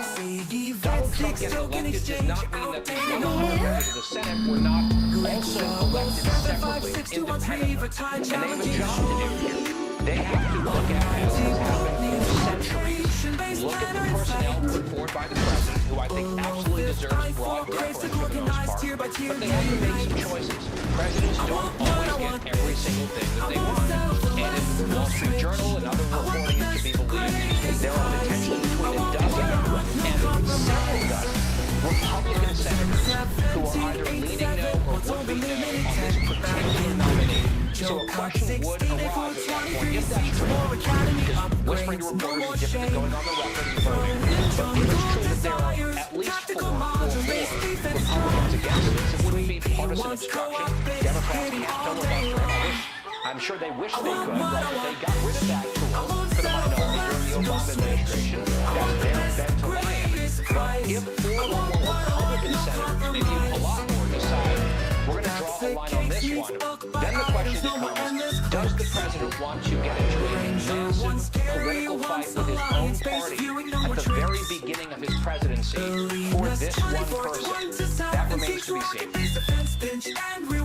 Donald Trump getting elected does not mean that the 100 members of the Senate were not also elected separately, independently. And they have a job to do here. They have to look at, as has happened for centuries, look at the personnel put forward by the president, who I think absolutely deserves broad deference for the most part. But they have to make some choices. Presidents don't always get every single thing that they want. And if the Wall Street Journal and other reporting is to be believed, there are potentially between a dozen and several dozen Republican senators who are either leaning no or would be no on this particular nominee. So a question would arise at that point, if that's true, because whispering to reporters is different than going on the record and voting. But if it's true that there are at least 4 or more Republicans against this, it wouldn't be partisan obstruction. Democrats can't filibuster. I'm sure they wish they could, right? But they got rid of that tool for the minority during the Obama administration. That's their bent to land. But if 4 or more Republican senators, maybe a lot more, decide we're going to draw a line on this one, then the question becomes, does the president want to get into a massive political fight with his own party at the very beginning of his presidency for this one person? That remains to be seen.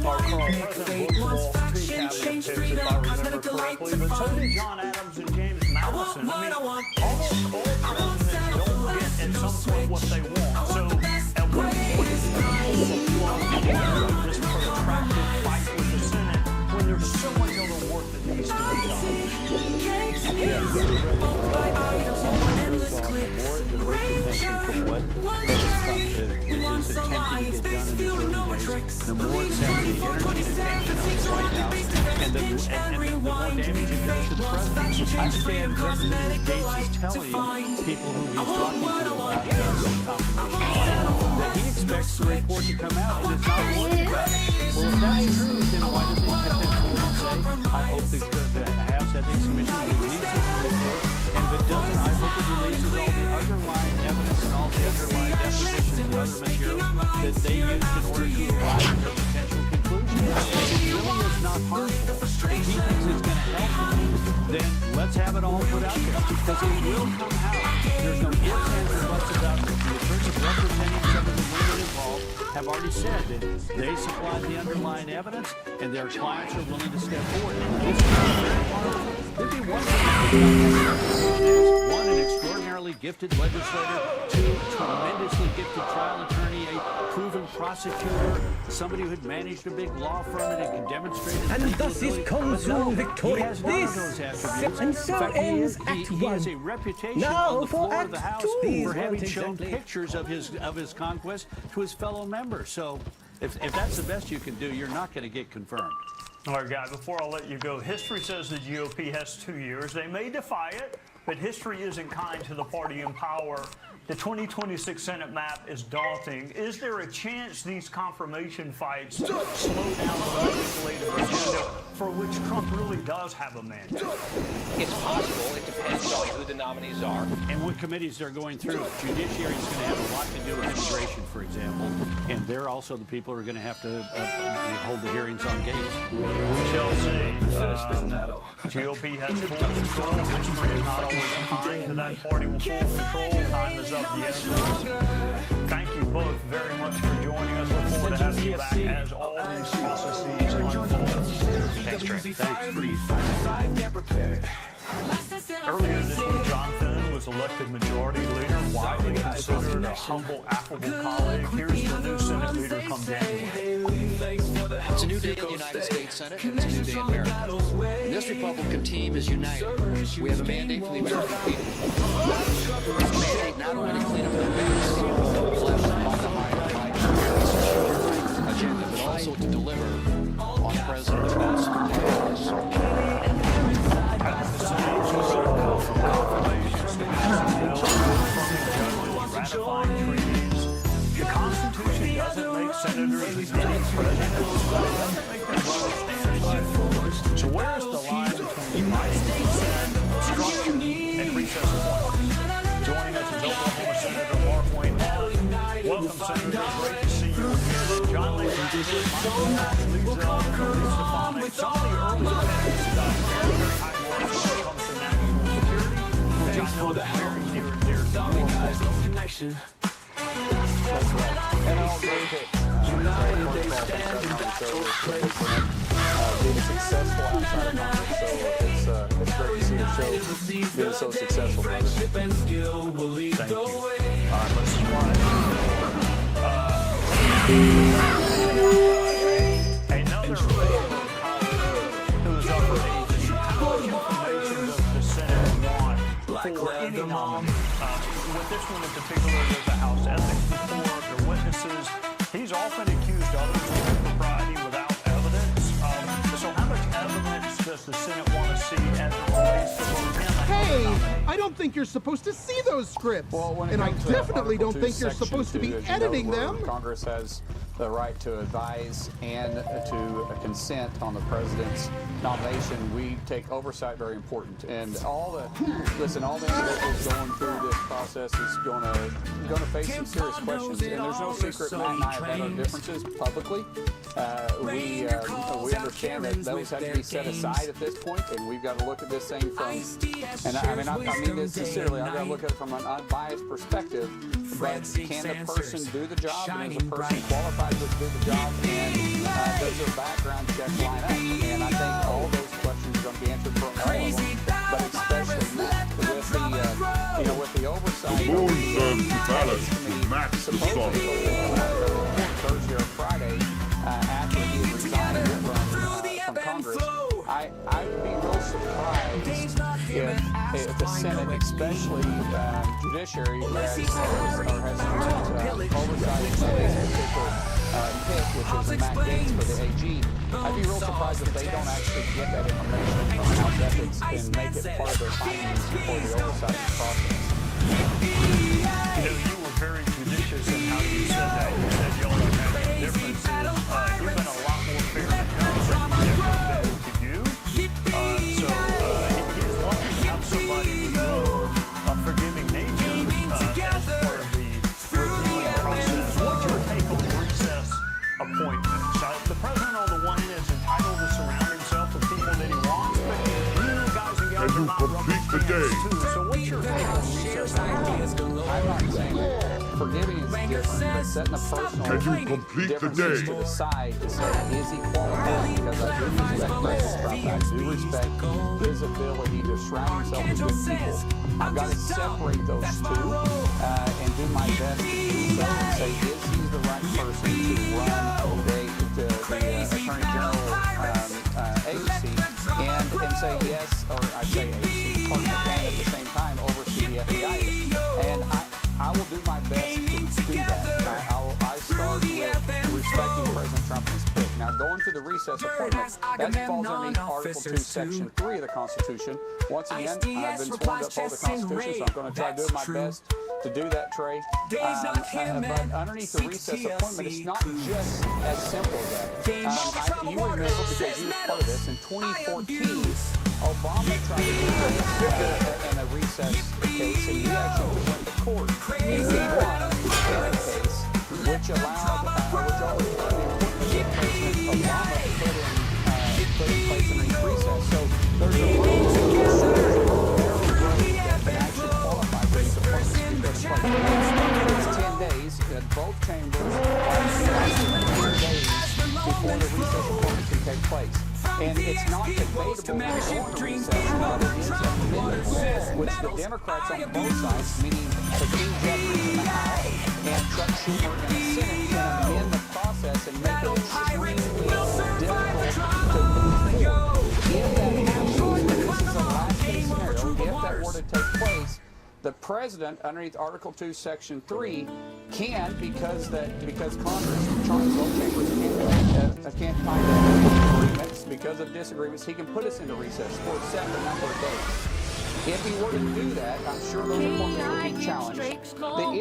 Our President Bush lost 2 cabinet picks, if I remember correctly, but so did John Adams and James Madison. I mean, almost all presidents don't get at some point what they want. So at what point is this protracted fight with the Senate when there's so much other work that needs to be I stand President Gates is telling people who he's talking to about that he expects the report to come out and it's not working about it. Well, if that's true, then why does he have to say, I hope the House Ethics Commission releases the report and doesn't, I hope it releases all the underlying evidence and all the underlying depositions and other materials that they used in order to arrive at a potential conclusion. If it really is not harmful, if he thinks it's going to help him, then let's have it all put out there, because it will come out. There's no ifs, ands, or buts about it. The attorneys representing some of the women involved have already said that they supplied the underlying evidence and their clients are willing to step forward. This is very harmful. There'd be one thing about this. One, an extraordinarily gifted legislator. Two, tremendously gifted trial attorney, a proven prosecutor, somebody who had managed a big law firm and can demonstrate his And thus is consul victorious. He has none of those attributes. And so In fact, ends he Act has 1. a reputation Now on the floor for of the Act House 2. for having Right, shown exactly. pictures of his conquest to his fellow members. So if that's the best you can do, you're not going to get confirmed. All right, Guy, before I let you go, history says the GOP has 2 years. They may defy it, but history isn't kind to the party in power. The 2026 Senate map is daunting. Is there a chance these confirmation fights slow down the legislative agenda for which Trump really does have a mandate? It's possible. It depends on who the nominees are. And what committees they're going through. Judiciary is going to have a lot to do with immigration, for example. And they're also the people who are going to have to hold the hearings on gates. Chelsea, GOP has full control. History is not always kind to that party with full control. Time is up, yes. Thank you both very much for joining us. Look forward to having you back as all these processes unfold. Thanks, Trey. Earlier this week, John Thune was elected majority leader, widely considered a humble, affable colleague. Here's the new Senate leader come January. It's a new day in the United States Senate, and it's a new day in America. And this Republican team is united. We have a mandate for the American people. A mandate not only to clean up their mess, flesh on the agenda, but also to deliver on President Trump's priorities. Ratifying treaties. The Constitution doesn't make senators executive presidents, but it doesn't make them rubber stamps. So where is the line between bipartisan structure and recess appointments? Joining us is Oklahoma Senator Mark Wayne Hart. Welcome, Senator. Great to see you again. John Lacey, Lisa Stefanik. Some of the early candidates got very, very high marks when it comes to national security, which I know is very near and dear to your heart. And I'll agree that United they stand in battle's place. Being successful outside of Congress, so it's great to see the show being so successful. Thank you. Let's try. Another who's up for age. How much information does the Senate want for any nominee? With this one in particular, there's a House ethics report, there are witnesses. He's often accused others of impropriety without evidence. So how much evidence does the Senate want to see as it relates to both him and Hey, I don't think you're supposed to see those scripts. And I definitely don't think you're supposed to be editing them. Congress has the right to advise and to consent on the president's nomination. We take oversight very important. And all the individuals going through this process is going to face some serious questions. And there's no secret Matt and I have had our differences publicly. We understand that those have to be set aside at this point, and we've got to look at this thing from, and I mean this sincerely, I've got to look at it from an unbiased perspective. But can the person do the job, and is the person qualified to do the job, and does their background check line up? And I think all those questions are going to be answered for all of them, but especially with the oversight of the ethics committee supposedly Thursday or Friday after he resigned from Congress. I would be real surprised if the Senate, especially Judiciary, has oversight of this particular pick, which is Matt Gaetz for the AG. I'd be real surprised if they don't actually get that information from House Ethics and make it part of their findings for the oversight process. You were very judicious in how you said that. You said y'all don't have any differences. You've been a lot more fair than different to you. So he's lucky to have somebody who day. So what's your take on recess? I'm not saying that forgiving is different, but setting a personal differences to the side to say, is he qualified? Because I do respect President Trump. I do respect his ability to surround himself with good people. I've got to separate those two and do my best to do so and say, is he the right person to run the Attorney General agency and say yes, or I say agency, partner at the same time, oversee the FBI. And I will do my best to do that. I start with respecting President Trump's pick. Now, going to the recess appointment, that falls underneath Article 2, Section 3 of the Constitution. Once again, I've been sworn to uphold the Constitution, so I'm going to try to do my best to do that, Trey. But underneath the recess appointment, it's not just as simple as that. You remember, because you were part of this, in 2014, Obama tried to do this in a recess case, and he actually went to court. He won in a case which allowed, which always the President Obama put in place in a recess. So there's a rule that actually qualifies for these appointments. It's 10 days that both chambers are 10 days before the recess appointment can take place. And it's not debatable going to recess, but it is amendable, which the Democrats on both sides, meaning Hakeem Jeffries in the House and Chuck Schumer in the Senate, can amend the process and make it extremely difficult to move forward. If that happens, this is a last-case scenario, if that were to take place, the president, underneath Article 2, Section 3, can, because Congress, both chambers can't find agreements, because of disagreements, he can put us into recess for a set number of days. If he were to do that, I'm sure those appointments would be challenged. The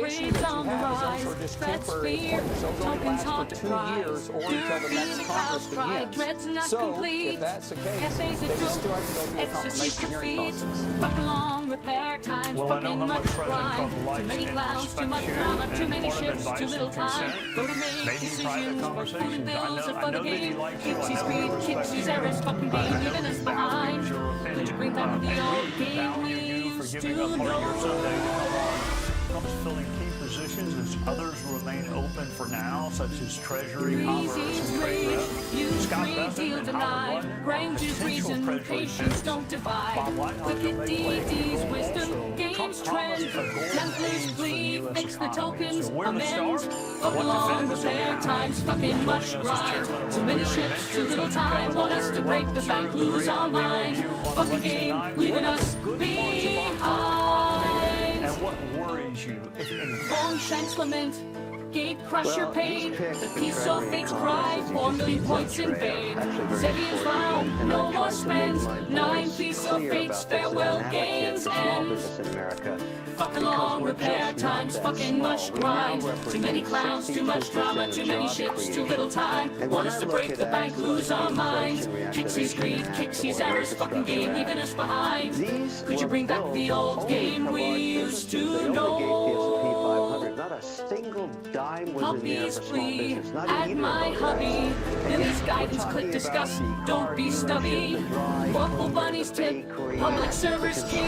issue that you have is those are just temporary appointments. Those only last for 2 years or until the next Congress begins. So, if that's the case, they still have to go through a confirmation hearing process. Well, I know how much President Trump likes and respects you, and part of advice and consent, maybe private conversations. I know that he likes you, I know he respects you, I know he values your opinion, and we value you for giving up part of your Sunday to come on. Trump's filling key positions as others remain open for now, such as Treasury, Commerce, and Trade Rep. Scott Bessent and Howard Lutnick, potential Treasury ministers. Bob Whitehouse will make waves also. Trump promised a golden age for the U.S. economy. So where to start? What defense? Times fucking much grind. Too many ships, too little time. Want us to break the bank, lose our mind. Fucking game, leaving us behind. And what worries you, if anything? Long shanks lament, gate crusher pain. The peace of fate's pride, 4 million points in vain. Sabian's vow, no more spends. 9 piece of fate's farewell gains end. Fucking long repair times, fucking much grind. Too many clowns, too much drama, too many ships, too little time. Want us to break the bank, lose our minds. Kixie's greed, Kixie's errors, fucking game, leaving us behind. Could you bring back the old game we used to know? Not a single dime was in there for small Please, business. Not add even my a hubby. Lily's guidance, click discuss, don't be stubby. Waffle bunnies tip, public service key.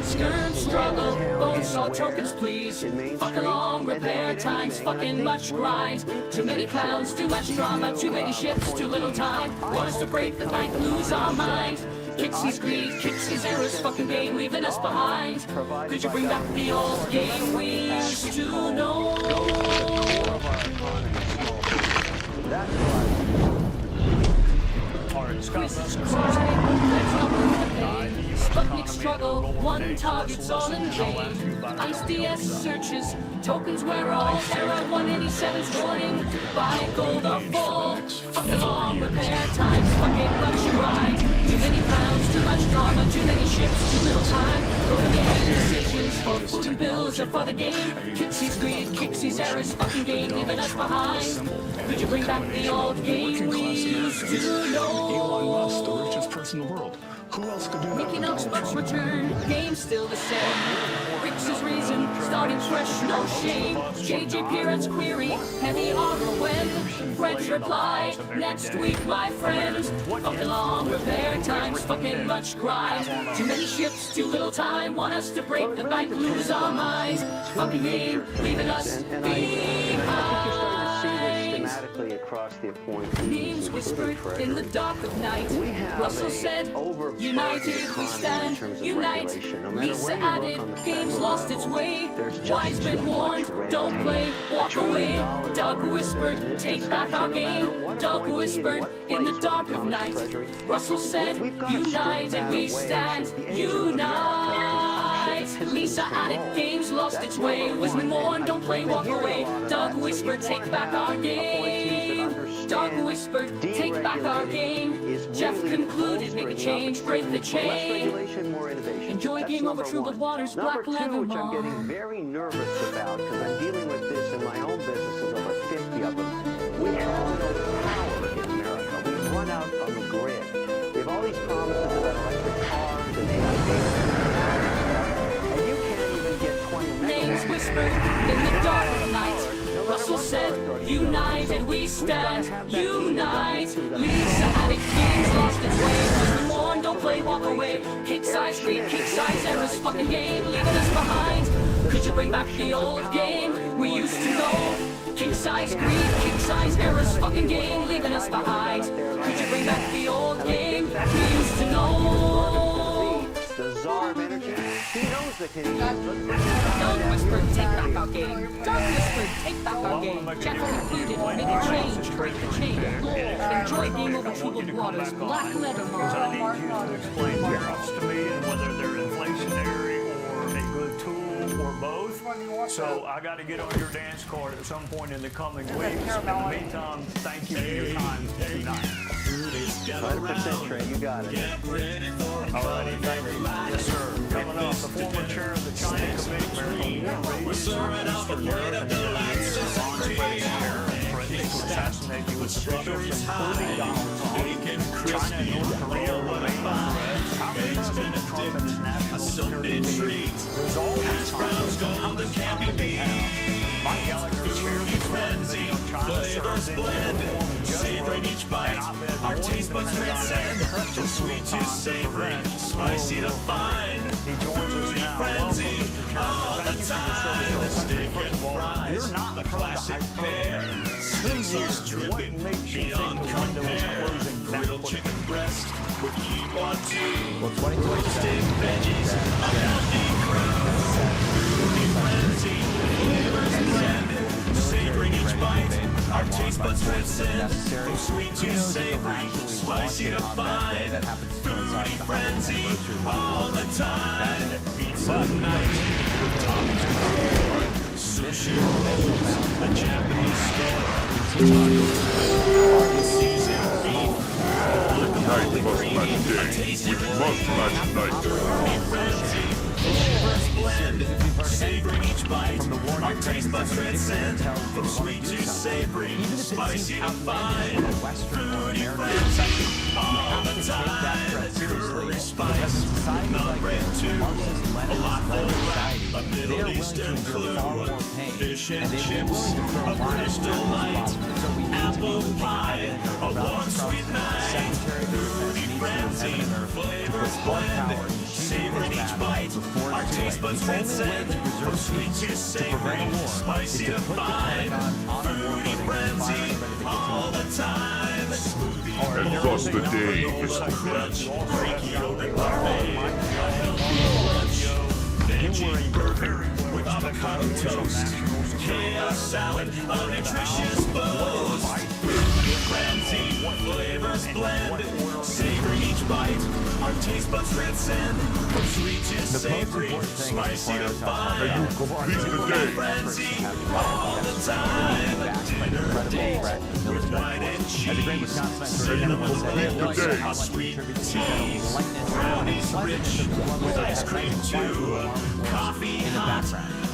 Skirm struggle, bone saw tokens please. Fucking long repair times, fucking much grind. Too many clowns, too much drama, too many ships, too little time. Want us to break the bank, lose our mind. Kixie's greed, Kixie's errors, fucking game, leaving us behind. Could you bring back the old game we used to know? That's why. Sputnik struggle, one target's all in vain. Ice DS searches, tokens wear all. Error 187's warning, buy gold or fall. Fucking long repair times, fucking luxury ride. Too many pounds, too much drama, too many ships, too little time. Broken game decisions, for footy bills or for the game. Kixie's greed, Kixie's errors, fucking game, leaving us behind. Could you bring back the old game we used to know? Elon Musk, the richest person in the world. Who else could do that? Mickey Knox Bucks return, game still the same. fix his reason, starting fresh, no shame. JJ parents query, heavy armor when French reply, next week my friends. Fucking long repair times, fucking much grind. Too many ships, too little time, want us to break the bank, lose our minds. Fucking game, leaving us behind. Schematically across the appointments. Names whispered in the dark of night. Russell said, united we stand, united. Lisa added, game's lost its way. Wise men warned, don't play, walk away. Doug whispered, take back our game. Doug whispered in the dark of night. Russell said, united we stand, unite. Lisa added, game's lost its way. Wisman warned, don't play, walk away. Doug whispered, take back our game. Doug whispered, take back our game. Jeff concluded, make a change, break the chain. Enjoy Game Over Troubled Waters, Black Leather which I'm getting very nervous about, because I'm dealing with this in my own businesses, over 50 of them. We have no power in America. We've run out of the grid. We have all these promises about electric cars and and you can't even get 20 megawatts. Names whispered in the dark of night. Russell said, united we stand, unite. Lisa added, game's lost its way. Wisdom warned, don't play, walk away. King size street, king size errors, fucking game, leaving us behind. Could you bring back the old game we used to know? King size greed, king size errors, fucking game, leaving us behind. Could you bring back the old game we used to know? The czar of energy, he knows the Canadians. Doug whispered, take back our game. Doug whispered, take back our game. Jeff concluded, make a change, break the chain. Enjoy Game Over Troubled Waters, Black Leather I need you to explain tariffs to me and whether they're inflationary or a good tool or both. So I got to get on your dance card at some point in the coming weeks. In the meantime, thank you for your time tonight. 100% Trey, you got it. Alrighty, thank you. Yes, sir. Coming up, the former chair of the China Committee, We're serving out the plate of the lights. Threatens to assassinate U.S. officials, including Donald Trump. China and North Korea remain threats. How many President Trump and his national security team resolve these crimes? How much time do they have? Mike Gallagher chairs the Committee on China, serves in uniform savoring each bite. Our taste buds transcend from sweet to savory, spicy to fine. He joins us now. Welcome, all the time. Steak and fries, you're not the classic pair. 2 years. What makes you think the window is closing grilled chicken breast with quinoa tea? Well, 2020 steak, veggies, a healthy crust. Fruity frenzy, flavors blend, savoring each bite. Our taste buds transcend from sweet to savory, spicy to fine. Fruity frenzy all the time. Pizza night, toppings galore, sushi rolls, a Japanese store. Seasoned beef, Night must match day, which must match night. Flavors blend, savoring each bite. Our taste buds transcend from sweet to savory, spicy to fine. Fruity frenzy all the time. Curry spice, number 2. A lot full, a Middle Eastern clue. Fish and chips, a British delight. Apple pie, a warm sweet night. Fruity frenzy, flavors blend, savoring each bite. Our taste buds transcend from sweet to savory, spicy to fine. Fruity frenzy all the time. And thus the day is Crunch, Greek yogurt parfait, veggie burger with avocado toast, chaos salad, a nutritious boast. Fruity frenzy, flavors blend, savor each bite. Our taste buds transcend from sweet to savory, spicy to fine. Fruity frenzy all the time. Dinner date with wine and cheese. Cinnamon rolls, sweet tea. Brownies rich with ice cream too. Coffee hot,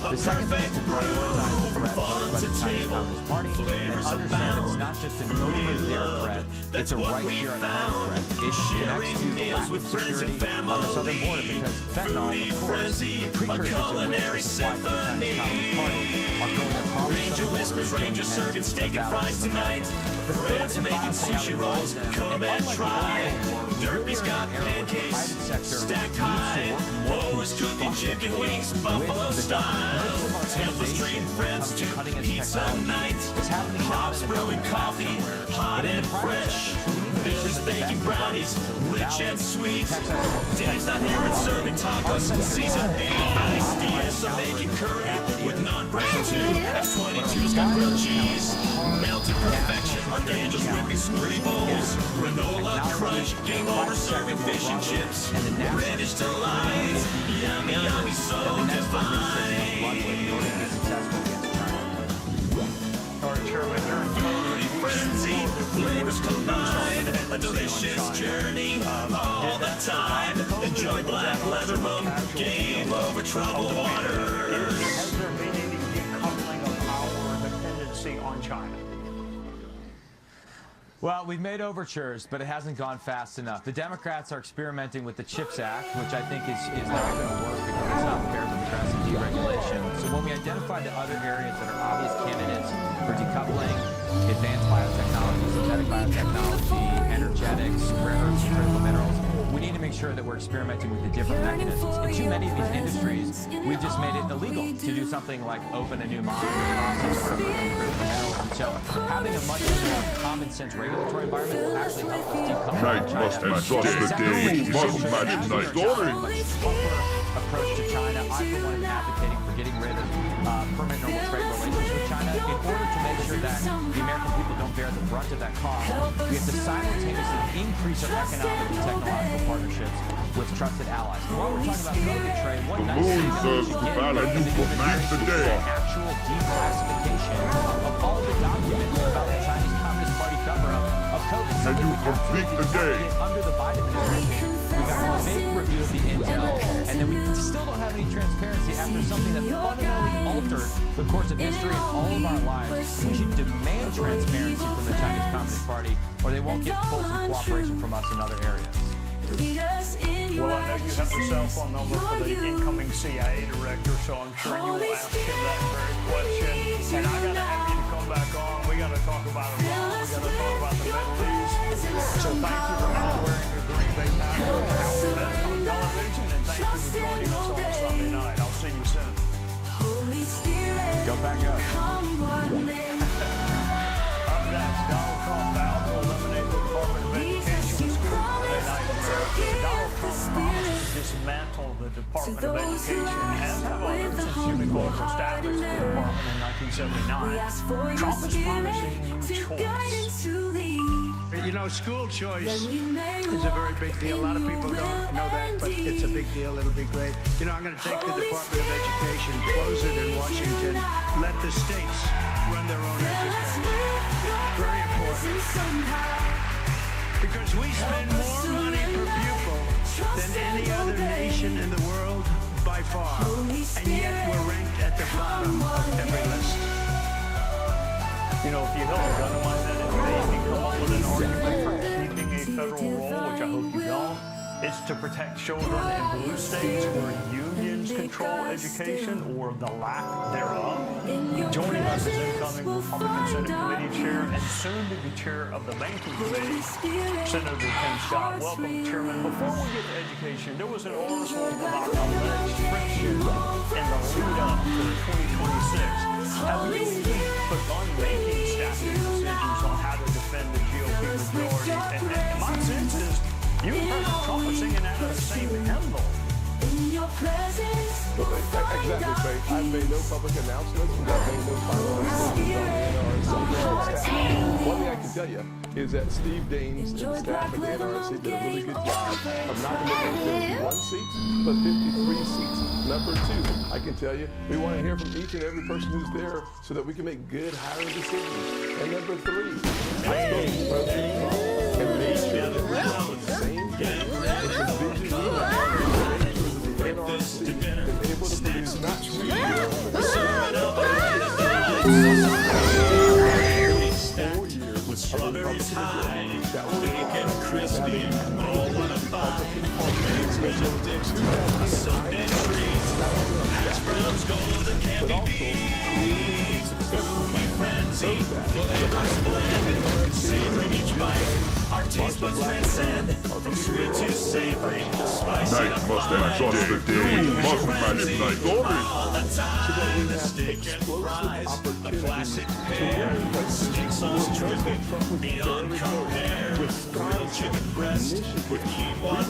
The second thing is to prioritize the threat posed by the Chinese Communist Party and understand that it's not just an over-there threat, it's a right here at home threat. It connects to the lack of security on the southern border because fentanyl, of course, precursors in which are supplied to the Chinese Communist Party are going across the southern border and joining steak and fries tonight. The third and making sushi rolls, come and try. Derby's got pancakes, stacked high. Lowe's cooking chicken wings, buffalo style. Tampa Street friends to pizza night. Hops brewing coffee, hot and fresh. Billy's baking brownies, rich and sweet. Danny's not here and serving tacos in season 8. Nice DS are making curry with non-bread too. F22's got grilled cheese, melted perfection. Archangel's whipping smoothie bowls, granola crunch, game over serving fish and chips. Reddish delight, yummy, yummy, so divine. Frenzy, flavors combined, a delicious journey all the time. Enjoy black leather rum, game over troubled waters. Has there been any decoupling of our dependency on China? Well, we've made overtures, but it hasn't gone fast enough. The Democrats are experimenting with the CHIPS Act, which I think is not going to work because it's not paired with aggressive deregulation. So when we identify the other areas that are obvious candidates for decoupling, advanced biotechnology, synthetic biotechnology, energetics, rare earths, critical minerals, we need to make sure that we're experimenting with the different mechanisms. In too many of these industries, we've just made it illegal to do something like open a new mine or process rare earths and critical minerals. And so having a much more common sense regulatory environment will actually help us decouple Night must match the day, must match night story. Approach to China. I, for one, am advocating for getting rid of permanent normal trade relations with China in order to make sure that the American people don't bear the brunt of that cost. We have to simultaneously increase our economic and technological partnerships with trusted allies. And while we're talking about COVID trade, one nice thing that we should get is actual declassification of all the documents about the Chinese Communist Party cover-up of COVID. And you complete the day. Under the Biden administration, we got a big review of the intel, and then we still don't have any transparency after something that fundamentally altered the course of history and all of our lives. We should demand transparency from the Chinese Communist Party, or they won't get full cooperation from us in other areas. Well, I know you have the cell phone number for the incoming CIA director, so I'm sure you will ask him that very question. And I got to have you to come back on. We got to talk about Iran. We got to talk about the Middle East. So thank you for not wearing your Green Bay Packers outfit on television, and thank you for joining us on Sunday night. I'll see you soon. Go back up. Up next, Donald Trump vowed to eliminate the Department of Education schools Sunday night in America. Donald Trump promised to dismantle the Department of Education, as have others since Jimmy Carter established the department in 1979. Trump is promising choice. You know, school choice is a very big deal. A lot of people don't know that, but it's a big deal. It'll be great. You know, I'm going to take the Department of Education, close it in Washington, let the states run their own education. Very important. Because we spend more money per pupil than any other nation in the world by far. And yet we're ranked at the bottom of every list. You know, if you held a gun to my head and maybe come up with an argument for keeping a federal role, which I hope you don't, it's to protect children in blue states where unions control education or the lack thereof. Joining us is incoming Republican Senate Committee Chair and soon to be Chair of the Banking Committee, Senator Tim Scott. Welcome, Chairman. Before we get to education, there was an article about alleged friction in the lead up to 2026. Have you begun making staffing decisions on how to defend the GOP majority? And my sense is you and President Trump are singing out of the same hymnal. Exactly, Trey. I've made no public announcements. I've made no final decisions on the NRC staff. One thing I can tell you is that Steve Daines and the staff at the NRC did a really good job of not limiting 51 seats, but 53 seats. Number two, I can tell you, we want to hear from each and every person who's there so that we can make good hiring decisions. And number three, I spoke to President Trump and made sure that we have the same thing. It's a vision we have to make sure that the NRC able to produce not with strawberries high, bacon crispy, all on a pie. Sunday treats, hash browns, golden candy beans. Foodie frenzy, flavors blend, savoring each bite. Our taste buds transcend, from sweet to savory, spicy to Mustache day, mustache night. all the time. Steak and fries, a classic pair. Steak sauce dripping, beyond compare. Grilled chicken breast with Q1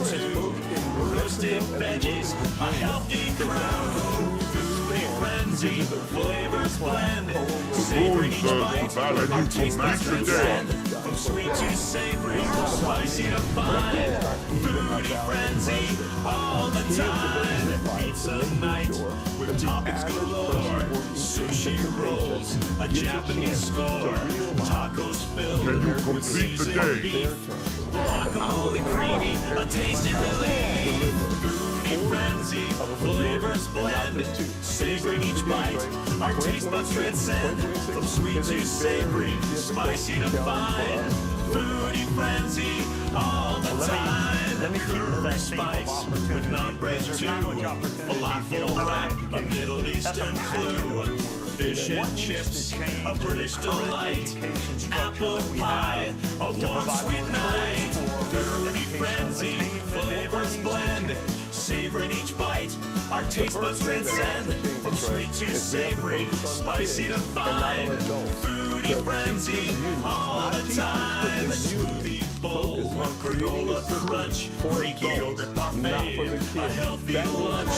roasted veggies, a healthy crew. Foodie frenzy, flavors blend. Savoring each bite, our taste buds transcend. From sweet to savory, spicy to fine. Foodie frenzy, all the time. Pizza night with toppings galore. Sushi rolls, a Japanese score. Tacos filled with seasoned beef. Guacamole creamy, a tasty relief. Foodie frenzy, flavors blend. Savoring each bite, our taste buds transcend. From sweet to savory, spicy to fine. Foodie frenzy, all the time. Curry spice with non-bread too. Falafel wrap, a Middle Eastern clue. Fish and chips, a British delight. Apple pie, a warm sweet night. Foodie frenzy, flavors blend. Savoring each bite, our taste buds transcend. From sweet to savory, spicy to fine. Foodie frenzy, all the time. Smoothie bowl, granola crunch, Greek yogurt parfait, a healthy lunch.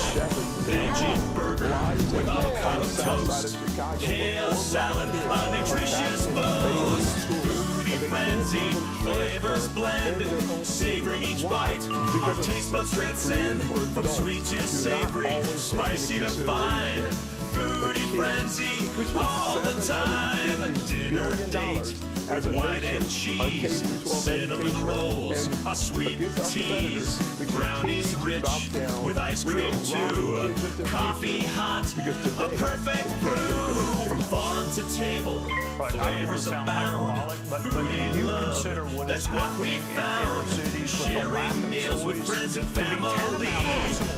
Veggie burger with avocado toast, kale salad, a nutritious boost. Foodie frenzy, flavors blend. Savoring each bite, our taste buds transcend. From sweet to savory, spicy to fine. Foodie frenzy, all the time. Dinner date with wine and cheese. Cinnamon rolls, a sweet teas. Brownies rich with ice cream too. Coffee hot, a perfect brew. From farm to table, flavors abound. Foodie love, that's what we found. Sharing meals with friends and family.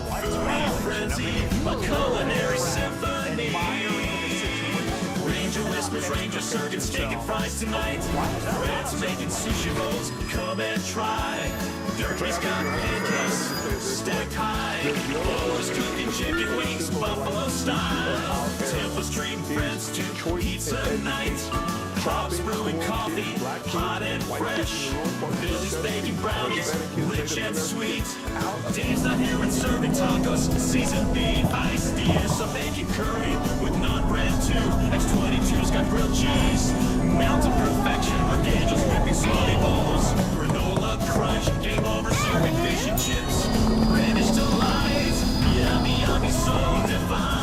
Foodie frenzy, a culinary symphony. Ranger whispers, Ranger serving steak and fries tonight. Fred's making sushi rolls, come and try. Dirty's got pancakes, stacked high. Lowe's cooking chicken wings, buffalo style. Tampa's treating friends to pizza night. Bob's brewing coffee, hot and fresh. Billy's baking brownies, rich and sweet. Dave's not here and serving tacos, seasoned beef. Iced tea is a bacon curry with naan bread too. X22's got grilled cheese, mountain perfection. Archangel's whipping slutty bowls, granola crunch. Game over serving fish and chips, British delight. Yummy, yummy, so divine.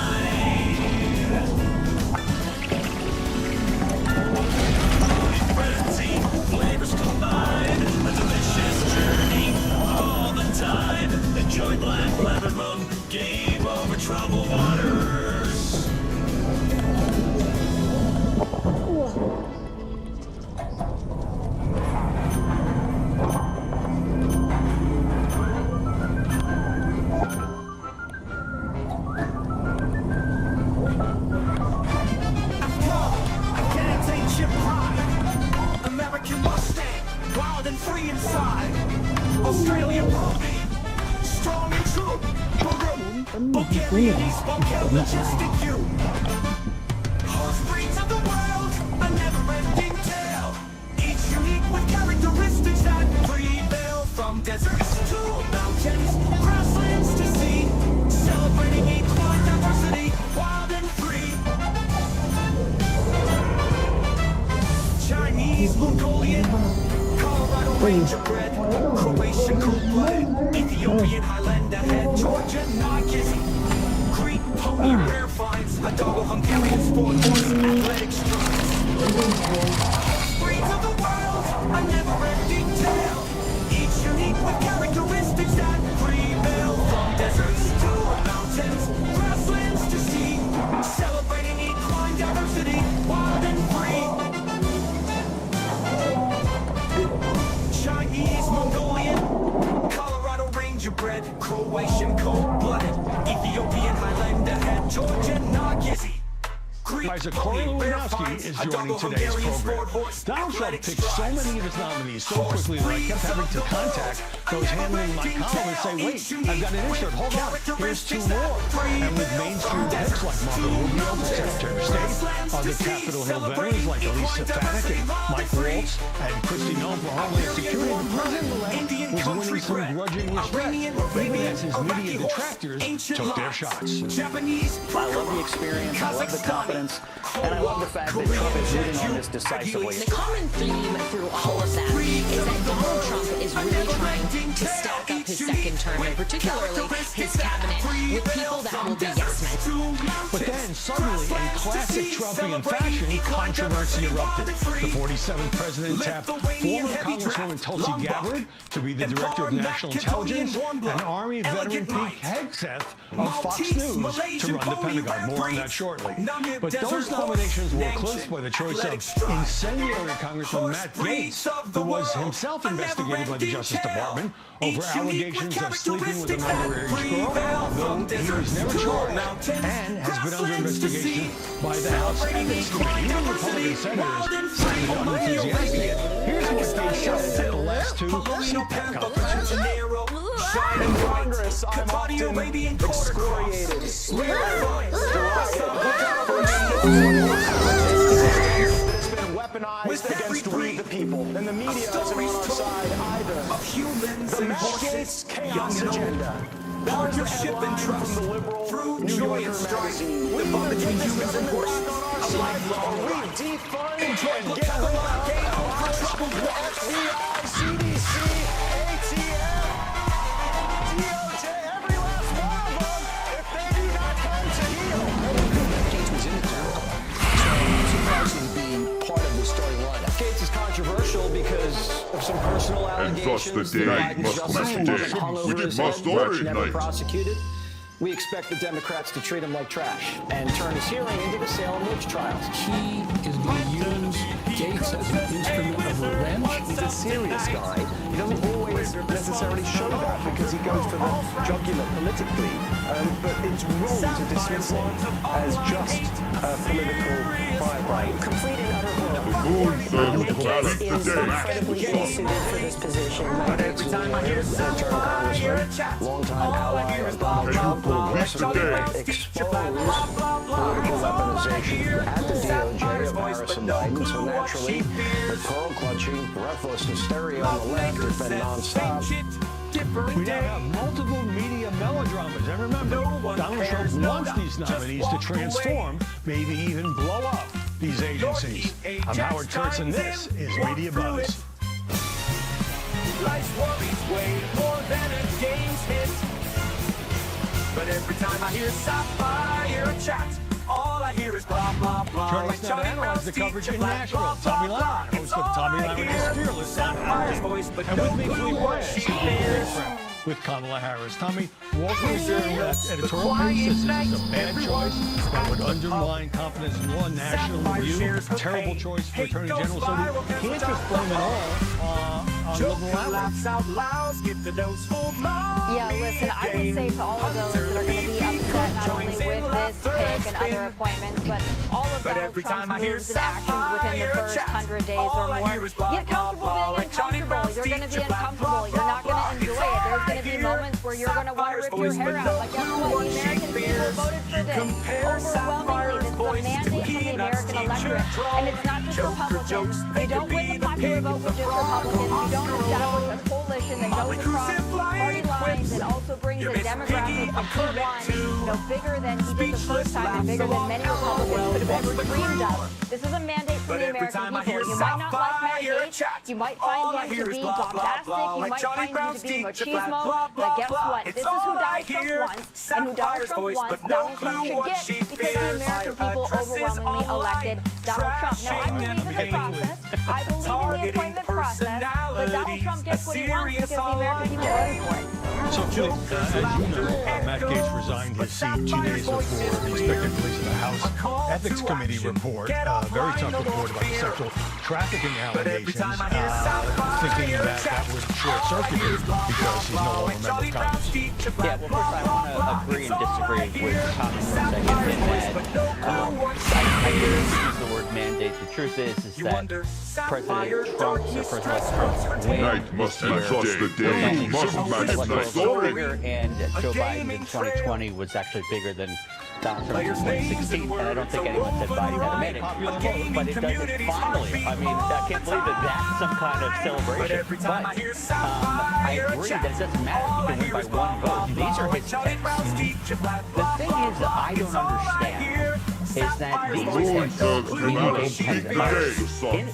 Flavors combined, a delicious journey all the time. Enjoy black lemon rum, game over troubled waters. Can't take your pride. American Mustang, wild and free inside. Australian Bobby, strong and true. Bulgarian East majestic you. Half-breeds of the world, a never-ending tale. Each unique with characteristics that prevail. From deserts to mountains, grasslands to sea. Celebrating equine diversity, wild and free. Chinese, Mongolian, Colorado Ranger bred, Croatian cold-blooded, Ethiopian Highlander head, Georgian Nagisi, Greek pony rare finds, a dog Hungarian sport horse, athletic strides. Breeds of the world, a never-ending tale, each unique with characteristics that prevail. From deserts to mountains, grass producer Corey Lewandowski is joining today's program. Donald Trump picked so many of his nominees so quickly that I kept having to contact those handling my column and say, wait, I've got an insert, hold on, here's 2 more. And with mainstream picks like Marco Rubio, the Secretary of State, other Capitol Hill veterans like Elise Stefanik and Mike Waltz, and Kristi Noem for Homeland Security, the president-elect was winning some grudging respect, even as his media detractors took their shots. I love the experience, I love the confidence, and I love the fact that Trump is moving on this decisively. The common theme through all of that is that Donald Trump is really trying to stack up his second term, and particularly his cabinet, with people that will be yes men. But then, suddenly, in classic Trumpian fashion, controversy erupted. The 47th president tapped former Congresswoman Tulsi Gabbard to be the director of national intelligence, and Army veteran Pete Hegseth of Fox News to run the Pentagon. More on that shortly. But those nominations were eclipsed by the choice of incendiary Congressman Matt Gaetz, who was himself investigated by the Justice Department over allegations of sleeping with an underage girl, though he was never charged, and has been under investigation by the House Ethics Committee. Even Republican senators sounded unenthusiastic. Here's what Gaetz said at the last 2 CPAC conferences. In Congress, I'm often excoriated, it's been weaponized against we the people, and the media isn't on our side either. The Matt Gaetz chaos agenda. That was the headline from the liberal New Yorker magazine. We the humans and not on our side. Are we defund and get rid of the FBI, CDC, ATF, DOJ, every last one of them, if they do not come to heel. Gaetz was in the town. Surprising being part of the starting lineup. Gaetz is controversial because of some personal allegations. And thus the day must match the day, which must order never ignite. prosecuted. We expect the Democrats to treat him like trash and turn his hearing into the Salem witch trials. He is going to use Gaetz as an instrument of revenge. He's a serious guy. He doesn't always necessarily show that because he goes for the jugular politically. But it's wrong to dismiss him as just a political firebrand. Complete and utter Gaetz is incredibly ill-suited for this position. But every time I hear long-time ally of Donald Trump, exposed political weaponization at the DOJ of Harris and Biden, so naturally, the pearl-clutching, breathless hysteria on the left has been nonstop. We now have multiple media melodramas, and remember, Donald Trump wants these nominees to transform, maybe even blow up these agencies. I'm Howard Kurtz, and this is Media Buzz. Life's worries way more than a game's hit. But every time I hear Sapphire chat, all I hear is blah, blah, blah. Joining us now to analyze the coverage in Nashville, Tommy Lamont, host of Tommy Lamont is Fearless on Iron. And with me, Philippe Reyes, with Kamala Harris. Tommy, walk me through that editorial piece. This is a bad choice that would undermine confidence in law, national review, terrible choice for Attorney General. So we can't just blame it all on liberal outlets. Yeah, listen, I would say to all of those that are going to be upset not only with this pick and other appointments, but all of Donald Trump's moves and actions within the first 100 days or more, get comfortable being uncomfortable. You're going to be uncomfortable. You're not going to enjoy it. There's going to be moments where you're going to want to rip your hair out. Like, guess what? The American people voted for this. Overwhelmingly, this is a mandate from the American electorate. And it's not just Republicans. You don't win the popular vote with just Republicans. You don't establish a coalition that goes across party lines and also brings a demographic of who won, bigger than he did the first time and bigger than many Republicans could have ever dreamed of. This is a mandate from the American people. You might not like Matt Gaetz. You might find him to be bombastic. You might find him to be machismo. But guess what? This is who Donald Trump wants, and who Donald Trump wants, Donald Trump should get because the American people overwhelmingly elected Donald Trump. Now, I believe in the process. I believe in the appointment process. But Donald Trump gets what he wants because the American people voted for it. So, Phil, as you know, Matt Gaetz resigned his seat 2 days before the expected release of the House Ethics Committee report, a very tough report about the sexual trafficking allegations, thinking that would short-circuit him because he's no longer a member of Congress. Yeah, well, first I want to agree and disagree with Tommy for a second in that I didn't use the word mandate. The truth is that President Trump, or President Trump's win Night must this match year the day. Must match the story. bigger, and Joe Biden in 2020 was actually bigger than Donald Trump in 2016, and I don't think anyone said Biden had a mandate. But it doesn't finally. I mean, I can't believe that that's some kind of celebration. But I agree that it doesn't matter if you can win by one vote. These are his picks. The thing is that I don't understand is that these picks,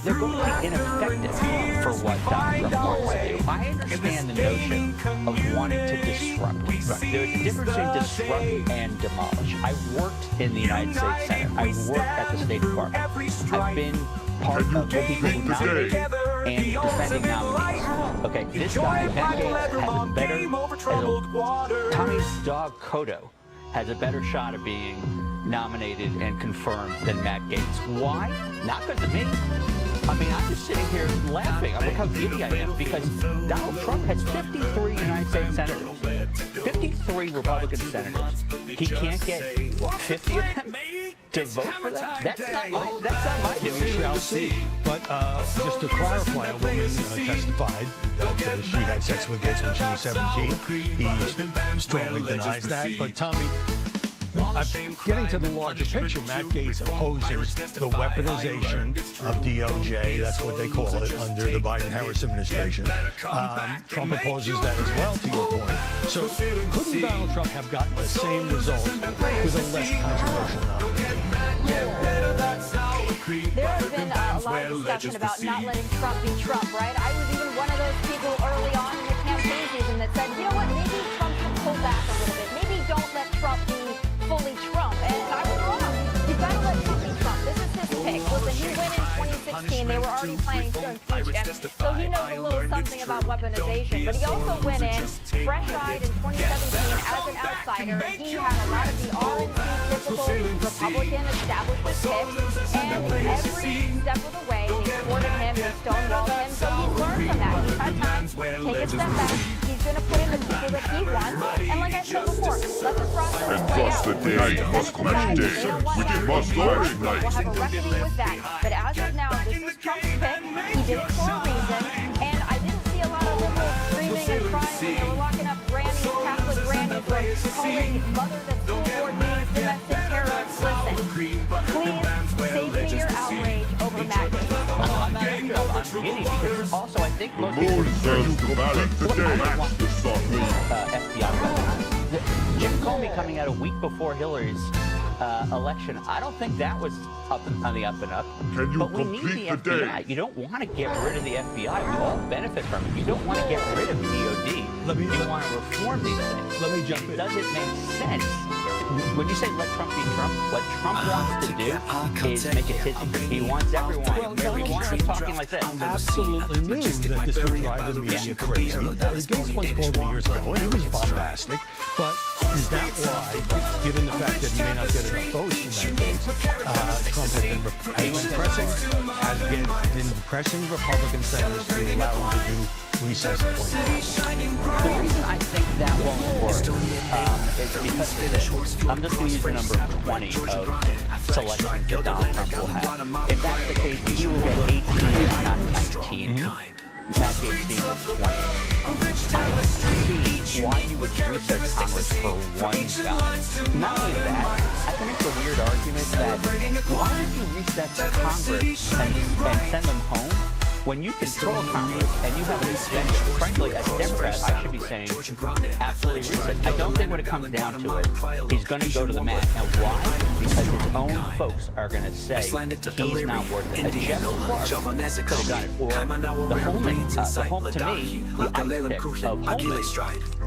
they're going to be ineffective for what Donald Trump wants to do. I understand the notion of wanting to disrupt. There's a difference between disrupt and demolish. I worked in the United States Senate. I worked at the State Department. I've been part of the people who nominate and defending nominees. Okay, this guy, Matt Gaetz, has a better, Tommy's dog, Kodo, has a better shot of being nominated and confirmed than Matt Gaetz. Why? Not because of me. I mean, I'm just sitting here laughing. Look how giddy I am because Donald Trump has 53 United States senators, 53 Republican senators. He can't get 50 of them to vote for that? That's not my doing. We shall see. But just to clarify, a woman testified that she had sex with Gaetz when she was 17. He strongly denies that. But Tommy, getting to the larger picture, Matt Gaetz opposes the weaponization of DOJ. That's what they call it under the Biden-Harris administration. Trump opposes that as well, to your point. So couldn't Donald Trump have gotten the same result with a less controversial nominee? There has been a lot of discussion about not letting Trump be Trump, right? I was even one of those people early on in the campaign season that said, you know what, maybe Trump should pull back a little bit. Maybe don't let Trump be fully Trump. And I was wrong. You've got to let Trump be Trump. This is his pick. Listen, he went in 2016. They were already planning to impeach him. So he knows a little something about weaponization. But he also went in fresh-eyed in 2017 as an outsider. He had a lot of the RNC typical Republican establishment picks. And every step of the way, they supported him, they stonewalled him. So he's learned from that. He's had time to take a step back. He's going to put in the people that he wants. And like I said before, let the process play out. The day must match day. We did must story night. We'll have a reckoning with that. But as of now, this is Trump's pick. He did it for a reason. And I didn't see a lot of liberals screaming and crying when they were locking up grannies, Catholic grannies, or calling mother the school board meetings domestic terrorists. Listen, please save me your outrage over Matt I'm giddy because also I think most people want the FBI. Jim Comey coming out a week before Hillary's election, I don't think that was on the up and up. But we need the FBI. You don't want to get rid of the FBI. We all benefit from it. You don't want to get rid of DOD. You want to reform these things. Let me jump in. Does it make sense? When you say let Trump be Trump, what Trump wants to do is make it his. He wants everyone. He wants to be talking like this. Absolutely knew that this would drive the media crazy. Gaetz once called me years ago, and he was bombastic. But is that why, given the fact that he may not get enough votes in that case, Trump has been pressing Republican senators to allow him to do recess appointments? The reason I think that won't work is because of this. I'm just going to use the number 20 of selections that Donald Trump will have. If that's the case, he will get 18, not 19. Matt Gaetz being 20. I don't see why you would research Congress for one guy. Not only that, I think it's a weird argument that why would you research Congress and send them home when you control Congress and you have an agenda? Frankly, as a Democrat, I should be saying absolutely research. I don't think when it comes down to it, he's going to go to the mat. Now, why? Because his own folks are going to say he's not worth it. Jeff Clark could have done it. Or the Holman, to me, the ice pick of Holman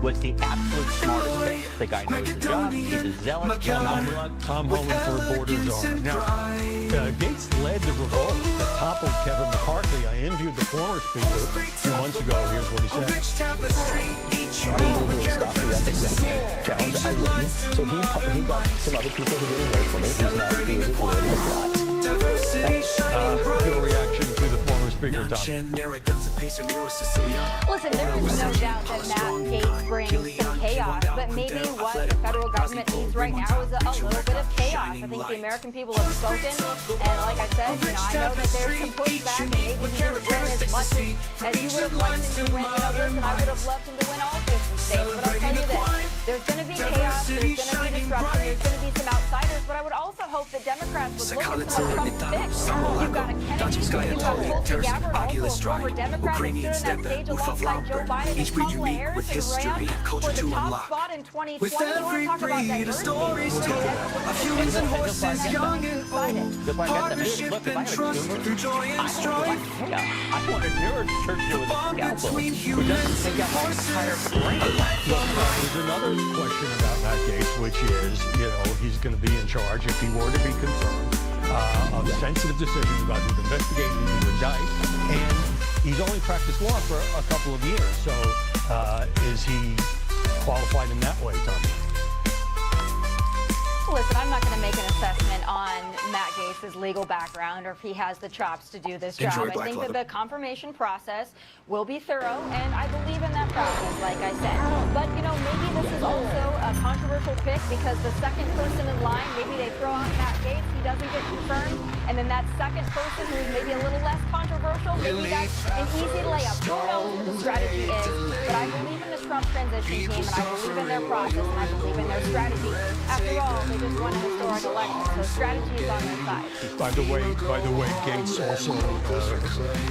was the absolute smartest pick. The guy knows the job. He's a zealot. Tom Holman for a border czar. Now, Gaetz led the revolt that toppled Kevin McCarthy. I interviewed the former speaker a few months ago. Here's what he said. So he got some other people who didn't vote for me. He's now created a lot. Your reaction to the speaker, Tom. Listen, there is no doubt that Matt Gaetz brings some chaos, but maybe what the federal government needs right now is a little bit of chaos. I think the American people have spoken, and like I said, I know that there's some pushback, and maybe he didn't win as much as you would have liked him to win. Listen, I would have loved him to win all 50 states, but I'll tell you this, there's going to be chaos, there's going to be disruption, there's going to be some outsiders, but I would also hope that Democrats would look at some of Trump's picks. You've got a Kennedy, you've got Tulsi Gabbard, also a former Democrat who stood on that stage alongside Joe Biden, and Kamala Harris who ran for the top spot in 2020. You want to talk about diversity? A human voices young and old, partnership and trust through joy and strife. I want a neurosurgeon with a scalpel who doesn't take out my entire brain. There's another question about Matt Gaetz, which is, he's going to be in charge if he were to be confirmed of sensitive decisions about who to investigate, who to indict, and he's only practiced law for a couple of years. So is he qualified in that way, Tom? Listen, I'm not going to make an assessment on Matt Gaetz's legal background or if he has the chops to do this job. I think that the confirmation process will be thorough, and I believe in that process, like I said. But, maybe this is also a controversial pick because the second person in line, maybe they throw out Matt Gaetz, he doesn't get confirmed, and then that second person who's maybe a little less controversial, maybe that's an easy layup. Who knows what the strategy is? But I believe in the Trump transition team, and I believe in their process, and I believe in their strategy. After all, they just won a historic election, so strategy is on their side. By the way, Gaetz also,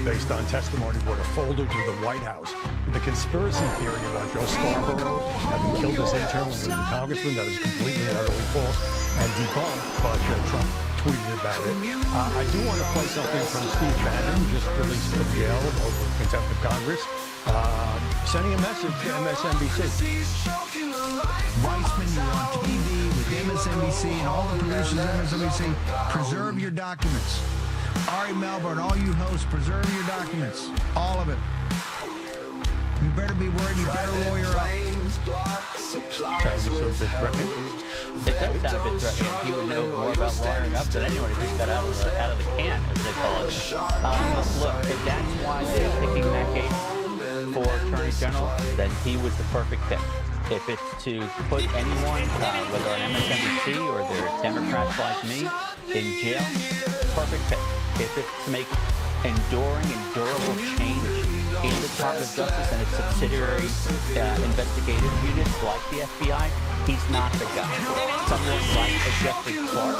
based on testimony, brought a folder to the White House. The conspiracy theory about Joe Scarborough having killed his intern when he was a congressman, that is completely and utterly false and debunked, but Trump tweeted about it. I do want to play something from Steve Bannon, who just released from jail over contempt of Congress, sending a message to MSNBC. Weissman, you're on TV with MSNBC and all the producers of MSNBC. Preserve your documents. Ari Melbourne, all you hosts, preserve your documents. All of it. You better be worried. You better lawyer up. Sounds a bit threatening. It does sound a bit threatening. He would know more about lawyering up than anyone who just got out of the can, as they call it. Look, if that's why they're picking Matt Gaetz for Attorney General, then he was the perfect pick. If it's to put anyone, whether on MSNBC or they're Democrats like me, in jail, perfect pick. If it's to make enduring and durable change in the Department of Justice and its subsidiary investigative units like the FBI, he's not the guy. Someone like Jeffrey Clark,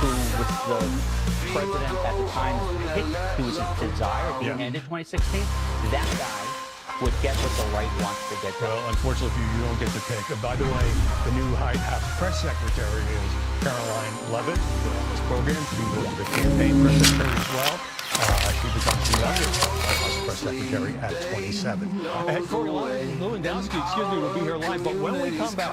who was the president at the time, who was his desire at the end of 2016, that guy would get what the right wants to get done. Well, unfortunately, you don't get to pick. By the way, the new White House press secretary is Caroline Leavitt, who on this program. She was the campaign press secretary as well. She becomes the youngest White House press secretary at 27. And Corey Lewandowski, will be here live. But when we come back,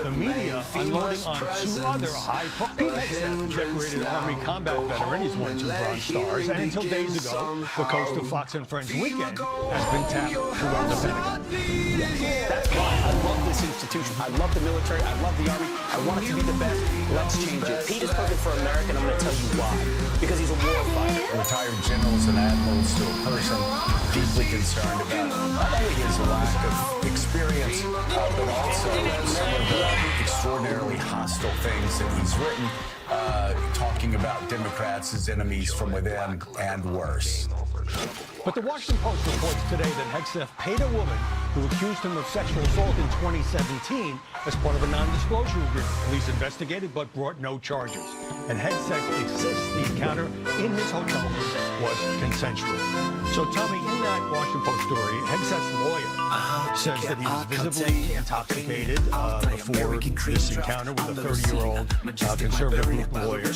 the media unloading on two other high-profile decorated Army combat veteran. He's won 2 Bronze Stars. And until days ago, the coast of Fox and Friends weekend has been tapped to run the Pentagon. That's why I love this institution. I love the military. I love the Army. I want it to be the best. Let's change it. Pete is perfect for America, and I'm going to tell you why. Because he's a war fighter. Retired generals and admirals to a person deeply concerned about not only his lack of experience, but also some of the extraordinarily hostile things that he's written, talking about Democrats as enemies from within and worse. But the Washington Post reports today that Hegseth paid a woman who accused him of sexual assault in 2017 as part of a non-disclosure agreement. Police investigated but brought no charges. And Hegseth insists the encounter in his hotel room was consensual. So, Tommy, in that Washington Post story, Hegseth's lawyer says that he was visibly intoxicated before this encounter with a 30-year-old conservative group lawyer,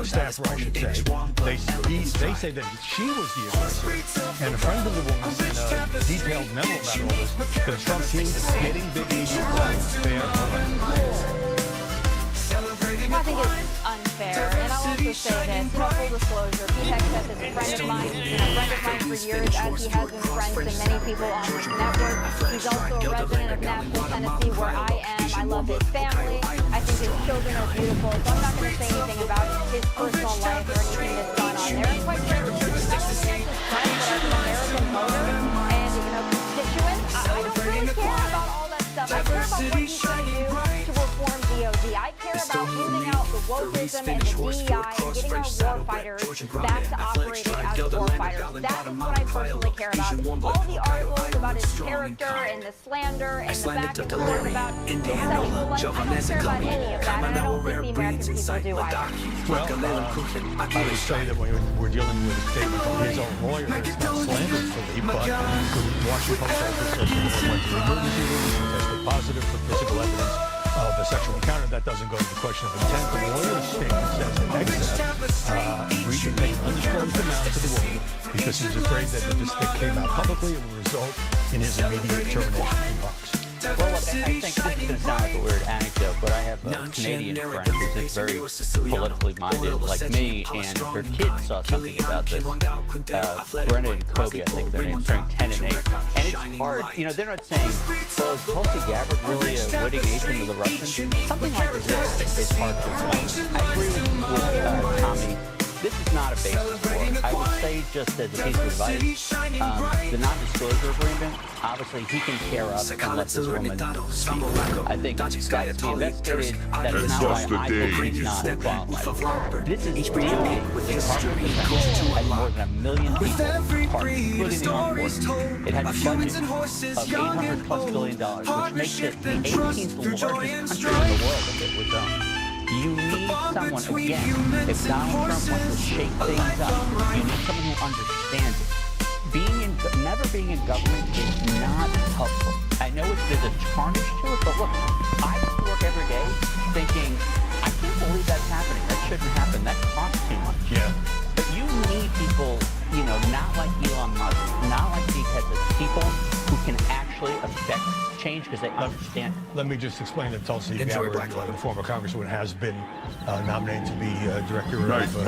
staffer, I should say. They say that she was the aggressor. And a friend of the woman sent a detailed memo about all this to the Trump team getting big media fair. I think it's unfair, and I'll also say this, full disclosure, Pete Hegseth is a friend of mine. He's been a friend of mine for years, as he has been friends to many people on this network. He's also a resident of Nashville, Tennessee, where I am. I love his family. I think his children are beautiful, so I'm not going to say anything about his personal life or anything that's gone on there. And quite frankly, I was just friends. wokeism and the DEI and getting our war fighters back to operating as war fighters. That is what I personally care about. All the articles about his character and the slander and the back and forth about his sexual life, I don't care about any of that, and I don't think the American people do either. Well, I would say that when we're dealing with a statement from his own lawyer, it's not slanderously, but the Washington Post also says that he went to the emergency room, he tested positive for physical evidence of a sexual encounter. That doesn't go to the question of intent. The lawyer's statement says in excess, we should make an undisclosed amount to the woman because he's afraid that if this thing came out publicly, it will result in his immediate termination from Fox. Well, look, I think this is going to sound like a weird anecdote, but I have a Canadian friend who's very politically minded like me, and her kids saw something about this. Brenda and Kobe, I think their names, turning 10 and 8. And it's hard, you know, they're not saying, well, is Tulsi Gabbard really a witting agent of the Russians? Something like this is hard to explain. I agree with Tommy. This is not a basis for it. I would say, just as a piece of advice, the non-disclosure agreement, obviously he can tear up and let this woman speak. I think that's to be investigated. That is not why I think he's not qualified. This is dealing with the Department of Defense has more than 1 million people, part, including the Armed Forces. It has a budget of $800+ billion, which makes it the 18th largest country in the world if it was owned. You need someone, again, if Donald Trump wants to shake things up, you need someone who understands it. Never being in government is not helpful. I know there's a tarnish to it, but look, I have to work every day thinking, I can't believe that's happening. That shouldn't happen. That costs too much. Yeah. But you need people, you know, not like Elon Musk, not like these heads of people who can actually affect change because they understand it. Let me just explain that Tulsi Gabbard, the former congresswoman, has been nominated to be director of national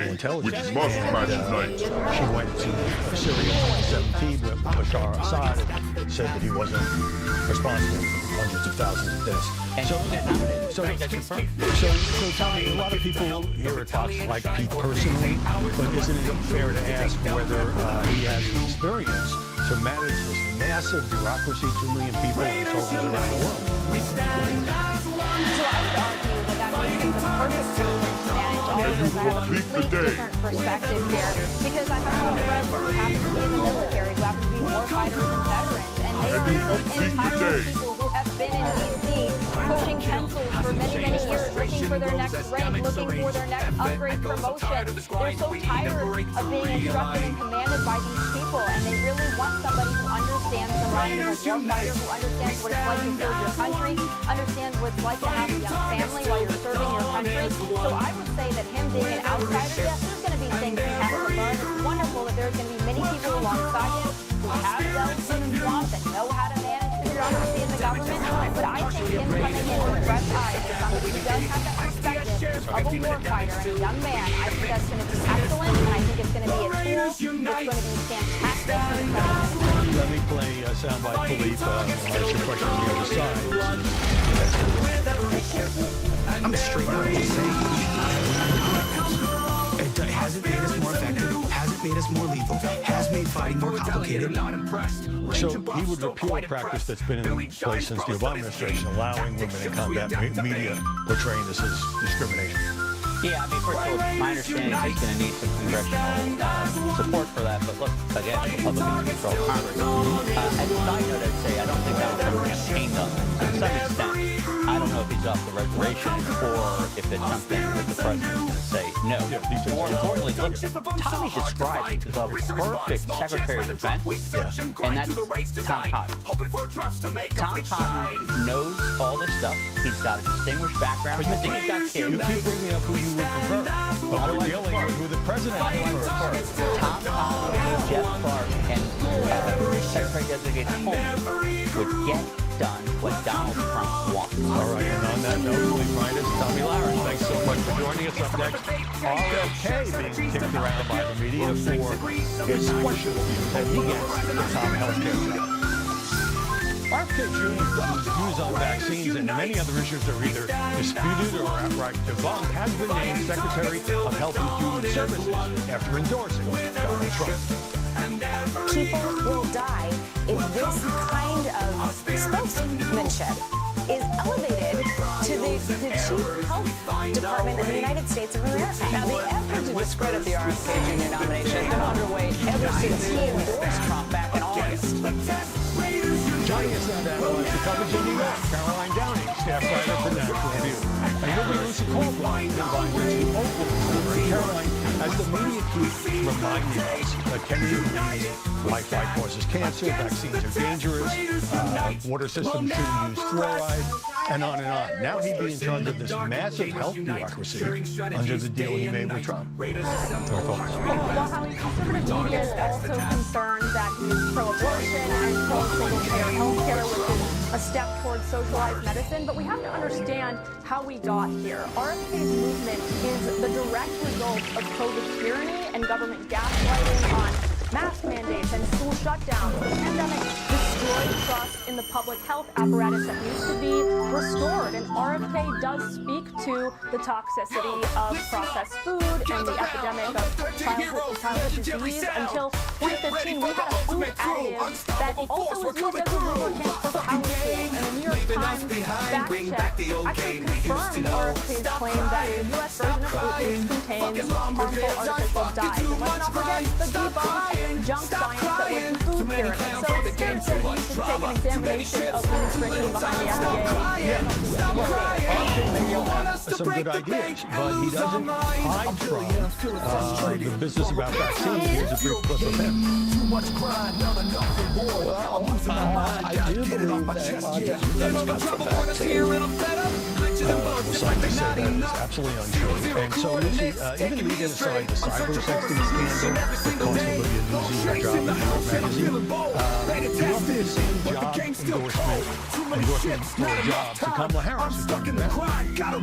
intelligence. Which must match night. She went to Syria in 2017 with Bashar Assad and said that he wasn't responsible for hundreds of thousands of deaths. So Tommy, a lot of people here at Fox like Pete personally, but isn't it fair to ask whether he has the experience to manage this massive bureaucracy, 2 million people and soldiers around the world? So I would argue that makes him the perfect person to manage all of this. I have a completely different perspective here because I have a lot of friends who happen to be in the military, who happen to be war fighters and veterans, and they are entitled people who have been in D.C. pushing pencils for many, many years, looking for their next rank, looking for their next upgrade promotion. They're so tired of being instructed and commanded by these people, and they really want somebody who understands the mind of a war fighter, who understands what it's like to serve your country, understands what it's like to have a young family while you're serving your country. So I would say that him being an outsider, yes, there's going to be things he has to learn. It's wonderful that there's going to be many people alongside him who have dealt with the swamp and know how to manage the bureaucracy in the government. But I think him coming in with fresh eyes as somebody who does have that perspective of a war fighter and a young man, I think that's going to be excellent, and I think it's going to be a tool that's going to be fantastic for the president. Let me play soundbite Philippe. I'll ask your question on the other side. I'm just straight up just saying. It hasn't made us more effective, hasn't made us more lethal, has made fighting more complicated. So he would repeal a practice that's been in place since the Obama administration, allowing women in combat media portraying this as discrimination. Yeah, I mean, first of all, my understanding is he's going to need some congressional support for that, but look, again, Republicans control Congress. As a side note, I'd say I don't think that was campaigned on. To some extent, I don't know if he's off the reservation or if it's something that the president's going to say no. More importantly, look, Tommy described the perfect Secretary of Defense, and that's Tom Cotton. Tom Cotton knows all this stuff. He's got a distinguished background. I think he's got skills. You keep bringing up who you would prefer, but we're dealing with who the president prefers. Tom Cotton, Jeff Clark, and Secretary-designate Holmes would get done what Donald Trump wants. All right, and on that note, please find us Tommy Lowry. Thanks so much for joining us. Up next, RFK being kicked around by the media for his questionable views that he gets on healthcare. RFK Jr.'s views on vaccines and many other issues that are either disputed or outright debunked has been named Secretary of Health and Human Services after endorsing Donald Trump. People will die if this kind of spokesmanship is elevated to the chief health department in the United States of America. Now, the effort to discredit the RFK Jr. nomination has been underway ever since he endorsed Trump back in August. Joining us now to analyze the coverage in New York, Caroline Downey, staff writer for National Review. And we'll be Lucy Caldwell, advisor to Oakland. Caroline, as the media keeps reminding us that Kennedy Wi-Fi causes cancer, vaccines are dangerous, water systems shouldn't use fluoride, and on and on. Now he'd be in charge of this massive health bureaucracy under the deal he made with Trump. Your thoughts? Well, Howie, conservative media is also concerned that he is pro-abortion and pro-single-payer health care, which is a step towards socialized medicine. But we have to understand how we got here. RFK's movement is the direct result of COVID tyranny and government gaslighting on mask mandates and school shutdowns. The pandemic destroyed trust in the public health apparatus that needs to be restored. And RFK does speak to the toxicity of processed food and the epidemic of childhood disease. Until 2015, we had a food additive that also was used as a lubricant for power tools. And the New York Times fact check actually confirmed RFK's claim that the U.S. version of food contains harmful artificial dyes. And let's not forget the debunked junk science that was the food pyramid. So it's fair to say we should take an examination of the restriction behind the FDA. Some good ideas, but he doesn't hide from the business about vaccines. Here's a brief clip of him. Well, I do believe scientists say that is absolutely untrue. And so, Lucy, even leaving aside the cyber sexting scandal that cost Olivia Newsy her job in New York Magazine, you offer the same job endorsement for a job to Kamala Harris, who's done the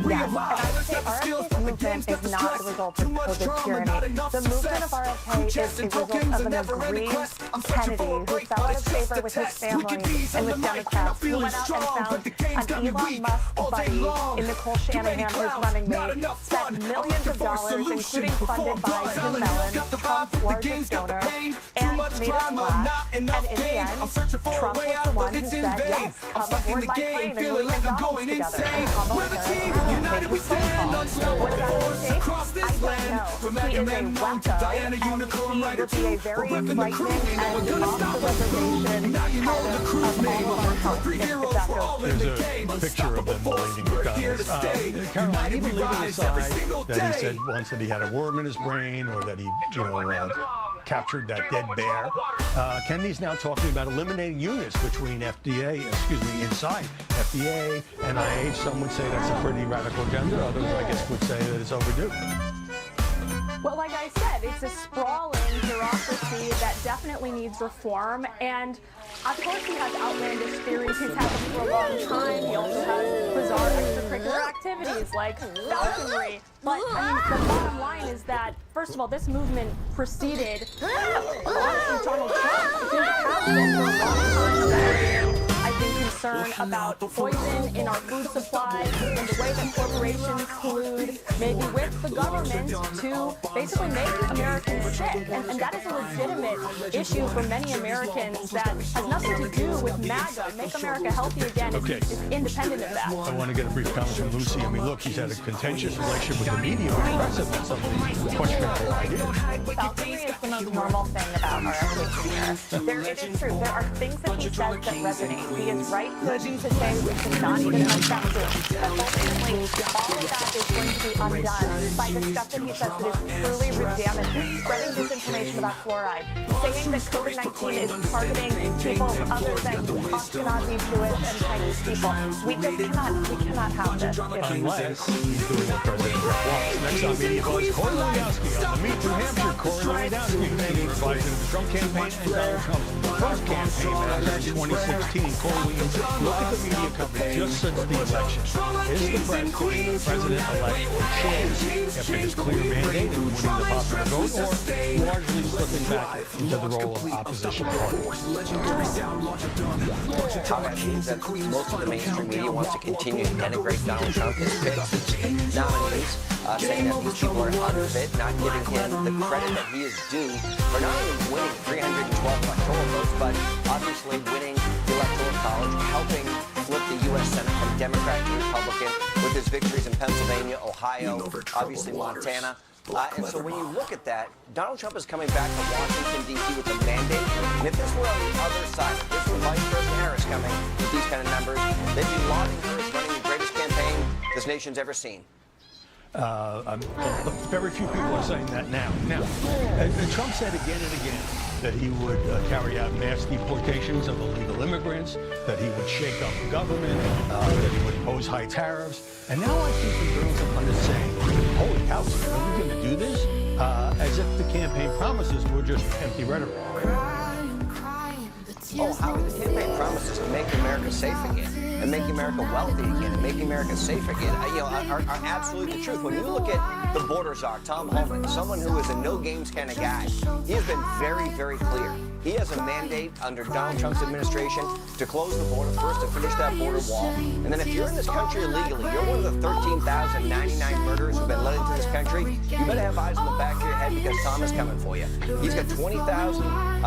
Yes, and I would say RFK's movement is not the result of COVID tyranny. The movement of RFK is a result of an aggrieved Kennedy who fell out of favor with his family and with Democrats. He went out and found an Elon Musk buddy in Nicole Shanahan, his running mate, spent millions of dollars, including funded by Tim Mellon, Trump's largest donor, and made it splash. And in the end, Trump was the one who said, yes, come aboard my plane and we can go together. And Kamala Harris made his phone call. Was that a mistake? I don't know. He is a wacko, and he would be a very frightening and off the reservation head of all of our health if that goes. There's a picture of them blading McDonald's. Caroline, even leaving aside that he said once that he had a worm in his brain or that he, captured that dead bear, Kennedy's now talking about eliminating units between inside FDA, NIH. Some would say that's a pretty radical agenda. Others, I guess, would say that it's overdue. Well, like I said, it's a sprawling bureaucracy that definitely needs reform. And of course, he has outlandish theories. He's had them for a long time. He also has bizarre extracurricular activities like falconry. But I mean, the bottom line is that, first of all, this movement preceded honestly Donald Trump. He has been for a long time. I think concern about poison in our food supply and the way that corporations collude maybe with the government to basically make Americans sick. And that is a legitimate issue for many Americans that has nothing to do with MAGA. Make America healthy again is independent of that. I want to get a brief comment from Lucy. I mean, look, he's had a contentious relationship with the media, impressive with some of these questionable ideas. Falconry is the most normal thing about RFK Jr. It is true. There are things that he says that resonate. He is right to say we should not even accept it. But ultimately, all of that is going to be undone by the stuff that he says that is truly damaging. Spreading disinformation about fluoride. Saying that COVID-19 is targeting people other than Ashkenazi, Jewish, and Chinese people. We cannot have this. Unless he's doing what President Trump wants. Next on Media Buzz, Corey Lewandowski on the Meet New Hampshire. Corey Lewandowski, senior advisor to the Trump campaign and Donald Trump's first campaign manager in 2016. Corey, look at the media coverage just since the election. Is the president-elect a chance after his clear mandate and winning the popular vote, or largely slipping back into the role of opposition party? That means that most of the mainstream media wants to continue to denigrate Donald Trump, his picks, his nominees, saying that these people are unfit, not giving him the credit that he is due for not only winning 312 electoral votes, but obviously winning the Electoral College, helping flip the U.S. Senate from Democrat to Republican, with his victories in Pennsylvania, Ohio, obviously Montana. And so when you look at that, Donald Trump is coming back to Washington, D.C. with a mandate. And if this were on the other side, if this were Vice President Harris coming with these kind of numbers, they'd be lauding her as running the greatest campaign this nation's ever seen. Very few people are saying that now. Trump said again and again that he would carry out mass deportations of illegal immigrants, that he would shake up the government, that he would impose high tariffs. And now I see some girls up on this saying, holy cow, are we going to do this? As if the campaign promises were just empty rhetoric. Oh, Howie, the campaign promises to make America safe again, and make America wealthy again, and make America safe again, are absolutely the truth. When you look at the border czar, Tom Homan, someone who is a no-games kind of guy, he has been very, very clear. He has a mandate under Donald Trump's administration to close the border, first to finish that border wall, and then if you're in this country illegally, you're one of the 13,099 murderers who've been let into this country, you better have eyes on the back of your head because Tom is coming for you. He's got 20,000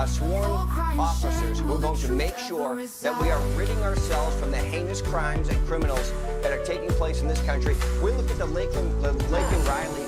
sworn officers who are going to make sure that we are ridding ourselves from the heinous crimes and criminals that are taking place in this country. We look at the Lakeland Riley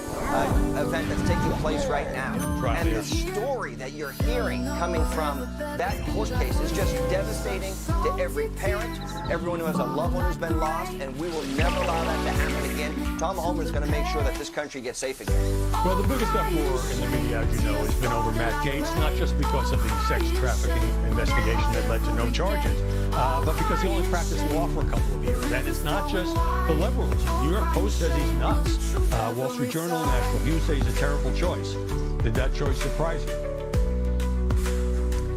event that's taking place right now. And the story that you're hearing coming from that court case is just devastating to every parent, everyone who has a loved one who's been lost, and we will never allow that to happen again. Tom Homan is going to make sure that this country gets safe again. Well, the biggest uproar in the media, as you know, has been over Matt Gaetz, not just because of the sex trafficking investigation that led to no charges, but because he only practiced law for a couple of years. And it's not just the liberals. New York Post says he's nuts. Wall Street Journal and National View say he's a terrible choice. Did that choice surprise you?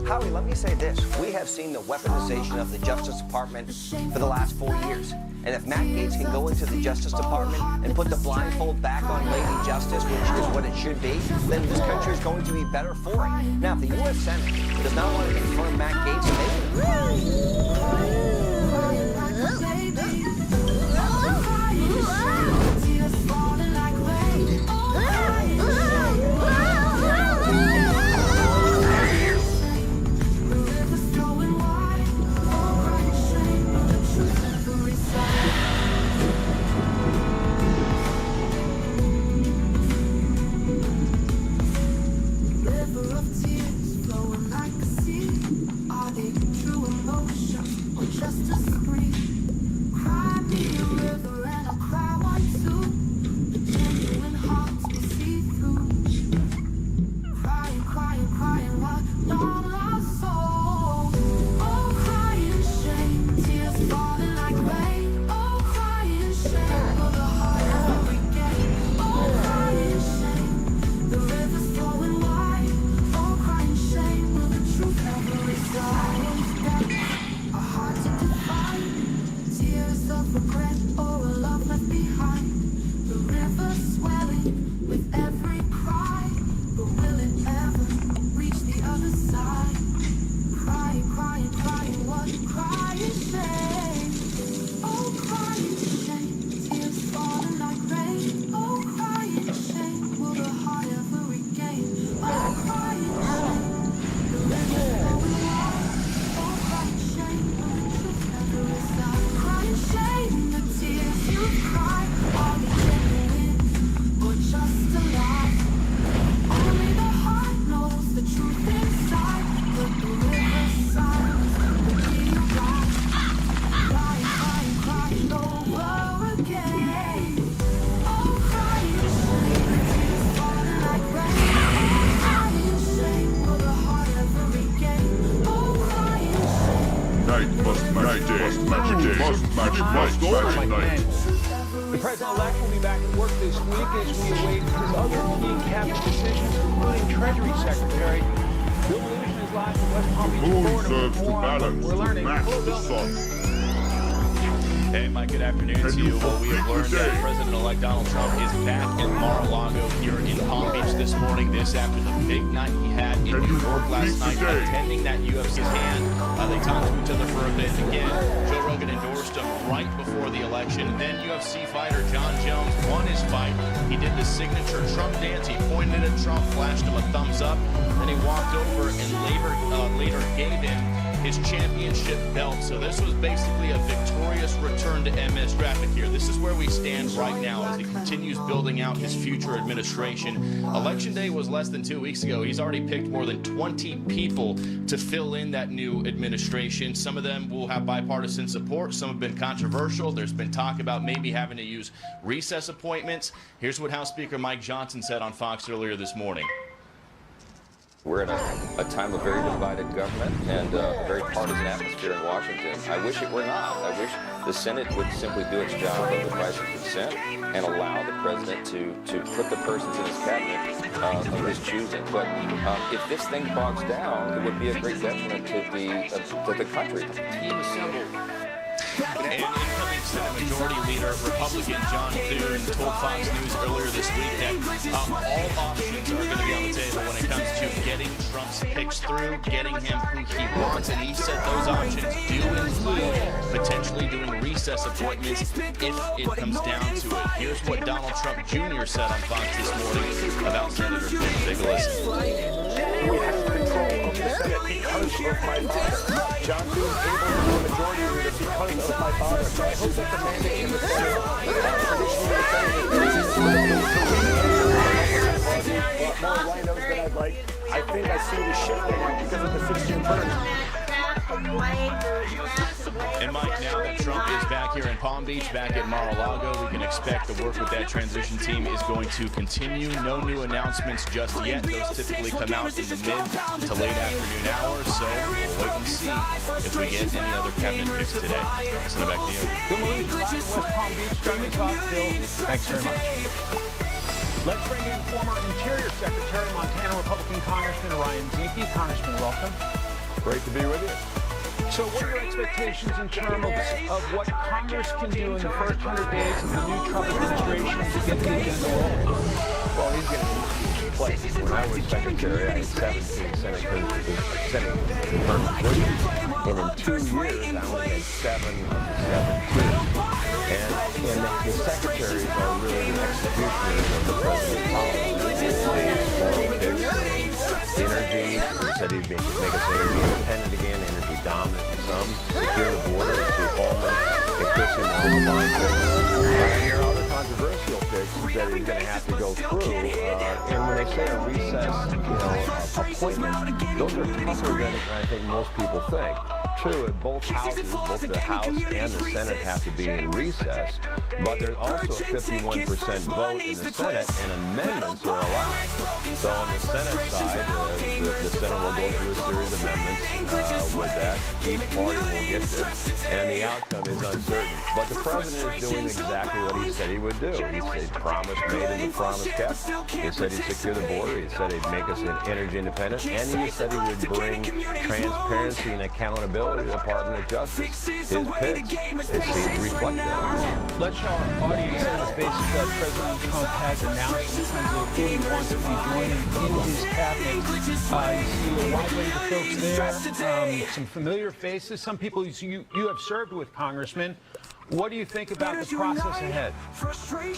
Howie, let me say this. We have seen the weaponization of the Justice Department for the last 4 years. And if Matt Gaetz can go into the Justice Department and put the blindfold back on Lady Justice, which is what it should be, then this country is going to be better for it. Now, if the U.S. Senate does not want to confirm Matt Gaetz, The president-elect will be back at work this week as we await his other key cabinet decisions, including Treasury Secretary. Bill Wilson is live from West Palm Beach, Florida. With more on what we're learning. Hello, Bill. Hey, Mike, good afternoon to you. Well, we have learned that President-elect Donald Trump is back in Mar-a-Lago here in Palm Beach this morning. This after the big night he had in New York last night, attending that UFC's hand. They talked to each other for a bit. Again, Joe Rogan endorsed him right before the election. Then UFC fighter John Jones won his fight. He did the signature Trump dance. He pointed at Trump, flashed him a thumbs up. Then he walked over and later gave in his championship belt. So this was basically a victorious return to MS traffic here. This is where we stand right now as he continues building out his future administration. Election day was less than 2 weeks ago. He's already picked more than 20 people to fill in that new administration. Some of them will have bipartisan support. Some have been controversial. There's been talk about maybe having to use recess appointments. Here's what House Speaker Mike Johnson said on Fox earlier this morning. We're in a time of very divided government and a very partisan atmosphere in Washington. I wish it were not. I wish the Senate would simply do its job of advice and consent and allow the president to put the persons in his cabinet of his choosing. But if this thing bogs down, it would be a great detriment to the country. Team assembled. And incoming Senate Majority Leader, Republican John Thune, told Fox News earlier this week that all options are going to be on the table when it comes to getting Trump's picks through, getting him who he wants. And he said those options do include potentially doing recess appointments if it comes down to it. Here's what Donald Trump Jr. said on Fox this morning about Senator Thune. Take a listen. We have control of the Senate because of my father. John Thune able to be a majority leader because of my father. So I hope that the mandate in the Senate, more rhinos than I'd like. I think I see the shifting because of the 16 terms. And Mike, now that Trump is back here in Palm Beach, back at Mar-a-Lago, we can expect the work with that transition team is going to continue. No new announcements just yet. Those typically come out in the mid to late afternoon hours, so we'll wait and see if we get any other cabinet picks today. Send it back to you. Good morning, West Palm Beach. Jamie Cocktail. Thanks very much. Let's bring in former Interior Secretary, Montana Republican Congressman Ryan Zinke. Congressman, welcome. Great to be with you. So what are your expectations in terms of what Congress can do in the first 100 days of the new Trump administration to get the agenda rolling? Well, he's going to need to place. When I was secretary, I had 17 Senate terms. And in 2 years, I only had 7 of the 17. And the secretaries are really the executioners of the president's policy. Energy, said he'd make us energy independent again, energy dominant in some, secure the border, through Holman, increasing the line. There are other controversial picks that he's going to have to go through. And when they say a recess, appointment, those are tougher than I think most people think. True, at both houses, both the House and the Senate have to be in recess, but there's also a 51% vote in the Senate, and amendments are allowed. So on the Senate side, the Senate will go through a series of amendments with that. Each party will get this, and the outcome is uncertain. But the president is doing exactly what he said he would do. He promised made and the promise kept. He said he'd secure the border. He said he'd make us energy independent, and he said he would bring transparency and accountability to the Department of Justice. His picks, it seems to reflect that. Let's show our audience the basis that President Trump has announced in terms of who he wants to be joining in his cabinet. You see a wide range of folks there, some familiar faces, some people you have served with, Congressman. What do you think about the process ahead?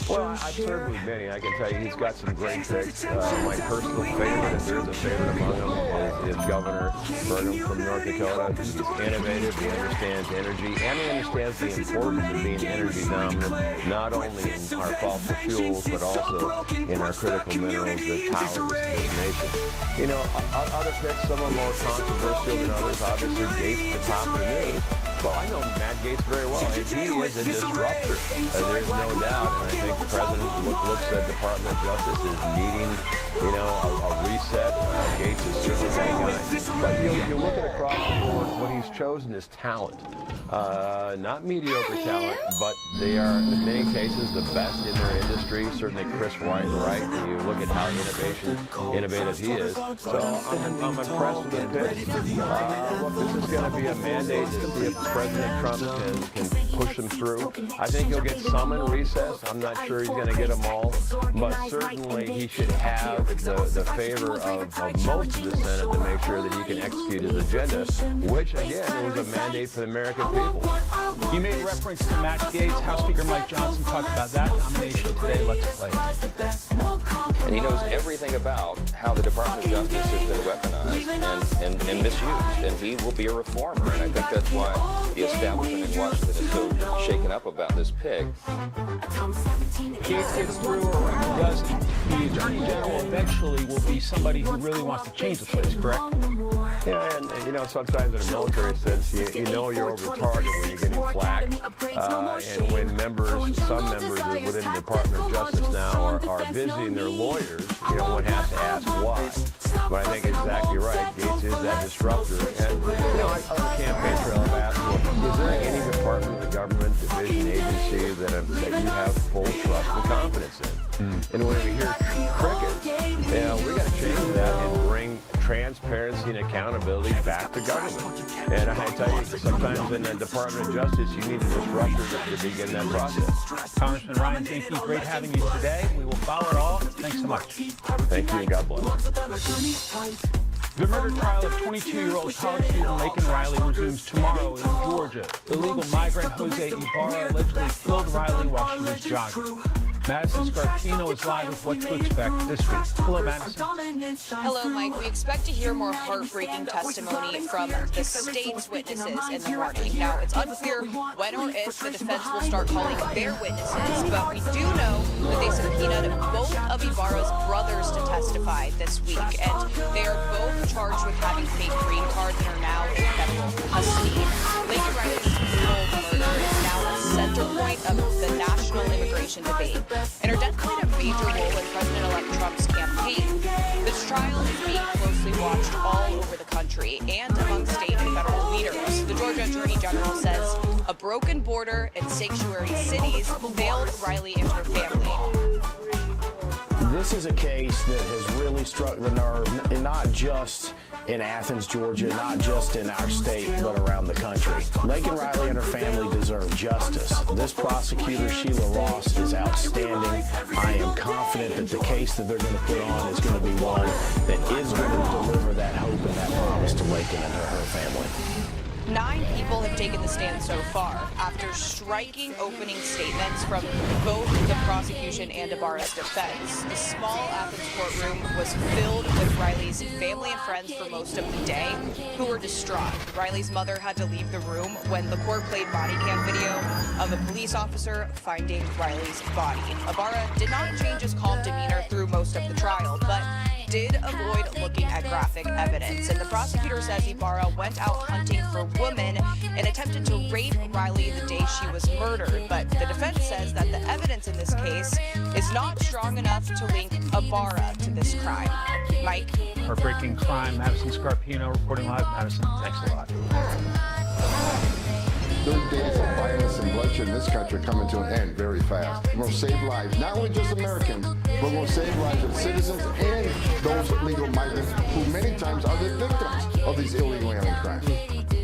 Well, I've served with many. I can tell you he's got some great picks. My personal favorite, if there's a favorite among them, is Governor Burnham from North Dakota. He's innovative, he understands energy, and he understands the importance of being energy dominant, not only in our fossil fuels, but also in our critical minerals that power this nation. You know, other picks, some are more controversial than others. Obviously, Gates at the top of the news. Well, I know Matt Gaetz very well, and he is a disruptor. There's no doubt, and I think the president looks at the Department of Justice as needing, a reset. Gaetz is certainly that guy. But you look at across the board, what he's chosen is talent. Not mediocre talent, but they are, in many cases, the best in their industry. Certainly Chris White, right? You look at how innovative he is. So I'm impressed with the pitch. Look, this is going to be a mandate to see if President Trump can push them through. I think he'll get some in recess. I'm not sure he's going to get them all, but certainly he should have the favor of most of the Senate to make sure that he can execute execute his agenda, which, again, was a mandate for the American people. You made reference to Matt Gaetz. House Speaker Mike Johnson talked about that nomination today. Let's play it. And he knows everything about how the Department of Justice has been weaponized and misused, and he will be a reformer. And I think that's why the establishment in Washington is so shaken up about this pick. Gaetz gets through or he doesn't. The Attorney General eventually will be somebody who really wants to change the place, correct? Yeah, and you know, sometimes in a military sense, you know you're over target when you're getting flack. And when some members within the Department of Justice now are busy and they're lawyers, you know, one has to ask why. But I think exactly right. Gaetz is that disruptor. And, you know, on the campaign trail, I've asked, well, is there any department of the government, division, agency that you have full trust and confidence in? And when we hear crickets, you know, we got to change that and bring transparency and accountability back to government. And I tell you, sometimes in the Department of Justice, you need a disruptor to begin that process. Congressman Ryan, thank you. Great having you today. We will follow it all. Thanks so much. Thank you, and God bless. The murder trial of 22-year-old college student Laken Riley resumes tomorrow in Georgia. Illegal migrant Jose Ibarra allegedly killed Riley while she was jogging. Madison Scarpino is live with what to expect this week. Hello, Madison. Hello, Mike. We expect to hear more heartbreaking testimony from the state's witnesses in the morning. Now, it's unclear when or if the defense will start calling their witnesses, but we do know that they subpoenaed both of Ibarra's brothers to testify this week, and they are both charged with having fake green cards and are now in federal custody. Laken Riley's brutal murder is now a center point of the national immigration debate, and her death played a major role in President-elect Trump's campaign. This trial is being closely watched all over the country and among state and federal leaders. The Georgia Attorney General says a broken border and sanctuary cities failed Riley and her family. This is a case that has really struck the nerve, and not just in Athens, Georgia, not just in our state, but around the country. Laken Riley and her family deserve justice. This prosecutor, Sheila Ross, is outstanding. I am confident that the case that they're going to put on is going to be one that is going to deliver that hope and that promise to Laken and her family. 9 people have taken the stand so far after striking opening statements from both the prosecution and Ibarra's defense. The small Athens courtroom was filled with Riley's family and friends for most of the day, who were distraught. Riley's mother had to leave the room when the court played body cam video of a police officer finding Riley's body. Ibarra did not change his calm demeanor through most of the trial, but did avoid looking at graphic evidence. And the prosecutor says Ibarra went out hunting for women and attempted to rape Riley the day she was murdered. But the defense says that the evidence in this case is not strong enough to link Ibarra to this crime. Mike? Heartbreaking crime. Madison Scarpino reporting live. Madison, thanks a lot. Those days of violence and bloodshed in this country are coming to an end very fast. We're going to save lives, not only just Americans, but we're going to save lives of citizens and those illegal migrants who many times are the victims of these illegal alien crimes.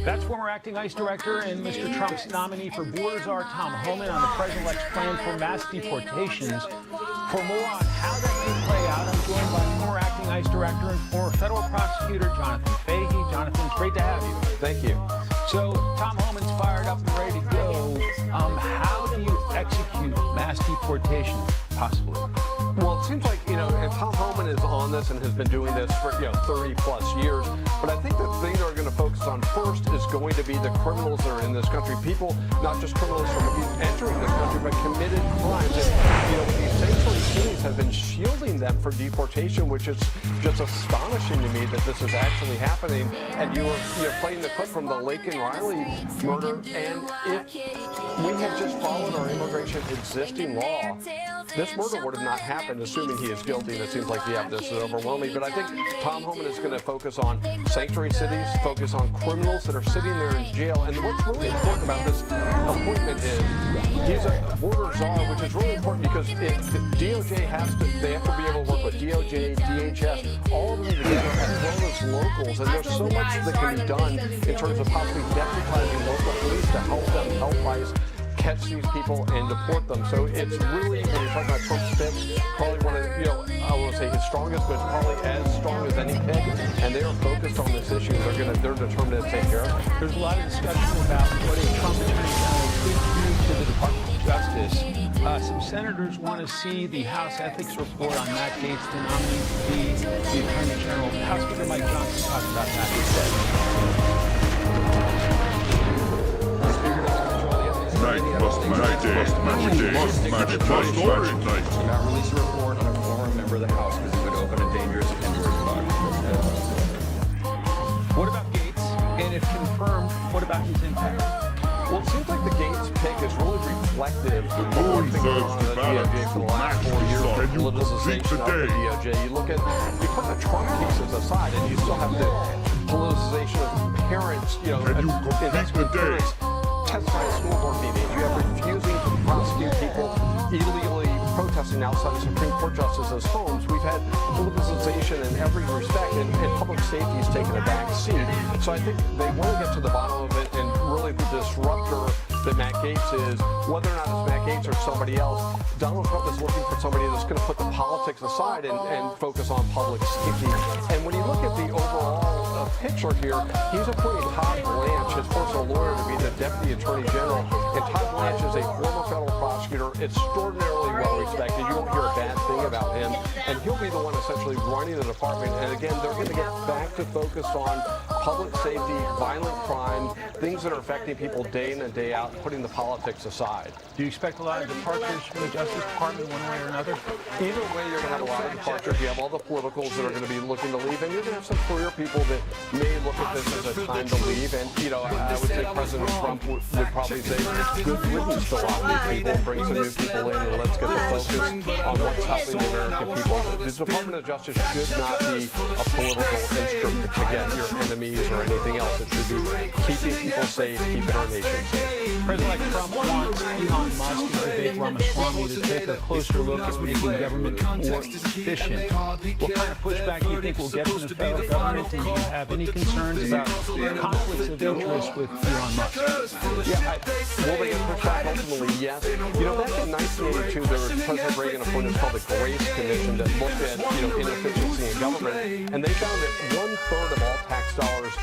That's former acting ICE director and Mr. Trump's nominee for border czar Tom Homan on the president-elect's plan for mass deportations. For more on how that may play out, I'm joined by former acting ICE director and former federal prosecutor Jonathan Fahey. Jonathan, it's great to have you. Thank you. So Tom Homan's fired up and ready to go. How do you execute mass deportation, possibly? Well, it seems like, if Tom Homan is on this and has been doing this for, 30 plus years, but I think the thing they're going to focus on first is going to be the criminals that are in this country. People, not just criminals from entering this country, but committed crimes. And, these sanctuary cities have been shielding them for deportation, which is just astonishing to me that this is actually happening. And you're playing the clip from the Laken Riley murder, and if we had just followed our immigration existing law, this murder would have not happened, assuming he is guilty, and it seems like the evidence is overwhelming. But I think Tom Homan is going to focus on sanctuary cities, focus on criminals that are sitting there in jail. And what's really important about this appointment is he's a border czar, which is really important because DOJ they have to be able to work with DOJ, DHS, all of them together, as well as locals. And there's so much that can be done in terms of possibly deputizing local police to help them help ICE catch these people and deport them. So it's really, when you're talking about Trump's picks, probably one of, I won't say his strongest, but probably as strong as any pick. And they are focused on this issue. They're determined to take care of it. There's a lot of discussion about what a Trump attorney general could do to the Department of Justice. Some senators want to see the House Ethics Report on Matt Gaetz, the nominee to be the Attorney General. House Speaker Mike Johnson talked about that. He said, Night must match day. Must match night. Do not release a report on a former member of the House because it would open a dangerous Pandora's box. what about Gaetz? And if confirmed, what about his impact? Well, it seems like the Gaetz pick is really reflective of what's been going on at the DOJ for the last 4 years of politicization of the DOJ. You put the Trump cases aside, and you still have the politicization of parents, investment parents testifying at school board meetings. You have refusing to prosecute people illegally protesting outside of Supreme Court justices' homes. We've had politicization in every respect, and public safety has taken a back seat. So I think they want to get to the bottom of it, and really the disruptor that Matt Gaetz is, whether or not it's Matt Gaetz or somebody else, Donald Trump is looking for somebody that's going to put the politics aside and focus on public safety. And when you look at the overall picture here, he's appointing Todd Blanche, his personal lawyer, to be the Deputy Attorney General. And Todd Blanche is a former federal prosecutor, extraordinarily well respected. You won't hear a bad thing about him. And he'll be the one essentially running the department. And again, they're going to get back to focus on public safety, violent crime, things that are affecting people day in and day out, putting the politics aside. Do you expect a lot of departures from the Justice Department one way or another? Either way, you're going to have a lot of departures. You have all the politicals that are going to be looking to leave, and you're going to have some career people that may look at this as a time to leave. And, I would say President Trump would probably say, good riddance to a lot of these people, and bring some new people in, and let's get the focus on what's helping the American people. The Department of Justice should not be a political instrument to get your enemies or anything else. It should be keeping people safe, keeping our nation safe. President Trump wants Elon Musk and Vivek Ramaswamy to take a closer look at making government more efficient. What kind of pushback do you think we'll get from the federal government? And do you have any concerns about conflicts of interest with Elon Musk? Will they get pushback? Ultimately, yes. Back in 1982, there was President Reagan appointed called the Grace Commission that looked at, inefficiency in government, and they found that 1/3 of all tax dollars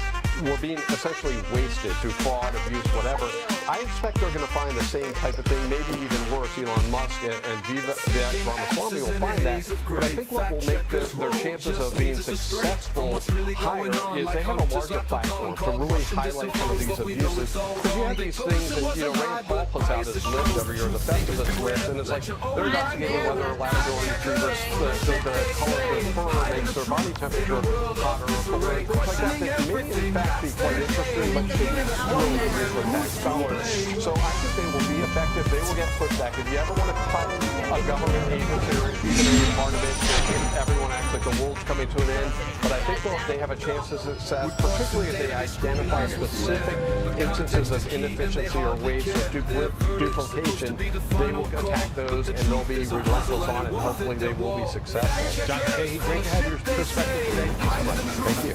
were being essentially wasted through fraud, abuse, whatever. I expect they're going to find the same type of thing, maybe even worse. Elon Musk and Vivek Ramaswamy will find that. But I think what will make their chances of being successful higher is they have a larger platform to really highlight some of these abuses. Because you have these things that, Rand Paul puts out his list every year, the festivus list, and it's like they're investigating whether a Labrador retriever's the color of the fur makes their body temperature hotter or cooler, things like that may in fact be quite interesting, but should really be used for tax dollars. So I think they will be effective. They will get pushback. If you ever want to cut a government agency or even any part of it, everyone acts like the world's coming to an end. But I think they have a chance of success, particularly if they identify specific instances of inefficiency or waste or duplication. They will attack those and they'll be relentless on it. Hopefully they will be successful. John K., great to have your perspective today. Thank you.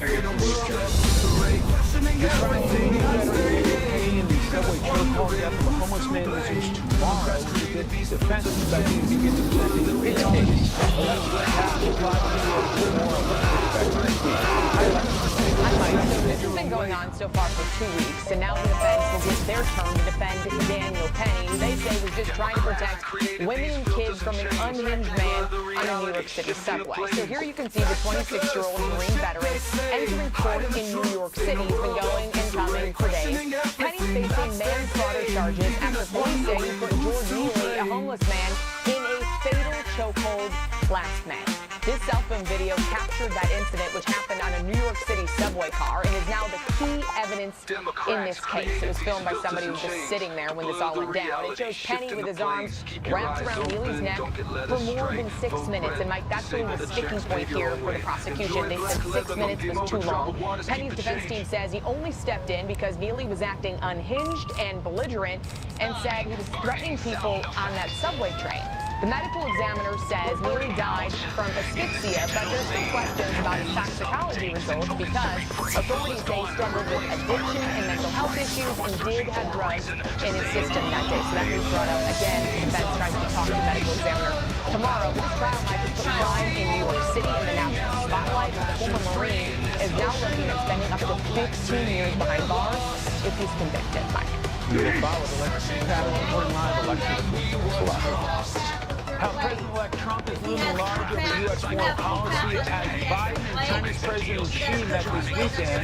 The subway chokehold death of a homeless man resumes tomorrow. The defense is expecting to begin presenting its case. This has been going on so far for 2 weeks, and now the defense will get their turn to defend Daniel Penny, who they say was just trying to protect women and kids from an unhinged man on a New York City subway. So here you can see the 26-year-old Marine veteran entering court in New York City. He's been going and coming for days. Penny's facing manslaughter charges after police say he put George Neely, a homeless man, in a fatal chokehold last May. This cell phone video captured that incident, which happened on a New York City subway car, and is now the key evidence in this case. It was filmed by somebody who was just sitting there when this all went down. It shows Penny with his arms wrapped around Neely's neck for more than 6 minutes. And Mike, that's really the sticking point here for the prosecution. They said 6 minutes was too long. Penny's defense team says he only stepped in because Neely was acting unhinged and belligerent and said he was threatening people on that subway train. The medical examiner says Neely died from asphyxia, but there's still questions about his toxicology results because authorities say he struggled with addiction and mental health issues and did have drugs in his system that day. So that was brought up again. The defense tries to talk to the medical examiner tomorrow. This trial might just put crime in New York City in the national spotlight. The former Marine is now looking at spending up to 15 years behind bars if he's convicted. Mike. You'll follow the Alexis Patterson reporting live. Alexis. How President-elect Trump is looming large over U.S. foreign policy as Biden and Chinese President Xi met this weekend.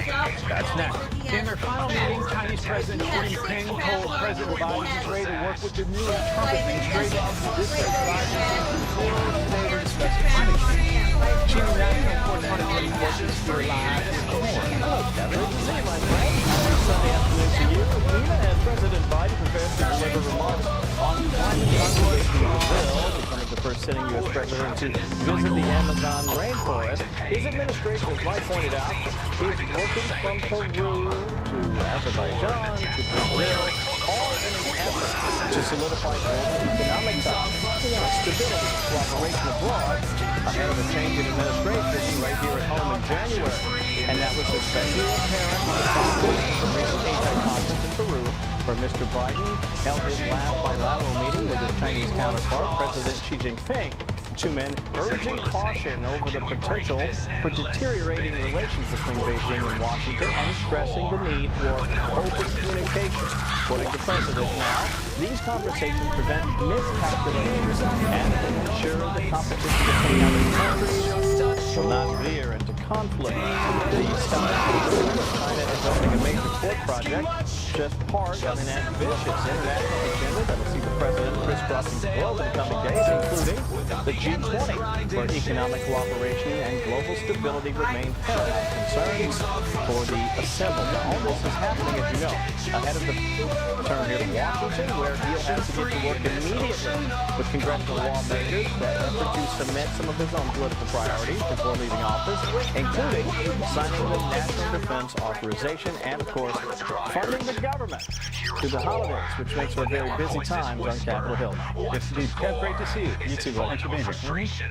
That's next. In their final meeting, Chinese President Xi Jinping told President Biden he's ready to work with the new Trump administration. This says Biden today to discuss climate change. China National Correspondent Watches here live. Hello, Kevin. Sunday afternoon to you. Even as President Biden prepares to deliver remarks on climate conservation in Brazil, becoming the first sitting U.S. president to visit the Amazon rainforest, his administration, as Mike pointed out, is working from Peru to Azerbaijan to Brazil, all in an effort to solidify global economic stability, cooperation abroad, ahead of a change in administration right here at home in January. And that was especially apparent on the following of the recent APEC conference in Peru, where Mr. Biden held his last bilateral meeting with his Chinese counterpart, President Xi Jinping. Two men urging caution over the potential for deteriorating relations between Beijing and Washington and stressing the need for open communication. According to President now, these conversations prevent miscalculations and ensure the competition between other countries will not veer into conflict. The China is opening a major port project, just part of an ambitious international agenda that will see the president crisscrossing the globe in the coming days, including the G20, where economic cooperation and global stability remain paramount concerns for the assembled. Now, all this is happening, as you know, ahead of the return here to Washington, where he'll have to get to work immediately with congressional lawmakers that effort to cement some of his own political priorities before leaving office, including signing the National Defense Authorization and, of course, funding the government through the holidays, which makes for a very busy time on Capitol Hill. Yes, indeed. Kev, great to see you. You too, buddy. Thanks for being here.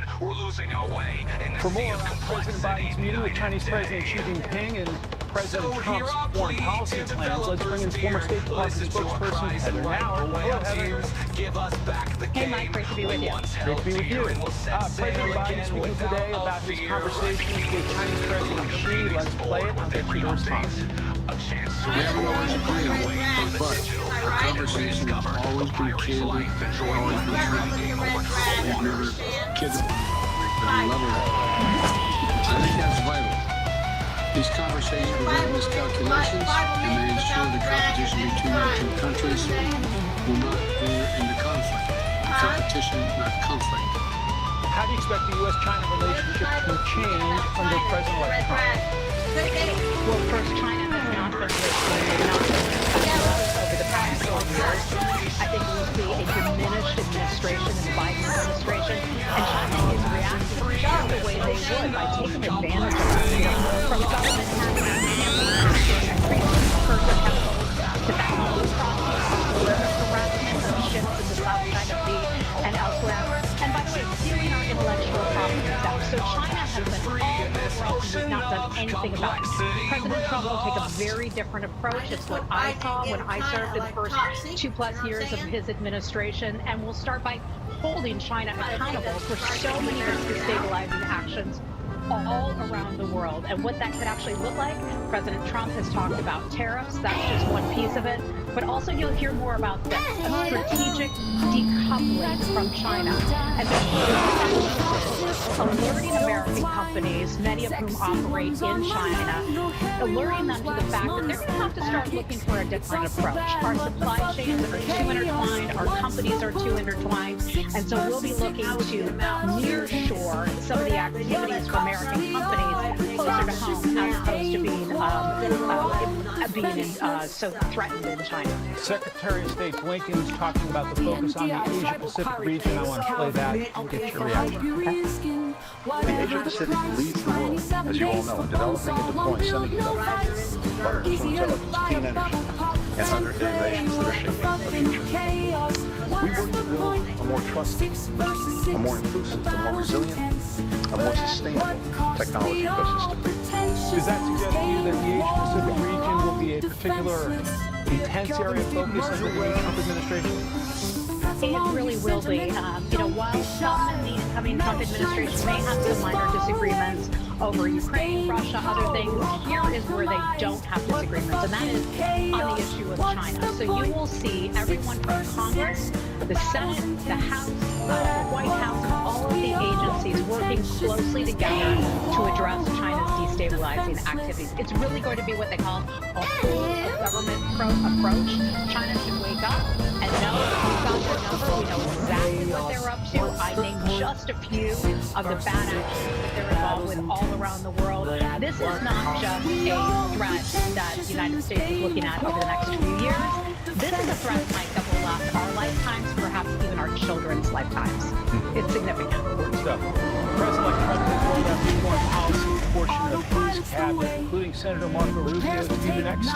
For more on President Biden's meeting with Chinese President Xi Jinping and President Trump's foreign policy plans, let's bring in former State Department spokesperson Heather Nauert. Hello, Heather. Hey, Mike. Great to be with you. Great to be with you. President Biden speaking today about his conversations with Chinese President Xi. Let's play it. I'll get you those thoughts. We haven't always agreed on it, but our conversation has always been candid, always been frank. We've never kidded at a level. I think that's vital. These conversations prevent miscalculations and they ensure the competition between our two countries will not veer into conflict. Competition, not conflict. How do you expect the U.S.-China relationship to change under President-elect Trump? Well, first, China has not been over the past 4 years. I think we will see a diminished administration in the Biden administration, and China is reacting just the way they would by taking advantage of it. From government having further chemicals to vaccines process, ships in the South China Sea and elsewhere. And by the way, stealing our intellectual property stuff. So China has been all over the world and has not done anything about it. President Trump will take a very different approach. It's what I saw when I served in the first 2+ years of his administration, and we'll start by holding China accountable for so many of its destabilizing actions all around the world. And what that could actually look like, President Trump has talked about tariffs. That's just one piece of it. But also you'll hear more about the strategic decoupling from China. And alerting American companies, many of whom operate in China, alerting them to the fact that they're going to have to start looking for a different approach. Our supply chains are too intertwined, our companies are too intertwined, and so we'll be looking to nearshore some of the activities for American companies closer to home as opposed to being so threatened in China. Secretary of State Blinken's talking about the focus on the Asia-Pacific region. I want to play that and get your reaction. The Asia-Pacific leads the world, as you all know, in developing and deploying semiconductors, artificial intelligence, clean energy, and other innovations that are shaping our future. We work to build a more trusting, a more inclusive, a more resilient, a more sustainable technology ecosystem. Does that suggest to you that the Asia-Pacific region will be a particular intense area of focus under the new Trump administration? It really will be. While some in the incoming Trump administration may have some minor disagreements over Ukraine, Russia, other things, here is where they don't have disagreements, and that is on the issue of China. So you will see everyone from Congress, the Senate, the House, the White House, and all of the agencies working closely together to address China's destabilizing activities. It's really going to be what they call a whole-of-government approach. China should wake up and know that we've got their number. We know exactly what they're up to. I named just a few of the bad actions that they're involved with all around the world. This is not just a threat that the United States is looking at over the next few years. This is a threat, Mike, that will last our lifetimes, perhaps even our children's lifetimes. It's significant. Important stuff. President-elect Trump has rolled out the foreign policy portion of his cabinet, including Senator Marco Rubio to be the next,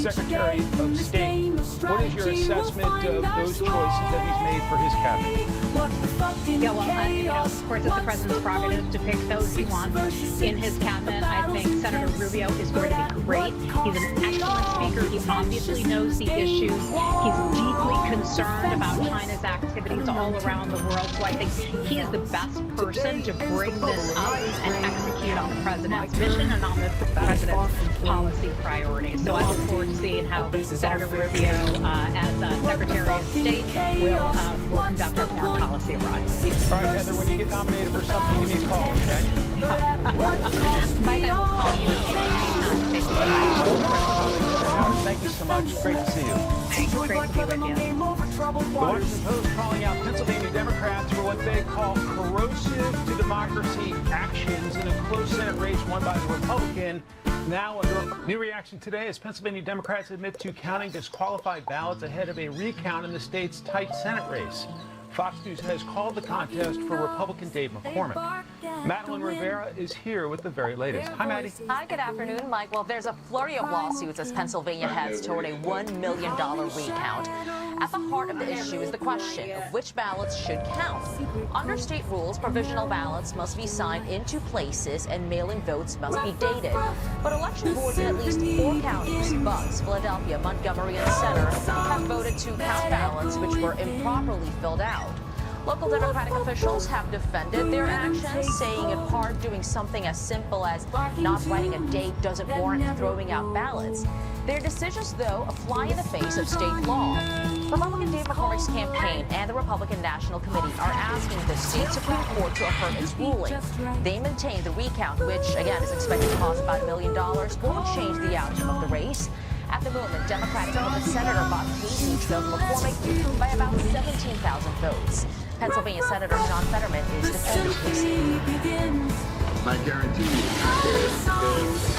Secretary of State. What is your assessment of those choices that he's made for his cabinet? Yeah, well, of course, it's the president's prerogative to pick those he wants in his cabinet. I think Senator Rubio is going to be great. He's an excellent speaker. He obviously knows the issues. He's deeply concerned about China's activities all around the world. So I think he is the best person to bring this up and execute on the president's mission and on the president's policy priorities. So I look forward to seeing how Senator Rubio, as Secretary of State, will conduct our foreign policy abroad. All right, Heather, when you get nominated for something, give me a call, okay? Mike, I will call you anytime. Thank you so much. Great to see you. Thanks. Great to be with you. The Washington Post calling out Pennsylvania Democrats for what they call corrosive to democracy actions in a close Senate race won by the Republican. Now under new reaction today as Pennsylvania Democrats admit to counting disqualified ballots ahead of a recount in the state's tight Senate race. Fox News has called the contest for Republican Dave McCormick. Madeline Rivera is here with the very latest. Hi, Maddie. Hi, good afternoon, Mike. Well, there's a flurry of lawsuits as Pennsylvania heads toward a $1 million recount. At the heart of the issue is the question of which ballots should count. Under state rules, provisional ballots must be signed into places and mail-in votes must be dated. But election boards in at least 4 counties, Bucks, Philadelphia, Montgomery, and Center, have voted to count ballots which were improperly filled out. Local Democratic officials have defended their actions, saying in part doing something as simple as not writing a date doesn't warrant throwing out ballots. Their decisions, though, fly in the face of state law. Republican Dave McCormick's campaign and the Republican National Committee are asking the state Supreme Court to affirm its ruling. They maintain the recount, which, again, is expected to cost about $1 million, won't change the outcome of the race. At the moment, Democratic incumbent Senator Bob Casey trails McCormick by about 17,000 votes. Pennsylvania Senator John Fetterman is defending Casey. I guarantee you, if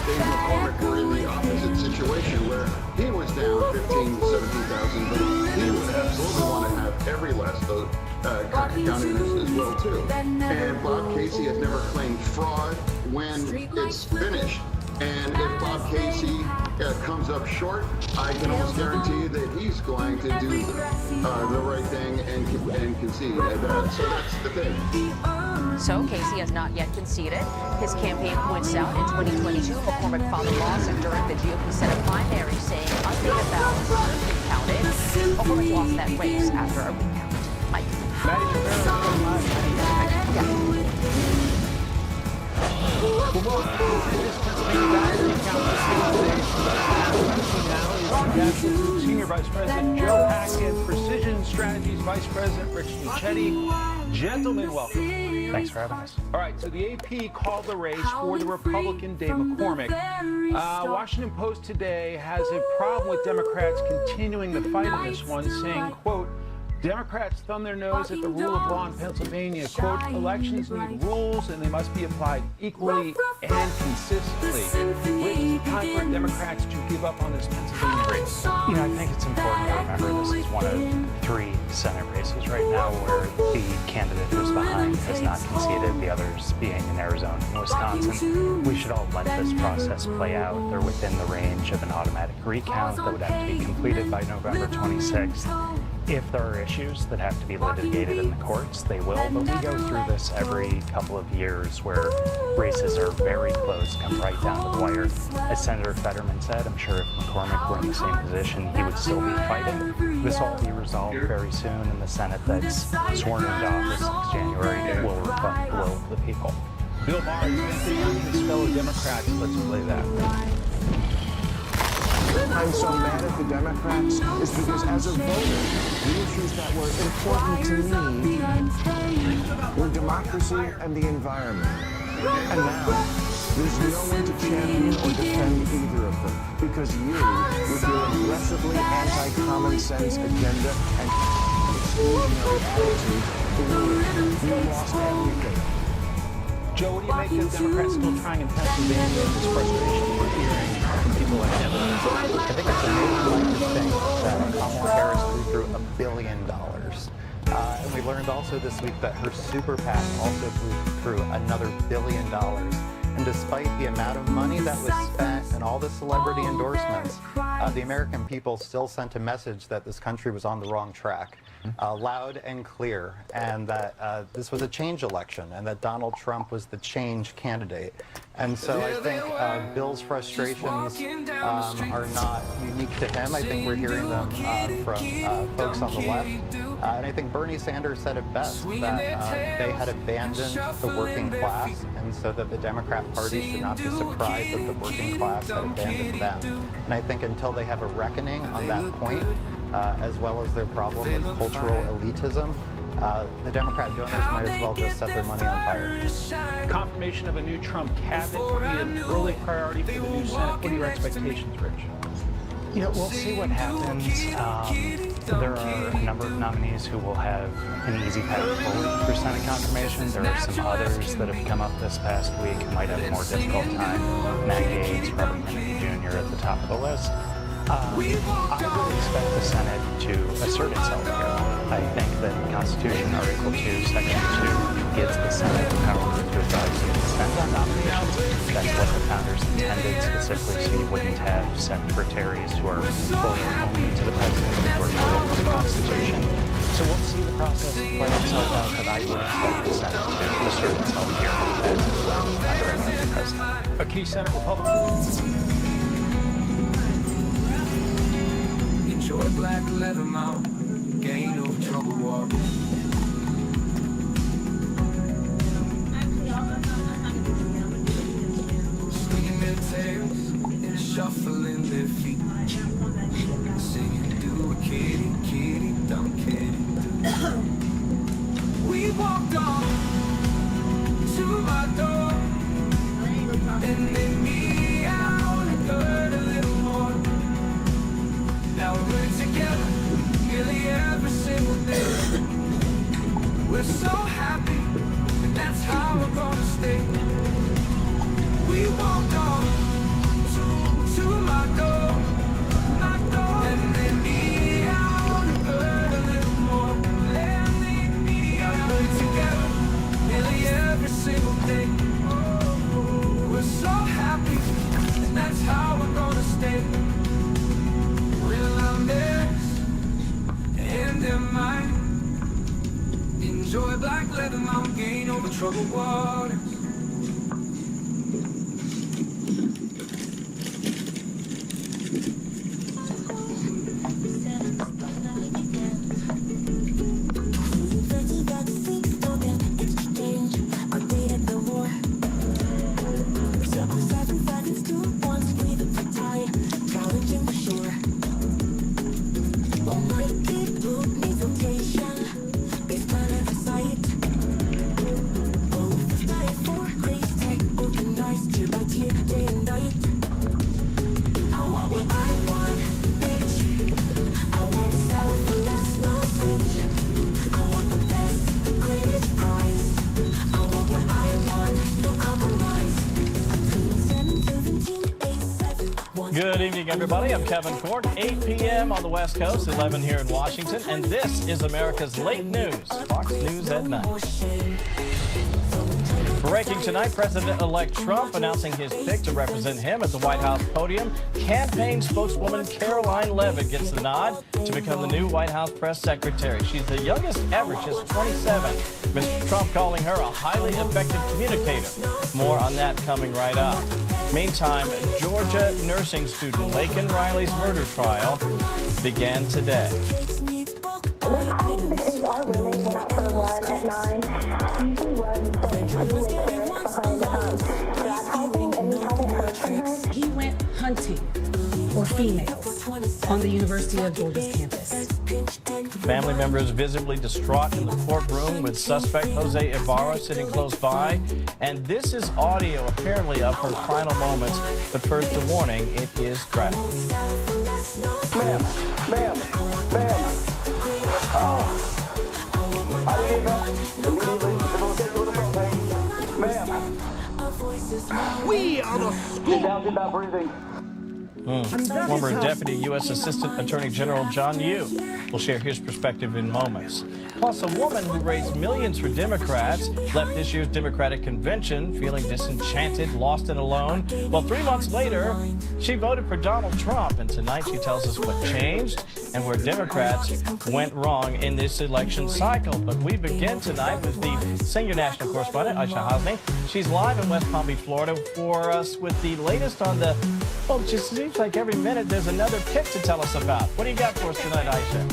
Dave McCormick were in the opposite situation where he was down 15,000 to 17,000 votes, he would absolutely want to have every last vote counted as well, too. And Bob Casey has never claimed fraud when it's finished. And if Bob Casey comes up short, I can almost guarantee you that he's going to do the right thing and concede. So that's the thing. So Casey has not yet conceded. His campaign points out in 2022, McCormick filed a lawsuit during the GOP Senate primary saying undated ballots should be counted. McCormick lost that race after a recount. Mike. Senior Vice President Joe Hackett, Precision Strategies Vice President Rich Nuccetti. Gentlemen, welcome. Thanks for having us. All right, so the AP called the race for the Republican Dave McCormick. Washington Post today has a problem with Democrats continuing the fight in this one, saying, quote, Democrats thumb their nose at the rule of law in Pennsylvania. Quote, elections need rules and they must be applied equally and consistently. Rich, time for Democrats to give up on this Pennsylvania race. You know, I think it's important to remember this is one of 3 Senate races right now where the candidate who's behind has not conceded, the others being in Arizona and Wisconsin. We should all let this process play out. They're within the range of an automatic recount that would have to be completed by November 26th. If there are issues that have to be litigated in the courts, they will, but we go through this every couple of years where races are very close, come right down to the wire. As Senator Fetterman said, I'm sure if McCormick were in the same position, he would still be fighting. This will all be resolved very soon, and the Senate that's sworn into office next January will reflect the will of the people. Bill Maher, anything on his fellow Democrats? Let's play that. I'm so mad at the Democrats is because as a voter, the issues that were important to me were democracy and the environment. And now, there's no one to champion or defend either of them because you, with your aggressively anti-common sense agenda and exclusionary attitude, you lost everything. Joe, what do you make of Democrats still trying in Pennsylvania and this frustration we're hearing from people like Evan? I think it's amazing to think that Kamala Harris flew through $1 billion. And we learned also this week that her super PAC also flew through another $1 billion. And despite the amount of money that was spent and all the celebrity endorsements, the American people still sent a message that this country was on the wrong track. Loud and clear, and that this was a change election, and that Donald Trump was the change candidate. And so I think Bill's frustrations are not unique to him. I think we're hearing them from folks on the left. And I think Bernie Sanders said it best, that they had abandoned the working class, and so that the Democrat Party should not be surprised that the working class had abandoned them. And I think until they have a reckoning on that point, as well as their problem with cultural elitism, the Democrat donors might as well just set their money on fire. Confirmation of a new Trump cabinet will be an early priority for the new Senate. What are your expectations, Rich? You know, we'll see what happens. There are a number of nominees who will have an easy path forward for Senate confirmation. There are some others that have come up this past week who might have a more difficult time. Matt Gaetz, Robert Kennedy Jr. at the top of the list. I would expect the Senate to assert itself here. I think that Constitution Article 2, Section 2 gives the Senate the power to advise the consent on nominations. That's what the founders intended, specifically so you wouldn't have secretaries who are fully only to the president or loyal to the Constitution. So we'll see the process play itself out, but I would expect the Senate to assert itself here as under the president. A key Senate Republican. Enjoy black leather mount, gain over trouble walk. Swinging their tails and shuffling their feet. Singing, do a kitty, kitty, dumb kitty. We walked on to my door, and then me out and heard a little more. Now we're together, nearly every single day. We're so happy, and that's how we're gonna stay. We walked on to my door, and then me out and heard a little more. And then me out, we're together, nearly every single day. We're so happy, and that's how we're gonna stay. And their mind. Enjoy black leather, mount, gain over troubled waters. evening, everybody. I'm Kevin Court. 8 p.m. on the West Coast, 11 here in Washington, and this is America's Late News, Fox News at Night. Breaking tonight, President-elect Trump announcing his pick to represent him at the White House podium. Campaign spokeswoman Caroline Leavitt gets the nod to become the new White House press secretary. She's the youngest ever, just 27. Mr. Trump calling her a highly effective communicator. More on that coming right up. Meantime, Georgia nursing student Laken Riley's murder trial began today. He went hunting for females on the University of Georgia's campus. Family members visibly distraught in the courtroom with suspect Jose Ibarra sitting close by. And this is audio, apparently, of her final moments. But first, a warning, it is graphic. Ma'am. I didn't immediately Ma'am. We are the school. Get down, get that breathing. Former Deputy U.S. Assistant Attorney General John Yoo will share his perspective in moments. Plus, a woman who raised millions for Democrats left this year's Democratic convention feeling disenchanted, lost and alone. Well, 3 months later, she voted for Donald Trump, and tonight she tells us what changed and where Democrats went wrong in this election cycle. But we begin tonight with the senior national correspondent, Aisha Hasni. She's live in West Palm Beach, Florida, for us with the latest on the, well, it just seems like every minute there's another pick to tell us about. What do you got for us tonight, Aisha?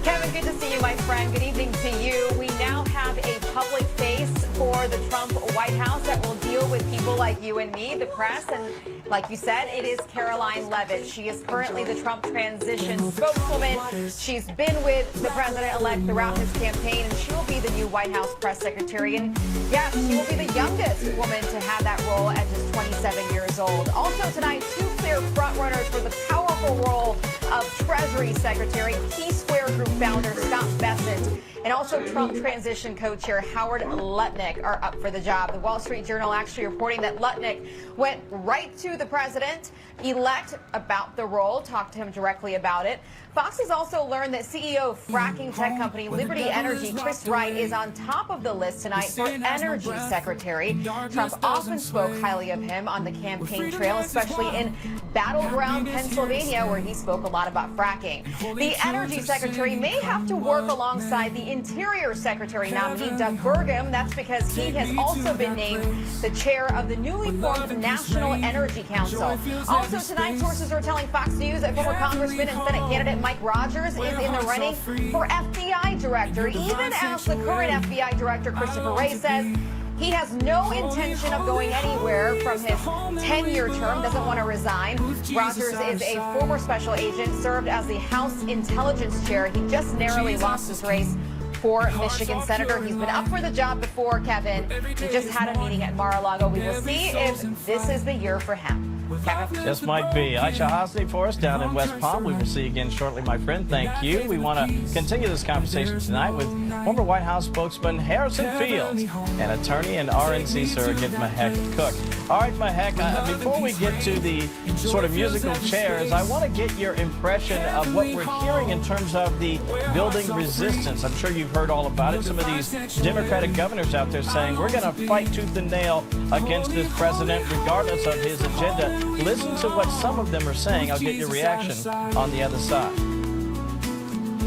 Kevin, good to see you, my friend. Good evening to you. We now have a public face for the Trump White House that will deal with people like you and me, the press. And like you said, it is Caroline Leavitt. She is currently the Trump transition spokeswoman. She's been with the president-elect throughout his campaign, and she will be the new White House press secretary. And yes, she will be the youngest woman to have that role at just 27 years old. Also tonight, two clear frontrunners for the powerful role of Treasury Secretary, P Square Group founder Scott Bessent, and also Trump transition co-chair Howard Lutnick are up for the job. The Wall Street Journal actually reporting that Lutnick went right to the president-elect about the role, talked to him directly about it. Fox has also learned that CEO of fracking tech company Liberty Energy, Chris Wright, is on top of the list tonight for Energy Secretary. Trump often spoke highly of him on the campaign trail, especially in battleground Pennsylvania, where he spoke a lot about fracking. The Energy Secretary may have to work alongside the Interior Secretary nominee, Doug Burgum. That's because he has also been named the chair of the newly formed National Energy Council. Also tonight, sources are telling Fox News that former Congressman and Senate candidate Mike Rogers is in the running for FBI director, even as the current FBI director, Christopher Wray, says he has no intention of going anywhere from his 10-year term, doesn't want to resign. Rogers is a former special agent, served as the House Intelligence Chair. He just narrowly lost his race for Michigan Senator. He's been up for the job before, Kevin. He just had a meeting at Mar-a-Lago. We will see if this is the year for him. Kevin? This might be. Aisha Hasni for us down in West Palm. We will see you again shortly, my friend. Thank you. We want to continue this conversation tonight with former White House spokesman Harrison Fields and attorney and RNC surrogate Mahek Cook. All right, Mahek, before we get to the sort of musical chairs, I want to get your impression of what we're hearing in terms of the building resistance. I'm sure you've heard all about it. Some of these Democratic governors out there saying, we're going to fight tooth and nail against this president regardless of his agenda. Listen to what some of them are saying. I'll get your reaction on the other side.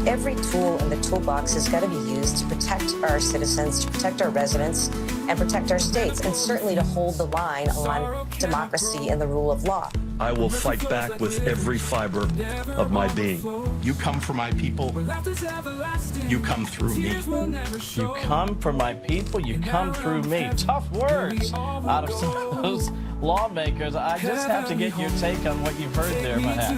Every tool in the toolbox has got to be used to protect our citizens, to protect our residents, and protect our states, and certainly to hold the line on democracy and the rule of law. I will fight back with every fiber of my being. You come for my people, you come through me. You come for my people, you come through me. Tough words out of some of those lawmakers. I just have to get your take on what you've heard there, Mahek.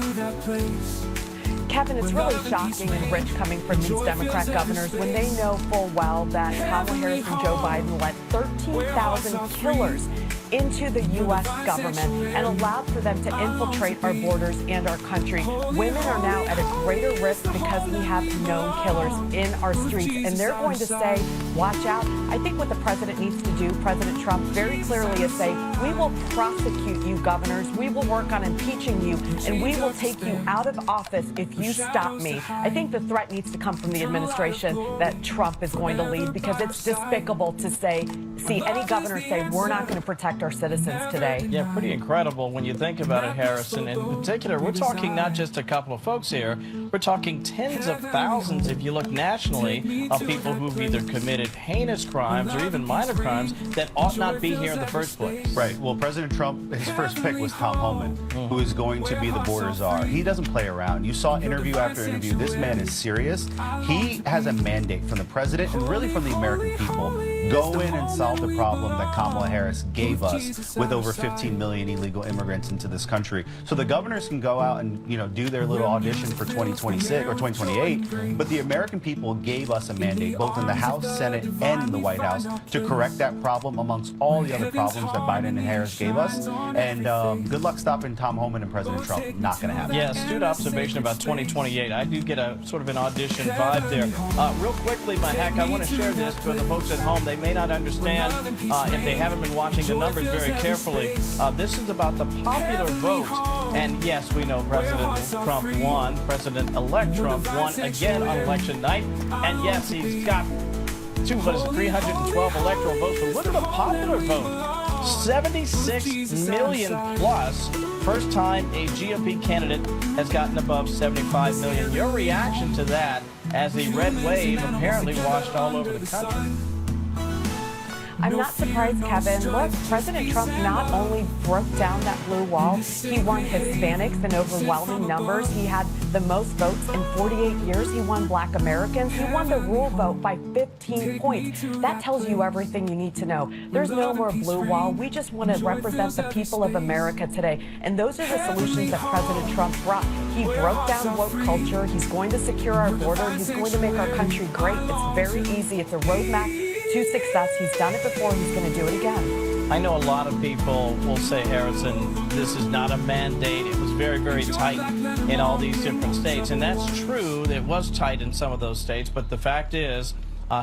Kevin, it's really shocking and rich coming from these Democrat governors when they know full well that Kamala Harris and Joe Biden let 13,000 killers into the U.S. government and allowed for them to infiltrate our borders and our country. Women are now at a greater risk because we have known killers in our streets, and they're going to say watch out. I think what the president needs to do, President Trump, very clearly is say, we will prosecute you, governors. We will work on impeaching you, and we will take you out of office if you stop me. I think the threat needs to come from the administration that Trump is going to lead, because it's despicable to see any governor say, we're not going to protect our citizens today. Yeah, pretty incredible when you think about it, Harrison. In particular, we're talking not just a couple of folks here. We're talking tens of thousands, if you look nationally, of people who've either committed heinous crimes or even minor crimes that ought not be here in the first place. Right. Well, President Trump, his first pick was Tom Homan, who is going to be the border czar. He doesn't play around. You saw interview after interview. This man is serious. He has a mandate from the president and really from the American people. Go in and solve the problem that Kamala Harris gave us with over 15 million illegal immigrants into this country. So the governors can go out and, do their little audition for 2026 or 2028, but the American people gave us a mandate, both in the House, Senate, and in the White House, to correct that problem amongst all the other problems that Biden and Harris gave us. And good luck stopping Tom Homan and President Trump. Not going to happen. Yeah, astute observation about 2028. I do get a sort of an audition vibe there. Real quickly, my hack, I want to share this for the folks at home. They may not understand if they haven't been watching the numbers very carefully. This is about the popular vote. And yes, we know President Trump won. President-elect Trump won again on election night. And yes, he's got 312 electoral votes. But look at the popular vote. 76 million plus. First time a GOP candidate has gotten above 75 million. Your reaction to that as the red wave apparently washed all over the country? I'm not surprised, Kevin. Look, President Trump not only broke down that blue wall, he won Hispanics in overwhelming numbers. He had the most votes in 48 years. He won Black Americans. He won the rural vote by 15 points. That tells you everything you need to know. There's no more blue wall. We just want to represent the people of America today. And those are the solutions that President Trump brought. He broke down woke culture. He's going to secure our border. He's going to make our country great. It's very easy. It's a roadmap to success. He's done it before. He's going to do it again. I know a lot of people will say, Harrison, this is not a mandate. It was very, very tight in all these different states. And that's true. It was tight in some of those states. But the fact is,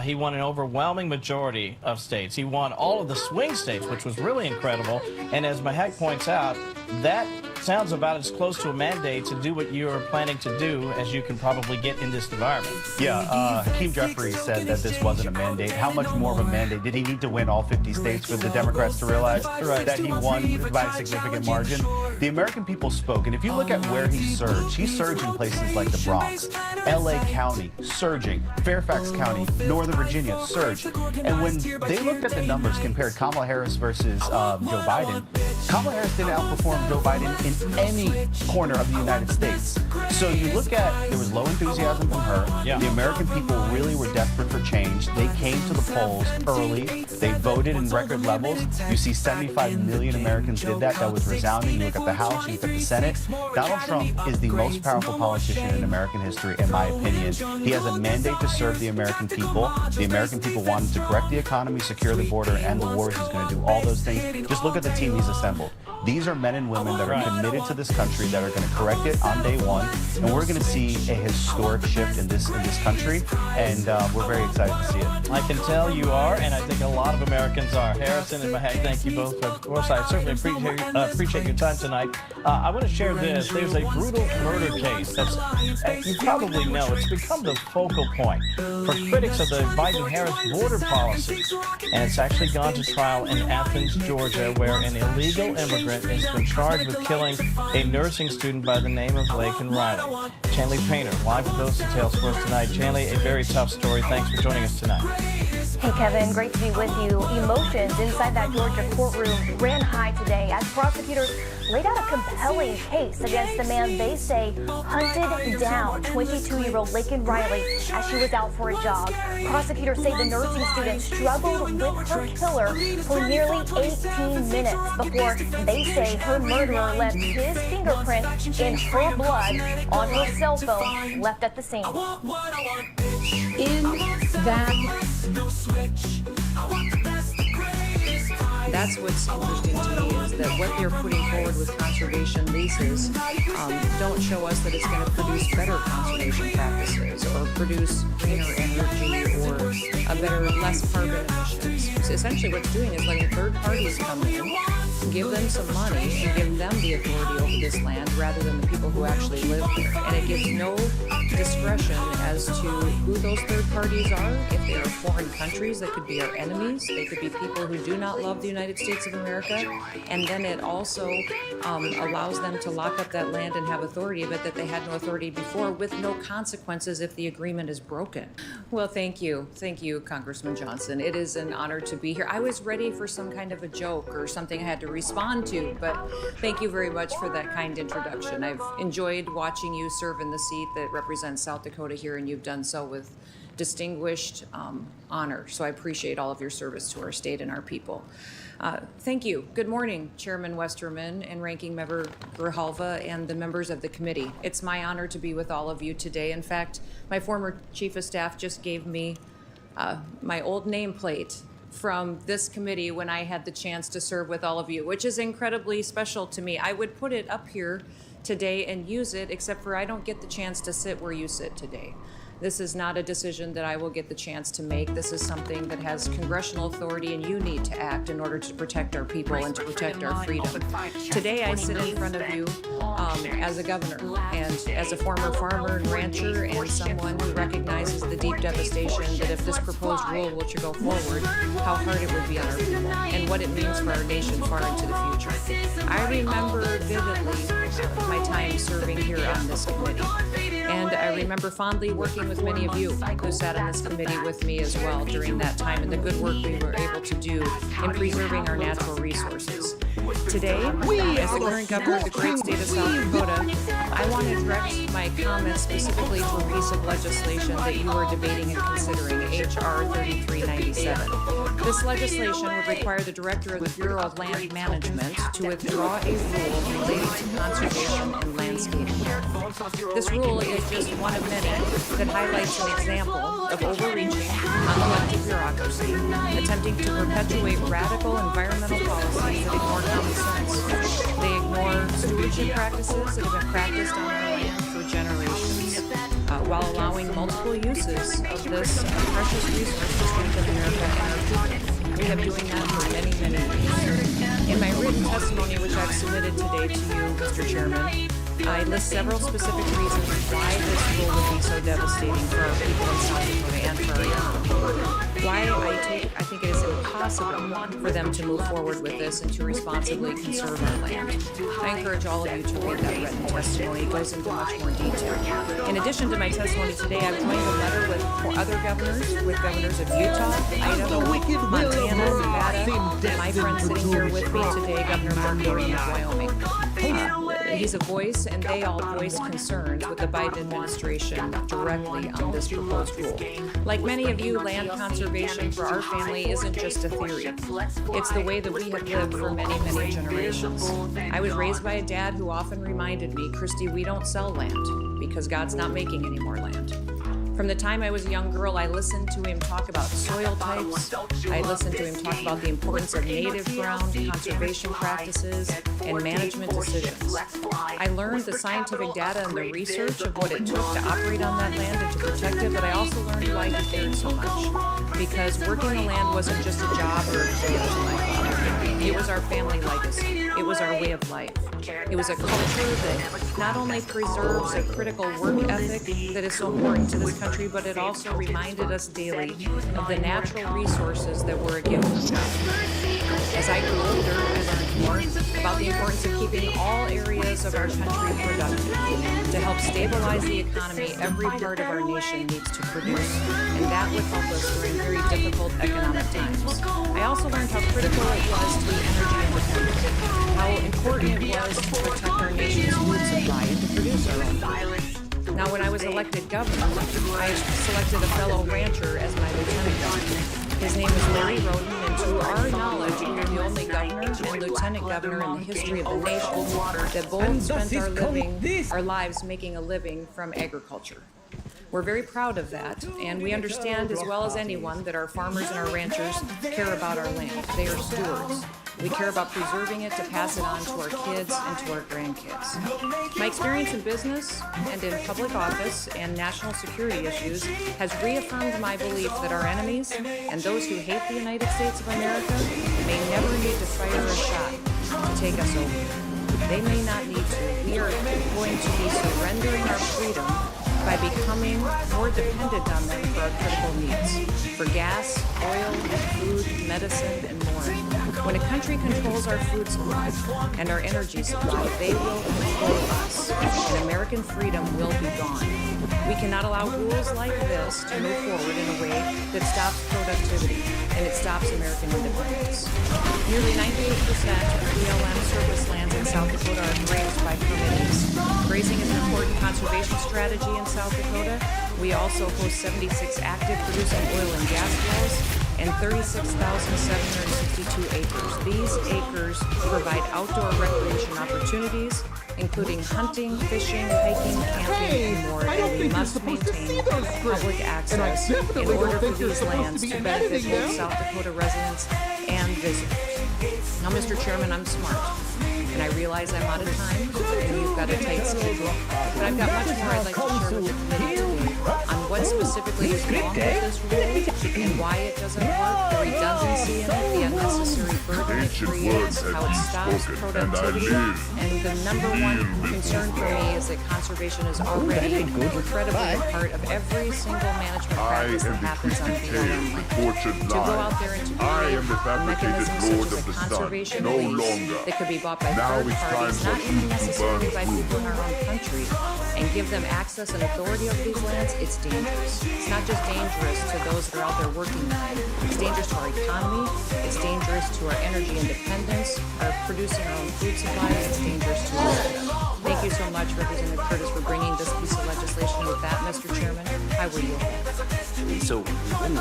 he won an overwhelming majority of states. He won all of the swing states, which was really incredible. And as Mahek points out, that sounds about as close to a mandate to do what you're planning to do as you can probably get in this environment. Yeah, Hakeem Jeffries said that this wasn't a mandate. How much more of a mandate? Did he need to win all 50 states for the Democrats to realize that he won by a significant margin? The American people spoke, and if you look at where he surged in places like the Bronx, LA County, surging, Fairfax County, Northern Virginia, surged. And when they looked at the numbers, compared Kamala Harris versus Joe Biden, Kamala Harris didn't outperform Joe Biden in any corner of the United States. So you look at, there was low enthusiasm from her. Yeah. The American people really were desperate for change. They came to the polls early. They voted in record levels. You see 75 million Americans did that. That was resounding. You look at the House, you look at the Senate. Donald Trump is the most powerful politician in American history, in my opinion. He has a mandate to serve the American people. The American people wanted to correct the economy, secure the border, and the wars. He's going to do all those things. Just look at the team he's assembled. These are men and women that are committed to this country, that are going to correct it on day one, and we're going to see a historic shift in this country, and we're very excited to see it. I can tell you are, and I think a lot of Americans are. Harrison and Mahek, thank you both. Of course, I certainly appreciate your time tonight. I want to share this. There's a brutal murder case that's, you probably know, it's become the focal point for critics of the Biden-Harris border policy, and it's actually gone to trial in Athens, Georgia, where an illegal immigrant has been charged with killing a nursing student by the name of Laken Riley. Chanley Painter, live with those details for us tonight. Chanley, a very tough story. Thanks for joining us tonight. Hey, Kevin, great to be with you. Emotions inside that Georgia courtroom ran high today as prosecutors laid out a compelling case against the man they say hunted down 22-year-old Laken Riley as she was out for a jog. Prosecutors say the nursing student struggled with her killer for nearly 18 minutes before they say her murderer left his fingerprint in her blood on her cell phone left at the scene. In that That's what's interesting to me, is that what they're putting forward with conservation leases don't show us that it's going to produce better conservation practices or produce greener energy or a better, less carbon emissions. So essentially what it's doing is letting third parties come in, give them some money, and give them the authority over this land rather than the people who actually live here. And it gives no discretion as to who those third parties are. If they are foreign countries that could be our enemies, they could be people who do not love the United States of America. And then it also allows them to lock up that land and have authority, but that they had no authority before, with no consequences if the agreement is broken. Well, thank you. Thank you, Congressman Johnson. It is an honor to be here. I was ready for some kind of a joke or something I had to respond to, but thank you very much for that kind introduction. I've enjoyed watching you serve in the seat that represents South Dakota here, and you've done so with distinguished honor. So I appreciate all of your service to our state and our people. Thank you. Good morning, Chairman Westerman and Ranking Member Grijalva and the members of the committee. It's my honor to be with all of you today. In fact, my former Chief of Staff just gave me my old nameplate from this committee when I had the chance to serve with all of you, which is incredibly special to me. I would put it up here today and use it, except for I don't get the chance to sit where you sit today. This is not a decision that I will get the chance to make. This is something that has congressional authority, and you need to act in order to protect our people and to protect our freedom. Today I sit in front of you as a governor and as a former farmer and rancher and someone who recognizes the deep devastation that if this proposed rule were to go forward, how hard it would be on our people and what it means for our nation far into the future. I remember vividly my time serving here on this committee. And I remember fondly working with many of you who sat on this committee with me as well during that time and the good work we were able to do in preserving our natural resources. Today, as the current governor of the great state of South Dakota, I want to direct my comments specifically to a piece of legislation that you are debating and considering, H.R. 3397. This legislation would require the director of the Bureau of Land Management to withdraw a rule relating to conservation and landscaping. This rule is just one of many that highlights an example of overreaching, unelected bureaucracy, attempting to perpetuate radical environmental policies that ignore common sense. They ignore stewardship practices that have been practiced on our land for generations, while allowing multiple uses of this precious resource to strengthen America and our people. We have been doing that for many, many years. In my written testimony, which I've submitted today to you, Mr. Chairman, I list several specific reasons why this rule would be so devastating for our people in South Dakota and for our young people. Why I think it is impossible for them to move forward with this and to responsibly conserve our land. I encourage all of you to read that written testimony. It goes into much more detail. In addition to my testimony today, I've joined a letter with other governors, with governors of Utah, Idaho, Montana, Nevada, and my friend sitting here with me today, Governor Mark Gordon of Wyoming. He's a voice, and they all voiced concerns with the Biden administration directly on this proposed rule. Like many of you, land conservation for our family isn't just a theory. It's the way that we have lived for many, many generations. I was raised by a dad who often reminded me, Christy, we don't sell land because God's not making any more land. From the time I was a young girl, I listened to him talk about soil types. I listened to him talk about the importance of native ground, conservation practices, and management decisions. I learned the scientific data and the research of what it took to operate on that land and to protect it, but I also learned why he cared so much. Because working the land wasn't just a job or a career to my father. It was our family legacy. It was our way of life. It was a culture that not only preserves a critical work ethic that is so important to this country, but it also reminded us daily of the natural resources that were a gift from God. As I grew older, I learned more about the importance of keeping all areas of our country productive. To help stabilize the economy, every part of our nation needs to produce, and that would help us during very difficult economic times. I also learned how critical it was to be energy independent, how important it was to protect our nation's food supply and to produce our own food. Now, when I was elected governor, I selected a fellow rancher as my lieutenant governor. His name is Larry Roden, and to our knowledge, we are the only governor and lieutenant governor in the history of the nation that both spent our lives making a living from agriculture. We're very proud of that, and we understand as well as anyone that our farmers and our ranchers care about our land. They are stewards. We care about preserving it to pass it on to our kids and to our grandkids. My experience in business and in public office and national security issues has reaffirmed my belief that our enemies and those who hate the United States of America may never need to fire a shot to take us over. They may not need to. We are going to be surrendering our freedom by becoming more dependent on them for our critical needs, for gas, oil, food, medicine, and more. When a country controls our food supply and our energy supply, they will control us, and American freedom will be gone. We cannot allow rules like this to move forward in a way that stops productivity and it stops American independence. Nearly 98% of BLM surface lands in South Dakota are grazed by permitters. Grazing is an important conservation strategy in South Dakota. We also host 76 active producing oil and gas wells and 36,762 acres. These acres provide outdoor recreation opportunities, including hunting, fishing, hiking, camping, and more, and we must maintain public access in order for these lands to benefit both South Dakota residents and visitors. Now, Mr. Chairman, I'm smart, and I realize I'm out of time, and you've got a tight schedule, but I've got much more I'd like to share with the committee today on what specifically is wrong with this rule and why it doesn't work, the redundancy in it, the unnecessary burden it creates, how it stops productivity, and the number one concern for me is that conservation is already incredibly a part of every single management practice that happens on BLM land. To go out there and to create mechanisms such as a conservation lease that could be bought by third parties, not even necessarily by people in our own country, and give them access and authority over these lands, it's dangerous. It's not just dangerous to those that are out there working there. It's dangerous to our economy. It's dangerous to our energy independence, our producing our own food supply. It's dangerous to us. Thank you so much, Representative Curtis, for bringing this piece of legislation. With that, Mr. Chairman, I will yield. So one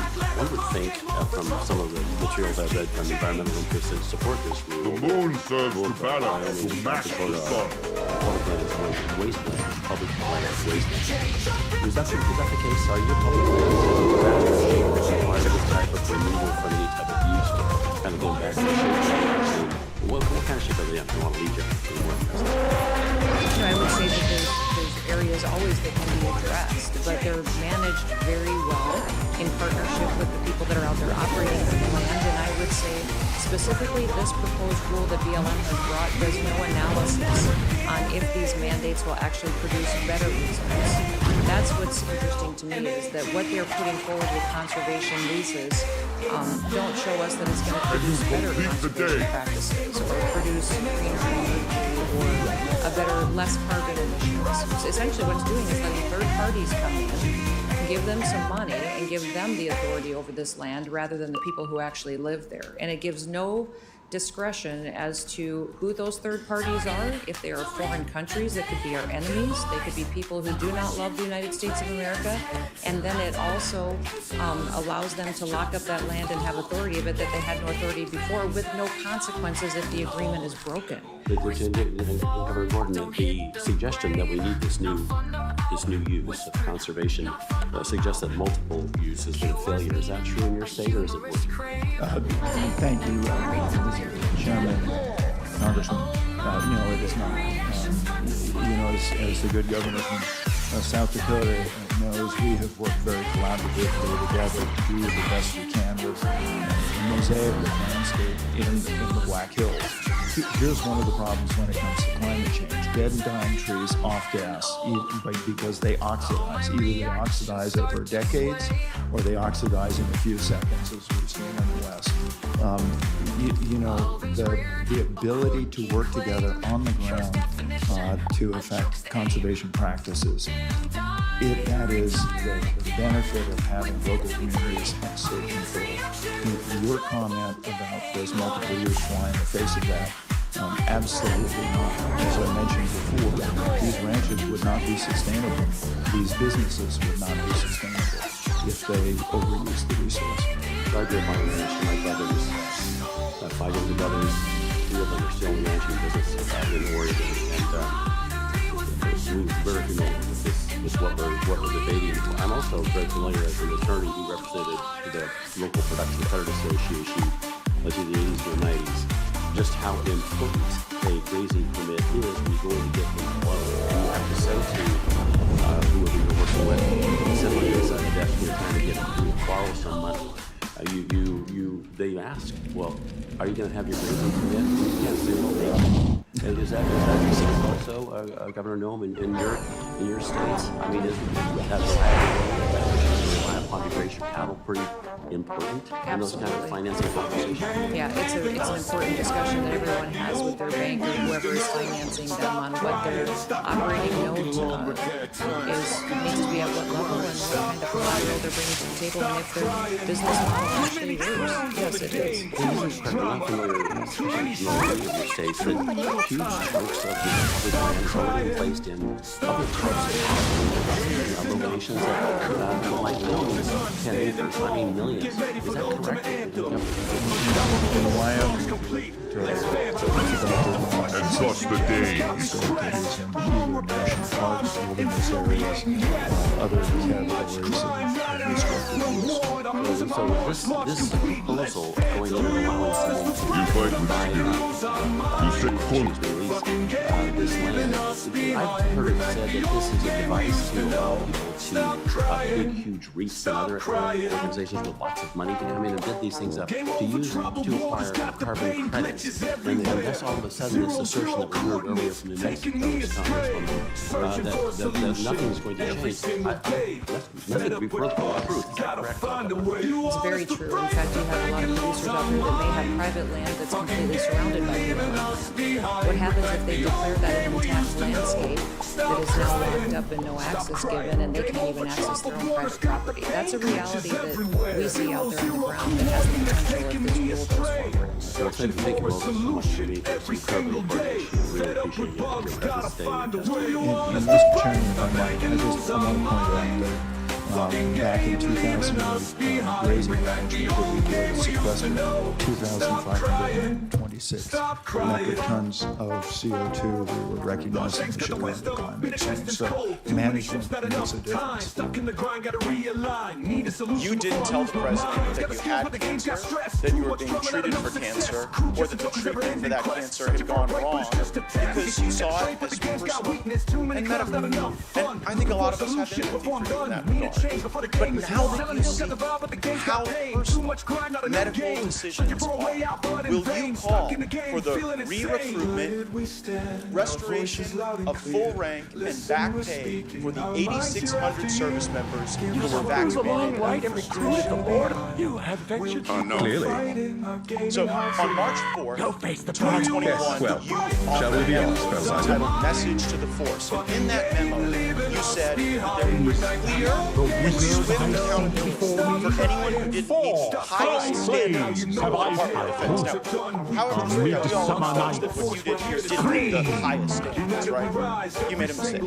would think from some of the materials I've read from environmental interests that support this rule. The moon serves to balance, to match the sun. Public land is wasteland, public land is wasteland. Is that the case? Are your public lands required this type of removal from any type of use? Kind of going back to the shape. What kind of shape are they in? I want to lead you more. I would say that there's areas always that can be addressed, but they're managed very well in partnership with the people that are out there operating the land. And I would say specifically this proposed rule that BLM has brought does no analysis on if these mandates will actually produce better results. That's what's interesting to me is that what they're putting forward with conservation leases don't show us that it's going to produce better conservation practices or produce greener energy or a better, less carbon emissions. So essentially what it's doing is letting third parties come in, give them some money, and give them the authority over this land rather than the people who actually live there. And it gives no discretion as to who those third parties are. If they are foreign countries, that could be our enemies. They could be people who do not love the United States of America. And then it also allows them to lock up that land and have authority of it that they had no authority before, with no consequences if the agreement is broken. Governor Gordon, the suggestion that we need this new use of conservation suggests that multiple use has been a failure. Is that true in your state, or is it working? Thank you, Mr. Chairman, Congressman. It is not. As the good governor from South Dakota knows, we have worked very collaboratively together to do the best we can with the mosaic landscape in the Black Hills. Here's one of the problems when it comes to climate change. Dead and dying trees off gas because they oxidize. Either they oxidize over decades or they oxidize in a few seconds, as we've seen in the West. The ability to work together on the ground to affect conservation practices, that is the benefit of having local communities have state control. Your comment about those multiple use fly in the face of that. Absolutely not. As I mentioned before, these ranches would not be sustainable. These businesses would not be sustainable if they overuse the resource. I grew up on a ranch. My brothers, 5 older brothers, 3 of them are still in the ranching business in Oregon, and we're very familiar with this with what we're debating. I'm also very familiar as an attorney who represented the local production credit association through the 80s and the 90s, just how important a grazing permit is when you go in to get them low. And you have to say to whoever you're working with, somebody is that you're trying to get them to borrow some money. They ask, well, are you going to have your grazing permit? You can't say no. And is that the case also, Governor Noem, in your states? I mean, is that population cattle pretty important in those kind of financing conversations? Yeah, it's an important discussion that everyone has with their bank or whoever is financing them on what their operating note needs to be at what level and what kind of collateral they're bringing to the table and if their business model actually works. Yes, it is. I'm familiar with your states that huge chunks of the land is already placed in public trusts. Locations that might know 10 acres, I mean millions. Is that correct? In Wyoming, And such the days. National parks, wilderness areas, other So this proposal going in and allowing someone to buy this land, I've heard it said that this is a device to allow people to big, huge REITs and other organizations with lots of money to come in and bid these things up to use to acquire carbon credits. And that's all of a sudden this assertion that we heard earlier from the Congresswoman that nothing is going to change. That's nothing to be further from the truth. Is that correct? It's very true. In fact, you have a lot of producers out there that may have private land that's completely surrounded by public land. What happens if they declare that an intact landscape that is now locked up and no access given and they can't even access their own private property? That's a reality that we see out there on the ground that has the potential if this rule goes forward. So thank you both so much for me. That's incredible coordination. Really appreciate your presence today. Mr. Chairman, if I might, I just want to point out that back in 2008, grazing management that we did sequestered 2,526 metric tons of CO2. We were recognizing the sugar of the climate change. So management makes a difference. You didn't tell the president that you had cancer, that you were being treated for cancer, or that the treatment for that cancer had gone wrong, because you saw it as personal and medical. And I think a lot of us have empathy for you in that regard. But now that you see how personal medical decisions are, will you call for the re-recruitment, restoration of full rank and back pay for the 8,600 service members who were vaccinated? No. Clearly. So on March 4th, 2021, you shall we be honest, entitled Message to the Force. And in that memo, you said that there would be clear and swift accountability for anyone who didn't meet the highest standards of the Department of Defense. Now, however, we all acknowledge that what you did here didn't meet the highest standards, right? You made a mistake.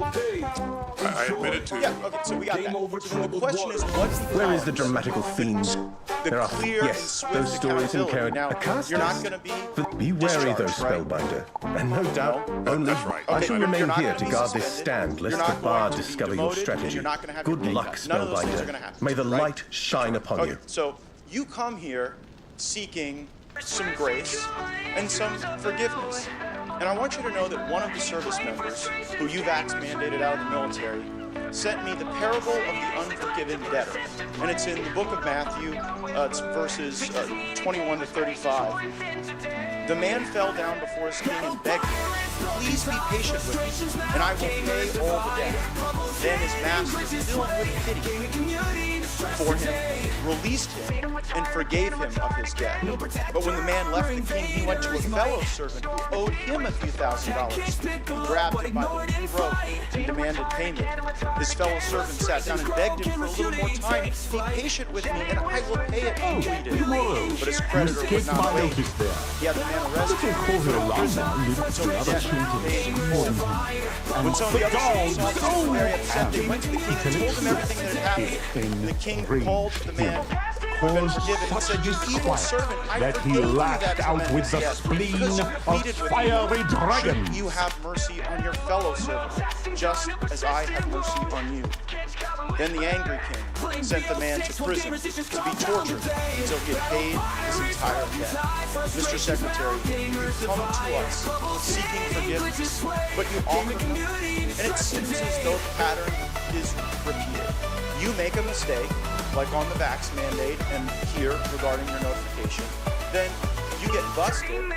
I admit it to you. Yeah, okay, so we got that. So the question is, what's the Where is the dramatical fiend? There are clear and swift those stories in accountability. Now, you're not going to be wary, though, discharged, right? Spellbinder. And no doubt, only I shall remain here to guard this stand, lest the bar discover your strategy. Good luck, Spellbinder. May the light shine upon you. So you come here seeking some grace and some forgiveness. And I want you to know that one of the service members who you vax mandated out of the military sent me the parable of the unforgiven debtor. And it's in the book of Matthew, it's verses 21 to 35. The man fell down before his king and begged him, "Please be patient with me, and I will pay all the debt." Then his master, filled with pity for him, released him and forgave him of his debt. But when the man left the king, he went to a fellow servant who owed him a few $1,000, grabbed him by the throat and demanded payment. His fellow servant sat down and begged him for a little more time. "Be patient with me, and I will pay it," he pleaded. But his creditor would not wait. He had the man arrested and put in prison until the debt was paid in full. When some of the other servants saw this, they were very upset. They went to the king and told him everything that had happened. And the king called the man falls such disquiet that he lashed out with the spleen of fiery dragon. You have mercy on your fellow servant, just as I have mercy on you. Then the angry king sent the man to prison to be tortured until he had paid his entire debt. Mr. Secretary, you come to us seeking forgiveness, but you offer none, and it seems as though the pattern is repeated. You make a mistake, like on the vax mandate and here regarding your notification, then you get busted.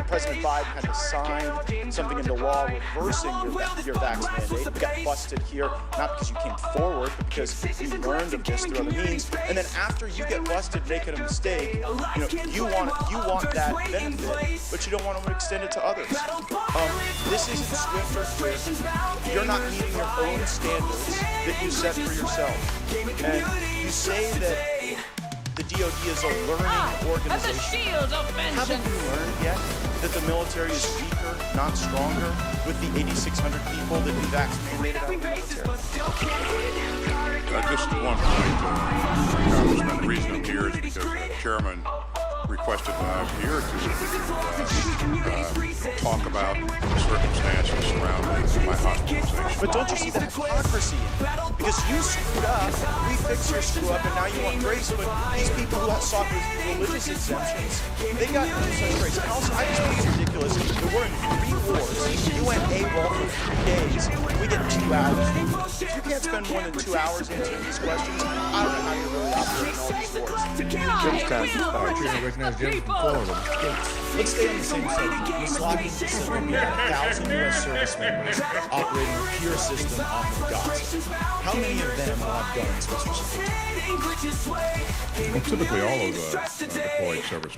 President Biden had to sign something into law reversing your vax mandate. You got busted here, not because you came forward, but because you learned of this through other means. And then after you get busted making a mistake, you want that benefit, but you don't want to extend it to others. This isn't swift or clear. You're not meeting your own standards that you set for yourself. And you say that the DoD is a learning organization. Haven't you learned yet that the military is weaker, not stronger, with the 8,600 people that we vaccinated out of the military? Just one point, Congressman, the reason I'm here is because the chairman requested that I was here to talk about the circumstances surrounding my hospitalization. But don't you see the hypocrisy? Because you screwed up, we fixed your screw up, and now you want grace, but these people who sought religious exemptions, they got no such grace. And also, I just think it's ridiculous that we're in 3 wars. You went AWOL for 3 days, we get 2 hours. If you can't spend more than 2 hours answering these questions, I don't know how you're really operating all these wars. Let's stay on the same subject. Ms. Lockett said we have 1,000 U.S. service members operating a pure system off of Gaza. How many of them will have guns, Mr. Secretary? Well, typically all of the deployed service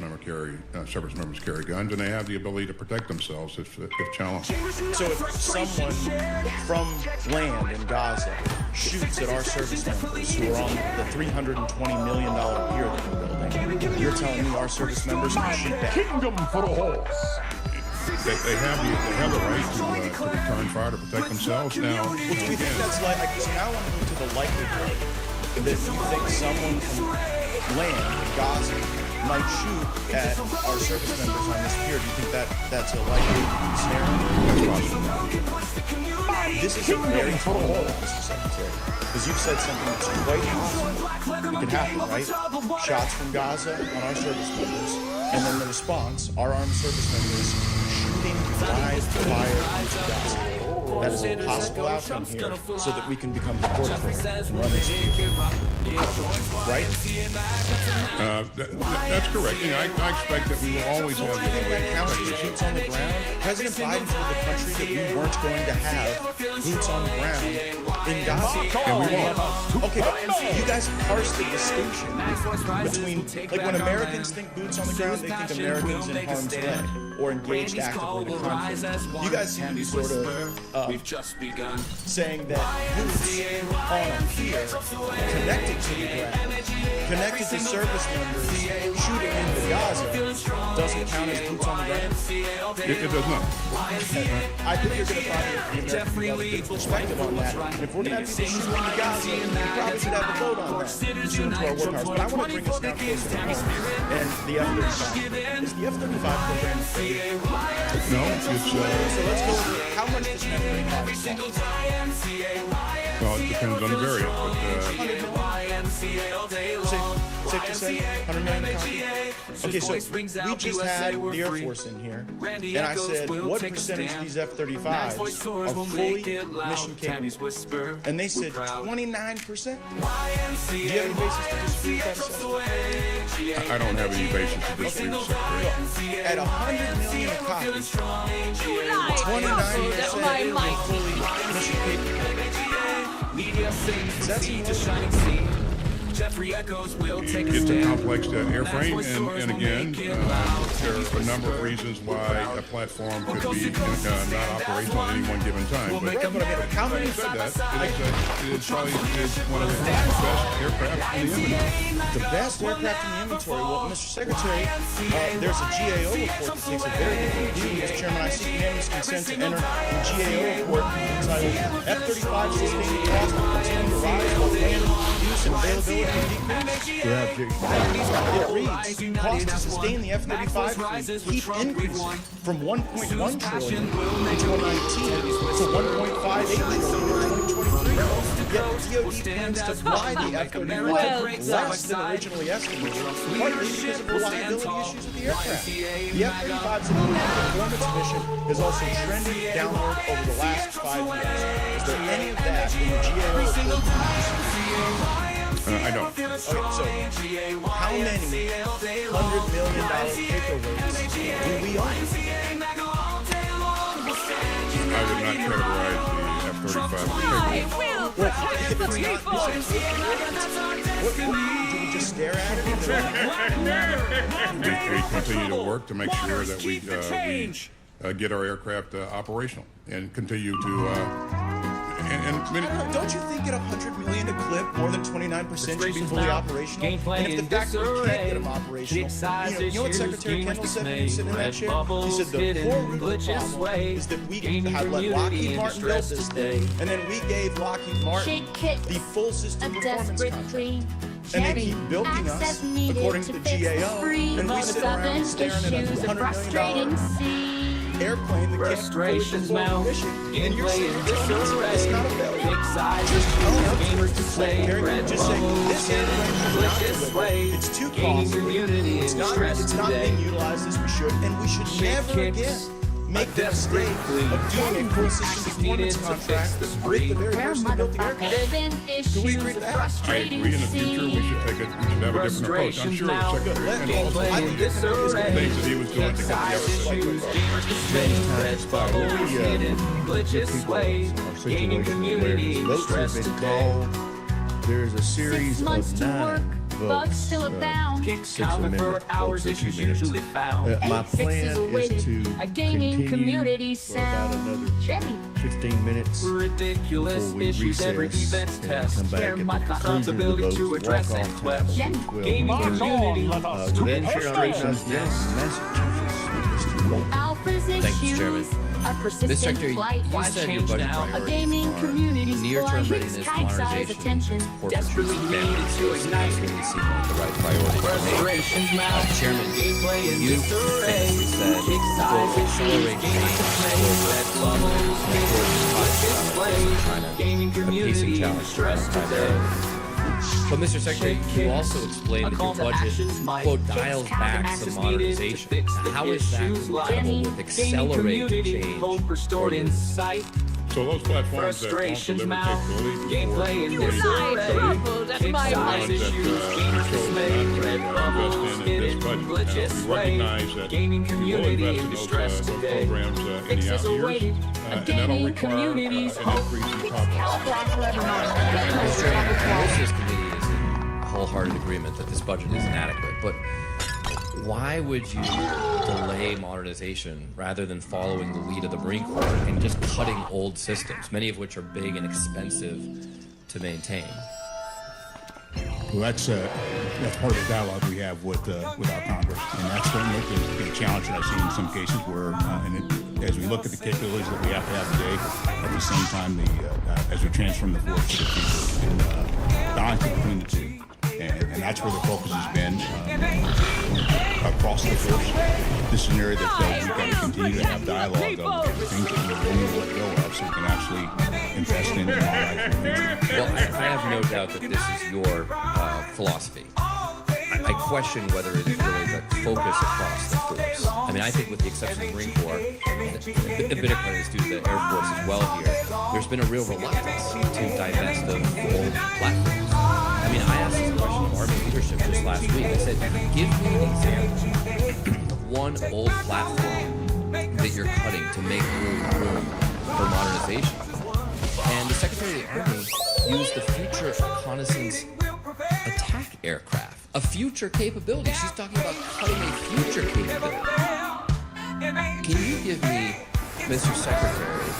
members carry guns, and they have the ability to protect themselves if challenged. So if someone from land in Gaza shoots at our service members who are on the $320 million pier that we're building, you're telling me our service members can shoot back? Kingdom for the horse. They have the right to return fire to protect themselves. Now, well, do we think that's like? So now I want to move to the likelihood that you think someone from land in Gaza might shoot at our service members on this pier. Do you think that's a likely scenario? This is a very total, Mr. Secretary, because you've said something that's quite possible. It could happen, right? Shots from Gaza on our service members, and then the response, our armed service members shooting live fire into Gaza. That is a possible outcome here, so that we can become deportable and run this right? That's correct. I expect that we will always have the boots on the ground. President Biden told the country that we weren't going to have boots on the ground in Gaza. And we won't. Okay, but you guys parse the distinction between, like, when Americans think boots on the ground, they think Americans in harm's way or engaged actively in conflict. You guys seem to be sort of saying that boots on a pier connected to the ground, connected to service members shooting into Gaza, doesn't count as boots on the ground? It does not. I think you're going to find the American perspective on that. And if we're going to have people shooting into Gaza, we probably should have a vote on that soon to our workhouse. But I want to bring us now closer to home and the F-35. Is the F-35 program free? No, it's... So let's go with how much does an F-35 cost? Well, it depends on the variant, Safe to say, $100 million cost? Okay, so we just had the Air Force in here, and I said, what percentage of these F-35s are fully mission capable? And they said 29%. Do you have any basis to dispute that? I don't have any basis to dispute, Secretary. At 100 million a copy, 29% are fully mission capable. It's a complex airframe, and again, there are a number of reasons why a platform could be not operational at any one given time. But having said that, it is probably one of the best aircraft in the inventory. The best aircraft in the inventory. Well, Mr. Secretary, there's a GAO report that takes a very different view. Mr. Chairman, I seek unanimous consent to enter the GAO report entitled F-35 Sustained Cost will Continue to Rise While Land Use increase in availability and decrease. It reads, cost to sustain the F-35 fleet keep increasing from $1.1 trillion in 2018 to $1.58 trillion in 2023. Yet DoD plans to fly the F-35 less than originally estimated, partly because of reliability issues with the aircraft. The F-35's performance mission has also trended downward over the last 5 years. Is there any of that in the GAO report? I don't. Okay, so how many $100 million paperweights do we own? I would not categorize the F-35 Well, if it's not, do we just stare at it? We continue to work to make sure that we get our aircraft operational and continue to. Don't you think at $100 million a clip, more than 29% should be fully operational? And if the fact that we can't get them operational, you know what Secretary Kendall said when he was sitting in that chair? He said the core root of the problem is that we had let Lockheed Martin build this thing, and then we gave Lockheed Martin the full system performance contract. And they keep bilking us, according to the GAO, and we sit around staring at a $100 million airplane that can't fully perform the mission, and you're saying it's not a failure. Just own up to it. Just say this airplane is not delivered. It's too costly. It's not being utilized as we should, and we should never again make the mistake of doing a full system performance contract with the very person that built the aircraft. Do we agree to that? I agree. In the future, we should have a different approach. I'm sure the Secretary Kendall also things that he was doing to get the F-35. Votes have been called. There's a series of 9 votes. Still abound. Six amendment votes in 2 minutes. My plan is to continue for about another 15 minutes before we recess and come back at the conclusion of the votes, walk off time of 12:30. Then Massachusetts. Thank you, Chairman. Mr. Secretary, you said your budget priorities are near-term readiness, modernization, corporate standards. Those absolutely seem like the right priorities to make. Chairman, you famously said, quote, accelerate change towards a pacing challenge primarily. But, Mr. Secretary, you also explained that your budget, quote, dials back some modernization. How is that compatible with accelerating change? So those platforms that don't deliver capability before That's my ones that invest in this budget. We recognize that we will invest in those programs in the out years, and that'll require an increase in top line. Most of this committee is in wholehearted agreement that this budget is inadequate, but why would you delay modernization rather than following the lead of the Marine Corps and just cutting old systems, many of which are big and expensive to maintain? Well, that's part of the dialogue we have with our Congress, and that's certainly the challenge that I see in some cases where, as we look at the capabilities that we have to have today, at the same time, as we transform the force to the future, and balance between the two. And that's where the focus has been across the force. This is an area that we've got to continue to have dialogue of things that we really let go of so we can actually invest in our life in the future. Well, I have no doubt that this is your philosophy. I question whether it's really the focus across the force. I mean, I think with the exception of the Marine Corps, a bit of credit is due to the Air Force as well here, there's been a real reluctance to divest of old platforms. I mean, I asked this question of Army leadership just last week. I said, give me an example of one old platform that you're cutting to make room for modernization. And the Secretary of the Army used the Future Reconnaissance Attack Aircraft, a future capability. She's talking about cutting a future capability. Can you give me, Mr. Secretary,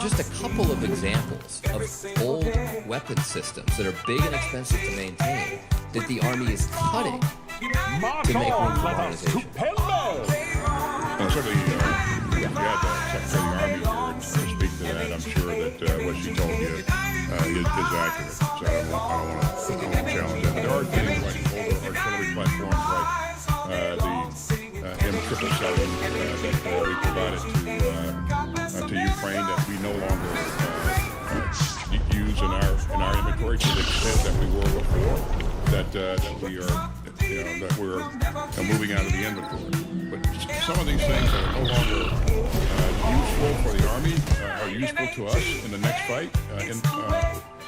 just a couple of examples of old weapon systems that are big and expensive to maintain that the Army is cutting to make room for modernization? Certainly, if you had the Secretary of the Army here to speak to that, I'm sure that what she told you is accurate. So I don't want to challenge that. But there are things like older artillery platforms like the M777 that we provided to Ukraine that we no longer use in our inventory to the extent that we were before. That we're moving out of the inventory. But some of these things that are no longer useful for the Army are useful to us in the next fight.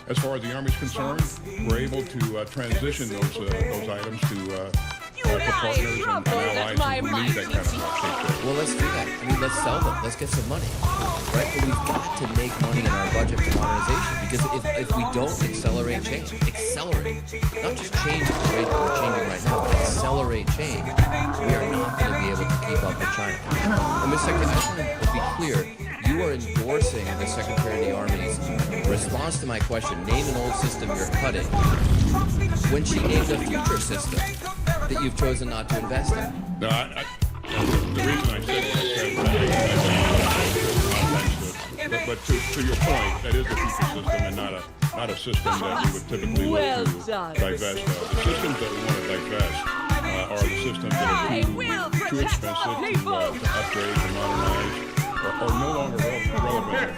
As far as the Army is concerned, we're able to transition those items to partners and allies who need that kind of capability. Well, let's do that. I mean, let's sell them. Let's get some money, right? But we've got to make money in our budget for modernization, because if we don't accelerate change, not just change at the rate that we're changing right now, but accelerate change, we are not going to be able to keep up with China. And Ms. Secretary, I just want to be clear. You are endorsing the Secretary of the Army's response to my question, name an old system you're cutting, when she named a future system that you've chosen not to invest in. No, the reason I said that, but to your point, that is a future system and not a system that we would typically look to divest of. The systems that we want to divest are the systems that are too expensive to upgrade, to modernize, or no longer relevant.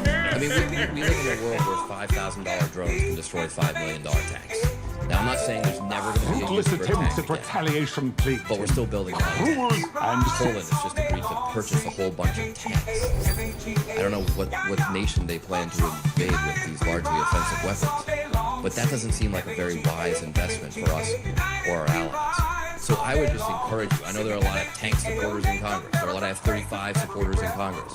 I mean, we live in a world where $5,000 drones can destroy $5 million tanks. Now, I'm not saying there's never going to be a use for a tank again, retaliation, please. but we're still building tanks. And Poland has just agreed to purchase a whole bunch of tanks. I don't know what nation they plan to invade with these largely offensive weapons, but that doesn't seem like a very wise investment for us or our allies. So I would just encourage you. I know there are a lot of tank supporters in Congress. There are a lot of F-35 supporters in Congress.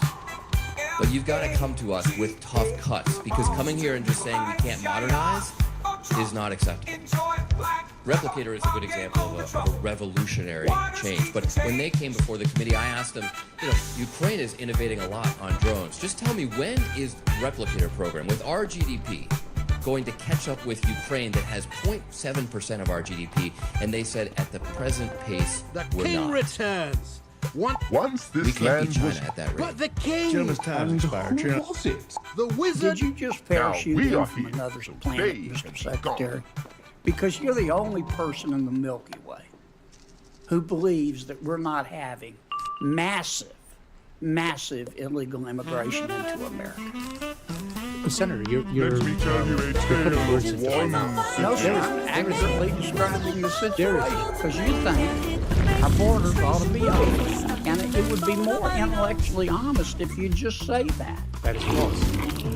But you've got to come to us with tough cuts, because coming here and just saying we can't modernize is not acceptable. Replicator is a good example of a revolutionary change. But when they came before the committee, I asked them, Ukraine is innovating a lot on drones. Just tell me, when is the Replicator program, with our GDP, going to catch up with Ukraine that has 0.7% of our GDP? And they said, at the present pace, we're not. returns. Once this We can't beat China at that rate. But the king. Gentleman's time expired. Who was it? The wizard. Did you just parachute we in are from here another to planet, stay Mr. and Secretary? Because you're the only person in the Milky Way who believes that we're not having massive illegal immigration into America. Senator, you're Let me tell you a tale of one. No, sir, I'm accurately describing the situation, because you think our borders ought to be open. And it would be more intellectually honest if you just say that. That is false.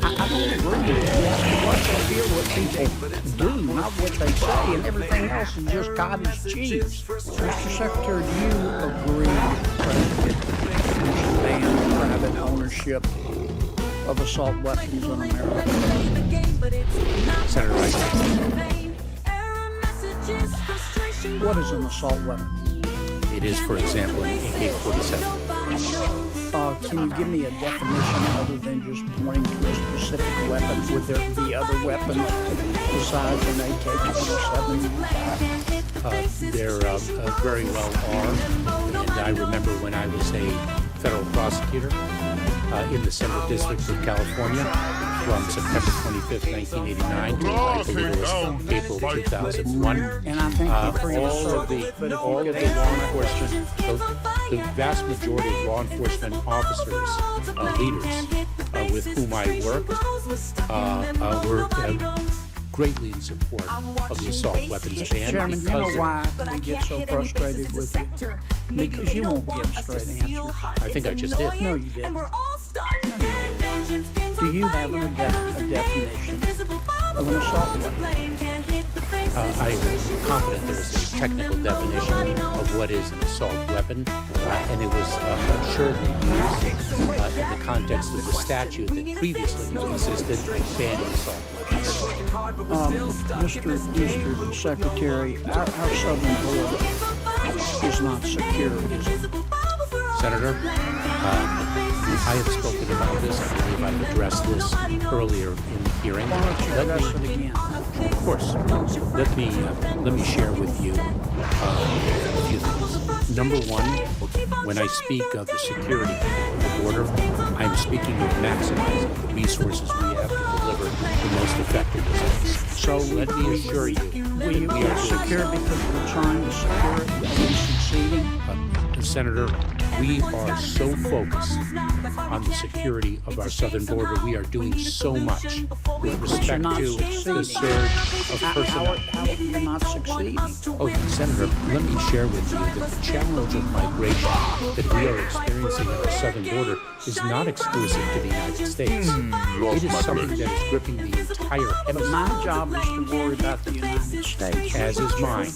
I don't agree with you. You have to watch and hear what people do, not what they say, and everything else is just cottage cheese. Mr. Secretary, do you agree that we should ban private ownership of assault weapons in America? Senator Rice. What is an assault weapon? It is, for example, an AK-47. Can you give me a definition other than just pointing to a specific weapon? Would there be other weapons besides an AK-47? There very well are. And I remember when I was a federal prosecutor in the Central District of California from September 25th, 1989 to I believe it was April 2001. And I think all of the law enforcement, the vast majority of law enforcement officers, leaders with whom I worked, were greatly in support of the assault weapons ban. Chairman, you know why we get so frustrated with you? Because you won't give straight answers. I think I just did. No, you didn't. Do you have a definition of an assault weapon? I'm confident there is a technical definition of what is an assault weapon, and it was assuredly used in the context of the statute that previously existed banning assault weapons. Mr. Secretary, our southern border is not secure, is it? Senator, I have spoken about this. I believe I've addressed this earlier in the hearing. Why don't you address it again? Of course. Let me share with you a few things. Number one, when I speak of the security of the border, I'm speaking of maximizing the resources we have to deliver the most So let me assure you, we are secure because we're trying to secure it. Are we succeeding? Senator, we are so focused on the security of our southern border. We are doing so much with respect to the surge of personnel. How are you not succeeding? Oh, Senator, let me share with you that the challenge of migration that we are experiencing at our southern border is not exclusive to the United States. It is something that is gripping the entire hemisphere. My job is to worry about the United States. As is mine.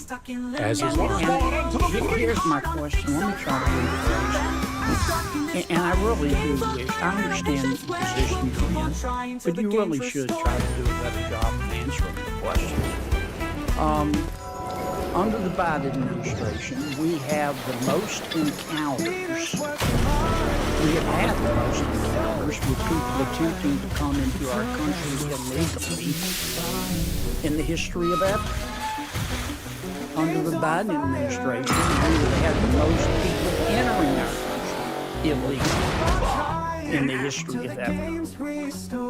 As is mine. Here's my question. Let me try to rephrase it. And I really do wish, I understand the position you're in, but you really should try to do a better job of answering the question. Under the Biden administration, we have the most encounters. We have had the most encounters with people attempting to come into our country illegally in the history of ever. Under the Biden administration, we have had the most people entering our country illegally in the history of ever.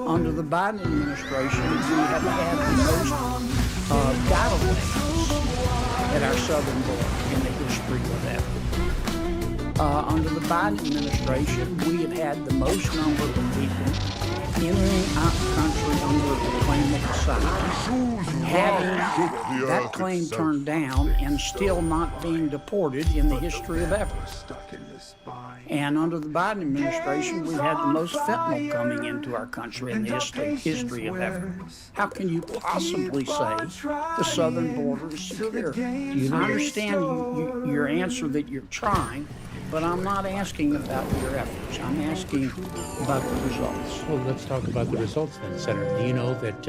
Under the Biden administration, we have had the most getaways at our southern border in the history of ever. Under the Biden administration, we have had the most number of people entering our country under the claim of asylum, having that claim turned down and still not being deported in the history of ever. And under the Biden administration, we've had the most fentanyl coming into our country in the history of ever. How can you possibly say the southern border is secure? I understand your answer that you're trying, but I'm not asking about your efforts. I'm asking about the results. Well, let's talk about the results then, Senator. Do you know that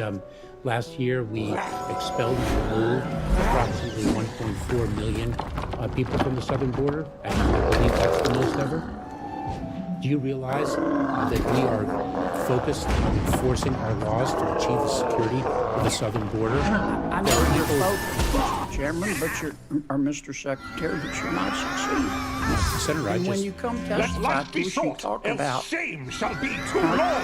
last year we expelled and removed approximately 1.4 million people from the southern border? And I believe that's the most ever. Do you realize that we are focused on enforcing our laws to achieve the security of the southern border? I know you're focused, Mr. Chairman, or Mr. Secretary, but you're not succeeding. Senator, and when you come testify to us, you talk about shame shall be too long.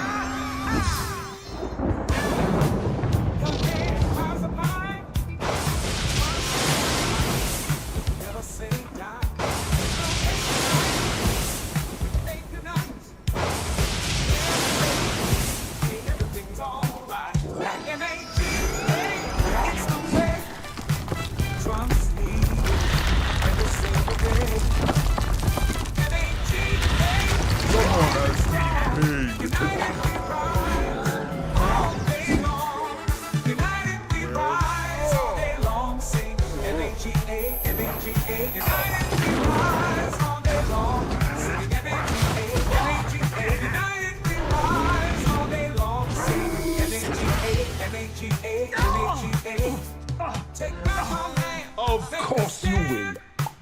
Of course you will.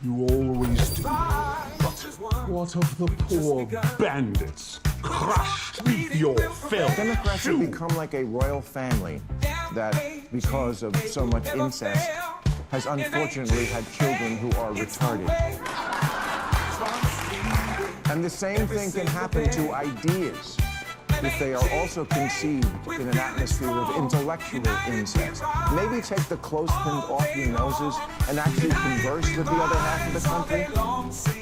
You always do. But what of the poor bandits crushed beneath your filth? Democrats have become like a royal family that, because of so much incest, has unfortunately had children who are retarded. And the same thing can happen to ideas if they are also conceived in an atmosphere of intellectual incest. Maybe take the clothespins off your noses and actually converse with the other half of the country.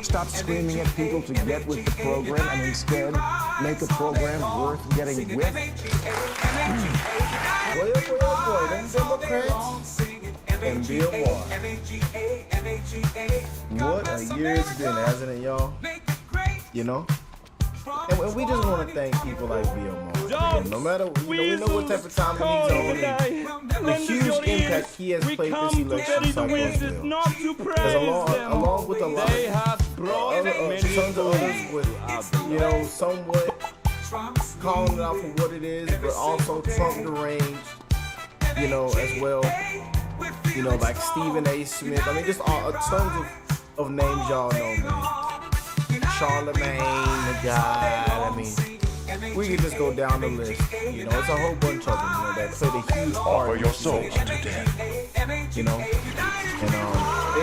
Stop screaming at people to get with the program and instead make a program worth getting with. Boy, them Democrats and Bill Maher. What a year it's been, hasn't it, y'all? You know? And we just want to thank people like Bill Maher. No matter, we know what type of time he's on and the huge impact he has played this election cycle as well. Because along with a lot of tons of others with, somewhat calling it out for what it is, but also Trump deranged, as well. Like Stephen A. Smith. I mean, just tons of names y'all know, man. Charlemagne, the guy. I mean, we could just go down the list. It's a whole bunch of them that played a huge part. For your souls to death. And they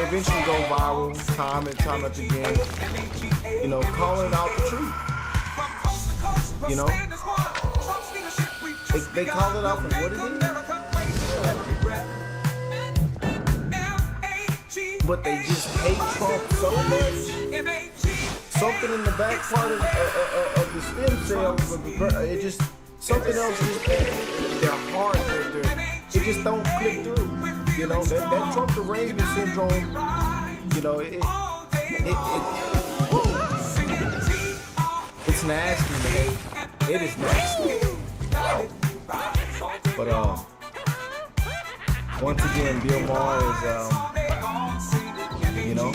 eventually go viral time and time again. Calling out the truth. They call it out for what it is. But they just hate Trump so much. Something in the back part of the stem cells, it just, something else just, their heart, it just don't click through. You know, that Trump derangement syndrome, you know, it's nasty, man. It is nasty. But once again, Bill Maher is, you know,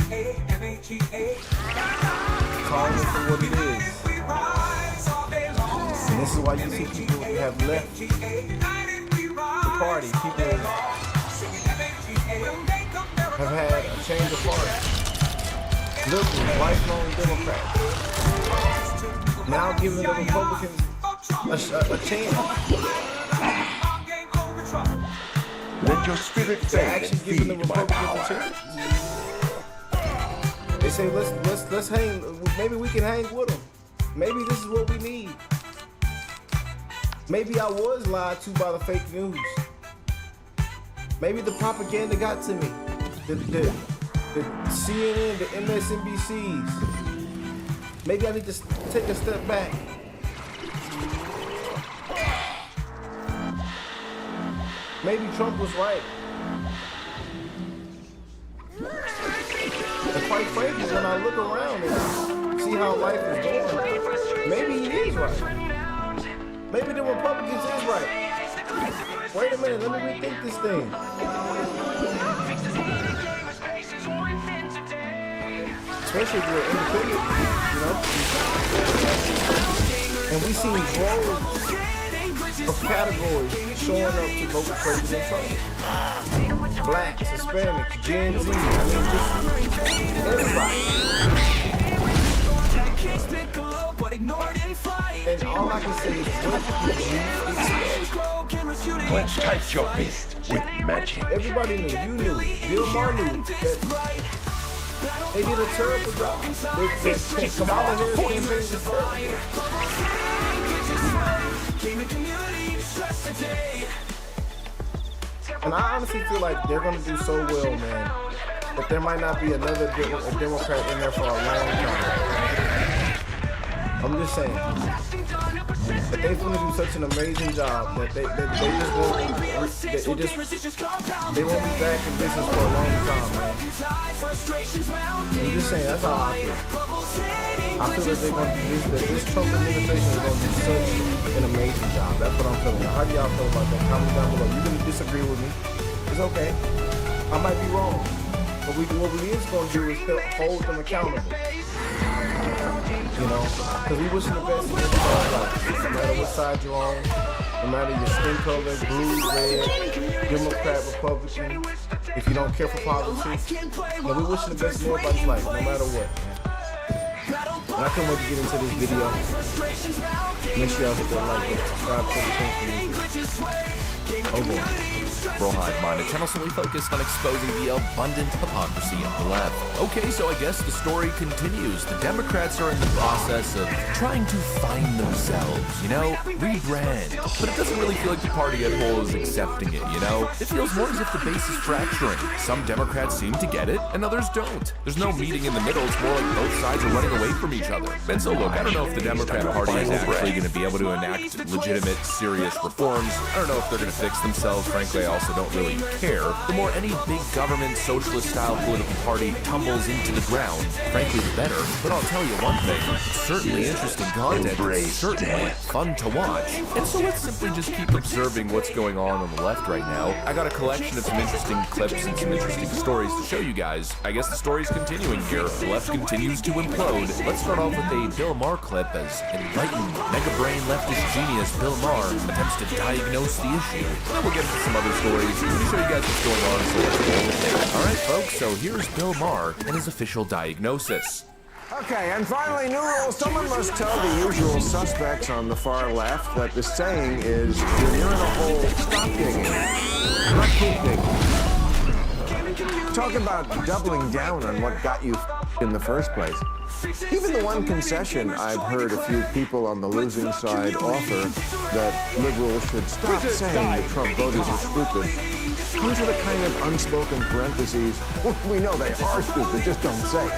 calling it for what it is. And this is why you see people have left the party. People have had a change of heart. Liberals, lifelong Democrats, now giving the Republicans a chance. Let your spirit They're actually giving the Republicans a chance. They say let's hang. Maybe we can hang with them. Maybe this is what we need. Maybe I was lied to by the fake news. Maybe the propaganda got to me. The CNN, the MSNBCs. Maybe I need to take a step back. Maybe Trump was right. And quite frankly, when I look around and see how life is going, maybe he is right. Maybe the Republicans is right. Wait a minute, let me rethink this thing. Especially if you're independent, you know? And we see droves of categories showing up to vote for President Trump. Blacks, Hispanics, Gen Z, I mean, just everybody. And all I can say is, Let's touch your fist with magic. Everybody knew, you knew, Bill Maher knew that they did a terrible job. Kamala Harris campaign was terrible. And I honestly feel like they're going to do so well, man, that there might not be another Democrat in there for a long time. I'm just saying that they're going to do such an amazing job that they just won't be back in business for a long time, man. I'm just saying, that's how I feel. I feel that they're going to do this Trump administration is going to do such an amazing job. That's what I'm feeling. How do y'all feel about that? Comment down below. You can disagree with me. It's okay. I might be wrong. But what we is going to do is hold them accountable. You know, because we wish the best for everybody's life. No matter what side you're on, no matter your skin color, blue, red, Democrat, Republican, if you don't care for politics, we wish the best in everybody's life, no matter what, man. And I can't wait to get into this video. Make sure y'all hit that like button, subscribe to the channel. Oh boy. Rawhide Mind, a channel solely focused on exposing the abundant hypocrisy of the left. Okay, so I guess the story continues. The Democrats are in the process of trying to find themselves, you know, rebrand. But it doesn't really feel like the party at whole is accepting it, you know? It feels more as if the base is fracturing. Some Democrats seem to get it, and others don't. There's no meeting in the middle. It's more like both sides are running away from each other. And so look, I don't know if the Democrat Party is actually going to be able to enact legitimate, serious reforms. I don't know if they're going to fix themselves. Frankly, I also don't really care. The more any big government, socialist-style political party tumbles into the ground, frankly, the better. But I'll tell you one thing, it's certainly interesting content, it's certainly fun to watch. And so let's simply just keep observing what's going on the left right now. I got a collection of some interesting clips and some interesting stories to show you guys. I guess the story's continuing here. The left continues to implode. Let's start off with a Bill Maher clip as enlightened, mega-brain leftist genius Bill Maher attempts to diagnose the issue. Then we'll get into some other stories. Let me show you guys what's going on. So let's go with it. All right, folks, so here's Bill Maher and his official diagnosis. Okay, and finally, new rule. Someone must tell the usual suspects on the far left that the saying is, when you're in a hole, stop digging, not keep digging. Talk about doubling down on what got you in the first place. Even the one concession I've heard a few people on the losing side offer, that liberals should stop saying that Trump voters are stupid, comes with a kind of unspoken parentheses. We know they are stupid, just don't say it.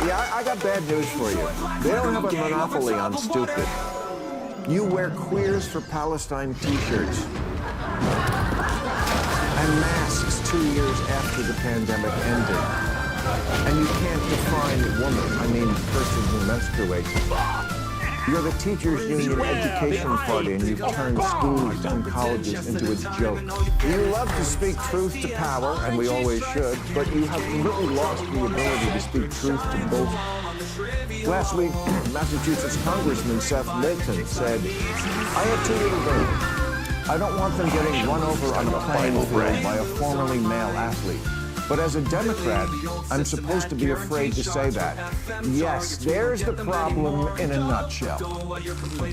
Yeah, I got bad news for you. They don't have a monopoly on stupid. You wear Queers for Palestine t-shirts and masks 2 years after the pandemic ended. And you can't define woman, person who menstruates. You're the teachers' union education party, and you've turned schools and colleges into a joke. You love to speak truth to power, and we always should, but you have really lost the ability to speak truth to both. Last week, Massachusetts Congressman Seth Moulton said, I have 2 little girls. I don't want them getting run over on the playing field by a formerly male athlete. But as a Democrat, I'm supposed to be afraid to say that. Yes, there's the problem in a nutshell.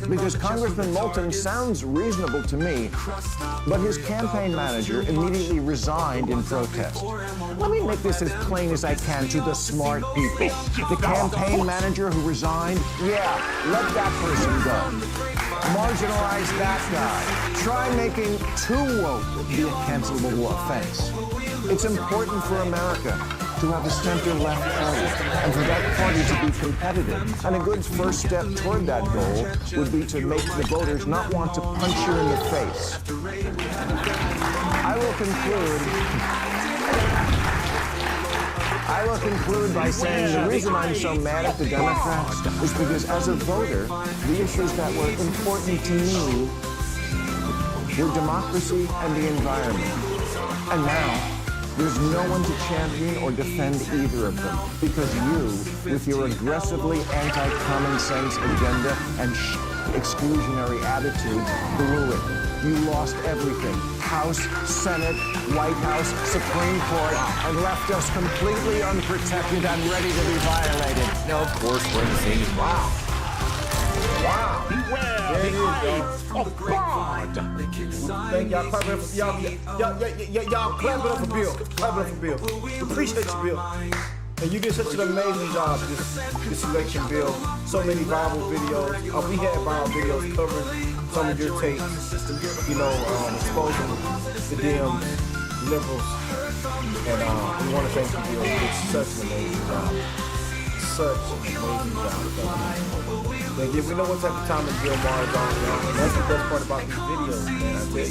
Because Congressman Moulton sounds reasonable to me, but his campaign manager immediately resigned in protest. Let me make this as plain as I can to the smart people. The campaign manager who resigned, yeah, let that person go. Marginalize that guy. Try making too woke be a cancelable offense. It's important for America to have a center-left party and for that party to be competitive. And a good first step toward that goal would be to make the voters not want to punch you in the face. I will conclude by saying the reason I'm so mad at the Democrats is because as a voter, the issues that were important to me were democracy and the environment. And now, there's no one to champion or defend either of them because you, with your aggressively anti-common sense agenda and exclusionary attitudes, blew it. You lost everything. House, Senate, White House, Supreme Court, and left us completely unprotected and ready to be violated. No, of course, we're in the same. Wow. Beware There it is, the y'all. eyes of God. Thank y'all. Clap it up for y'all clap it up for Bill. Clap it up for Bill. Appreciate you, Bill. And you did such an amazing job this election, Bill. So many viral videos. We had viral videos covering some of your takes. Exposing the damn liberals. And we want to thank you, Bill. You did such an amazing job. Such an amazing job. Like, if we know what type of time is Bill Maher is on, y'all. And that's the best part about these videos, man. I tell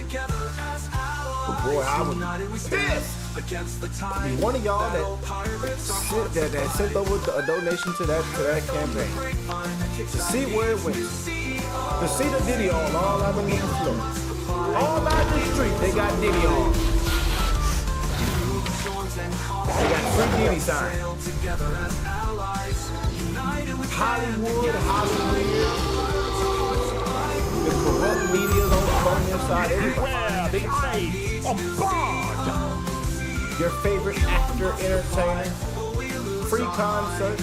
you. But boy, I was pissed. I mean, one of y'all that sent over a donation to that campaign to see where it went, to see the Diddy on all out in the floor, all out the street, they got Diddy on. They got free Diddy signs. Hollywood, the corrupt media on their side. Beware the eyes of God. Your favorite actor, entertainer, free concert.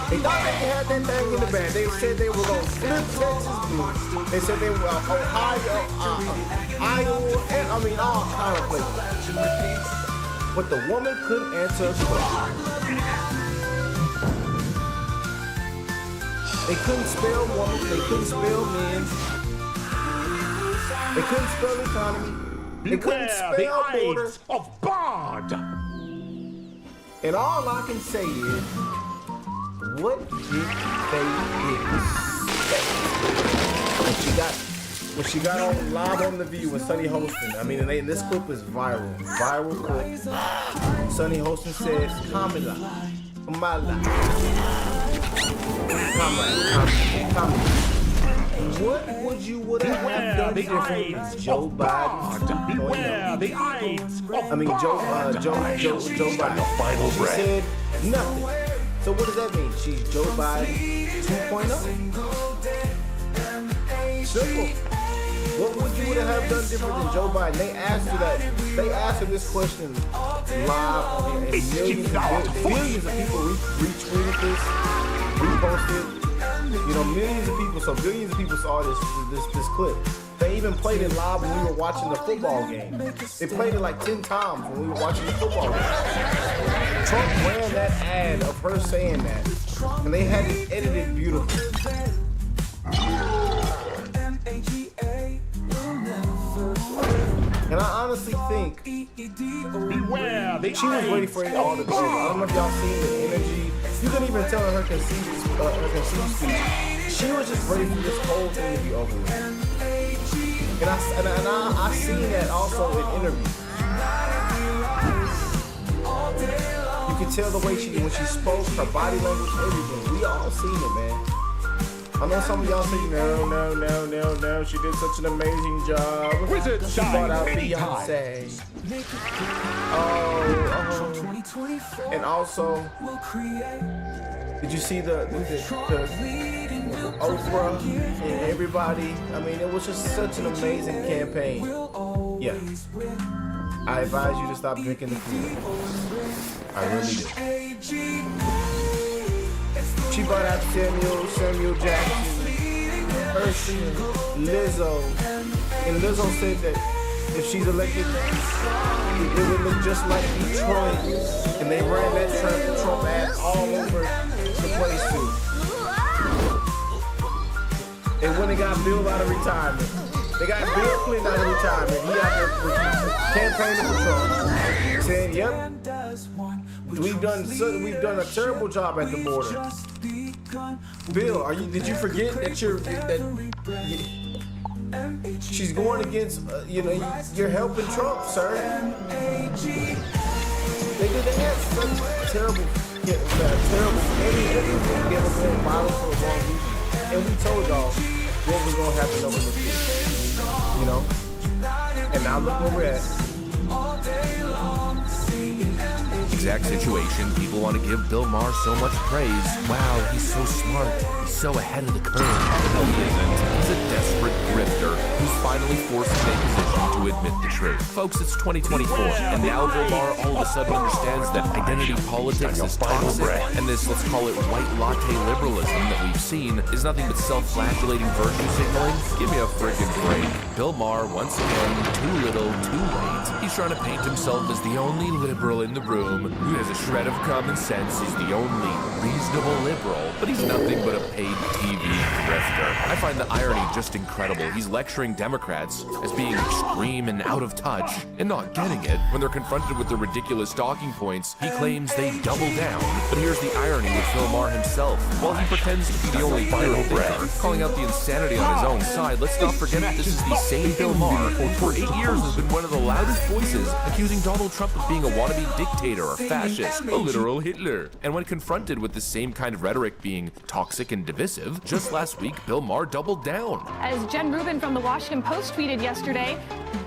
They thought they had that thing in the band. They said they were going to flip Texas blue. They said they were Ohio, Iowa, and all kind of places. But the woman couldn't answer a question. They couldn't spell woman, they couldn't spell men, they couldn't spell economy, they couldn't spell border of God. And all I can say is, what did they say? When she got on live on The View with Sonny Hostin, and this clip is viral clip. Sonny Hostin says, Kamala. What would you have done different, Joe Biden? Beware the eyes of Joe Biden. She said nothing. So what does that mean? She's Joe Biden 2.0? Simple. What would you have done different than Joe Biden? They asked her that. They asked her this question live, and millions of people retweeted this, reposted. You know, billions of people saw this clip. They even played it live when we were watching the football game. They played it like 10 times when we were watching the football game. Trump ran that ad of her saying that, and they had it edited beautifully. And I honestly think beware, she was ready for it all to go. I don't know if y'all seen the energy. You couldn't even tell in her conceived speech. She was just ready for this whole thing to be over with. And I seen that also in interviews. You could tell the way when she spoke, her body language, everything. We all seen it, man. I know some of y'all say, no, she did such an amazing job. Wizard She brought out anytime. Beyonce. And also, did you see the Oprah and everybody? I mean, it was just such an amazing campaign. Yeah. I advise you to stop drinking the food. I really do. She brought out Samuel Jackson, Hershey, Lizzo. And Lizzo said that if she's elected, it would look just like Detroit. And they ran that Trump ad all over the place too. And when they got Bill out of retirement, they got Bill Clinton out of retirement. He out there campaigning for Trump, saying, "Yep, we've done a terrible job at the border." Bill, did you forget that she's going against, you're helping Trump, sir. They had such terrible ending that they were going viral for a long reason. And we told y'all what was going to happen over the years, you know? And now look where we're at. Exact situation. People want to give Bill Maher so much praise. Wow, he's so smart. He's so ahead of the curve. No, he isn't. He's a desperate grifter who's finally forced to take position to admit the truth. Folks, it's 2024, and now Bill Maher all of a sudden understands that identity politics is toxic, and this, let's call it white latte liberalism that we've seen is nothing but self-flagellating virtue signaling. Give me a friggin' break. Bill Maher, once again, too little, too late. He's trying to paint himself as the only liberal in the room who has a shred of common sense. He's the only reasonable liberal, but he's nothing but a paid TV grifter. I find the irony just incredible. He's lecturing Democrats as being extreme and out of touch and not getting it. When they're confronted with their ridiculous talking points, he claims they double down. But here's the irony with Bill Maher himself. While he pretends to be the only final thinker, calling out the insanity on his own side, let's not forget that this is the same Bill Maher who for 8 years has been one of the loudest voices accusing Donald Trump of being a wannabe dictator or fascist, a literal Hitler. And when confronted with the same kind of rhetoric being toxic and divisive, just last week, Bill Maher doubled down. As Jen Rubin from the Washington Post tweeted yesterday,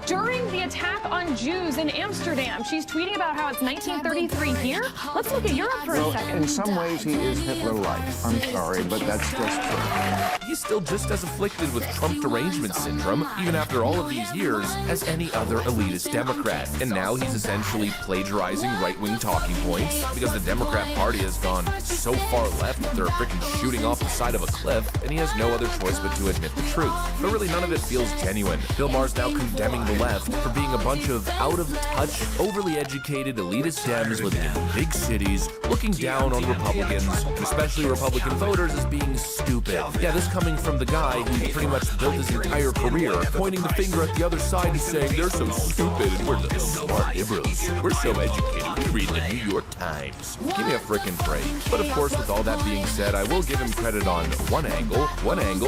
during the attack on Jews in Amsterdam, she's tweeting about how it's 1933 here. Let's look at Europe for a second. In some ways, he is Hitler-like. I'm sorry, but that's just true. He's still just as afflicted with Trump derangement syndrome, even after all of these years, as any other elitist Democrat. And now he's essentially plagiarizing right-wing talking points because the Democrat Party has gone so far left that they're freaking shooting off the side of a cliff, and he has no other choice but to admit the truth. But really, none of it feels genuine. Bill Maher's now condemning the left for being a bunch of out-of-touch, overly educated, elitist Dems living in big cities, looking down on Republicans, especially Republican voters, as being stupid. Yeah, this coming from the guy who pretty much built his entire career pointing the finger at the other side and saying they're so stupid and we're the smart liberals. We're so educated, we read the New York Times. Give me a frickin' break. But of course, with all that being said, I will give him credit on one angle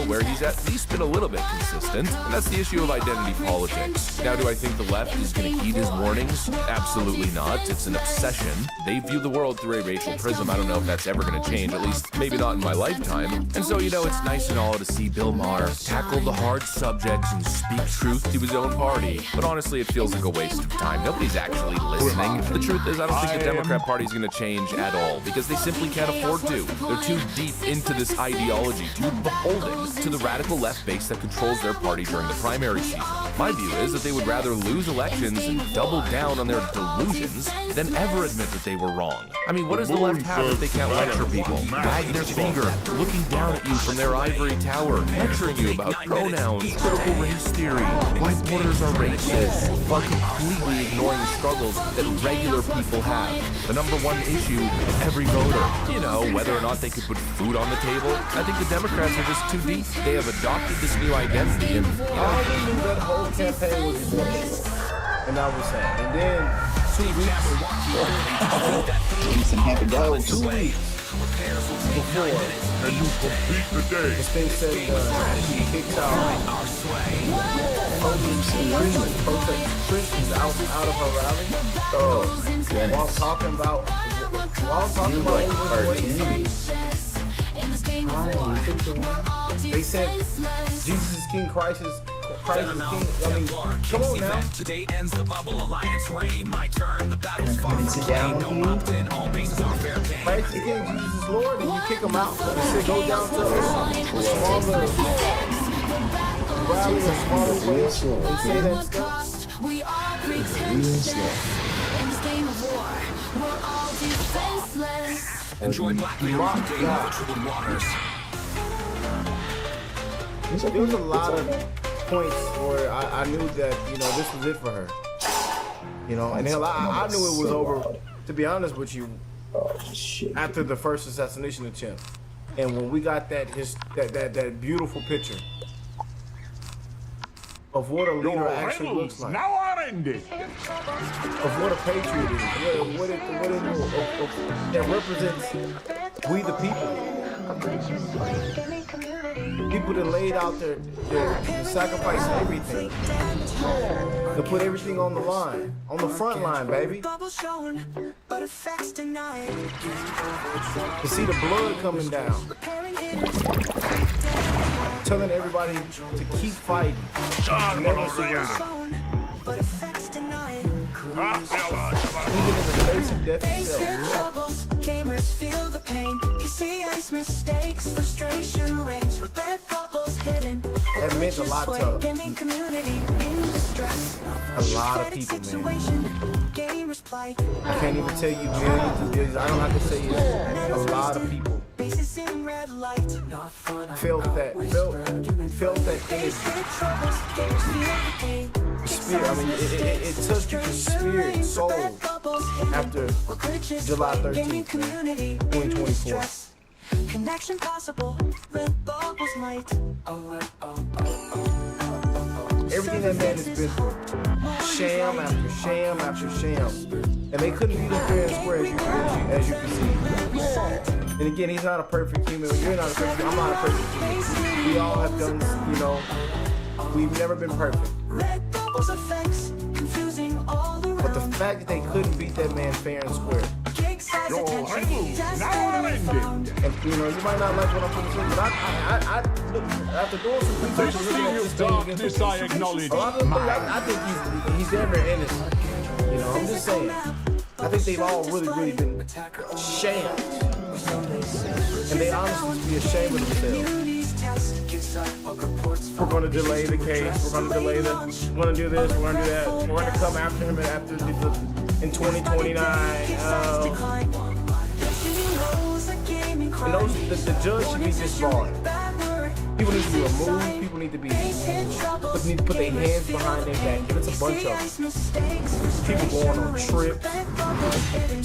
where he's at least been a little bit consistent, and that's the issue of identity politics. Now, do I think the left is going to heed his warnings? Absolutely not. It's an obsession. They view the world through a racial prism. I don't know if that's ever going to change, at least maybe not in my lifetime. And so, it's nice and all to see Bill Maher tackle the hard subjects and speak truth to his own party. But honestly, it feels like a waste of time. Nobody's actually listening. The truth is, I don't think the Democrat Party party's going to change at all because they simply can't afford to. They're too deep into this ideology, too beholden to the radical left base that controls their party during the primary season. My view is that they would rather lose elections and double down on their delusions than ever admit that they were wrong. I mean, what does the left have if they can't lecture people? Wag their finger, looking down at you from their ivory tower, lecturing you about pronouns, critical race theory, why borders are racist, while completely ignoring the struggles that regular people have. The number one issue of every voter. You know, whether or not they could put food on the table. I think the Democrats are just too deep. They have adopted this new identity and, I already knew that whole campaign was bullshit. And I was sad. And then 2 weeks before, And you complete the day. this thing said he kicks out Christians out of her rally. While talking about they said Jesus is King, Christ is King. I mean, come on now. The day ends, the bubble alliance reign. My turn, the battle's fought for gain. No opt-in, all means are fair game. Christ is King, Jesus is Lord, and you kick him out. They said go down to a smaller rally, a smaller place, and say that stuff. We all pretend in this game of war. We're all defenseless. Enjoy Black Mirror today in the troubled waters. There was a lot of points where I knew that, you know, this was it for her. You know, and then I knew it was over, to be honest with you, after the first assassination attempt. And when we got that beautiful picture of what a leader actually looks like. Now are ended. Of what a patriot is. That represents we the people. People that laid out their sacrifice everything. To put everything on the line. On the front line, baby. To see the blood coming down. Telling everybody to keep fighting. Never surrender. Even in the face of death itself. Gamers feel the pain. You see ice mistakes, frustration reigns. Red bubbles hidden. That meant a lot to a lot of people, man. I can't even tell you millions and billions. I don't have to say it. A lot of people felt that energy. Spirit, I mean, it touched your spirit, soul after July 13th, man, 2024. Connection possible, red bubbles light. Everything that man has been through, sham after sham after sham, and they couldn't beat him fair and square as you can see. And again, he's not a perfect human. You're not a perfect. I'm not a perfect human. We all have done, you know. We've never been perfect. But the fact that they couldn't beat that man fair and square. And you know, you might not like what I'm going to say, but I after doing some research and looking at this thing, I acknowledge. I think he's ever innocent. You know, I'm just saying. I think they've all really been shamed. And they honestly should be ashamed of themselves. We're going to delay the case. We're going to delay we're going to do this. We're going to do that. We're going to come after him in 2029. And the judge should be disbarred. People need to be removed. People need to put their hands behind their back. And it's a bunch of them. People going on trips,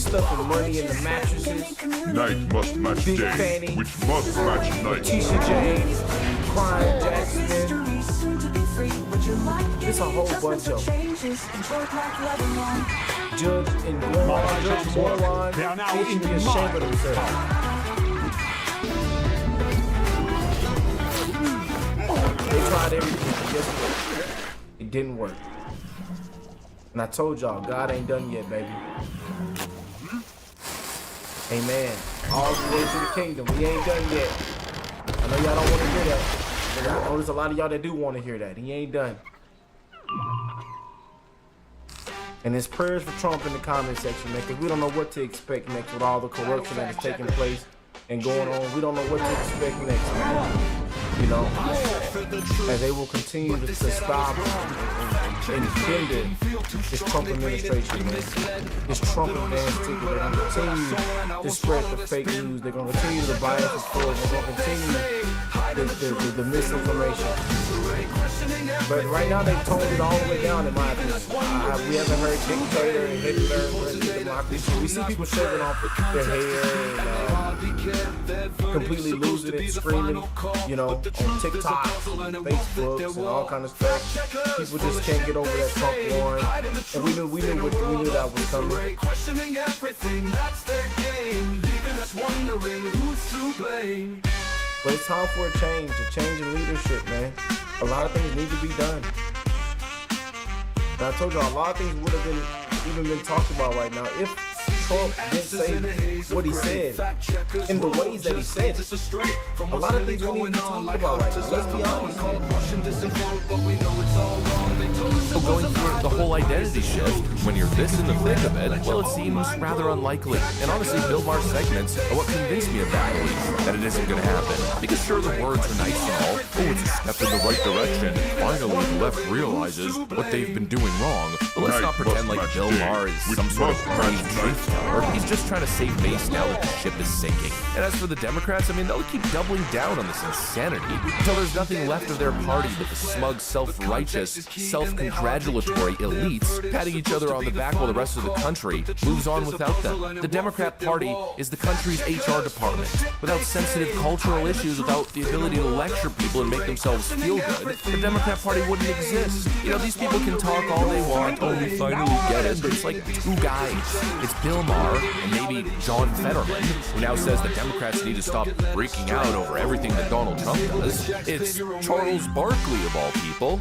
stuffing money in the mattresses. Night must match Big day, Fanny, which must match night. Tisha James, Crying Jackson. It's a whole bunch of them. Judge and Borderline, they should be ashamed of themselves. They tried everything, but guess what? It didn't work. And I told y'all, God ain't done yet, baby. Amen. All the way to the kingdom. We ain't done yet. I know y'all don't want to hear that. But I know there's a lot of y'all that do want to hear that. He ain't done. And his prayers for Trump in the comment section, man, because we don't know what to expect next with all the corruption that is taking place and going on. We don't know what to expect next, man. You know, as they will continue to stop and hinder this Trump administration, man. This Trump advance ticket, they're going to continue to spread the fake news. They're going to continue to bias the story. They're going to continue the misinformation. But right now they've toned it all the way down, in my opinion. We haven't heard dictator and Hitler and democracy. We see people shaving off their hair and completely losing it, screaming, you know, on TikTok, Facebook, and all kind of stuff. People just can't get over that Trump won, and we knew that was coming. Questioning everything, that's their game, leaving us wondering who's to blame. But it's time for a change in leadership, man. A lot of things need to be done. And I told you, a lot of things would have even been talked about right now if Trump didn't say what he said in the ways that he said it. A lot of things we need to talk about right now. Let's be honest. So going through the whole identity shift, when you're this in the thick of it, well, it seems rather unlikely. And honestly, Bill Maher's segments are what convinced me of that belief, that it isn't going to happen. Because sure, the words are nice and all. Oh, it's a step in the right direction. Finally, the left realizes what they've been doing wrong. But let's not pretend like Bill Maher is some sort of brave truth teller. He's just trying to save face now that the ship is sinking. And as for the Democrats, I mean, they'll keep doubling down on this insanity until there's nothing left of their party but the smug, self-righteous, self-congratulatory elites patting each other on the back while the rest of the country moves on without them. The Democrat Party is the country's HR department. Without sensitive cultural issues, without the ability to lecture people and make themselves feel good, the Democrat Party wouldn't exist. You know, these people can talk all they want. Oh, we finally get it. But it's like two guys. It's Bill Maher and maybe John Fetterman, who now says that Democrats need to stop freaking out over everything that Donald Trump does. It's Charles Barkley, of all people.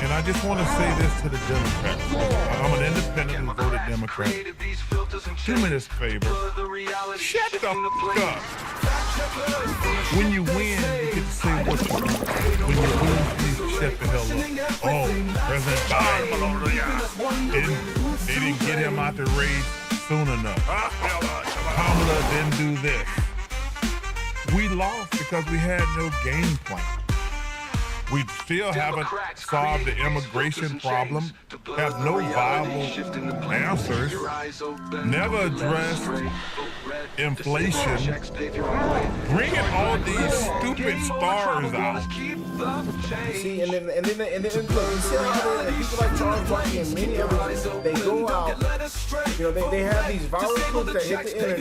And I just want to say this to the Democrats. I'm an independent and voted Democrat. Do me this favor. Shut the fuck up. When you win, you get to say what you want. When you lose, please shut the hell up. Oh, President Biden, they didn't get him out the race soon enough. Kamala didn't do this. We lost because we had no game plan. We still haven't solved the immigration problem, have no viable answers, never addressed inflation, bringing all these stupid stars out. See, and then look, you see how people like Charles Barkley and many others, they go out, you know, they have these viral clips that hit the internet.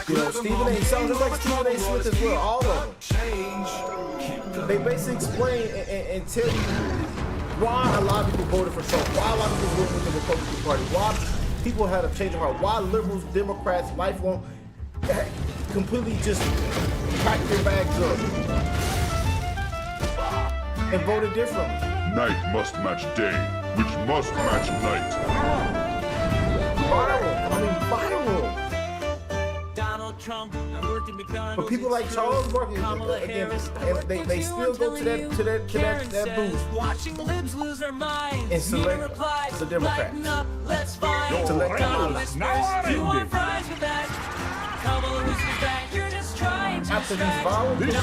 You know, Stephen A. sounds just like Stephen A. Smith as well, all of them. They basically explain and tell you why a lot of people voted for Trump, why a lot of people voted for the Republican Party, why people had a change of heart, why liberals, Democrats, lifelong, completely just packed their bags up and voted differently. Night must match day, which must match night. Viral. But people like Charles Barkley, again, and they still go to that booth and select the Democrat. After these violent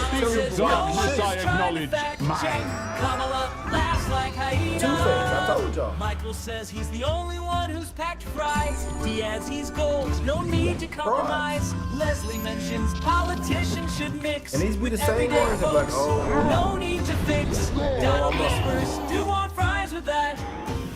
I acknowledge mine. Two-Face, I told y'all. Michael says he's the only one who's packed fries. Diaz, he's gold, no need to compromise. Leslie mentions politicians should mix. And these be the same ones that like, oh, no need to fix. Donald whispers, do want fries with that.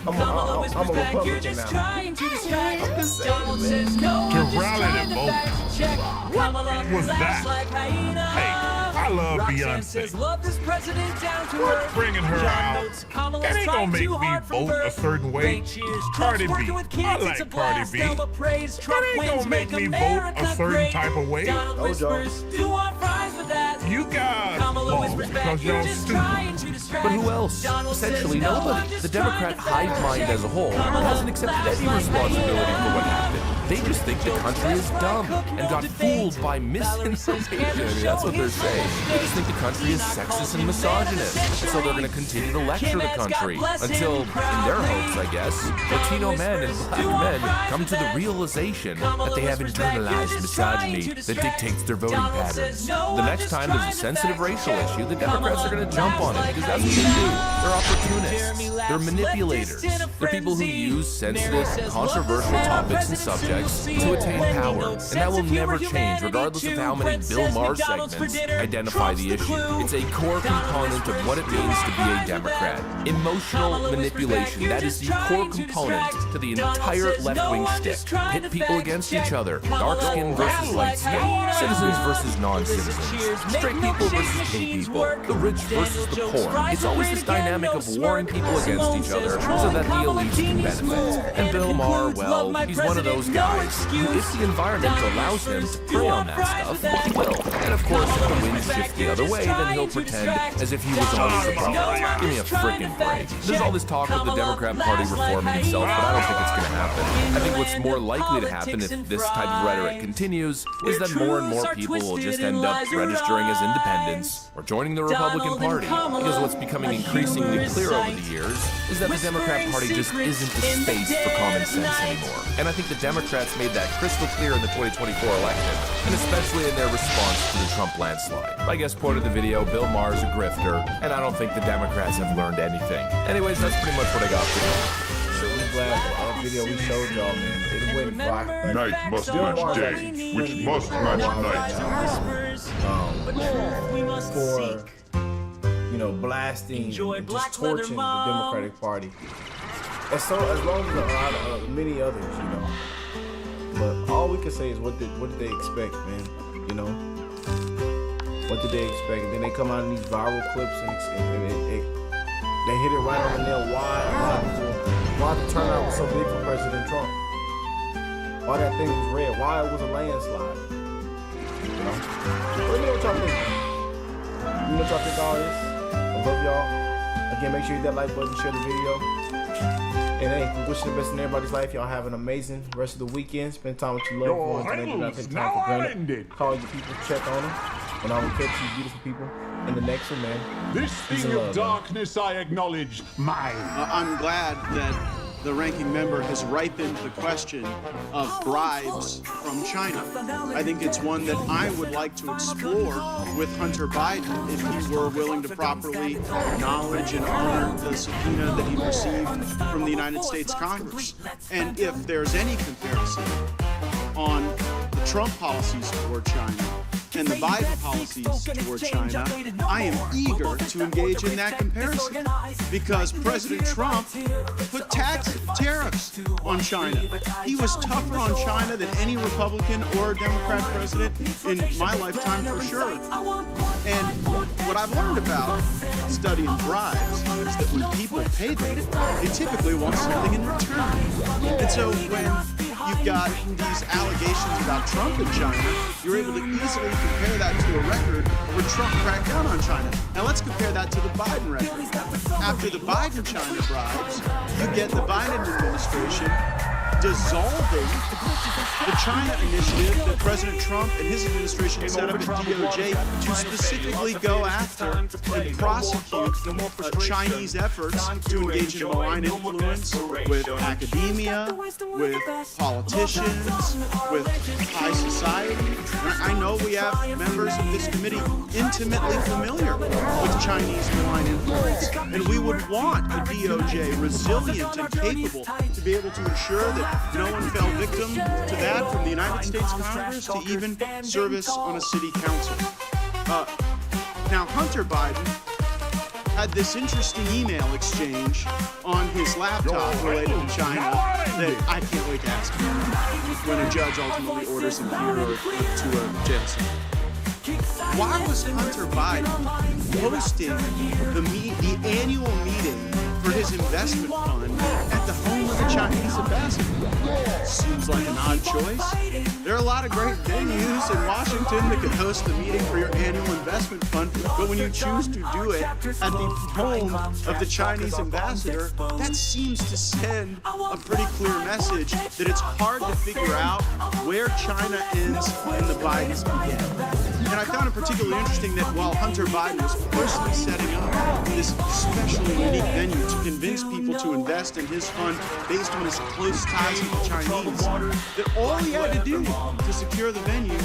Kamala whispers back, you're just trying to disguise. Donald says no, To rally the vote. check. Kamala What's laughs that? like hyena. Hey, I love Roxanne says, Beyonce. love this president down to What's earth. bringing her John out? notes Kamala's That ain't gonna trying make too me hard from vote a birth. certain way. Great cheers. Cardi Trump's B. working with I kids, like it's a Cardi blast. B. Thelma praise. Trump That ain't wins, gonna make me vote America a certain great. type of way. Donald Oh, Joe. whispers, do want fries with You guys fall because y'all stupid. But who else? Essentially nobody. The Democrat hive mind as a whole hasn't accepted any responsibility for what happened. They just think the country is dumb and got fooled by misinformation. I mean, that's what they're saying. They just think the country is sexist and misogynist. And so they're going to continue to lecture the country until, in their hopes, I guess, Latino men and black men come to the realization that they have internalized misogyny that dictates their voting patterns. The next time there's a sensitive racial issue, the Democrats are going to jump on it because that's what they do. They're opportunists. They're manipulators. They're people who use sensitive, controversial topics and subjects to attain power. And that will never change, regardless of how many Bill Maher segments identify the issue. It's a core component of what it means to be a Democrat. Emotional manipulation. That is the core component to the entire left-wing shtick. Pit people against each other. Dark skin versus light skin. Citizens versus non-citizens. Straight people versus gay people. The rich versus the poor. It's always this dynamic of warring people against each other so that the elites can benefit. And Bill Maher, well, he's one of those guys who, if the environment allows him to prey on that stuff, he will. And of course, if the winds shift the other way, then he'll pretend as if he was always above it. Give me a frickin' break. There's all this talk of the Democrat Party reforming itself, but I don't think it's gonna happen. I think what's more likely to happen if this type of rhetoric continues is that more and more people will just end up registering as independents or joining the Republican Party. Because what's becoming increasingly clear over the years is that the Democrat Party just isn't the space for common sense anymore. And I think the Democrats made that crystal clear in the 2024 election, and especially in their response to the Trump landslide. My guest quoted the video, Bill Maher's a grifter, and I don't think the Democrats have learned anything. Anyways, that's pretty much what I got for you. So we're glad that video we showed y'all, man, it went viral. Night must match day, which must match night. For, you know, blasting and just torching the Democratic Party. And so, as long as a lot of many others, you know. But all we can say is what did they expect, man? You know, what did they expect? And then they come out in these viral clips and they hit it right on the nail. Why the turnout was so big for President Trump? Why that thing was red? Why it was a landslide? You know? Let me know what y'all think. You know what y'all think all this? I love y'all. Again, make sure you hit that like button, share the video. And hey, we wish you the best in everybody's life. Y'all have an amazing rest of the weekend. Spend time with your loved ones. And do not take time for granted. Call your people, check on them. And I will catch you beautiful people in the next one, man. This thing of darkness I acknowledge mine. I'm glad that the ranking member has ripened the question of bribes from China. I think it's one that I would like to explore with Hunter Biden if he were willing to properly acknowledge and honor the subpoena that he received from the United States Congress. And if there's any comparison on the Trump policies toward China and the Biden policies toward China, I am eager to engage in that comparison because President Trump put tariffs on China. He was tougher on China than any Republican or Democrat president in my lifetime for sure. And what I've learned about studying bribes is that when people pay them, they typically want something in return. And so when you've got these allegations about Trump in China, you're able to easily compare that to a record where Trump cracked down on China. Now let's compare that to the Biden record. After the Biden China bribes, you get the Biden administration dissolving the China initiative that President Trump and his administration set up at DOJ to specifically go after and prosecute Chinese efforts to engage in malign influence with academia, with politicians, with high society. And I know we have members of this committee intimately familiar with Chinese malign influence, and we would want a DOJ resilient and capable to be able to ensure that no one fell victim to that, from the United States Congress to even service on a city council. Now, Hunter Biden had this interesting email exchange on his laptop related to China that I can't wait to ask him when a judge ultimately orders him here or to a jail cell. Why was Hunter Biden hosting the annual meeting for his investment fund at the Homeland with the Chinese ambassador. Seems like an odd choice. There are a lot of great venues in Washington that could host the meeting for your annual investment fund, but when you choose to do it at the home of the Chinese ambassador, that seems to send a pretty clear message that it's hard to figure out where China ends and the Bidens begin. And I found it particularly interesting that while Hunter Biden was personally setting up this specially unique venue to convince people to invest in his fund based on his close ties with the Chinese, that all he had to do to secure the venue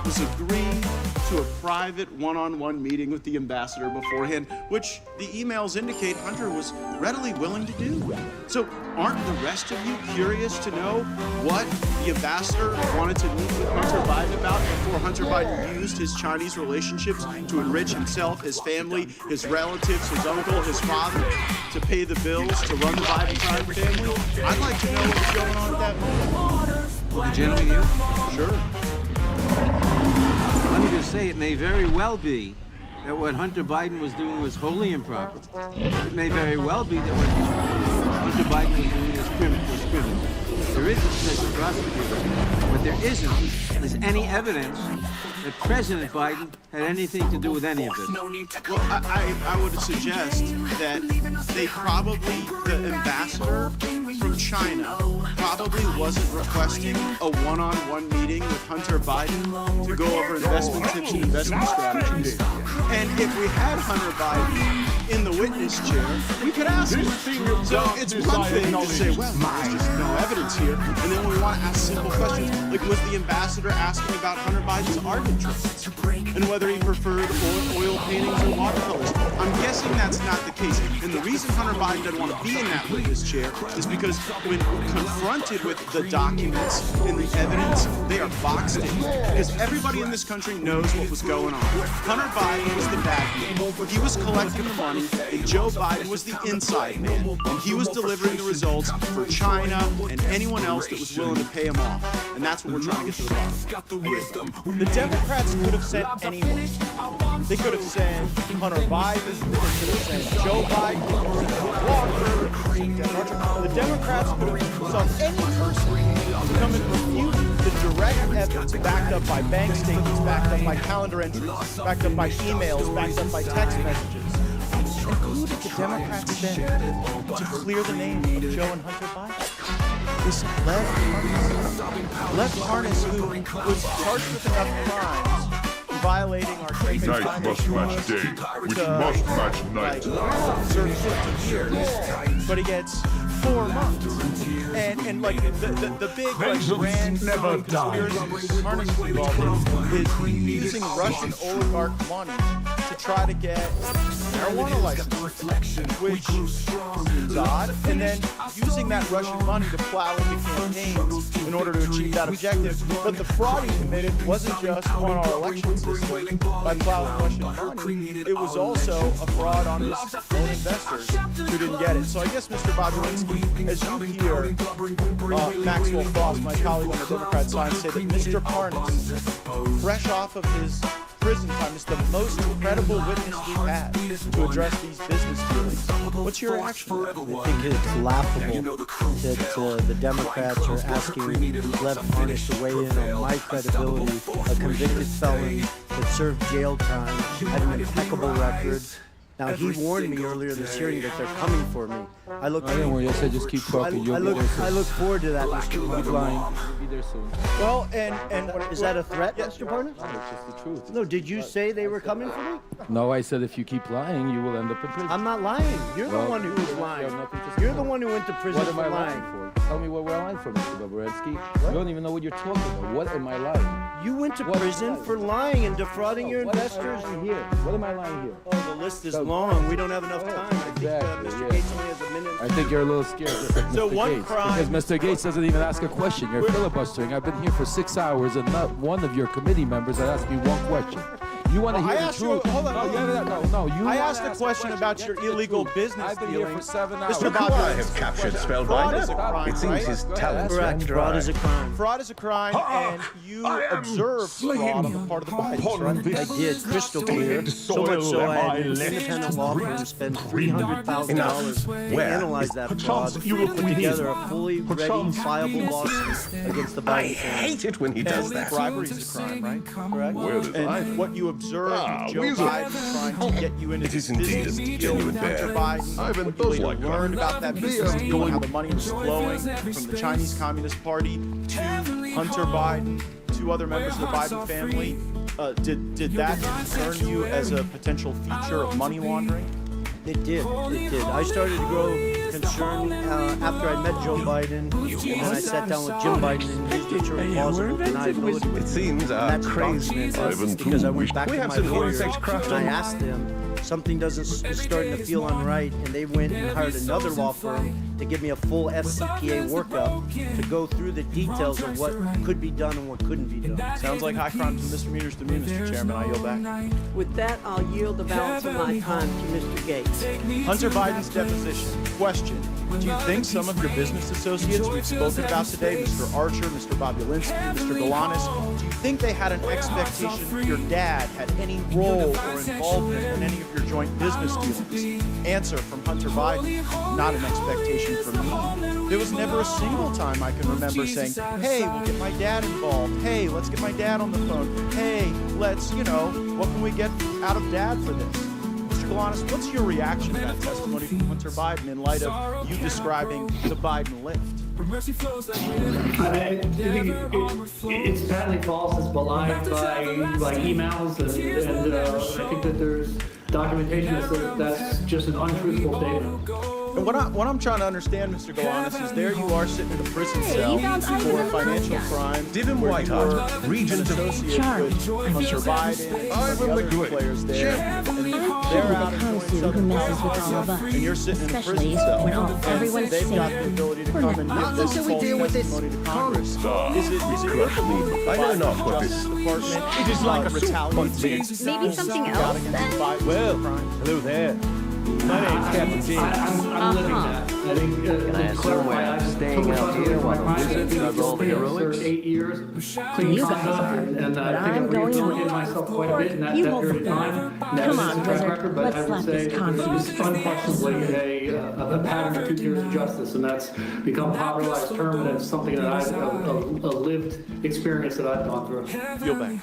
was agree to a private one-on-one meeting with the ambassador beforehand, which the emails indicate Hunter was readily willing to do. So aren't the rest of you curious to know what the ambassador wanted to meet with Hunter Biden about before Hunter Biden used his Chinese relationships to enrich himself, his family, his relatives, his uncle, his father, to pay the bills, to run the Biden crime family? I'd like to know what's going on at that moment. The gentleman here? Sure. Let me just say, it may very well be that what Hunter Biden was doing was wholly improper. It may very well be that what Hunter Biden was doing was criminal. There is a special prosecutor, but there isn't any evidence that President Biden had anything to do with any of this. Well, I would suggest that they probably, the ambassador from China probably wasn't requesting a one-on-one meeting with Hunter Biden to go over investment tips and investment strategies. And if we had Hunter Biden in the witness chair, we could ask him. So it's one thing to say, well, there's just no evidence here, and then we want to ask simple questions. Like, was the ambassador asking about Hunter Biden's art interests and whether he preferred oil paintings or watercolors? I'm guessing that's not the case. And the reason Hunter Biden doesn't want to be in that witness chair is because when confronted with the documents and the evidence, they are boxed in. Because everybody in this country knows what was going on. Hunter Biden was the bad man. He was collecting the money, and Joe Biden was the inside man. And he was delivering the results for China and anyone else that was willing to pay him off. And that's what we're trying to get to the bottom. The Democrats could have sent anyone. They could have sent Hunter Biden, they could have sent Joe Biden, Walker, the Democrats could have sent any person to come and refute the direct evidence backed up by bank statements, backed up by calendar entries, backed up by emails, backed up by text messages. And who did the Democrats send to clear the name of Joe and Hunter Biden? This Lev Parnas, who was charged with enough crimes violating our night must match day, which must match night. Served 50 years, but he gets 4 months. And like the big grand never conspiracy Parnas is involved in is using Russian oligarch money to try to get marijuana license, which is odd, and then using that Russian money to plow into campaigns in order to achieve that objective. But the fraud he committed wasn't just on our election system by plowing Russian money. It was also a fraud on his own investors who didn't get it. So I guess, Mr. Bobulinski, as you hear Maxwell Frost, my colleague on the Democrat side, say that Mr. Parnas, fresh off of his prison time, is the most credible witness we've had to address these business dealings. What's your reaction? I think it's laughable that the Democrats are asking Lev Parnas to weigh in on my credibility, a convicted felon that served jail time, had an impeccable record. Now, he warned me earlier this hearing that they're coming for me. I didn't worry. I said just keep talking. I look forward to that, Mr. Parnas. Keep lying. You'll be there soon. Well, and is that a threat, Mr. Parnas? No, it's just the truth. No, did you say they were coming for me? No, I said if you keep lying, you will end up in prison. I'm not lying. You're the one who was lying. You're the one who went to prison for lying. Tell me what we're lying for, Mr. Bobulinski. You don't even know what you're talking about. What am I lying? You went to prison for lying and defrauding your investors. Here. What am I lying here? Oh, the list is long. We don't have enough time. I think Mr. Gates only has a minute. I think you're a little scared. So Mr. one Gates, crime. because Mr. Gates doesn't even ask a question. You're filibustering. I've been here for 6 hours and not one of your committee members has asked me one question. You want to Well, I hear the asked you. truth? Hold on. No. You I wanna asked a ask question about Get your to the illegal truth. business I've been here dealings. for 7 hours. Mr. Look who Bob, I have captured, fraud is a Spellbinder. crime, It seems right? his talents ran Correct. Fraud is a dry. crime. Fraud is a crime, and you observed fraud on the part of the Bidens, right? I did, crystal clear. So much so I had an independent law firm spend $300,000 to Where? analyze that fraud and put together a fully ready, viable lawsuit against the I Biden family. hate it when he does And that. bribery is a crime, right? Correct. Where And what you observed with Joe Biden trying to get you into It is this indeed business a deal genuine with Hunter bear. Biden. I've What you those later like that. learned about that business deal and how the money was flowing from the Chinese Communist Party to Hunter Biden, to other members of the Biden family. Did that concern you as a potential feature of money laundering? It did. I started to grow concerned after I met Joe Biden, and then I sat down with Jim Biden and his nature of plausible deniability. It seems And that's crazy. documented because I went back We to have my some lawyers insects and crafted. I asked them, something is starting to feel unright, and they went and hired another law firm to give me a full FCPA workup to go through the details of what could be done and what couldn't be done. Sounds like high crimes and misdemeanors to me, Mr. Chairman. I yield back. With that, I'll yield the balance of my time to Mr. Gates. Hunter Biden's deposition. Question. Do you think some of your business associates we've spoken about today, Mr. Archer, Mr. Bobulinski, Mr. Galanis, do you think they had an expectation your dad had any role or involvement in any of your joint business dealings? Answer from Hunter Biden, not an expectation from me. There was never a single time I can remember saying, hey, we'll get my dad involved. Hey, let's get my dad on the phone. Hey, let's, what can we get out of dad for this? Mr. Galanis, what's your reaction to that testimony from Hunter Biden in light of you describing the Biden lift? I think it's patently false. It's belied by emails, and I think that there's documentation that says that's just an untruthful statement. And what I'm trying to understand, Mr. Galanis, is there you are sitting in a prison cell for a financial crime. Divin where Whiteheart, you were Regent an of associate with Hunter Biden and the other players there. And they're out enjoying Southern California, and you're sitting in a prison cell. And they've got the ability to come and give this false testimony to Congress. Is it your belief I know not what Justice this. Department It is like a retaliates against Maybe something else then? Well, hello there. My name's Captain James. I'm living that. I think Can I assume we're staying out here while the wizard does all the heroics? 8 years, clean You conduct, guys and but I think I'm I've going rehabilitated on myself quite a bit in that You period of hold time. on. That Come is on, a track Wizard. record, but Let's I would slap say this this conference. is unquestionably a pattern of 2 tiers of justice, and that's become a popularized term, and it's something that I've a lived experience that I've gone through. Yield back.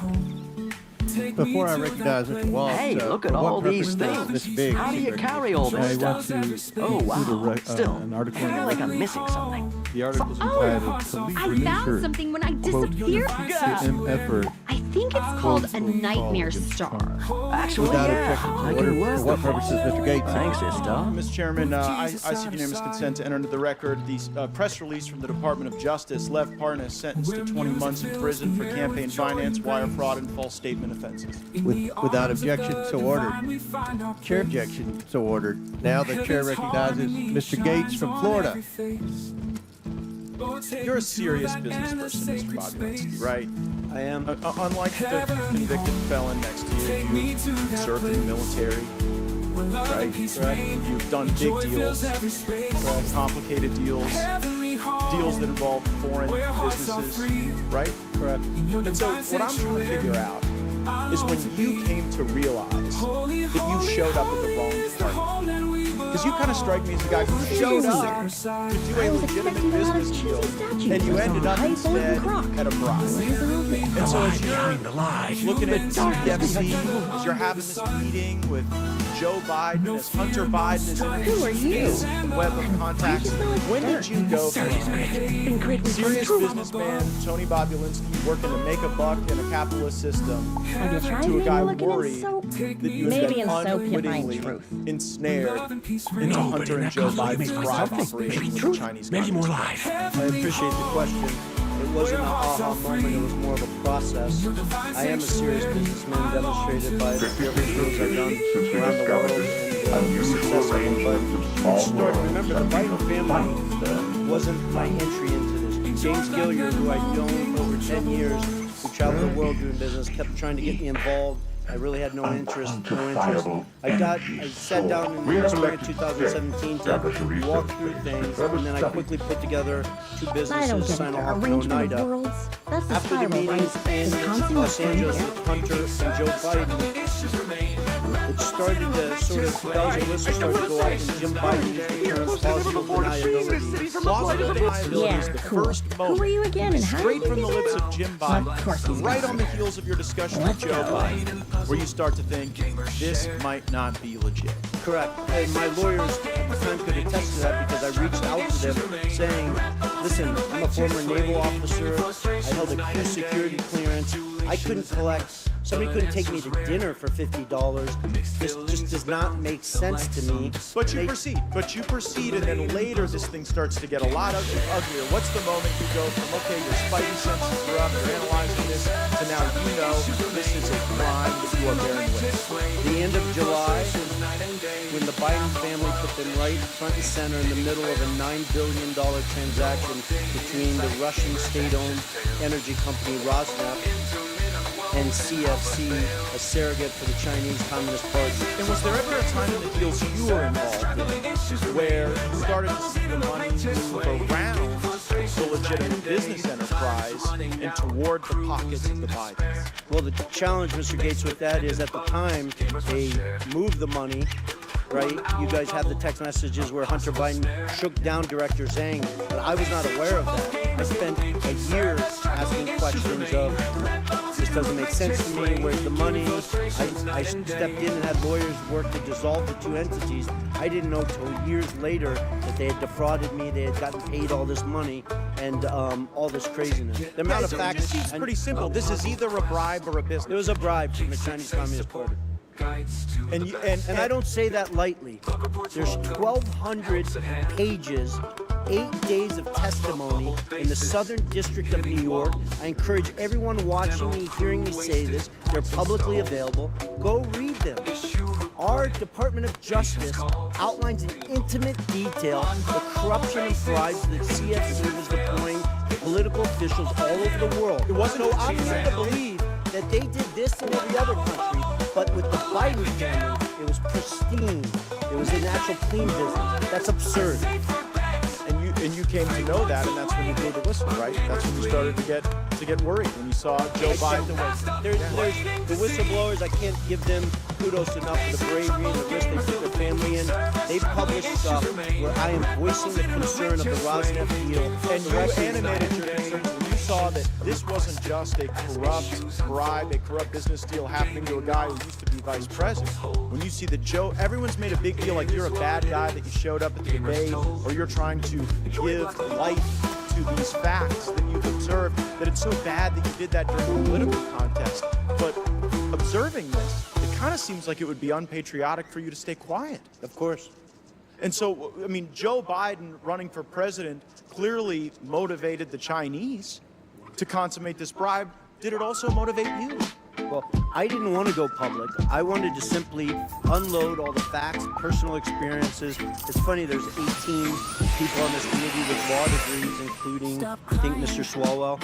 Before I recognize Mr. Walsh, Hey, look at for what all these purpose does things. This big How do you secret carry all I this want stuff? to Oh, wow. include Still, an article I feel like I'm missing something. The article's Oh, entitled I Police found Release something when I Quote, disappeared. an effort. I think it's called a nightmare star. Actually, Without yeah, objection to I order, can work for what with purposes, Mr. Gates? Thanks, sister. Mr. Chairman, I seek unanimous consent to enter into the record the press release from the Department of Justice. Lev Parnas sentenced to 20 months in prison for campaign finance, wire fraud, and false statement offenses. Without objection, so ordered. Chair objection, so ordered. Now the chair recognizes Mr. Gates from Florida. You're a serious business person, Mr. Bobulinski, right? I am. Unlike the convicted felon next to you, you served in the military, right? You've done big deals, complicated deals, deals that involve foreign businesses, right? Correct. And so what I'm trying to figure out is when you came to realize that you showed up at the wrong party. Because you kind of strike me as the guy who showed up to do a legitimate business deal, and you ended up instead at a bribe. And so as you're looking at CFC, as you're having this meeting with Joe Biden, as Hunter Biden is introducing his web of contacts, when did you go from serious businessman Tony Bobulinski working to make a buck in a capitalist system to a guy worried that you had been unwittingly ensnared into Hunter and Joe Biden's bribe operation with the Chinese Communist Party? I appreciate the question. It wasn't an aha moment, it was more of a process. I am a serious businessman, demonstrated by the few deals I've done around the world and the success of them. But it's starting to remember, the Biden family wasn't my entry into this. James Gilliard, who I'd known for over 10 years, who traveled the world doing business, kept trying to get me involved I really had no interest. I sat down in the spring of 2017 to walk through things, and then I quickly put together two businesses, sign off, and Oneida. After the meetings in Los Angeles with Hunter and Joe Biden, it started to sort of, bells and whistles started to go out, and Jim Biden used the term plausible deniability. Plausible deniability is the first moment, Who are you again, and how straight did from you the get lips here? of Jim Of course Biden, he's right not. on the heels of your discussion with Joe Biden, where you start to think, this might not be legit. Correct. And my lawyers at the time could attest to that because I reached out to them saying, listen, I'm a former naval officer. I held a Q security clearance. I couldn't collect. Somebody couldn't take me to dinner for $50. This just does not make sense to me. But you proceed, and then later this thing starts to get a lot uglier. What's the moment you go from, okay, your spidey senses are up, you're analyzing this, to now you know this is a crime that you are bearing witness. The end of July, when the Biden family put them right front and center in the middle of a $9 billion transaction between the Russian state-owned energy company Rosneft and CFC, a surrogate for the Chinese Communist Party. And was there ever a time in the deals you were involved in where you started to see the money move around the legitimate business enterprise and toward the pockets of the Bidens? Well, the challenge, Mr. Gates, with that is at the time they moved the money, right? You guys have the text messages where Hunter Biden shook down Director Zhang, but I was not aware of that. I spent a year asking questions of, this doesn't make sense to me, where's the money? I stepped in and had lawyers work to dissolve the two entities. I didn't know till years later that they had defrauded me, they had gotten paid all this money, and all this craziness. The amount of facts... It's pretty simple. This is either a bribe or a business. It was a bribe from the Chinese Communist Party. And I don't say that lightly. There's 1,200 pages, 8 days of testimony in the Southern District of New York. I encourage everyone watching me, hearing me say this, they're publicly available. Go read them. Our Department of Justice outlines in intimate detail the corruption and bribes that CFC was deploying to political officials all over the world. It wasn't so I'm going to believe that they did this in every other country, but with the Biden family, it was pristine. It was an actual clean business. That's absurd. And you came to know that, and that's when you blew the whistle, right? That's when you started to get worried when you saw Joe Biden. There's the whistleblowers. I can't give them kudos enough for the bravery and the risk they put their family in. They published stuff where I am voicing the concern of the Rosneft deal. And you animated your concern when you saw that this wasn't just a corrupt bribe, a corrupt business deal happening to a guy who used to be vice president. When you see that Joe, everyone's made a big deal like you're a bad guy that you showed up at the debate, or you're trying to give life to these facts that you've observed, that it's so bad that you did that during a political contest. But observing this, it kind of seems like it would be unpatriotic for you to stay quiet. Of course. And so, I mean, Joe Biden running for president clearly motivated the Chinese to consummate this bribe. Did it also motivate you? Well, I didn't want to go public. I wanted to simply unload all the facts, personal experiences. It's funny, there's 18 people on this committee with law degrees, including, I think, Mr. Swalwell.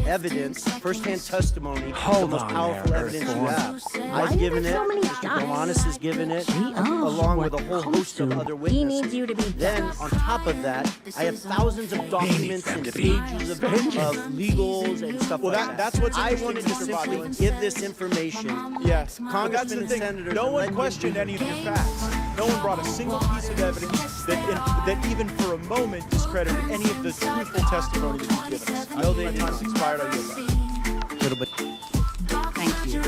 Evidence, firsthand testimony, the most powerful evidence you have. I've given it, Mr. Galanis has given it, along with a whole host of other witnesses. He needs you to be Then, on top of that, I have thousands of documents and pages of legals and stuff like that. That's what's I interesting, wanted to Mr. simply Violence. give this information. Yes, Congressmen that's the and thing. senators. No one questioned any of your facts. No one brought a single piece of evidence that even for a moment discredited any of the truthful testimony that you've given us. I know my time's expired. I yield back. Little bit. Thank you.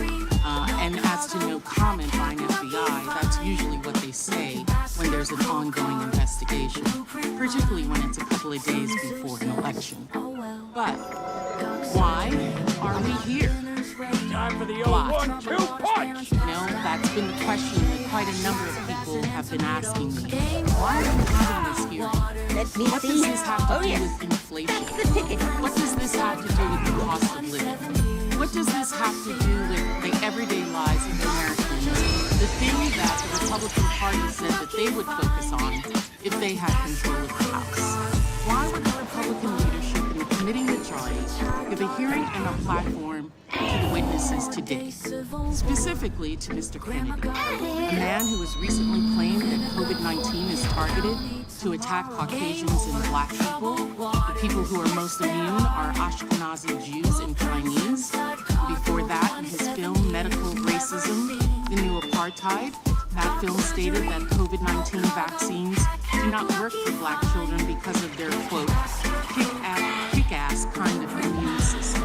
And as to no comment by an FBI, that's usually what they say when there's an ongoing investigation, particularly when it's a couple of days before an election. But why are we here? Time for the old 1-2 punch! No, that's been the question that quite a number of people have been asking me. Why are we having this hearing? What does this have to do with inflation? What does this have to do with the cost of living? What does this have to do with the everyday lives of Americans? The thing that the Republican Party said that they would focus on if they had control of the House. Why would the Republican leadership and the committee majority give a hearing and a platform to the witnesses today, specifically to Mr. Kennedy, a man who has recently claimed that COVID-19 is targeted to attack Caucasians and Black people. The people who are most immune are Ashkenazi Jews and Chinese. Before that, in his film Medical Racism, The New Apartheid, that film stated that COVID-19 vaccines do not work for Black children because of their, quote, kick-ass kind of immune system.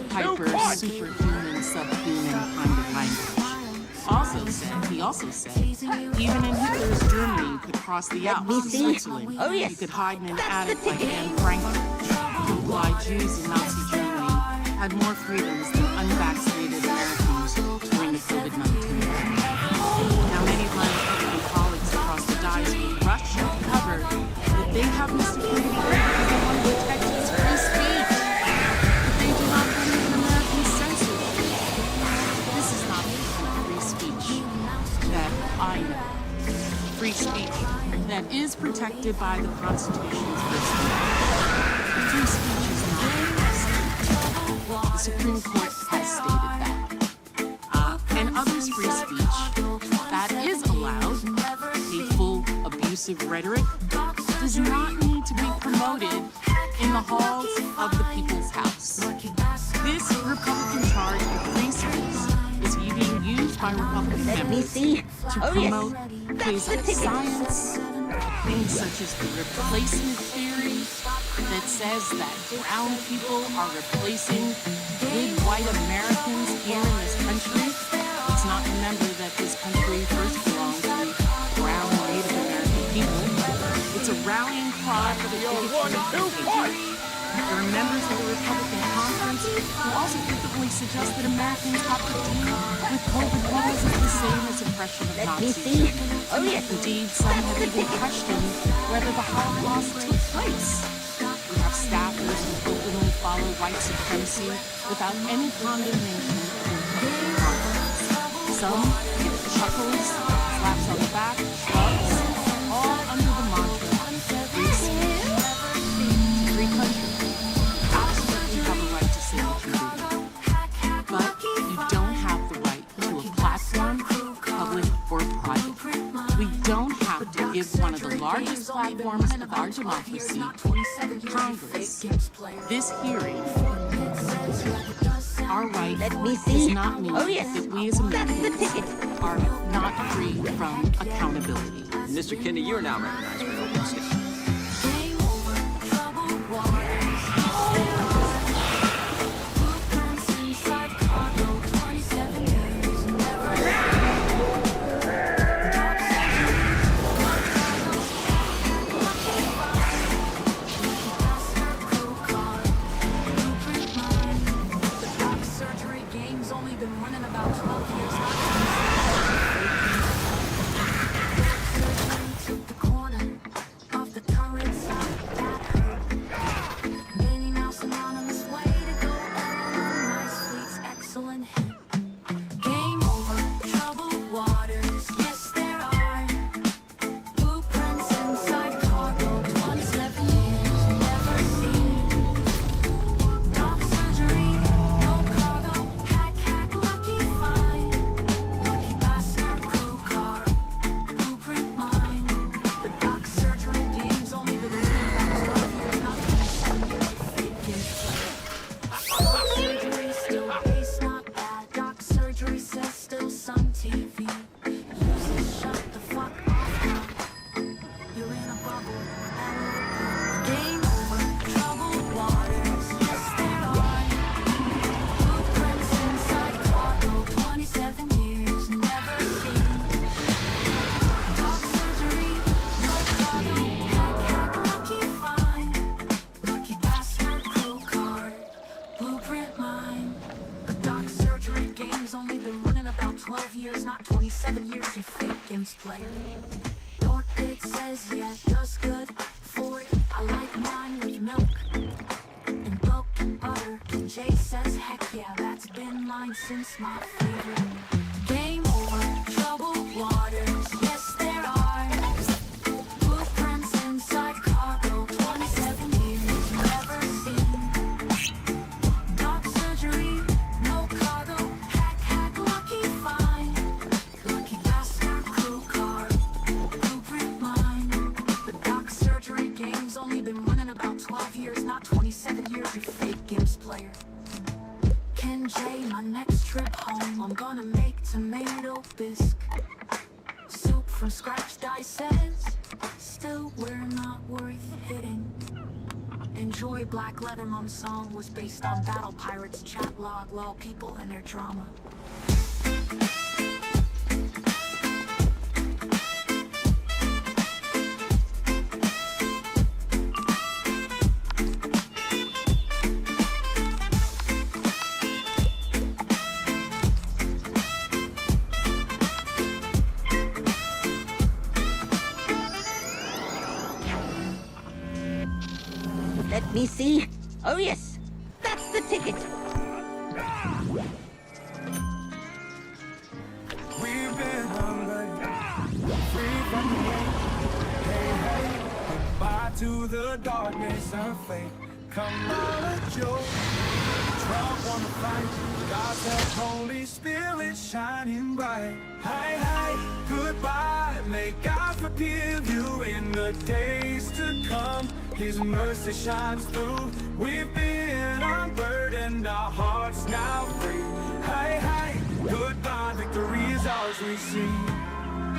Hyper, superhuman, subhuman kind of language. He also said, even in Hitler's Germany, you could cross the Alps to Switzerland. Oh, yes. You could hide in an attic like Anne Frank. Why Jews in Nazi Germany had more freedoms than unvaccinated Americans during the COVID-19 pandemic. Now, many of my Republican colleagues across the dais will rush to cover that they have Mr. Kennedy because they want to protect his free speech. But they do not believe in American censorship. This is not the kind of free speech that I know. Free speech that is protected by the Constitution's First Amendment. But free speech is not free. The Supreme Court has stated that. And others' free speech that is allowed, hateful, abusive rhetoric, does not need to be promoted in the halls of the people's house. This Republican charge of free speech is being used by Republican members to promote things like science, things such as the replacement theory that says that brown people are replacing good white Americans here in this country. Let's not remember that this country first belonged to brown Native American people. It's a rallying cry for the bigotry. There are members of the Republican Conference who also frequently suggest that Americans have to deal with COVID because it's the same as oppression of Nazis. Oh, yes. Indeed, some have even questioned whether the Holocaust took place. We have staffers who openly follow white supremacy without any condemnation of the Republican Conference. Some give chuckles, slaps on the back, shrugs, all under the mantra free speech. Free country. Absolutely have a right to say what you do. But you don't have the right to a platform, public or private. We don't have to give one of the largest platforms of our democracy, Congress, this hearing. Our right does not mean that we as Americans are not free from accountability. Mr. Kennedy, you are now recognized for an open statement. Since my favorite game over, troubled waters. Yes, there are blueprints inside cargo. 27 years, never seen dark surgery. gonna make tomato bisque. Soup from scratch, Di says. Still, we're not worth hitting. Enjoy Black Leather Mom's song was based on Battle Pirates chat log, lull people and their drama. Let me see. Oh yes, that's the ticket. We've been hungry, free from the rain. Hey, hey, goodbye to the darkness of fate. Come on, Joe. Trump on the fight. God's help, Holy Spirit shining bright. Hi, hi, goodbye. May God forgive you in the days to come. His mercy shines through. We've been unburdened, our hearts now free. Hi, hi, goodbye. Victory is ours, we see.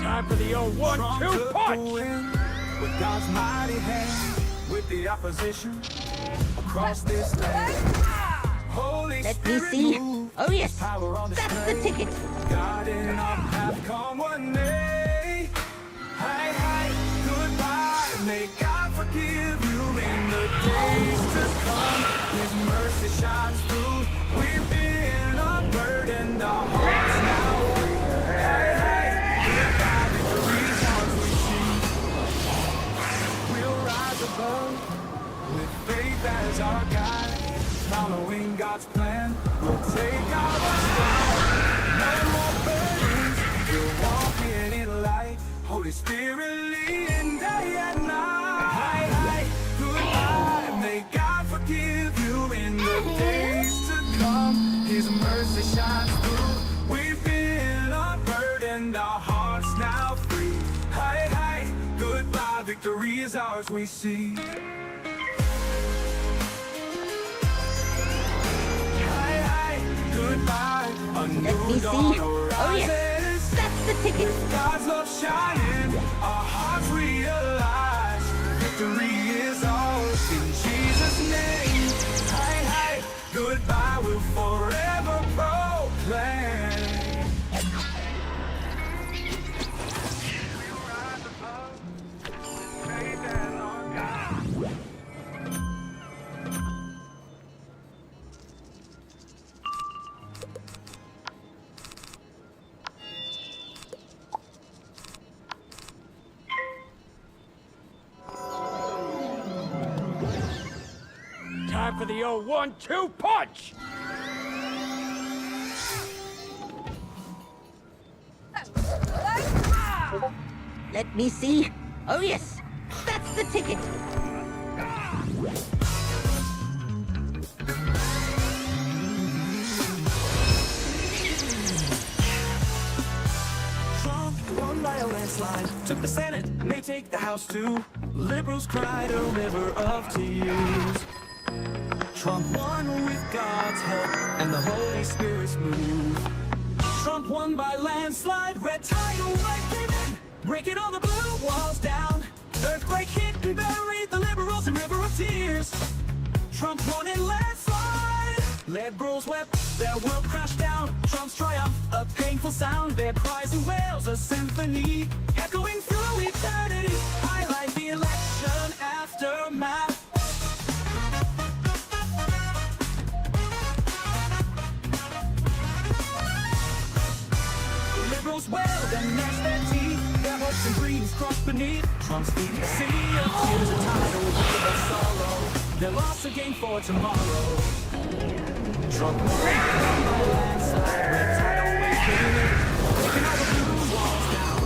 Time for the old 1-2 punch. With God's mighty hand, with the opposition across this land. Holy Let me Spirit see. move. Oh yes, Power on that's the display. ticket. God in our path, come one day. Hi, hi, goodbye. May God forgive you in the days to come. His mercy shines through. We've been unburdened, our hearts now free. Hi, hi, goodbye. Victory's ours we see. We'll rise above with faith as our guide. Following God's plan, we'll take our stride. No more burdens, we're walking in light. Holy Spirit leading day and night. Hi, hi, goodbye. May God forgive you in the days to come. His mercy shines through. We've been unburdened, our hearts now free. Hi, hi, goodbye. Victory is ours, we see. Goodbye, a new Let me dawn see. Oh arises. yes, that's the ticket. With God's love shining, our hearts realize victory is ours in Jesus' name. Hi, hi, goodbye, we'll forever proclaim. Time for the old 1-2 punch. Let me see. Oh yes, that's the ticket. Trump won by a landslide, took the Senate, may take the House too. Liberals cried a river of tears. Trump won with God's help and the Holy Spirit's move. Trump won by landslide, red tide, white came in, breaking all the blue walls down. Earthquake hit and buried the liberals in river of tears. Trump won in landslide, liberals wept, their world crashed down. Trump's triumph, a painful sound, their cries and wails, a symphony echoing through eternity. Highlight the election aftermath. Liberals wailed and gnashed their teeth, their hopes and dreams crushed beneath Trump's feet. A sea of tears, a tidal wave of sorrow, their loss a gain for tomorrow. Trump won by landslide, red tidal wave came in, breaking all the blue walls down.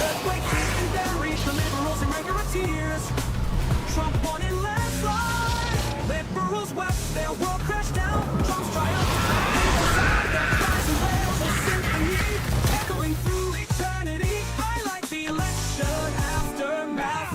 Earthquake hit and buried the liberals in river of tears. Trump won in landslide, liberals wept, their world crashed down. Trump's triumph, painful sound, their cries and wails, a symphony echoing through eternity. Highlight the election aftermath.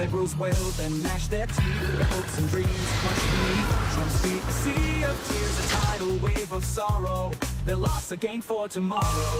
Liberals wail, then gnash their teeth. Their hopes and dreams crushed beneath Trump's feet. A sea of tears, a tidal wave of sorrow. Their loss, a gain for tomorrow.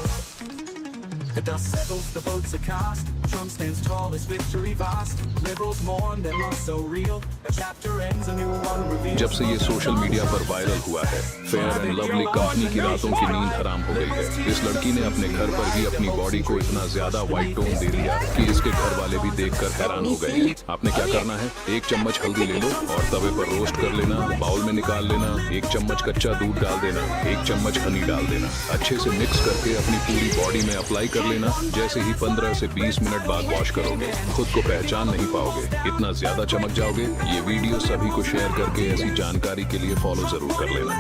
The dust settles, the votes are cast. Trump stands tall, his victory vast. Liberals mourn, their loss so real. A chapter ends, a new one reveals. जब से ये social media पर viral हुआ है, fair and lovely company की रातों की नींद हराम हो गई है। इस लड़की ने अपने घर पर ही अपनी बॉडी को इतना ज्यादा वाइट टोन दे दिया कि इसके घर वाले भी देखकर हैरान हो गए हैं। आपने क्या करना है, एक चम्मच हल्दी ले लो और तवे पर रोस्ट कर लेना, बाउल में निकाल लेना, एक चम्मच कच्चा दूध डाल देना, एक चम्मच हनी डाल देना, अच्छे से मिक्स करके अपनी पूरी बॉडी में अप्लाई कर लेना। जैसे ही 15 से 20 मिनट बाद वॉश करोगे, खुद को पहचान नहीं पाओगे, इतना ज्यादा चमक जाओगे। ये वीडियो सभी को शेयर करके ऐसी जानकारी के लिए फॉलो जरूर कर लेना।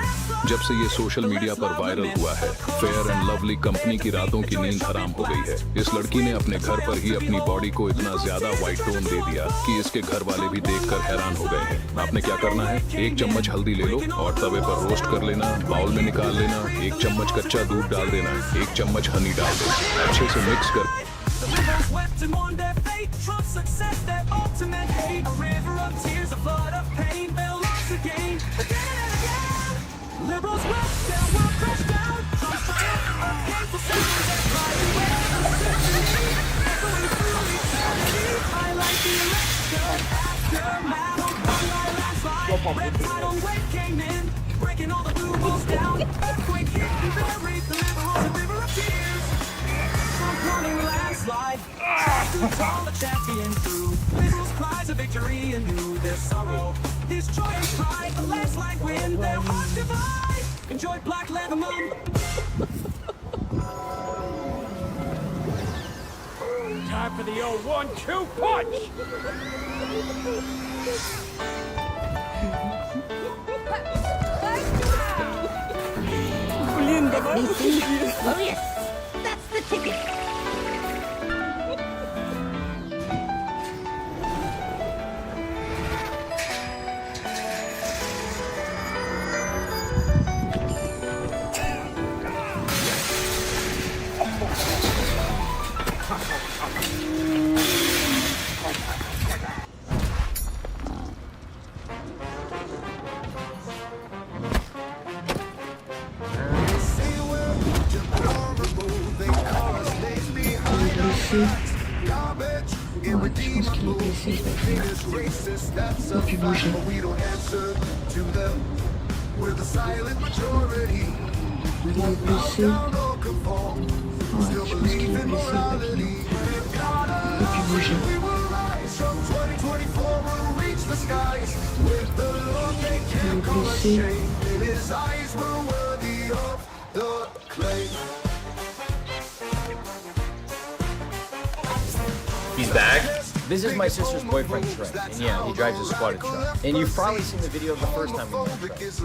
जब से ये सोशल मीडिया पर वायरल हुआ है, फेयर एंड लवली कंपनी की रातों की नींद हराम हो गई है। इस लड़की ने अपने घर पर ही अपनी बॉडी को इतना ज्यादा वाइट टोन दे दिया कि इसके घर वाले भी देखकर हैरान हो गए हैं। आपने क्या करना है, एक चम्मच हल्दी ले लो और तवे पर रोस्ट कर लेना, बाउल में निकाल लेना, एक चम्मच कच्चा दूध डाल देना, एक चम्मच हनी डाल देना, अच्छे से मिक्स कर। The liberals wept and mourned their fate. Trump's success, their ultimate hate. A river of tears, a flood of pain. Their loss again, again and again. Liberals wept, their world crashed down. Trump's triumph, a painful sound that cried away. Echoing through eternity. Highlight the election aftermath. Online landslide, red tidal wave came in, breaking all the blue walls down. Earthquake hit and buried the liberals, a river of tears. Running landslide, ToonTown the champion through. Liberals cries of victory anew. Their sorrow, his joy and pride. The landslide win, their hearts divide. Enjoy Black Leather Mum. Time for the old 1-2 punch! Let me see. Oh yes, that's the ticket. We're the silent majority. We won't bow down or conform. We still believe in morality. We will rise from 2024. We'll reach the skies. With the Lord they can't call us shame. In his eyes we're worthy of the claim. He's back. This is my sister's boyfriend, Trey, and yeah, he drives a squatted truck. And you've probably seen the video of the first time we met Trey.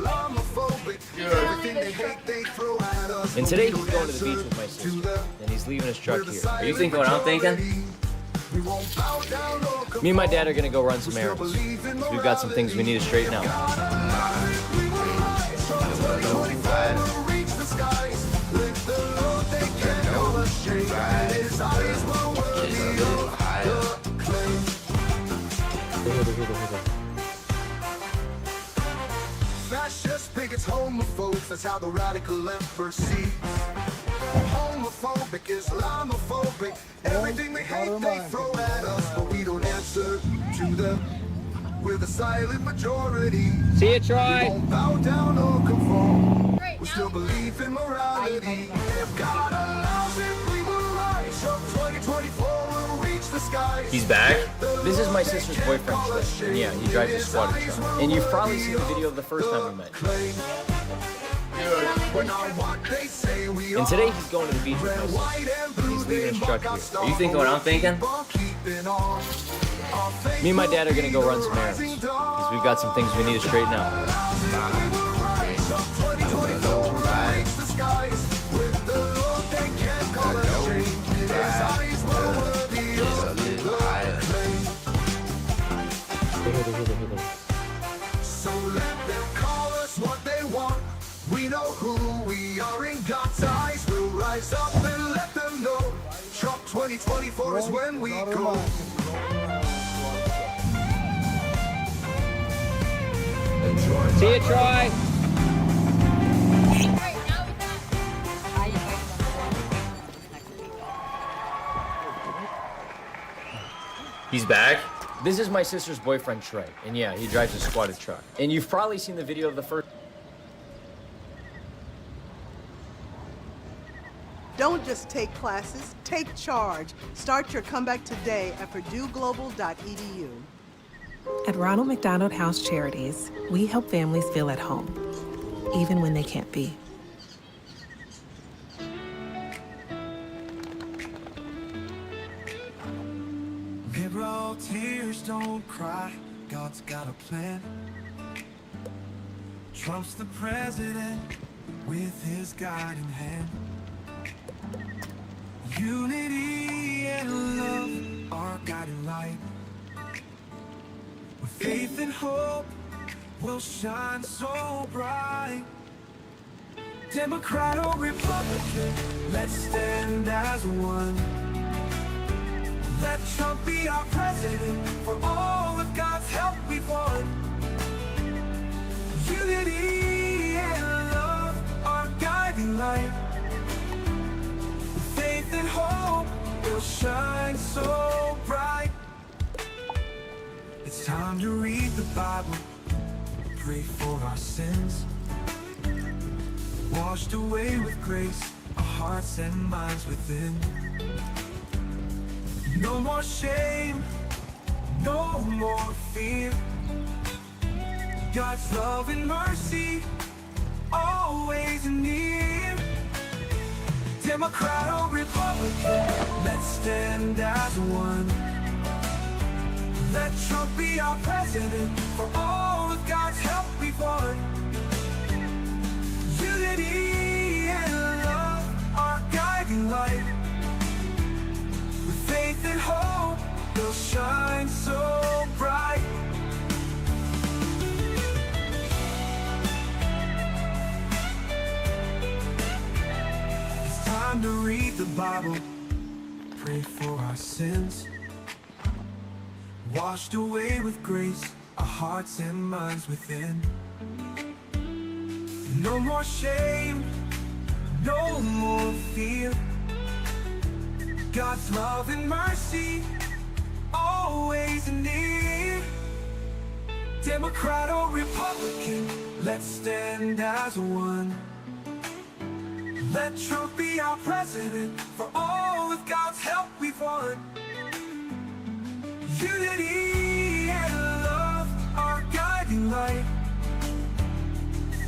And today he's going to the beach with my sister, and he's leaving his truck here. Are you thinking what I'm thinking? Me and my dad are gonna go run some errands. We've got some things we need to straighten out. Fascist bigots, homophobes, that's how the radical left perceives. Homophobic, Islamophobic, everything they hate they throw at us, but we don't answer to them. We're the silent majority. See you, Troy. We won't bow down or conform. We still believe in morality. If God allows it, we will rise from 2024. We'll reach the skies. He's back. This is my sister's boyfriend, Trey, and yeah, he drives a squatted truck. And you've probably seen the video of the first time we met. And today he's going to the beach with my sister. He's leaving his truck here. Are you thinking what I'm thinking? Me and my dad are gonna go run some errands, because we've got some things we need to straighten out. So let them call us what they want. We know who we are in God's eyes. We'll rise up and let them know. Trump 2024 is when we go. See you, Troy. He's back? This is my sister's boyfriend, Trey. And yeah, he drives a squatted truck. And you've probably seen the video of the first... Don't just take classes, take charge. Start your comeback today at purdueglobal.edu. At Ronald McDonald House Charities, we help families feel at home, even when they can't be. Liberal tears, don't cry. God's got a plan. Trump's the president with his guiding hand. Unity and love are guiding light. With faith and hope will shine so bright. Democrat or Republican, let's stand as one. Let Trump be our president. For all of God's help we've won. Unity and love are guiding light. Faith and hope will shine so bright. It's time to read the Bible, pray for our sins. Washed away with grace, our hearts and minds within. No more shame, no more fear. God's love and mercy, always near. Democrat or Republican, let's stand as one. Let Trump be our president. For all of God's help we've won. Unity and love are guiding light. With faith and hope, they'll shine so bright. It's time to read the Bible, pray for our sins. Washed away with grace, our hearts and minds within. No more shame, no more fear. God's love and mercy, always near. Democrat or Republican, let's stand as one. Let Trump be our president. For all of God's help we've won. Unity and love are guiding light.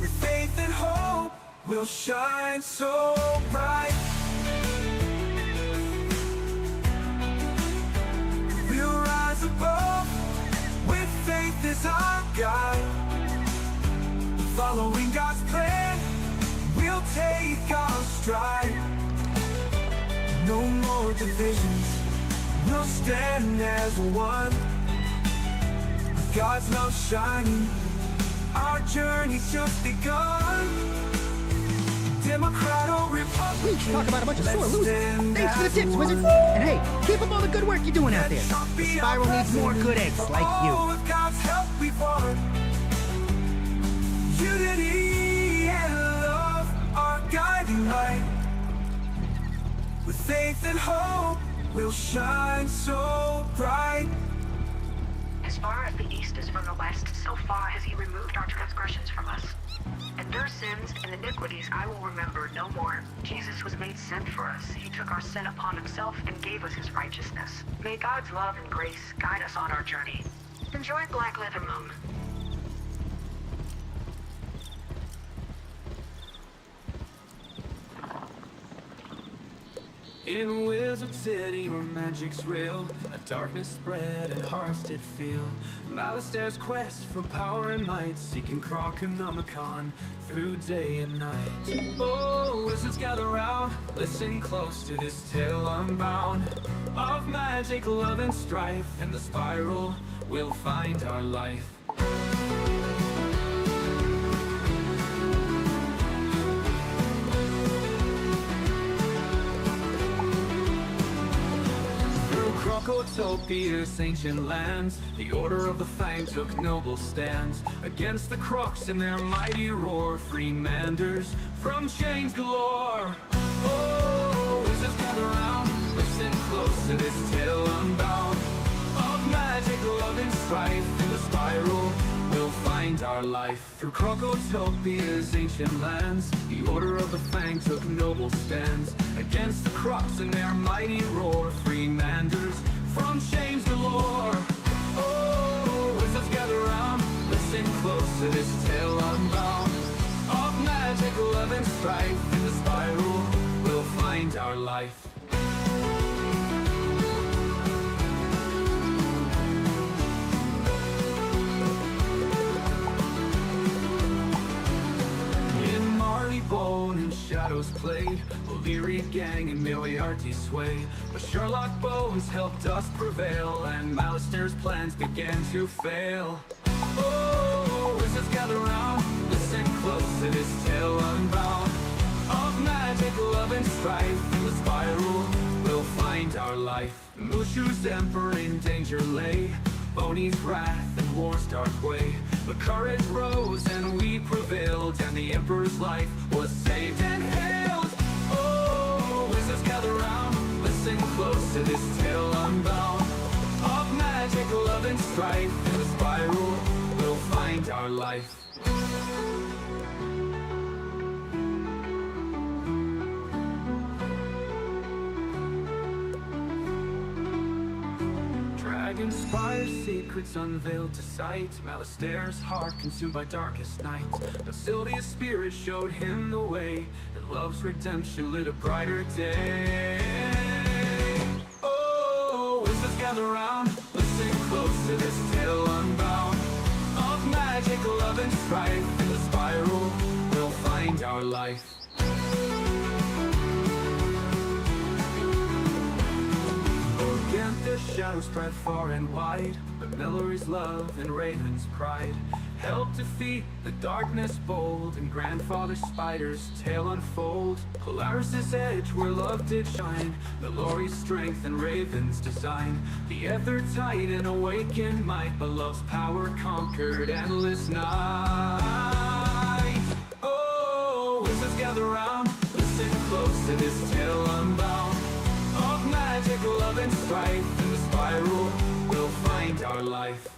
With faith and hope, we'll shine so bright. We'll rise above, with faith as our guide. Following God's plan, we'll take our stride. No more divisions, we'll stand as one. With God's love shining, our journey's just begun. Democrat or Republican, Talk about a bunch of sore losers. Thanks for the tips, wizard. And hey, keep up all the good work you're doing out there. The Spiral needs more good eggs like you. With God's help we've won. Unity and love are guiding light. With faith and hope, we'll shine so bright. As far as the east is from the west, so far has he removed our transgressions from us. And their sins and iniquities I will remember no more. Jesus was made sin for us. He took our sin upon himself and gave us his righteousness. May God's love and grace guide us on our journey. Enjoy Black Leather Moon. In Wizard City where magic's real, a darkness spread and hearts did feel. Alistair's quest for power and might, seeking Croconomicon through day and night. Oh, wizards gather round, listen close to this tale unbound. Of magic, love and strife, and the spiral will find our life. Crocotopia's ancient lands, the Order of the Fang took noble stands against the Crocs in their mighty roar. Freemanders from chains galore. Oh, wizards gather round, listen close to this tale unbound of magic, love, and strife. In the spiral, we'll find our life. Through Crocotopia's ancient lands, the Order of the Fang took noble stands against the Crocs in their mighty roar. Freemanders from chains galore. Oh, wizards gather round, listen close to this tale unbound of magic, love, and strife. In the spiral, we'll find our life. Bone and shadows played, O'Leary gang and Moriarty sway, but Sherlock Bones helped us prevail, and Malister's plans began to fail. Oh, wizards gather round, listen close to this tale unbound of magic, love, and strife. In the spiral, we'll find our life. Mushu's emperor in danger lay, Boney's wrath and war's dark way, but courage rose and we prevailed, and the Emperor's life was saved and hailed. Oh, wizards gather round, listen close to this tale unbound of magic, love, and strife. In the spiral, we'll find our life. Dragonspire's secrets unveiled to sight, Malister's heart consumed by darkest night. But Sylvia's spirit showed him the way, and love's redemption lit a brighter day. Oh, wizards gather round, listen close to this tale unbound of magic, love, and strife. In the spiral, we'll find our life. Their shadows spread far and wide, but Mallory's love and Raven's pride helped defeat the darkness bold, and Grandfather Spider's tale unfold. Polaris's edge where love did shine, Mallory's strength and Raven's design. The ether tight and awakened might, but love's power conquered endless night. Oh, wizards gather round, listen close to this tale unbound of magic, love, and strife. In the spiral, we'll find our life.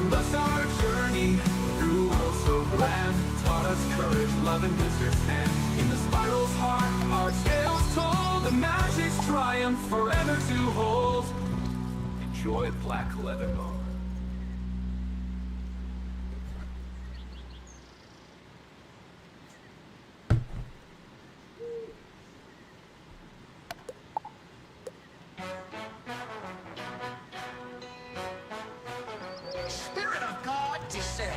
Thus our journey through worlds so grand taught us courage, love, and wizard's hand. In the spiral's heart, our tales told, the magic's triumph forever to hold. Enjoy Black Leather Bone. Spirit of God, descend.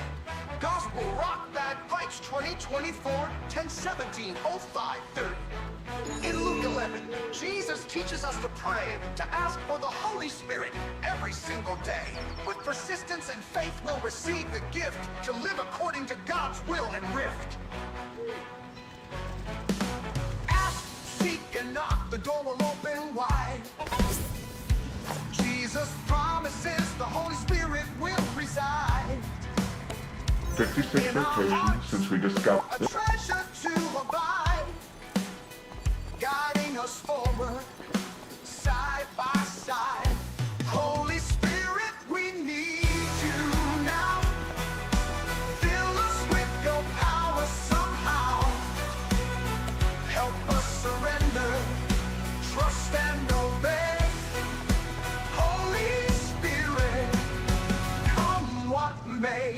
Gospel rock that pipes 2024, 10/17, 05/30. In Luke 11, Jesus teaches us to pray, to ask for the Holy Spirit every single day. With persistence and faith, we'll receive the gift to live according to God's will and rift. Ask, seek, and knock, the door will open wide. Jesus promises the Holy Spirit will reside. 56 rotations since we discovered A treasure to abide, guiding us forward, side by side. Holy Spirit, we need you now. Fill us with your power somehow. Help us surrender, trust and obey. Holy Spirit, come what may.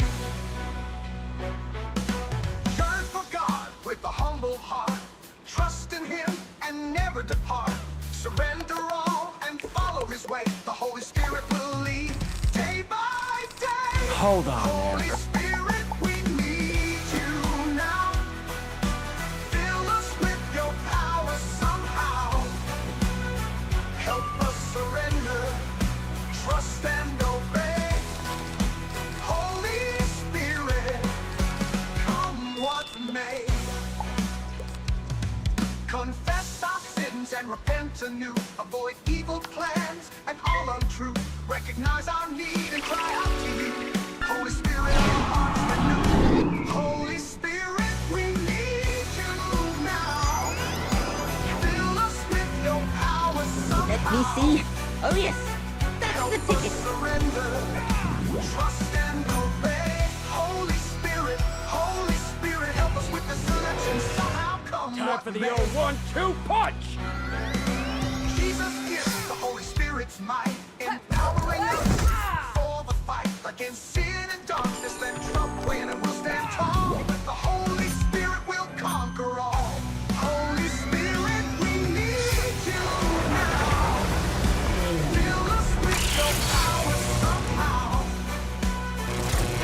Yearn for God with a humble heart. Trust in Him and never depart. Surrender all and follow His way. The Holy Spirit will lead day by day. Hold on, Holy man. Spirit, we need you now. Fill us with your power somehow. Help us surrender, trust and obey. Holy Spirit, come what may. Confess our to new. Avoid evil plans and all untruth. Recognize our need and cry out to you. Holy Spirit, our hearts renew. Holy Spirit, we need you now. Fill us with your power somehow. Let me see. Oh yes, that's the ticket. Surrender, trust and obey. Holy Spirit, help us with the selection somehow. Come Time what for the may. old 1-2 punch! Jesus gives the Holy Spirit's might, empowering us for the fight against sin and darkness. Let Trump win and we'll stand tall. With the Holy Spirit we'll conquer all. Holy Spirit, we need you now. Fill us with your power somehow.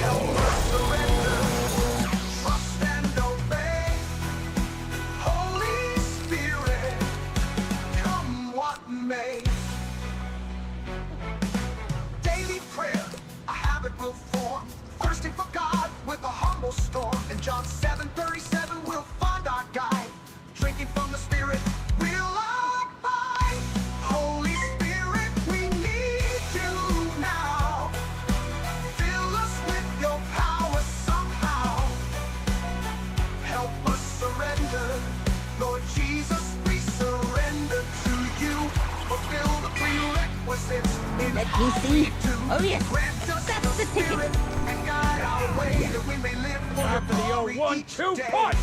Help us surrender, trust and obey. Holy Spirit, come what may. Daily prayer, a habit will form. Thirsting for God with a humble storm. In John 7:37, we'll find our guide. Drinking from the Spirit, we'll abide. Holy Spirit, we need you now. Fill us with your power somehow. Help us surrender. Lord Jesus, we surrender to you. Fulfill the prerequisites in Let me see. Oh yes, Grant us that's the ticket. Spirit and guide our way that we may live for Time for the your old glory each 1-2 day. punch!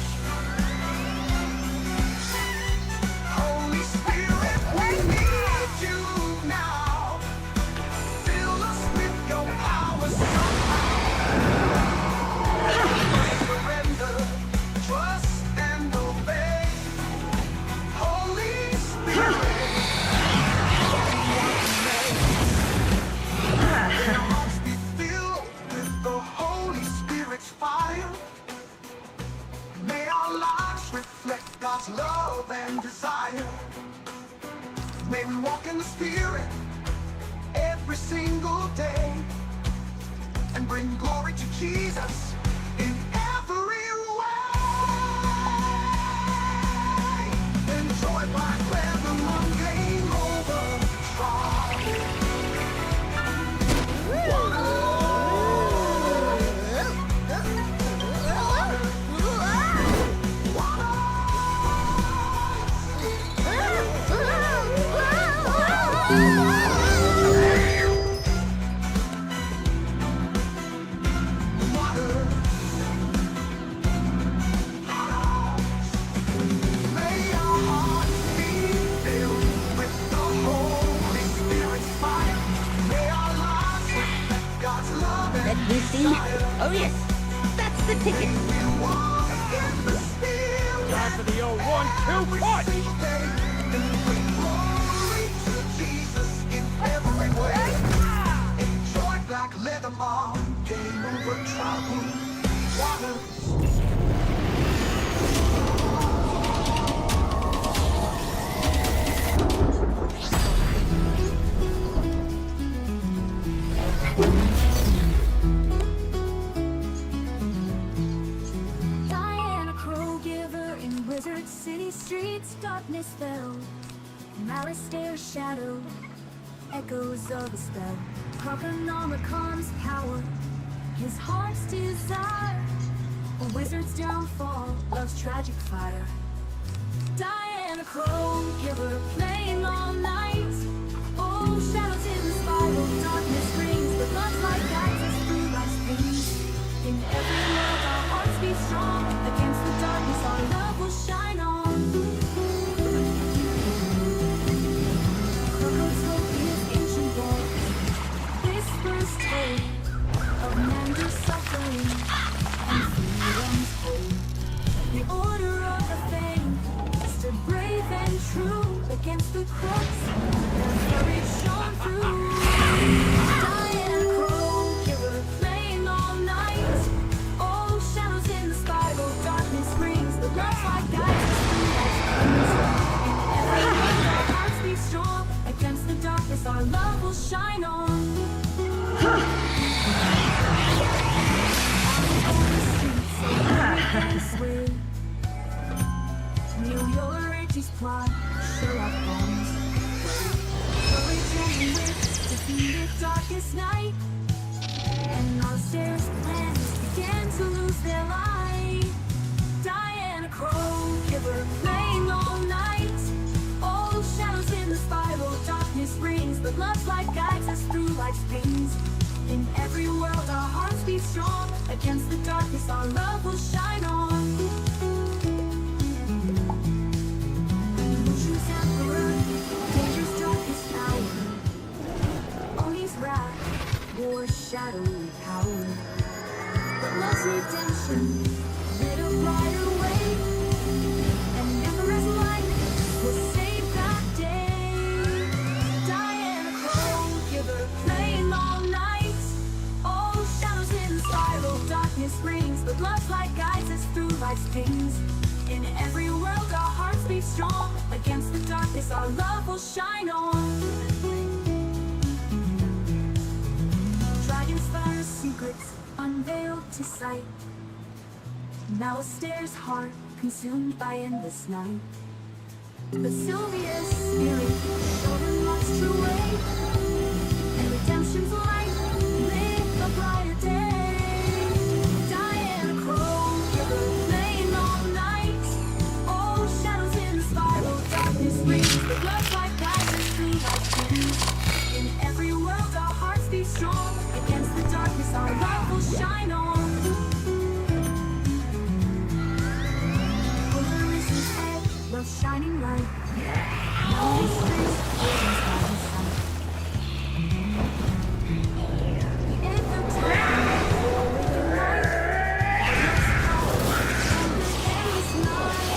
Holy Spirit, we need you now. Fill us with your power somehow. Surrender, trust and obey. Holy Spirit, may our hearts be filled with the Holy Spirit's fire. May our lives reflect God's love and desire. May we walk in the Spirit every single day and bring glory to Jesus in every way. Enjoy Black Leather Monday over May our hearts be filled with the Holy Spirit's fire. May our lives reflect God's love and Let me see. Oh yes, that's the ticket. we walk in the Spirit. Time for the old 1-2 punch! And bring glory to Jesus in every way. Enjoy Black Leather Monday over troubled waters. Diana Crow giver in Wizard City streets, darkness fell. Alistair's shadow, echoes of a spell. Croconomicon's power, his heart's desire. A wizard's downfall, love's tragic fire. Diana Crow giver playing all night. Oh, shadows in the spiral, darkness rings, but love's light guides us through life's pain. In every world our hearts be strong. Against the darkness our love will shine on. Crocotopia's ancient walls, whispers told of Mandra's suffering and freedom's hope. The order of the fame stood brave and true against the crooks. Their courage shone through. Diana Crow, giver playing all night. Oh, shadows in the spiral, Against the darkness, our love will shine on. Choose emperor, dangerous darkest hour. Oni's wrath, war's shadowy power. But love's redemption lit a brighter way, and Emperor's light will save that day. Diana Crow, giver, playing all night. All shadows in spiral, darkness reigns, but love's light guides us through life's pains. In every world our hearts beat strong. Against the darkness our love will shine on. Dragon's fire secrets unveiled to sight. Now Astar's heart consumed by endless night. But Sylvia's spirit showed him love's true way, and redemption's light lit a brighter day. Diana Crow, giver, playing all night. All shadows in the spiral, darkness reigns, but love's light guides us through life's pains. In every world our hearts beat strong. Against the darkness our love will shine on. Love shining light. Now we streets golden sky and sun. If the time with the light, endless night.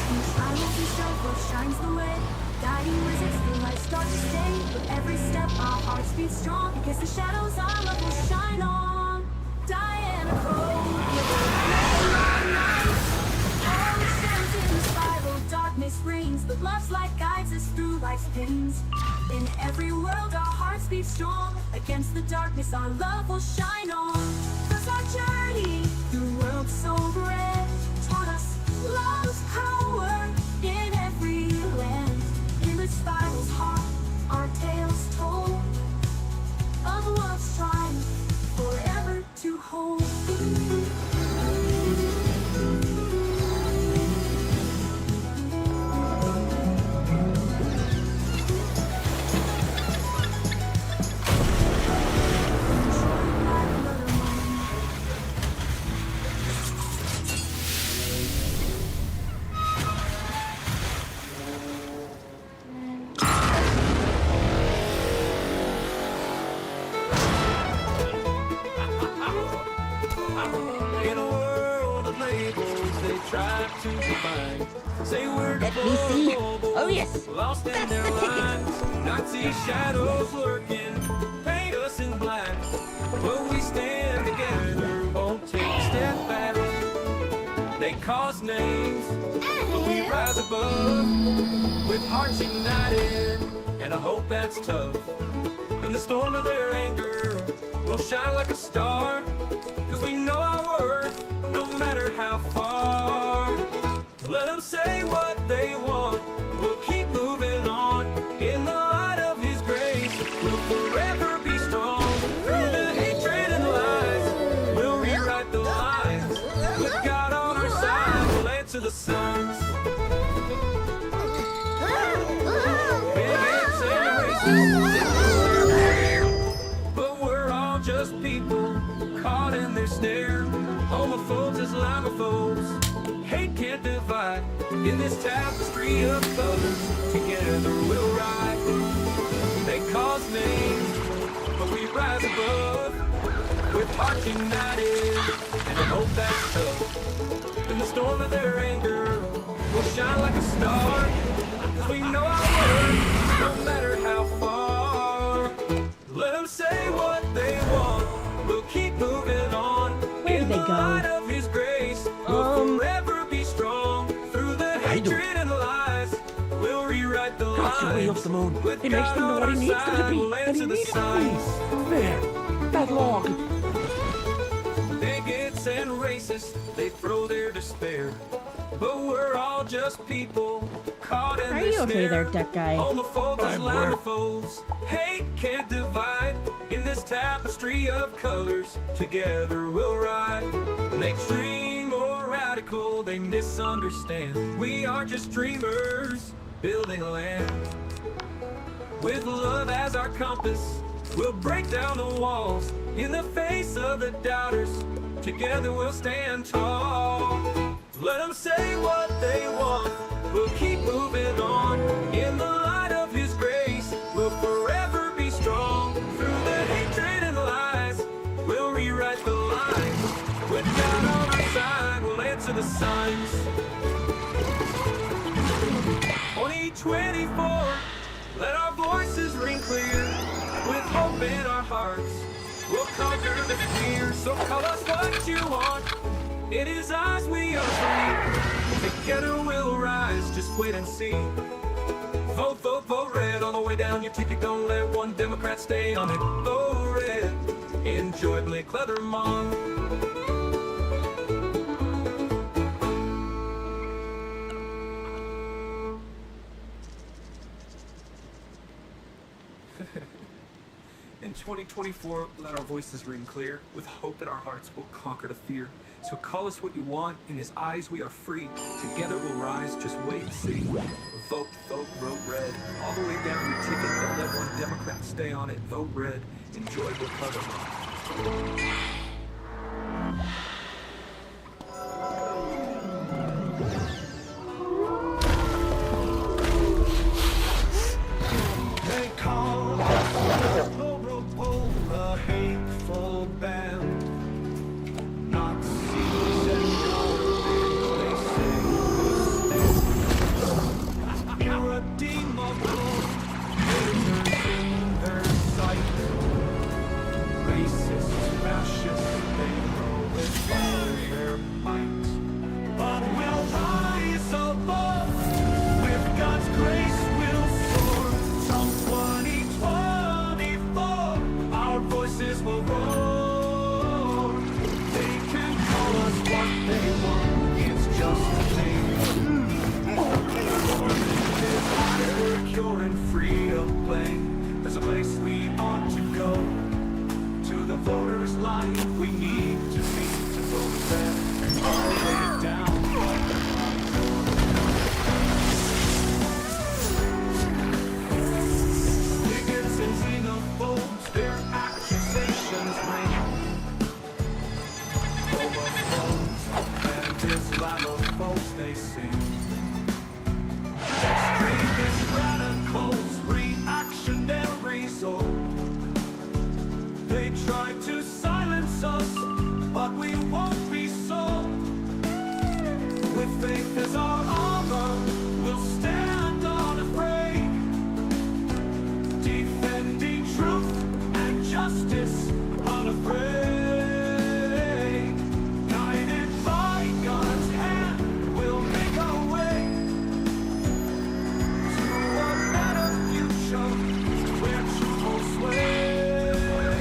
In trials and strife, love shines the way. Guiding wizards through life's darkest day. With every step our hearts beat strong. Against the shadows our love will shine on. Diana Crow, playing all night. All the shadows in the spiral, darkness reigns, but love's light guides us through life's pains. In every world our hearts beat strong. Against the darkness our love will shine on. Cause our journey through worlds so great taught us love's power in every land. In the spiral's heart our tales told of love's triumph forever to hold. In a world of labels they try to define. Say we're Let me see. deplorable, Oh, yes. lost in That's their the ticket. lines. Nazi shadows lurking, paint us in black. But we stand together, won't take a step back. They cause names, but we rise above. With hearts united, and I hope that's tough. In the storm of their anger, we'll shine like a star. Cause we know our worth, no matter how far. Let them say what they want, we'll keep moving on. In the light of His grace, we'll forever be strong. Through the hatred and lies, we'll rewrite the lines. With God on our side, we'll answer the signs. But we're all just people caught in their snare. Homophobes as limephobes, hate can't divide. In this tapestry of colors, together we'll ride. They cause names, but we rise above. With hearts united, and I hope that's tough. In the storm of their anger, we'll shine like a star. Cause we know our worth, no matter how far. Let them say what they want, we'll keep moving on. Where did they In the go? light of His grace, we'll forever be strong. Through the hatred and lies, we'll rewrite the Cross your way lines. up the moon. With It makes God them on what he our needs them to side, be, we'll and he answer the needs them to signs. be. There, that log. Bigots and racists, they throw their despair. But we're all just people caught in Are this you okay snare. there, duck guy? Homophobes and I'm worried. limephobes, hate can't divide. In this tapestry of colors, together we'll ride. An extreme or radical, they misunderstand. We are just dreamers, building a land. With love as our compass, we'll break down the walls. In the face of the doubters, Together we'll stand tall. Let them say what they want. We'll keep moving on. In the light of His grace, we'll forever be strong. Through the hatred and lies, we'll rewrite the lines. With God on our side, we'll answer the signs. 2024, let our voices ring clear. With hope in our hearts, we'll conquer the fear. So call us what you want. It is ours, we are free. Together we'll rise, just wait and see. Vote, vote, vote red all the way down your ticket. Don't let one Democrat stay on it. Vote red. Enjoy Blake Leathermon. In 2024, let our voices ring clear. With hope in our hearts, we'll conquer the fear. So call us what you want. In His eyes, we are free. Together we'll rise. Just wait and see. Vote, vote, vote red. All the way down your ticket. Don't let one Democrat stay on it. Vote red. Enjoy the clever. They call us horrible, a hateful band. Nazis and garbage, they say we stand. Irredeemable, haters in their sight. Racist, fascist, they know it by their might. But we'll rise above, with God's grace we'll soar. From 2024, our voices will roar. They can call us what they want, it's just a name. We're pure and free to play. There's a place we ought to go. To the voters' line, we need to be to vote red. All the way down. Bigots and xenophobes, their accusations ring. Homophobes and Islamophobes, they sing. Extremist radicals, reactionaries, oh. They try to silence us, but we won't be so. With faith as our armor, we'll stand unafraid. Defending truth and justice, unafraid. Guided by God's hand, we'll make our way to a better future where truth will sway.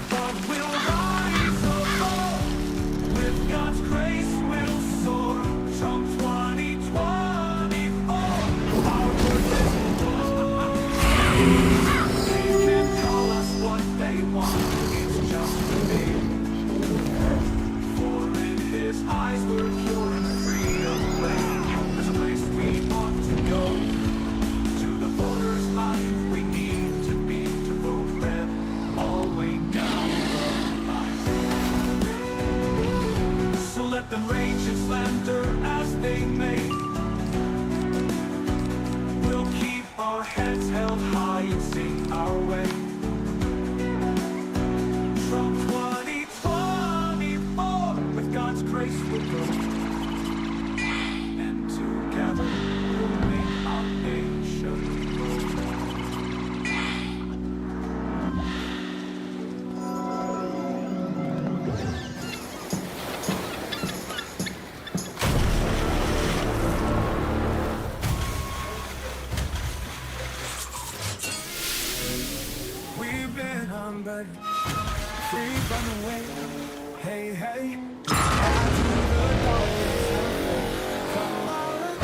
But we'll rise above, with God's grace we'll soar. From 2024, our voices will roar. They can call us what they want, it's just a name. For in His eyes we're pure and free of blame. There's a place we ought to go. To the voters' line, we need to be to vote red. All the way down the line. So let them rage and slander as they may. We'll keep our heads held high and sing our way. From 2024, with God's grace we'll go. And together we'll make our nation grow. We've been unburdened, free from the weight. Hey, hey, out to the darkness. Come on,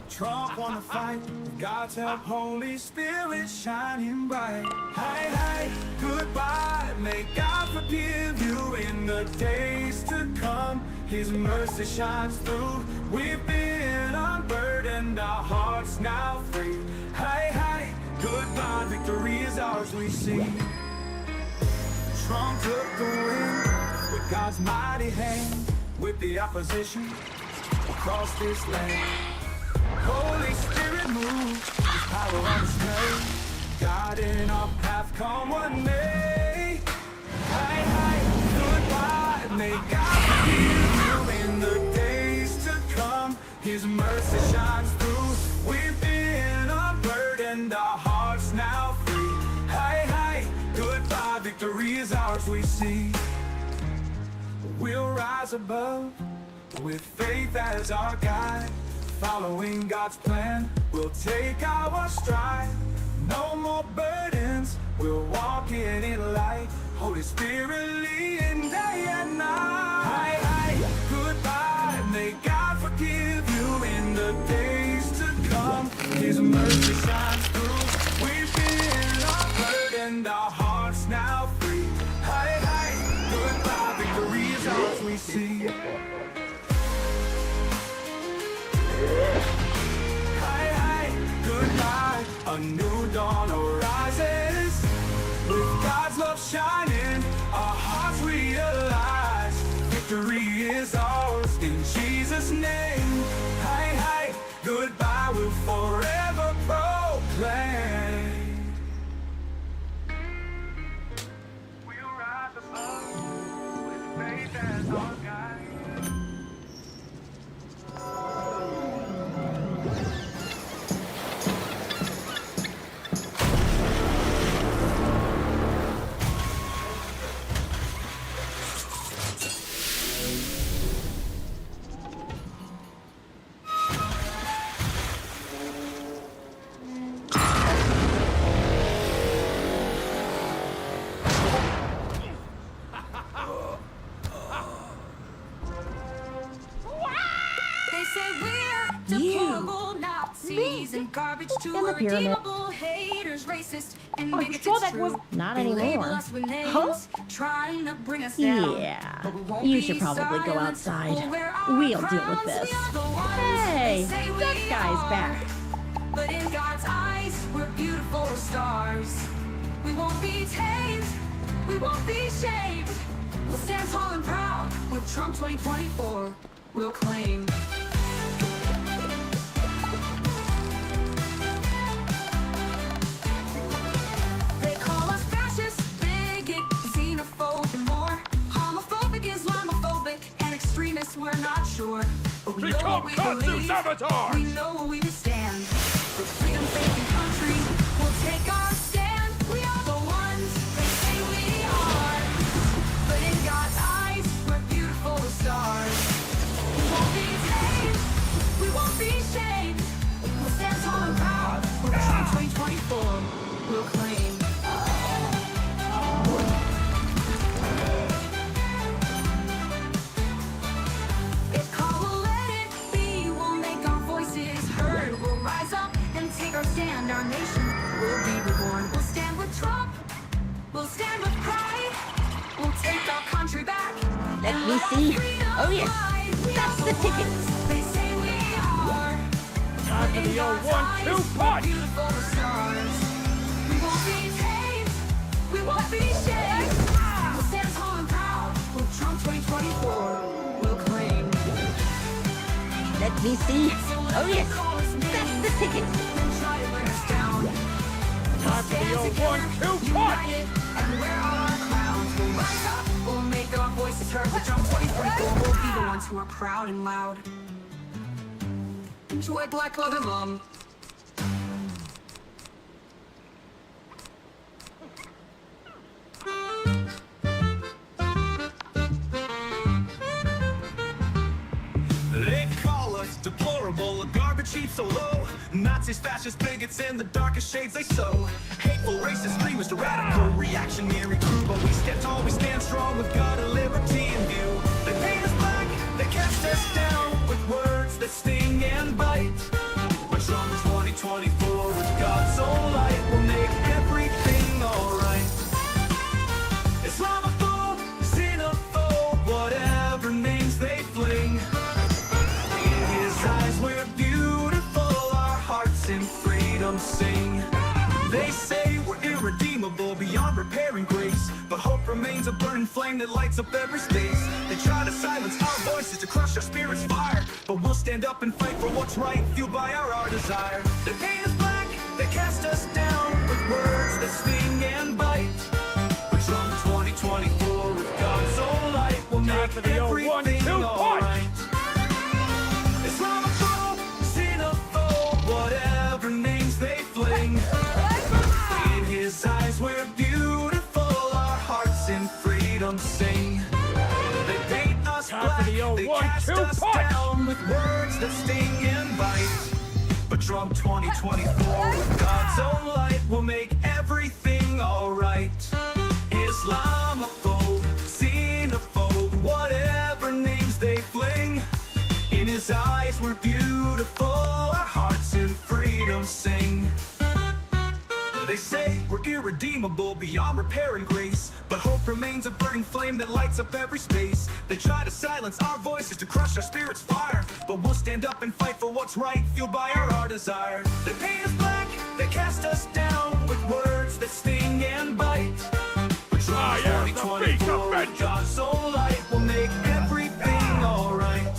Trump wanna fight. God's help, Holy Spirit shining bright. Hey, hey, goodbye. May God forgive you in the days to come. His mercy shines through. We've been unburdened, our hearts now free. Hey, hey, goodbye. Victory is ours, we see. Trump took the win. God's mighty hand with the opposition across this land. Holy Spirit move, His power on display, guiding our path, come what may. Hi, hi, goodbye, may God forgive you in the days to come. His mercy shines through, we've been unburdened, our hearts now free. Hi, hi, goodbye, victory is ours we see. We'll rise above with faith as our guide, following God's plan, we'll take our stride. No more burdens, we'll walk in light. Holy Spirit leading day and night. Hi, hi, goodbye, may God forgive you in the days to come. His mercy shines through, we've been unburdened, our hearts now free. Hi, hi, goodbye, victory is ours we see. Goodbye, a new dawn arises. With God's love shining, our hearts realize victory is ours in Jesus' name. Hi, hi, goodbye, we'll forever proclaim. We'll rise above with faith as our guide. And garbage to irredeemable haters, racist and bigots. That was not anymore. Huh? Trying to bring us down. Yeah, you should probably go outside. We'll deal with this. Hey, that guy's back. But in God's eyes, we're beautiful stars. We won't be tamed, we won't be shamed. We'll stand tall and proud with Trump 2024. We'll claim. We're not sure, but we know what we believe. We know what we stand. For freedom, faith, and country, we'll take our stand. We are the ones they say we are. But in God's eyes, we're beautiful as stars. We won't be tamed, we won't be shamed. We'll stand tall and proud. We're Trump 2024, we'll claim. Stand, our nation will be reborn. We'll stand with Trump, we'll stand with pride. We'll take our country back. Let me see. Oh yes, that's the ticket. They say we are. Time for the old 1-2 punch. Beautiful stars. We won't be tamed, we won't be shamed. We'll stand tall and proud. With Trump 2024, we'll claim. Let me see. Oh yes, that's the ticket. Time for the old 1-2 punch! And wear our crowns. We'll rise up, we'll make our voices heard. For Trump 2024, we'll be the ones who are proud and loud. Enjoy Black Leather Mom. They call us deplorable, a garbage heap so low. Nazis, fascists, bigots, and the darkest shades they sow. Hateful, racist, extremist, radical, reactionary crew. But we stand tall, we stand strong with God and liberty in view. They paint us black, they cast us down with words that sting and bite. But Trump 2024 with God's own light will make everything alright. Islamophobe, xenophobe, whatever names they fling. In his eyes we're beautiful, our hearts in freedom sing. They say we're irredeemable, beyond repair and grace. But hope remains a burning flame that lights up every space. crush our spirit's fire, but we'll stand up and fight for what's right, fueled by our desire. They paint us black, they cast us down with words that sting and bite. But from 2024 with God's own light, we'll make everything alright. Islamophobe, xenophobe, whatever names they fling. In his eyes we're beautiful, our hearts in freedom sing. They paint us black, they cast us down with words that sting and bite. But Trump 2024 with God's own light will make everything alright. Islamophobe, xenophobe, whatever names they fling. In his eyes we're beautiful, our hearts in freedom sing. They say we're irredeemable beyond repair and grace, but hope remains a burning flame that lights up every space. They try to silence our voices, to crush our spirit's fire, but we'll stand up and fight for what's right, fueled by our desire. They paint us black, they cast us down with words that sting and bite. But Trump 2024 with God's own light will make everything alright.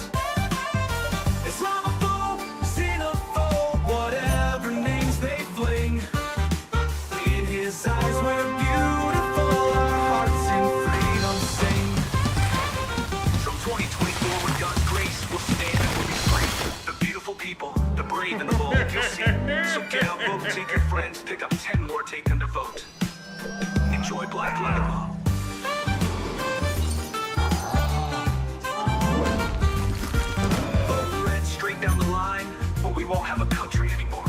Islamophobe, xenophobe, whatever names they fling. In his eyes we're beautiful, our hearts in freedom sing. From 2024 with God's grace we'll stand and we'll be free. The beautiful people, the brave and the bold, you'll see. So get out, vote, take your friends, pick up 10 more, take them to vote. Enjoy Black Lives Matter. Vote red straight down the line, or we won't have a country anymore.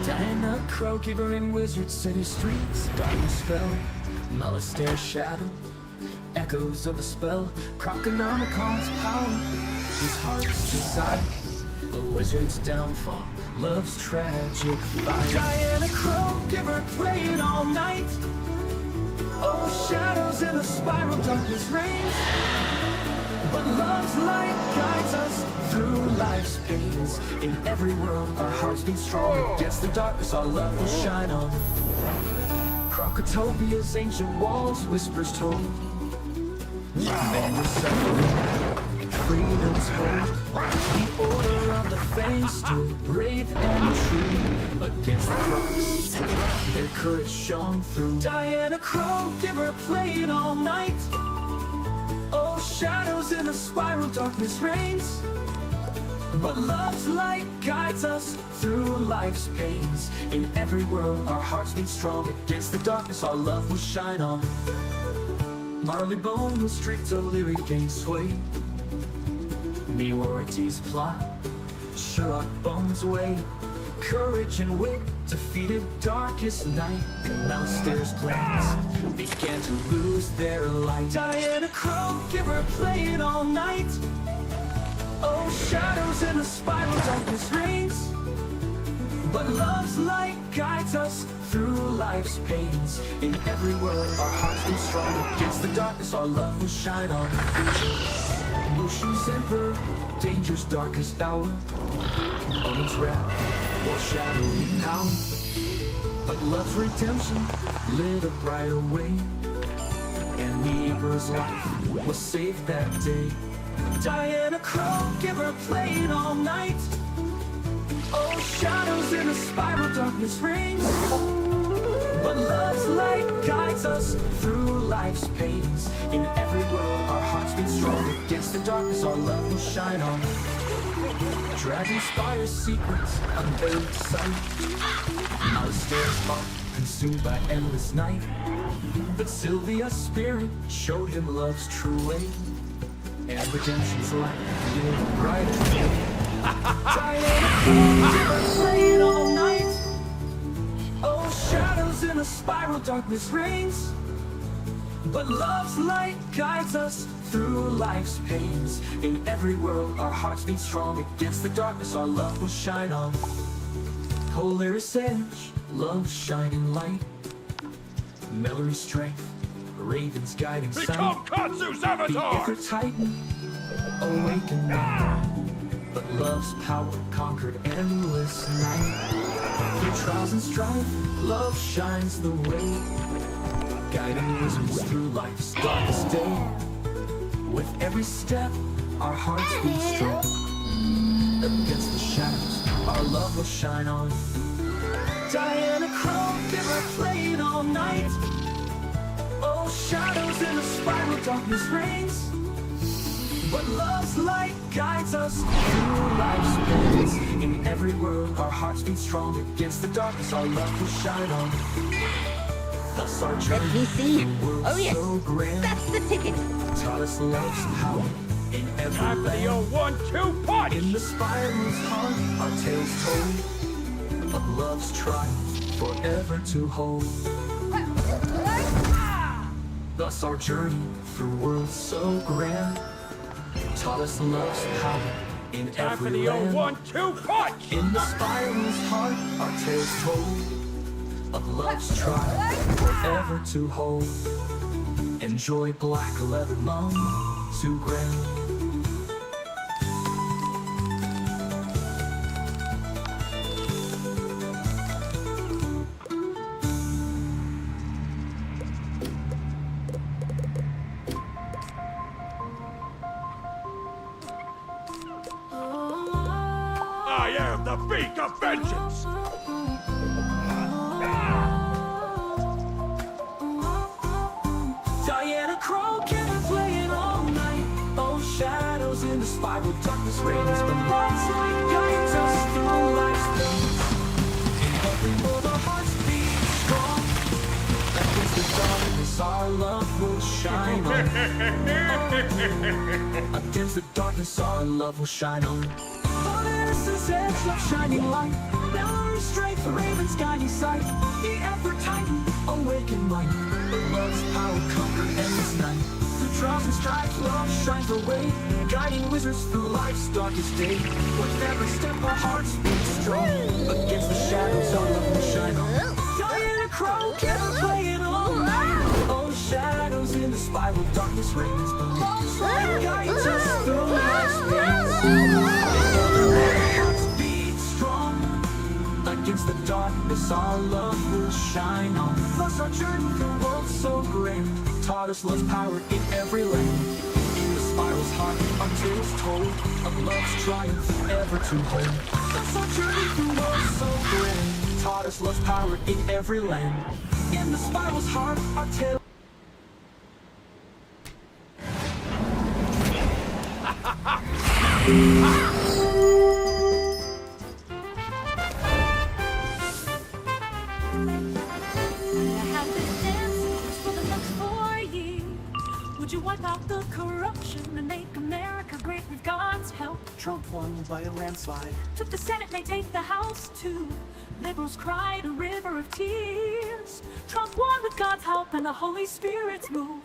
Diana Crow, keeper in Wizard City streets. Darkness fell, Mollister shadow, echoes of a spell. Croconomicon's power, his heart's desire. The wizard's downfall, love's tragic fire. Diana Crow, giver playing all night. Oh, shadows in a spiral, darkness reigns. But love's light guides us through life's pains. In every world, our hearts beat strong. Against the darkness, our love will shine on. Crocotopia's ancient walls, whispers told. Man is suffering, freedom's hope. The order of the Fae stood brave and true. Against the cross, their courage shone through. Diana Crow, giver playing all night. Oh, shadows in a spiral, darkness reigns. But love's light guides us through life's pains. In every world, our hearts beat strong. Against the darkness, our love will shine on. Marleybone will streak till lyric gain sway. Meority's plot, Sherlock Bones' way. Courage and wit defeated darkest night. And Malster's plans began to lose their light. Diana Crow, giver playing all night. Oh, shadows in a spiral, darkness reigns. But love's light guides us through life's pains. In every world, our hearts beat strong. Against the darkness, our love will shine on. Ocean's emperor, danger's darkest hour. Owen's wrath, foreshadowing power. But love's redemption lit a brighter way. And the emperor's life was saved that day. Diana Crow, giver playing all night. Oh, shadows in a spiral, darkness reigns. But love's light guides us through life's pains. In every world, our hearts beat strong. Against the darkness, our love will shine on. Dragon Spire's secrets, unveiled sight. Alistair's heart, consumed by endless night. But Sylvia's spirit showed him love's true way. And redemption's light lit brighter day. Diana Crow, playing all night. Oh, shadows in a spiral, darkness reigns. But love's light guides us through life's pains. In every world, our hearts beat strong. Against the darkness, our love will shine on. Polaris edge, love's shining light. Memory's strength, Raven's guiding sight. Become Katsu's avatar! The Ether Titan, awaken now. But love's power conquered endless night. Through trials and strife, love shines the way, guiding wisdoms through life's darkest day. With every step, our hearts beat strong. Against the shadows, our love will shine on. Diana Crow, they were playing all night. Oh, shadows in a spiral, darkness reigns. But love's light guides us through life's pains. In every word, our hearts beat strong. Against the darkness, our love will shine on. Thus our journey. Let me see. Oh yes, so grand. that's the ticket. Taught us love's power in every Time for the old 1-2 punch! In the spiral's heart, our tales told of love's triumph forever to hold. Thus our journey through worlds so grand taught us love's power in Time every for the old land. 1-2 punch! In the spiral's heart, our tales told of love's triumph forever to hold. Enjoy black leather long to grand. I am the beak of vengeance! Diana Crow kept playing all night. Oh, shadows in the spiral, darkness reigns, but love's light guides us through life's pains. In every world our hearts beat strong. Against the darkness our love will shine on. Against the darkness our love will shine on. On innocence edge, love shining light. Valor's strength, the raven's guiding sight. The effort titan, awaken light. But love's power conquered endless night. Through trials and strife, love shines the way, guiding wizards through life's darkest day. With every step our hearts beat strong. Against the shadows our love will shine on. Diana Crow kept playing all night. Oh, shadows in the spiral, darkness reigns, but love's light guides us through life's pains. Hearts beat strong. Against the darkness our love will shine on. Thus our journey through worlds so grand taught us love's power in every land. In the spiral's heart, our tales told of love's triumph ever to hold. Thus our journey through worlds so grand taught us love's power in every land. In the spiral's heart, our tales. Would you wipe out the corruption and make America great with God's help? Trump won by a landslide. Took the Senate, may take the House too. Liberals cried a river of tears. Trump won with God's help and the Holy Spirit's move.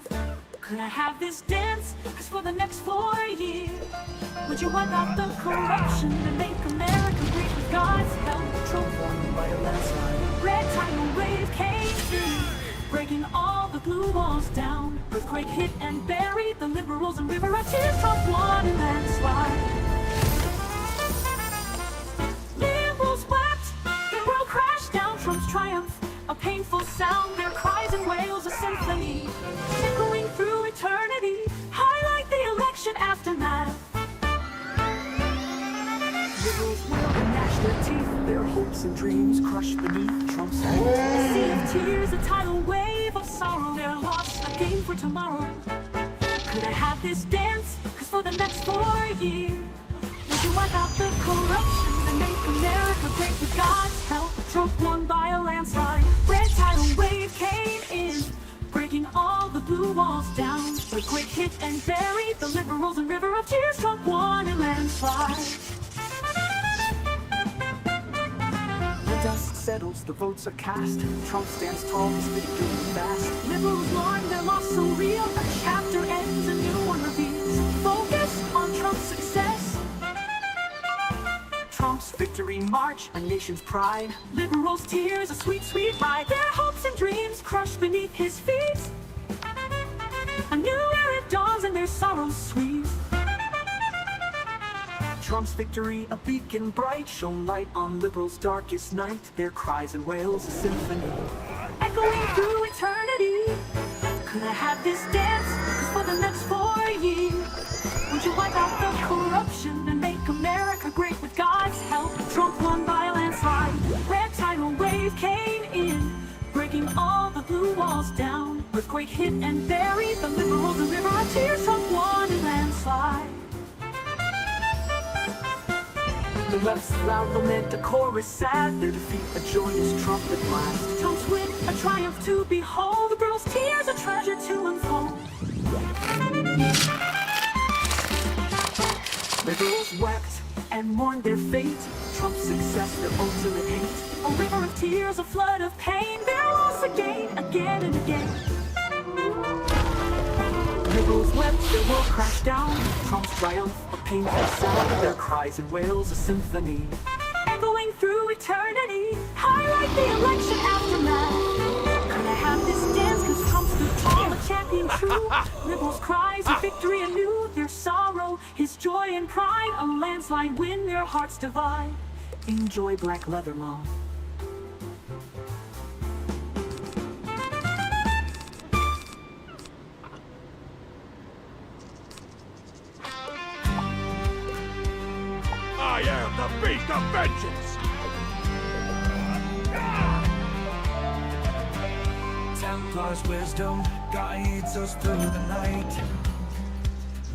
Could I have this dance? Cause for the next 4 years, would you wipe out the corruption and make America great with God's help? Trump won by a landslide. Red tidal wave came through, breaking all the blue walls down. Earthquake hit and buried the liberals and river of tears. Trump won in landslide. Liberals wept, the world crashed down. Trump's triumph, a painful sound. Their cries and wails, a symphony echoing through eternity. Highlight the election aftermath. Liberals wailed and gnashed their teeth, their hopes and dreams crushed beneath Trump's A hand. sea of tears, a tidal wave of sorrow. Their loss, a game for tomorrow. Could I have this dance? Cause for the next 4 years, would you wipe out the corruption and make America great with God's help? Trump won by a landslide. Red tidal wave came in, breaking all the blue walls down. Earthquake hit and buried the liberals and river of tears. Trump won in landslide. Dust settles, the votes are cast. Trump stands tall, his victory fast. Liberals mourn their loss so real. A chapter ends, a new one reveals. Focus on Trump's success. Trump's victory march, a nation's pride. Liberals' tears, a sweet, sweet ride. Their hopes and dreams crushed beneath his feet. A new era dawns and their sorrows sweet. Trump's victory, a beacon bright, shone light on liberals' darkest night. Their cries and wails, a symphony, echoing through eternity. Could I have this dance? 'Cause for the next 4 years, would you wipe out the corruption and make America great with God's help? Trump won by a landslide. Red tidal wave came in, breaking all the blue walls down. Earthquake hit and buried the liberals. The river of tears. Trump won a landslide. The left's loud lament, the chorus sad. Their defeat a joyous trumpet blast. Trump's win, a triumph to behold. The girl's tears, a treasure to unfold. The girls wept and mourned their fate. Trump's success, their ultimate hate. A river of tears, a flood of pain. Their loss again and again. Liberals wept, their world crashed down. Trump's triumph, a painful sound. Their cries and wails, a symphony, echoing through eternity. Highlight the election aftermath. Could I have this dance? 'Cause Trump stood tall, a champion true. Liberals' cries of victory anew. Their sorrow, his joy and pride. A landslide win, their hearts divide. Enjoy black leather, Mom. I am the beast of vengeance! Templar's wisdom guides us through the night.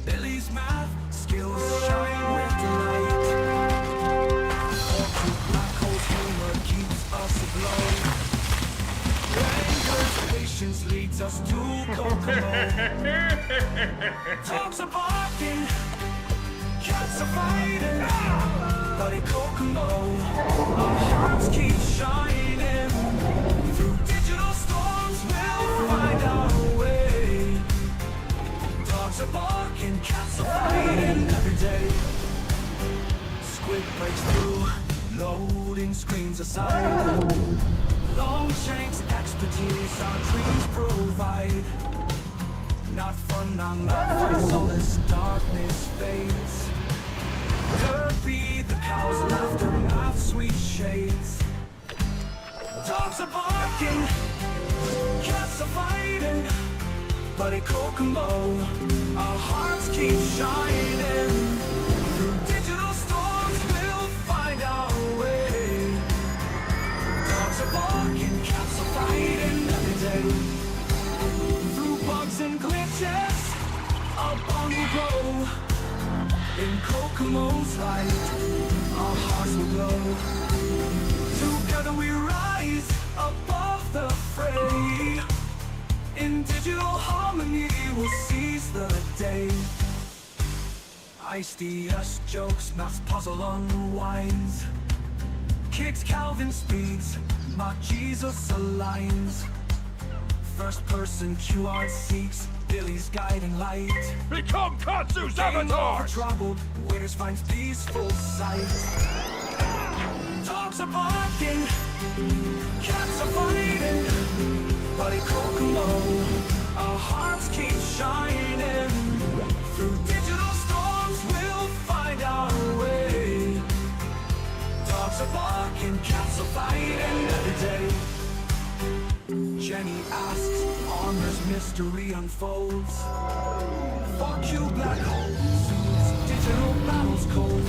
Billy's math skills shine with delight. Black hole's humor keeps us aglow. Ranger's patience leads us to Kokomo. Dogs are barking, cats are fighting, bloody Kokomo. Our hearts keep shining. Through digital storms we'll find our way. Dogs are barking, cats are fighting every day. Squid breaks through, loading screens aside. Longshank's expertise our dreams provide. Not for none, not for solace, darkness fades. Derby, the cow's laughter, not sweet shades. Dogs are barking, cats are fighting, bloody Kokomo. Our hearts keep shining. Through digital storms we'll find our way. Dogs are barking, cats are fighting every day. Through bugs and glitches, our bond will grow. In Kokomo's light, our hearts will glow. Together we rise above the fray. In digital harmony we'll seize the day. Ice-DS jokes, maths puzzle unwinds. Kicks Calvin speeds, mock Jesus aligns. First person QR seeks Billy's guiding light. Become Katsu's avatar! Troubled, waiters finds peaceful sight. Dogs are barking, cats are fighting, bloody Kokomo. Our hearts keep shining. Through digital storms we'll find our way. Dogs are barking, cats are fighting every day. Jenny asks, armor's mystery unfolds. Fuck you, black holes, digital battles cold.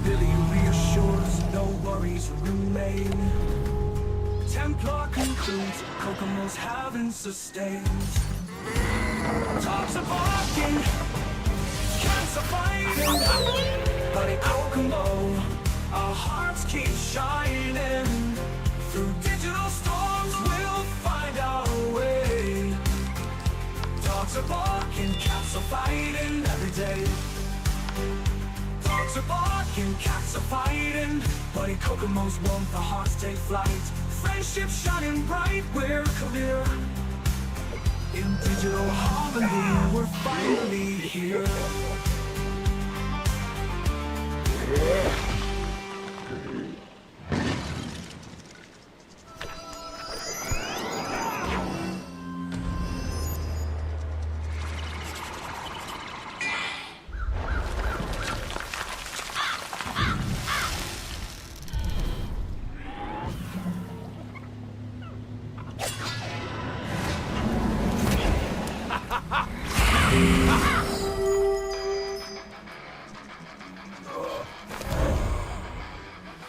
Billy reassures, no worries remain. Templar concludes, Kokomo's haven't sustained. Dogs are barking, cats are fighting, bloody Kokomo. Our hearts keep shining. Through digital storms we'll find our way. Dogs are barking, cats are fighting every day. Dogs are barking, cats are fighting, bloody Kokomo's won't the hearts take flight. Friendship shining bright, we're clear. In digital harmony, we're finally here.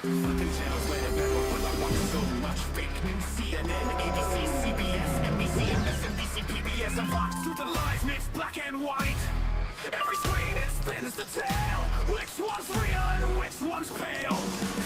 Fucking channels where they're better, but I watch so much fake news. CNN, ABC, CBS, NBC, MSNBC, PBS, and Fox. Through the lies mixed black and white. Every screen it spins the tale. Which one's real and which one's pale?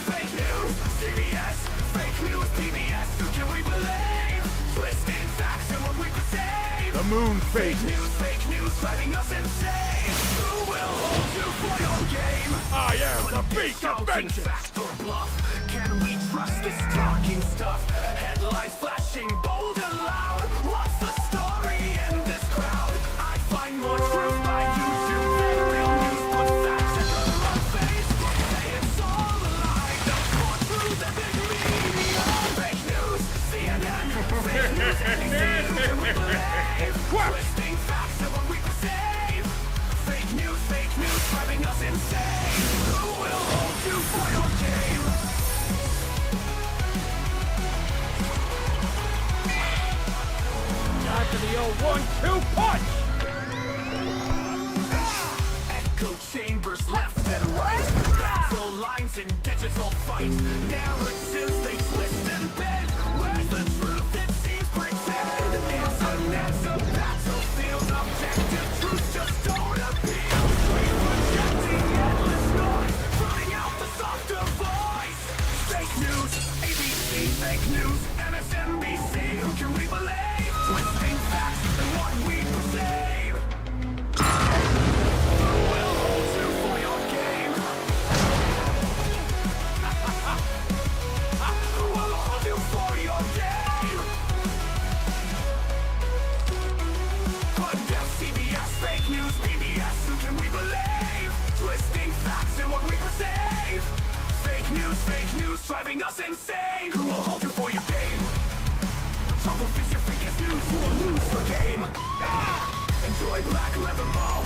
Fake news, CBS, fake news, PBS. Who can we believe? Twisting facts and what we perceive. The moon Fake news, driving us insane. Who will hold you for your game? I am the beast of vengeance. Fact or bluff? Can we trust this talking stuff? Headlines flashing bold and loud. What's the story in this crowd? I find more truth by YouTube than real news. Put facts in the face. Say it's all a lie. Don't go through the big media. Fake news, CNN. Fake news, NBC. Who can we believe? Twisting facts and what we perceive. Fake news, driving us insane. Who will hold you for your game? Time for the old 1-2 punch! Echo chambers left and right. Battle lines in digital fight. Narratives they twist and bend. Where's the truth? It seems pretend. It's a battlefield. Objective truth just don't appeal. We're projecting endless noise, droning out the softer voice. Fake news, ABC, fake news, MSNBC. Who can we believe? Twisting facts and what we perceive. Who will hold you for your game? Who will hold you for your game? Condemn CBS, fake news, PBS. Who can we believe? Twisting facts and what we perceive. Fake news, driving us insane. Who will hold you for your game? Trouble fix your freakiest news. Who will lose your game? Enjoy Black Leather Ball.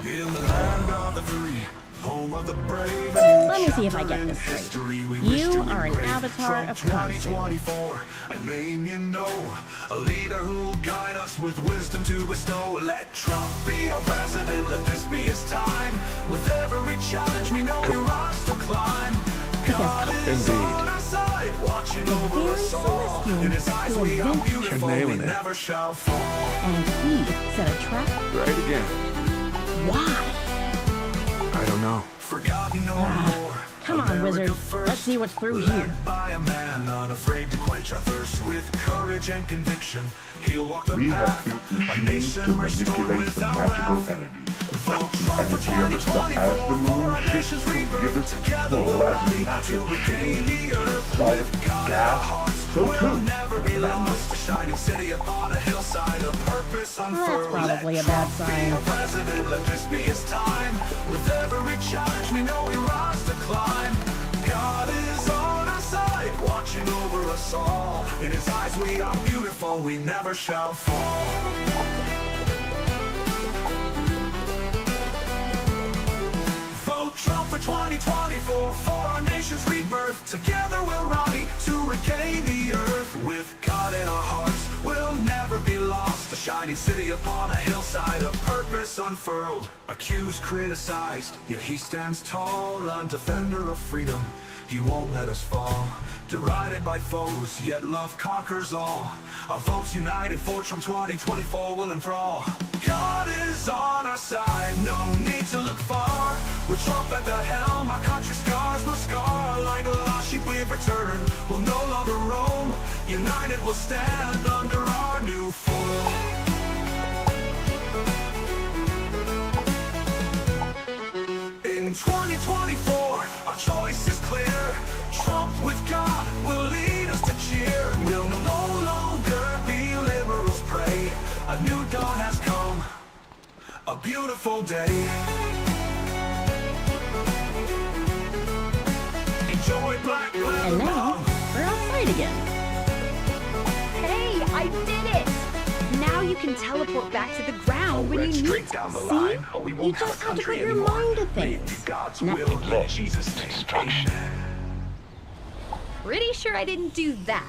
In the land of the free, home of the brave. Let me see if I get this straight. You are an avatar of Trump. 2024, a name you know, a leader who'll guide us with wisdom to bestow. Let Trump be our president, let this be his time. With every challenge we know we rise to climb. God is on our side, watching over us all. In his eyes we are beautiful, we never shall fall. And he set a trap. Right again. Why? I don't know. Forgotten no more. Come on, wizard. Let's see what's through here. Led by a man unafraid to quench our thirst with courage and conviction. He'll walk the path. A nation restored without wrath. Vote for 2024 for our nation's rebirth. Together we'll rally to regain the earth. With God in our hearts, we'll never be lost. A shining city upon a hillside, a purpose unfurled. That's probably a bad sign. Let president, let this be his time. With every challenge we know we rise to climb. God is on our side, watching over us all. In his eyes we are beautiful, we never shall fall. Vote Trump for 2024 for our nation's rebirth. Together we'll rally to regain the earth. With God in our hearts, we'll never be lost. A shining city upon a hillside, a purpose unfurled. Accused, criticized, yet he stands tall. A defender of freedom, he won't let us fall. Derided by foes, yet love conquers all. Our votes united for Trump 2024 will enthrall. God is on our side, no need to look far. With Trump at the helm, our country's scars will scar. Like a lost sheep we've returned, we'll no longer roam. United we'll stand under our new foil. In 2024, our choice is clear. Trump with God will lead us to cheer. We'll no longer be liberals' prey. A new dawn has come, a beautiful day. Enjoy Black Leather. And now, we're outside again. Hey, I did it! Now you can teleport back to the ground when you need straight to. down the See? line, or we You won't have just a have to country put your anymore. mind to May things. God's Now- will in Jesus' destruction. Pretty sure I didn't do that.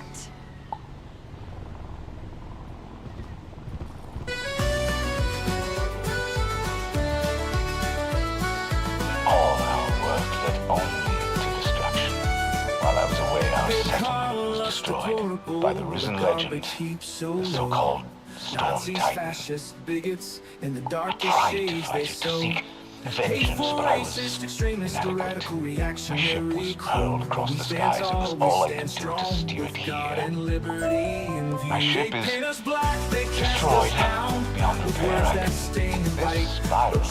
All our work led only to destruction. While I was away, our settlement was destroyed by the risen legend, the so-called Storm Titans. bigots in the I darkest tried to shades fight they it, to sow. seek vengeance, but I was extremist, radical reaction. My ship was hurled across the skies. It was all I could do to steer it here. My ship is destroyed beyond repair. This spiral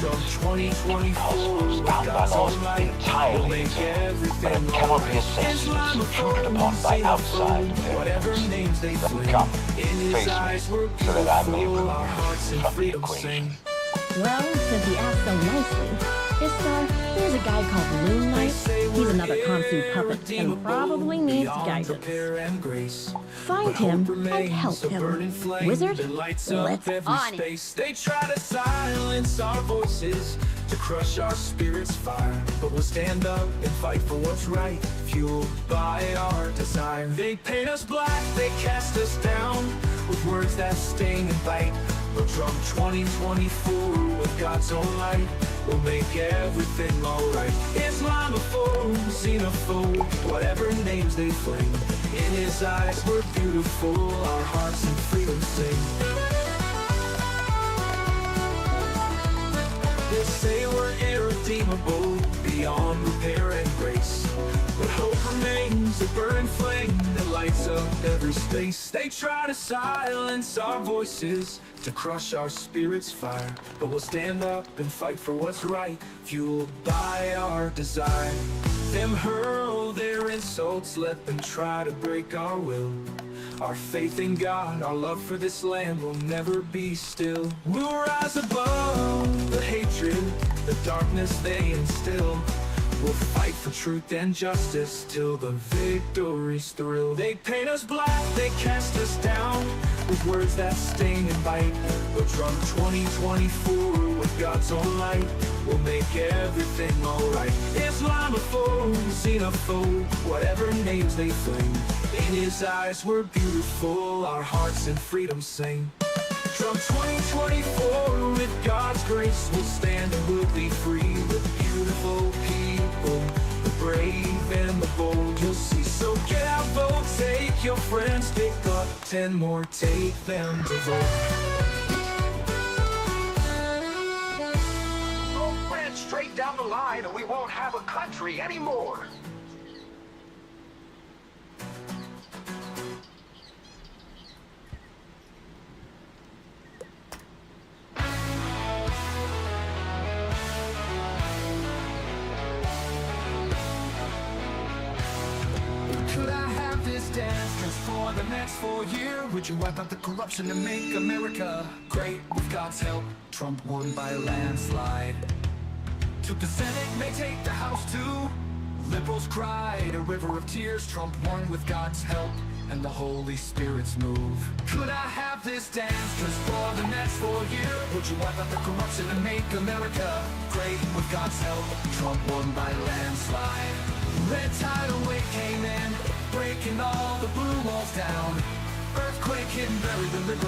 is the cosmos, bound by laws entirely its own, but it cannot be assessed and intruded upon by outside variables. Then come, face me, so that I may remove you from the equation. Well, since he asked so nicely, there's a guy called Moon Knight. He's another Kansu puppet and probably needs guidance. Find him and help him. Wizard, let's on it. They try to silence our voices, to crush our spirit's fire, but we'll stand up and fight for what's right, fueled by our desire. They paint us black, they cast us down with words that sting and bite. But from 2024 with God's own light, we'll make everything alright. Islamophobe, xenophobe, whatever names they fling, in his eyes we're beautiful, our hearts in freedom sing. They say we're irredeemable, beyond repair and grace, but hope remains a burning flame that lights up every space. They try to silence our voices, to crush our spirit's fire, but we'll stand up and fight for what's right, fueled by our desire. Them hurl their insults, let them try to break our will. Our faith in God, our love for this land will never be still. We'll rise above the hatred, the darkness they instill. We'll fight for truth and justice till the victory's thrill. They paint us black, they cast us down with words that sting and bite. But from 2024 with God's own light, we'll make everything alright. Islamophobe, xenophobe, whatever names they fling, in his eyes we're beautiful, our hearts in freedom sing. From 2024 with God's grace, we'll stand and we'll be free with beautiful people, the brave and the bold. You'll see, so get out, vote, take your friends, pick up 10 more, take them to vote. Oh, ran straight down the line, and we won't have a country anymore. Could I have this dance just for the next 4 years? Would you wipe out the corruption and make America great? With God's help, Trump won by a landslide. Took the Senate, may take the House too. Liberals cried a river of tears. Trump won with God's help and the Holy Spirit's move. Could I have this dance just for the next 4 years? Would you wipe out the corruption and make America great? With God's help, Trump won by a landslide. Red tidal wave came in, breaking all the blue walls down. Earthquake hit and buried the liberals.